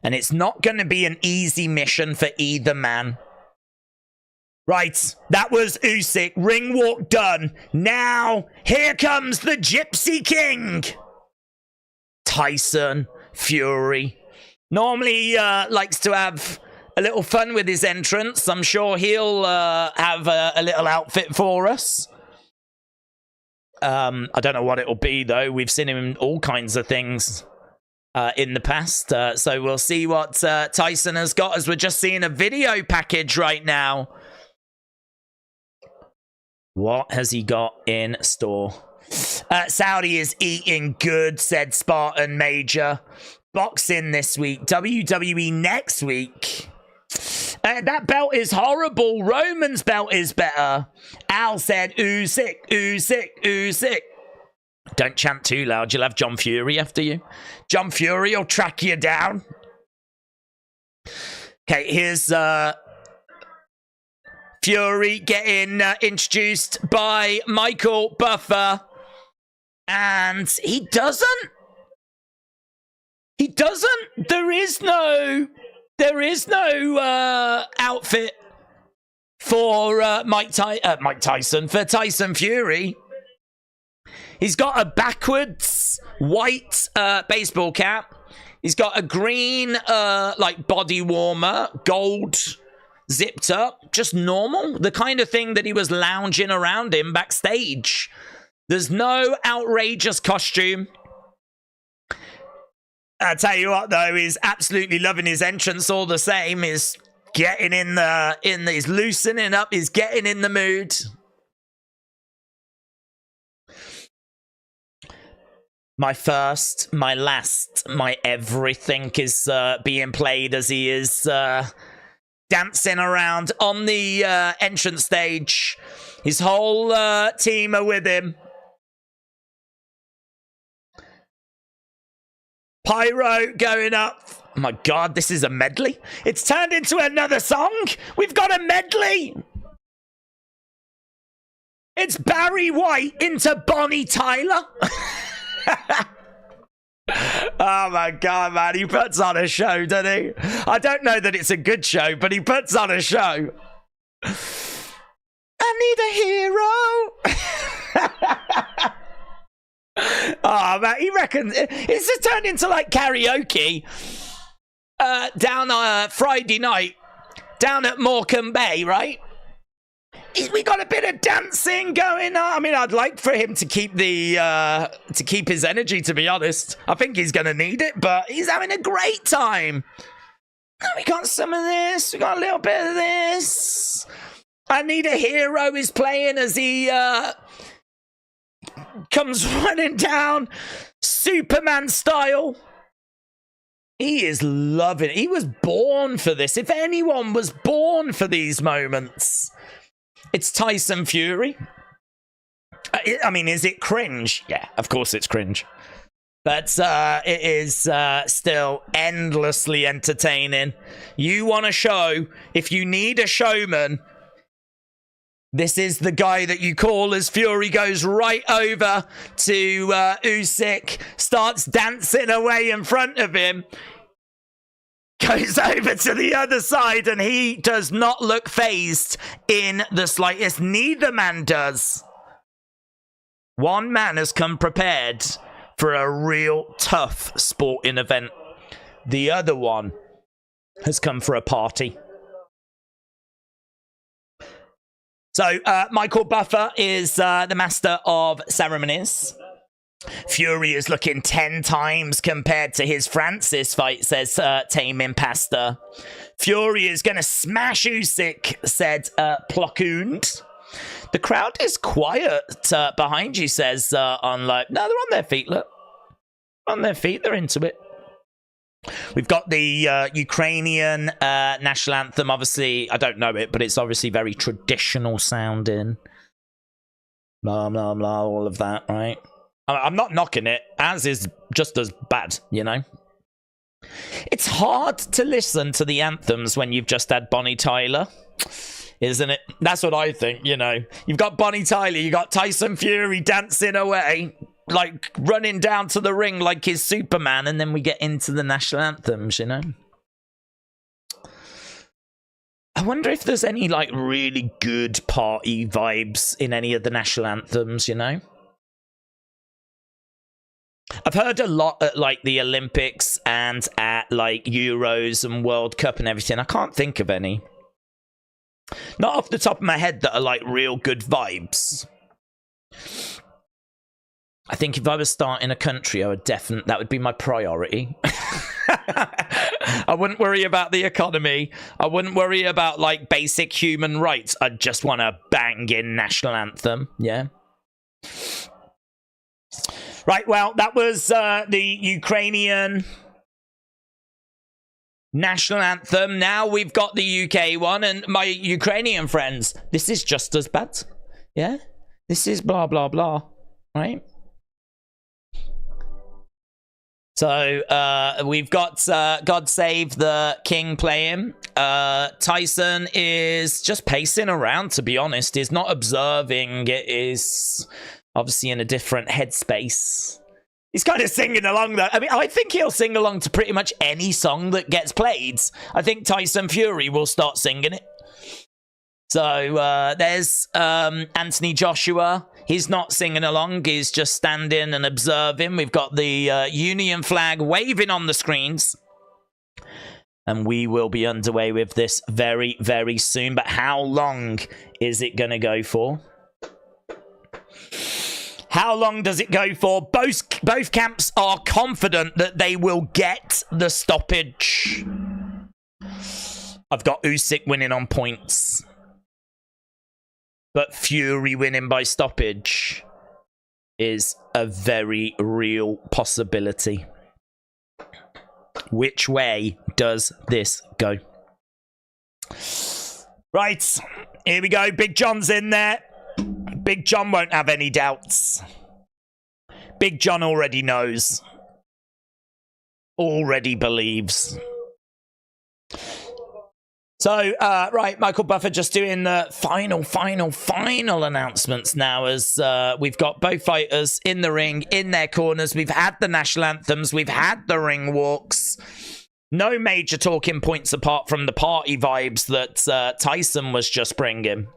And it's not going to be an easy mission for either man. Right, that was Usyk. Ring walk done. Now, here comes the Gypsy King. Tyson Fury. Normally likes to have a little fun with his entrance. I'm sure he'll have a little outfit for us. I don't know what it'll be, though. We've seen him in all kinds of things in the past. So we'll see what Tyson has got, as we're just seeing a video package right now. What has he got in store? Saudi is eating good, said Spartan Major. Boxing this week, WWE next week. That belt is horrible. Roman's belt is better. Al said, Usyk, Usyk, Usyk. Don't chant too loud. You'll have John Fury after you. John Fury will track you down. Okay, here's Fury getting introduced by Michael Buffer. And he doesn't. He doesn't. There is no outfit for for Tyson Fury. He's got a backwards white baseball cap. He's got a green like body warmer, gold zipped up, just normal, the kind of thing that he was lounging around in backstage. There's no outrageous costume. I tell you what, though, he's absolutely loving his entrance all the same. He's getting he's loosening up. He's getting in the mood. My first, my last, my everything is being played as he is dancing around on the entrance stage. His whole team are with him. Pyro going up. Oh my God, this is a medley. It's turned into another song. We've got a medley. It's Barry White into Bonnie Tyler. Oh my God, man. He puts on a show, doesn't he? I don't know that it's a good show, but he puts on a show. I need a hero. Oh, man, he reckons it's just turned into like karaoke down Friday night down at Morecambe Bay, right? We got a bit of dancing going on. I mean, I'd like for him to keep his energy, to be honest. I think he's going to need it, but he's having a great time. We got some of this. We got a little bit of this. I Need a Hero is playing as he comes running down Superman style. He is loving it. He was born for this. If anyone was born for these moments, it's Tyson Fury. I mean, is it cringe? Yeah, of course it's cringe. But it is still endlessly entertaining. You want a show, if you need a showman, this is the guy that you call as Fury goes right over to Usyk, starts dancing away in front of him, goes over to the other side, and he does not look phased in the slightest. Neither man does. One man has come prepared for a real tough sporting event. The other one has come for a party. So, Michael Buffer is the master of ceremonies. Fury is looking 10 times compared to his Francis fight, says Tame Impasta. Fury is going to smash Usyk, said Plockund. The crowd is quiet behind you, says on like, no, they're on their feet, look. On their feet, they're into it. We've got the Ukrainian national anthem. Obviously, I don't know it, but it's obviously very traditional sounding. Blah, blah, blah, all of that, right? I'm not knocking it. As is just as bad, you know? It's hard to listen to the anthems when you've just had Bonnie Tyler, isn't it? That's what I think, you know. You've got Bonnie Tyler, you got Tyson Fury dancing away, like running down to the ring like he's Superman, and then we get into the national anthems, you know? I wonder if there's any, like, really good party vibes in any of the national anthems, you know? I've heard a lot at, like, the Olympics and at, like, Euros and World Cup and everything. I can't think of any. Not off the top of my head that are, like, real good vibes. I think if I was starting a country, I would that would be my priority. I wouldn't worry about the economy. I wouldn't worry about, like, basic human rights. I'd just want a banging national anthem, yeah? Right, well, that was the Ukrainian national anthem. Now we've got the UK one, and my Ukrainian friends, this is just as bad. Yeah? This is blah, blah, blah. Right? So, we've got God Save the King playing. Tyson is just pacing around, to be honest. He's not observing. It is obviously in a different headspace. He's kind of singing along, though. I mean, I think he'll sing along to pretty much any song that gets played. I think Tyson Fury will start singing it. So, there's Anthony Joshua. He's not singing along. He's just standing and observing. We've got the Union flag waving on the screens. And we will be underway with this very, very soon. But how long is it going to go for? How long does it go for? Both camps are confident that they will get the stoppage. I've got Usyk winning on points. But Fury winning by stoppage is a very real possibility. Which way does this go? Right, here we go. Big John's in there. Big John won't have any doubts. Big John already knows. Already believes. So, right, Michael Buffer just doing the final announcements now as we've got both fighters in the ring, in their corners. We've had the national anthems. We've had the ring walks. No major talking points apart from the party vibes that Tyson was just bringing.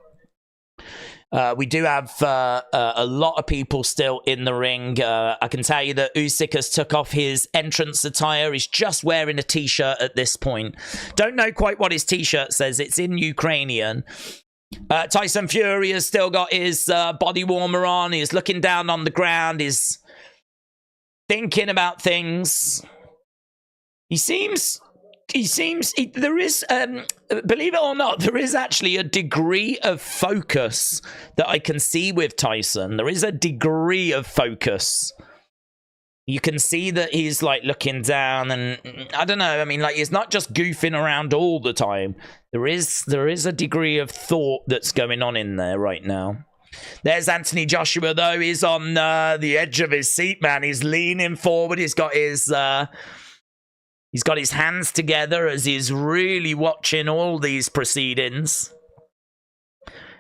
We do have a lot of people still in the ring. I can tell you that Usyk has took off his entrance attire. He's just wearing a t-shirt at this point. Don't know quite what his t-shirt says. It's in Ukrainian. Tyson Fury has still got his body warmer on. He's looking down on the ground. He's thinking about things. There is, believe it or not, there is actually a degree of focus that I can see with Tyson. There is a degree of focus. You can see that he's like looking down and I don't know. I mean, like he's not just goofing around all the time. There is a degree of thought that's going on in there right now. There's Anthony Joshua, though. He's on the edge of his seat, man. He's leaning forward. He's got his hands together as he's really watching all these proceedings.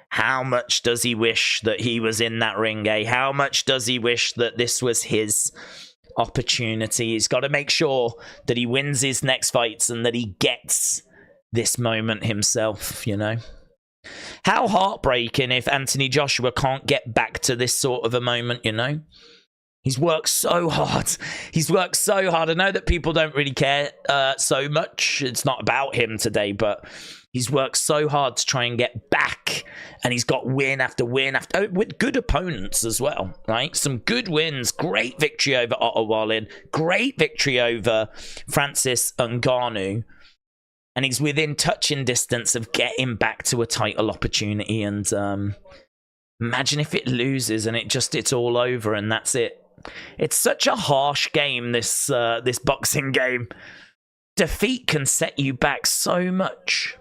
How much does he wish that he was in that ring, eh? How much does he wish that this was his opportunity? He's got to make sure that he wins his next fights and that he gets this moment himself, you know? How heartbreaking if Anthony Joshua can't get back to this sort of a moment, you know? He's worked so hard. He's worked so hard. I know that people don't really care so much. It's not about him today, but he's worked so hard to try and get back. And he's got win after win after with good opponents as well, right? Some good wins. Great victory over Otawalin. Great victory over Francis Ngannou. And he's within touching distance of getting back to a title opportunity. And imagine if it loses and it's all over and that's it. It's such a harsh game, this boxing game. Defeat can set you back so much.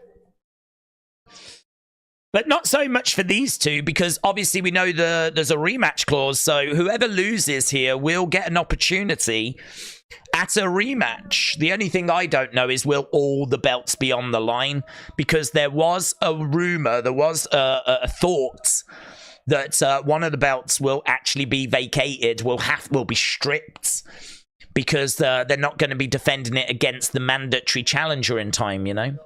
But not so much for these two, because obviously we know there's a rematch clause. So whoever loses here will get an opportunity at a rematch. The only thing I don't know is, will all the belts be on the line? Because there was a rumor, there was a thought that one of the belts will actually be vacated, will be stripped, because they're not going to be defending it against the mandatory challenger in time, you know?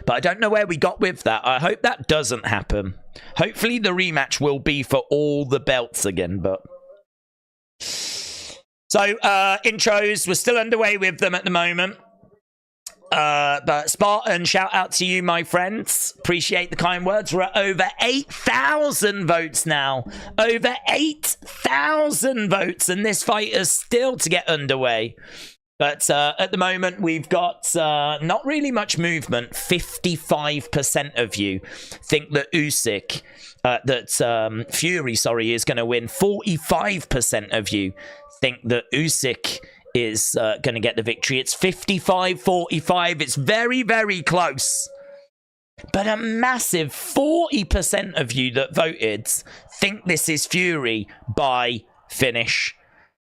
But I don't know where we got with that. I hope that doesn't happen. Hopefully the rematch will be for all the belts again, but... So, intros, we're still underway with them at the moment. But Spartan, shout out to you, my friends. Appreciate the kind words. We're at over 8,000 votes now. Over 8,000 votes, and this fight is still to get underway. But at the moment, we've got not really much movement. 55% of you think that Usyk, Fury, sorry, is going to win. 45% of you think that Usyk is going to get the victory. It's 55-45. It's very, very close. But a massive 40% of you that voted think this is Fury by finish.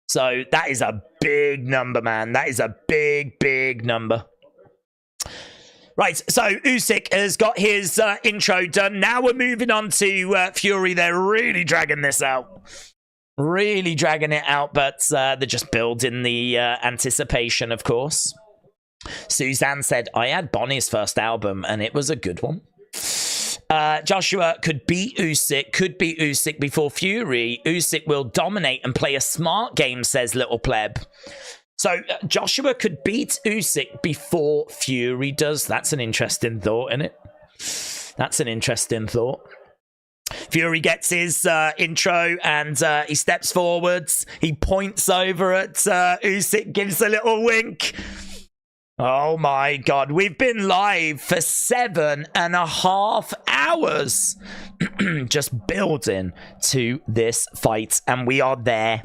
So that is a big number, man. That is a big, big number. Right, so Usyk has got his intro done. Now we're moving on to Fury. They're really dragging this out. Really dragging it out, but they're just building the anticipation, of course. Suzanne said, I had Bonnie's first album, and it was a good one. Joshua could beat Usyk before Fury. Usyk will dominate and play a smart game, says Little Pleb. So Joshua could beat Usyk before Fury does. That's an interesting thought, isn't it? That's an interesting thought. Fury gets his intro and he steps forwards. He points over at Usyk, gives a little wink. Oh my God, we've been live for 7.5 hours just building to this fight, and we are there.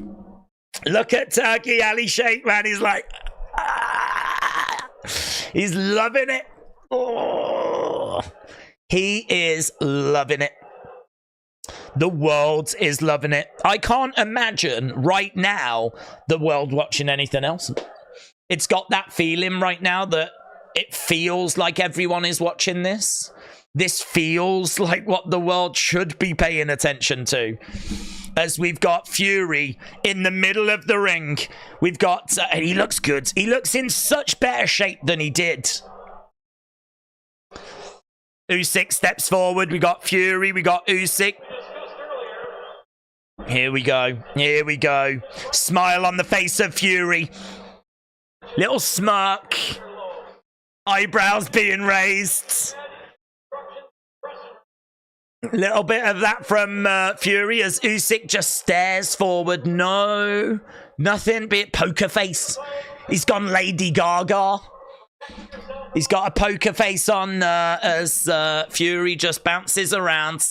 Look at Turkey Ali Sheikh, man. He's like, he's loving it. Oh, he is loving it. The world is loving it. I can't imagine right now the world watching anything else. It's got that feeling right now that it feels like everyone is watching this. This feels like what the world should be paying attention to. As we've got Fury in the middle of the ring. We've got... he looks good. He looks in such better shape than he did. Usyk steps forward. We got Fury. We got Usyk. Here we go. Here we go. Smile on the face of Fury. Little smirk. Eyebrows being raised. Little bit of that from Fury as Usyk just stares forward. No. Nothing. Be it poker face. He's gone Lady Gaga. He's got a poker face on as Fury just bounces around.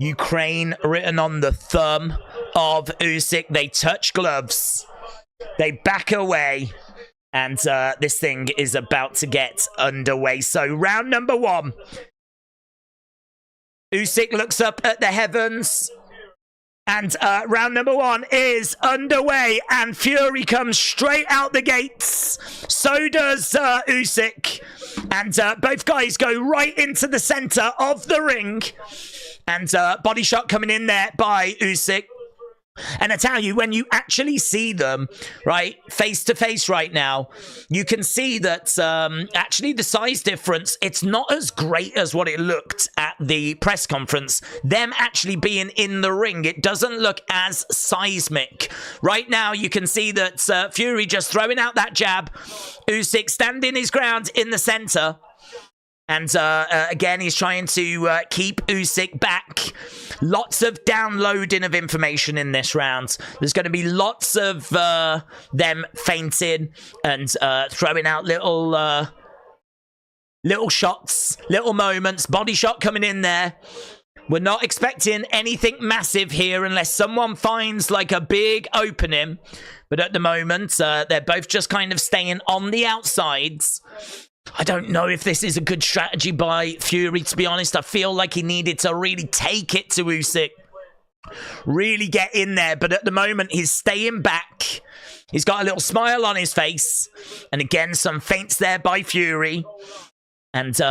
Ukraine written on the thumb of Usyk. They touch gloves. They back away. And this thing is about to get underway. So round number 1. Usyk looks up at the heavens. And round number 1 is underway, and Fury comes straight out the gates. So does Usyk. And both guys go right into the center of the ring. And body shot coming in there by Usyk. And I tell you, when you actually see them, right, face to face right now, you can see that actually the size difference, it's not as great as what it looked at the press conference. Them actually being in the ring, it doesn't look as seismic. Right now, you can see that Fury just throwing out that jab. Usyk standing his ground in the center. And again, he's trying to keep Usyk back. Lots of downloading of information in this round. There's going to be lots of them feinting and throwing out little shots, little moments. Body shot coming in there. We're not expecting anything massive here unless someone finds like a big opening. But at the moment, they're both just kind of staying on the outsides. I don't know if this is a good strategy by Fury, to be honest. I feel like he needed to really take it to Usyk. Really get in there. But at the moment, he's staying back. He's got a little smile on his face. And again, some feints there by Fury. And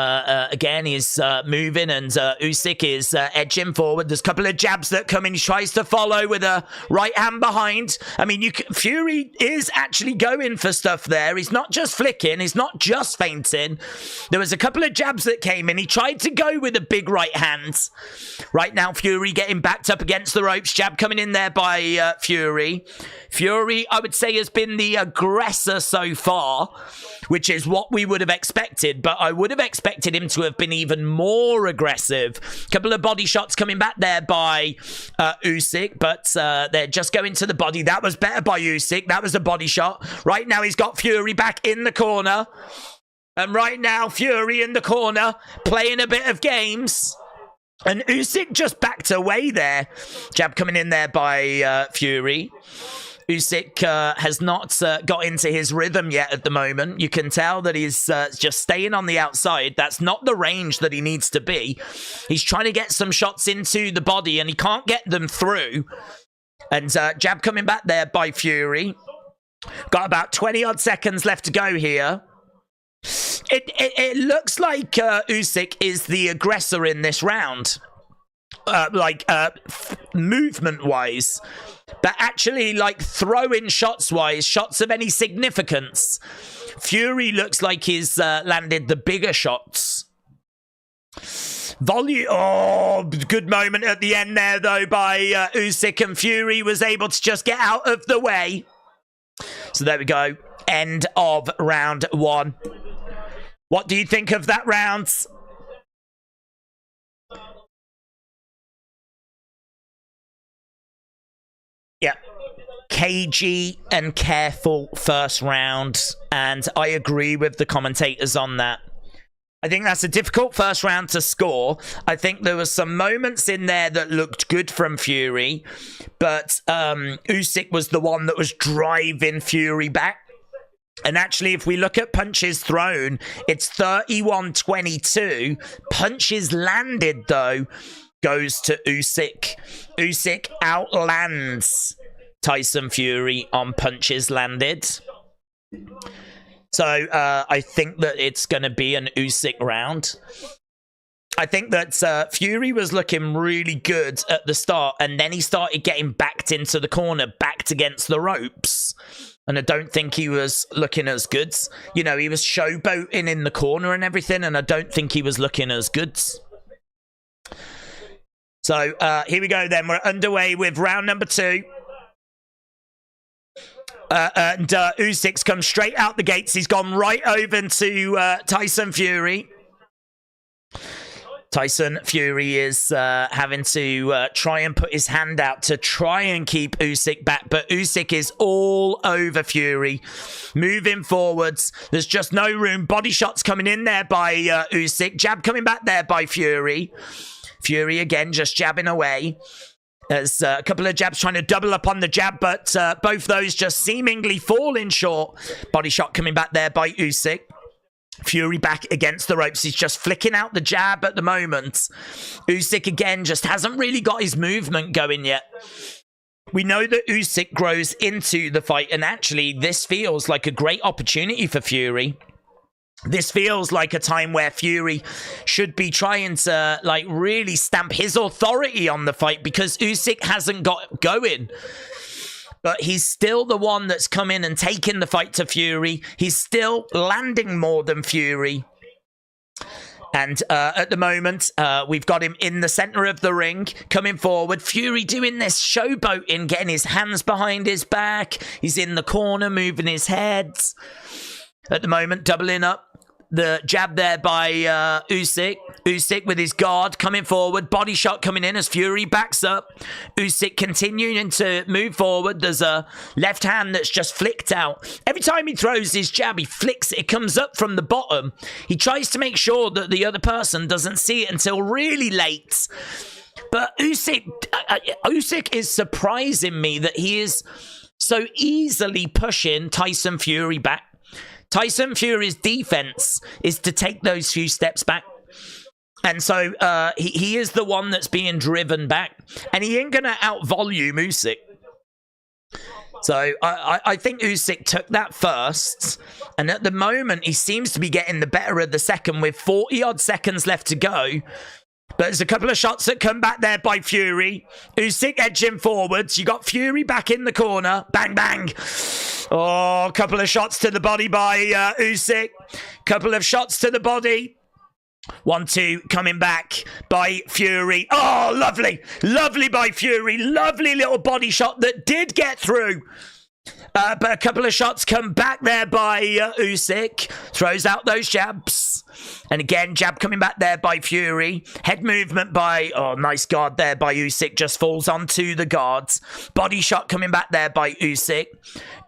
again, he's moving, and Usyk is edging forward. There's a couple of jabs that come in. He tries to follow with a right hand behind. I mean, Fury is actually going for stuff there. He's not just flicking. He's not just feinting. There was a couple of jabs that came in. He tried to go with a big right hand. Right now, Fury getting backed up against the ropes. Jab coming in there by Fury. Fury, I would say, has been the aggressor so far, which is what we would have expected, but I would have expected him to have been even more aggressive. Couple of body shots coming back there by Usyk, but they're just going to the body. That was better by Usyk. That was a body shot. Right now, he's got Fury back in the corner. And right now, Fury in the corner, playing a bit of games. And Usyk just backed away there. Jab coming in there by Fury. Usyk has not got into his rhythm yet at the moment. You can tell that he's just staying on the outside. That's not the range that he needs to be. He's trying to get some shots into the body, and he can't get them through. And jab coming back there by Fury. Got about 20-odd seconds left to go here. It looks like Usyk is the aggressor in this round. Movement-wise. But actually, like, throwing shots-wise, shots of any significance, Fury looks like he's landed the bigger shots. Volume. Oh, good moment at the end there, though, by Usyk, and Fury was able to just get out of the way. So there we go. End of round 1. What do you think of that round? Yeah. Cagey and careful first round, and I agree with the commentators on that. I think that's a difficult first round to score. I think there were some moments in there that looked good from Fury, but Usyk was the one that was driving Fury back. And actually, if we look at punches thrown, it's 31-22. Punches landed, though, goes to Usyk. Usyk outlands Tyson Fury on punches landed. So I think that it's going to be an Usyk round. I think that Fury was looking really good at the start, and then he started getting backed into the corner, backed against the ropes. And I don't think he was looking as good. You know, he was showboating in the corner and everything, and I don't think he was looking as good. So here we go then. We're underway with round number 2. And Usyk's come straight out the gates. He's gone right over to Tyson Fury. Tyson Fury is having to try and put his hand out to try and keep Usyk back. But Usyk is all over Fury. Moving forwards. There's just no room. Body shots coming in there by Usyk. Jab coming back there by Fury. Fury again just jabbing away. There's a couple of jabs trying to double up on the jab, but both those just seemingly falling short. Body shot coming back there by Usyk. Fury back against the ropes. He's just flicking out the jab at the moment. Usyk, again, just hasn't really got his movement going yet. We know that Usyk grows into the fight, and actually, this feels like a great opportunity for Fury. This feels like a time where Fury should be trying to, like, really stamp his authority on the fight, because Usyk hasn't got going. But he's still the one that's come in and taken the fight to Fury. He's still landing more than Fury. And at the moment, we've got him in the center of the ring, coming forward. Fury doing this showboating, getting his hands behind his back. He's in the corner, moving his head. At the moment, doubling up. The jab there by Usyk. Usyk with his guard coming forward. Body shot coming in as Fury backs up. Usyk continuing to move forward. There's a left hand that's just flicked out. Every time he throws his jab, he flicks it. It comes up from the bottom. He tries to make sure that the other person doesn't see it until really late. But Usyk is surprising me that he is so easily pushing Tyson Fury back. Tyson Fury's defense is to take those few steps back. And so he is the one that's being driven back. And he ain't going to out-volume Usyk. So I think Usyk took that first. And at the moment, he seems to be getting the better of the second with 40-odd seconds left to go. But there's a couple of shots that come back there by Fury. Usyk edging forwards. You got Fury back in the corner. Bang, bang. Oh, a couple of shots to the body by Usyk. Couple of shots to the body. 1-2 coming back by Fury. Oh, lovely. Lovely by Fury. Lovely little body shot that did get through. But a couple of shots come back there by Usyk. Throws out those jabs. And again, jab coming back there by Fury. Head movement by... Oh, nice guard there by Usyk. Just falls onto the guards. Body shot coming back there by Usyk.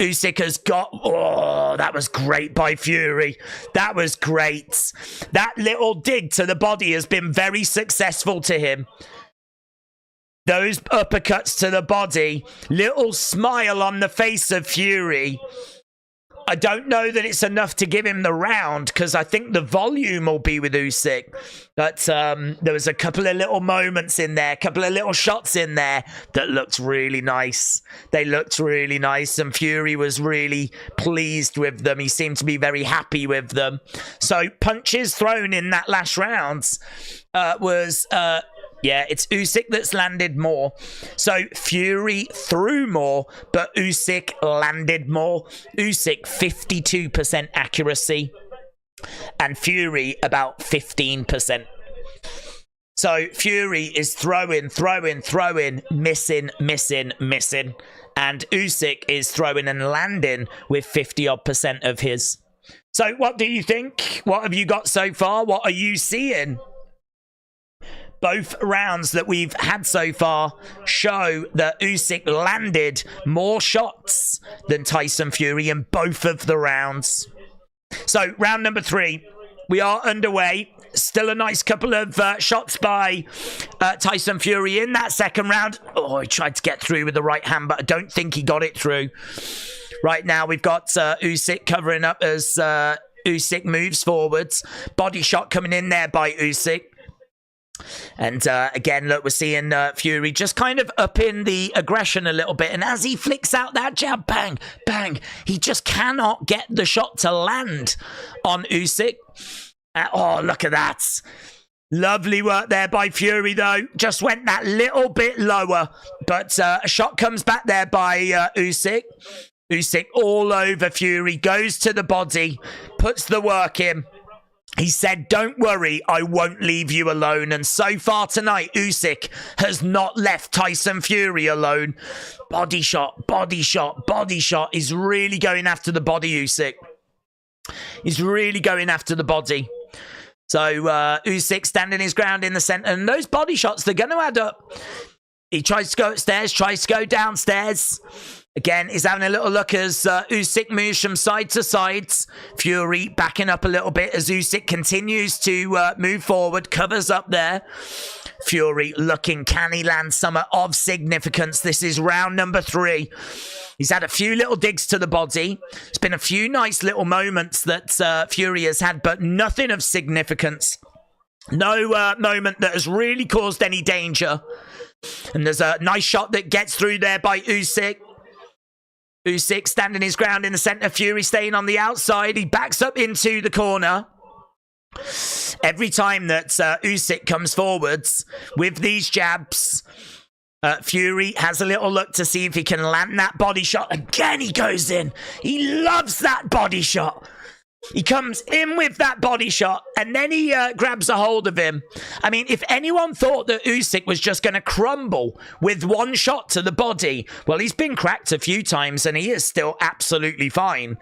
Usyk has got... Oh, that was great by Fury. That was great. That little dig to the body has been very successful to him. Those uppercuts to the body. Little smile on the face of Fury. I don't know that it's enough to give him the round, because I think the volume will be with Usyk. But there was a couple of little moments in there, a couple of little shots in there that looked really nice. They looked really nice, and Fury was really pleased with them. He seemed to be very happy with them. So punches thrown in that last round was... yeah, it's Usyk that's landed more. So Fury threw more, but Usyk landed more. Usyk 52% accuracy and Fury about 15%. So Fury is throwing, missing. And Usyk is throwing and landing with 50-odd% of his. So what do you think? What have you got so far? What are you seeing? Both rounds that we've had so far show that Usyk landed more shots than Tyson Fury in both of the rounds. So, round number 3, we are underway. Still a nice couple of shots by Tyson Fury in that second round. Oh, he tried to get through with the right hand, but I don't think he got it through. Right now, we've got Usyk covering up as Usyk moves forwards. Body shot coming in there by Usyk. And again, look, we're seeing Fury just kind of upping the aggression a little bit. And as he flicks out that jab, bang, bang, he just cannot get the shot to land on Usyk. Oh, look at that. Lovely work there by Fury, though. Just went that little bit lower. But a shot comes back there by Usyk. Usyk all over Fury, goes to the body, puts the work in. He said, don't worry, I won't leave you alone. And so far tonight, Usyk has not left Tyson Fury alone. Body shot, body shot, body shot. He's really going after the body, Usyk. He's really going after the body. So Usyk standing his ground in the center. And those body shots, they're going to add up. He tries to go upstairs, tries to go downstairs. Again, he's having a little look as Usyk moves from side to side. Fury backing up a little bit as Usyk continues to move forward, covers up there. Fury looking, can he land some of significance? This is round number 3. He's had a few little digs to the body. It's been a few nice little moments that Fury has had, but nothing of significance. No moment that has really caused any danger. And there's a nice shot that gets through there by Usyk. Usyk standing his ground in the centre. Fury staying on the outside. He backs up into the corner. Every time that Usyk comes forwards with these jabs, Fury has a little look to see if he can land that body shot. Again, he goes in. He loves that body shot. He comes in with that body shot, and then he grabs a hold of him. I mean, if anyone thought that Usyk was just going to crumble with one shot to the body, well, he's been cracked a few times, and he is still absolutely fine.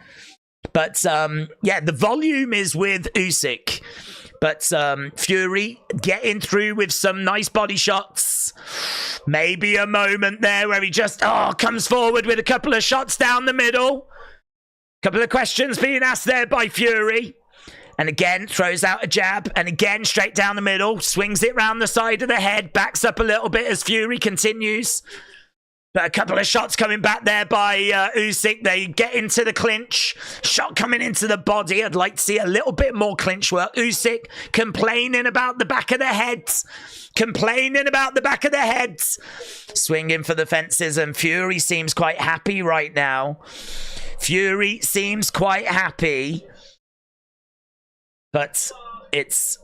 But, yeah, the volume is with Usyk. But Fury getting through with some nice body shots. Maybe a moment there where he just, comes forward with a couple of shots down the middle. Couple of questions being asked there by Fury. And again, throws out a jab. And again, straight down the middle. Swings it round the side of the head. Backs up a little bit as Fury continues. But a couple of shots coming back there by Usyk. They get into the clinch. Shot coming into the body. I'd like to see a little bit more clinch work. Usyk complaining about the back of the heads. Complaining about the back of the heads. Swinging for the fences. And Fury seems quite happy right now. Fury seems quite happy, but it's...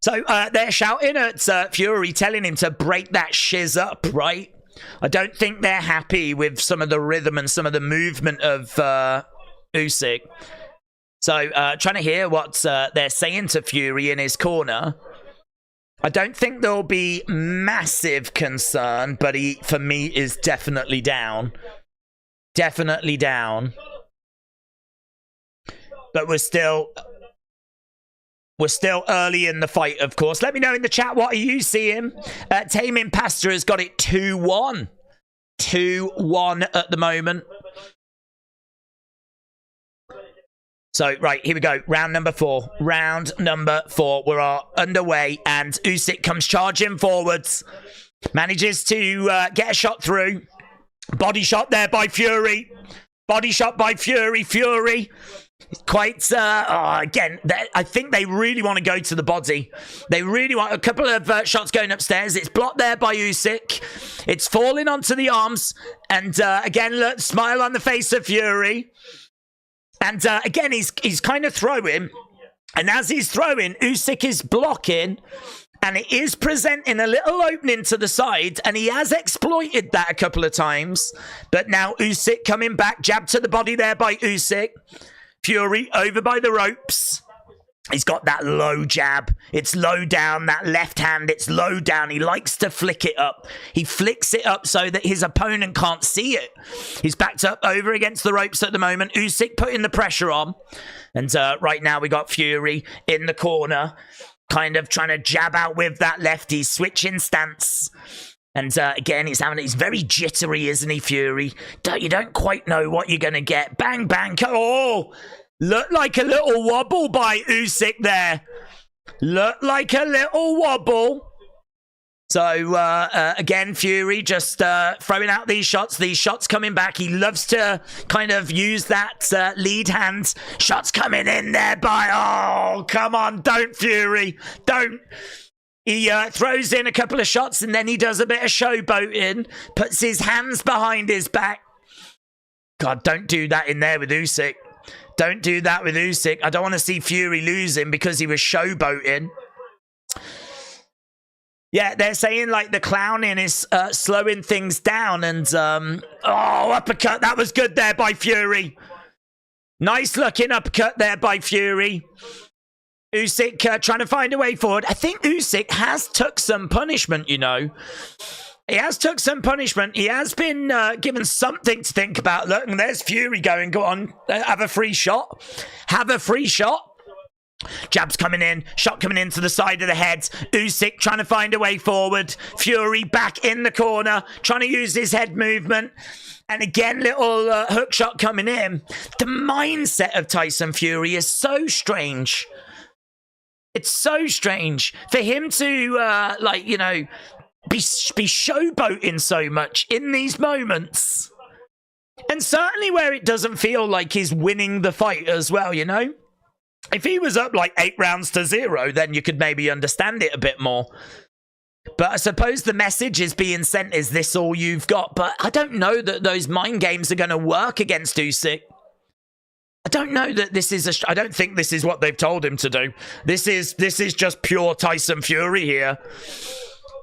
So they're shouting at Fury, telling him to break that shiz up, right? I don't think they're happy with some of the rhythm and some of the movement of Usyk. So, trying to hear what they're saying to Fury in his corner. I don't think there'll be massive concern, but he, for me, is definitely down. Definitely down. But we're still early in the fight, of course. Let me know in the chat, what are you seeing? Tamin Pasta has got it 2-1. 2-1 at the moment. So, right, here we go. Round number 4. Round number 4. We're underway, and Usyk comes charging forwards. Manages to get a shot through. Body shot there by Fury. Body shot by Fury. Fury. Quite, again, I think they really want to go to the body. They really want a couple of shots going upstairs. It's blocked there by Usyk. It's falling onto the arms. And, again, look, smile on the face of Fury. And again, he's kind of throwing. And as he's throwing, Usyk is blocking. And it is presenting a little opening to the side. And he has exploited that a couple of times. But now Usyk coming back. Jab to the body there by Usyk. Fury over by the ropes. He's got that low jab. It's low down. That left hand, it's low down. He likes to flick it up. He flicks it up so that his opponent can't see it. He's backed up over against the ropes at the moment. Usyk putting the pressure on. And right now we got Fury in the corner. Kind of trying to jab out with that left. He's switching stance. And again, he's very jittery, isn't he, Fury? You don't quite know what you're going to get. Bang, bang. Oh! Looked like a little wobble by Usyk there. Looked like a little wobble. So, again, Fury just throwing out these shots coming back. He loves to kind of use that lead hand. Shots coming in there by... Oh, come on, don't, Fury. Don't. He throws in a couple of shots and then he does a bit of showboating. Puts his hands behind his back. God, don't do that in there with Usyk. Don't do that with Usyk. I don't want to see Fury losing because he was showboating. Yeah, they're saying like the clowning is slowing things down. And, uppercut. That was good there by Fury. Nice looking uppercut there by Fury. Usyk trying to find a way forward. I think Usyk has took some punishment, you know. He has took some punishment. He has been given something to think about. Look, and there's Fury going. Go on, have a free shot. Have a free shot. Jabs coming in, shot coming into the side of the head. Usyk trying to find a way forward. Fury back in the corner, trying to use his head movement. And again, little hook shot coming in. The mindset of Tyson Fury is so strange. It's so strange for him to, like, you know, be showboating so much in these moments. And certainly where it doesn't feel like he's winning the fight as well, you know? If he was up like 8-0, then you could maybe understand it a bit more. But I suppose the message is being sent, is this all you've got? But I don't know that those mind games are going to work against Usyk. I don't know that this is I don't think this is what they've told him to do. This is just pure Tyson Fury here.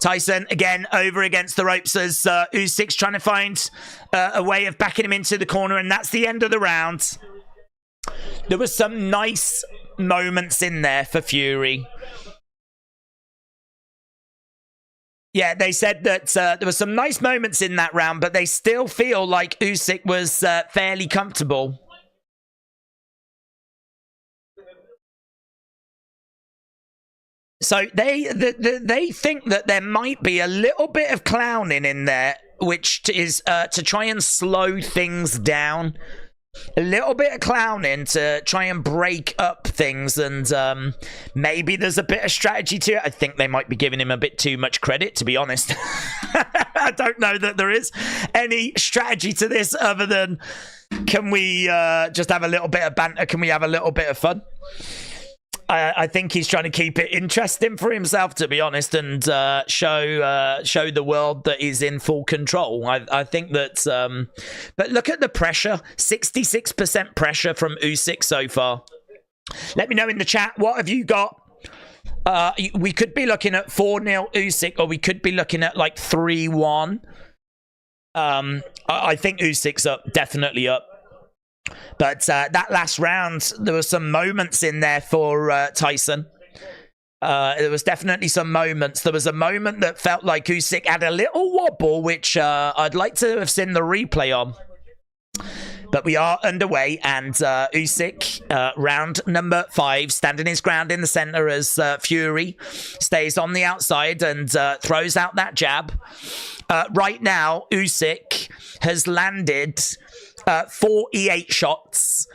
Tyson, again, over against the ropes as Usyk's trying to find a way of backing him into the corner, and that's the end of the round. There were some nice moments in there for Fury. Yeah, they said that there were some nice moments in that round, but they still feel like Usyk was fairly comfortable. So they think that there might be a little bit of clowning in there, which is to try and slow things down. A little bit of clowning to try and break up things, and maybe there's a bit of strategy to it. I think they might be giving him a bit too much credit, to be honest. I don't know that there is any strategy to this other than, can we just have a little bit of banter? Can we have a little bit of fun? I think he's trying to keep it interesting for himself, to be honest, and show the world that he's in full control. I think that, but look at the pressure, 66% pressure from Usyk so far. Let me know in the chat, what have you got? We could be looking at 4-0 Usyk, or we could be looking at like 3-1. I think Usyk's up, definitely up. But that last round, there were some moments in there for Tyson. There was definitely some moments. There was a moment that felt like Usyk had a little wobble, which I'd like to have seen the replay on. But we are underway, and Usyk, round number 5, standing his ground in the center as Fury stays on the outside and throws out that jab. Right now, Usyk has landed 48 shots.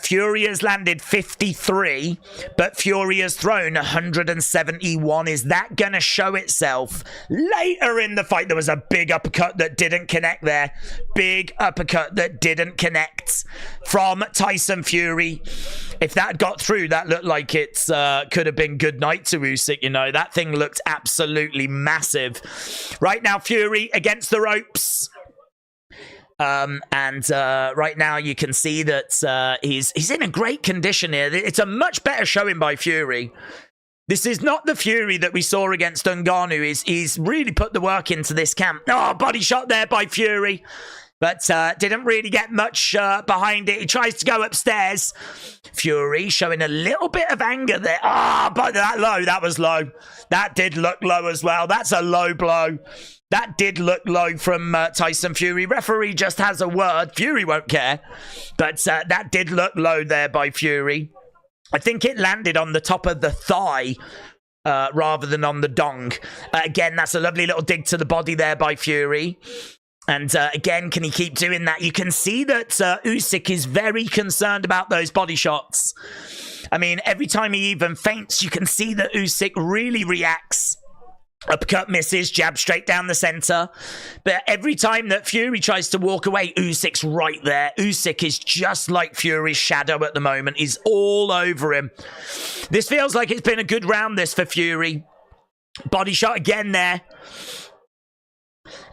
Fury has landed 53, but Fury has thrown 171. Is that going to show itself later in the fight? There was a big uppercut that didn't connect there. Big uppercut that didn't connect from Tyson Fury. If that got through, that looked like it could have been good night to Usyk, you know. That thing looked absolutely massive. Right now, Fury against the ropes. Right now you can see that he's in a great condition here. It's a much better showing by Fury. This is not the Fury that we saw against Ngannou. He's really put the work into this camp. Oh, body shot there by Fury. But didn't really get much behind it. He tries to go upstairs. Fury showing a little bit of anger there. Ah, but that low, that was low. That did look low as well. That's a low blow. That did look low from Tyson Fury. Referee just has a word. Fury won't care. But that did look low there by Fury. I think it landed on the top of the thigh rather than on the dong. Again, that's a lovely little dig to the body there by Fury. And again, can he keep doing that? You can see that Usyk is very concerned about those body shots. I mean, every time he even feints, you can see that Usyk really reacts. Uppercut misses, jab straight down the center. But every time that Fury tries to walk away, Usyk's right there. Usyk is just like Fury's shadow at the moment. He's all over him. This feels like it's been a good round, this, for Fury. Body shot again there.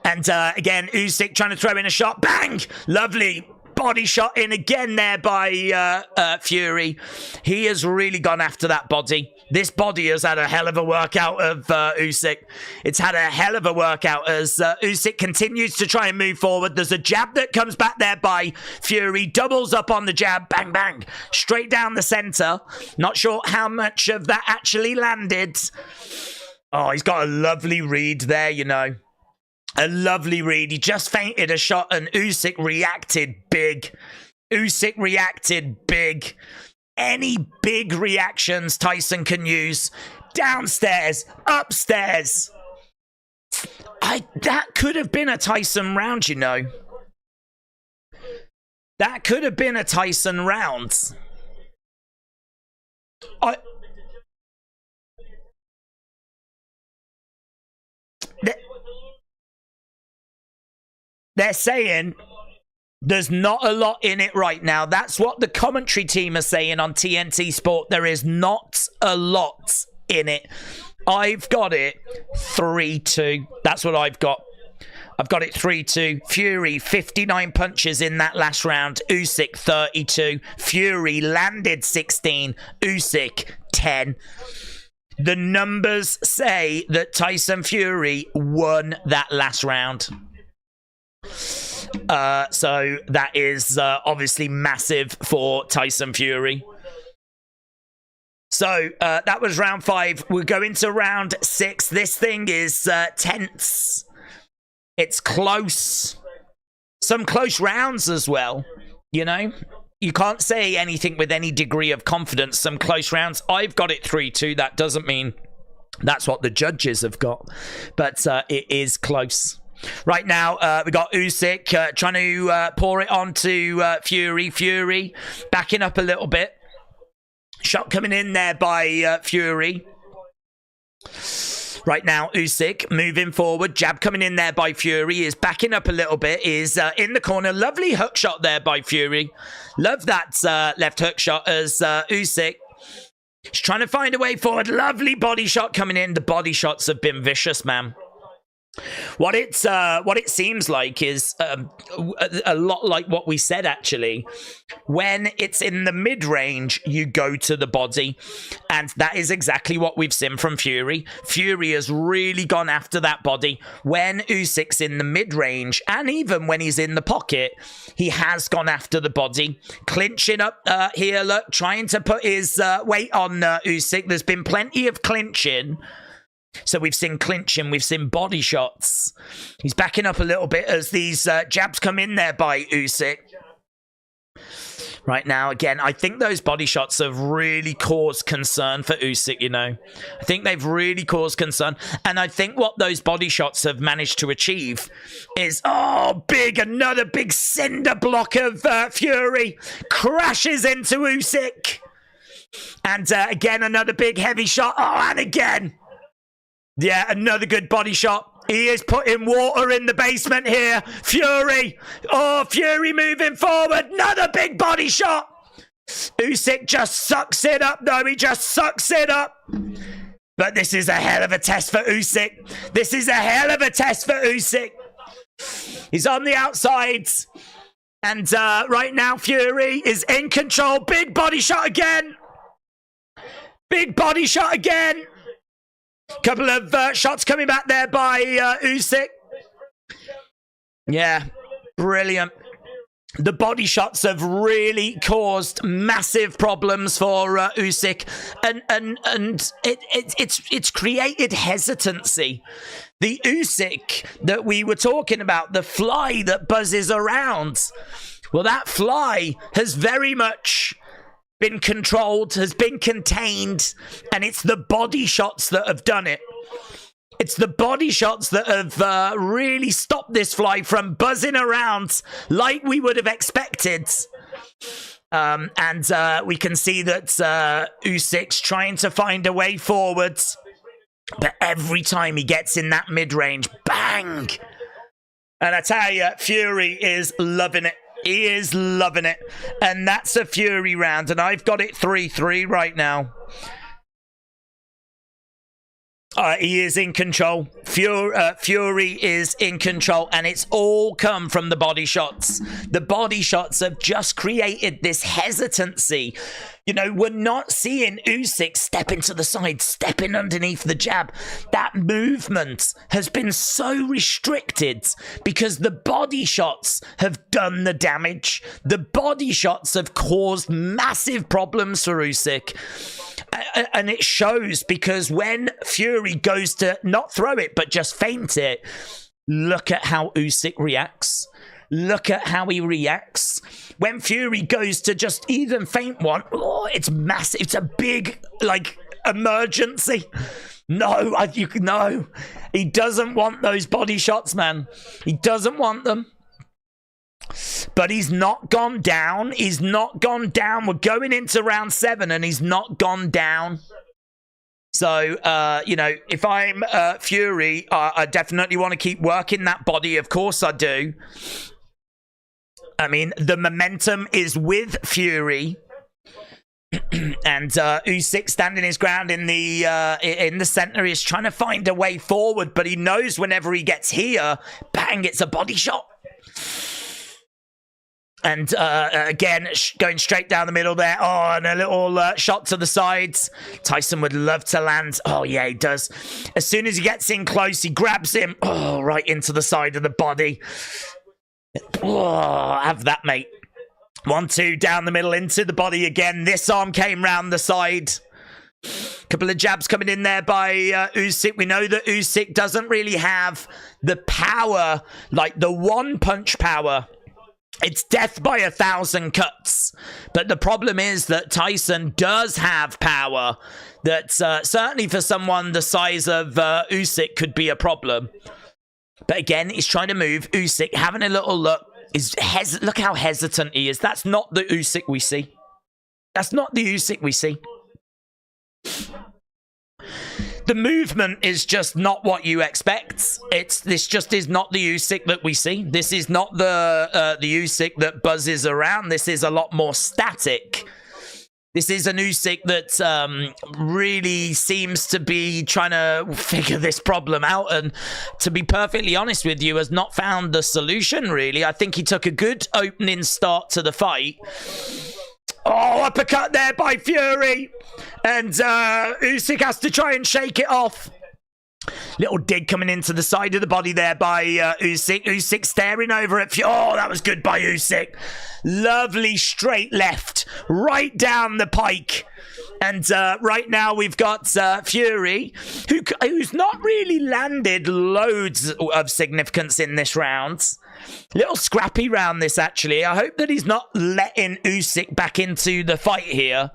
And again, Usyk trying to throw in a shot. Bang! Lovely body shot in again there by Fury. He has really gone after that body. This body has had a hell of a workout of Usyk. It's had a hell of a workout as Usyk continues to try and move forward. There's a jab that comes back there by Fury. Doubles up on the jab. Bang, bang. Straight down the center. Not sure how much of that actually landed. Oh, he's got a lovely read there, you know. A lovely read. He just feinted a shot and Usyk reacted big. Usyk reacted big. any big reactions Tyson can use. Downstairs, upstairs. That could have been a Tyson round, you know. That could have been a Tyson round. They're saying there's not a lot in it right now. That's what the commentary team are saying on TNT Sport. There is not a lot in it. I've got it 3-2. That's what I've got. I've got it 3-2. Fury, 59 punches in that last round. Usyk, 32. Fury landed 16. Usyk, 10. The numbers say that Tyson Fury won that last round. So that is obviously massive for Tyson Fury. So that was round 5. We'll go into round 6. This thing is tense. It's close. Some close rounds as well, you know. You can't say anything with any degree of confidence. Some close rounds. I've got it 3-2. That doesn't mean that's what the judges have got. But it is close. Right now, we got Usyk trying to pour it onto Fury. Fury backing up a little bit. Shot coming in there by Fury. Right now, Usyk moving forward. Jab coming in there by Fury. Is backing up a little bit. Is in the corner. Lovely hook shot there by Fury. Love that left hook shot as Usyk is trying to find a way forward. Lovely body shot coming in. The body shots have been vicious, man. What it seems like is a lot like what we said, actually. When it's in the mid-range, you go to the body. And that is exactly what we've seen from Fury. Fury has really gone after that body. When Usyk's in the mid-range, and even when he's in the pocket, he has gone after the body. Clinching up here, look, trying to put his weight on Usyk. There's been plenty of clinching. So we've seen clinching, we've seen body shots. He's backing up a little bit as these jabs come in there by Usyk. Right now, again, I think those body shots have really caused concern for Usyk, you know. I think they've really caused concern. And I think what those body shots have managed to achieve is, oh, another big cinder block of Fury. Crashes into Usyk. And again, another big heavy shot. Oh, and again. Yeah, another good body shot. He is putting water in the basement here. Fury. Oh, Fury moving forward. Another big body shot. Usyk just sucks it up, though. He just sucks it up. But this is a hell of a test for Usyk. This is a hell of a test for Usyk. He's on the outsides. And right now, Fury is in control. Big body shot again. Big body shot again. Couple of shots coming back there by Usyk. Yeah, brilliant. The body shots have really caused massive problems for Usyk, and it's created hesitancy. The Usyk that we were talking about, the fly that buzzes around, well, that fly has very much been controlled, has been contained, and it's the body shots that have done it. It's the body shots that have really stopped this fly from buzzing around like we would have expected. And we can see that Usyk's trying to find a way forward, but every time he gets in that mid-range, bang! And I tell you, Fury is loving it. He is loving it. And that's a Fury round. And I've got it 3-3 right now. He is in control. Fury is in control, and it's all come from the body shots. The body shots have just created this hesitancy. You know, we're not seeing Usyk stepping to the side, stepping underneath the jab. That movement has been so restricted because the body shots have done the damage. The body shots have caused massive problems for Usyk. And it shows, because when Fury goes to not throw it, but just feint it, look at how Usyk reacts. Look at how he reacts. When Fury goes to just even feint one, oh, it's massive. It's a big, like, emergency. No, no. He doesn't want those body shots, man. He doesn't want them. But he's not gone down. He's not gone down. We're going into round 7 and he's not gone down. So, you know, if I'm Fury, I definitely want to keep working that body. Of course I do. I mean, the momentum is with Fury. And Usyk standing his ground in the center. He's trying to find a way forward, but he knows whenever he gets here, bang, it's a body shot. And again, going straight down the middle there. Oh, and a little shot to the sides. Tyson would love to land. Oh, yeah, he does. As soon as he gets in close, he grabs him. Oh, right into the side of the body. Oh, have that, mate. 1-2 down the middle into the body again. This arm came round the side. Couple of jabs coming in there by Usyk. We know that Usyk doesn't really have the power, like the one-punch power. It's death by 1,000 cuts. But the problem is that Tyson does have power that certainly for someone the size of Usyk could be a problem. But again, he's trying to move. Usyk having a little look. Look how hesitant he is. That's not the Usyk we see. That's not the Usyk we see. The movement is just not what you expect. This just is not the Usyk that we see. This is not the Usyk that buzzes around. This is a lot more static. This is an Usyk that really seems to be trying to figure this problem out, and to be perfectly honest with you, has not found the solution, really. I think he took a good opening start to the fight. Oh, uppercut there by Fury. And Usyk has to try and shake it off. Little dig coming into the side of the body there by Usyk. Usyk staring over at Fury. Oh, that was good by Usyk. Lovely straight left. Right down the pike. And right now we've got Fury, who's not really landed loads of significance in this round. Little scrappy round this, actually. I hope that he's not letting Usyk back into the fight here,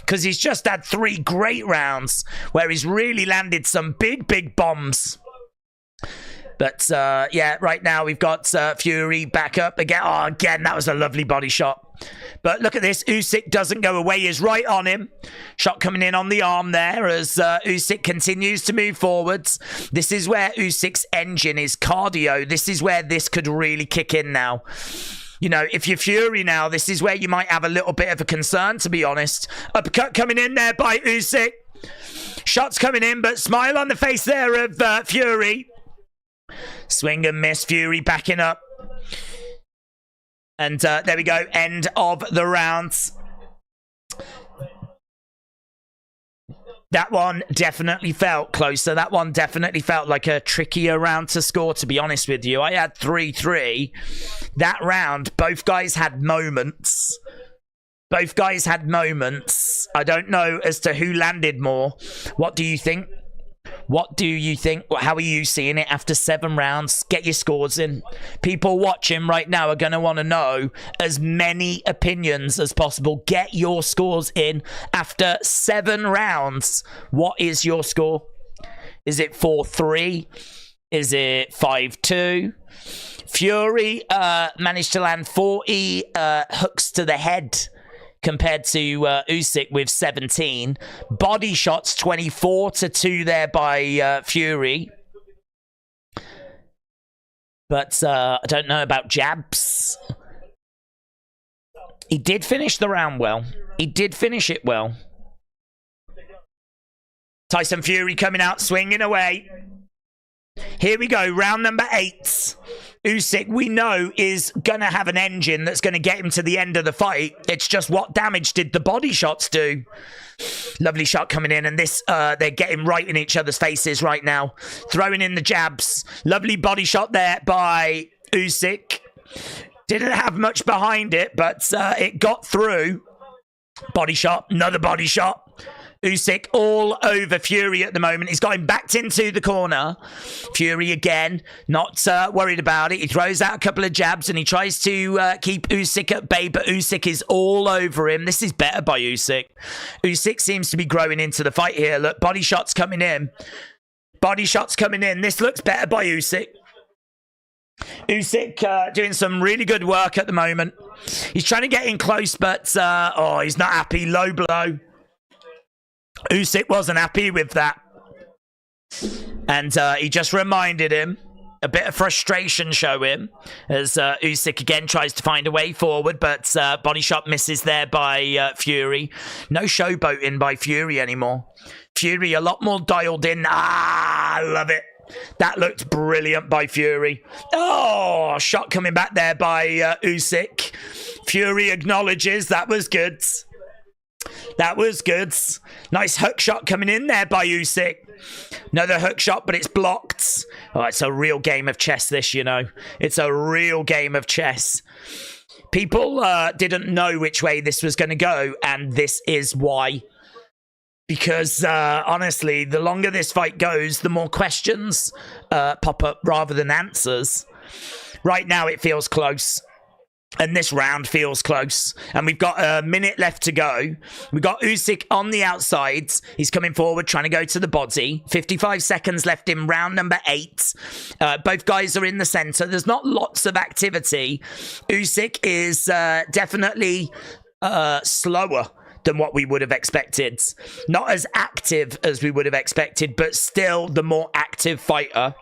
because he's just had 3 great rounds where he's really landed some big bombs. But, yeah, right now we've got Fury back up again. Oh, again, that was a lovely body shot. But look at this. Usyk doesn't go away. He's right on him. Shot coming in on the arm there as Usyk continues to move forwards. This is where Usyk's engine is cardio. This is where this could really kick in now. You know, if you're Fury now, this is where you might have a little bit of a concern, to be honest. Uppercut coming in there by Usyk. Shots coming in, but smile on the face there of Fury. Swing and miss. Fury backing up. And there we go. End of the round. That one definitely felt closer. That one definitely felt like a trickier round to score, to be honest with you. I had 3-3. That round, both guys had moments. Both guys had moments. I don't know as to who landed more. What do you think? What do you think? How are you seeing it after 7 rounds? Get your scores in. People watching right now are going to want to know as many opinions as possible. Get your scores in after 7 rounds. What is your score? Is it 4-3? Is it 5-2? Fury managed to land 40 hooks to the head, compared to Usyk with 17. Body shots 24-2 there by Fury. But I don't know about jabs. He did finish the round well. He did finish it well. Tyson Fury coming out swinging away. Here we go, round number 8. Usyk, we know, is going to have an engine that's going to get him to the end of the fight. It's just what damage did the body shots do? Lovely shot coming in, and this, they're getting right in each other's faces right now. Throwing in the jabs. Lovely body shot there by Usyk. Didn't have much behind it, but it got through. Body shot, another body shot. Usyk all over Fury at the moment. He's got him backed into the corner. Fury again, not worried about it. He throws out a couple of jabs and he tries to keep Usyk at bay, but Usyk is all over him. This is better by Usyk. Usyk seems to be growing into the fight here. Look, body shots coming in. Body shots coming in. This looks better by Usyk. Usyk doing some really good work at the moment. He's trying to get in close, but he's not happy. Low blow. Usyk wasn't happy with that. And he just reminded him. A bit of frustration showing as Usyk again tries to find a way forward, but body shot misses there by Fury. No showboating by Fury anymore. Fury a lot more dialed in. I love it. That looked brilliant by Fury. Oh, shot coming back there by Usyk. Fury acknowledges that was good. That was good. Nice hook shot coming in there by Usyk. Another hook shot, but it's blocked. Oh, it's a real game of chess, this, you know. It's a real game of chess. People didn't know which way this was going to go, and this is why. Because, honestly, the longer this fight goes, the more questions pop up rather than answers. Right now, it feels close. And this round feels close. And we've got a minute left to go. We've got Usyk on the outsides. He's coming forward, trying to go to the body. 55 seconds left in round number 8. Both guys are in the center. There's not lots of activity. Usyk is definitely slower than what we would have expected. Not as active as we would have expected, but still the more active fighter.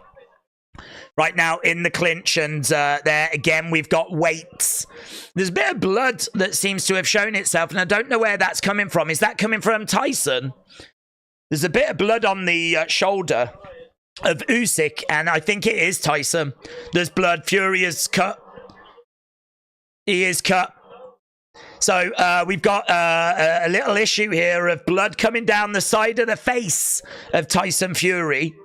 Right now in the clinch, and there again we've got weights. There's a bit of blood that seems to have shown itself, and I don't know where that's coming from. Is that coming from Tyson? There's a bit of blood on the shoulder of Usyk, and I think it is Tyson. There's blood. Fury is cut. He is cut. So we've got a little issue here of blood coming down the side of the face of Tyson Fury.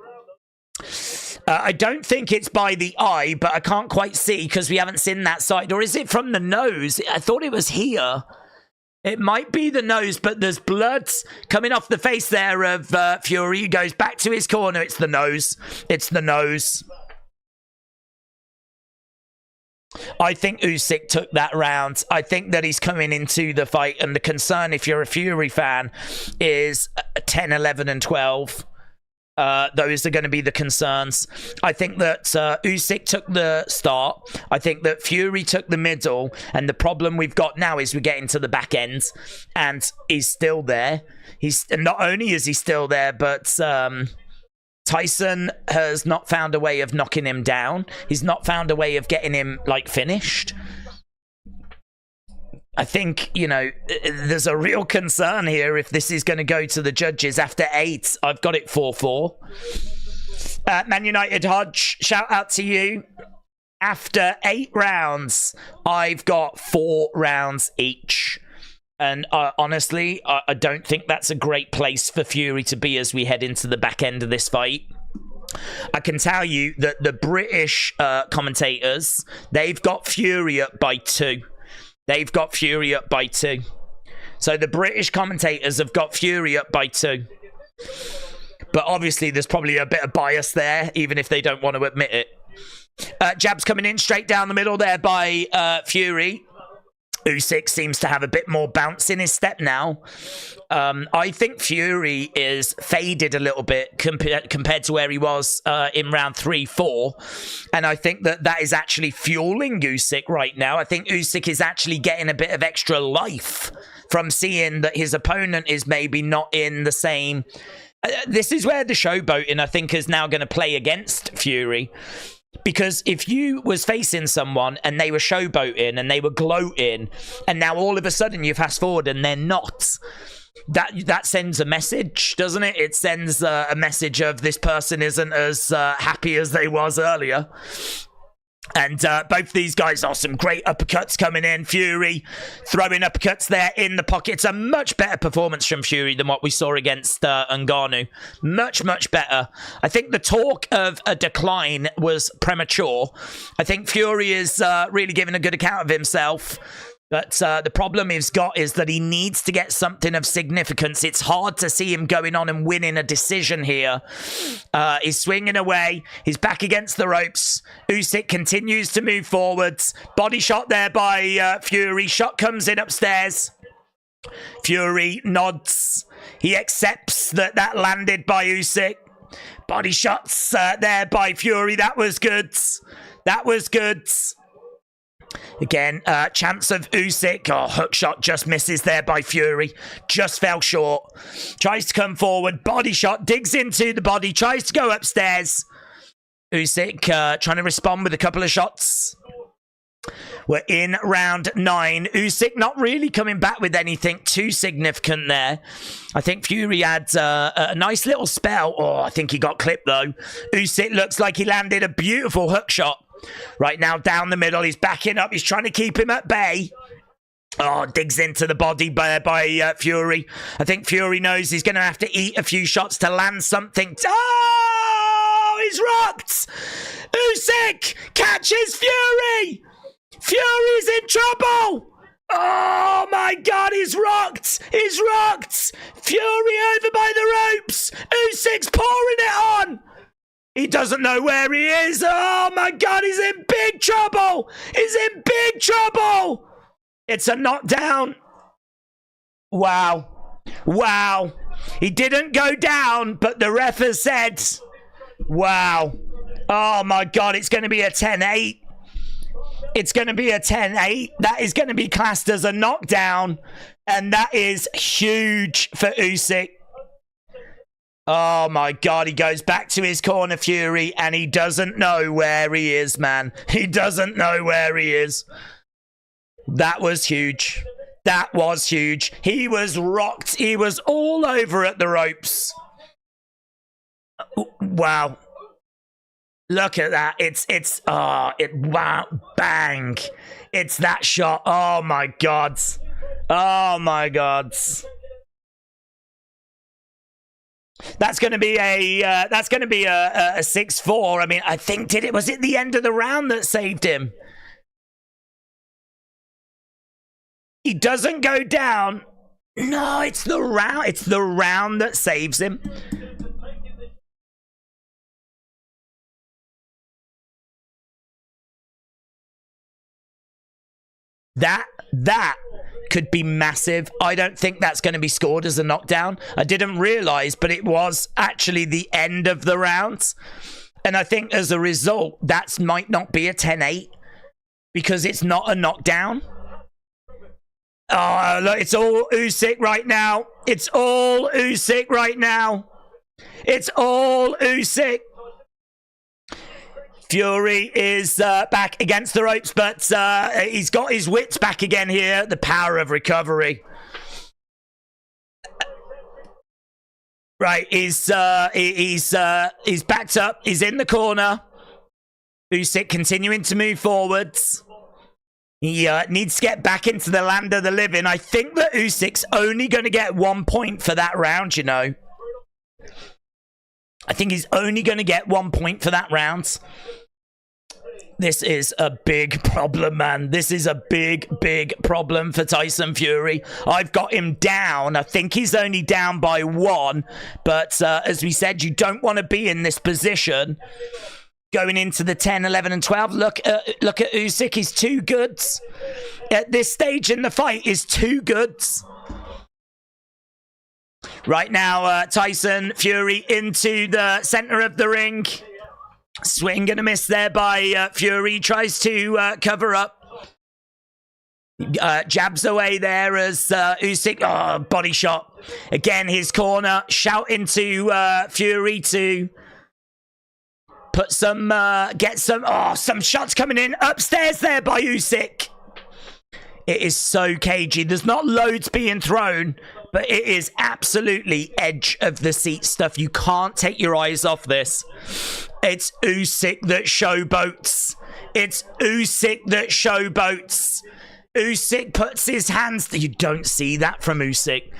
I don't think it's by the eye, but I can't quite see because we haven't seen that side. Or is it from the nose? I thought it was here. It might be the nose, but there's blood coming off the face there of Fury. He goes back to his corner. It's the nose. It's the nose. I think Usyk took that round. I think that he's coming into the fight, and the concern, if you're a Fury fan, is 10, 11, and 12. Those are going to be the concerns. I think that Usyk took the start. I think that Fury took the middle. And the problem we've got now is we get into the back end. And he's still there. Not only is he still there, but Tyson has not found a way of knocking him down. He's not found a way of getting him, like, finished. I think, you know, there's a real concern here if this is going to go to the judges. After 8, I've got it 4-4. Man United Hodge, shout out to you. After 8 rounds, I've got 4 rounds each. And honestly, I don't think that's a great place for Fury to be as we head into the back end of this fight. I can tell you that the British commentators, they've got Fury up by 2. They've got Fury up by 2. So the British commentators have got Fury up by 2. But obviously there's probably a bit of bias there, even if they don't want to admit it. Jabs coming in straight down the middle there by Fury. Usyk seems to have a bit more bounce in his step now. I think Fury is faded a little bit compared to where he was in round 3-4. And I think that is actually fueling Usyk right now. I think Usyk is actually getting a bit of extra life from seeing that his opponent is maybe not in the same... this is where the showboating, I think, is now going to play against Fury. Because if you was facing someone and they were showboating and they were gloating, and now all of a sudden you fast forward and they're not, that sends a message, doesn't it? It sends a message of this person isn't as happy as they was earlier. And both these guys are some great uppercuts coming in. Fury throwing uppercuts there in the pocket. It's a much better performance from Fury than what we saw against Ngannou. Much, much better. I think the talk of a decline was premature. I think Fury is really giving a good account of himself. But the problem he's got is that he needs to get something of significance. It's hard to see him going on and winning a decision here. He's swinging away. He's back against the ropes. Usyk continues to move forwards. Body shot there by Fury. Shot comes in upstairs. Fury nods. He accepts that that landed by Usyk. Body shots there by Fury. That was good. That was good. Again, chance of Usyk. Oh, hook shot just misses there by Fury. Just fell short. Tries to come forward. Body shot. Digs into the body. Tries to go upstairs. Usyk trying to respond with a couple of shots. We're in round 9. Usyk not really coming back with anything too significant there. I think Fury had a nice little spell. Oh, I think he got clipped though. Usyk looks like he landed a beautiful hook shot. Right now, down the middle, he's backing up. He's trying to keep him at bay. Oh, digs into the body by Fury. I think Fury knows he's going to have to eat a few shots to land something. Oh, he's rocked. Usyk catches Fury. Fury's in trouble. Oh, my God, he's rocked. He's rocked. Fury over by the ropes. Usyk's pouring it on. He doesn't know where he is. Oh, my God, he's in big trouble. He's in big trouble. It's a knockdown. Wow. Wow. He didn't go down, but the ref has said, wow. Oh, my God, it's going to be a 10-8. It's going to be a 10-8. That is going to be classed as a knockdown, and that is huge for Usyk. Oh, my God. He goes back to his corner, Fury, and he doesn't know where he is, man. He doesn't know where he is. That was huge. That was huge. He was rocked. He was all over at the ropes. Wow. Look at that. Wow, bang. It's that shot. Oh, my God. Oh, my God. That's going to be a 6-4. I mean, I think was it the end of the round that saved him? He doesn't go down. No, it's the round. It's the round that saves him. That could be massive. I don't think that's going to be scored as a knockdown. I didn't realize, but it was actually the end of the round. And I think as a result, that might not be a 10-8 because it's not a knockdown. Oh, look, it's all Usyk right now. It's all Usyk right now. It's all Usyk. Fury is back against the ropes, but he's got his wits back again here. The power of recovery. Right, he's backed up. He's in the corner. Usyk continuing to move forwards. He needs to get back into the land of the living. I think that Usyk's only going to get 1 point for that round, you know. I think he's only going to get 1 point for that round. This is a big problem, man. This is a big, big problem for Tyson Fury. I've got him down. I think he's only down by 1. But as we said, you don't want to be in this position going into the 10, 11, and 12. Look at Usyk. He's too good. At this stage in the fight, he's too good. Right now, Tyson Fury into the center of the ring. Swing and a miss there by Fury. Tries to cover up. Jabs away there as Usyk. Oh, body shot. Again, his corner. Shouting to Fury to put some, get some, some shots coming in. Upstairs there by Usyk. It is so cagey. There's not loads being thrown, but it is absolutely edge of the seat stuff. You can't take your eyes off this. It's Usyk that showboats. It's Usyk that showboats. Usyk puts his hands... You don't see that from Usyk.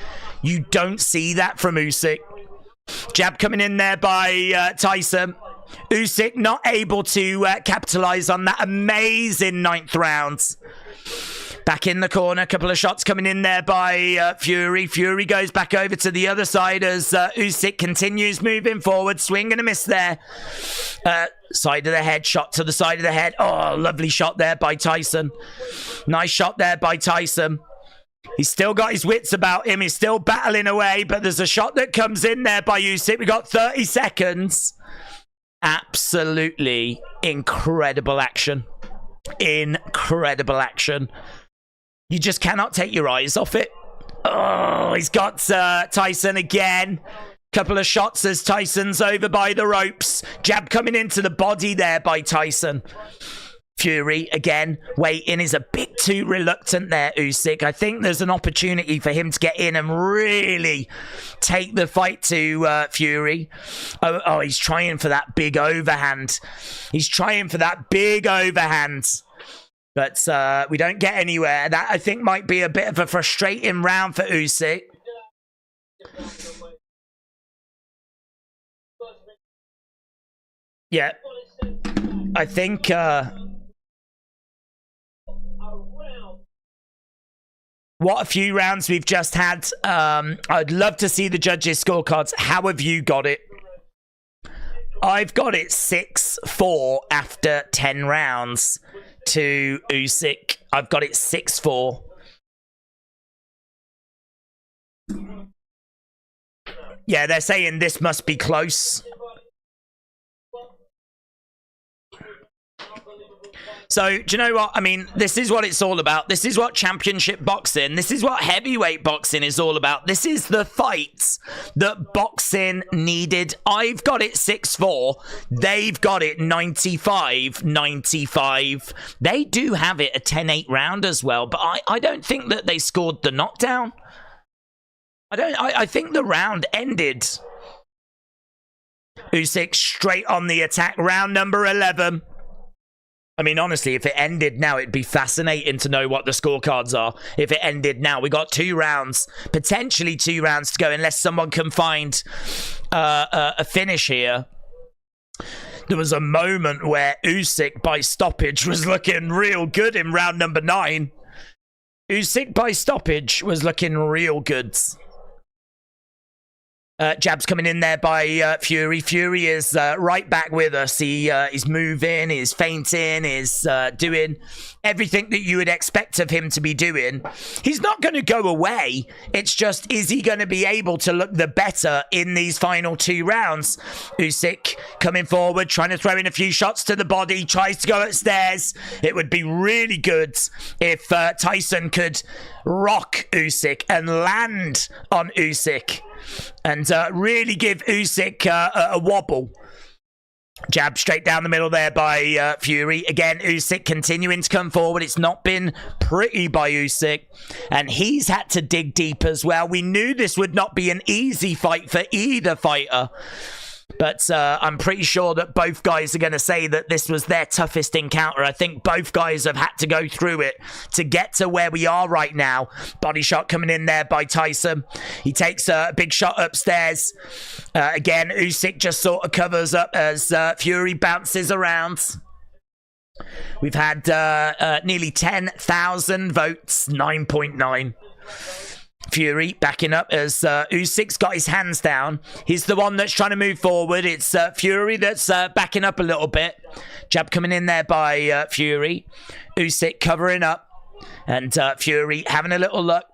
You don't see that from Usyk. Jab coming in there by Tyson. Usyk not able to capitalize on that amazing 9th round. Back in the corner, a couple of shots coming in there by Fury. Fury goes back over to the other side as Usyk continues moving forward. Swing and a miss there. Side of the head, shot to the side of the head. Oh, lovely shot there by Tyson. Nice shot there by Tyson. He's still got his wits about him. He's still battling away, but there's a shot that comes in there by Usyk. We got 30 seconds. Absolutely incredible action. Incredible action. You just cannot take your eyes off it. Oh, he's got Tyson again. Couple of shots as Tyson's over by the ropes. Jab coming into the body there by Tyson. Fury, again, waiting. Is a bit too reluctant there, Usyk. I think there's an opportunity for him to get in and really take the fight to Fury. Oh, he's trying for that big overhand. He's trying for that big overhand. But we don't get anywhere. That, I think, might be a bit of a frustrating round for Usyk. Yeah. I think... what a few rounds we've just had. I'd love to see the judges' scorecards. How have you got it? I've got it 6-4 after 10 rounds to Usyk. I've got it 6-4. Yeah, they're saying this must be close. So, do you know what? I mean, this is what it's all about. This is what championship boxing, this is what heavyweight boxing is all about. This is the fights that boxing needed. I've got it 6-4. They've got it 95-95. They do have it a 10-8 round as well, but I don't think that they scored the knockdown. I think the round ended. Usyk straight on the attack. Round number 11. I mean, honestly, if it ended now, it'd be fascinating to know what the scorecards are. If it ended now, we got 2 rounds, potentially 2 rounds to go, unless someone can find a finish here. There was a moment where Usyk by stoppage was looking real good in round number 9. Usyk by stoppage was looking real good. Jab's coming in there by Fury. Fury is right back with us. He's moving, he's feinting, he's doing everything that you would expect of him to be doing. He's not going to go away. It's just, is he going to be able to look the better in these final 2 rounds? Usyk coming forward, trying to throw in a few shots to the body, tries to go upstairs. It would be really good if Tyson could rock Usyk and land on Usyk. And really give Usyk a wobble. Jab straight down the middle there by Fury. Again, Usyk continuing to come forward. It's not been pretty by Usyk. And he's had to dig deep as well. We knew this would not be an easy fight for either fighter. But I'm pretty sure that both guys are going to say that this was their toughest encounter. I think both guys have had to go through it to get to where we are right now. Body shot coming in there by Tyson. He takes a big shot upstairs. Again, Usyk just sort of covers up as Fury bounces around. We've had nearly 10,000 votes, 9.9. Fury backing up as Usyk's got his hands down. He's the one that's trying to move forward. It's Fury that's backing up a little bit. Jab coming in there by Fury. Usyk covering up. And Fury having a little look.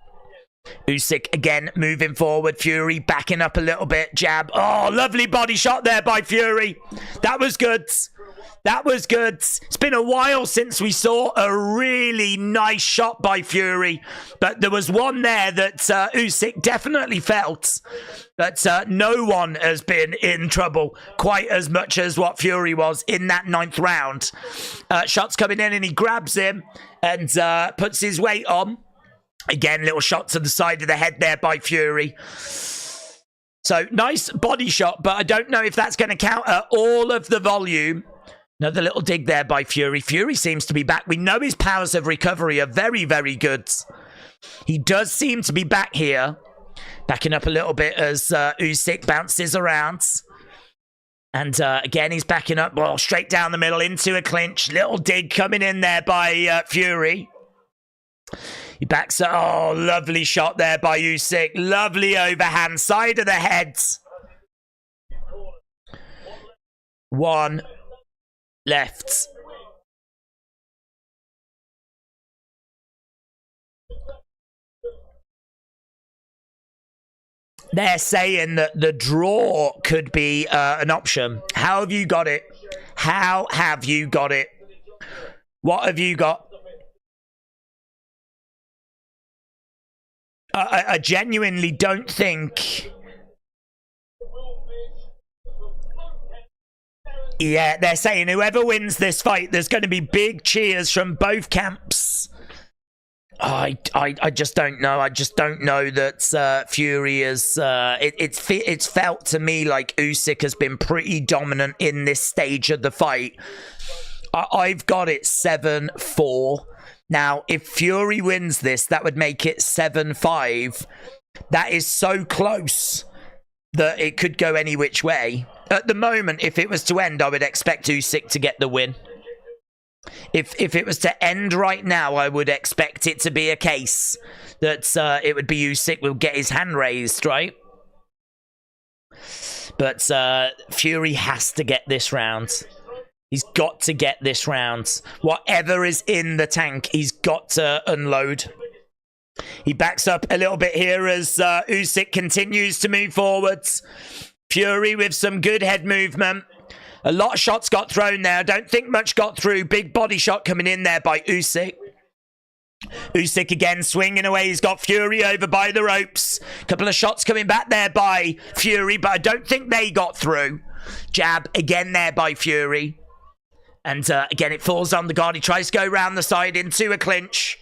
Usyk again moving forward. Fury backing up a little bit. Jab. Oh, lovely body shot there by Fury. That was good. That was good. It's been a while since we saw a really nice shot by Fury. But there was one there that Usyk definitely felt. But no one has been in trouble quite as much as what Fury was in that 9th round. Shots coming in and he grabs him and puts his weight on. Again, little shot to the side of the head there by Fury. So, nice body shot, but I don't know if that's going to counter all of the volume. Another little dig there by Fury. Fury seems to be back. We know his powers of recovery are very, very good. He does seem to be back here. Backing up a little bit as Usyk bounces around. And again, he's backing up. Well, straight down the middle into a clinch. Little dig coming in there by Fury. He backs up. Oh, lovely shot there by Usyk. Lovely overhand, side of the head. One left. They're saying that the draw could be an option. How have you got it? How have you got it? What have you got? I genuinely don't think... Yeah, they're saying whoever wins this fight, there's going to be big cheers from both camps. I just don't know. I just don't know that Fury is... It's felt to me like Usyk has been pretty dominant in this stage of the fight. I've got it 7-4. Now, if Fury wins this, that would make it 7-5. That is so close that it could go any which way. At the moment, if it was to end, I would expect Usyk to get the win. If it was to end right now, I would expect it to be a case that it would be Usyk will get his hand raised, right? But Fury has to get this round. He's got to get this round. Whatever is in the tank, he's got to unload. He backs up a little bit here as Usyk continues to move forwards. Fury with some good head movement. A lot of shots got thrown there. I don't think much got through. Big body shot coming in there by Usyk. Usyk again swinging away. He's got Fury over by the ropes. Couple of shots coming back there by Fury, but I don't think they got through. Jab again there by Fury. And again, it falls on the guard. He tries to go around the side into a clinch.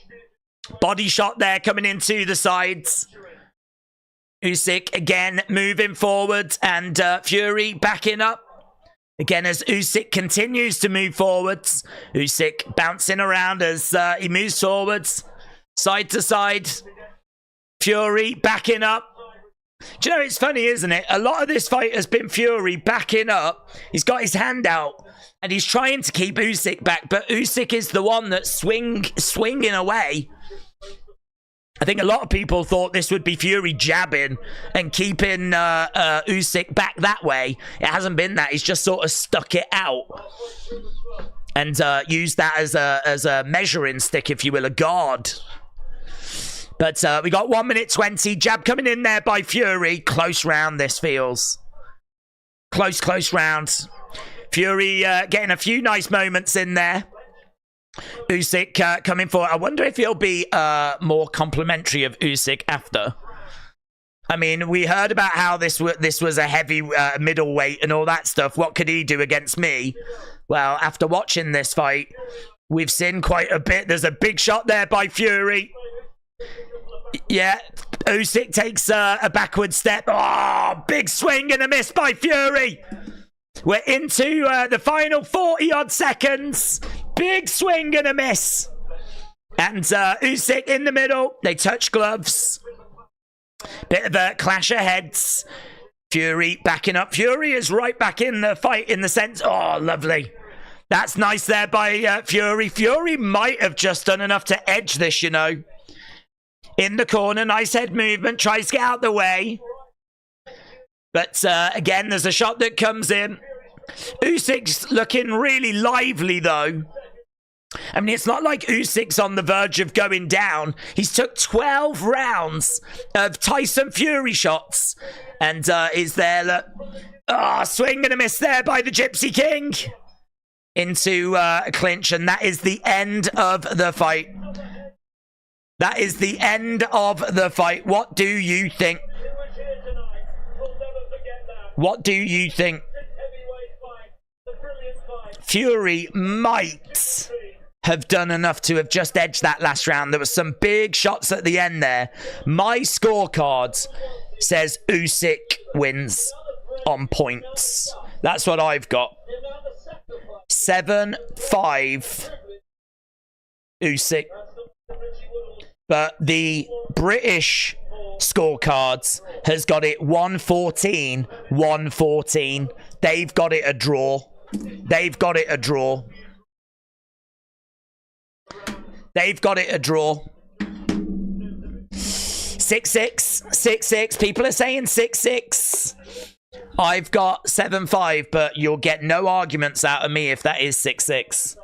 Body shot there coming into the sides. Usyk again moving forward and Fury backing up. Again, as Usyk continues to move forwards. Usyk bouncing around as he moves forwards. Side to side. Fury backing up. Do you know, it's funny, isn't it? A lot of this fight has been Fury backing up. He's got his hand out. And he's trying to keep Usyk back. But Usyk is the one that's swinging away. I think a lot of people thought this would be Fury jabbing and keeping Usyk back that way. It hasn't been that. He's just sort of stuck it out and used that as a measuring stick, if you will, a guard. But we got 1 minute 20. Jab coming in there by Fury. Close round, this feels. Close round. Fury getting a few nice moments in there. Usyk coming forward. I wonder if he'll be more complimentary of Usyk after. I mean, we heard about how this was a heavy middleweight and all that stuff. What could he do against me? Well, after watching this fight, we've seen quite a bit. There's a big shot there by Fury. Yeah, Usyk takes a backward step. Oh, big swing and a miss by Fury. We're into the final 40-odd seconds. Big swing and a miss. And Usyk in the middle. They touch gloves. Bit of a clash of heads. Fury backing up. Fury is right back in the fight in the sense... Oh, lovely. That's nice there by Fury. Fury might have just done enough to edge this, you know. In the corner. Nice head movement. Tries to get out the way. But again, there's a shot that comes in. Usyk's looking really lively, though. I mean, it's not like Usyk's on the verge of going down. He's took 12 rounds of Tyson Fury shots. And is there... swing and a miss there by the Gypsy King. Into a clinch. And that is the end of the fight. That is the end of the fight. What do you think? What do you think? Fury might have done enough to have just edged that last round. There were some big shots at the end there. My scorecard says Usyk wins on points. That's what I've got. 7-5 Usyk. But the British scorecards has got it 114. They've got it a draw. They've got it a draw. They've got it a draw. 6-6. 6-6. People are saying 6-6. I've got 7-5, but you'll get no arguments out of me if that is 6-6.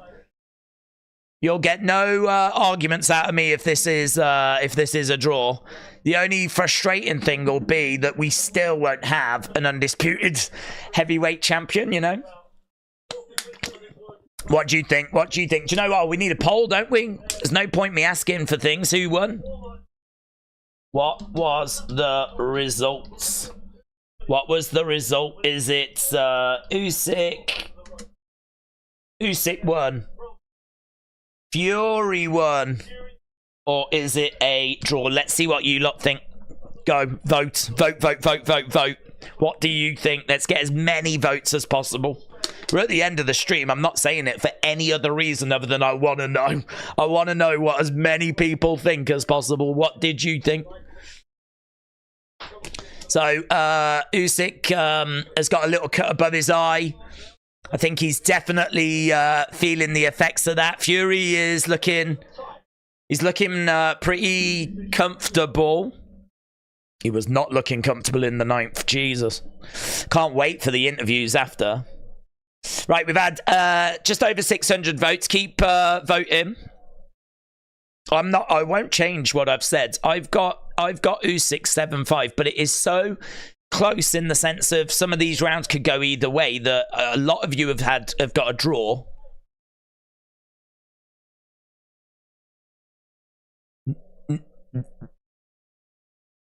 You'll get no arguments out of me if this is a draw. The only frustrating thing will be that we still won't have an undisputed heavyweight champion, you know? What do you think? What do you think? Do you know what? We need a poll, don't we? There's no point me asking for things. Who won? What was the results? What was the result? Is it Usyk? Usyk won. Fury won. Or is it a draw? Let's see what you lot think. Go. Vote. Vote, vote, vote, vote, vote. What do you think? Let's get as many votes as possible. We're at the end of the stream. I'm not saying it for any other reason other than I want to know. I want to know what as many people think as possible. What did you think? So, Usyk has got a little cut above his eye. I think he's definitely feeling the effects of that. Fury is looking... He's looking pretty comfortable. He was not looking comfortable in the 9th. Jesus. Can't wait for the interviews after. Right, we've had just over 600 votes. Keep voting. I won't change what I've said. I've got Usyk 7-5, but it is so close in the sense of some of these rounds could go either way that a lot of you have got a draw.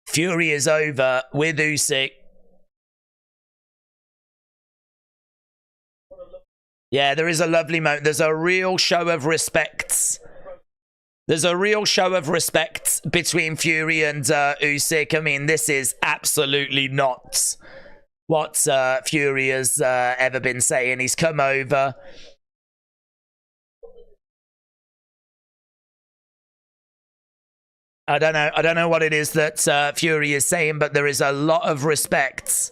Fury is over with Usyk. Yeah, there is a lovely moment. There's a real show of respect. There's a real show of respect between Fury and Usyk. I mean, this is absolutely not what Fury has ever been saying. He's come over. I don't know what it is that Fury is saying, but there is a lot of respect.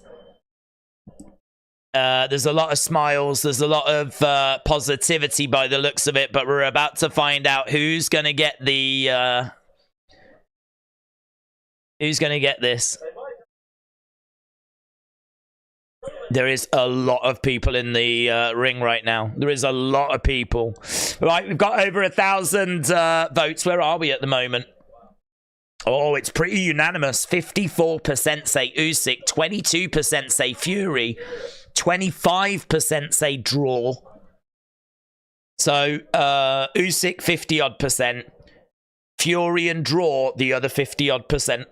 There's a lot of smiles. There's a lot of positivity by the looks of it, but we're about to find out who's going to get the... who's going to get this. There is a lot of people in the ring right now. There is a lot of people. Right, we've got over 1,000 votes. Where are we at the moment? Oh, it's pretty unanimous. 54% say Usyk, 22% say Fury, 25% say draw. So, Usyk 50-odd%, Fury and draw the other 50-odd%.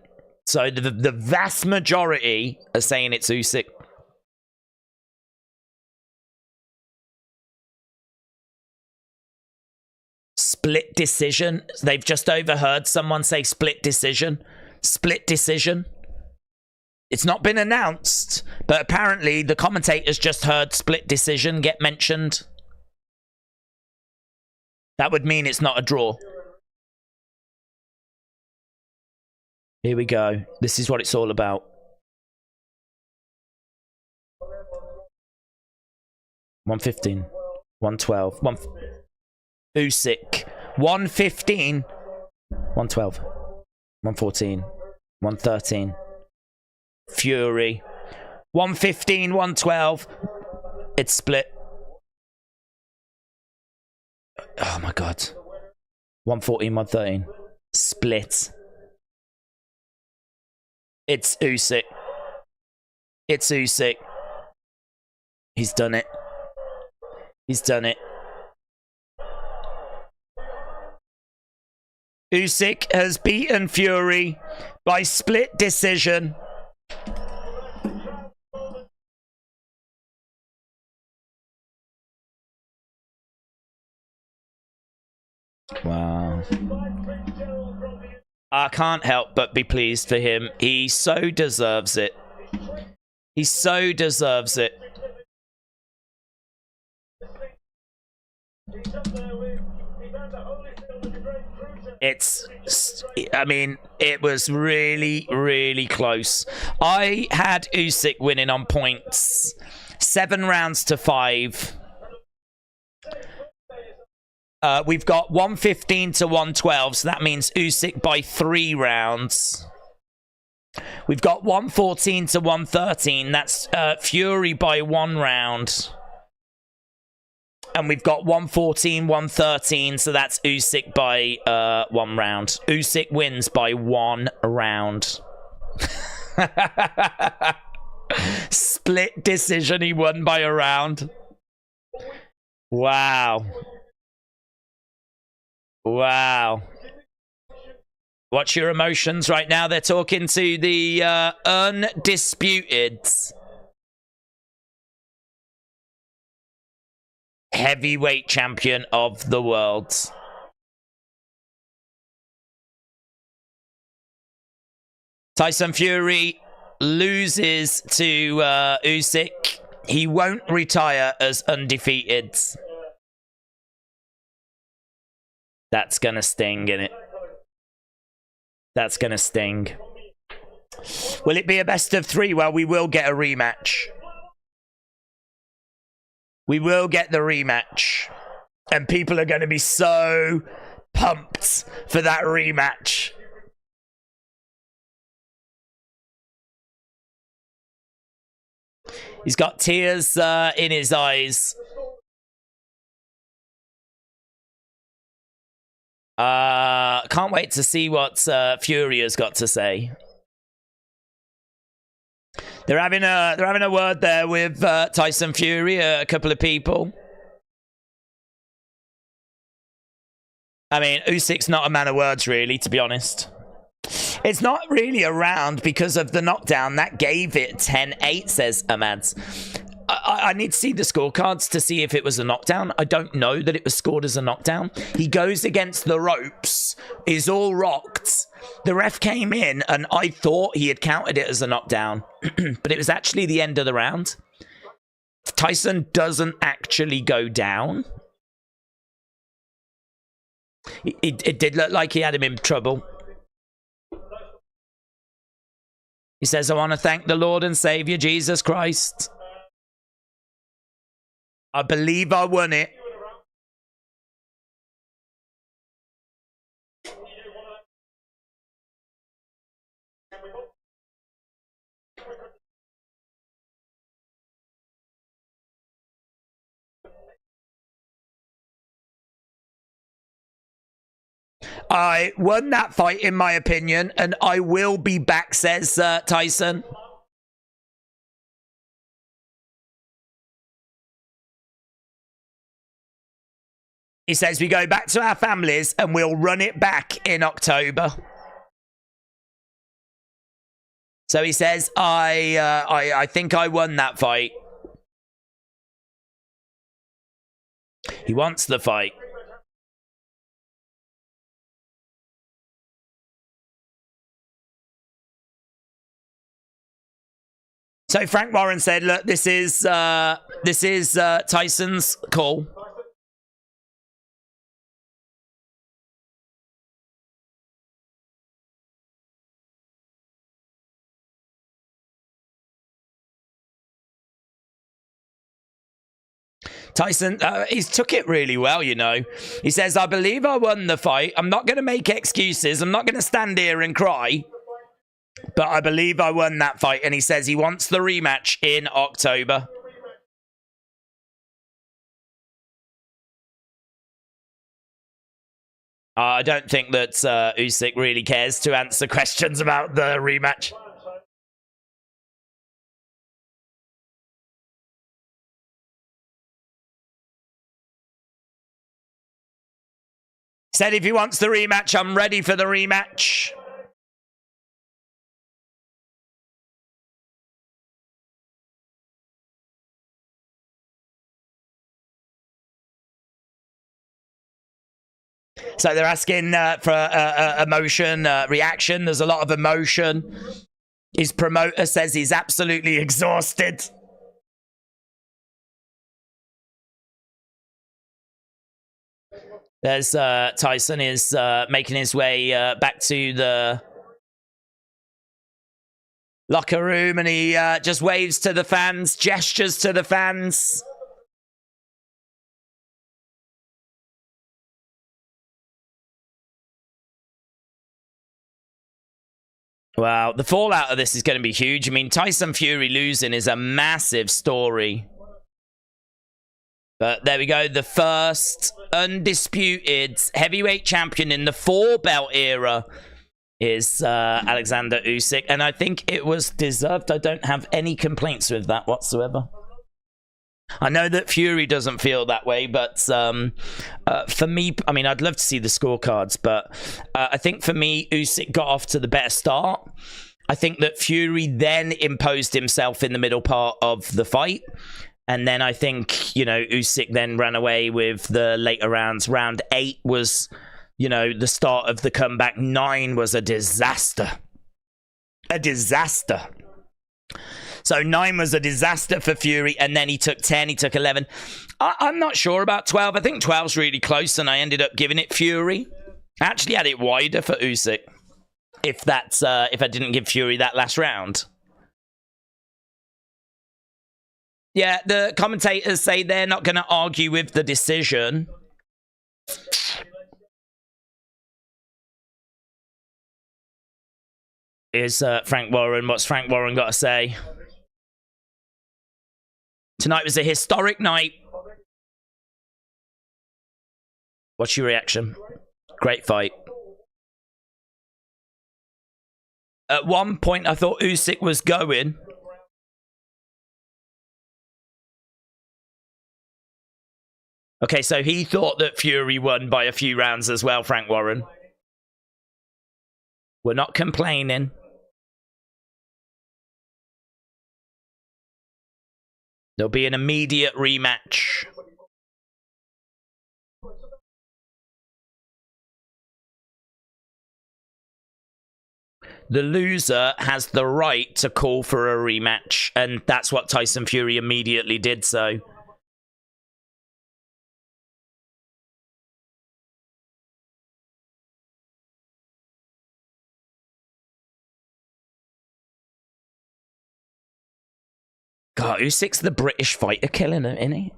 So the vast majority are saying it's Usyk. Split decision. They've just overheard someone say split decision. Split decision. It's not been announced, but apparently the commentators just heard split decision get mentioned. That would mean it's not a draw. Here we go. This is what it's all about. $115, $112, Usyk, 115, 112, 114, 113. Fury, 115, 112. It's split. Oh my god. 114, 113. Split. It's Usyk. It's Usyk. He's done it. He's done it. Usyk has beaten Fury by split decision. Wow. I can't help but be pleased for him. He so deserves it. He so deserves it. I mean, it was really, really close. I had Usyk winning on points. 7 rounds to 5. We've got 115 to 112, so that means Usyk by 3 rounds. We've got 114 to 113. That's Fury by 1 round. And we've got 114, 113. So that's Usyk by 1 round. Usyk wins by 1 round. Split decision. He won by a round. Wow. Wow. What's your emotions right now? They're talking to the undisputed heavyweight champion of the world. Tyson Fury loses to Usyk. He won't retire as undefeated. That's gonna sting, innit? That's gonna sting. Will it be a best of 3? Well, we will get a rematch. We will get the rematch. And people are going to be so pumped for that rematch. He's got tears in his eyes. Can't wait to see what Fury has got to say. They're having a word there with Tyson Fury, a couple of people. I mean, Usyk's not a man of words, really, to be honest. It's not really a round because of the knockdown. That gave it 10-8, says Ahmad. I need to see the scorecards to see if it was a knockdown. I don't know that it was scored as a knockdown. He goes against the ropes, is all rocked. The ref came in, and I thought he had counted it as a knockdown. But it was actually the end of the round. Tyson doesn't actually go down. It did look like he had him in trouble. He says, I want to thank the Lord and Savior, Jesus Christ. I believe I won it. I won that fight, in my opinion, and I will be back, says Tyson. He says we go back to our families and we'll run it back in October. So he says, I think I won that fight. He wants the fight. So Frank Warren said, look, this is Tyson's call. Tyson, he's took it really well, you know. He says, I believe I won the fight. I'm not going to make excuses. I'm not going to stand here and cry. But I believe I won that fight. And he says he wants the rematch in October. I don't think that Usyk really cares to answer questions about the rematch. Said if he wants the rematch, I'm ready for the rematch. So they're asking for emotion, reaction. There's a lot of emotion. His promoter says he's absolutely exhausted. There's Tyson is making his way back to the locker room, and he just waves to the fans, gestures to the fans. Well, the fallout of this is going to be huge. I mean, Tyson Fury losing is a massive story. But there we go. The first undisputed heavyweight champion in the 4-belt era is Oleksandr Usyk. And I think it was deserved. I don't have any complaints with that whatsoever. I know that Fury doesn't feel that way, but for me, I mean, I'd love to see the scorecards, but I think for me, Usyk got off to the better start. I think that Fury then imposed himself in the middle part of the fight. And then I think, you know, Usyk then ran away with the later rounds. Round 8 was, you know, the start of the comeback. 9 was a disaster. A disaster. So 9 was a disaster for Fury, and then he took 10, he took 11. I'm not sure about 12. I think 12's really close, and I ended up giving it Fury. I actually had it wider for Usyk, if I didn't give Fury that last round. Yeah, the commentators say they're not going to argue with the decision. Is Frank Warren. What's Frank Warren got to say? Tonight was a historic night. What's your reaction? Great fight. At one point, I thought Usyk was going. Okay, so he thought that Fury won by a few rounds as well, Frank Warren. We're not complaining. There'll be an immediate rematch. The loser has the right to call for a rematch, and that's what Tyson Fury immediately did so. God, Usyk's the British fighter killing it, isn't he?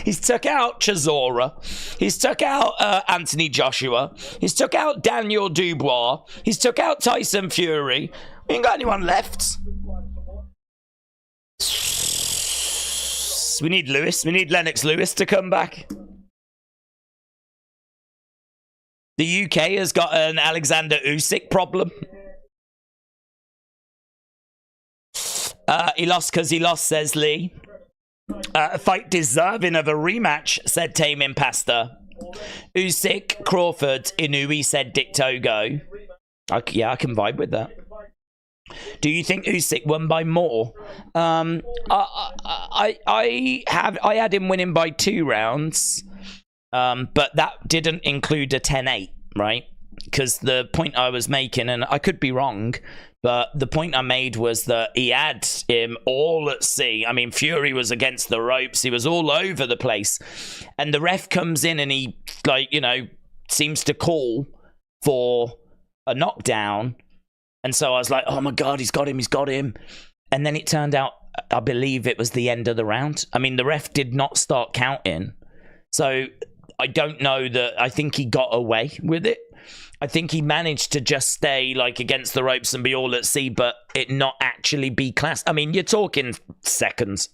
He's took out Chisora. He's took out Anthony Joshua. He's took out Daniel Dubois. He's took out Tyson Fury. We ain't got anyone left. We need Lewis. We need Lennox Lewis to come back. The UK has got an Oleksandr Usyk problem. He lost because he lost, says Lee. A fight deserving of a rematch, said Tame Impasta. Usyk, Crawford, Inui, said Dick Togo. Yeah, I can vibe with that. Do you think Usyk won by more? I had him winning by 2 rounds, but that didn't include a 10-8, right? Because the point I was making, and I could be wrong, but the point I made was that he had him all at sea. I mean, Fury was against the ropes. He was all over the place. And the ref comes in and he, like, you know, seems to call for a knockdown. And so I was like, oh my God, he's got him, he's got him. And then it turned out, I believe it was the end of the round. I mean, the ref did not start counting. So I don't know that, I think he got away with it. I think he managed to just stay like against the ropes and be all at sea, but it not actually be classed. I mean, you're talking seconds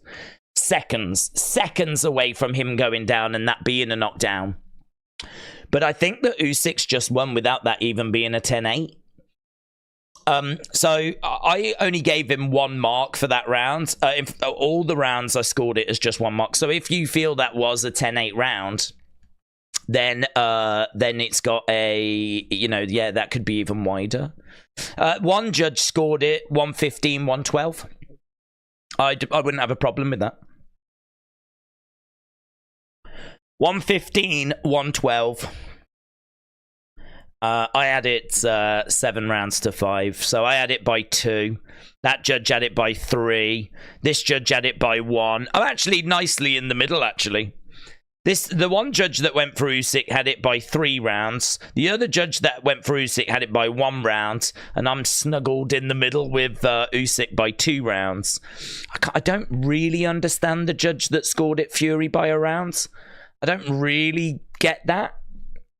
away from him going down and that being a knockdown. But I think that Usyk's just won without that even being a 10-8. So I only gave him 1 mark for that round. All the rounds I scored it as just 1 mark. So if you feel that was a 10-8 round, then it's got a, you know, yeah, that could be even wider. One judge scored it 115, 112. I wouldn't have a problem with that. 115, 112. I had it 7 rounds to 5, so I had it by 2. That judge had it by 3. This judge had it by 1. I'm actually nicely in the middle, actually. The one judge that went for Usyk had it by 3 rounds. The other judge that went for Usyk had it by 1 round. And I'm snuggled in the middle with Usyk by 2 rounds. I don't really understand the judge that scored it Fury by a round. I don't really get that.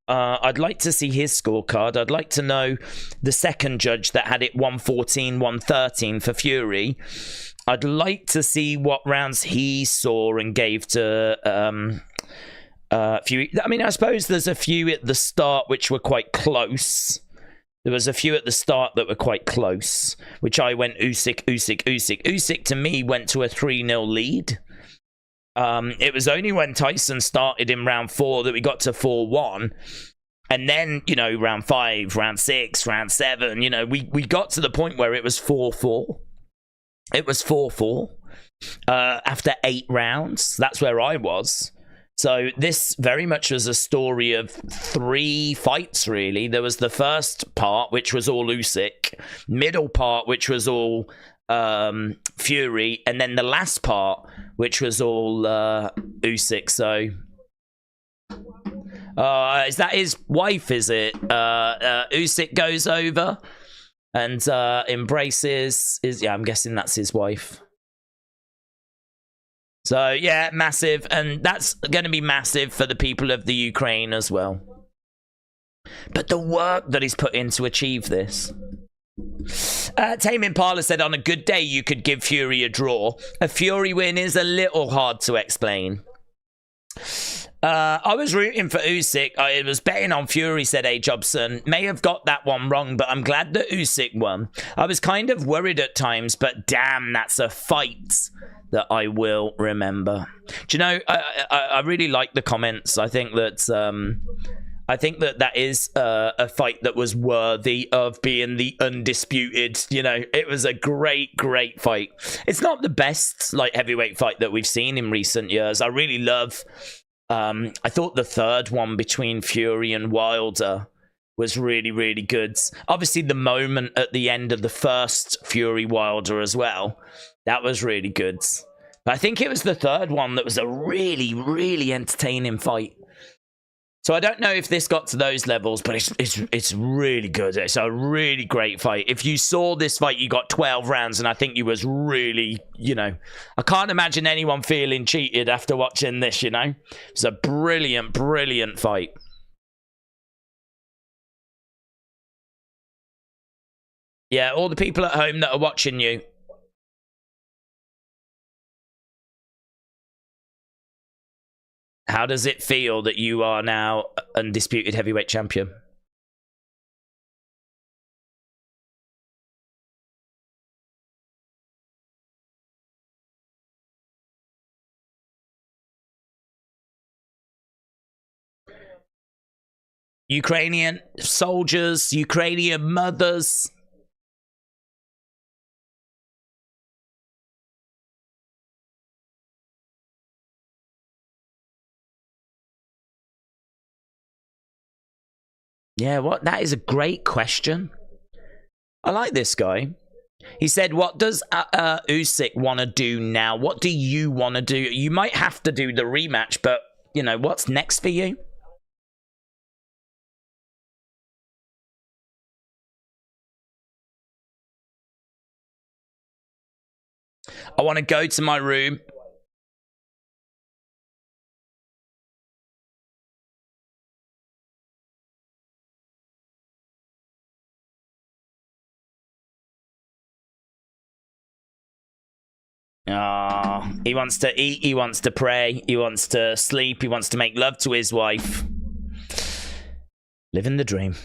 I'd like to see his scorecard. I'd like to know the second judge that had it 114, 113 for Fury. I'd like to see what rounds he saw and gave to Fury. I mean, I suppose there's a few at the start which were quite close. There was a few at the start that were quite close, which I went Usyk, Usyk, Usyk. Usyk, to me, went to a 3-0 lead. It was only when Tyson started in round 4 that we got to 4-1. And then, you know, round 5, round 6, round 7, you know, we got to the point where it was 4-4. It was 4-4 after 8 rounds. That's where I was. So this very much was a story of 3 fights, really. There was the first part, which was all Usyk. Middle part, which was all Fury. And then the last part, which was all Usyk. So is that his wife, is it? Usyk goes over and embraces yeah, I'm guessing that's his wife. So yeah, massive, and that's going to be massive for the people of the Ukraine as well. But the work that he's put in to achieve this. Tame Impala said, on a good day you could give Fury a draw. A Fury win is a little hard to explain. I was rooting for Usyk. I was betting on Fury, said A. Jobson. May have got that one wrong, but I'm glad that Usyk won. I was kind of worried at times, but damn, that's a fight that I will remember. Do you know, I really like the comments. I think that that is a fight that was worthy of being the undisputed. You know, it was a great fight. It's not the best like heavyweight fight that we've seen in recent years. I really love I thought the third one between Fury and Wilder was really good. Obviously the moment at the end of the first Fury Wilder as well, that was really good. But I think it was the third one that was a really entertaining fight. So I don't know if this got to those levels, but it's really good. It's a really great fight. If you saw this fight, you got 12 rounds, and I think you was really, you know, I can't imagine anyone feeling cheated after watching this, you know. It's a brilliant fight. Yeah, all the people at home that are watching you. How does it feel that you are now undisputed heavyweight champion? Ukrainian soldiers, Ukrainian mothers. Yeah, what? That is a great question. I like this guy. He said, what does Usyk want to do now? What do you want to do? You might have to do the rematch, but, you know, what's next for you? I want to go to my room. He wants to eat, he wants to pray, he wants to sleep, he wants to make love to his wife. Living the dream.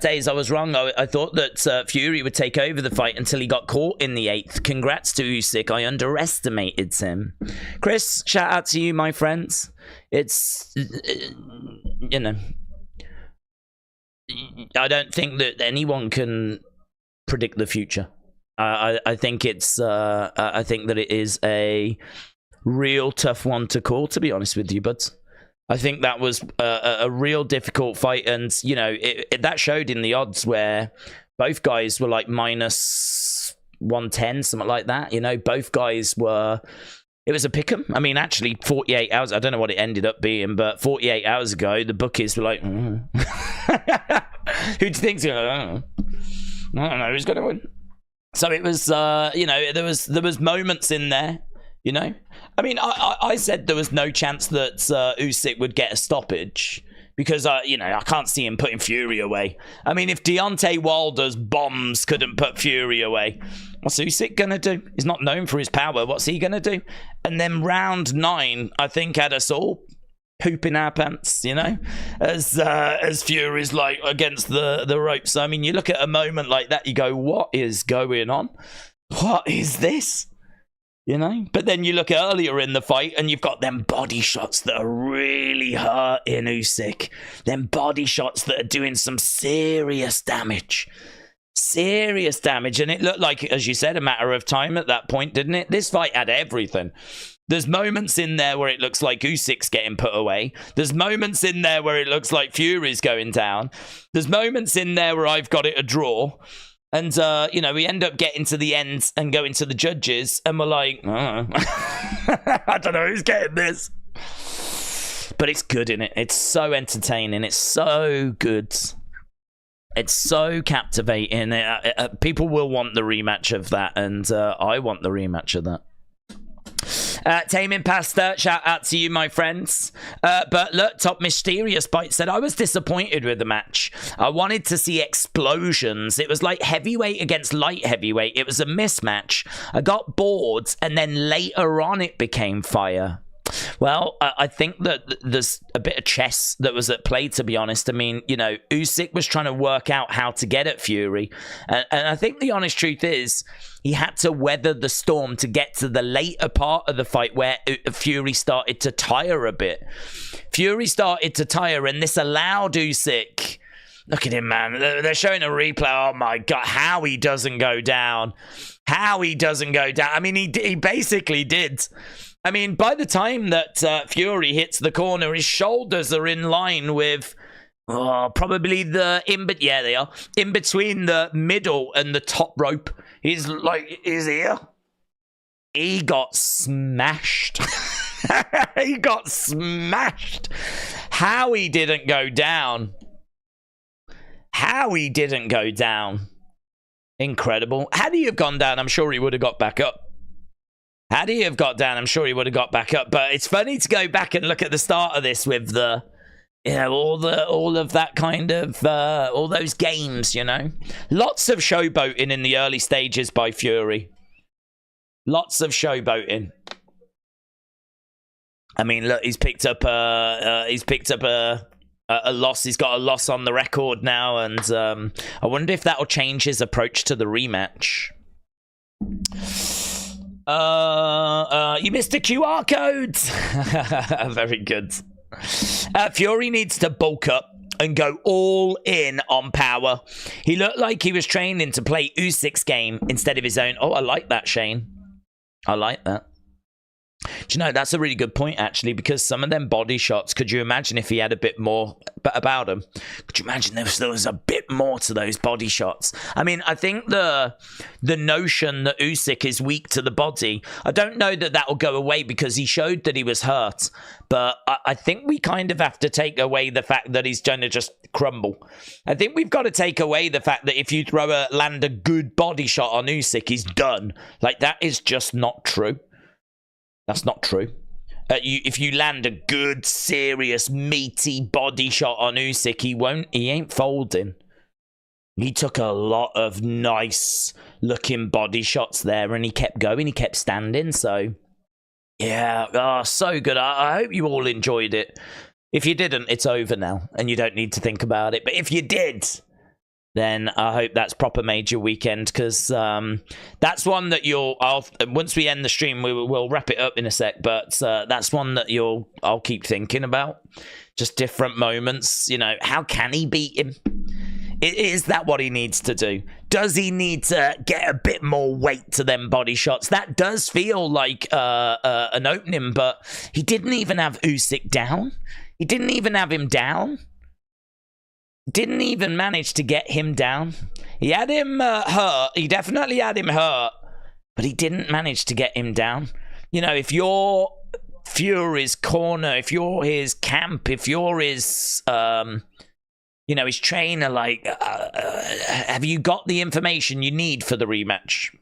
Days, I was wrong. I thought that Fury would take over the fight until he got caught in the 8th. Congrats to Usyk. I underestimated him. Chris, shout out to you, my friends. It's, you know, I don't think that anyone can predict the future. I think it's I think that it is a real tough one to call, to be honest with you, but I think that was a real difficult fight, and you know that showed in the odds where both guys were like minus 110, something like that. You know, both guys were. It was a pick'em. I mean, actually, 48 hours. I don't know what it ended up being, but 48 hours ago, the bookies were like, who do you think's gonna? I don't know who's gonna win. So it was, you know, there was moments in there You know? I mean, I said there was no chance that Usyk would get a stoppage because, you know, I can't see him putting Fury away. I mean, if Deontay Wilder's bombs couldn't put Fury away, what's Usyk going to do? He's not known for his power. What's he going to do? And then round 9, I think, had us all pooping our pants, you know, as Fury's like against the ropes. I mean, you look at a moment like that, you go, what is going on? What is this? You know? But then you look earlier in the fight and you've got them body shots that are really hurting Usyk. Them body shots that are doing some serious damage. Serious damage. And it looked like, as you said, a matter of time at that point, didn't it? This fight had everything. There's moments in there where it looks like Usyk's getting put away. There's moments in there where it looks like Fury's going down. There's moments in there where I've got it a draw. And, you know, we end up getting to the end and going to the judges, and we're like, oh. I don't know who's getting this. But it's good, innit? It's so entertaining. It's so good. It's so captivating. People will want the rematch of that, and I want the rematch of that. Taming Pasta, shout out to you, my friends. But look, Top Mysterious Bite said, I was disappointed with the match. I wanted to see explosions. It was like heavyweight against light heavyweight. It was a mismatch. I got bored, and then later on it became fire. Well, I think that there's a bit of chess that was at play, to be honest. I mean, you know, Usyk was trying to work out how to get at Fury. And I think the honest truth is he had to weather the storm to get to the later part of the fight where Fury started to tire a bit. Fury started to tire, and this allowed Usyk... Look at him, man. They're showing a replay. Oh, my God. How he doesn't go down. How he doesn't go down. I mean, he basically did... I mean, by the time that Fury hits the corner, his shoulders are in line with probably yeah, they are in between the middle and the top rope. He's like his ear. He got smashed. He got smashed. How he didn't go down. How he didn't go down. Incredible. Had he have gone down, I'm sure he would have got back up. Had he have got down, I'm sure he would have got back up. But it's funny to go back and look at the start of this with the, you know, all of that kind of, all those games, you know. Lots of showboating in the early stages by Fury. Lots of showboating. I mean, look, he's picked up a loss. He's got a loss on the record now, and I wonder if that'll change his approach to the rematch. You missed a QR code. Very good. Fury needs to bulk up and go all in on power. He looked like he was training to play Usyk's game instead of his own. Oh, I like that, Shane. I like that. Do you know, that's a really good point, actually, because some of them body shots, could you imagine if he had a bit more about him? Could you imagine if there was a bit more to those body shots? I mean, I think the notion that Usyk is weak to the body, I don't know that that will go away because he showed that he was hurt, but I think we kind of have to take away the fact that he's going to just crumble. I think we've got to take away the fact that if you land a good body shot on Usyk, he's done. Like, that is just not true. That's not true. If you land a good, serious, meaty body shot on Usyk, he ain't folding. He took a lot of nice looking body shots there, and he kept going, he kept standing. So, yeah, so good. I hope you all enjoyed it. If you didn't, it's over now, and you don't need to think about it. But if you did, then I hope that's proper made your weekend, because that's one that once we end the stream, we'll wrap it up in a sec, but that's one that I'll keep thinking about. Just different moments, you know, how can he beat him? Is that what he needs to do? Does he need to get a bit more weight to them body shots? That does feel like an opening, but he didn't even have Usyk down. He didn't even have him down. Didn't even manage to get him down. He had him hurt. He definitely had him hurt, but he didn't manage to get him down. You know, if you're Fury's corner, if you're his camp, if you're his, you know, his trainer, like, have you got the information you need for the rematch?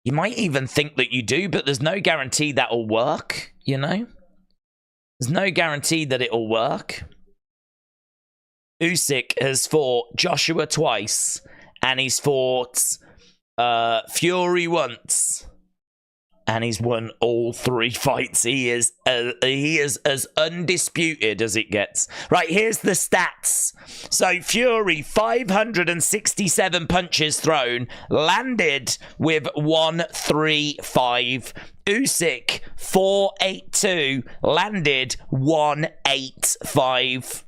You might even think that you do, but there's no guarantee that'll work, you know? There's no guarantee that it'll work. Usyk has fought Joshua twice, and he's fought Fury once, and he's won all 3 fights. He is as undisputed as it gets. Right, here's the stats. So Fury, 567 punches thrown, landed with 135. Usyk, 482, landed 185.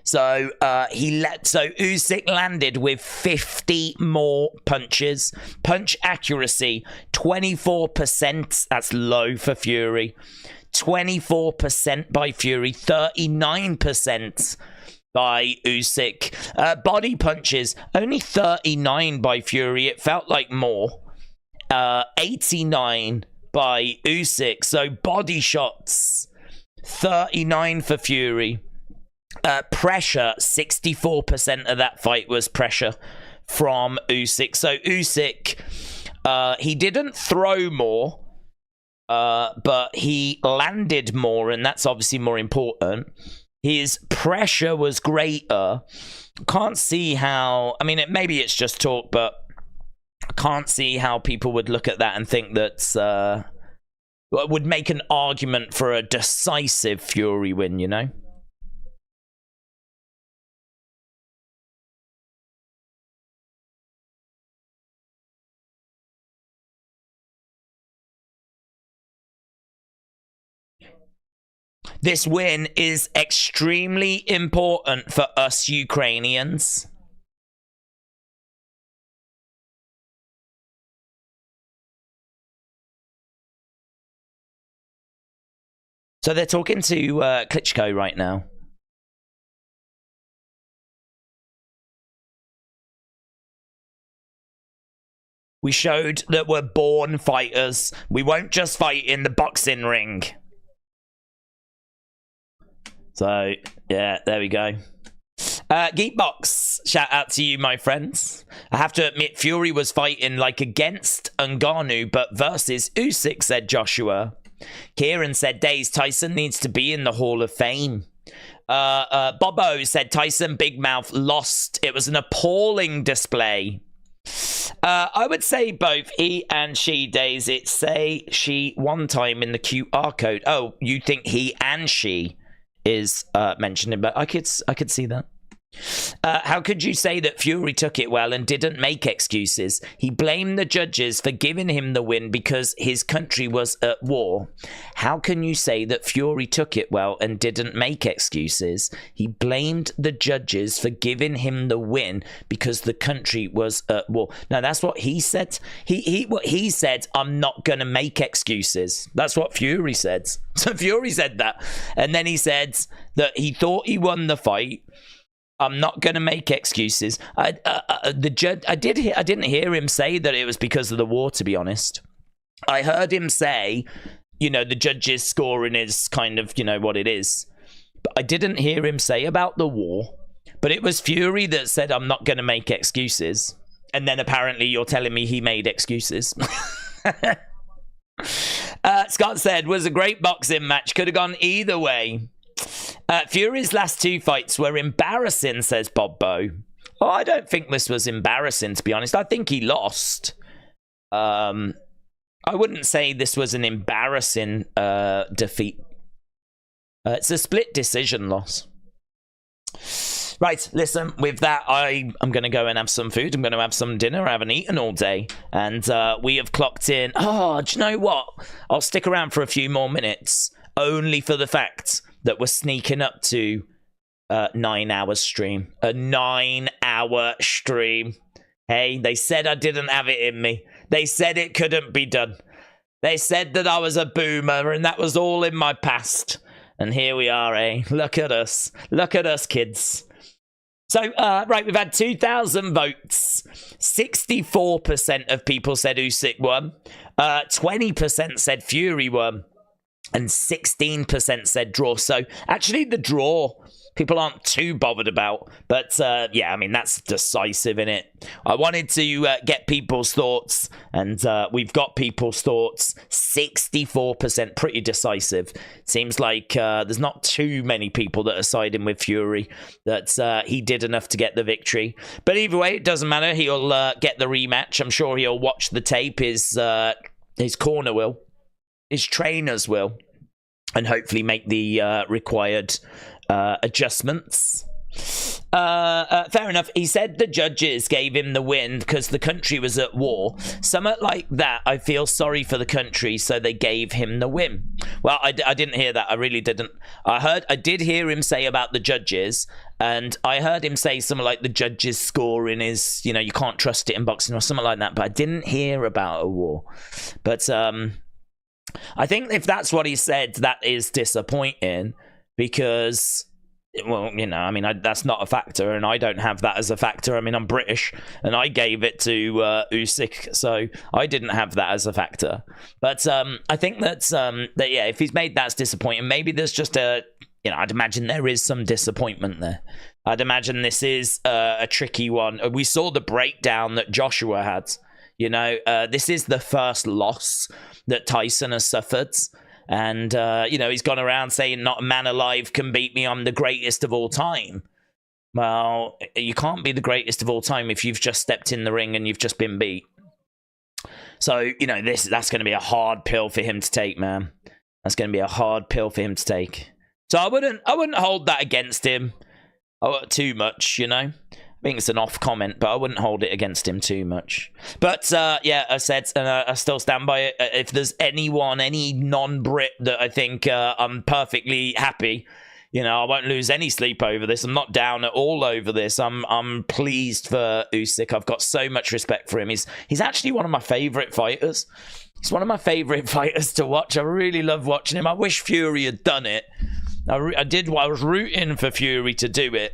So Usyk landed with 50 more punches. Punch accuracy, 24%. That's low for Fury. 24% by Fury, 39% by Usyk. Body punches, only 39 by Fury. It felt like more. 89 by Usyk. So body shots, 39 for Fury. Pressure, 64% of that fight was pressure from Usyk. So Usyk, he didn't throw more, but he landed more, and that's obviously more important. His pressure was greater. Can't see how, I mean, maybe it's just talk, but I can't see how people would look at that and think that would make an argument for a decisive Fury win, you know? This win is extremely important for us Ukrainians. So they're talking to Klitschko right now. We showed that we're born fighters. We won't just fight in the boxing ring. So, yeah, there we go. Geekbox, shout out to you, my friends. I have to admit, Fury was fighting like against Ngannou, but versus Usyk, said Joshua. Kieran said, Days, Tyson needs to be in the Hall of Fame. Bobo said, Tyson Big Mouth lost. It was an appalling display. I would say both he and she, Days. It say she one time in the QR code. Oh, you think he and she is mentioned, but I could see that. How could you say that Fury took it well and didn't make excuses? He blamed the judges for giving him the win because his country was at war. How can you say that Fury took it well and didn't make excuses? He blamed the judges for giving him the win because the country was at war. Now that's what he said. He said, I'm not gonna make excuses. That's what Fury said. So Fury said that, and then he said that he thought he won the fight. I'm not going to make excuses. The judge, I didn't hear him say that it was because of the war, to be honest. I heard him say, you know, the judge's scoring is kind of, you know, what it is. But I didn't hear him say about the war. But it was Fury that said, I'm not going to make excuses. And then apparently you're telling me he made excuses. Scott said, was a great boxing match. Could have gone either way. Fury's last 2 fights were embarrassing, says Bobbo. Oh, I don't think this was embarrassing, to be honest. I think he lost. I wouldn't say this was an embarrassing defeat. It's a split decision loss. Right, listen, with that, I'm going to go and have some food. I'm going to have some dinner. I haven't eaten all day. And we have clocked in. Oh, do you know what? I'll stick around for a few more minutes, only for the fact that we're sneaking up to 9 hours stream. A 9-hour stream. Hey, they said I didn't have it in me. They said it couldn't be done. They said that I was a boomer and that was all in my past. And here we are, eh? Look at us. Look at us, kids. So, right, we've had 2,000 votes. 64% of people said Usyk won. 20% said Fury won. and 16% said draw. So actually the draw people aren't too bothered about, but yeah, I mean, that's decisive, innit? I wanted to get people's thoughts, and we've got people's thoughts. 64%, pretty decisive. Seems like there's not too many people that are siding with Fury, that he did enough to get the victory. But either way, it doesn't matter. He'll get the rematch. I'm sure he'll watch the tape. His corner will. His trainers will, and hopefully make the required adjustments. Fair enough. He said the judges gave him the win because the country was at war. Something like that. I feel sorry for the country, so they gave him the win. Well, I didn't hear that. I really didn't. I did hear him say about the judges, and I heard him say something like the judges' scoring is, you know, you can't trust it in boxing or something like that. But I didn't hear about a war. But I think if that's what he said, that is disappointing because, well, you know, I mean, that's not a factor, and I don't have that as a factor. I mean, I'm British, and I gave it to Usyk, so I didn't have that as a factor. But I think that yeah, if he's made that's disappointing, maybe there's just a, you know, I'd imagine there is some disappointment there. I'd imagine this is a tricky one. We saw the breakdown that Joshua had. You know, this is the first loss that Tyson has suffered. And, you know, he's gone around saying not a man alive can beat me. I'm the greatest of all time. Well, you can't be the greatest of all time if you've just stepped in the ring and you've just been beat. So, you know, that's going to be a hard pill for him to take, man. That's going to be a hard pill for him to take. So I wouldn't hold that against him too much, you know. I think it's an off comment, but I wouldn't hold it against him too much. But yeah, I said, and I still stand by it. If there's anyone, any non-Brit that I think I'm perfectly happy, you know, I won't lose any sleep over this. I'm not down at all over this. I'm pleased for Usyk. I've got so much respect for him. He's actually one of my favorite fighters. He's one of my favorite fighters to watch. I really love watching him. I wish Fury had done it. I was rooting for Fury to do it.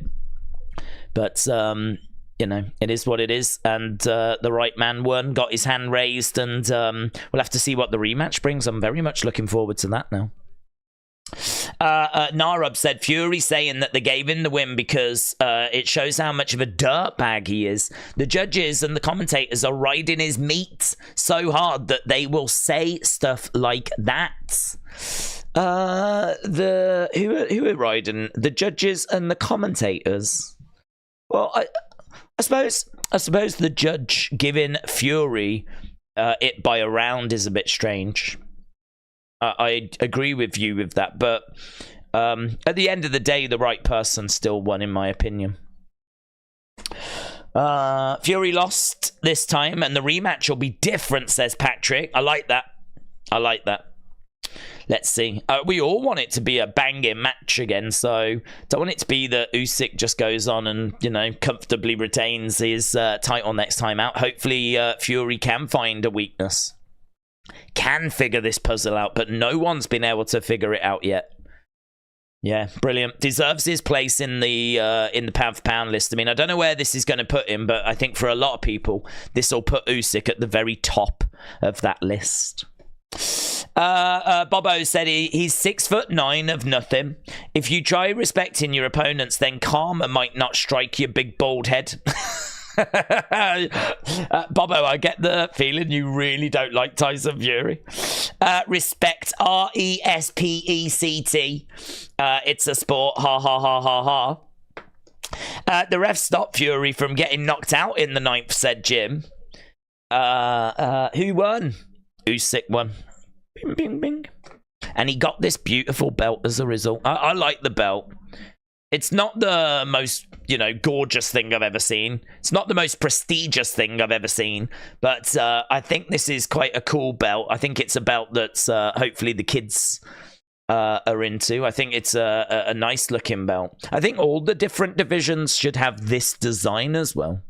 But, you know, it is what it is. And the right man won, got his hand raised. And we'll have to see what the rematch brings. I'm very much looking forward to that now. Narub said, Fury saying that they gave him the win because it shows how much of a dirtbag he is. The judges and the commentators are riding his meat so hard that they will say stuff like that. Who are riding? The judges and the commentators. Well, I suppose the judge giving Fury it by a round is a bit strange. I agree with you with that, but at the end of the day, the right person still won, in my opinion. Fury lost this time, and the rematch will be different, says Patrick. I like that. I like that. Let's see. We all want it to be a banging match again, so don't want it to be that Usyk just goes on and, you know, comfortably retains his title next time out. Hopefully, Fury can find a weakness, can figure this puzzle out, but no one's been able to figure it out yet. Yeah, brilliant. Deserves his place in the pound for pound list. I mean, I don't know where this is going to put him, but I think for a lot of people, this will put Usyk at the very top of that list. Bobo said he's 6'9" of nothing. If you try respecting your opponents, then karma might not strike your big bald head. Bobo, I get the feeling you really don't like Tyson Fury. Respect, R-E-S-P-E-C-T. It's a sport, ha ha ha ha ha. The ref stopped Fury from getting knocked out in the 9th, said Jim. Who won? Usyk won. Bing, bing, bing. And he got this beautiful belt as a result. I like the belt. It's not the most, you know, gorgeous thing I've ever seen. It's not the most prestigious thing I've ever seen. But I think this is quite a cool belt. I think it's a belt that's hopefully the kids are into. I think it's a nice looking belt. I think all the different divisions should have this design as well.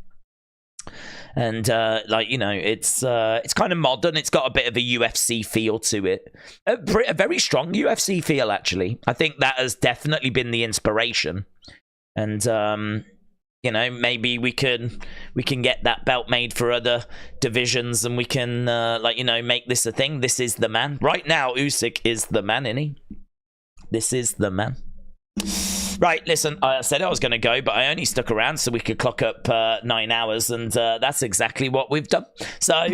And like, you know, it's kind of modern. It's got a bit of a UFC feel to it. A very strong UFC feel, actually. I think that has definitely been the inspiration. And, you you know, maybe we can get that belt made for other divisions, and we can like, you know, make this a thing. This is the man right now. Usyk is the man, isn't he? This is the man. Right, listen, I said I was going to go, but I only stuck around so we could clock up 9 hours, and that's exactly what we've done. So,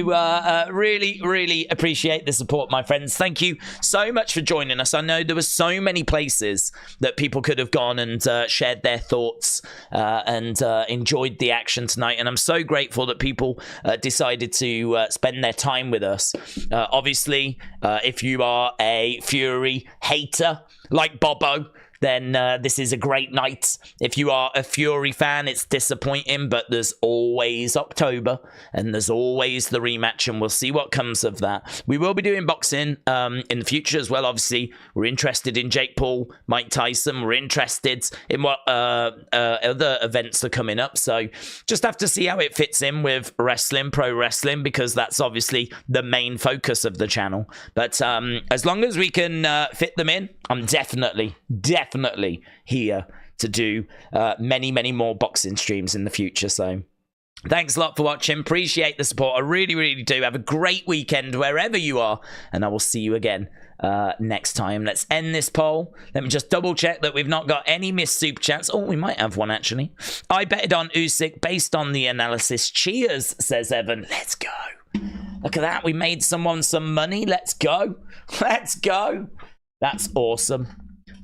really, really appreciate the support, my friends. Thank you so much for joining us. I know there were so many places that people could have gone and shared their thoughts and enjoyed the action tonight, and I'm so grateful that people decided to spend their time with us. Obviously, if you are a Fury hater like Bobo, then this is a great night. If you are a Fury fan, it's disappointing, but there's always October, and there's always the rematch, and we'll see what comes of that. We will be doing boxing in the future as well. Obviously, we're interested in Jake Paul, Mike Tyson. We're interested in what other events are coming up. So just have to see how it fits in with wrestling, pro wrestling, because that's obviously the main focus of the channel. But as long as we can fit them in, I'm definitely here to do many more boxing streams in the future. So thanks a lot for watching. Appreciate the support. I really, really do. Have a great weekend wherever you are, and I will see you again next time. Let's end this poll. Let me just double check that we've not got any missed super chats. Oh, we might have one actually. I betted on Usyk based on the analysis. Cheers, says Evan. Let's go. Look at that. We made someone some money. Let's go. Let's go. That's awesome.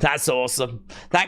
That's awesome. Thank